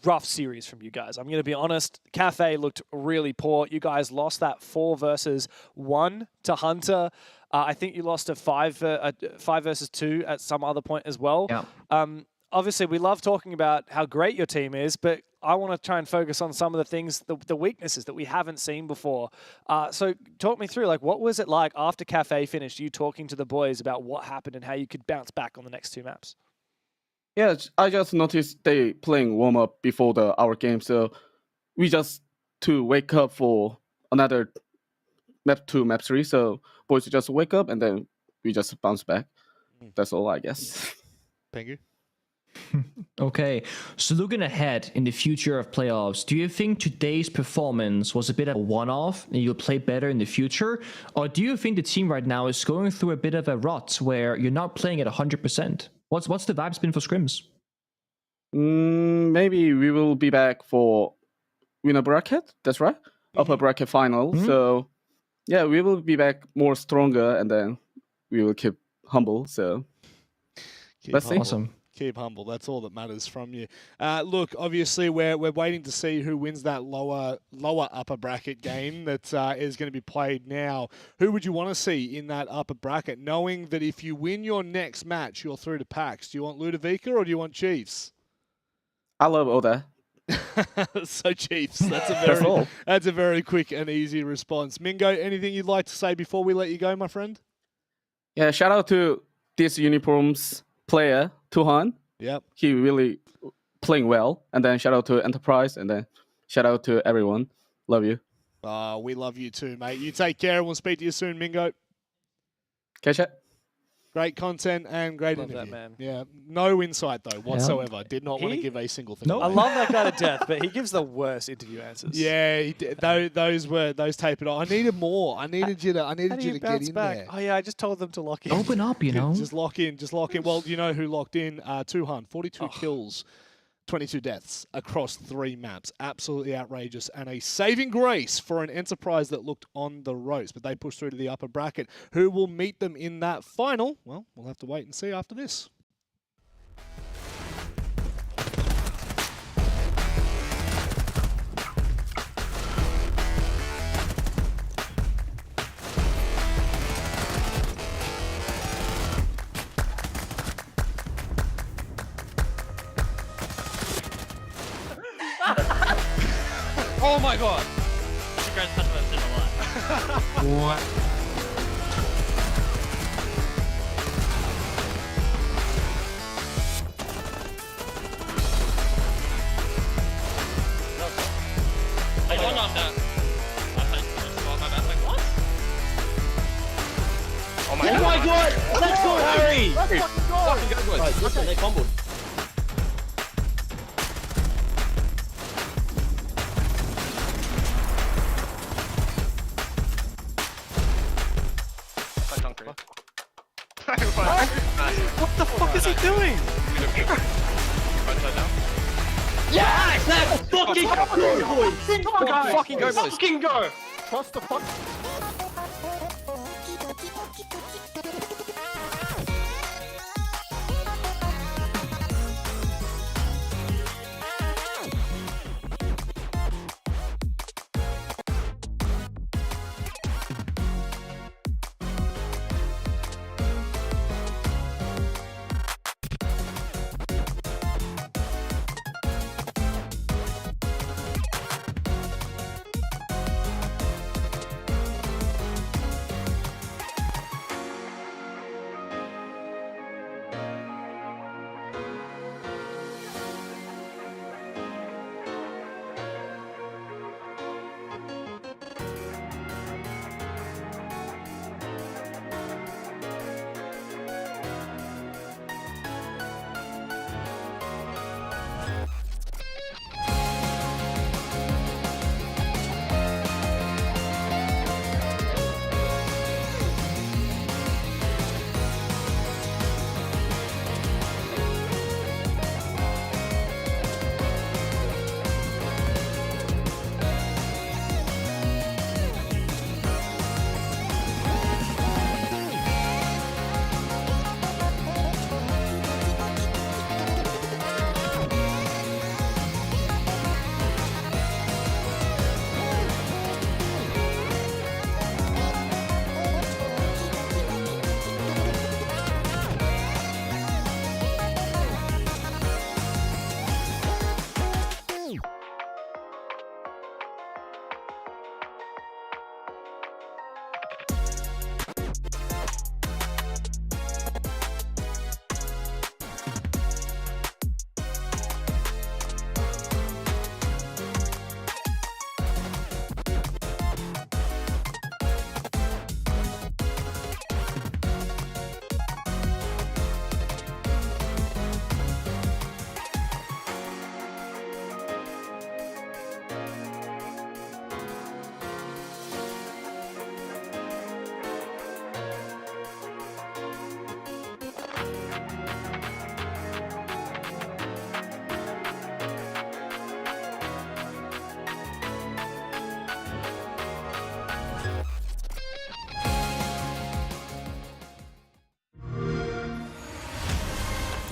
[SPEAKER 22] rough series from you guys. I'm going to be honest. Cafe looked really poor. You guys lost that 4 versus 1 to Hunter. I think you lost a 5 versus 2 at some other point as well.
[SPEAKER 7] Yeah.
[SPEAKER 22] Obviously, we love talking about how great your team is, but I want to try and focus on some of the things, the weaknesses that we haven't seen before. So talk me through, like, what was it like after Cafe finished, you talking to the boys about what happened and how you could bounce back on the next 2 maps?
[SPEAKER 12] Yeah, I just noticed they playing warm up before our game, so we just to wake up for another map 2, map 3. So boys just wake up and then we just bounce back. That's all, I guess.
[SPEAKER 2] Pengu?
[SPEAKER 7] Okay, so looking ahead in the future of playoffs, do you think today's performance was a bit of a one-off and you'll play better in the future? Or do you think the team right now is going through a bit of a rut where you're not playing at 100%? What's the vibes been for scrims?
[SPEAKER 12] Maybe we will be back for winner bracket. That's right, upper bracket final. So yeah, we will be back more stronger, and then we will keep humble. So let's see.
[SPEAKER 7] Awesome.
[SPEAKER 2] Keep humble. That's all that matters from you. Look, obviously, we're waiting to see who wins that lower upper bracket game that is going to be played now. Who would you want to see in that upper bracket, knowing that if you win your next match, you're through to PAX? Do you want Ludovica or do you want Chiefs?
[SPEAKER 12] I love Oda.
[SPEAKER 2] So Chiefs. That's a very quick and easy response. Mingo, anything you'd like to say before we let you go, my friend?
[SPEAKER 12] Yeah, shout out to this uniforms player, Tuhan.
[SPEAKER 2] Yep.
[SPEAKER 12] He really playing well. And then shout out to Enterprise, and then shout out to everyone. Love you.
[SPEAKER 2] We love you too, mate. You take care, and we'll speak to you soon, Mingo.
[SPEAKER 12] Catch it.
[SPEAKER 2] Great content and great
[SPEAKER 22] Love
[SPEAKER 2] interview.
[SPEAKER 22] that, man.
[SPEAKER 2] Yeah, no insight though whatsoever. Did not want to give a single thing.
[SPEAKER 22] I love that guy to death, but he gives the worst interview answers.
[SPEAKER 2] Yeah, he did. Those tape it on. I needed more. I needed you to get in there.
[SPEAKER 22] Oh yeah, I just told them to lock in.
[SPEAKER 7] Open up, you know.
[SPEAKER 2] Just lock in. Well, you know who locked in? Tuhan, 42 kills, 22 deaths across 3 maps. Absolutely outrageous, and a saving grace for an Enterprise that looked on the ropes. But they pushed through to the upper bracket. Who will meet them in that final? Well, we'll have to wait and see after this.
[SPEAKER 19] Oh my god! The greatest touch I've seen in my life.
[SPEAKER 7] What?
[SPEAKER 19] Like, one under. I played my bad. Like, what?
[SPEAKER 6] Oh my god! Let's go, Harry!
[SPEAKER 19] Let's fucking go!
[SPEAKER 6] Fucking go, boys.
[SPEAKER 19] Right,
[SPEAKER 6] Listen, they fumbled.
[SPEAKER 19] What the fuck is he doing?
[SPEAKER 6] Yes! Let's fucking go, boys!
[SPEAKER 19] Come on, guys!
[SPEAKER 6] Fucking go, boys!
[SPEAKER 19] Fucking go!
[SPEAKER 6] Trust the fuck.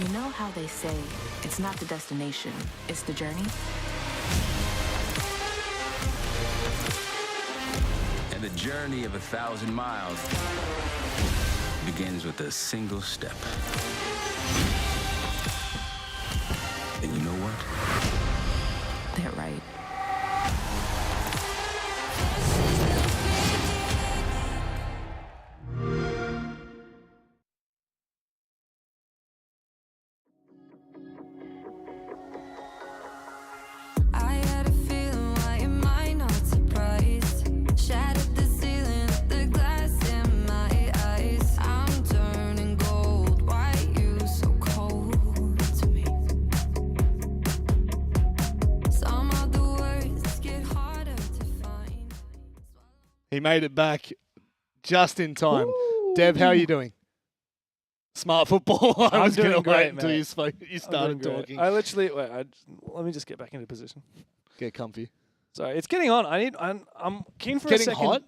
[SPEAKER 8] You know how they say it's not the destination, it's the journey?
[SPEAKER 9] And the journey of 1,000 miles begins with a single step. And you know what?
[SPEAKER 8] They're right.
[SPEAKER 5] I had a feeling, why am I not surprised? Shattered the ceiling, the glass in my eyes. I'm turning gold, why you so cold to me? Some of the words get harder to find.
[SPEAKER 2] He made it back just in time. Dev, how are you doing? Smart football. I
[SPEAKER 22] I'm
[SPEAKER 2] was going to
[SPEAKER 22] doing great,
[SPEAKER 2] wait until
[SPEAKER 22] mate.
[SPEAKER 2] you started
[SPEAKER 22] I'm doing great.
[SPEAKER 2] talking.
[SPEAKER 22] I literally let me just get back into position.
[SPEAKER 2] Get comfy.
[SPEAKER 22] Sorry, it's getting on. I'm keen for
[SPEAKER 2] Getting
[SPEAKER 22] a second.
[SPEAKER 2] hot?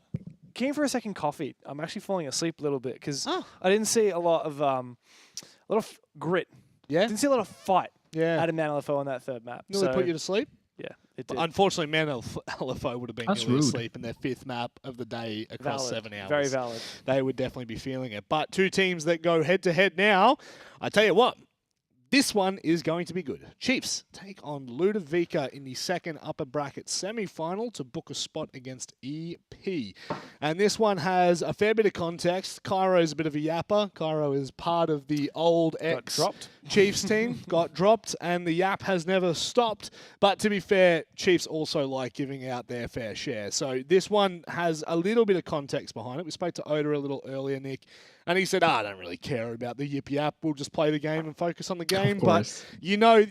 [SPEAKER 22] Keen for a second coffee. I'm actually falling asleep a little bit because
[SPEAKER 2] Oh.
[SPEAKER 22] I didn't see a lot of grit.
[SPEAKER 2] Yeah.
[SPEAKER 22] Didn't see a lot of fight.
[SPEAKER 2] Yeah.
[SPEAKER 22] Out of Man LFO on that third map.
[SPEAKER 2] Nearly
[SPEAKER 22] So,
[SPEAKER 2] put you to sleep?
[SPEAKER 22] Yeah, it did.
[SPEAKER 2] Unfortunately, Man LFO would have been
[SPEAKER 7] That's
[SPEAKER 2] nearly
[SPEAKER 7] rude.
[SPEAKER 2] asleep in their 5th map of the day across
[SPEAKER 22] Valid.
[SPEAKER 2] 7 hours.
[SPEAKER 22] Very valid.
[SPEAKER 2] They would definitely be feeling it. But two teams that go head-to-head now, I tell you what, this one is going to be good. Chiefs take on Ludovica in the second upper bracket semi-final to book a spot against EP. And this one has a fair bit of context. Cairo's a bit of a yapper. Cairo is part of the old
[SPEAKER 22] dropped.
[SPEAKER 2] Chiefs team, got dropped, and the yap has never stopped. But to be fair, Chiefs also like giving out their fair share. So this one has a little bit of context behind it. We spoke to Oda a little earlier, Nick, and he said, I don't really care about the yip yap. We'll just play the game and focus on the game. But you know,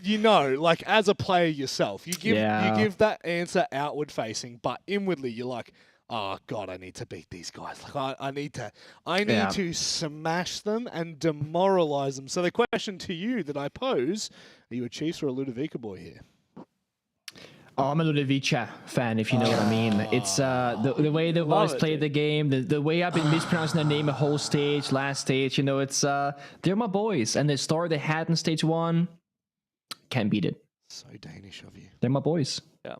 [SPEAKER 2] like as a player yourself, you give that answer outward facing, but inwardly you're like, oh God, I need to beat these guys. Like I need to smash them and demoralize them. So the question to you that I pose: are you a Chiefs or a Ludovica boy here?
[SPEAKER 7] Oh, I'm a Ludovica fan, if you know what I mean. It's the way the boys play the game, the way I've been mispronouncing their name a whole stage, last stage. You know, it's they're my boys, and the story they had in stage 1 can't beat it.
[SPEAKER 2] So Danish of you.
[SPEAKER 22] They're my boys. Yeah.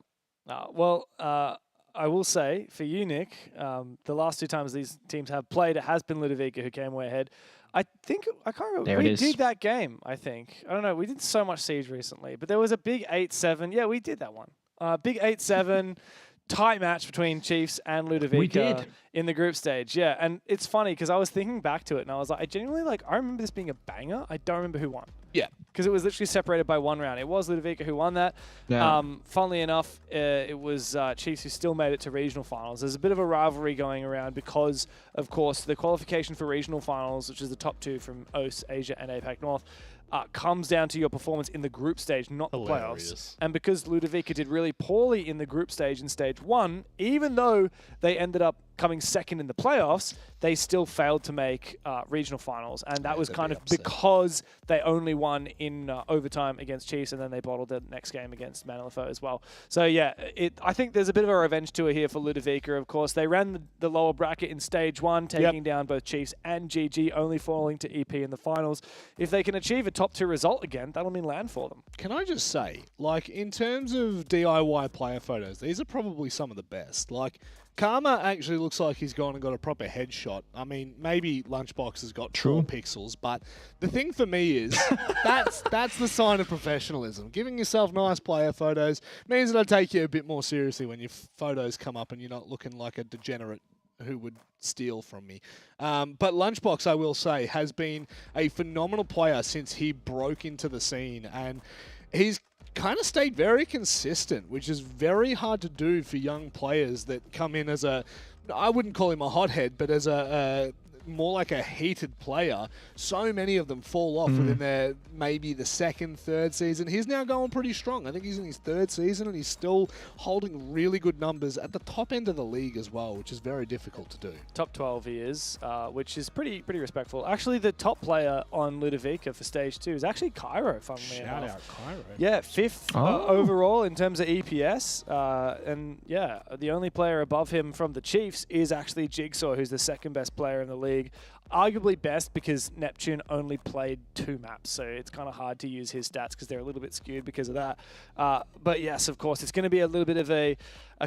[SPEAKER 22] I will say for you, Nick, the last 2 times these teams have played, it has been Ludovica who came way ahead. I can't remember.
[SPEAKER 7] There
[SPEAKER 22] We
[SPEAKER 7] it is.
[SPEAKER 22] did that game, I think. I don't know. We did so much Siege recently, but there was a big 8-7. Yeah, we did that one. Big 8-7 tight match between Chiefs and Ludovica
[SPEAKER 7] We did.
[SPEAKER 22] in the group stage. Yeah, and it's funny because I was thinking back to it and I was like, I remember this being a banger. I don't remember who won.
[SPEAKER 2] Yeah.
[SPEAKER 22] Because it was literally separated by 1 round. It was Ludovica who won that.
[SPEAKER 7] Yeah.
[SPEAKER 22] Funnily enough, it was Chiefs who still made it to regional finals. There's a bit of a rivalry going around because, of course, the qualification for regional finals, which is the top 2 from OCE, Asia, and APAC North, comes down to your performance in the group stage, not the playoffs. And because Ludovica did really poorly in the group stage in stage 1, even though they ended up coming second in the playoffs, they still failed to make regional finals. And that was kind of because they only won in overtime against Chiefs, and then they bottled the next game against Man LFO as well. So yeah, I think there's a bit of a revenge tour here for Ludovica, of course. They ran the lower bracket in stage 1, taking down both Chiefs and GG, only falling to EP in the finals. If they can achieve a top 2 result again, that'll mean land for them.
[SPEAKER 2] Can I just say, like, in terms of DIY player photos, these are probably some of the best. Like, Karma actually looks like he's gone and got a proper headshot. I mean, maybe Lunchbox has got 4 pixels, but the thing for me is that's the sign of professionalism. Giving yourself nice player photos means that I take you a bit more seriously when your photos come up and you're not looking like a degenerate who would steal from me. But Lunchbox, I will say, has been a phenomenal player since he broke into the scene, and he's kind of stayed very consistent, which is very hard to do for young players that come in as I wouldn't call him a hothead, but as a more like a heated player. So many of them fall off within their maybe the 2nd, 3rd season. He's now going pretty strong. I think he's in his 3rd season and he's still holding really good numbers at the top end of the league as well, which is very difficult to do.
[SPEAKER 22] Top 12 he is, which is pretty respectful. Actually, the top player on Ludovica for stage 2 is actually Cairo, funnily enough.
[SPEAKER 2] Shout out Cairo.
[SPEAKER 22] Yeah, 5th overall in terms of EPS. And yeah, the only player above him from the Chiefs is actually Jigsaw, who's the 2nd best player in the league. arguably best because Neptune only played 2 maps, so it's kind of hard to use his stats because they're a little bit skewed because of that. But yes, of course, it's going to be a little bit of a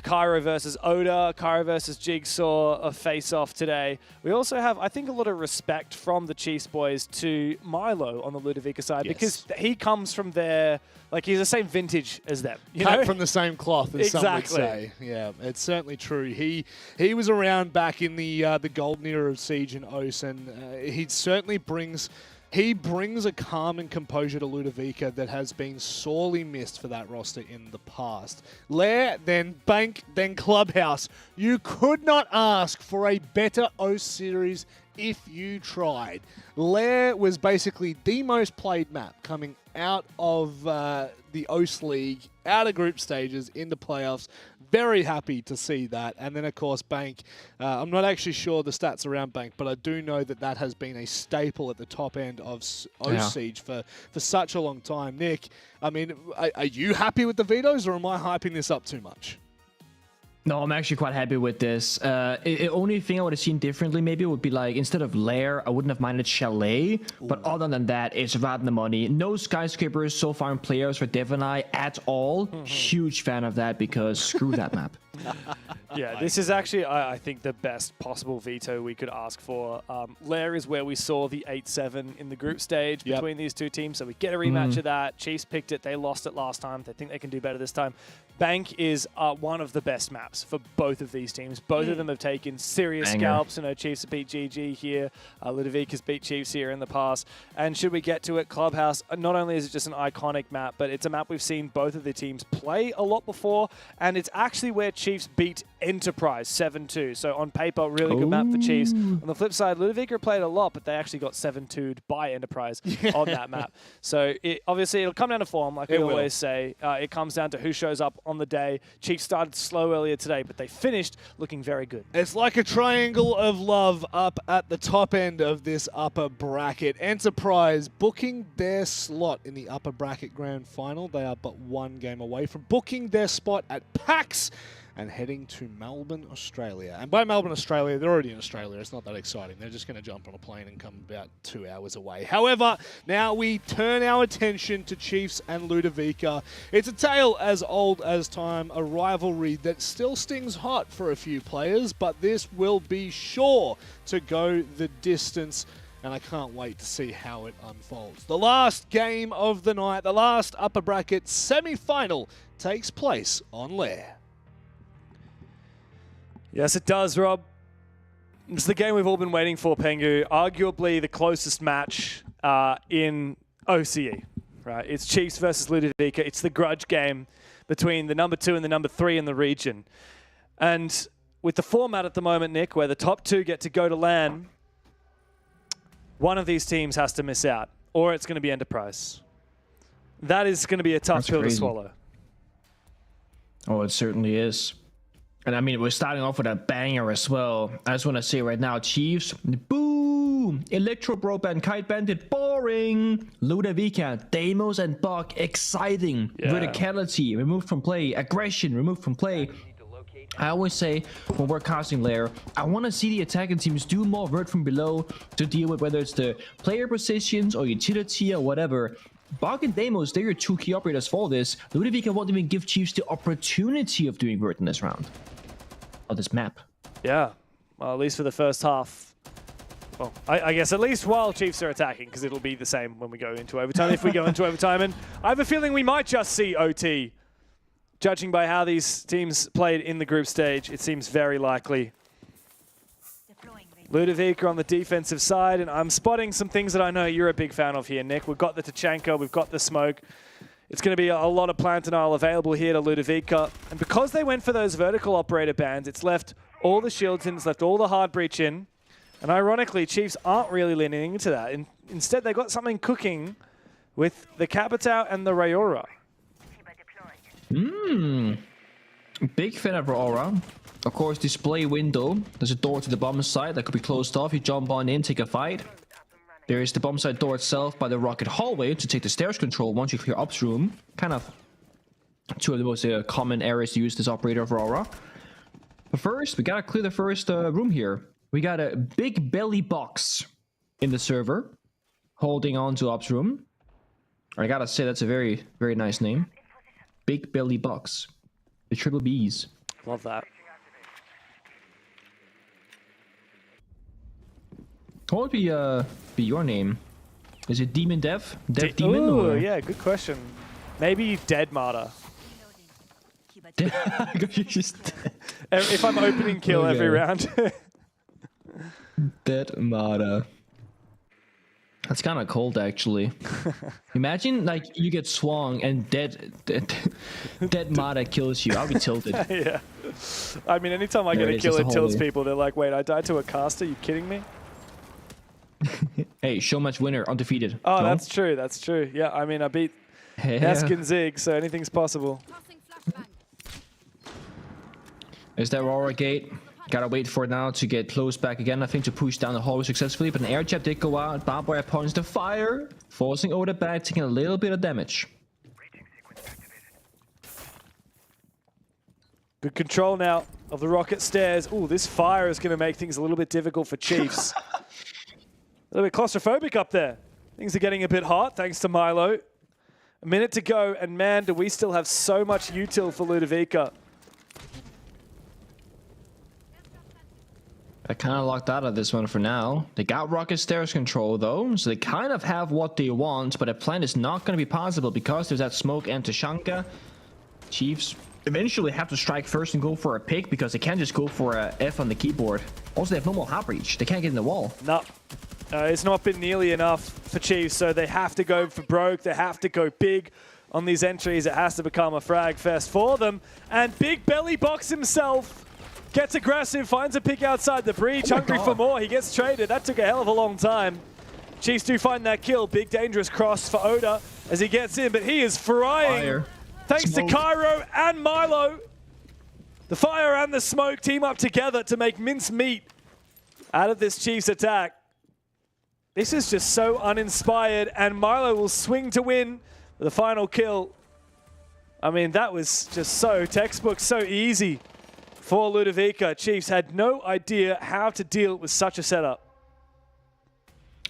[SPEAKER 22] Cairo versus Oda, Cairo versus Jigsaw, a face-off today. We also have, I think, a lot of respect from the Chiefs boys to Milo on the Ludovica side because he comes from their, like, he's the same vintage as them.
[SPEAKER 2] Cut from the same cloth, as some would
[SPEAKER 22] Exactly.
[SPEAKER 2] say. Yeah, it's certainly true. He was around back in the golden era of Siege and OCE, and he certainly brings a calm and composure to Ludovica that has been sorely missed for that roster in the past. Lair, then Bank, then Clubhouse. You could not ask for a better OCE series if you tried. Lair was basically the most played map coming out of the OCE League, out of group stages, into playoffs. Very happy to see that. And then, of course, Bank. I'm not actually sure the stats around Bank, but I do know that has been a staple at the top end of OCE Siege for such a long time. Nick, I mean, are you happy with the vetoes, or am I hyping this up too much?
[SPEAKER 7] No, I'm actually quite happy with this. The only thing I would have seen differently maybe would be like, instead of Lair, I wouldn't have minded Chalet. But other than that, it's right in the money. No skyscrapers so far in players for Dev and I at all. Huge fan of that because screw that map.
[SPEAKER 22] Yeah, this is actually, I think, the best possible veto we could ask for. Lair is where we saw the 8-7 in the group stage between these two teams, so we get a rematch of that. Chiefs picked it. They lost it last time. They think they can do better this time. Bank is one of the best maps for both of these teams. Both of them have taken serious scalps. You know, Chiefs have beat GG here. Ludovic has beat Chiefs here in the past. And should we get to it, Clubhouse, not only is it just an iconic map, but it's a map we've seen both of the teams play a lot before, and it's actually where Chiefs beat Enterprise 7-2. So on paper, really good map for Chiefs. On the flip side, Ludovica played a lot, but they actually got 7-2'd by Enterprise on that map. So obviously it'll come down to form, like we always say. It comes down to who shows up on the day. Chiefs started slow earlier today, but they finished looking very good.
[SPEAKER 2] It's like a triangle of love up at the top end of this upper bracket. Enterprise booking their slot in the upper bracket grand final. They are but one game away from booking their spot at PAX and heading to Melbourne, Australia. And by Melbourne, Australia, they're already in Australia. It's not that exciting. They're just going to jump on a plane and come about 2 hours away. However, now we turn our attention to Chiefs and Ludovica. It's a tale as old as time, a rivalry that still stings hot for a few players, but this will be sure to go the distance, and I can't wait to see how it unfolds. The last game of the night, the last upper bracket semi-final, takes place on Lair.
[SPEAKER 22] Yes, it does, Rob. It's the game we've all been waiting for, Pengu. Arguably the closest match in OCE, right? It's Chiefs versus Ludovica. It's the grudge game between the number 2 and the number 3 in the region. And with the format at the moment, Nick, where the top 2 get to go to LAN, one of these teams has to miss out, or it's going to be Enterprise. That is going to be a tough pill to swallow.
[SPEAKER 7] Oh, it certainly is. And I mean, we're starting off with a banger as well. I just want to say right now, Chiefs, boom! Electro Broadband, Kite Bandit, boring! Ludovica, Deimos and Buck, exciting! Verticality, removed from play. Aggression, removed from play. I always say, when we're casting Lair, I want to see the attacking teams do more vert from below to deal with whether it's the player positions or utility or whatever. Buck and Deimos, they're your 2 key operators for this. Ludovica won't even give Chiefs the opportunity of doing vert in this round. Of this map.
[SPEAKER 22] Yeah, well, at least for the first half. Well, I guess at least while Chiefs are attacking, because it'll be the same when we go into overtime, if we go into overtime. And I have a feeling we might just see OT. Judging by how these teams played in the group stage, it seems very likely. Ludovica on the defensive side, and I'm spotting some things that I know you're a big fan of here, Nick. We've got the Tachanka, we've got the smoke. It's going to be a lot of plant denial available here to Ludovica. And because they went for those vertical operator bans, it's left all the shields in, it's left all the hard breach in. And ironically, Chiefs aren't really leaning into that. Instead, they got something cooking with the Capitao and the Rayora.
[SPEAKER 7] Big fan of Rayora. Of course, display window. There's a door to the bomb site that could be closed off. You jump on in, take a fight. There is the bomb site door itself by the rocket hallway to take the stairs control once you clear Ops room. Kind of 2 of the most common areas to use this operator of Aurora. But first, we gotta clear the first room here. We got a big belly box in the server, holding on to Ops Room. I gotta say, that's a very, very nice name. Big Belly Box. The triple Bs.
[SPEAKER 22] Love that.
[SPEAKER 7] What would be your name? Is it Demon Dev? Dev Demon?
[SPEAKER 22] Ooh,
[SPEAKER 7] or?
[SPEAKER 22] yeah, good question. Maybe Dead Martyr. If I'm opening kill every round.
[SPEAKER 7] Dead Martyr. That's kind of cold, actually. Imagine, like, you get swung and dead Martyr kills you. I'll be tilted.
[SPEAKER 22] Yeah. I mean, anytime I get a kill, it tilts people. They're like, wait, I died to a caster? You kidding me?
[SPEAKER 7] Hey, show match winner, undefeated.
[SPEAKER 22] Oh,
[SPEAKER 7] no?
[SPEAKER 22] that's true. That's true. Yeah, I mean, I beat Esk and Zig, so anything's possible.
[SPEAKER 7] Is there Aurora Gate? Gotta wait for it now to get close back again, I think, to push down the hallway successfully, but an air jab did go out. Barbed wire points the fire, forcing Oda back, taking a little bit of damage.
[SPEAKER 22] Good control now of the rocket stairs. Ooh, this fire is going to make things a little bit difficult for Chiefs. A little bit claustrophobic up there. Things are getting a bit hot, thanks to Milo. A minute to go, and man, do we still have so much util for Ludovica.
[SPEAKER 7] I kind of locked out of this one for now. They got rocket stairs control though, so they kind of have what they want, but a plan is not going to be possible because there's that smoke and Tashanka. Chiefs eventually have to strike first and go for a pick because they can't just go for a F on the keyboard. Also, they have no more hop reach. They can't get in the wall.
[SPEAKER 22] No. It's not been nearly enough for Chiefs, so they have to go for broke. They have to go big on these entries. It has to become a frag fest for them. And Big Belly Box himself gets aggressive, finds a pick outside the breach, hungry for more. He gets traded. That took a hell of a long time. Chiefs do find that kill. Big dangerous cross for Oda as he gets in, but he is frying.
[SPEAKER 7] Fire.
[SPEAKER 22] Thanks to Cairo and Milo. The fire and the smoke team up together to make mincemeat out of this Chiefs attack. This is just so uninspired, and Milo will swing to win the final kill. I mean, that was just so textbook, so easy for Ludovica. Chiefs had no idea how to deal with such a setup.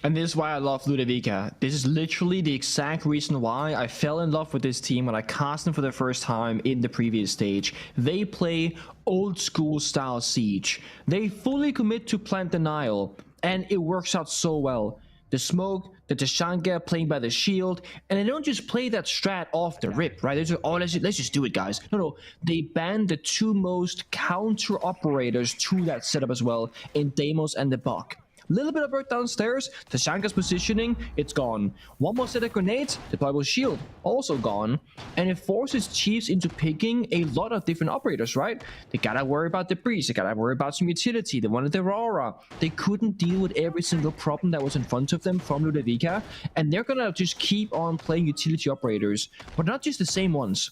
[SPEAKER 7] And this is why I love Ludovica. This is literally the exact reason why I fell in love with this team when I cast them for the first time in the previous stage. They play old school style Siege. They fully commit to plant denial, and it works out so well. The smoke, the Tashanka playing by the shield, and they don't just play that strat off the rip, right? They're just, oh, let's just do it, guys. No, they banned the two most counter operators to that setup as well in Deimos and the Buck. Little bit of work downstairs, Tashanka's positioning, it's gone. One more set of grenades, deployable shield, also gone. And it forces Chiefs into picking a lot of different operators, right? They gotta worry about the breeze, they gotta worry about some utility, they wanted the Aurora. They couldn't deal with every single problem that was in front of them from Ludovica, and they're gonna just keep on playing utility operators, but not just the same ones.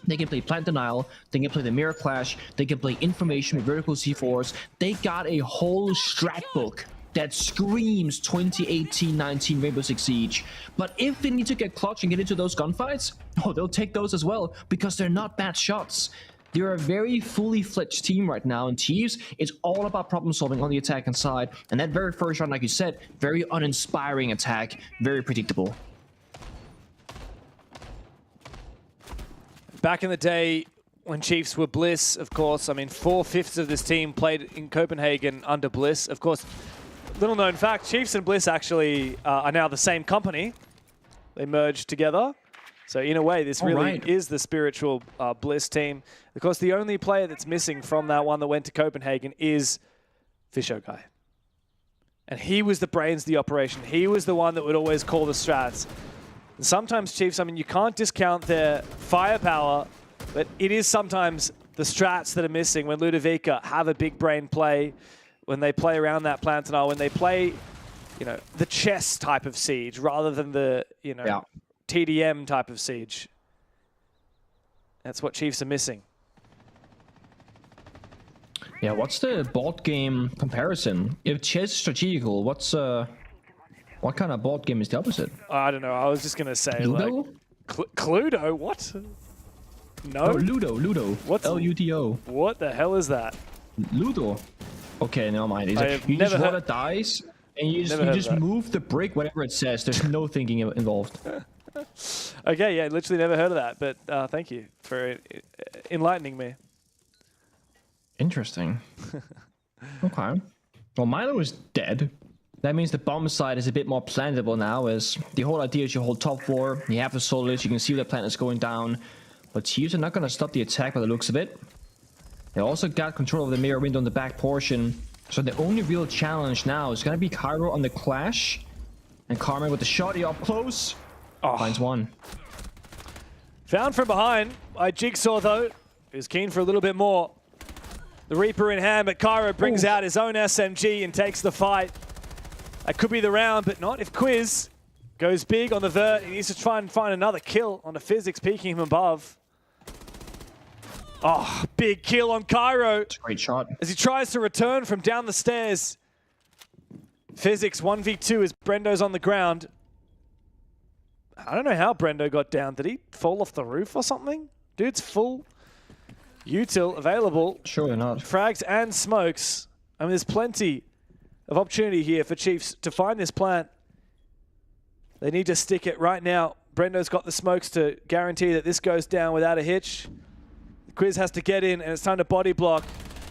[SPEAKER 7] They can play Plant Denial, they can play the Mirror Clash, they can play Information with Vertical C4s. They got a whole strat book that screams 2018-19 Rainbow Six Siege. But if they need to get clutch and get into those gunfights, oh, they'll take those as well, because they're not bad shots. They're a very fully fledged team right now, and Chiefs is all about problem solving on the attacking side. And that very first round, like you said, very uninspiring attack, very predictable.
[SPEAKER 22] Back in the day, when Chiefs were Bliss, of course, I mean, 4/5 of this team played in Copenhagen under Bliss. Of course, little known fact, Chiefs and Bliss actually are now the same company. They merged together. So in a way, this really is the spiritual Bliss team. Of course, the only player that's missing from that one that went to Copenhagen is Fisho Guy. And he was the brains of the operation. He was the one that would always call the strats. And sometimes Chiefs, I mean, you can't discount their firepower, but it is sometimes the strats that are missing when Ludovica have a big brain play, when they play around that Plantanal, when they play, you know, the chess type of Siege rather than the, you know, TDM type of Siege. That's what Chiefs are missing.
[SPEAKER 7] Yeah, what's the board game comparison? If chess is strategical, what's what kind of board game is the opposite?
[SPEAKER 22] I don't know. I was just gonna say
[SPEAKER 7] Ludo?
[SPEAKER 22] like Cluedo. What? No.
[SPEAKER 7] Oh, Ludo.
[SPEAKER 22] What's
[SPEAKER 7] Ludo?
[SPEAKER 22] What the hell is that?
[SPEAKER 7] Ludo. Okay, never mind. You just roll the dice, And you just move the brick, whatever it says. There's no thinking involved.
[SPEAKER 22] Okay, yeah, literally never heard of that, but thank you for enlightening me.
[SPEAKER 7] Interesting. Okay. Well, Milo is dead. That means the bomb side is a bit more plantable now, as the whole idea is you hold top 4, you have the solos, you can see the plant is going down, but Chiefs are not going to stop the attack by the looks of it. They also got control of the mirror window in the back portion, so the only real challenge now is going to be Cairo on the clash, and Carmen with the shotty up close. Finds one.
[SPEAKER 22] Found from behind by Jigsaw, though, who's keen for a little bit more. The Reaper in hand, but Cairo brings out his own SMG and takes the fight. That could be the round, but not if Quiz goes big on the vert. He needs to try and find another kill on the Physics, peeking him above. Oh, big kill on Cairo.
[SPEAKER 7] It's a great shot.
[SPEAKER 22] As he tries to return from down the stairs. Physics 1v2 as Brendo's on the ground. I don't know how Brendo got down. Did he fall off the roof or something? Dude's full. Util available.
[SPEAKER 7] Surely not.
[SPEAKER 22] Frags and smokes. I mean, there's plenty of opportunity here for Chiefs to find this plant. They need to stick it right now. Brendo's got the smokes to guarantee that this goes down without a hitch. Quiz has to get in, and it's time to body block.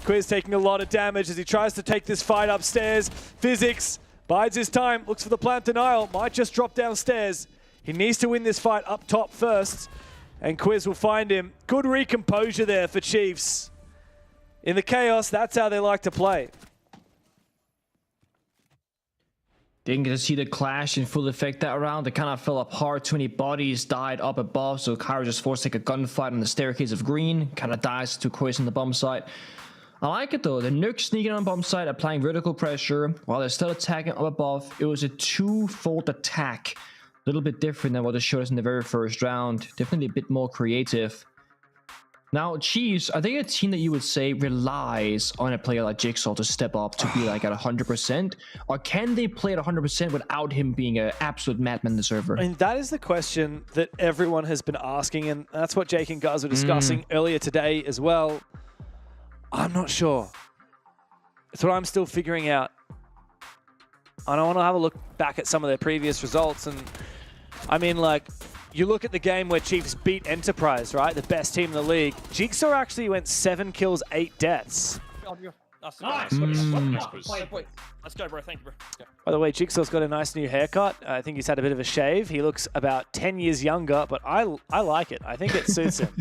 [SPEAKER 22] Quiz taking a lot of damage as he tries to take this fight upstairs. Physics bides his time, looks for the plant denial, might just drop downstairs. He needs to win this fight up top first, and Quiz will find him. Good recomposure there for Chiefs. In the chaos, that's how they like to play.
[SPEAKER 7] Didn't get to see the clash in full effect that round. It kind of fell apart. 20 bodies died up above, so Cairo just forced to take a gunfight on the staircase of green. Kind of dies to Quiz on the bomb site. I like it though. The Nuke sneaking on bomb site, applying vertical pressure while they're still attacking up above. It was a two-fold attack. A little bit different than what they showed us in the very first round. Definitely a bit more creative. Now, Chiefs, I think a team that you would say relies on a player like Jigsaw to step up to be like at 100%, or can they play at 100% without him being an absolute madman in the server?
[SPEAKER 22] I mean, that is the question that everyone has been asking, and that's what Jake and Guz were discussing earlier today as well. I'm not sure. It's what I'm still figuring out. I want to have a look back at some of their previous results, and I mean, like, you look at the game where Chiefs beat Enterprise, right? The best team in the league. Jigsaw actually went 7 kills, 8 deaths.
[SPEAKER 19] Nice. Let's go, bro. Thank you, bro. Yeah.
[SPEAKER 22] By the way, Jigsaw's got a nice new haircut. I think he's had a bit of a shave. He looks about 10 years younger, but I like it. I think it suits him.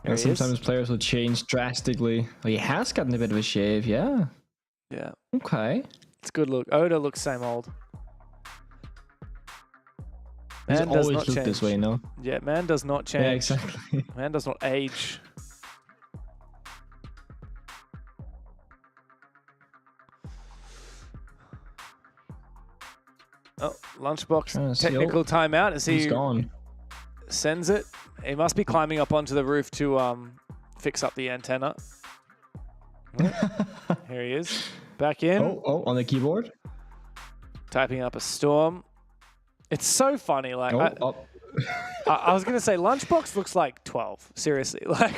[SPEAKER 7] Yeah, sometimes players will change drastically. Well, he has gotten a bit of a shave, yeah.
[SPEAKER 22] Yeah.
[SPEAKER 7] Okay.
[SPEAKER 22] It's a good look. Oda looks same old.
[SPEAKER 7] He's
[SPEAKER 22] Man does
[SPEAKER 7] always
[SPEAKER 22] not
[SPEAKER 7] looked
[SPEAKER 22] change.
[SPEAKER 7] this way, no?
[SPEAKER 22] Yeah, man does not change.
[SPEAKER 7] Yeah, exactly.
[SPEAKER 22] Man does not age. Oh, Lunchbox technical timeout as
[SPEAKER 7] he's gone.
[SPEAKER 22] Sends it. He must be climbing up onto the roof to fix up the antenna. Here he is. Back in.
[SPEAKER 7] Oh, on the keyboard.
[SPEAKER 22] Typing up a storm. It's so funny. Like, I was going to say, Lunchbox looks like 12. Seriously. Like,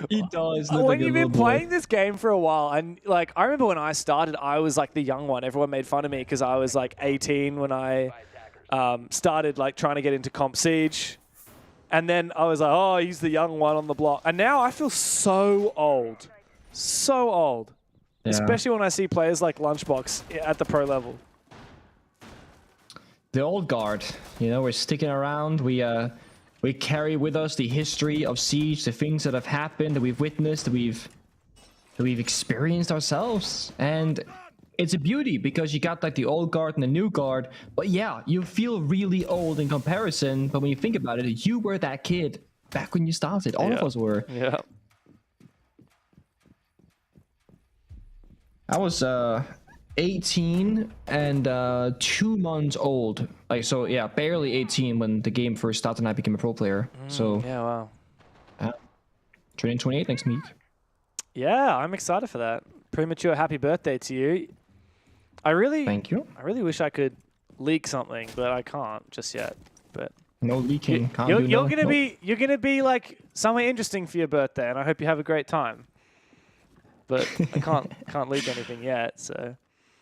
[SPEAKER 7] he does.
[SPEAKER 22] When you've been playing this game for a while, and like, I remember when I started, I was like the young one. Everyone made fun of me because I was like 18 when I started like trying to get into Comp Siege. And then I was like, oh, he's the young one on the block. And now I feel so old. So old. Yeah. Especially when I see players like Lunchbox at the pro level.
[SPEAKER 7] The old guard, you know, we're sticking around. We carry with us the history of Siege, the things that have happened, that we've witnessed, that we've experienced ourselves. And it's a beauty because you got like the old guard and the new guard. But yeah, you feel really old in comparison. But when you think about it, you were that kid back when you started. All of us were.
[SPEAKER 22] Yeah.
[SPEAKER 7] I was 18 and 2 months old. Like, so yeah, barely 18 when the game first started and I became a pro player. So
[SPEAKER 22] yeah, wow.
[SPEAKER 7] Turning 28 next week.
[SPEAKER 22] Yeah, I'm excited for that. Premature happy birthday to you.
[SPEAKER 7] Thank you.
[SPEAKER 22] I really wish I could leak something, but I can't just yet. But
[SPEAKER 7] no leaking.
[SPEAKER 22] You're gonna be like somewhere interesting for your birthday, and I hope you have a great time. but I can't lead to anything yet. So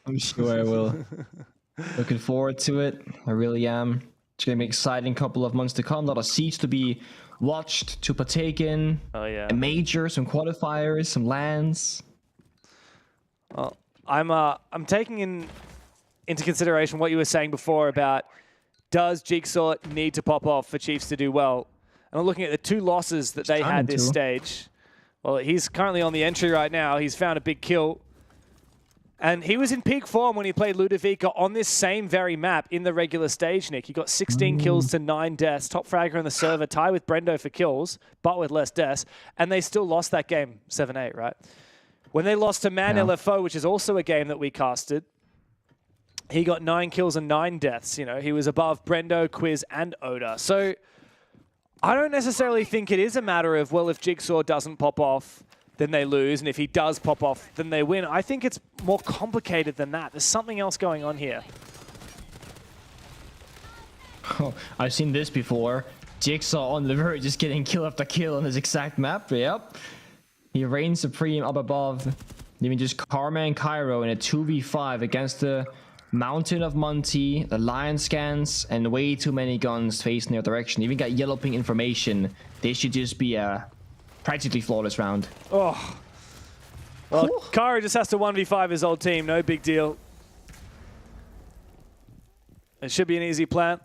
[SPEAKER 7] I'm sure I will. Looking forward to it. I really am. It's gonna be an exciting couple of months to come. A lot of Siege to be watched, to partake in.
[SPEAKER 22] Oh yeah.
[SPEAKER 7] A major, some qualifiers, some lands.
[SPEAKER 22] Well, I'm taking into consideration what you were saying before about does Jigsaw need to pop off for Chiefs to do well? And I'm looking at the 2 losses that they had this stage. Well, he's currently on the entry right now. He's found a big kill. And he was in peak form when he played Ludovica on this same very map in the regular stage, Nick. He got 16 kills to 9 deaths. Top fragger on the server, tie with Brendo for kills, but with less deaths. And they still lost that game 7-8, right? When they lost to Man LFO, which is also a game that we casted, he got 9 kills and 9 deaths. You know, he was above Brendo, Quiz, and Oda. So I don't necessarily think it is a matter of, well, if Jigsaw doesn't pop off, then they lose, and if he does pop off, then they win. I think it's more complicated than that. There's something else going on here.
[SPEAKER 7] Oh, I've seen this before. Jigsaw on the verge, just getting kill after kill on this exact map. Yep. He reigns supreme up above. Even just Karma and Cairo in a 2v5 against the Mountain of Monty, the Lion Scans, and way too many guns facing their direction. Even got yellow ping information. This should just be a practically flawless round.
[SPEAKER 22] Oh. Well, Cairo just has to 1v5 his old team. No big deal. It should be an easy plant.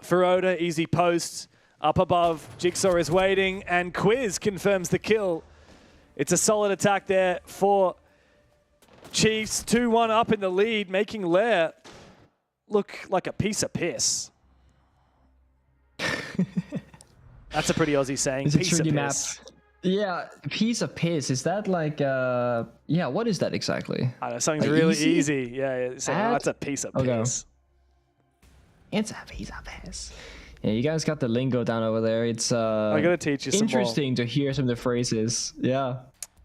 [SPEAKER 22] For Oda, easy post. Up above, Jigsaw is waiting, and Quiz confirms the kill. It's a solid attack there for Chiefs. 2-1 up in the lead, making Lair look like a piece of piss. That's a pretty Aussie saying.
[SPEAKER 7] It's
[SPEAKER 22] piece
[SPEAKER 7] a
[SPEAKER 22] of
[SPEAKER 7] map.
[SPEAKER 22] piss.
[SPEAKER 7] Yeah, piece of piss. Is that like, yeah, what is that exactly?
[SPEAKER 22] I don't know, something's
[SPEAKER 7] like
[SPEAKER 22] really easy. Yeah, so that's a piece of piss.
[SPEAKER 7] It's a piece of piss. Yeah, you guys got the lingo down over there. It's
[SPEAKER 22] I gotta teach you some more.
[SPEAKER 7] interesting to hear some of the phrases. Yeah.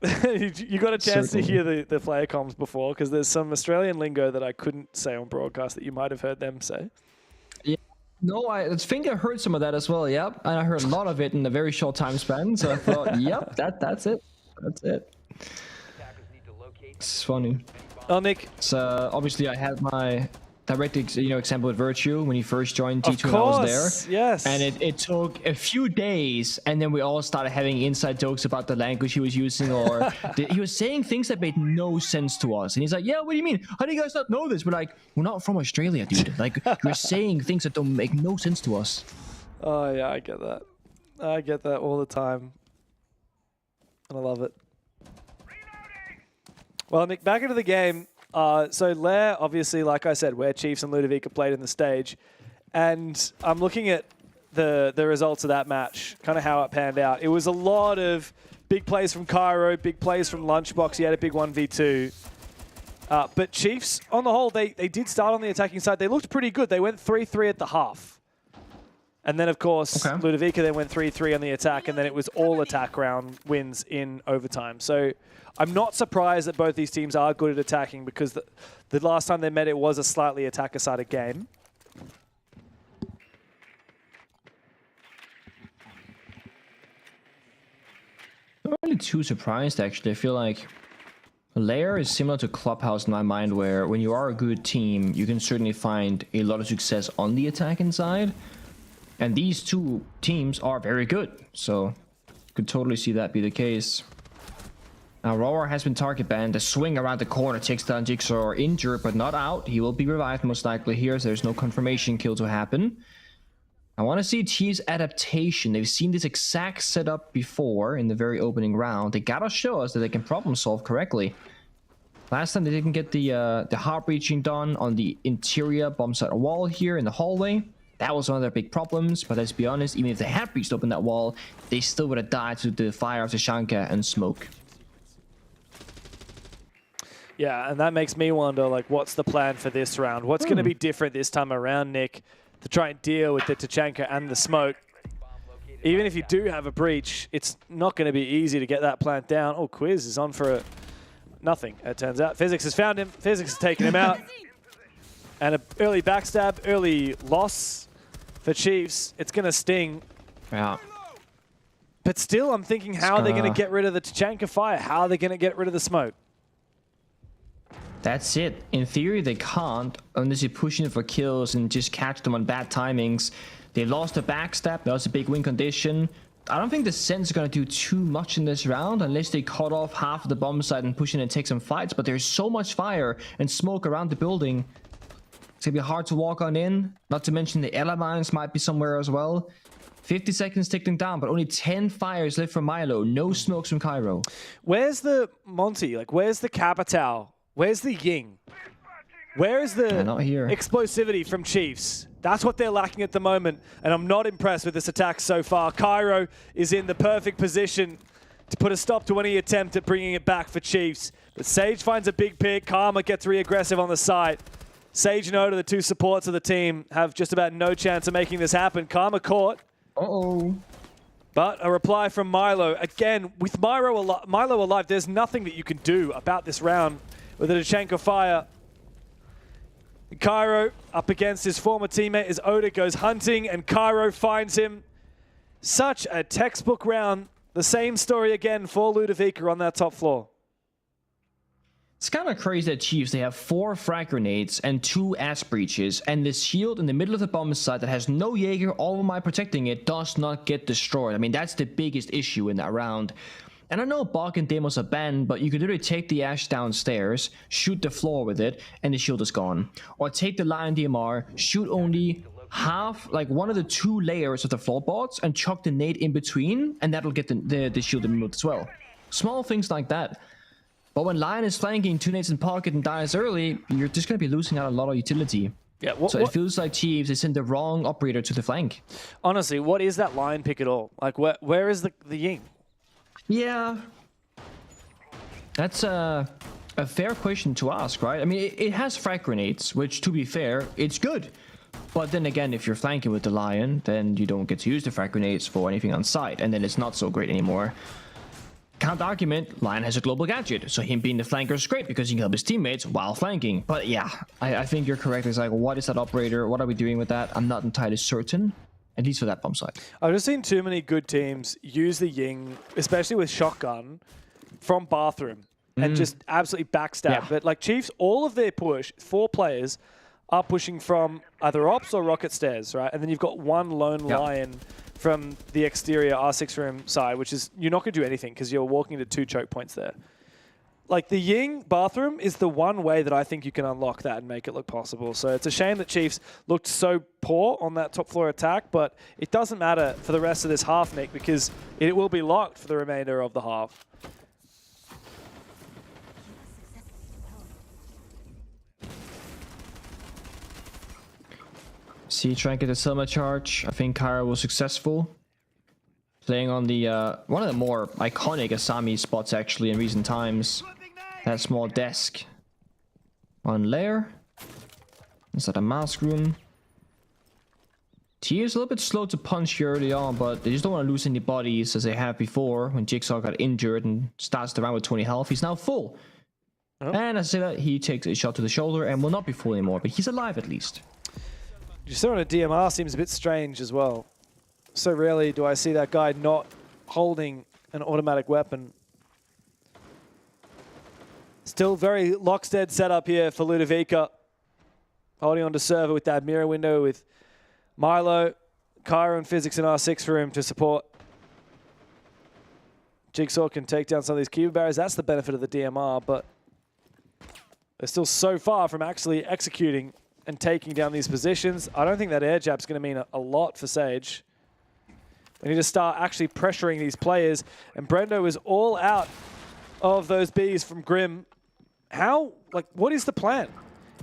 [SPEAKER 22] You got a chance to hear the player comms before, because there's some Australian lingo that I couldn't say on broadcast that you might have heard them say.
[SPEAKER 7] Yeah. No, I think I heard some of that as well. Yep, and I heard a lot of it in a very short time span. So I thought, yep, that's it. That's it. It's funny.
[SPEAKER 22] Oh, Nick.
[SPEAKER 7] So obviously I had my direct example with Virtue when he first joined T2
[SPEAKER 22] and
[SPEAKER 7] I was there.
[SPEAKER 22] Yes.
[SPEAKER 7] And it took a few days, and then we all started having inside jokes about the language he was using, or he was saying things that made no sense to us. And he's like, yeah, what do you mean? How do you guys not know this? We're like, we're not from Australia, dude. Like, you're saying things that don't make no sense to us.
[SPEAKER 22] Oh, yeah, I get that. I get that all the time. And I love it. Well, Nick, back into the game. So Lair, obviously, like I said, where Chiefs and Ludovica played in the stage. And I'm looking at the results of that match, kind of how it panned out. It was a lot of big plays from Cairo, big plays from Lunchbox. He had a big 1v2. But Chiefs, on the whole, they did start on the attacking side. They looked pretty good. They went 3-3 at the half. And then, of course, Ludovica then went 3-3 on the attack, and then it was all attack round wins in overtime. So I'm not surprised that both these teams are good at attacking, because the last time they met, it was a slightly attacker-sided game.
[SPEAKER 7] I'm not really too surprised, actually. I feel like Lair is similar to Clubhouse in my mind, where when you are a good team, you can certainly find a lot of success on the attacking side. And these two teams are very good, so could totally see that be the case. Now, Aurora has been target banned. The swing around the corner takes down Jigsaw, injured but not out. He will be revived most likely here, so there's no confirmation kill to happen. I want to see Chiefs' adaptation. They've seen this exact setup before in the very opening round. They gotta show us that they can problem solve correctly. Last time they didn't get the hard breaching done on the interior bomb site wall here in the hallway. That was one of their big problems, but let's be honest, even if they had breached open that wall, they still would have died to the fire of the Shanka and smoke.
[SPEAKER 22] Yeah, and that makes me wonder, like, what's the plan for this round? What's going to be different this time around, Nick, to try and deal with the Tachanka and the smoke? Even if you do have a breach, it's not going to be easy to get that plant down. Oh, Quiz is on for nothing, it turns out. Physics has found him. Physics has taken him out. And an early backstab, early loss for Chiefs. It's going to sting.
[SPEAKER 7] Yeah.
[SPEAKER 22] But still, I'm thinking how are they going to get rid of the Tachanka fire? How are they going to get rid of the smoke?
[SPEAKER 7] That's it. In theory, they can't unless you're pushing for kills and just catch them on bad timings. They lost a backstab. That was a big win condition. I don't think the Sens are going to do too much in this round unless they cut off half of the bomb site and push in and take some fights. But there's so much fire and smoke around the building. It's going to be hard to walk on in. Not to mention the Ella mines might be somewhere as well. 50 seconds ticking down, but only 10 fires left from Milo. No smokes from Cairo.
[SPEAKER 22] Where's the Monty? Like, where's the Capital? Where's the Ying? Where is the
[SPEAKER 7] not here.
[SPEAKER 22] explosivity from Chiefs? That's what they're lacking at the moment, and I'm not impressed with this attack so far. Cairo is in the perfect position to put a stop to any attempt at bringing it back for Chiefs. But Sage finds a big pick. Karma gets re-aggressive on the site. Sage and Oda, the two supports of the team, have just about no chance of making this happen. Karma caught.
[SPEAKER 7] Uh-oh.
[SPEAKER 22] But a reply from Milo. Again, with Milo alive, there's nothing that you can do about this round with a Tachanka fire. Cairo up against his former teammate as Oda goes hunting and Cairo finds him. Such a textbook round. The same story again for Ludovica on that top floor.
[SPEAKER 7] It's kind of crazy that Chiefs, they have 4 frag grenades and 2 ass breaches, and the shield in the middle of the bomb site that has no Jaeger, all of my protecting it, does not get destroyed. I mean, that's the biggest issue in that round. And I know Bog and Demos are banned, but you could literally take the Ash downstairs, shoot the floor with it, and the shield is gone. Or take the Lion DMR, shoot only half, like one of the 2 layers of the floorboards, and chuck the nade in between, and that'll get the shield removed as well. Small things like that. But when Lion is flanking 2 nades in pocket and dies early, you're just going to be losing out a lot of utility.
[SPEAKER 22] Yeah,
[SPEAKER 7] so it feels like Chiefs, they send the wrong operator to the flank.
[SPEAKER 22] Honestly, what is that Lion pick at all? Like, where is the Ying?
[SPEAKER 7] Yeah. That's a fair question to ask, right? I mean, it has frag grenades, which, to be fair, it's good. But then again, if you're flanking with the Lion, then you don't get to use the frag grenades for anything on site, and then it's not so great anymore. Counter argument, Lion has a global gadget, so him being the flanker is great because he can help his teammates while flanking. But yeah, I think you're correct. It's like, what is that operator? What are we doing with that? I'm not entirely certain, at least for that bomb site.
[SPEAKER 22] I've just seen too many good teams use the Ying, especially with shotgun, from bathroom, and just absolutely backstab.
[SPEAKER 7] Yeah.
[SPEAKER 22] But like Chiefs, all of their push, 4 players, are pushing from either ops or rocket stairs, right? And then you've got one lone Lion from the exterior R6 room side, which is, you're not going to do anything because you're walking into 2 choke points there. Like, the Ying bathroom is the one way that I think you can unlock that and make it look possible. So it's a shame that Chiefs looked so poor on that top floor attack, but it doesn't matter for the rest of this half, Nick, because it will be locked for the remainder of the half.
[SPEAKER 7] See, trying to get the Selma charge. I think Cairo was successful. Playing on the one of the more iconic Asami spots actually in recent times. That small desk. One layer. Inside a mask room. T is a little bit slow to punch here early on, but they just don't want to lose any bodies as they have before when Jigsaw got injured and starts the round with 20 health. He's now full. And as I say that, he takes a shot to the shoulder and will not be full anymore, but he's alive at least.
[SPEAKER 22] Just throwing a DMR seems a bit strange as well. So rarely do I see that guy not holding an automatic weapon. Still very lockstead setup here for Ludovica. Holding on to server with that mirror window with Milo, Cairo and Physics in R6 for him to support. Jigsaw can take down some of these Kiva barriers. That's the benefit of the DMR, but they're still so far from actually executing and taking down these positions. I don't think that air jab's going to mean a lot for Sage. We need to start actually pressuring these players. And Brendo is all out of those Bs from Grim. How, like, what is the plan?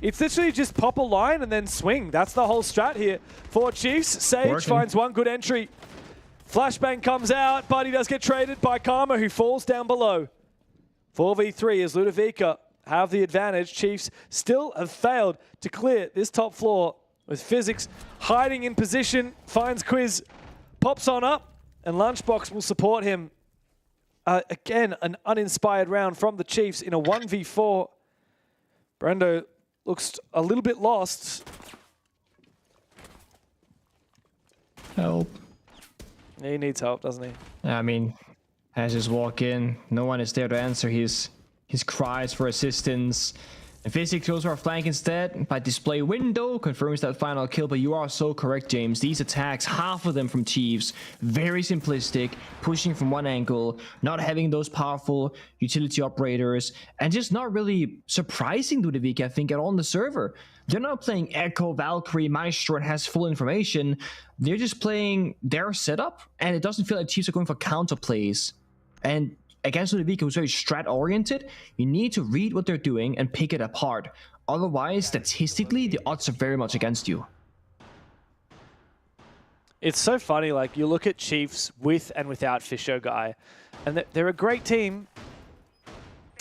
[SPEAKER 22] It's literally just pop a line and then swing. That's the whole strat here for Chiefs. Sage finds one good entry. Flashbang comes out, but he does get traded by Karma, who falls down below. 4v3 as Ludovica have the advantage. Chiefs still have failed to clear this top floor with Physics hiding in position, finds Quiz, pops on up, and Lunchbox will support him. Again, an uninspired round from the Chiefs in a 1v4. Brendo looks a little bit lost.
[SPEAKER 7] Help.
[SPEAKER 22] He needs help, doesn't he?
[SPEAKER 7] I mean, as just walk in, no one is there to answer his cries for assistance. And Physics goes for a flank instead by display window, confirms that final kill. But you are so correct, James. These attacks, half of them from Chiefs, very simplistic, pushing from one angle, not having those powerful utility operators, and just not really surprising Ludovic, I think, at all on the server. They're not playing Echo, Valkyrie, Maestro, and has full information. They're just playing their setup, and it doesn't feel like Chiefs are going for counter plays. And against Ludovic, who's very strat-oriented, you need to read what they're doing and pick it apart. Otherwise, statistically, the odds are very much against you.
[SPEAKER 22] It's so funny, like, you look at Chiefs with and without Fisher Guy, and they're a great team.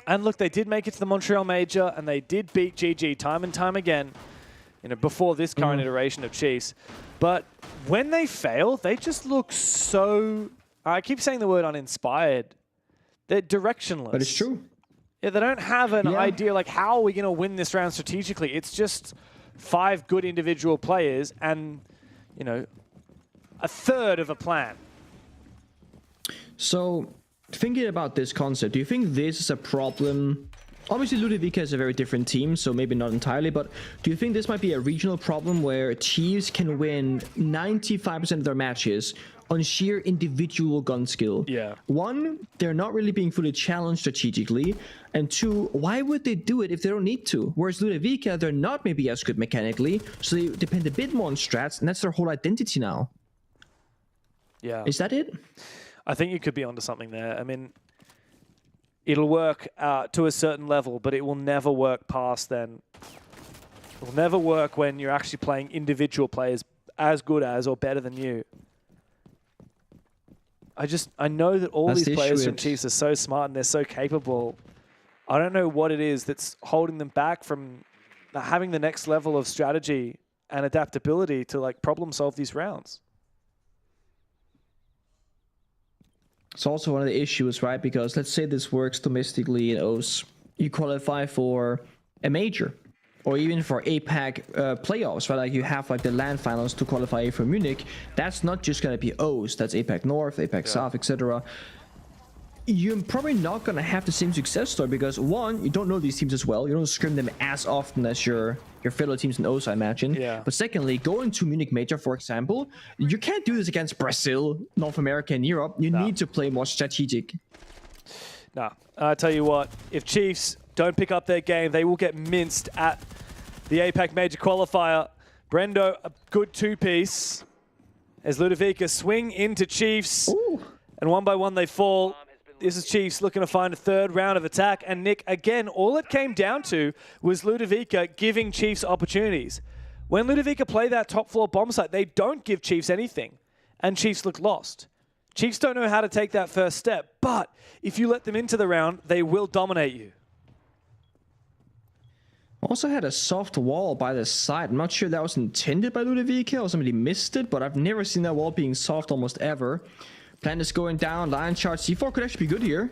[SPEAKER 22] And look, they did make it to the Montreal Major, and they did beat GG time and time again, you know, before this current iteration of Chiefs. But when they fail, they just look so... I keep saying the word uninspired. They're directionless.
[SPEAKER 7] But it's true.
[SPEAKER 22] Yeah, they don't have an idea, like, how are we going to win this round strategically? It's just 5 good individual players and, you know, a third of a plan.
[SPEAKER 7] So, thinking about this concept, do you think this is a problem? Obviously, Ludovica is a very different team, so maybe not entirely, but do you think this might be a regional problem where Chiefs can win 95% of their matches on sheer individual gun skill?
[SPEAKER 22] Yeah.
[SPEAKER 7] One, they're not really being fully challenged strategically, and two, why would they do it if they don't need to? Whereas Ludovica, they're not maybe as good mechanically, so they depend a bit more on strats, and that's their whole identity now.
[SPEAKER 22] Yeah.
[SPEAKER 7] Is that it?
[SPEAKER 22] I think you could be onto something there. I mean, it'll work to a certain level, but it will never work past then. It will never work when you're actually playing individual players as good as or better than you. I know that all these players from Chiefs are so smart and they're so capable. I don't know what it is that's holding them back from having the next level of strategy and adaptability to like problem solve these rounds.
[SPEAKER 7] It's also one of the issues, right? Because let's say this works domestically in OCE. You qualify for a major or even for APAC playoffs, right? Like you have like the LAN finals to qualify for Munich. That's not just going to be OCE. That's APAC North, APAC South, etc. You're probably not going to have the same success story because one, you don't know these teams as well. You don't scrim them as often as your fellow teams in OCE, I imagine.
[SPEAKER 22] Yeah.
[SPEAKER 7] But secondly, going to Munich Major, for example, you can't do this against Brazil, North America, and Europe. You need to play more strategic.
[SPEAKER 22] Nah, I tell you what, if Chiefs don't pick up their game, they will get minced at the APAC Major qualifier. Brendo, a good two-piece as Ludovica swing into Chiefs.
[SPEAKER 7] Ooh.
[SPEAKER 22] And one by one they fall. This is Chiefs looking to find a third round of attack. And Nick, again, all it came down to was Ludovica giving Chiefs opportunities. When Ludovica play that top floor bomb site, they don't give Chiefs anything. And Chiefs look lost. Chiefs don't know how to take that first step. But if you let them into the round, they will dominate you.
[SPEAKER 7] Also had a soft wall by the side. I'm not sure that was intended by Ludovica or somebody missed it, but I've never seen that wall being soft almost ever. Plan is going down. Lion charge. C4 could actually be good here.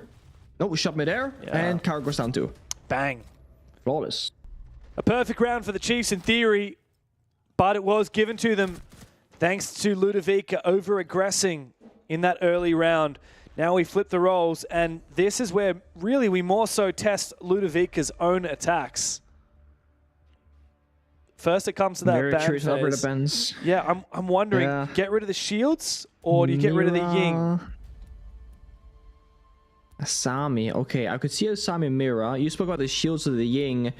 [SPEAKER 7] No, we shot midair.
[SPEAKER 22] Yeah.
[SPEAKER 7] And Kara goes down too.
[SPEAKER 22] Bang.
[SPEAKER 7] Flawless.
[SPEAKER 22] A perfect round for the Chiefs in theory, but it was given to them thanks to Ludovica over-aggressing in that early round. Now we flip the roles, and this is where really we more so test Ludovica's own attacks. First it comes to that
[SPEAKER 7] Very
[SPEAKER 22] ban
[SPEAKER 7] curious about
[SPEAKER 22] phase.
[SPEAKER 7] the bans.
[SPEAKER 22] Yeah, I'm wondering, get rid of the shields, or do you get rid of the Ying?
[SPEAKER 7] Asami. Okay, I could see Asami Mira. You spoke about the shields of the Ying.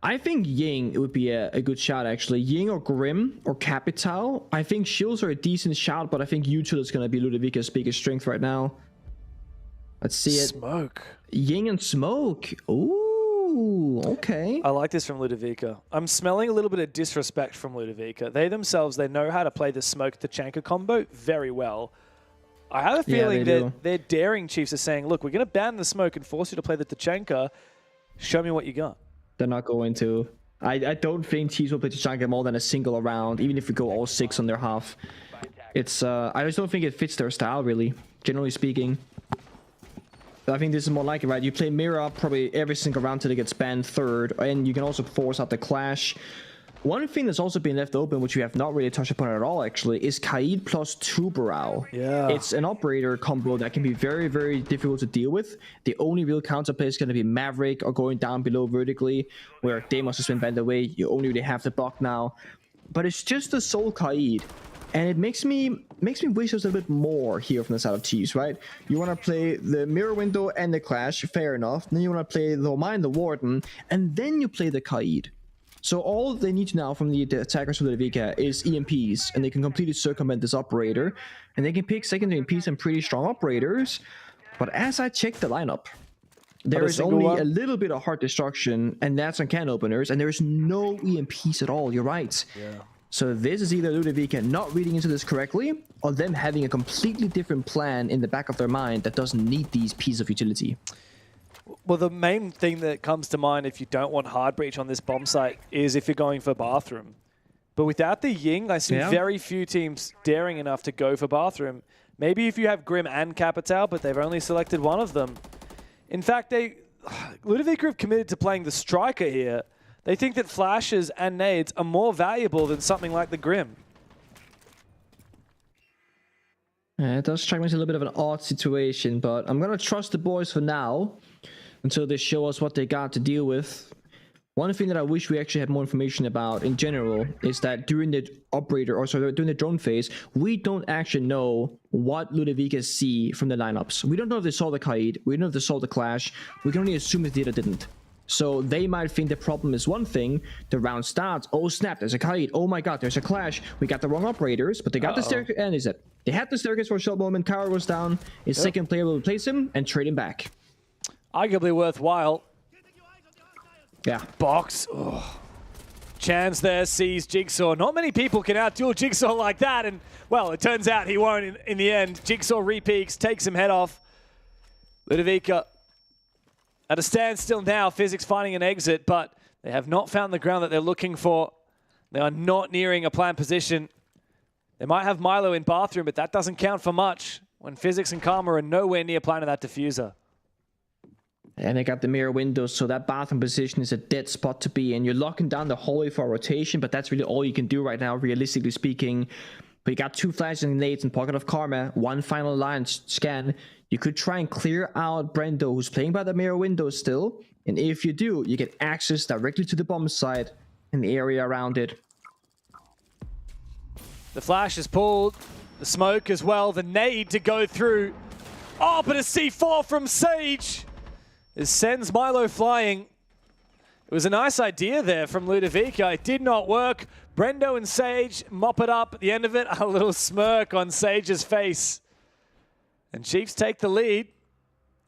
[SPEAKER 7] I think Ying would be a good shot, actually. Ying or Grim or Capital. I think shields are a decent shot, but I think Util is going to be Ludovica's biggest strength right now. Let's see it.
[SPEAKER 22] Smoke.
[SPEAKER 7] Ying and Smoke. Ooh, okay.
[SPEAKER 22] I like this from Ludovica. I'm smelling a little bit of disrespect from Ludovica. They themselves, they know how to play the Smoke-Tachanka combo very well. I have a feeling that they're daring Chiefs are saying, look, we're going to ban the Smoke and force you to play the Tachanka. Show me what you got.
[SPEAKER 7] They're not going to. I don't think Chiefs will play Tachanka more than a single round, even if we go all 6 on their half. It's I just don't think it fits their style, really, generally speaking. I think this is more like it, right? You play Mira probably every single round till it gets banned third, and you can also force out the Clash. One thing that's also been left open, which we have not really touched upon at all, actually, is Kaid plus Tuberao.
[SPEAKER 22] Yeah.
[SPEAKER 7] It's an operator combo that can be very, very difficult to deal with. The only real counterplay is going to be Maverick or going down below vertically, where Deimos has been bent away. You only really have the block now. But it's just a Soul Kaid. And it makes me wish there's a bit more here from the side of Chiefs, right? You want to play the Mirror Window and the Clash, fair enough. Then you want to play the Mine, the Warden, and then you play the Kaid. So all they need now from the attackers for Ludovica is EMPs, and they can completely circumvent this operator. And they can pick secondary EMPs and pretty strong operators. But as I check the lineup, there is only a little bit of heart destruction, and that's on can openers, and there's no EMPs at all. You're right.
[SPEAKER 22] Yeah.
[SPEAKER 7] So this is either Ludovica not reading into this correctly, or them having a completely different plan in the back of their mind that doesn't need these pieces of utility.
[SPEAKER 22] Well, the main thing that comes to mind if you don't want hard breach on this bomb site is if you're going for bathroom. But without the Ying, I see very few teams daring enough to go for bathroom. Maybe if you have Grim and Capital, but they've only selected one of them. In fact, Ludovica have committed to playing the striker here. They think that flashes and nades are more valuable than something like the Grim.
[SPEAKER 7] It does strike me as a little bit of an odd situation, but I'm going to trust the boys for now until they show us what they got to deal with. One thing that I wish we actually had more information about in general is that during the during the drone phase, we don't actually know what Ludovica see from the lineups. We don't know if they saw the Kaid, we don't know if they saw the Clash, we can only assume that they didn't. So they might think the problem is one thing, the round starts, oh snap, there's a Kaid, oh my god, there's a Clash, we got the wrong operators, but they got the staircase, and is it? They had the staircase for a short moment, Kara goes down, his second player will replace him and trade him back.
[SPEAKER 22] Arguably worthwhile.
[SPEAKER 7] Yeah.
[SPEAKER 22] Box. Oh. Chance there sees Jigsaw. Not many people can outduel Jigsaw like that, and well, it turns out he won't in the end. Jigsaw repeaks, takes him head off. Ludovica at a standstill now, Physics finding an exit, but they have not found the ground that they're looking for. They are not nearing a planned position. They might have Milo in bathroom, but that doesn't count for much when Physics and Karma are nowhere near planning that diffuser.
[SPEAKER 7] And they got the mirror windows, so that bathroom position is a dead spot to be in. You're locking down the hallway for a rotation, but that's really all you can do right now, realistically speaking. But you got two flashes and nades and Pocket of Karma, one final line scan. You could try and clear out Brendo, who's playing by the mirror windows still. And if you do, you get access directly to the bomb site and the area around it.
[SPEAKER 22] The flash is pulled, the smoke as well, the nade to go through. Oh, but a C4 from Sage. It sends Milo flying. It was a nice idea there from Ludovica. It did not work. Brendo and Sage mop it up at the end of it. A little smirk on Sage's face. And Chiefs take the lead.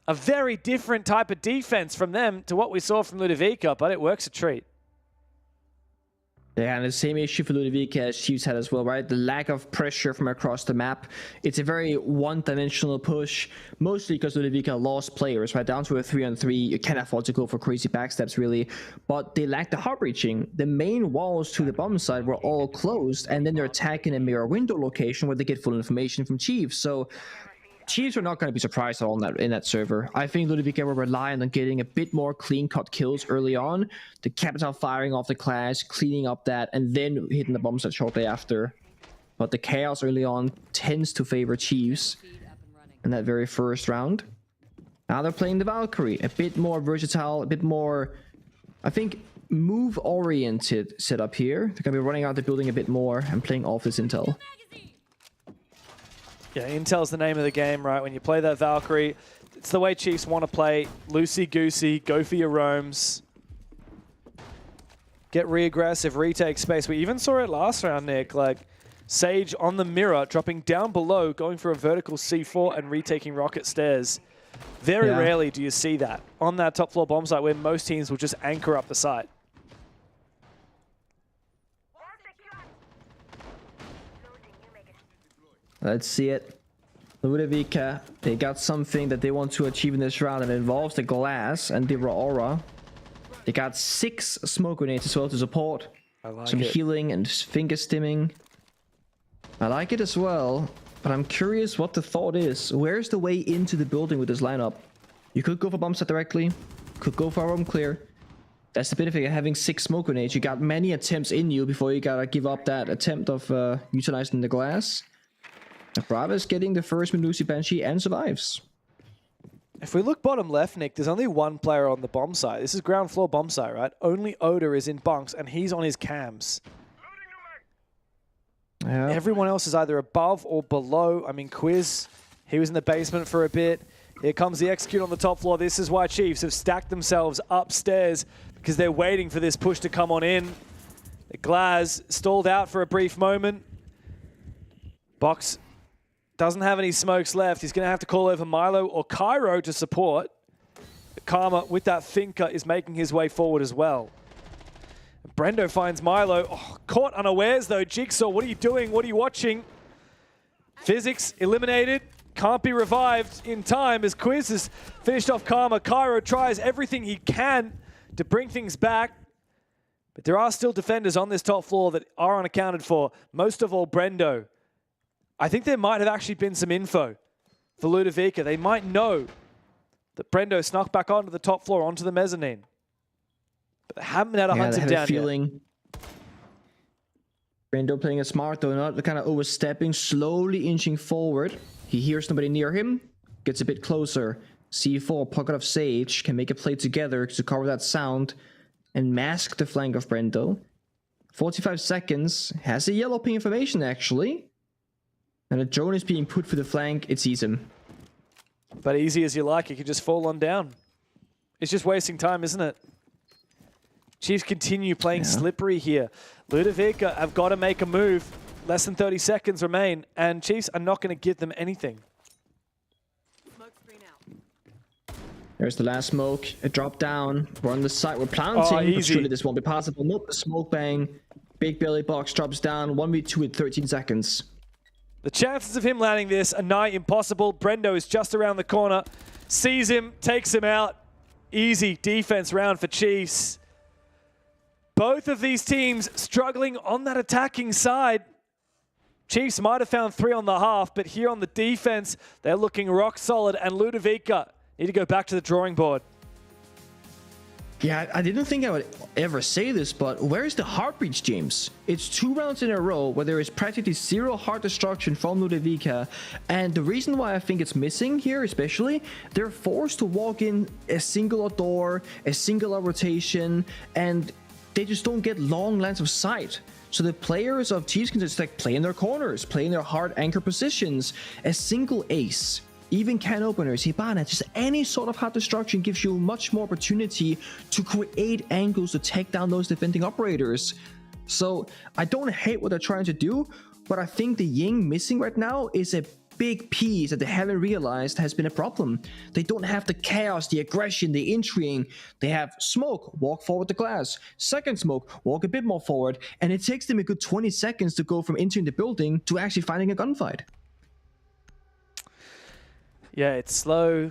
[SPEAKER 22] A very different type of defense from them to what we saw from Ludovica, but it works a treat.
[SPEAKER 7] Yeah, and the same issue for Ludovica as Chiefs had as well, right? The lack of pressure from across the map. It's a very one-dimensional push, mostly because Ludovica lost players, right? Down to a 3-on-3, you can't afford to go for crazy backsteps, really. But they lack the hard breaching. The main walls to the bomb site were all closed, and then they're attacking a mirror window location where they get full information from Chiefs. So Chiefs are not going to be surprised at all in that server. I think Ludovica were reliant on getting a bit more clean-cut kills early on, the Capital firing off the Clash, cleaning up that, and then hitting the bomb set shortly after. But the chaos early on tends to favor Chiefs in that very first round. Now they're playing the Valkyrie, a bit more versatile, a bit more, I think, move-oriented setup here. They're going to be running out the building a bit more and playing off this intel.
[SPEAKER 22] Yeah, intel's the name of the game, right? When you play that Valkyrie, it's the way Chiefs want to play. Loosey-goosey, go for your roams. Get re-aggressive, retake space. We even saw it last round, Nick. Like, Sage on the mirror, dropping down below, going for a vertical C4 and retaking rocket stairs. Very rarely do you see that on that top floor bomb site where most teams will just anchor up the site.
[SPEAKER 7] Let's see it. Ludovica, they got something that they want to achieve in this round, and it involves the glass and the aura. They got 6 smoke grenades as well to support.
[SPEAKER 22] I like
[SPEAKER 7] some
[SPEAKER 22] it.
[SPEAKER 7] Healing and finger stimming. I like it as well, but I'm curious what the thought is. Where's the way into the building with this lineup? You could go for bomb set directly, could go for a roam clear. That's the benefit of having 6 smoke grenades. You got many attempts in you before you gotta give up that attempt of utilizing the glass. Brava's getting the first Melusi Banshee and survives.
[SPEAKER 22] If we look bottom left, Nick, there's only one player on the bomb site. This is ground floor bomb site, right? Only Oda is in bunks, and he's on his cams.
[SPEAKER 7] Yeah.
[SPEAKER 22] Everyone else is either above or below. I mean, Quiz, he was in the basement for a bit. Here comes the execute on the top floor. This is why Chiefs have stacked themselves upstairs, because they're waiting for this push to come on in. The Glaz stalled out for a brief moment. Box doesn't have any smokes left. He's going to have to call over Milo or Cairo to support. Karma, with that thinker, is making his way forward as well. Brendo finds Milo. Oh, caught unawares, though. Jigsaw, what are you doing? What are you watching? Physics eliminated. Can't be revived in time as Quiz has finished off Karma. Cairo tries everything he can to bring things back. But there are still defenders on this top floor that are unaccounted for. Most of all, Brendo. I think there might have actually been some info for Ludovica. They might know that Brendo snuck back onto the top floor, onto the mezzanine. But they haven't been able to hunt him down yet.
[SPEAKER 7] Brendo playing it smart though, not kind of overstepping, slowly inching forward. He hears somebody near him, gets a bit closer. C4, Pocket of Sage, can make a play together to cover that sound and mask the flank of Brendo. 45 seconds, has a yellow ping information actually. And a drone is being put for the flank, it sees him.
[SPEAKER 22] But easy as you like, it can just fall on down. It's just wasting time, isn't it? Chiefs continue playing slippery here. Ludovica have got to make a move. Less than 30 seconds remain, and Chiefs are not going to give them anything.
[SPEAKER 7] There's the last smoke, a drop down. We're on the side, we're planting, but surely this won't be possible. Nope, the smoke bang. Big belly box drops down, 1v2 in 13 seconds.
[SPEAKER 22] The chances of him landing this are nigh impossible. Brendo is just around the corner, sees him, takes him out. Easy defense round for Chiefs. Both of these teams struggling on that attacking side. Chiefs might have found 3 on the half, but here on the defense, they're looking rock solid, and Ludovica need to go back to the drawing board.
[SPEAKER 7] Yeah, I didn't think I would ever say this, but where's the heartbeats, James? It's 2 rounds in a row where there is practically 0 heart destruction from Ludovica, and the reason why I think it's missing here especially, they're forced to walk in a singular door, a singular rotation, and they just don't get long lines of sight. So the players of Chiefs can just like play in their corners, play in their hard anchor positions, a single ace. Even can openers, Hibana, just any sort of hard destruction gives you much more opportunity to create angles to take down those defending operators. So I don't hate what they're trying to do, but I think the Ying missing right now is a big piece that they haven't realized has been a problem. They don't have the chaos, the aggression, the intrigue. They have smoke, walk forward the glass. Second smoke, walk a bit more forward. And it takes them a good 20 seconds to go from entering the building to actually finding a gunfight.
[SPEAKER 22] Yeah, it's slow.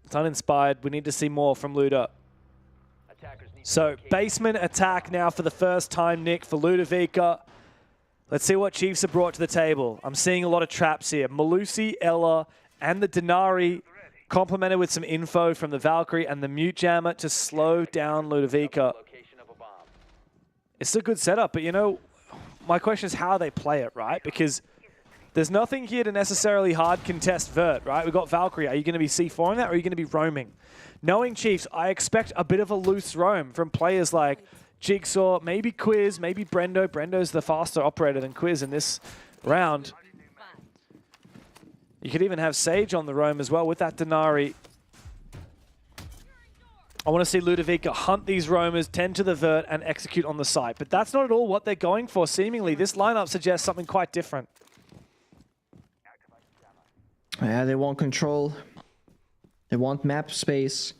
[SPEAKER 22] It's uninspired. We need to see more from Luda. So, basement attack now for the first time, Nick, for Ludovica. Let's see what Chiefs have brought to the table. I'm seeing a lot of traps here. Melusi, Ella, and the Denari complemented with some info from the Valkyrie and the Mute Jammer to slow down Ludovica. It's a good setup, but you know, my question is how they play it, right? Because there's nothing here to necessarily hard contest Vert, right? We've got Valkyrie. Are you going to be C4ing that, or are you going to be roaming? Knowing Chiefs, I expect a bit of a loose roam from players like Jigsaw, maybe Quiz, maybe Brendo. Brendo's the faster operator than Quiz in this round. You could even have Sage on the roam as well with that Denari. I want to see Ludovica hunt these roamers, tend to the Vert, and execute on the site. But that's not at all what they're going for. Seemingly, this lineup suggests something quite different.
[SPEAKER 7] Yeah, they want control. They want map space.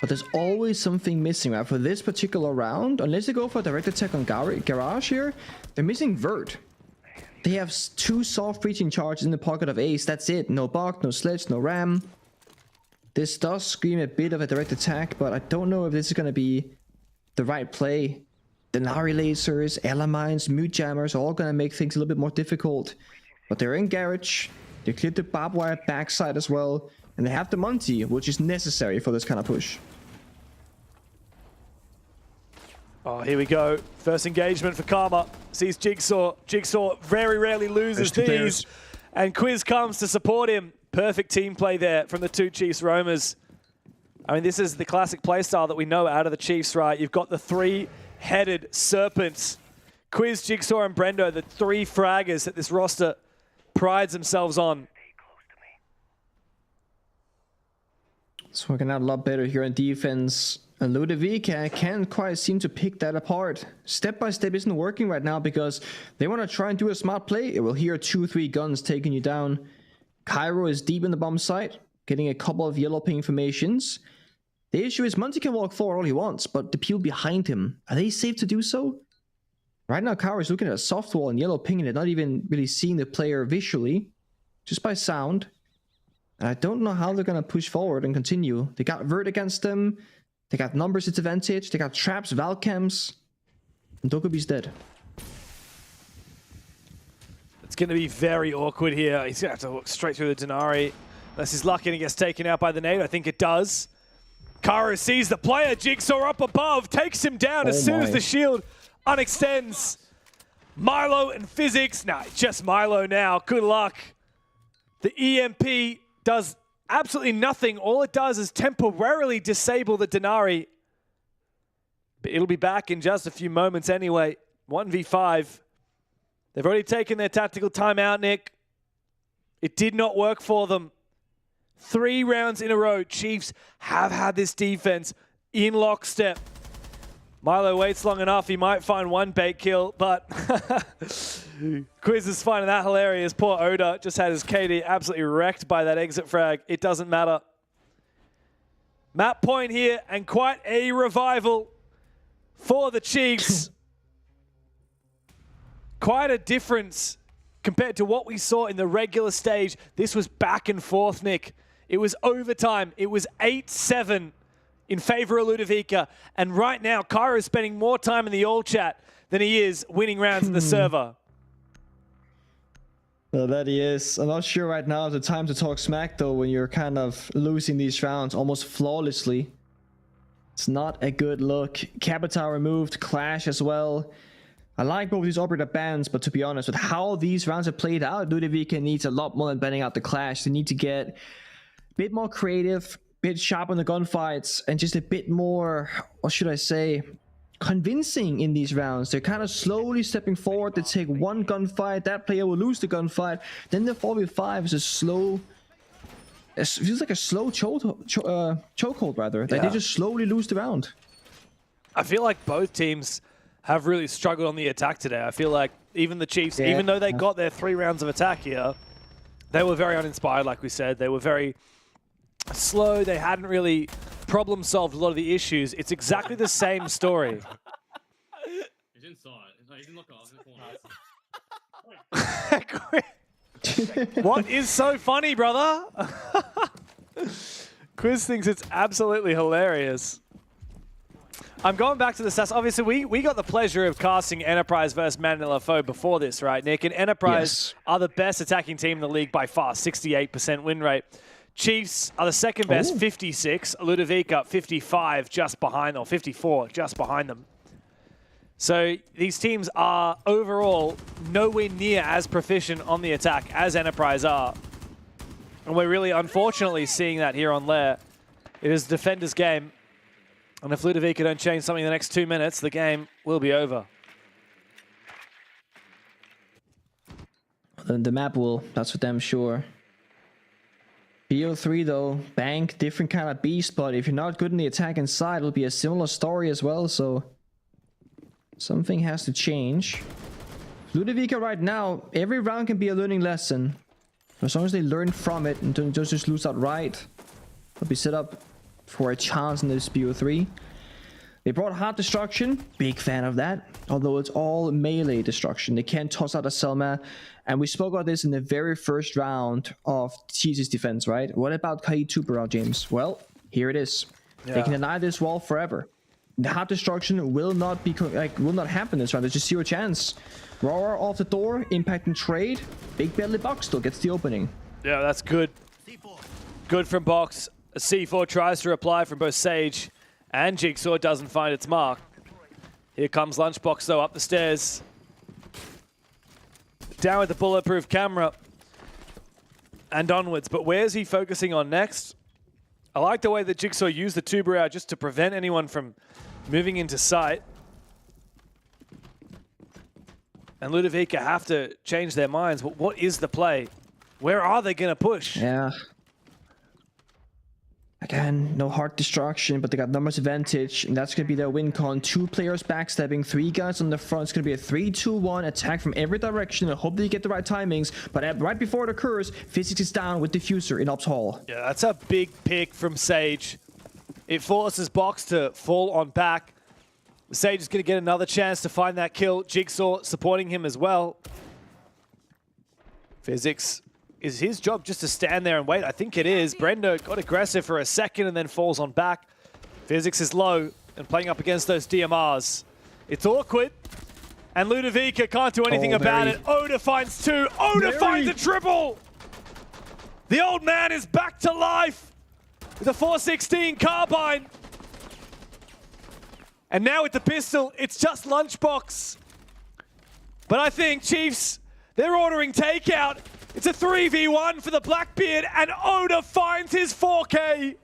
[SPEAKER 7] But there's always something missing, right? For this particular round, unless they go for a direct attack on Garage here, they're missing Vert. They have 2 soft breaching charges in the pocket of Ace. That's it. No Bug, no Sledge, no Ram. This does scream a bit of a direct attack, but I don't know if this is going to be the right play. Denari lasers, Ella mines, Mute Jammers are all going to make things a little bit more difficult. But they're in Garage. They cleared the barbed wire backside as well. And they have the Monty, which is necessary for this kind of push.
[SPEAKER 22] Oh, here we go. First engagement for Karma. Sees Jigsaw. Jigsaw very rarely loses these. And Quiz comes to support him. Perfect team play there from the two Chiefs roamers. I mean, this is the classic playstyle that we know out of the Chiefs, right? You've got the three-headed serpents. Quiz, Jigsaw, and Brendo, the three fraggers that this roster prides themselves on.
[SPEAKER 7] It's working out a lot better here on defense. And Ludovica can't quite seem to pick that apart. Step by step isn't working right now because they want to try and do a smart play. It will hear 2-3 guns taking you down. Cairo is deep in the bomb site, getting a couple of yellow ping formations. The issue is Monty can walk forward all he wants, but the people behind him, are they safe to do so? Right now, Cairo is looking at a soft wall and yellow ping, and they're not even really seeing the player visually, just by sound. And I don't know how they're going to push forward and continue. They got Vert against them. They got numbers at advantage. They got traps, Valcams. And Dokubi's dead.
[SPEAKER 22] It's going to be very awkward here. He's going to have to look straight through the Denari. Unless he's lucky and he gets taken out by the nade. I think it does. Karo sees the player. Jigsaw up above. Takes him down as soon as the shield unextends. Milo and Physics. Nah, just Milo now. Good luck. The EMP does absolutely nothing. All it does is temporarily disable the Denari. But it'll be back in just a few moments anyway. 1v5. They've already taken their tactical timeout, Nick. It did not work for them. 3 rounds in a row. Chiefs have had this defense in lockstep. Milo waits long enough. He might find one bait kill, but Quiz is finding that hilarious. Poor Oda just had his KD absolutely wrecked by that exit frag. It doesn't matter. Map point here, and quite a revival for the Chiefs. Quite a difference compared to what we saw in the regular stage. This was back and forth, Nick. It was overtime. It was 8-7 in favor of Ludovica. And right now, Cairo is spending more time in the all chat than he is winning rounds in the server.
[SPEAKER 7] Well, that he is. I'm not sure right now is the time to talk smack, though, when you're kind of losing these rounds almost flawlessly. It's not a good look. Capital removed, Clash as well. I like both these operator bans, but to be honest, with how these rounds have played out, Ludovica needs a lot more than banning out the Clash. They need to get a bit more creative, bit sharp on the gunfights, and just a bit more, what should I say, convincing in these rounds. They're kind of slowly stepping forward. They take one gunfight, that player will lose the gunfight. Then the 4v5 is a slow, it feels like a slow chokehold rather. Like they just slowly lose the round.
[SPEAKER 22] I feel like both teams have really struggled on the attack today. I feel like even the Chiefs, even though they got their 3 rounds of attack here, they were very uninspired, like we said. They were very slow. They hadn't really problem solved a lot of the issues. It's exactly the same story.
[SPEAKER 19] He's inside. No, he's in the corner.
[SPEAKER 22] What is so funny, brother? Quiz thinks it's absolutely hilarious. I'm going back to the stats. Obviously, we got the pleasure of casting Enterprise versus Man LFO before this, right, Nick? And Enterprise are the best attacking team in the league by far, 68% win rate. Chiefs are the second best, 56. Ludovica, 55, just behind, or 54, just behind them. So these teams are overall nowhere near as proficient on the attack as Enterprise are. And we're really unfortunately seeing that here on Lair. It is Defender's game. And if Ludovica don't change something in the next 2 minutes, the game will be over.
[SPEAKER 7] The map will, that's for damn sure. BO3 though, Bank, different kind of beast, but if you're not good in the attack inside, it'll be a similar story as well, so something has to change. Ludovica right now, every round can be a learning lesson. As long as they learn from it and don't just lose outright, they'll be set up for a chance in this BO3. They brought Heart Destruction, big fan of that, although it's all melee destruction. They can't toss out a Selma, and we spoke about this in the very first round of Cheese's defense, right? What about Kaid Tuber round, James? Well, here it is. They can deny this wall forever. The Heart Destruction will not be will not happen this round. There's just zero chance. Roar off the door, impacting trade. Big Belly Box still gets the opening.
[SPEAKER 22] Yeah, that's good. Good from Box. A C4 tries to reply from both Sage and Jigsaw, doesn't find its mark. Here comes Lunchbox, though, up the stairs. Down with the bulletproof camera. And onwards. But where's he focusing on next? I like the way that Jigsaw used the tuber out just to prevent anyone from moving into sight. And Ludovica have to change their minds. But what is the play? Where are they going to push?
[SPEAKER 7] Yeah. Again, no hard destruction, but they got numbers advantage, and that's going to be their win con. 2 players backstabbing, 3 guys on the front. It's going to be a 3-2-1 attack from every direction. I hope they get the right timings, but right before it occurs, Physics is down with Diffuser in Ops Hall.
[SPEAKER 22] Yeah, that's a big pick from Sage. It forces Box to fall on back. Sage is going to get another chance to find that kill. Jigsaw supporting him as well. Physics, is his job just to stand there and wait? I think it is. Brendo got aggressive for a second and then falls on back. Physics is low and playing up against those DMRs. It's awkward. And Ludovica can't do anything about it. Oda finds 2. Oda finds a triple. The old man is back to life with a 416 carbine. And now with the pistol, it's just Lunchbox. But I think Chiefs, they're ordering takeout. It's a 3v1 for the Blackbeard, and Oda finds his 4K.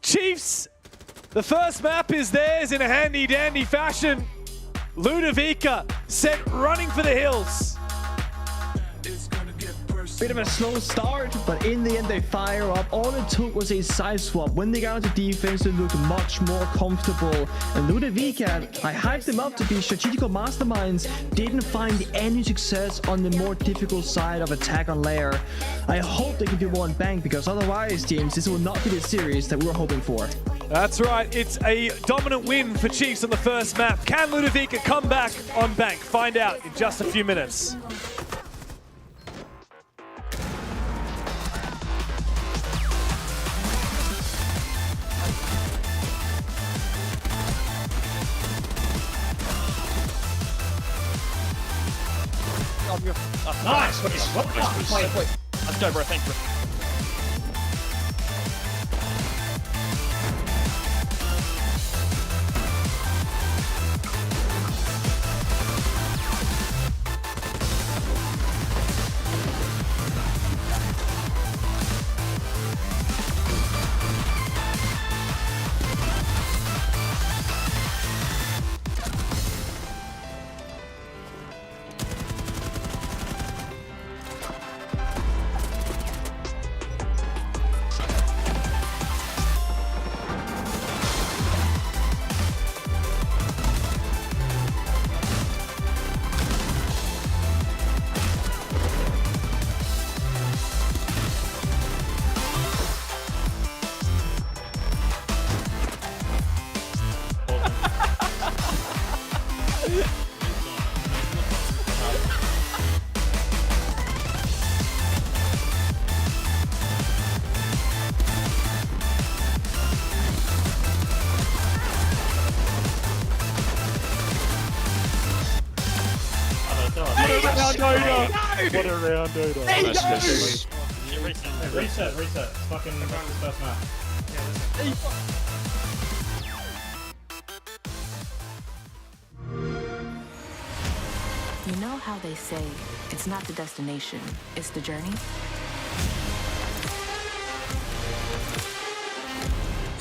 [SPEAKER 22] Chiefs, the first map is theirs in a handy-dandy fashion. Ludovica sent running for the hills.
[SPEAKER 7] Bit of a slow start, but in the end they fire up. All it took was a side swap. When they got into defense, they looked much more comfortable. And Ludovica, I hyped them up to be strategical masterminds, didn't find any success on the more difficult side of attack on layer. I hope they can do more on bank, because otherwise, teams, this will not be the series that we were hoping for.
[SPEAKER 22] That's right, it's a dominant win for Chiefs on the first map. Can Ludovica come back on bank? Find out in just a few minutes.
[SPEAKER 19] Nice! Let's go, bro. Thank you.
[SPEAKER 20] What a round, Oda.
[SPEAKER 19] Reset. It's fucking first map.
[SPEAKER 8] You know how they say it's not the destination, it's the journey?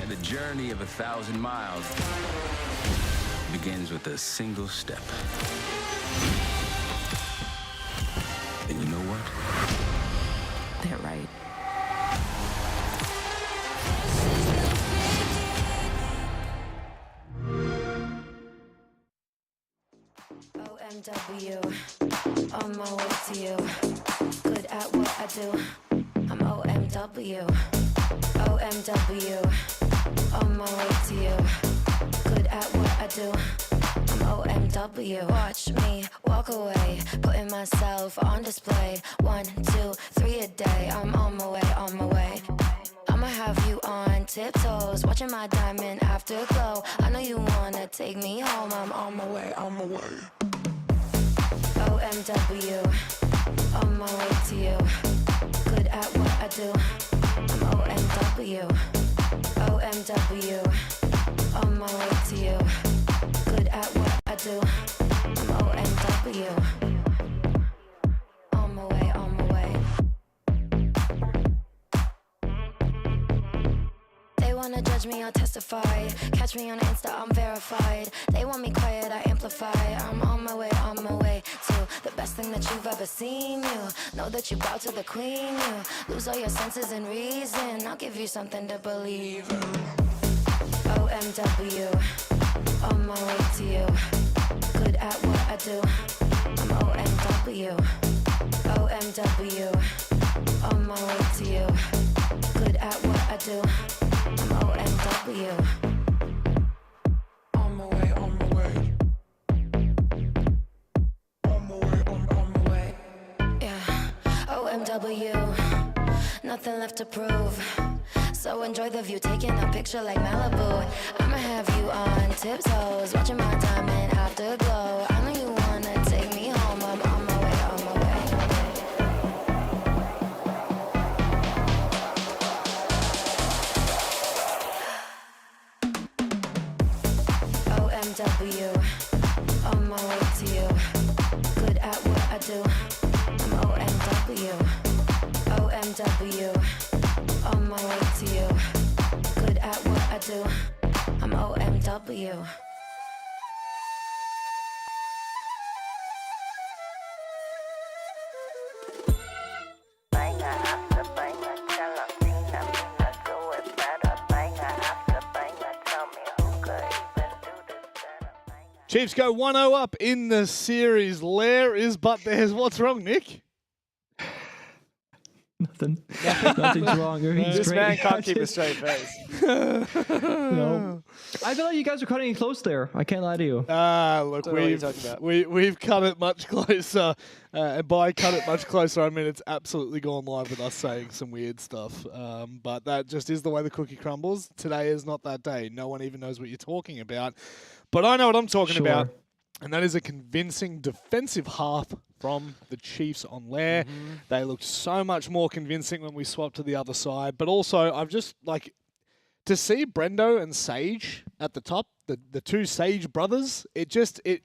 [SPEAKER 9] And the journey of 1,000 miles begins with a single step. And you know what?
[SPEAKER 8] They're right.
[SPEAKER 18] OMW, on my way to you. Good at what I do. I'm OMW. OMW, on my way to you. Good at what I do. I'm OMW. Watch me walk away, putting myself on display. 1, 2, 3 a day. I'm on my way, on my way. I'ma have you on tiptoes, watching my diamond afterglow. I know you wanna take me home. I'm on my way, on my way. OMW, on my way to you. Good at what I do. I'm OMW. OMW, on my way to you. Good at what do. I'm OMW. On my way, on my way. They wanna judge me, I'll testify. Catch me on Insta, I'm verified. They want me quiet, I amplify. I'm on my way to the best thing that you've ever seen. You know that you bow to the queen. You lose all your senses and reason. I'll give you something to believe in. OMW, on my way to you. Good at what I do. I'm OMW. OMW, on my way to you. Good at what I do. I'm OMW. On my way, on my way. On my way, on my way. Yeah, OMW. Nothing left to prove. So enjoy the view, taking a picture like Malibu. I'ma have you on tiptoes, watching my diamond afterglow. I know you wanna take me home. I'm on my way, on my way. OMW, on my way to you. Good at what I do. I'm OMW. OMW, on my way to you. Good at what I do. I'm OMW.
[SPEAKER 2] Chiefs go 1-0 up in the series. Lair is but theirs. What's wrong, Nick?
[SPEAKER 7] Nothing. Nothing's wrong.
[SPEAKER 22] This man can't keep a straight face.
[SPEAKER 7] No. I feel like you guys are cutting it close there. I can't lie to you.
[SPEAKER 2] Look, we've cut it much closer. And by cut it much closer, I mean it's absolutely gone live with us saying some weird stuff. But that just is the way the cookie crumbles. Today is not that day. No one even knows what you're talking about. But I know what I'm talking about. And that is a convincing defensive half from the Chiefs on Lair. They looked so much more convincing when we swapped to the other side. But also, I've just, like, to see Brendo and Sage at the top, the two Sage brothers, it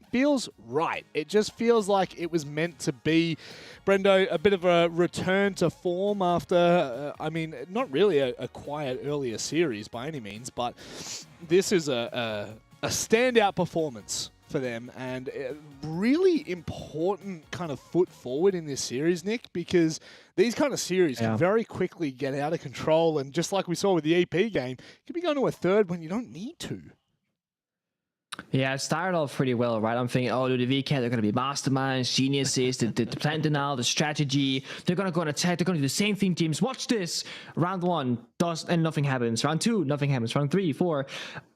[SPEAKER 2] feels right. It just feels like it was meant to be. Brendo, a bit of a return to form after, I mean, not really a quiet earlier series by any means, but this is a standout performance for them, and a really important kind of foot forward in this series, Nick, because these kind of series can very quickly get out of control, and just like we saw with the EP game, you could be going to a third when you don't need to.
[SPEAKER 7] Yeah, it started off pretty well, right? I'm thinking, oh, Ludovica, they're going to be masterminds, geniuses, the plan denial, the strategy. They're going to go and attack. They're going to do the same thing, teams. Watch this. Round 1, and nothing happens. Round 2, nothing happens. Round 3, 4.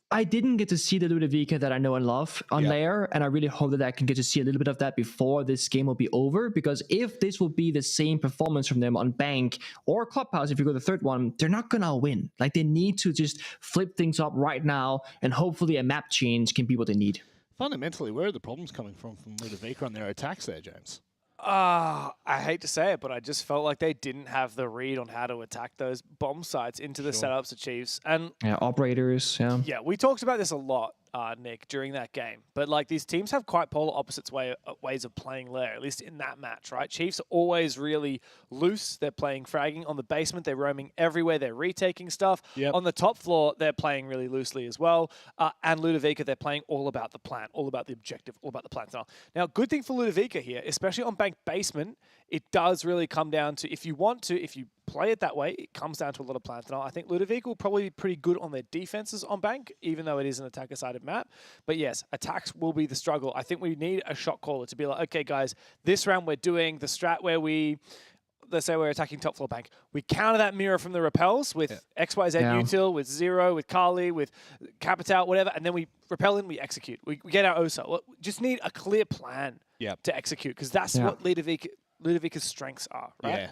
[SPEAKER 7] I didn't get to see the Ludovica that I know and love on Lair, and I really hope that I can get to see a little bit of that before this game will be over, because if this will be the same performance from them on Bank or Clubhouse, if you go to the third one, they're not going to win. Like, they need to just flip things up right now, and hopefully a map change can be what they need.
[SPEAKER 2] Fundamentally, where are the problems coming from Ludovica on their attacks there, James?
[SPEAKER 22] I hate to say it, but I just felt like they didn't have the read on how to attack those bomb sites into the setups of Chiefs. And
[SPEAKER 7] operators,
[SPEAKER 22] yeah, we talked about this a lot, Nick, during that game. But like, these teams have quite polar opposites ways of playing Lair, at least in that match, right? Chiefs are always really loose. They're playing fragging on the basement. They're roaming everywhere. They're retaking stuff. On the top floor, they're playing really loosely as well. And Ludovica, they're playing all about the plan, all about the objective, all about the plan style. Now, good thing for Ludovica here, especially on Bank basement, it does really come down to, if you play it that way, it comes down to a lot of plan style. I think Ludovica will probably be pretty good on their defenses on Bank, even though it is an attacker-sided map. But yes, attacks will be the struggle. I think we need a shot caller to be like, okay, guys, this round we're doing the strat where let's say we're attacking top floor Bank. We counter that mirror from the repels with XYZ util, with Zero, with Carly, with Capital, whatever, and then we repel in, we execute. We get our OSA. We just need a clear plan to execute, because that's what Ludovica's strengths are, right?
[SPEAKER 2] Yeah.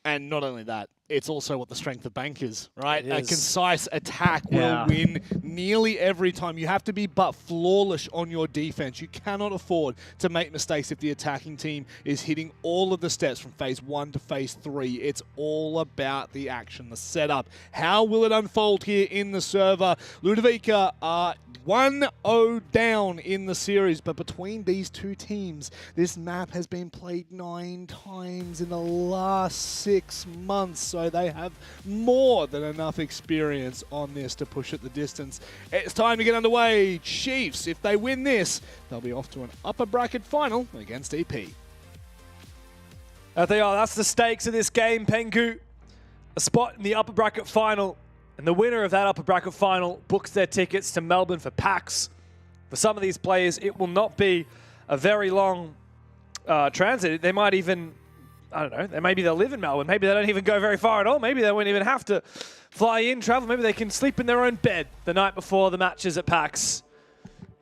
[SPEAKER 2] And not only that, it's also what the strength of Bank is, right? A concise attack will win nearly every time. You have to be but flawless on your defense. You cannot afford to make mistakes if the attacking team is hitting all of the steps from phase 1 to phase 3. It's all about the action, the setup. How will it unfold here in the server? Ludovica are 1-0 down in the series, but between these two teams, this map has been played 9 times in the last 6 months, so they have more than enough experience on this to push it the distance. It's time to get underway. Chiefs, if they win this, they'll be off to an upper bracket final against EP.
[SPEAKER 22] They are. That's the stakes of this game, Pengu. A spot in the upper bracket final. And the winner of that upper bracket final books their tickets to Melbourne for PAX. For some of these players, it will not be a very long transit. They might even, I don't know, maybe they'll live in Melbourne. Maybe they don't even go very far at all. Maybe they won't even have to fly in, travel. Maybe they can sleep in their own bed the night before the matches at PAX.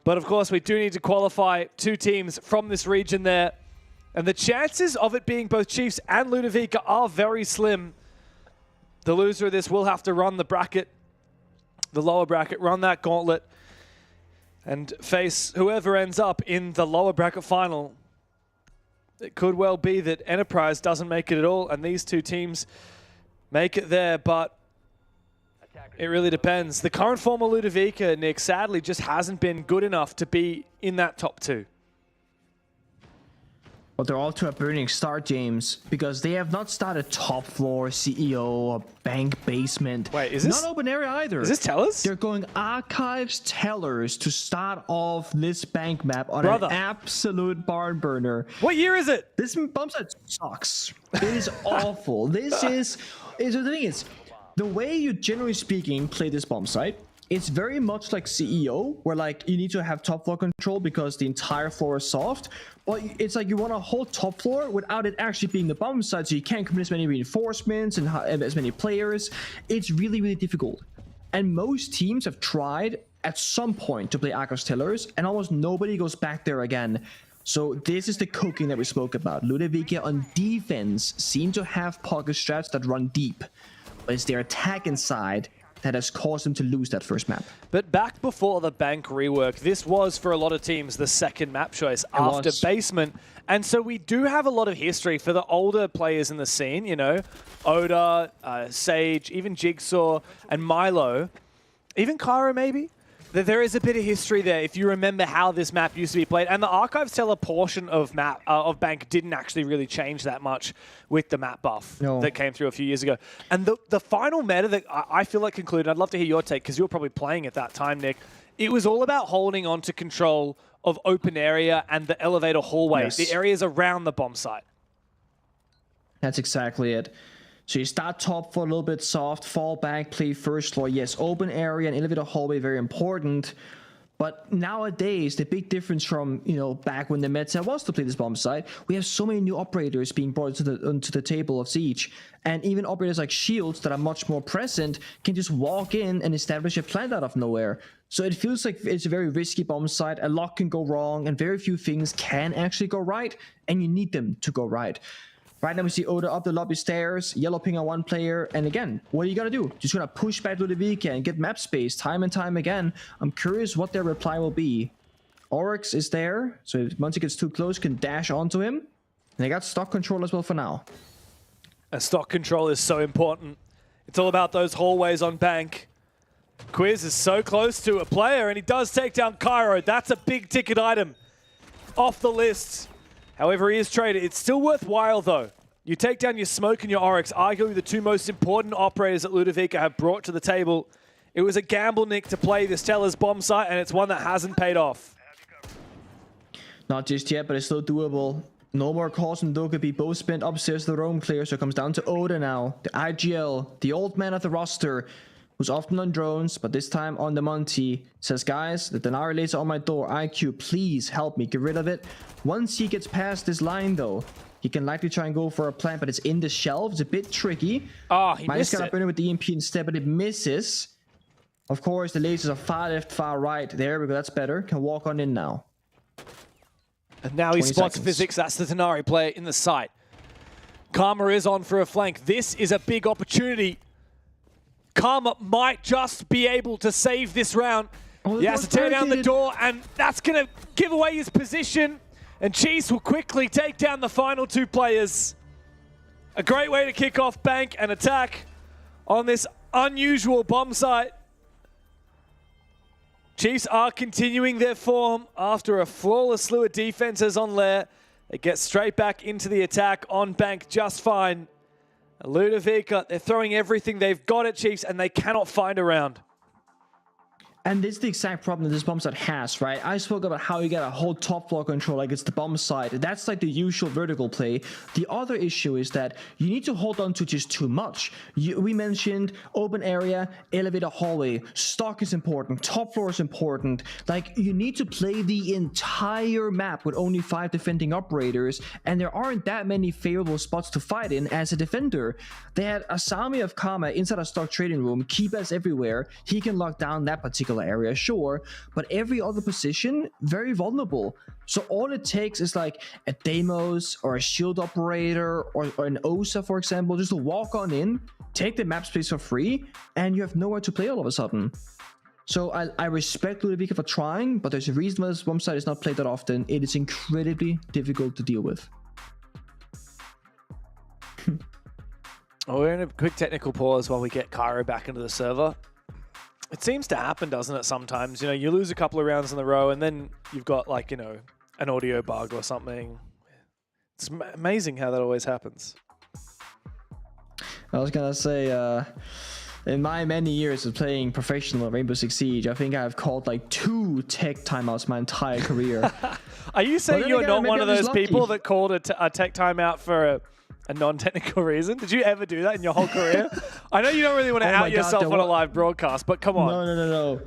[SPEAKER 22] But of course, we do need to qualify 2 teams from this region there. And the chances of it being both Chiefs and Ludovica are very slim. The loser of this will have to run the bracket, the lower bracket, run that gauntlet, and face whoever ends up in the lower bracket final. It could well be that Enterprise doesn't make it at all, and these 2 teams make it there, but it really depends. The current form of Ludovica, Nick, sadly just hasn't been good enough to be in that top 2.
[SPEAKER 7] But they're all to a burning start, James, because they have not started top floor, CEO, or bank basement.
[SPEAKER 22] Wait, is this?
[SPEAKER 7] Not open area either.
[SPEAKER 22] Is this Tellers?
[SPEAKER 7] They're going archives Tellers to start off this bank map on an absolute barn burner.
[SPEAKER 22] What year is it?
[SPEAKER 7] This bump site sucks. It is awful. This is the thing is, the way you generally speaking play this bomb site, it's very much like CEO, where like you need to have top floor control because the entire floor is soft. But it's like you want to hold top floor without it actually being the bomb side, so you can't commit as many reinforcements and as many players. It's really, really difficult. And most teams have tried at some point to play Arcos Tellers, and almost nobody goes back there again. So this is the cooking that we spoke about. Ludovica on defense seem to have pocket strats that run deep, but it's their attack inside that has caused them to lose that first map.
[SPEAKER 22] But back before the bank rework, this was for a lot of teams the second map choice after basement. And so we do have a lot of history for the older players in the scene, you know, Oda, Sage, even Jigsaw and Milo, even Kyra maybe. There is a bit of history there if you remember how this map used to be played. And the Archives Teller portion of Bank didn't actually really change that much with the map buff that came through a few years ago. And the final meta that I feel like concluded, I'd love to hear your take because you were probably playing at that time, Nick. It was all about holding on to control of open area and the elevator hallway, the areas around the bomb site.
[SPEAKER 7] That's exactly it. So you start top for a little bit soft, fall back, play first floor. Yes, open area and elevator hallway, very important. But nowadays, the big difference from, you know, back when the meta was to play this bomb site, we have so many new operators being brought onto the table of Siege. And even operators like Shields that are much more present can just walk in and establish a plant out of nowhere. So it feels like it's a very risky bomb site. A lot can go wrong and very few things can actually go right. And you need them to go right. Right now we see Oda up the lobby stairs, yellow ping on one player, and again, what are you gonna do? Just gonna push back Ludovica and get map space time and time again. I'm curious what their reply will be. Oryx is there, so once he gets too close, can dash onto him. And they got stock control as well for now.
[SPEAKER 22] And stock control is so important. It's all about those hallways on Bank. Quiz is so close to a player, and he does take down Cairo. That's a big ticket item off the list. However, he is traded. It's still worthwhile, though. You take down your Smoke and your Oryx, arguably the 2 most important operators that Ludovica have brought to the table. It was a gamble, Nick, to play this Teller's bomb site, and it's one that hasn't paid off.
[SPEAKER 7] Not just yet, but it's still doable. No more calls from Dokkaebi, both spent upstairs to the roam clear, so it comes down to Oda now. The IGL, the old man of the roster, who's often on drones, but this time on the Monty, says, guys, the Denari laser on my door, IQ, please help me get rid of it. Once he gets past this line, though, he can likely try and go for a plant, but it's in the shelf. It's a bit tricky.
[SPEAKER 22] Oh, he missed it.
[SPEAKER 7] Might burn it with the EMP instead, but it misses. Of course, the lasers are far left, far right. There we go, that's better. Can walk on in now.
[SPEAKER 22] And now he spots Physics. That's the Denari player in the site. Karma is on for a flank. This is a big opportunity. Karma might just be able to save this round. He has to tear down the door, and that's going to give away his position. And Cheese will quickly take down the final 2 players. A great way to kick off Bank and attack on this unusual bomb site. Chiefs are continuing their form after a flawless slew of defenses on Lair. They get straight back into the attack on Bank just fine. Ludovica, they're throwing everything they've got at Chiefs and they cannot find a round.
[SPEAKER 7] And this is the exact problem that this bomb site has, right? I spoke about how you get a whole top floor control like it's the bomb site. That's like the usual vertical play. The other issue is that you need to hold on to just too much. We mentioned open area, elevator hallway. Stock is important. Top floor is important. Like, you need to play the entire map with only 5 defending operators, and there aren't that many favorable spots to fight in as a defender. They had Asami of Kama inside a stock trading room, Kibas everywhere. He can lock down that particular area, sure, but every other position very vulnerable. So all it takes is like a Deimos or a shield operator or an OSA, for example, just to walk on in, take the map space for free, and you have nowhere to play all of a sudden. So I respect Ludovica for trying, but there's a reason why this bomb site is not played that often. It is incredibly difficult to deal with.
[SPEAKER 22] We're in a quick technical pause while we get Cairo back into the server. It seems to happen, doesn't it, sometimes? You know, you lose a couple of rounds in a row and then you've got, like, you know, an audio bug or something. It's amazing how that always happens.
[SPEAKER 7] I was going to say, in my many years of playing professional Rainbow Six Siege, I think I've called like 2 tech timeouts my entire career.
[SPEAKER 22] Are you saying you're not one of those people that called a tech timeout for a non-technical reason? Did you ever do that in your whole career? I know you don't really want to out yourself on a live broadcast, but come on.
[SPEAKER 7] No.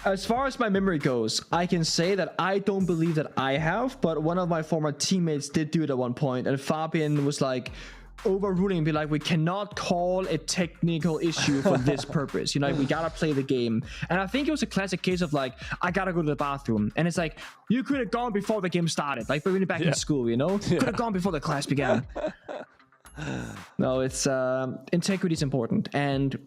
[SPEAKER 7] As far as my memory goes, I can say that I don't believe that I have, but one of my former teammates did do it at one point, and Fabian was like overruling and be like, we cannot call a technical issue for this purpose. You know, we gotta play the game. And I think it was a classic case of like, I gotta go to the bathroom. And it's like, you could have gone before the game started. Like, when you're back in school, you know? Could have gone before the class began. No, it's integrity is important, and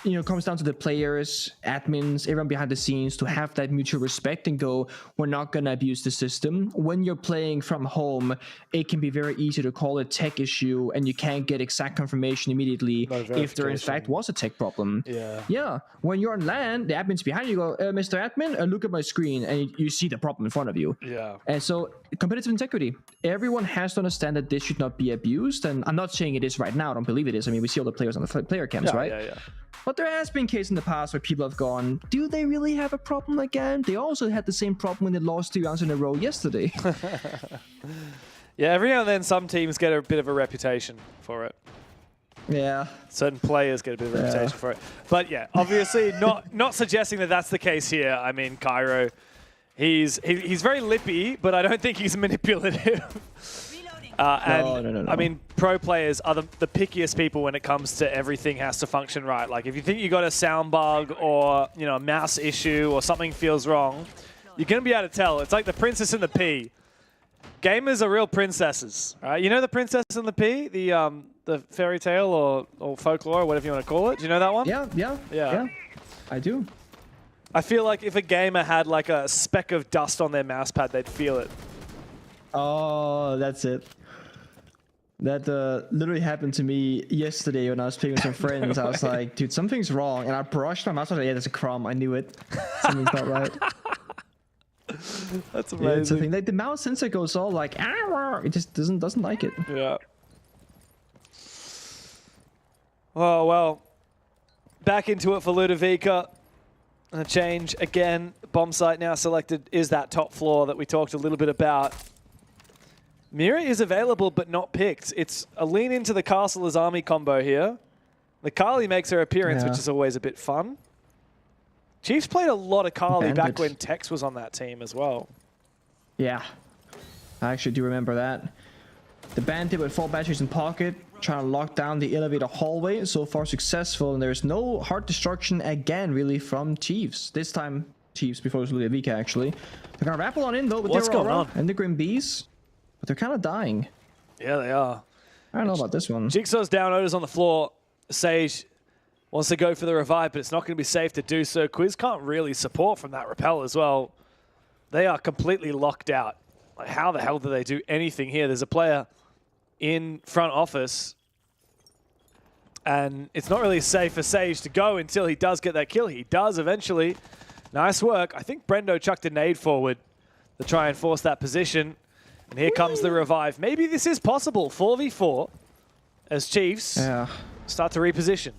[SPEAKER 7] you know, it comes down to the players, admins, everyone behind the scenes to have that mutual respect and go, we're not going to abuse the system. When you're playing from home, it can be very easy to call a tech issue and you can't get exact confirmation immediately if there in fact was a tech problem. Yeah. When you're on LAN, the admin's behind you, go, Mr. Admin, look at my screen, and you see the problem in front of you.
[SPEAKER 22] Yeah.
[SPEAKER 7] And so competitive integrity. Everyone has to understand that this should not be abused, and I'm not saying it is right now. I don't believe it is. I mean, we see all the players on the player cams, right?
[SPEAKER 22] Yeah.
[SPEAKER 7] But there has been cases in the past where people have gone, do they really have a problem again? They also had the same problem when they lost 2 rounds in a row yesterday.
[SPEAKER 22] Yeah, every now and then some teams get a bit of a reputation for it.
[SPEAKER 7] Yeah.
[SPEAKER 22] Certain players get a bit of a reputation for it. But yeah, obviously not suggesting that that's the case here. I mean, Cairo, he's very lippy, but I don't think he's manipulative. No. I mean, pro players are the pickiest people when it comes to everything has to function right. Like, if you think you got a sound bug or, you know, a mouse issue or something feels wrong, you're going to be able to tell. It's like the princess and the pea. Gamers are real princesses, right? You know the princess and the pea? The fairy tale or folklore or whatever you want to call it? Do you know that one?
[SPEAKER 7] Yeah. I do.
[SPEAKER 22] I feel like if a gamer had like a speck of dust on their mouse pad, they'd feel it.
[SPEAKER 7] Oh, that's it. That literally happened to me yesterday when I was playing with some friends. I was like, dude, something's wrong. And I brushed my mouse. I was like, yeah, there's a crumb. I knew it. Something's not right.
[SPEAKER 22] That's amazing.
[SPEAKER 7] Yeah, it's a thing. Like, the mouse sensor goes all like, it just doesn't like it.
[SPEAKER 22] Yeah. Oh, well. Back into it for Ludovica. A change again. Bomb site now selected is that top floor that we talked a little bit about. Mira is available but not picked. It's a lean into the Castle as Army combo here. The Kali makes her appearance, which is always a bit fun. Chiefs played a lot of Kali back when Tex was on that team as well.
[SPEAKER 7] Yeah, I actually do remember that. The Bandit with 4 batteries in pocket, trying to lock down the elevator hallway. So far successful, and there's no hard destruction again, really, from Chiefs. This time, Chiefs before it was Ludovica, actually. They're going to rappel on in, though, with their Aurora and the Grim Bees. But they're kind of dying.
[SPEAKER 22] Yeah, they are.
[SPEAKER 7] I don't know about this one.
[SPEAKER 22] Jigsaw's down, Oda's on the floor. Sage wants to go for the revive, but it's not going to be safe to do so. Quiz can't really support from that rappel as well. They are completely locked out. Like, how the hell do they do anything here? There's a player in front office, and it's not really safe for Sage to go until he does get that kill. He does eventually. Nice work. I think Brendo chucked a nade forward to try and force that position. And here comes the revive. Maybe this is possible. 4v4 as Chiefs start to reposition.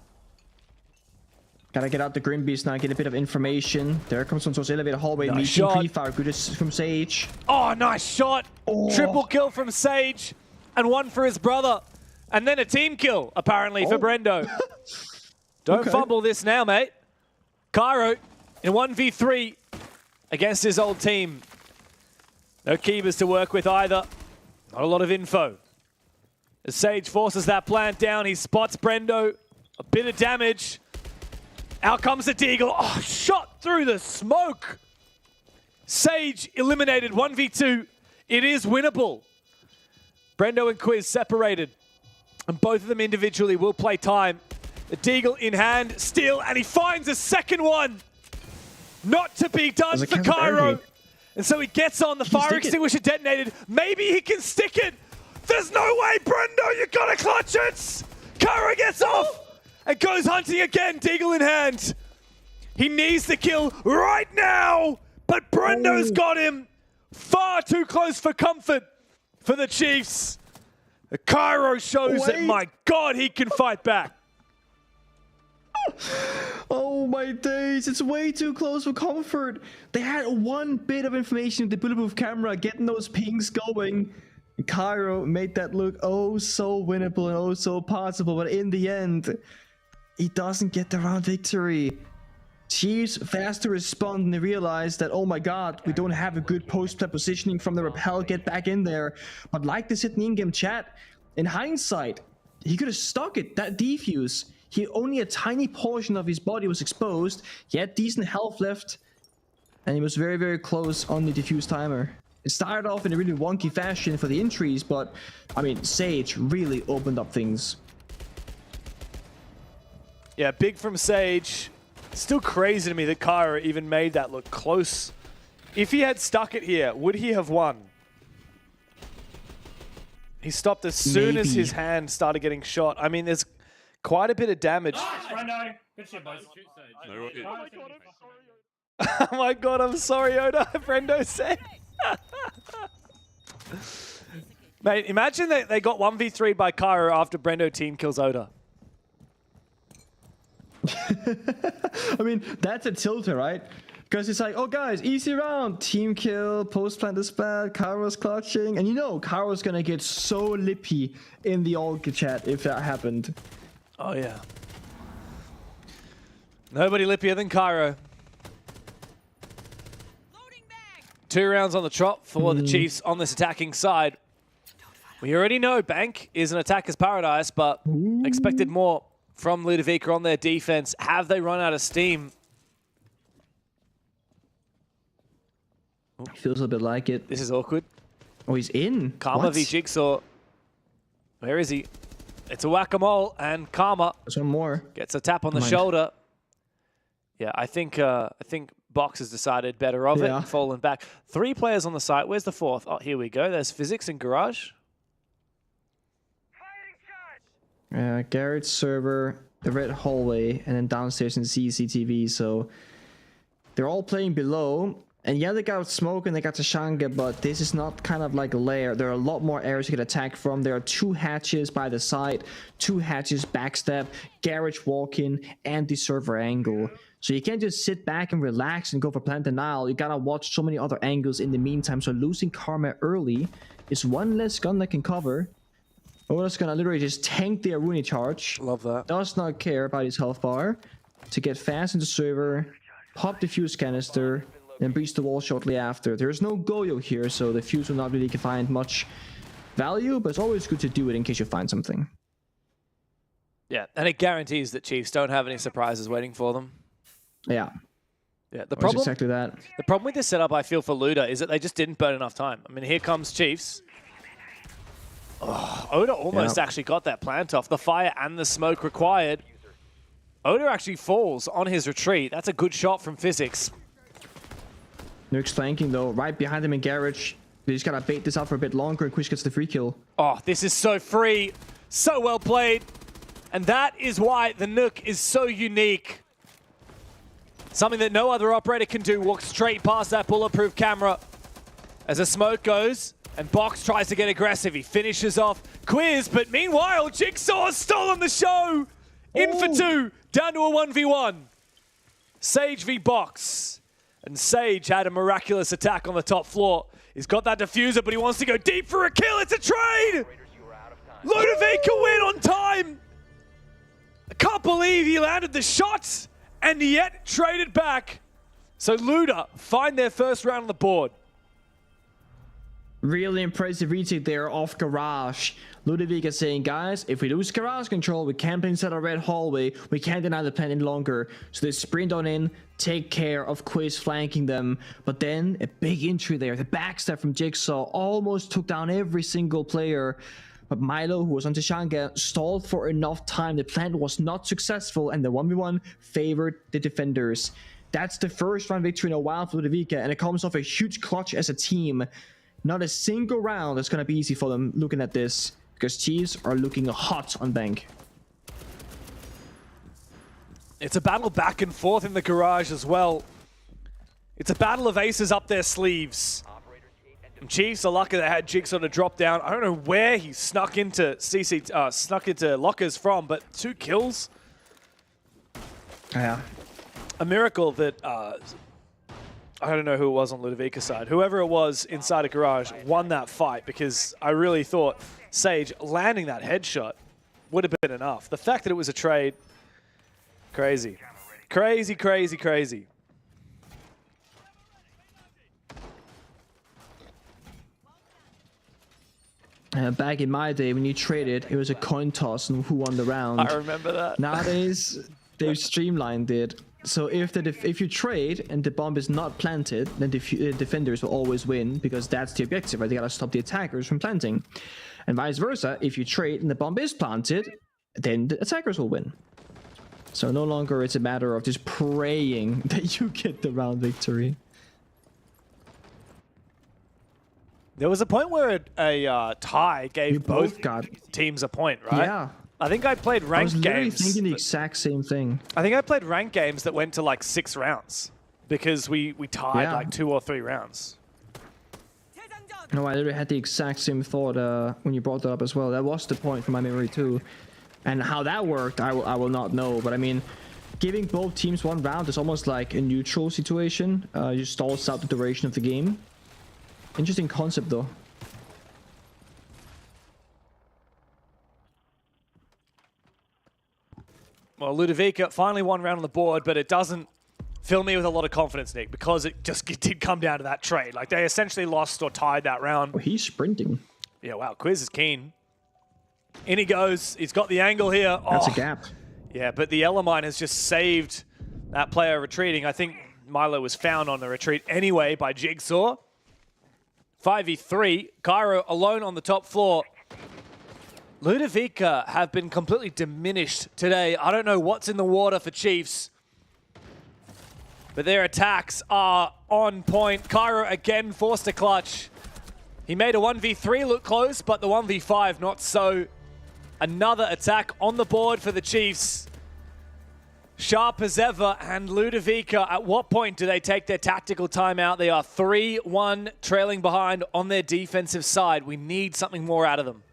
[SPEAKER 7] Gotta get out the Grim Beast now, get a bit of information. There comes on elevator hallway.
[SPEAKER 22] Nice
[SPEAKER 7] meeting
[SPEAKER 22] shot.
[SPEAKER 7] pre-fire. Good from Sage.
[SPEAKER 22] Oh, nice shot. Triple kill from Sage. And one for his brother. And then a team kill, apparently, for Brendo. Don't fumble this now, mate. Cairo in 1v3 against his old team. No Keybers to work with either. Not a lot of info. As Sage forces that plant down, he spots Brendo. A bit of damage. Out comes the Deagle. Oh, shot through the smoke. Sage eliminated 1v2. It is winnable. Brendo and Quiz separated. And both of them individually will play time. The Deagle in hand, still, and he finds a second one. Not to be done for Cairo. And so he gets on, the fire extinguisher detonated. Maybe he can stick it. There's no way, Brendo, you gotta clutch it. Cairo gets off and goes hunting again, Deagle in hand. He needs the kill right now, but Brendo's got him. Far too close for comfort for the Chiefs. Cairo shows that, my God, he can fight back.
[SPEAKER 7] Oh my days, it's way too close for comfort. They had one bit of information with the bulletproof camera, getting those pings going. Cairo made that look oh so winnable and oh so possible, but in the end, he doesn't get the round victory. Chiefs fast to respond and they realize that, oh my God, we don't have a good post-play positioning from the rappel, get back in there. But like they said in the in-game chat, in hindsight, he could have stuck it, that defuse. He only a tiny portion of his body was exposed. He had decent health left, and he was very, very close on the defuse timer. It started off in a really wonky fashion for the entries, but I mean, Sage really opened up things.
[SPEAKER 22] Yeah, big from Sage. Still crazy to me that Cairo even made that look close. If he had stuck it here, would he have won? He stopped as soon as his hand started getting shot. I mean, there's quite a bit of damage.
[SPEAKER 19] Brendo. Good shit, boys.
[SPEAKER 22] Oh my God, I'm sorry, Oda. Brendo said. Mate, imagine that they got 1v3 by Cairo after Brendo team kills Oda.
[SPEAKER 7] I mean, that's a tilter, right? Because it's like, oh guys, easy round, team kill, post plant the splat, Cairo's clutching, and you know Cairo's gonna get so lippy in the Olga chat if that happened.
[SPEAKER 22] Oh yeah. Nobody lippier than Cairo. 2 rounds on the trot for the Chiefs on this attacking side. We already know Bank is an attacker's paradise, but expected more from Ludovica on their defense. Have they run out of steam?
[SPEAKER 7] Feels a bit like it.
[SPEAKER 22] This is awkward.
[SPEAKER 7] Oh, he's in.
[SPEAKER 22] Karma v Jigsaw. Where is he? It's a whack-a-mole, and Karma
[SPEAKER 7] There's one more.
[SPEAKER 22] Gets a tap on the shoulder. Yeah, I think Box has decided better of it, fallen back. 3 players on the site. Where's the 4th? Oh, here we go. There's Physics and Garage.
[SPEAKER 7] Garage server, the red hallway, and then downstairs in CCTV. So they're all playing below. And yeah, they got smoke and they got Tashanga, but this is not kind of like a lair. There are a lot more areas you can attack from. There are 2 hatches by the side, 2 hatches backstab, garage walk-in, and the server angle. So you can't just sit back and relax and go for plant denial. You gotta watch so many other angles in the meantime. So losing Karma early is one less gun that can cover. Oda's gonna literally just tank the Aruni charge.
[SPEAKER 22] Love that.
[SPEAKER 7] Does not care about his health bar. To get fast into server, pop the fuse canister, then breach the wall shortly after. There's no Goyo here, so the fuse will not really find much value, but it's always good to do it in case you find something.
[SPEAKER 22] Yeah, and it guarantees that Chiefs don't have any surprises waiting for them.
[SPEAKER 7] Yeah.
[SPEAKER 22] Yeah, the problem,
[SPEAKER 7] exactly that.
[SPEAKER 22] The problem with this setup, I feel, for Luda is that they just didn't burn enough time. I mean, here comes Chiefs. Oh, Oda almost actually got that plant off. The fire and the smoke required. Oda actually falls on his retreat. That's a good shot from Physics.
[SPEAKER 7] Nuke's flanking though, right behind him in garage. They just gotta bait this out for a bit longer and Quish gets the free kill.
[SPEAKER 22] Oh, this is so free. So well played. And that is why the Nuke is so unique. Something that no other operator can do, walk straight past that bulletproof camera. As the smoke goes, and Box tries to get aggressive. He finishes off Quiz, but meanwhile, Jigsaw has stolen the show! In for 2, down to a 1v1. Sage v Box. And Sage had a miraculous attack on the top floor. He's got that diffuser, but he wants to go deep for a kill. It's a trade! Ludovica win on time! I can't believe he landed the shots and yet traded back. So Luda find their first round on the board.
[SPEAKER 7] Really impressive retake there off Garage. Ludovica saying, guys, if we lose Garage control, we can't play inside a red hallway. We can't deny the plan any longer. So they sprint on in, take care of Quiz flanking them. But then a big entry there. The backstab from Jigsaw almost took down every single player. But Milo, who was on Tashanga, stalled for enough time. The plan was not successful, and the 1v1 favored the defenders. That's the first round victory in a while for Ludovica, and it comes off a huge clutch as a team. Not a single round is going to be easy for them looking at this, because Chiefs are looking hot on Bank.
[SPEAKER 22] It's a battle back and forth in the garage as well. It's a battle of aces up their sleeves. And Chiefs are lucky they had Jigsaw to drop down. I don't know where he snuck into snuck into lockers from, but 2 kills.
[SPEAKER 7] Yeah.
[SPEAKER 22] A miracle that I don't know who it was on Ludovica's side. Whoever it was inside a garage won that fight, because I really thought Sage landing that headshot would have been enough. The fact that it was a trade, crazy. Crazy, crazy, crazy.
[SPEAKER 7] Back in my day, when you traded, it was a coin toss and who won the round.
[SPEAKER 22] I remember that.
[SPEAKER 7] Nowadays, they've streamlined it. So if you trade and the bomb is not planted, then the defenders will always win, because that's the objective, right? They gotta stop the attackers from planting. And vice versa, if you trade and the bomb is planted, then the attackers will win. So no longer it's a matter of just praying that you get the round victory.
[SPEAKER 22] There was a point where a tie gave both teams a point, right?
[SPEAKER 7] Yeah.
[SPEAKER 22] I think I played ranked games.
[SPEAKER 7] I was literally thinking the exact same thing.
[SPEAKER 22] I think I played ranked games that went to like 6 rounds because we tied like 2 or 3 rounds.
[SPEAKER 7] No, I literally had the exact same thought when you brought that up as well. That was the point from my memory too. And how that worked, I will not know. But I mean, giving both teams 1 round is almost like a neutral situation. You stalls out the duration of the game. Interesting concept though.
[SPEAKER 22] Well, Ludovica finally 1 round on the board, but it doesn't fill me with a lot of confidence, Nick, because it just did come down to that trade. Like, they essentially lost or tied that round.
[SPEAKER 7] Oh, he's sprinting.
[SPEAKER 22] Yeah, wow, Quiz is keen. In he goes. He's got the angle here.
[SPEAKER 7] That's a gap.
[SPEAKER 22] Yeah, but the Elamine has just saved that player retreating. I think Milo was found on the retreat anyway by Jigsaw. 5v3. Cairo alone on the top floor. Ludovica have been completely diminished today. I don't know what's in the water for Chiefs, but their attacks are on point. Cairo again forced a clutch. He made a 1v3 look close, but the 1v5 not so. Another attack on the board for the Chiefs. Sharp as ever, and Ludovica, at what point do they take their tactical timeout? They are 3-1 trailing behind on their defensive side. We need something more out of them.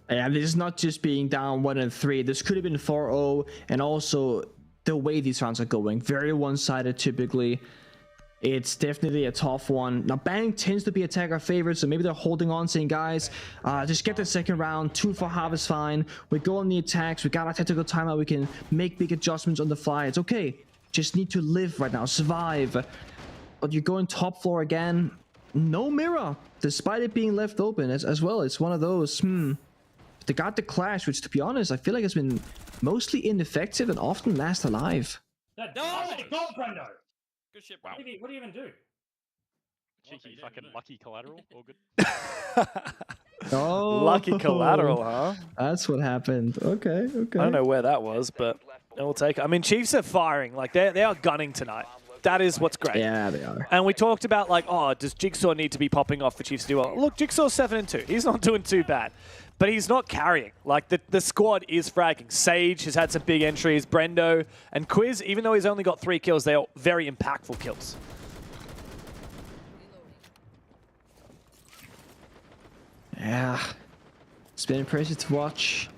[SPEAKER 7] Yeah, this is not just being down 1 and 3. This could have been 4-0, and also the way these rounds are going, very one-sided typically. It's definitely a tough one. Now, Bang tends to be attacker favorite, so maybe they're holding on, saying, guys, just get the second round. 2 for half is fine. We go on the attacks. We got our tactical timeout. We can make big adjustments on the fly. It's okay. Just need to live right now, survive. But you're going top floor again. No mirror, despite it being left open as well. It's one of those, They got the clash, which, to be honest, I feel like has been mostly ineffective and often last alive.
[SPEAKER 19] That don't, Brendo.
[SPEAKER 14] Good shit, wow.
[SPEAKER 19] What do you even do?
[SPEAKER 14] Cheeky fucking lucky collateral, all good.
[SPEAKER 7] Oh,
[SPEAKER 22] lucky collateral, huh?
[SPEAKER 7] That's what happened. Okay.
[SPEAKER 22] I don't know where that was, but we'll take it. I mean, Chiefs are firing. Like, they are gunning tonight. That is what's great.
[SPEAKER 7] Yeah, they are.
[SPEAKER 22] And we talked about, like, oh, does Jigsaw need to be popping off for Chiefs to do well? Look, Jigsaw's 7-2. He's not doing too bad. but he's not carrying. Like, the squad is fragging. Sage has had some big entries. Brendo and Quiz, even though he's only got 3 kills, they are very impactful kills.
[SPEAKER 7] Yeah, it's been impressive to watch.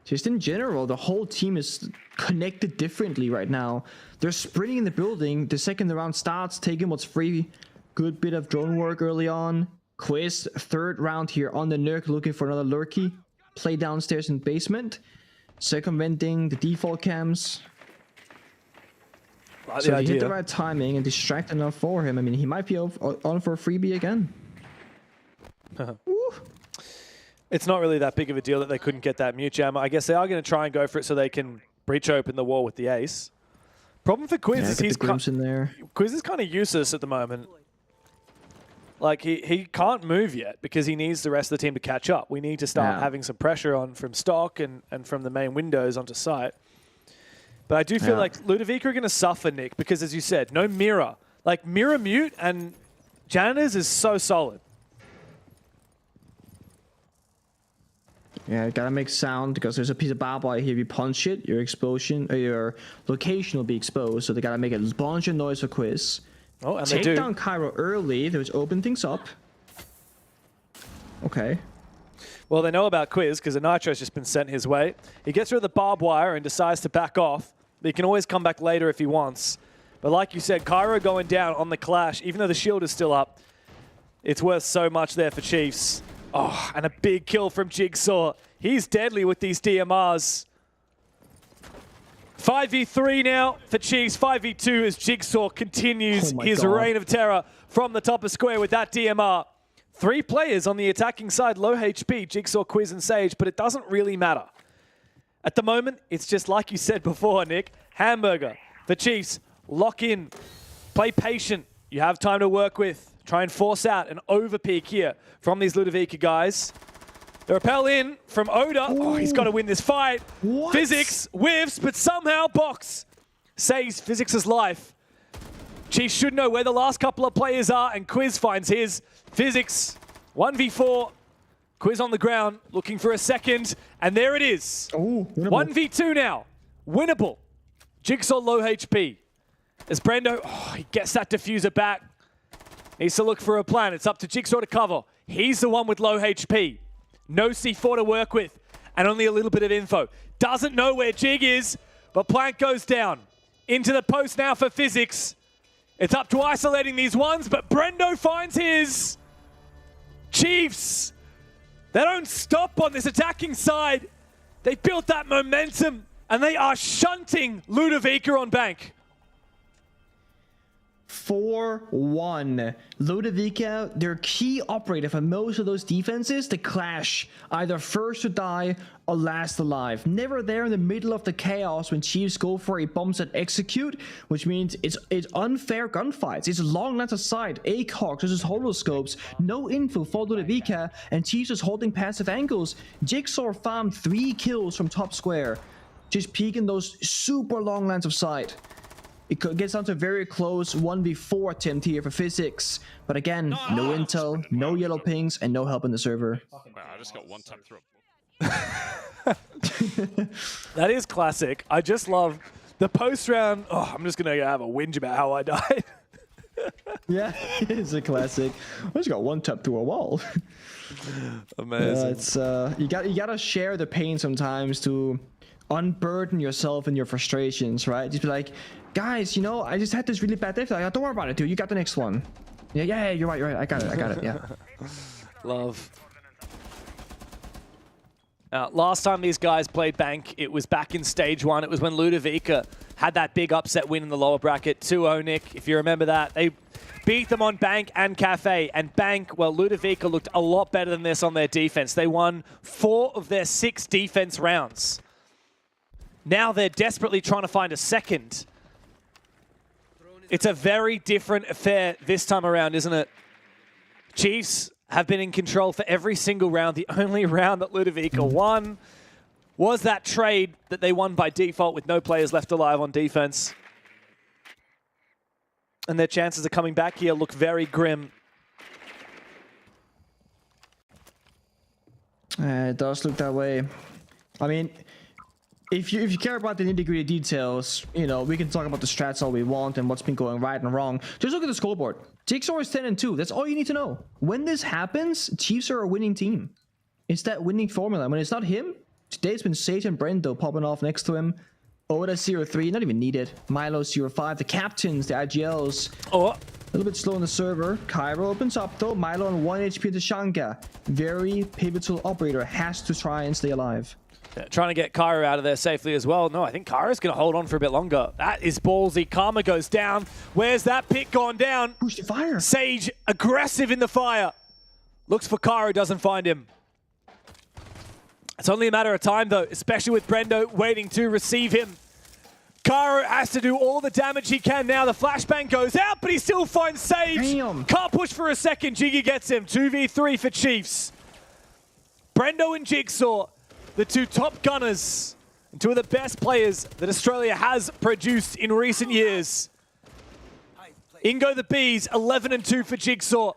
[SPEAKER 7] Just in general, the whole team is connected differently right now. They're sprinting in the building. The second the round starts, taking what's free. Good bit of drone work early on. Quiz, 3rd round here on the Nurk, looking for another lurky. Play downstairs in basement. Circumventing the default cams. So he hit the right timing and distract enough for him. I mean, he might be on for a freebie again.
[SPEAKER 22] It's not really that big of a deal that they couldn't get that mute jam. I guess they are going to try and go for it so they can breach open the wall with the ace. Problem for Quiz is he's
[SPEAKER 7] in there.
[SPEAKER 22] Quiz is kind of useless at the moment. Like, he can't move yet because he needs the rest of the team to catch up. We need to start having some pressure on from stock and from the main windows onto site. But I do feel like Ludovica are going to suffer, Nick, because as you said, no mirror. Like, mirror mute and Janitors is so solid.
[SPEAKER 7] Yeah, gotta make sound because there's a piece of barbed wire here. If you punch it, your location will be exposed. So they gotta make a bunch of noise for Quiz.
[SPEAKER 22] Oh, and
[SPEAKER 7] take
[SPEAKER 22] they do.
[SPEAKER 7] down Cairo early. They just open things up. Okay.
[SPEAKER 22] Well, they know about Quiz because a Nitro's just been sent his way. He gets rid of the barbed wire and decides to back off. But he can always come back later if he wants. But like you said, Cairo going down on the clash, even though the shield is still up, it's worth so much there for Chiefs. Oh, and a big kill from Jigsaw. He's deadly with these DMRs. 5v3 now for Chiefs. 5v2 as Jigsaw continues his reign of terror from the top of square with that DMR. 3 players on the attacking side, low HP, Jigsaw, Quiz, and Sage, but it doesn't really matter. At the moment, it's just like you said before, Nick. Hamburger for Chiefs. Lock in. Play patient. You have time to work with. Try and force out an overpeak here from these Ludovica guys. The rappel in from Oda. Ooh. Oh, he's got to win this fight.
[SPEAKER 7] What?
[SPEAKER 22] Physics whiffs, but somehow Box saves Physics' life. Chiefs should know where the last couple of players are, and Quiz finds his. Physics, 1v4. Quiz on the ground, looking for a second, and there it is.
[SPEAKER 7] Ooh,
[SPEAKER 22] 1v2 now. Winnable. Jigsaw low HP. As Brendo, he gets that diffuser back. Needs to look for a plan. It's up to Jigsaw to cover. He's the one with low HP. No C4 to work with, and only a little bit of info. Doesn't know where Jig is, but Plank goes down. Into the post now for Physics. It's up to isolating these ones, but Brendo finds his. Chiefs, they don't stop on this attacking side. They built that momentum, and they are shunting Ludovica on bank.
[SPEAKER 7] 4-1. Ludovica, their key operator for most of those defenses, the clash. Either first to die or last alive. Never there in the middle of the chaos when Chiefs go for a bombs that execute, which means it's unfair gunfights. It's long lines of sight, ACOGs versus holoscopes, no info for Ludovica, and Chiefs is holding passive angles. Jigsaw farmed 3 kills from top square, just peeking those super long lines of sight. It gets down to a very close 1v4 attempt here for Physics. But again, no intel, no yellow pings, and no help in the server.
[SPEAKER 20] Wow, I just got one tap through.
[SPEAKER 22] That is classic. I just love the post round. Oh, I'm just going to have a whinge about how I died.
[SPEAKER 7] Yeah, it is a classic. I just got one tap through a wall.
[SPEAKER 22] Amazing.
[SPEAKER 7] It's you gotta share the pain sometimes to unburden yourself and your frustrations, right? Just be like, guys, you know, I just had this really bad day. Like, don't worry about it, dude. You got the next one. Yeah, you're right. I got it. Yeah.
[SPEAKER 22] Love. Last time these guys played Bank, it was back in stage 1. It was when Ludovica had that big upset win in the lower bracket, 2-0, Nick, if you remember that. They beat them on Bank and Cafe. And Bank, well, Ludovica looked a lot better than this on their defense. They won 4 of their 6 defense rounds. Now they're desperately trying to find a second. It's a very different affair this time around, isn't it? Chiefs have been in control for every single round. The only round that Ludovica won was that trade that they won by default with no players left alive on defense. And their chances of coming back here look very grim.
[SPEAKER 7] It does look that way. I mean, if you care about the nitty-gritty details, you know, we can talk about the strats all we want and what's been going right and wrong. Just look at the scoreboard. Jigsaw is 10-2. That's all you need to know. When this happens, Chiefs are a winning team. It's that winning formula. When it's not him, today it's been Sage and Brendo popping off next to him. Oda 0-3, not even needed. Milo 0-5. The captains, the IGLs.
[SPEAKER 22] Oh.
[SPEAKER 7] A little bit slow on the server. Cairo opens up though. Milo on 1 HP to Shanka. Very pivotal operator. Has to try and stay alive.
[SPEAKER 22] Yeah, trying to get Cairo out of there safely as well. No, I think Cairo's going to hold on for a bit longer. That is ballsy. Karma goes down. Where's that pick gone down?
[SPEAKER 7] Push the fire.
[SPEAKER 22] Sage aggressive in the fire. Looks for Cairo, doesn't find him. It's only a matter of time though, especially with Brendo waiting to receive him. Cairo has to do all the damage he can now. The flashbang goes out, but he still finds Sage.
[SPEAKER 7] Damn.
[SPEAKER 22] Can't push for a second. Jiggy gets him. 2v3 for Chiefs. Brendo and Jigsaw, the two top gunners, and two of the best players that Australia has produced in recent years. Ingo the Bees, 11-2 for Jigsaw.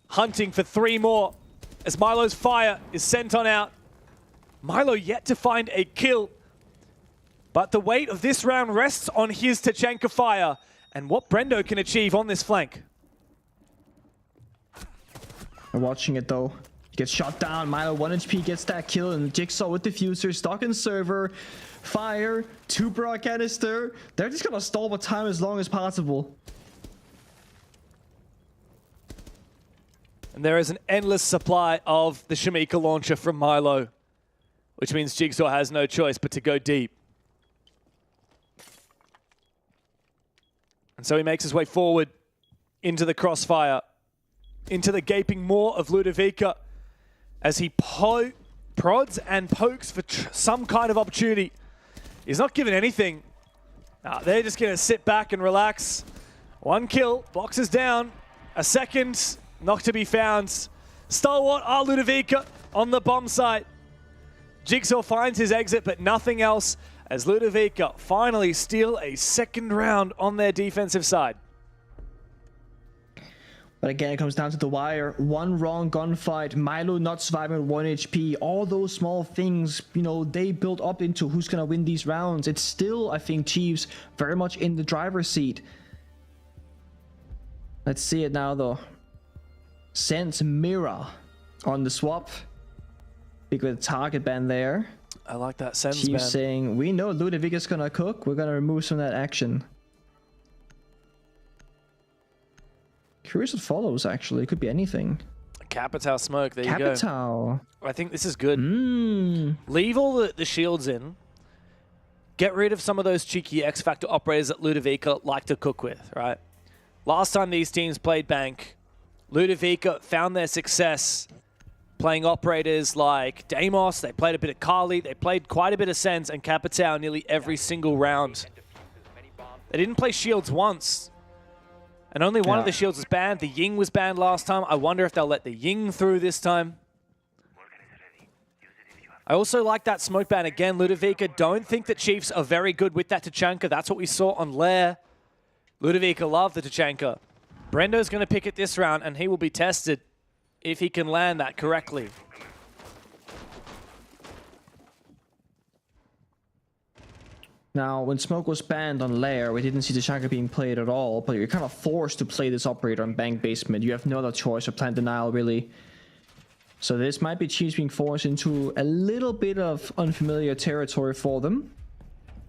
[SPEAKER 22] Hunting for 3 more as Milo's fire is sent on out. Milo yet to find a kill, but the weight of this round rests on his Tachanka fire and what Brendo can achieve on this flank.
[SPEAKER 7] We're watching it though. He gets shot down. Milo 1 HP gets that kill, and Jigsaw with diffuser, stuck in server, fire, 2 bra canister. They're just gonna stall the time as long as possible.
[SPEAKER 22] And there is an endless supply of the Shamika launcher from Milo, which means Jigsaw has no choice but to go deep. And so he makes his way forward into the crossfire, into the gaping maw of Ludovica, as he prods and pokes for some kind of opportunity. He's not given anything. They're just going to sit back and relax. 1 kill, boxes down. A second, not to be found. Stalwart are Ludovica on the bomb site. Jigsaw finds his exit, but nothing else, as Ludovica finally steal a second round on their defensive side.
[SPEAKER 7] But again, it comes down to the wire. 1 wrong gunfight, Milo not surviving with 1 HP. All those small things, you know, they build up into who's going to win these rounds. It's still, I think, Chiefs very much in the driver's seat. Let's see it now, though. Sends Mira on the swap. Big with target ban there.
[SPEAKER 22] I like that sense,
[SPEAKER 7] Chiefs
[SPEAKER 22] man.
[SPEAKER 7] saying, we know Ludovica's going to cook. We're going to remove some of that action. Curious what follows, actually. It could be anything.
[SPEAKER 22] Capitao smoke, there you go.
[SPEAKER 7] Capitao.
[SPEAKER 22] I think this is good. Leave all the shields in. Get rid of some of those cheeky X-Factor operators that Ludovica like to cook with, right? Last time these teams played Bank, Ludovica found their success playing operators like Deimos. They played a bit of Kali. They played quite a bit of Sens and Capitao nearly every single round. They didn't play shields once. And only one of the shields was banned. The Ying was banned last time. I wonder if they'll let the Ying through this time. I also like that smoke ban again. Ludovica don't think that Chiefs are very good with that Tachanka. That's what we saw on Lair. Ludovica love the Tachanka. Brendo's going to pick it this round, and he will be tested if he can land that correctly.
[SPEAKER 7] Now, when smoke was banned on Lair, we didn't see the Tachanka being played at all, but you're kind of forced to play this operator on Bank Basement. You have no other choice of plant denial, really. So this might be Chiefs being forced into a little bit of unfamiliar territory for them.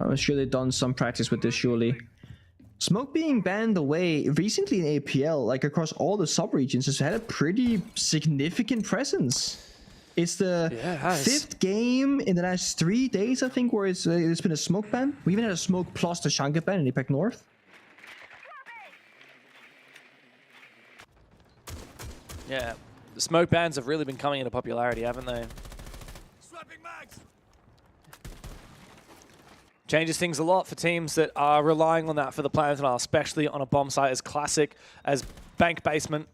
[SPEAKER 7] I'm sure they've done some practice with this, surely. Smoke being banned away recently in APL, like across all the sub-regions, has had a pretty significant presence. It's the 5th game in the last 3 days, I think, where it's been a smoke ban. We even had a smoke plus the Tachanka ban in APAC North.
[SPEAKER 22] Yeah, the smoke bans have really been coming into popularity, haven't they? Changes things a lot for teams that are relying on that for the plan tonight, especially on a bomb site as classic as Bank Basement.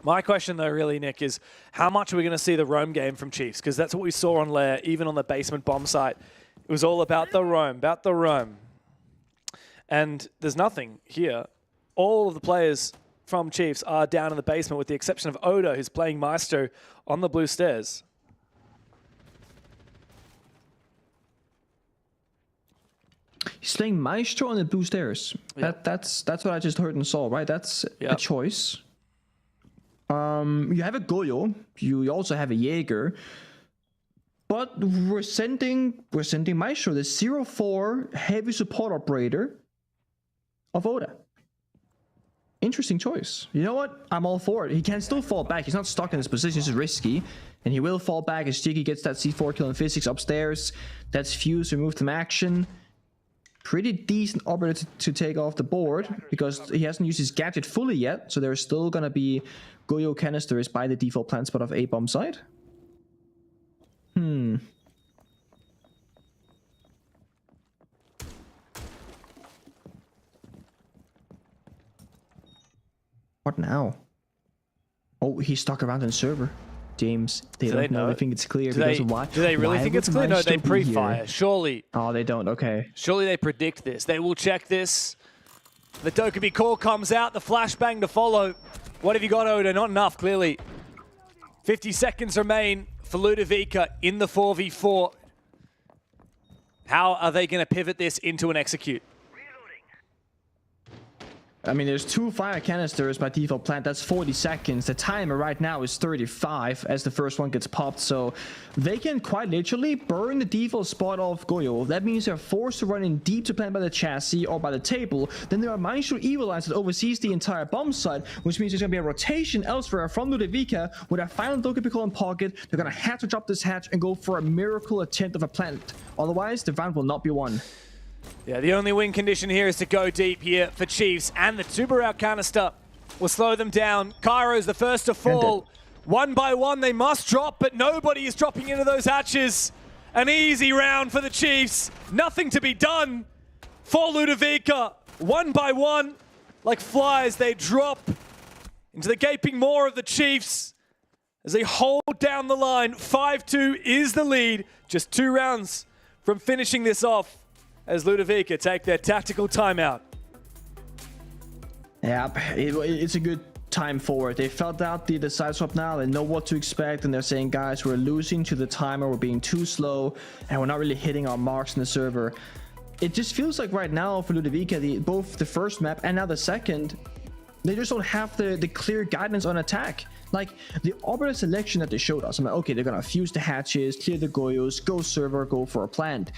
[SPEAKER 22] My question, though, really, Nick, is how much are we going to see the roam game from Chiefs? Because that's what we saw on Lair, even on the basement bomb site. It was all about the roam, And there's nothing here. All of the players from Chiefs are down in the basement with the exception of Odo, who's playing Maestro on the blue stairs.
[SPEAKER 7] He's playing Maestro on the blue stairs.
[SPEAKER 22] Yeah.
[SPEAKER 7] That's what I just heard and saw, right? That's a choice. You have a Goyo. You also have a Jaeger. But we're sending Maestro, the 0-4 heavy support operator of Oda. Interesting choice. You know what? I'm all for it. He can still fall back. He's not stuck in his position. This is risky. And he will fall back as Jiggy gets that C4 kill in physics upstairs. That's Fuse removed from action. Pretty decent operator to take off the board because he hasn't used his gadget fully yet. So there's still going to be Goyo canisters by the default plant spot of A bomb side. What now? Oh, he's stuck around in server. James, they don't know. They think it's clear because of why.
[SPEAKER 22] Do they really think it's clear? No, they pre-fire. Surely.
[SPEAKER 7] Oh, they don't. Okay.
[SPEAKER 22] Surely they predict this. They will check this. The Dokkaebi call comes out. The flashbang to follow. What have you got, Oda? Not enough, clearly. 50 seconds remain for Ludovica in the 4v4. How are they going to pivot this into an execute?
[SPEAKER 7] I mean, there's 2 fire canisters by default plant. That's 40 seconds. The timer right now is 35 as the first one gets popped. So they can quite literally burn the default spot of Goyo. That means they're forced to run in deep to plant by the chassis or by the table. Then there are Maestro Evil Lines that oversees the entire bomb site, which means there's going to be a rotation elsewhere from Ludovica with a final Dokkaebi call in pocket. They're going to have to drop this hatch and go for a miracle attempt of a plant. Otherwise, the round will not be won.
[SPEAKER 22] Yeah, the only win condition here is to go deep here for Chiefs, and the two-barrel canister will slow them down. Cairo's the first to fall. One by one, they must drop, but nobody is dropping into those hatches. An easy round for the Chiefs. Nothing to be done for Ludovica. One by one, like flies, they drop into the gaping maw of the Chiefs as they hold down the line. 5-2 is the lead. Just 2 rounds from finishing this off, as Ludovica take their tactical timeout.
[SPEAKER 7] Yeah, it's a good time forward. They felt out the side swap now. They know what to expect, and they're saying, guys, we're losing to the timer. We're being too slow, and we're not really hitting our marks in the server. It just feels like right now for Ludovica, both the first map and now the second, they just don't have the clear guidance on attack. Like, the operator selection that they showed us, I'm like, okay, they're gonna fuse the hatches, clear the Goyos, go server, go for a plant.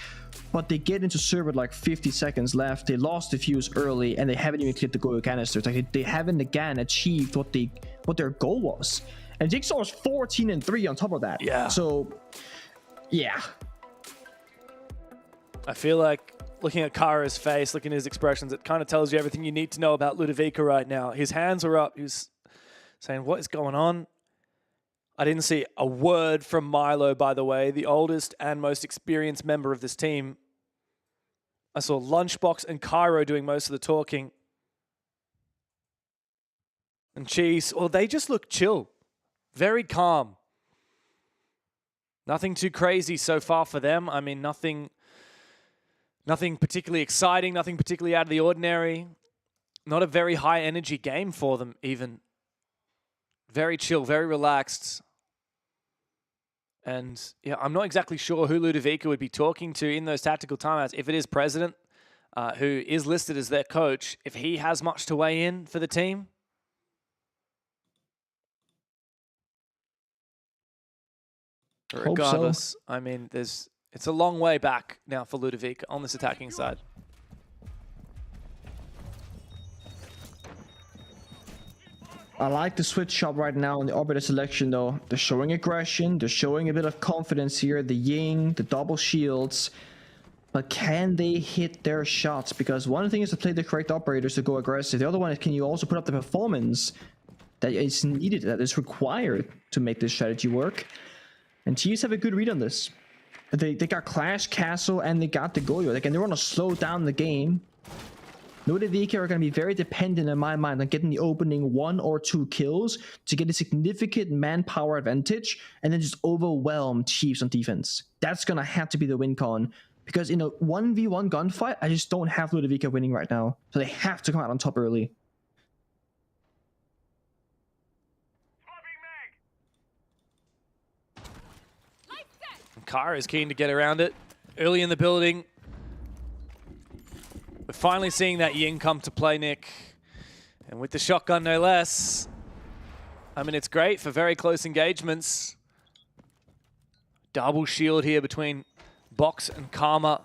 [SPEAKER 7] But they get into server like 50 seconds left, they lost the fuse early, and they haven't even cleared the Goyo canisters. Like, they haven't again achieved what their goal was. And Jigsaw was 14-3 on top of that.
[SPEAKER 22] Yeah.
[SPEAKER 7] So, yeah.
[SPEAKER 22] I feel like looking at Kara's face, looking at his expressions, it kind of tells you everything you need to know about Ludovica right now. His hands are up. He was saying, what is going on? I didn't see a word from Milo, by the way, the oldest and most experienced member of this team. I saw Lunchbox and Cairo doing most of the talking. And Cheese, well, they just look chill. Very calm. Nothing too crazy so far for them. I mean, nothing particularly exciting, nothing particularly out of the ordinary. Not a very high energy game for them, even. Very chill, very relaxed. And yeah, I'm not exactly sure who Ludovica would be talking to in those tactical timeouts. If it is President, who is listed as their coach, if he has much to weigh in for the team. Regardless, I mean, it's a long way back now for Ludovica on this attacking side.
[SPEAKER 7] I like the switch up right now in the operator selection though. They're showing aggression, they're showing a bit of confidence here, the Ying, the double shields. But can they hit their shots? Because one thing is to play the correct operators to go aggressive. The other one is, can you also put up the performance that is needed, that is required to make this strategy work? And Chiefs have a good read on this. They got Clash, Castle, and they got the Goyo. They want to slow down the game. Ludovica are going to be very dependent in my mind on getting the opening 1 or 2 kills to get a significant manpower advantage and then just overwhelm Chiefs on defense. That's going to have to be the win con, because in a 1v1 gunfight, I just don't have Ludovica winning right now. So they have to come out on top early.
[SPEAKER 22] Kara is keen to get around it. Early in the building. We're finally seeing that Ying come to play, Nick. And with the shotgun, no less. I mean, it's great for very close engagements. Double shield here between Box and Karma.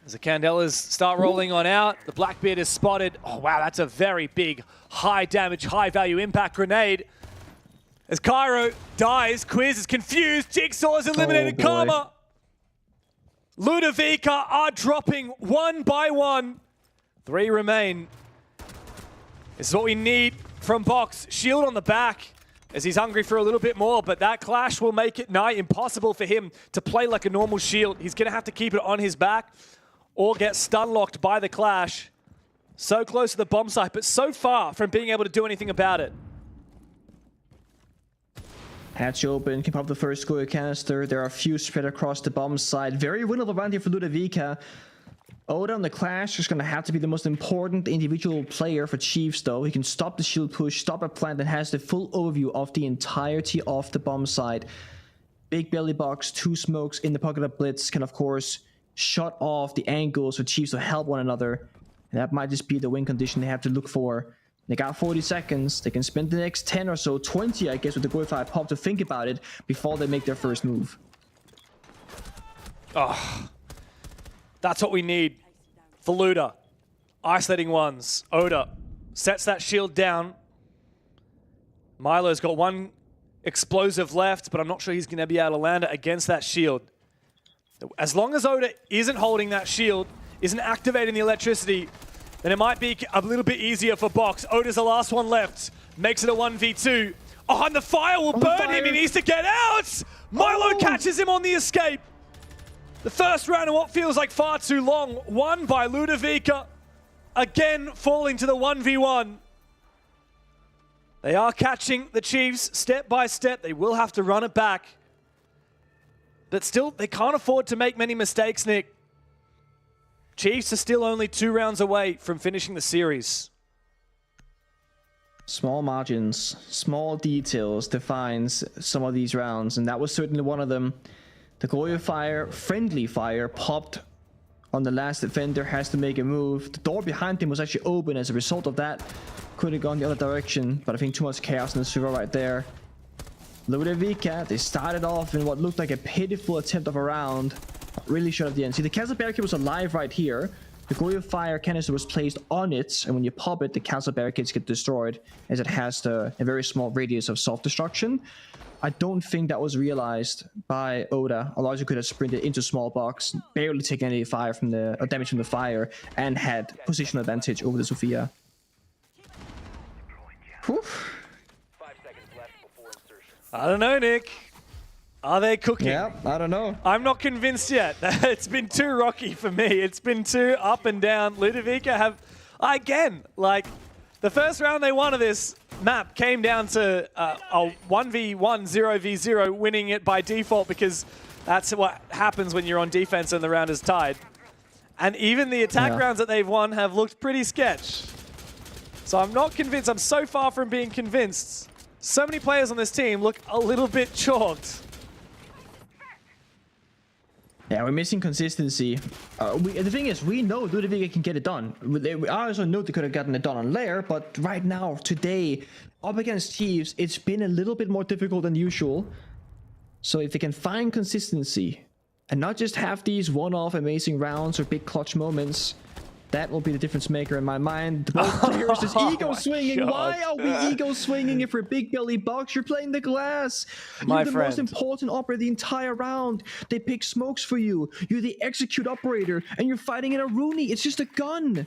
[SPEAKER 22] As the Candelas start rolling on out, the Blackbeard is spotted. Oh, wow, that's a very big, high damage, high value impact grenade. As Cairo dies, Quiz is confused. Jigsaw has eliminated Karma. Ludovica are dropping one by one. 3 remain. This is what we need from Box. Shield on the back as he's hungry for a little bit more, but that clash will make it nigh impossible for him to play like a normal shield. He's going to have to keep it on his back or get stun locked by the clash. So close to the bomb site, but so far from being able to do anything about it.
[SPEAKER 7] Hatch open, can pop the first score canister. There are a few spread across the bomb side. Very winnable round here for Ludovica. Oda on the Clash is going to have to be the most important individual player for Chiefs, though. He can stop the shield push, stop a plant, and has the full overview of the entirety of the bomb side. Big belly box, 2 smokes in the pocket of Blitz can, of course, shut off the angles for Chiefs to help one another. And that might just be the win condition they have to look for. They got 40 seconds. They can spend the next 10 or so, 20, I guess, with the Goify pop to think about it before they make their first move.
[SPEAKER 22] Oh, that's what we need for Luda. Isolating ones. Oda sets that shield down. Milo's got 1 explosive left, but I'm not sure he's going to be able to land it against that shield. As long as Oda isn't holding that shield, isn't activating the electricity, then it might be a little bit easier for Box. Oda's the last one left. Makes it a 1v2. Oh, and the fire will burn him. He needs to get out. Milo catches him on the escape. The first round of what feels like far too long, won by Ludovica. Again, falling to the 1v1. They are catching the Chiefs step by step. They will have to run it back. But still, they can't afford to make many mistakes, Nick. Chiefs are still only 2 rounds away from finishing the series.
[SPEAKER 7] Small margins, small details defines some of these rounds, and that was certainly one of them. The Goyo fire, friendly fire, popped on the last defender, has to make a move. The door behind him was actually open as a result of that. Could have gone the other direction, but I think too much chaos in the server right there. Ludovica, they started off in what looked like a pitiful attempt of a round. Really short at the end. See, the castle barricade was alive right here. The Goyo fire canister was placed on it, and when you pop it, the castle barricades get destroyed, as it has a very small radius of self-destruction. I don't think that was realized by Oda. Otherwise, you could have sprinted into small box, barely taken any fire from the damage from the fire, and had positional advantage over the Sophia. Whew.
[SPEAKER 22] I don't know, Nick. Are they cooking?
[SPEAKER 7] Yeah, I don't know.
[SPEAKER 22] I'm not convinced yet. It's been too rocky for me. It's been too up and down. Ludovica have, again, like, the first round they won of this map came down to a 1v1, 0v0, winning it by default because that's what happens when you're on defense and the round is tied. And even the attack rounds that they've won have looked pretty sketch. So I'm not convinced. I'm so far from being convinced. So many players on this team look a little bit chalked.
[SPEAKER 7] Yeah, we're missing consistency. The thing is, we know Ludovica can get it done. We also know they could have gotten it done on Lair, but right now, today, up against Chiefs, it's been a little bit more difficult than usual. So if they can find consistency, and not just have these one-off amazing rounds or big clutch moments, that will be the difference maker in my mind. Both players is ego swinging.
[SPEAKER 22] God.
[SPEAKER 7] Why are we ego swinging if we're big belly box? You're playing the glass. You're the most important operator the entire round. They pick smokes for you. You're the execute operator, and you're fighting in a Rooney. It's just a gun.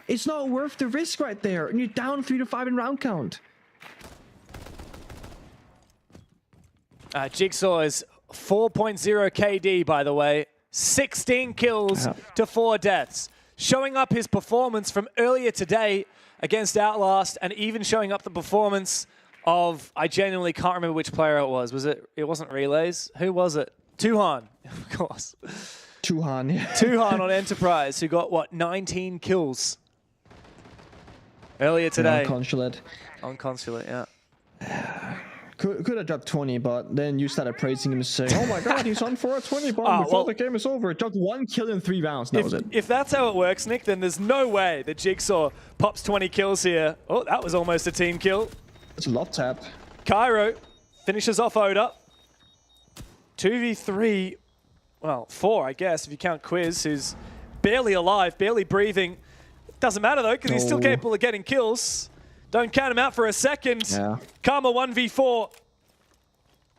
[SPEAKER 7] It's not worth the risk right there, and you're down 3 to 5 in round count.
[SPEAKER 22] Jigsaw is 4.0 KD, by the way. 16 kills to 4 deaths. Showing up his performance from earlier today against Outlast, and even showing up the performance of, I genuinely can't remember which player it was. It wasn't Relays? Who was it? Tuhan, of course.
[SPEAKER 7] Tuhan, yeah.
[SPEAKER 22] Tuhan on Enterprise, who got, what, 19 kills earlier today.
[SPEAKER 7] On Consulate.
[SPEAKER 22] On Consulate, yeah.
[SPEAKER 7] could have dropped 20, but then you started praising him, saying, "Oh my God, he's on for a 20 bomb before the game is over." It took 1 kill in 3 rounds. That was it.
[SPEAKER 22] If that's how it works, Nick, then there's no way that Jigsaw pops 20 kills here. Oh, that was almost a team kill.
[SPEAKER 7] It's a love tap.
[SPEAKER 22] Cairo finishes off Oda. 2v3, well, 4, I guess, if you count Quiz, who's barely alive, barely breathing. Doesn't matter, though, because he's still capable of getting kills. Don't count him out for a second.
[SPEAKER 7] Yeah.
[SPEAKER 22] Karma 1v4.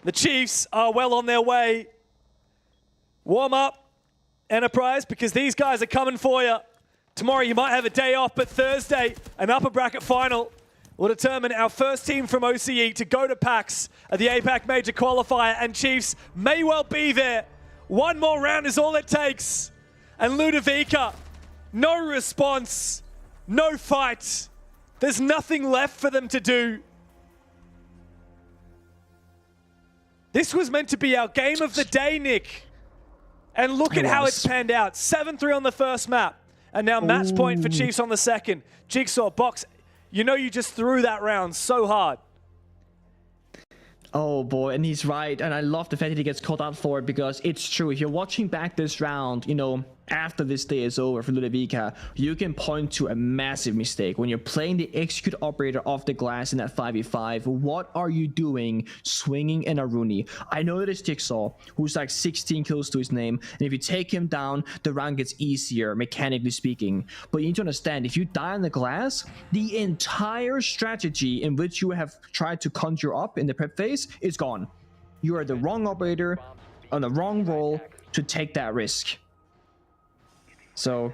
[SPEAKER 22] The Chiefs are well on their way. Warm up, Enterprise, because these guys are coming for you. Tomorrow you might have a day off, but Thursday, an upper bracket final will determine our first team from OCE to go to PAX at the APAC Major Qualifier, and Chiefs may well be there. One more round is all it takes. And Ludovica, no response, no fight. There's nothing left for them to do. This was meant to be our game of the day, Nick. And look at how it's panned out. 7-3 on the first map. And now match point for Chiefs on the second. Jigsaw, Box, you know you just threw that round so hard.
[SPEAKER 7] Oh boy, and he's right, and I love the fact that he gets called out for it, because it's true. If you're watching back this round, you know, after this day is over for Ludovica, you can point to a massive mistake. When you're playing the execute operator off the glass in that 5v5, what are you doing swinging in a Rooney? I know it is Jigsaw, who's like 16 kills to his name, and if you take him down, the round gets easier, mechanically speaking. But you need to understand, if you die on the glass, the entire strategy in which you have tried to conjure up in the prep phase is gone. You are the wrong operator on the wrong role to take that risk. So,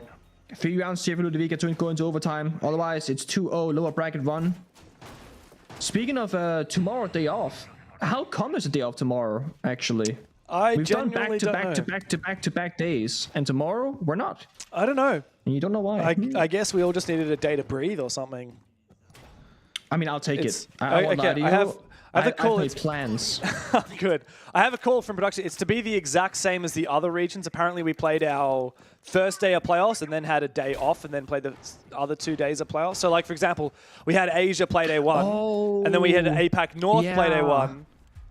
[SPEAKER 7] 3 rounds here for Ludovica to go into overtime. Otherwise, it's 2-0 lower bracket run. Speaking of tomorrow, day off. How come there's a day off tomorrow, actually? We've done back-to-back days. And tomorrow, we're not.
[SPEAKER 22] I don't know.
[SPEAKER 7] And you don't know why.
[SPEAKER 22] I guess we all just needed a day to breathe or something.
[SPEAKER 7] I mean, I'll take it. I won't lie to you.
[SPEAKER 22] I have a call.
[SPEAKER 7] I've made plans.
[SPEAKER 22] Good. I have a call from production. It's to be the exact same as the other regions. Apparently, we played our first day of playoffs and then had a day off and then played the other 2 days of playoffs. So, like, for example, we had Asia play day 1, and then we had APAC North play day 1.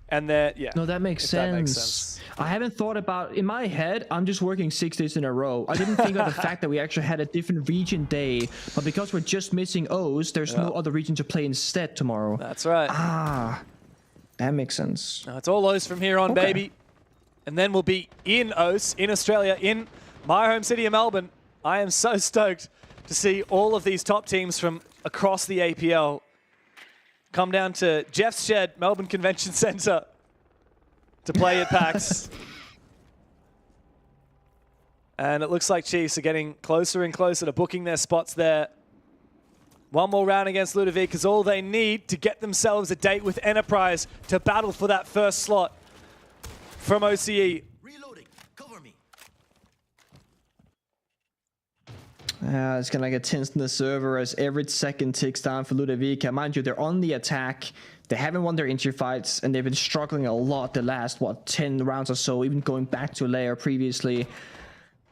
[SPEAKER 22] And then, yeah.
[SPEAKER 7] No, that makes sense.
[SPEAKER 22] That makes sense.
[SPEAKER 7] I haven't thought about, in my head, I'm just working 6 days in a row. I didn't think of the fact that we actually had a different region day, but because we're just missing O's, there's no other region to play instead tomorrow.
[SPEAKER 22] That's right.
[SPEAKER 7] Ah, that makes sense.
[SPEAKER 22] No, it's all O's from here on, baby. And then we'll be in O's, in Australia, in my home city of Melbourne. I am so stoked to see all of these top teams from across the APL come down to Jeff's Shed, Melbourne Convention Centre, to play at PAX. And it looks like Chiefs are getting closer and closer to booking their spots there. One more round against Ludovic is all they need to get themselves a date with Enterprise to battle for that first slot from OCE.
[SPEAKER 3] Reloading. Cover me.
[SPEAKER 7] It's kind of like a tense in the server as every second ticks down for Ludovica. Mind you, they're on the attack. They haven't won their injury fights, and they've been struggling a lot the last, 10 rounds or so, even going back to layer previously.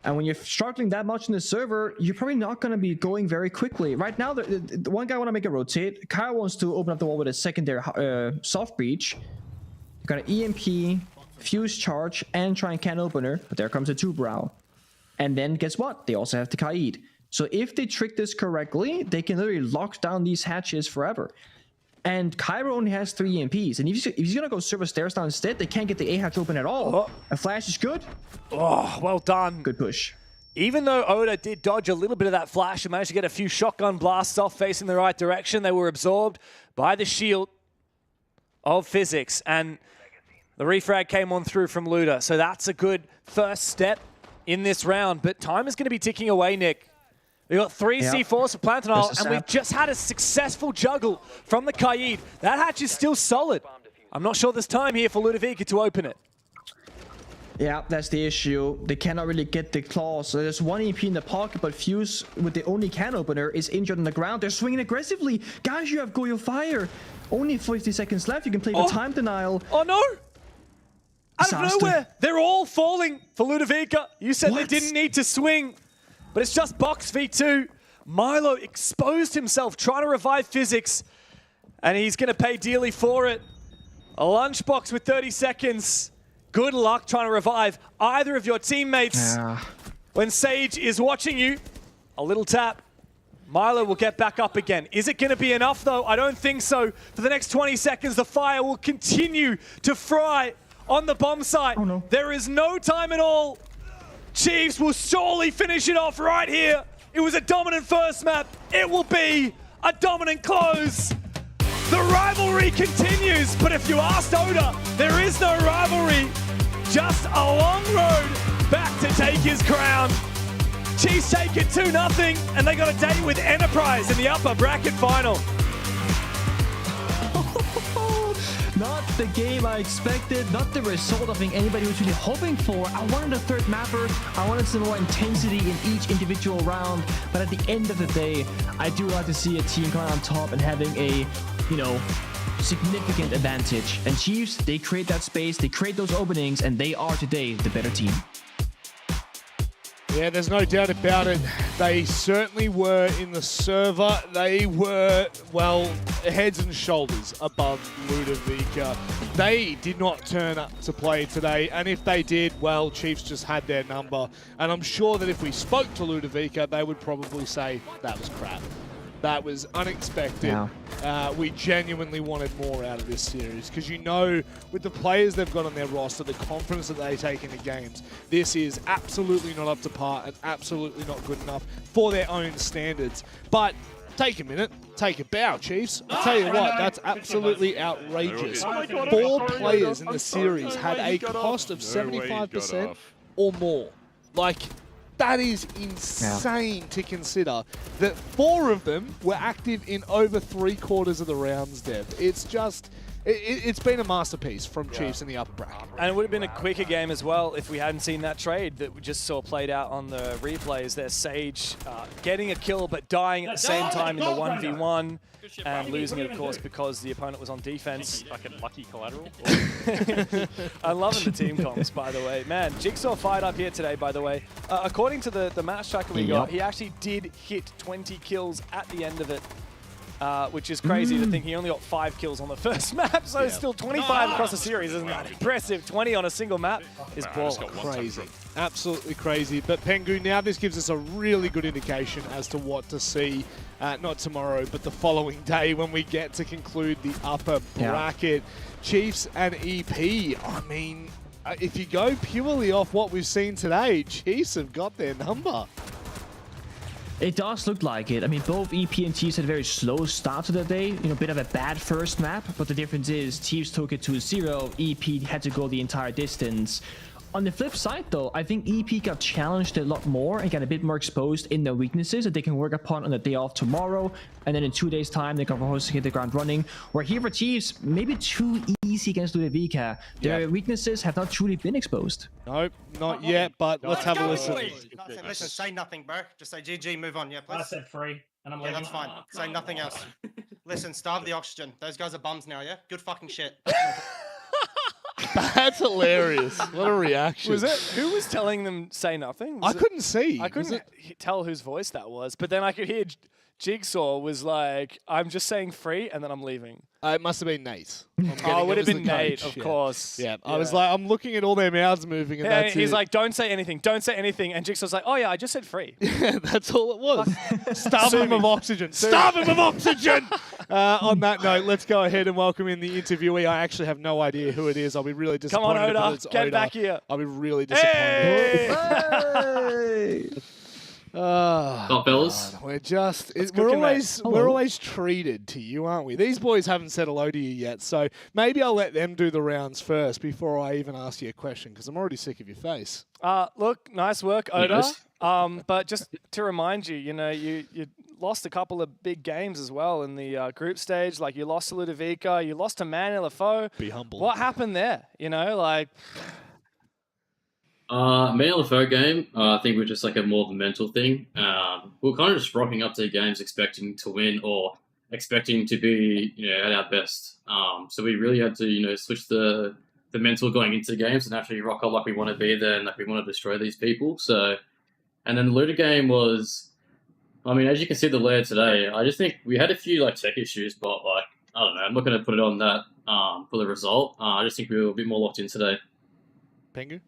[SPEAKER 7] And when you're struggling that much in the server, you're probably not going to be going very quickly. Right now, the one guy want to make a rotate. Kyle wants to open up the wall with a secondary soft breach. You're going to EMP, fuse charge, and try and can opener. But there comes a 2-brow. And then guess what? They also have the Kaid. So if they trick this correctly, they can literally lock down these hatches forever. And Cairo only has 3 EMPs. And if he's going to go server stairs down instead, they can't get the A hatch open at all. A flash is good.
[SPEAKER 22] Oh, well done.
[SPEAKER 7] Good push.
[SPEAKER 22] Even though Oda did dodge a little bit of that flash and managed to get a few shotgun blasts off facing the right direction, they were absorbed by the shield of Physics. And the refrag came on through from Luda. So that's a good first step in this round. But time is going to be ticking away, Nick. We've got 3 C4s for Plantanol, and we've just had a successful juggle from the Kaid. That hatch is still solid. I'm not sure there's time here for Ludovica to open it.
[SPEAKER 7] Yeah, that's the issue. They cannot really get the claws. So there's 1 EP in the pocket, but Fuse, with the only can opener, is injured on the ground. They're swinging aggressively. Guys, you have Goyo Fire. Only 50 seconds left. You can play the time denial.
[SPEAKER 22] Oh, no. Out of nowhere. They're all falling for Ludovica. You said they didn't need to swing. But it's just Box v2. Milo exposed himself trying to revive Physics. And he's going to pay dearly for it. A lunchbox with 30 seconds. Good luck trying to revive either of your teammates. When Sage is watching you, a little tap. Milo will get back up again. Is it going to be enough, though? I don't think so. For the next 20 seconds, the fire will continue to fry on the bomb site. Oh, no. There is no time at all. Chiefs will surely finish it off right here. It was a dominant first map. It will be a dominant close. The rivalry continues, but if you asked Oda, there is no rivalry. Just a long road back to take his crown. Chiefs take it 2-0, and they got a date with Enterprise in the upper bracket final.
[SPEAKER 7] Not the game I expected, not the result I think anybody was really hoping for. I wanted a third mapper, I wanted some more intensity in each individual round, but at the end of the day, I do like to see a team coming on top and having a, significant advantage. And Chiefs, they create that space, they create those openings, and they are today the better team.
[SPEAKER 2] Yeah, there's no doubt about it. They certainly were in the server. They were, well, heads and shoulders above Ludovica. They did not turn up to play today, and if they did, well, Chiefs just had their number. And I'm sure that if we spoke to Ludovica, they would probably say that was crap. That was unexpected. Yeah. We genuinely wanted more out of this series because with the players they've got on their roster, the confidence that they take into games, this is absolutely not up to par and absolutely not good enough for their own standards. But take a minute, take a bow, Chiefs. I'll tell you what, that's absolutely outrageous. 4 players in the series had a cost of 75% or more. That is insane to consider that 4 of them were active in over 3/4 of the rounds, Dev. It's just, it's been a masterpiece from Chiefs in the upper bracket.
[SPEAKER 22] And it would have been a quicker game as well if we hadn't seen that trade that we just saw played out on the replays there. Sage getting a kill but dying at the same time in the 1v1 and losing it, of course, because the opponent was on defense.
[SPEAKER 14] Fucking lucky collateral.
[SPEAKER 22] I'm loving the team comps, by the way. Man, Jigsaw fired up here today, by the way. According to the match tracker we got, he actually did hit 20 kills at the end of it. Which is crazy to think he only got 5 kills on the first map, so it's still 25 across the series. Isn't that impressive? 20 on a single map is baller.
[SPEAKER 2] Crazy. Absolutely crazy. But Pengu, now this gives us a really good indication as to what to see, not tomorrow, but the following day when we get to conclude the upper bracket. Chiefs and EP, I mean, if you go purely off what we've seen today, Chiefs have got their number.
[SPEAKER 7] It does look like it. I mean, both EP and Chiefs had a very slow start to the day. A bit of a bad first map, but the difference is Chiefs took it to 0. EP had to go the entire distance. On the flip side, though, I think EP got challenged a lot more and got a bit more exposed in their weaknesses that they can work upon on the day off tomorrow. And then in 2 days' time, they can hit the ground running. Where here for Chiefs, maybe too easy against Ludovica. Their weaknesses have not truly been exposed.
[SPEAKER 2] Nope, not yet, but let's have a listen.
[SPEAKER 3] Listen, say nothing, bro. Just say GG, move on, yeah, please.
[SPEAKER 21] I said free, and I'm leaving.
[SPEAKER 3] Yeah, that's fine. Say nothing else. Listen, starve the oxygen. Those guys are bums now, yeah? Good fucking shit.
[SPEAKER 2] That's hilarious. What a reaction.
[SPEAKER 22] Was it? Who was telling them say nothing?
[SPEAKER 2] I couldn't see.
[SPEAKER 22] I couldn't tell whose voice that was, but then I could hear Jigsaw was like, I'm just saying free, and then I'm leaving.
[SPEAKER 2] It must have been Nate.
[SPEAKER 22] Oh, it would have been Nate, of course.
[SPEAKER 2] Yeah. I was like, I'm looking at all their mouths moving, and that's
[SPEAKER 22] he's
[SPEAKER 2] it.
[SPEAKER 22] like, don't say anything, don't say anything. And Jigsaw's like, oh yeah, I just said free.
[SPEAKER 2] Yeah, that's all it was. Starve him of oxygen. Starve him of oxygen! On that note, let's go ahead and welcome in the interviewee. I actually have no idea who it is. I'll be really disappointed.
[SPEAKER 22] Come on, Oda.
[SPEAKER 2] If it's
[SPEAKER 22] Get
[SPEAKER 2] Oda.
[SPEAKER 22] back here.
[SPEAKER 2] I'll be really disappointed.
[SPEAKER 22] Hey!
[SPEAKER 2] Fellas. We're always treated to you, aren't we? These boys haven't said hello to you yet, so maybe I'll let them do the rounds first before I even ask you a question, because I'm already sick of your face.
[SPEAKER 22] Look, nice work, Oda. But just to remind you, you lost a couple of big games as well in the group stage. Like, you lost to Ludovica, you lost to Man LFO.
[SPEAKER 2] Be humble.
[SPEAKER 22] What happened there?
[SPEAKER 23] Main LFO game, I think was just like a more of a mental thing. We were kind of just rocking up to the games expecting to win or expecting to be, at our best. So we really had to, switch the mental going into the games and actually rock up like we want to be there and like we want to destroy these people. So, and then the Luda game was, as you can see the layer today, I just think we had a few tech issues, but I don't know, I'm not going to put it on that. for the result. I just think we were a bit more locked in today.
[SPEAKER 2] Pengu?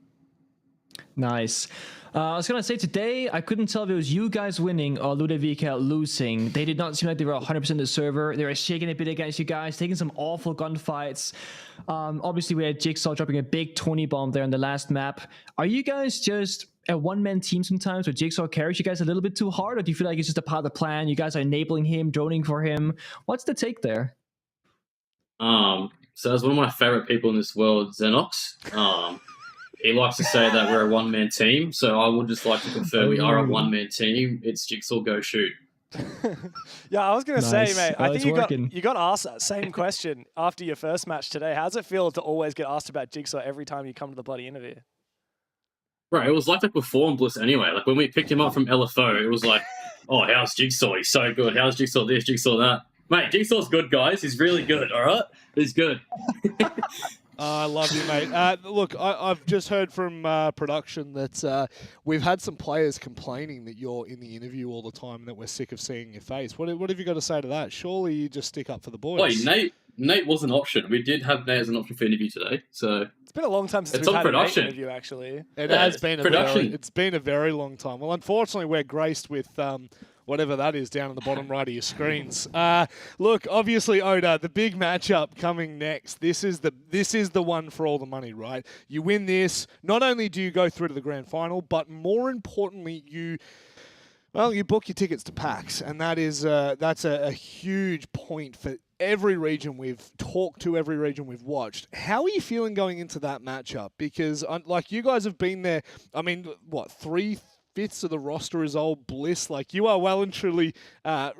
[SPEAKER 7] Nice. I was gonna say today, I couldn't tell if it was you guys winning or Ludovica losing. They did not seem like they were 100% the server. They were shaking a bit against you guys, taking some awful gunfights. Obviously, we had Jigsaw dropping a big 20 bomb there on the last map. Are you guys just a one-man team sometimes where Jigsaw carries you guys a little bit too hard, or do you feel like it's just a part of the plan? You guys are enabling him, droning for him. What's the take there?
[SPEAKER 23] So as one of my favorite people in this world, Xenox, he likes to say that we're a one-man team, so I would just like to confirm we are a one-man team. It's Jigsaw go shoot.
[SPEAKER 22] Yeah, I was going to say, mate, I think you got asked that same question after your first match today. How does it feel to always get asked about Jigsaw every time you come to the bloody interview?
[SPEAKER 23] Right, it was like that before in Bliss anyway. Like when we picked him up from LFO, it was like, oh, how's Jigsaw? He's so good. How's Jigsaw this, Jigsaw that? Mate, Jigsaw's good, guys. He's really good, all right? He's good.
[SPEAKER 2] I love you, mate. Look, I've just heard from production that we've had some players complaining that you're in the interview all the time and that we're sick of seeing your face. What have you got to say to that? Surely you just stick up for the boys.
[SPEAKER 23] Wait, Nate was an option. We did have Nate as an option for interview today, so...
[SPEAKER 22] It's been a long time since
[SPEAKER 23] it's
[SPEAKER 22] we've
[SPEAKER 23] on
[SPEAKER 22] had
[SPEAKER 23] production.
[SPEAKER 22] an interview, actually.
[SPEAKER 2] It has been it's been a very long time. Well, unfortunately, we're graced with... whatever that is down on the bottom right of your screens. Look, obviously, Oda, the big matchup coming next. This is the one for all the money, right? You win this, not only do you go through to the grand final, but more importantly, you book your tickets to PAX, and that's a huge point for every region we've talked to, every region we've watched. How are you feeling going into that matchup? Because like you guys have been there. I mean, what, 3/5 of the roster is old Bliss. Like, you are well and truly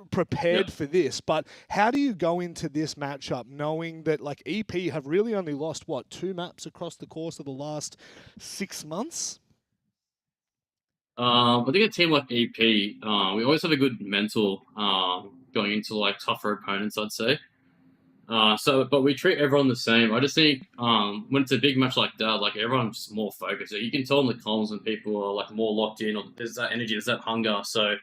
[SPEAKER 2] prepared for this. But how do you go into this matchup knowing that, like, EP have really only lost, 2 maps across the course of the last 6 months?
[SPEAKER 23] I think a team like EP, we always have a good mental going into, like, tougher opponents, I'd say. But we treat everyone the same. I just think when it's a big match like that, like, everyone's just more focused. You can tell in the comms when people are, like, more locked in, or there's that energy, there's that hunger. So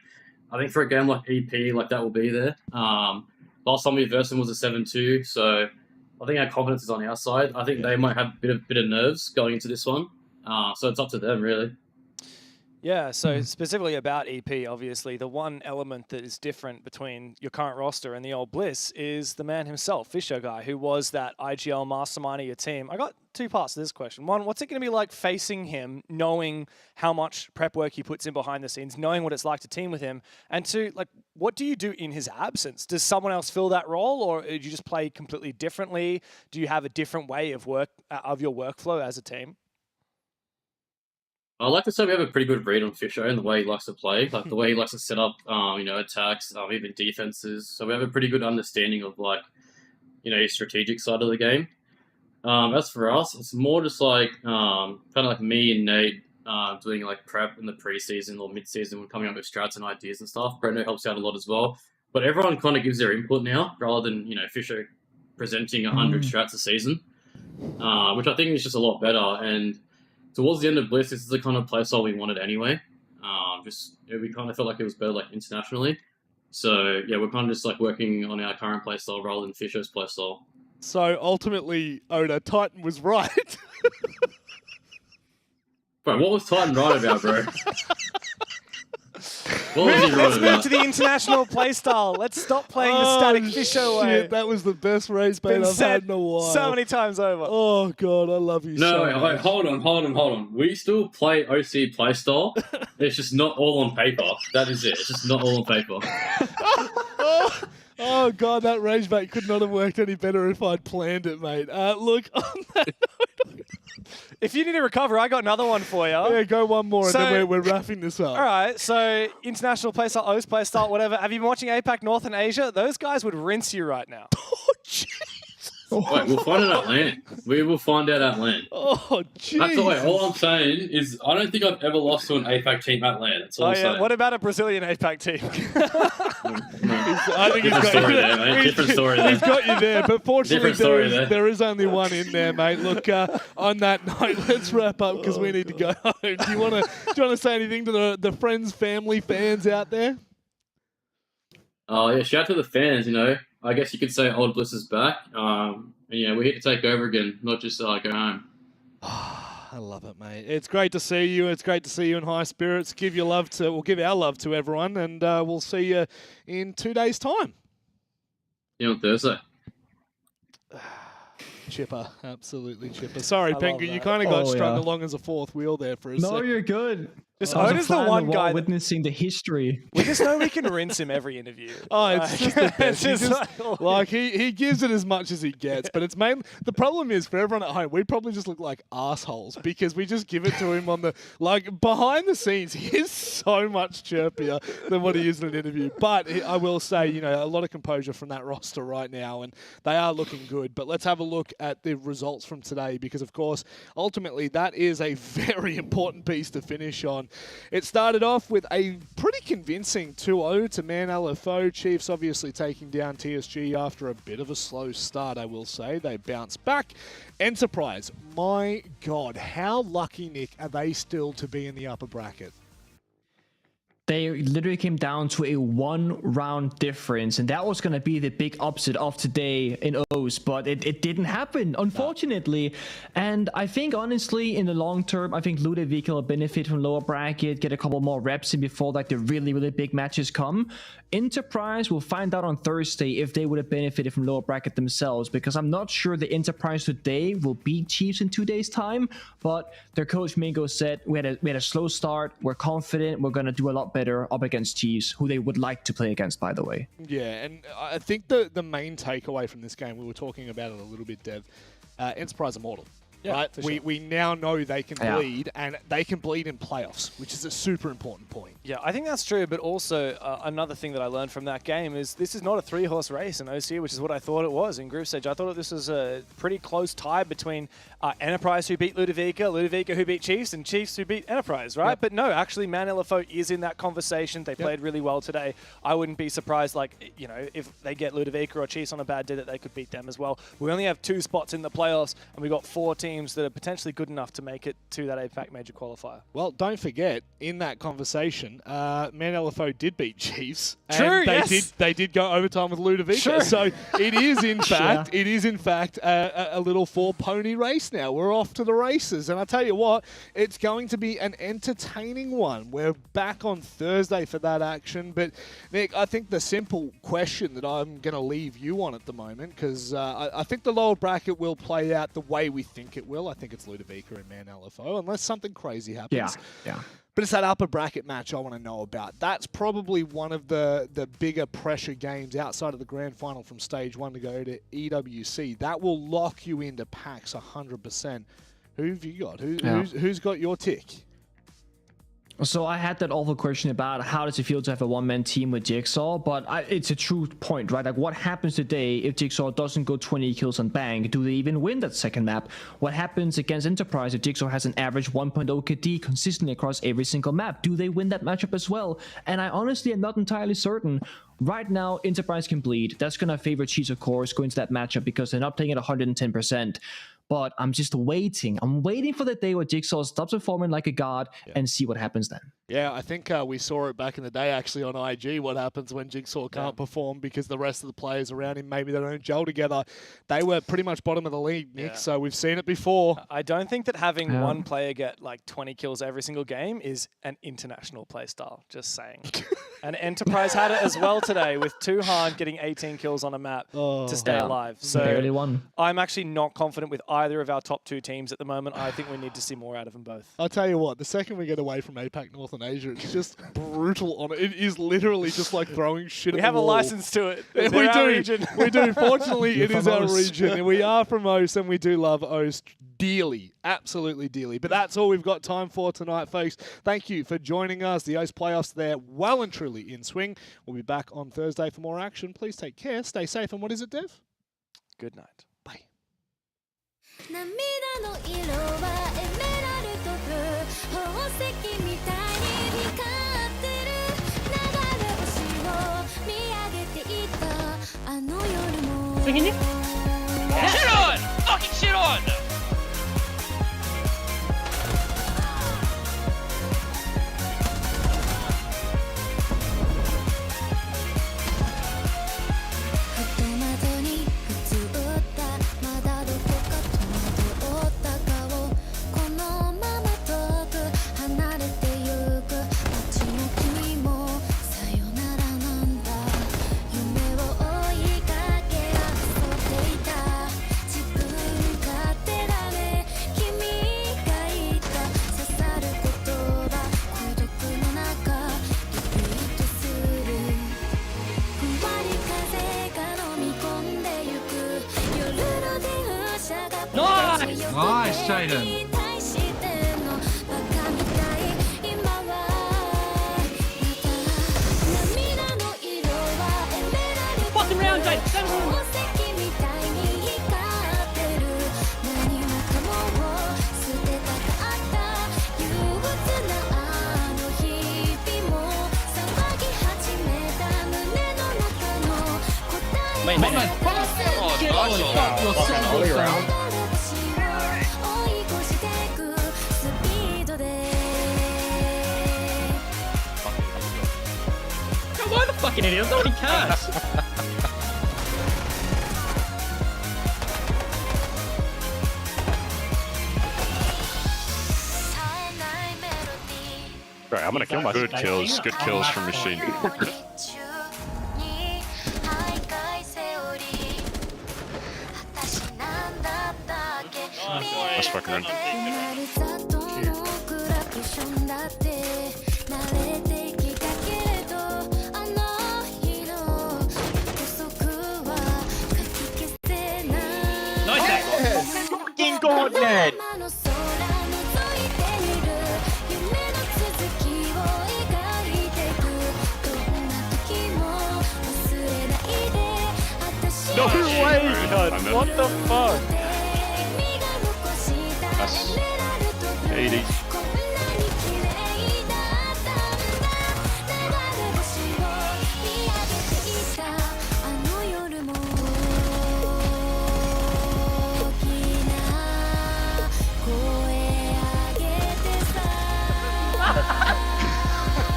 [SPEAKER 23] I think for a game like EP, like, that will be there. Last time we versed them was a 7-2, so I think our confidence is on our side. I think they might have a bit of nerves going into this one. So it's up to them, really.
[SPEAKER 22] Yeah, so specifically about EP, obviously, the one element that is different between your current roster and the old Bliss is the man himself, Fisher Guy, who was that IGL mastermind of your team. I got 2 parts to this question. One, what's it going to be like facing him, knowing how much prep work he puts in behind the scenes, knowing what it's like to team with him? And 2, like, what do you do in his absence? Does someone else fill that role, or do you just play completely differently? Do you have a different way of your workflow as a team?
[SPEAKER 23] I like to say we have a pretty good read on Fisher and the way he likes to play, like the way he likes to set up, attacks, even defenses. So we have a pretty good understanding of, like, his strategic side of the game. As for us, it's more just like kind of like me and Nate doing, like, prep in the preseason or mid-season. We're coming up with strats and ideas and stuff. Brendo helps out a lot as well. But everyone kind of gives their input now, rather than Fisher presenting 100 strats a season, which I think is just a lot better. And towards the end of Bliss, this is the kind of playstyle we wanted anyway. We kind of felt like it was better, like, internationally. So yeah, we're kind of just, like, working on our current playstyle rather than Fisher's playstyle.
[SPEAKER 2] So ultimately, Oda, Titan was right.
[SPEAKER 23] Bro, what was Titan right about, bro?
[SPEAKER 22] Let's move to the international playstyle. Let's stop playing the static Fisher way.
[SPEAKER 2] That was the best race bait I've had in a while.
[SPEAKER 22] So many times over.
[SPEAKER 2] Oh, God, I love you so much.
[SPEAKER 23] Wait, hold on. We still play OCE playstyle. It's just not all on paper. That is it. It's just not all on paper.
[SPEAKER 2] Oh, God, that rage bait could not have worked any better if I'd planned it, mate. Look, on that note...
[SPEAKER 22] If you need to recover, I got another one for you.
[SPEAKER 2] Yeah, go one more, and then we're wrapping this up.
[SPEAKER 22] All right, so international playstyle, OCE playstyle, whatever. Have you been watching APAC North and Asia? Those guys would rinse you right now.
[SPEAKER 2] Oh, jeez.
[SPEAKER 23] Wait, we'll find it at LAN. We will find out at LAN.
[SPEAKER 2] Oh, jeez.
[SPEAKER 23] All I'm saying is I don't think I've ever lost to an APAC team at LAN. That's all I'm saying.
[SPEAKER 22] What about a Brazilian APAC team?
[SPEAKER 2] I think
[SPEAKER 23] Different story there, mate. Different story there.
[SPEAKER 2] He's got you there, but fortunately
[SPEAKER 23] there
[SPEAKER 2] is only one in there, mate. Look, on that note, let's wrap up because we need to go home. Do you want to say anything to the friends, family, fans out there?
[SPEAKER 23] Oh, yeah, shout out to the fans, I guess you could say Old Bliss is back. And yeah, we're here to take over again, not just go home.
[SPEAKER 2] I love it, mate. It's great to see you. It's great to see you in high spirits. Give our love to everyone, and we'll see you in 2 days' time.
[SPEAKER 23] Yeah, on Thursday.
[SPEAKER 2] Chipper, absolutely chipper. Sorry,
[SPEAKER 22] I
[SPEAKER 2] Penguin,
[SPEAKER 22] love
[SPEAKER 2] you
[SPEAKER 22] that.
[SPEAKER 2] kind of got
[SPEAKER 7] Oh,
[SPEAKER 2] strung
[SPEAKER 7] yeah.
[SPEAKER 2] along as a fourth wheel there for a
[SPEAKER 7] No,
[SPEAKER 2] second.
[SPEAKER 7] you're good.
[SPEAKER 22] Just
[SPEAKER 7] I was
[SPEAKER 22] Owen
[SPEAKER 7] a
[SPEAKER 22] is the
[SPEAKER 7] fly on
[SPEAKER 22] one
[SPEAKER 7] wall
[SPEAKER 22] guy that-
[SPEAKER 7] witnessing the history.
[SPEAKER 22] We just know we can rinse him every interview.
[SPEAKER 2] Oh, it's just the best. He
[SPEAKER 22] It's
[SPEAKER 2] just, like he gives it as much as he gets, but it's mainly the problem is for everyone at home. We probably just look like assholes because we just give it to him on the behind the scenes. He is so much chirpier than what he is in an interview. But I will say, a lot of composure from that roster right now, and they are looking good. But let's have a look at the results from today because, of course, ultimately that is a very important piece to finish on. It started off with a pretty convincing 2-0 to Man LFO. Chiefs obviously taking down TSG after a bit of a slow start, I will say. They bounced back. Enterprise, my God, how lucky, Nick, are they still to be in the upper bracket?
[SPEAKER 7] They literally came down to a 1-round difference, and that was going to be the big upset of today in O's, but it didn't happen, unfortunately. And I think, honestly, in the long term, I think Ludovic will benefit from lower bracket, get a couple more reps in before the really, really big matches come. Enterprise will find out on Thursday if they would have benefited from lower bracket themselves, because I'm not sure the Enterprise today will beat Chiefs in 2 days' time, but their coach Mingo said we had a slow start, we're confident, we're going to do a lot better up against Chiefs, who they would like to play against, by the way.
[SPEAKER 2] Yeah, and I think the main takeaway from this game, we were talking about it a little bit, Dev, Enterprise Immortal.
[SPEAKER 22] Yeah,
[SPEAKER 2] right?
[SPEAKER 22] for sure.
[SPEAKER 2] We now know they can bleed, and they can bleed in playoffs, which is a super important point.
[SPEAKER 22] Yeah, I think that's true, but also another thing that I learned from that game is this is not a 3-horse race in OCE, which is what I thought it was in group stage. I thought this was a pretty close tie between Enterprise, who beat Ludovica who beat Chiefs, and Chiefs, who beat Enterprise, right?
[SPEAKER 2] Yep.
[SPEAKER 22] But no, actually, Man LFO is in that conversation. They played really well today. I wouldn't be surprised, if they get Ludovica or Chiefs on a bad day, that they could beat them as well. We only have 2 spots in the playoffs, and we've got 4 teams that are potentially good enough to make it to that APAC major qualifier.
[SPEAKER 2] Well, don't forget, in that conversation, Man LFO did beat Chiefs.
[SPEAKER 22] True,
[SPEAKER 2] and they did go overtime with Ludovica.
[SPEAKER 22] Sure.
[SPEAKER 2] So it is in fact, a little 4-pony race now. We're off to the races. And I tell you what, it's going to be an entertaining one. We're back on Thursday for that action. But Nick, I think the simple question that I'm going to leave you on at the moment, because I think the lower bracket will play out the way we think it will. I think it's Ludovica and Man LFO, unless something crazy happens.
[SPEAKER 7] Yeah.
[SPEAKER 2] But it's that upper bracket match I want to know about. That's probably one of the bigger pressure games outside of the grand final from stage 1 to go to EWC. That will lock you into packs 100%. Who have you got? Who's got your tick?
[SPEAKER 7] So I had that awful question about how does it feel to have a one-man team with Jigsaw, but it's a true point, right? Like, what happens today if Jigsaw doesn't go 20 kills on Bang? Do they even win that second map? What happens against Enterprise if Jigsaw has an average 1.0 KD consistently across every single map? Do they win that matchup as well? And I honestly am not entirely certain. Right now, Enterprise can bleed. That's going to favor Chiefs, of course, going to that matchup because they're not playing at 110%. But I'm just waiting. I'm waiting for the day where Jigsaw stops performing like a god and see what happens then.
[SPEAKER 2] Yeah, I think we saw it back in the day, actually, on IG, what happens when Jigsaw can't perform because the rest of the players around him, maybe they don't gel together. They were pretty much bottom of the league, Nick, so we've seen it before.
[SPEAKER 22] I don't think that having one player get 20 kills every single game is an international play style, just saying. And Enterprise had it as well today with Tuhan getting 18 kills on a map to stay alive. So
[SPEAKER 7] barely won.
[SPEAKER 22] I'm actually not confident with either of our top 2 teams at the moment. I think we need to see more out of them both.
[SPEAKER 2] I'll tell you what, the second we get away from APAC North and Asia, it's just brutal on it. It is literally just like throwing shit
[SPEAKER 22] We
[SPEAKER 2] at
[SPEAKER 22] have
[SPEAKER 2] the
[SPEAKER 22] a
[SPEAKER 2] wall.
[SPEAKER 22] license to it.
[SPEAKER 2] We
[SPEAKER 22] They're our
[SPEAKER 2] do.
[SPEAKER 22] region.
[SPEAKER 2] We do. Fortunately,
[SPEAKER 7] You're
[SPEAKER 2] it is
[SPEAKER 7] from
[SPEAKER 2] our
[SPEAKER 7] OS.
[SPEAKER 2] region. And we are from OS, and we do love OS dearly. Absolutely dearly. But that's all we've got time for tonight, folks. Thank you for joining us. The OS playoffs, they're well and truly in swing. We'll be back on Thursday for more action. Please take care. Stay safe. And what is it, Dev?
[SPEAKER 22] Good night.
[SPEAKER 2] Bye.
[SPEAKER 18] 涙の色はエメラルドブルー宝石みたいに光ってる流れ星を見上げていたあの夜も
[SPEAKER 4] Shit on! Fucking shit on!
[SPEAKER 18] Nice, Jaden.
[SPEAKER 6] Fucking round, Jaden.
[SPEAKER 18] Main. Oh, nice one. You're so good, round.
[SPEAKER 6] Come on, the fucking idiot. I'm not cast.
[SPEAKER 20] Right, I'm gonna kill my good kills from Machine. That's fucking run.
[SPEAKER 6] Nice. Fucking god, man.
[SPEAKER 20] No
[SPEAKER 6] way,
[SPEAKER 20] cunt.
[SPEAKER 6] What the fuck?
[SPEAKER 20] That's 80.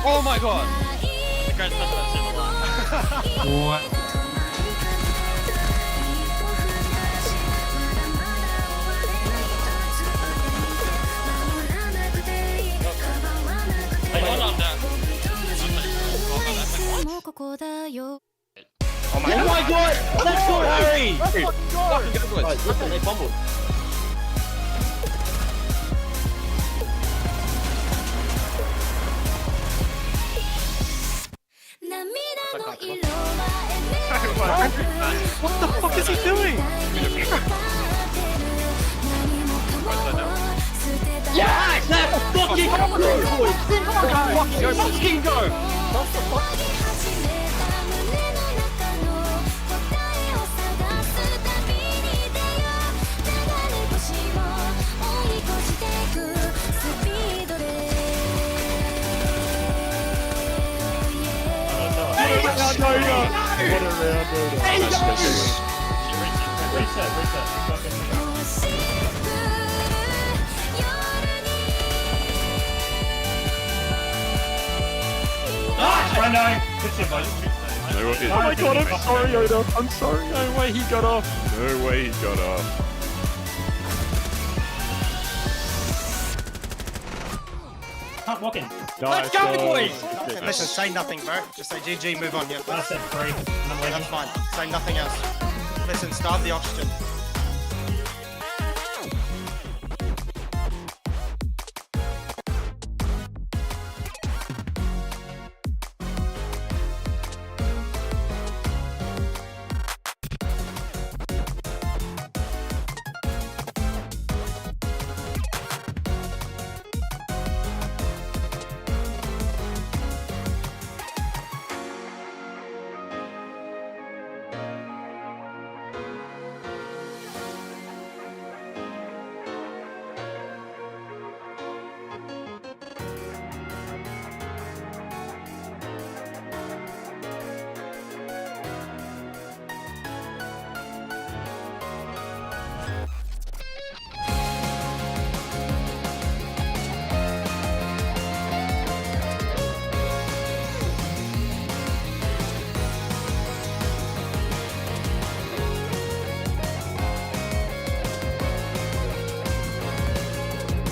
[SPEAKER 19] Oh my god! The guy's touched that same line.
[SPEAKER 18] What?
[SPEAKER 6] Oh my god! Let's go, Harry!
[SPEAKER 19] Fucking go, boys.
[SPEAKER 6] Listen, they fumbled.
[SPEAKER 19] What the fuck is he doing?
[SPEAKER 6] Yes! Let's fucking go, boys! Fucking go!
[SPEAKER 20] Oh
[SPEAKER 2] my god, I'm sorry, Oda. I'm sorry.
[SPEAKER 20] No way he got off. No way he got off.
[SPEAKER 6] Can't walk in.
[SPEAKER 3] Let's
[SPEAKER 6] go, boys!
[SPEAKER 3] Listen, say nothing, bro. Just say GG, move on. Yeah,
[SPEAKER 6] I said 3.
[SPEAKER 3] that's fine. Say nothing else. Listen, starve the oxygen.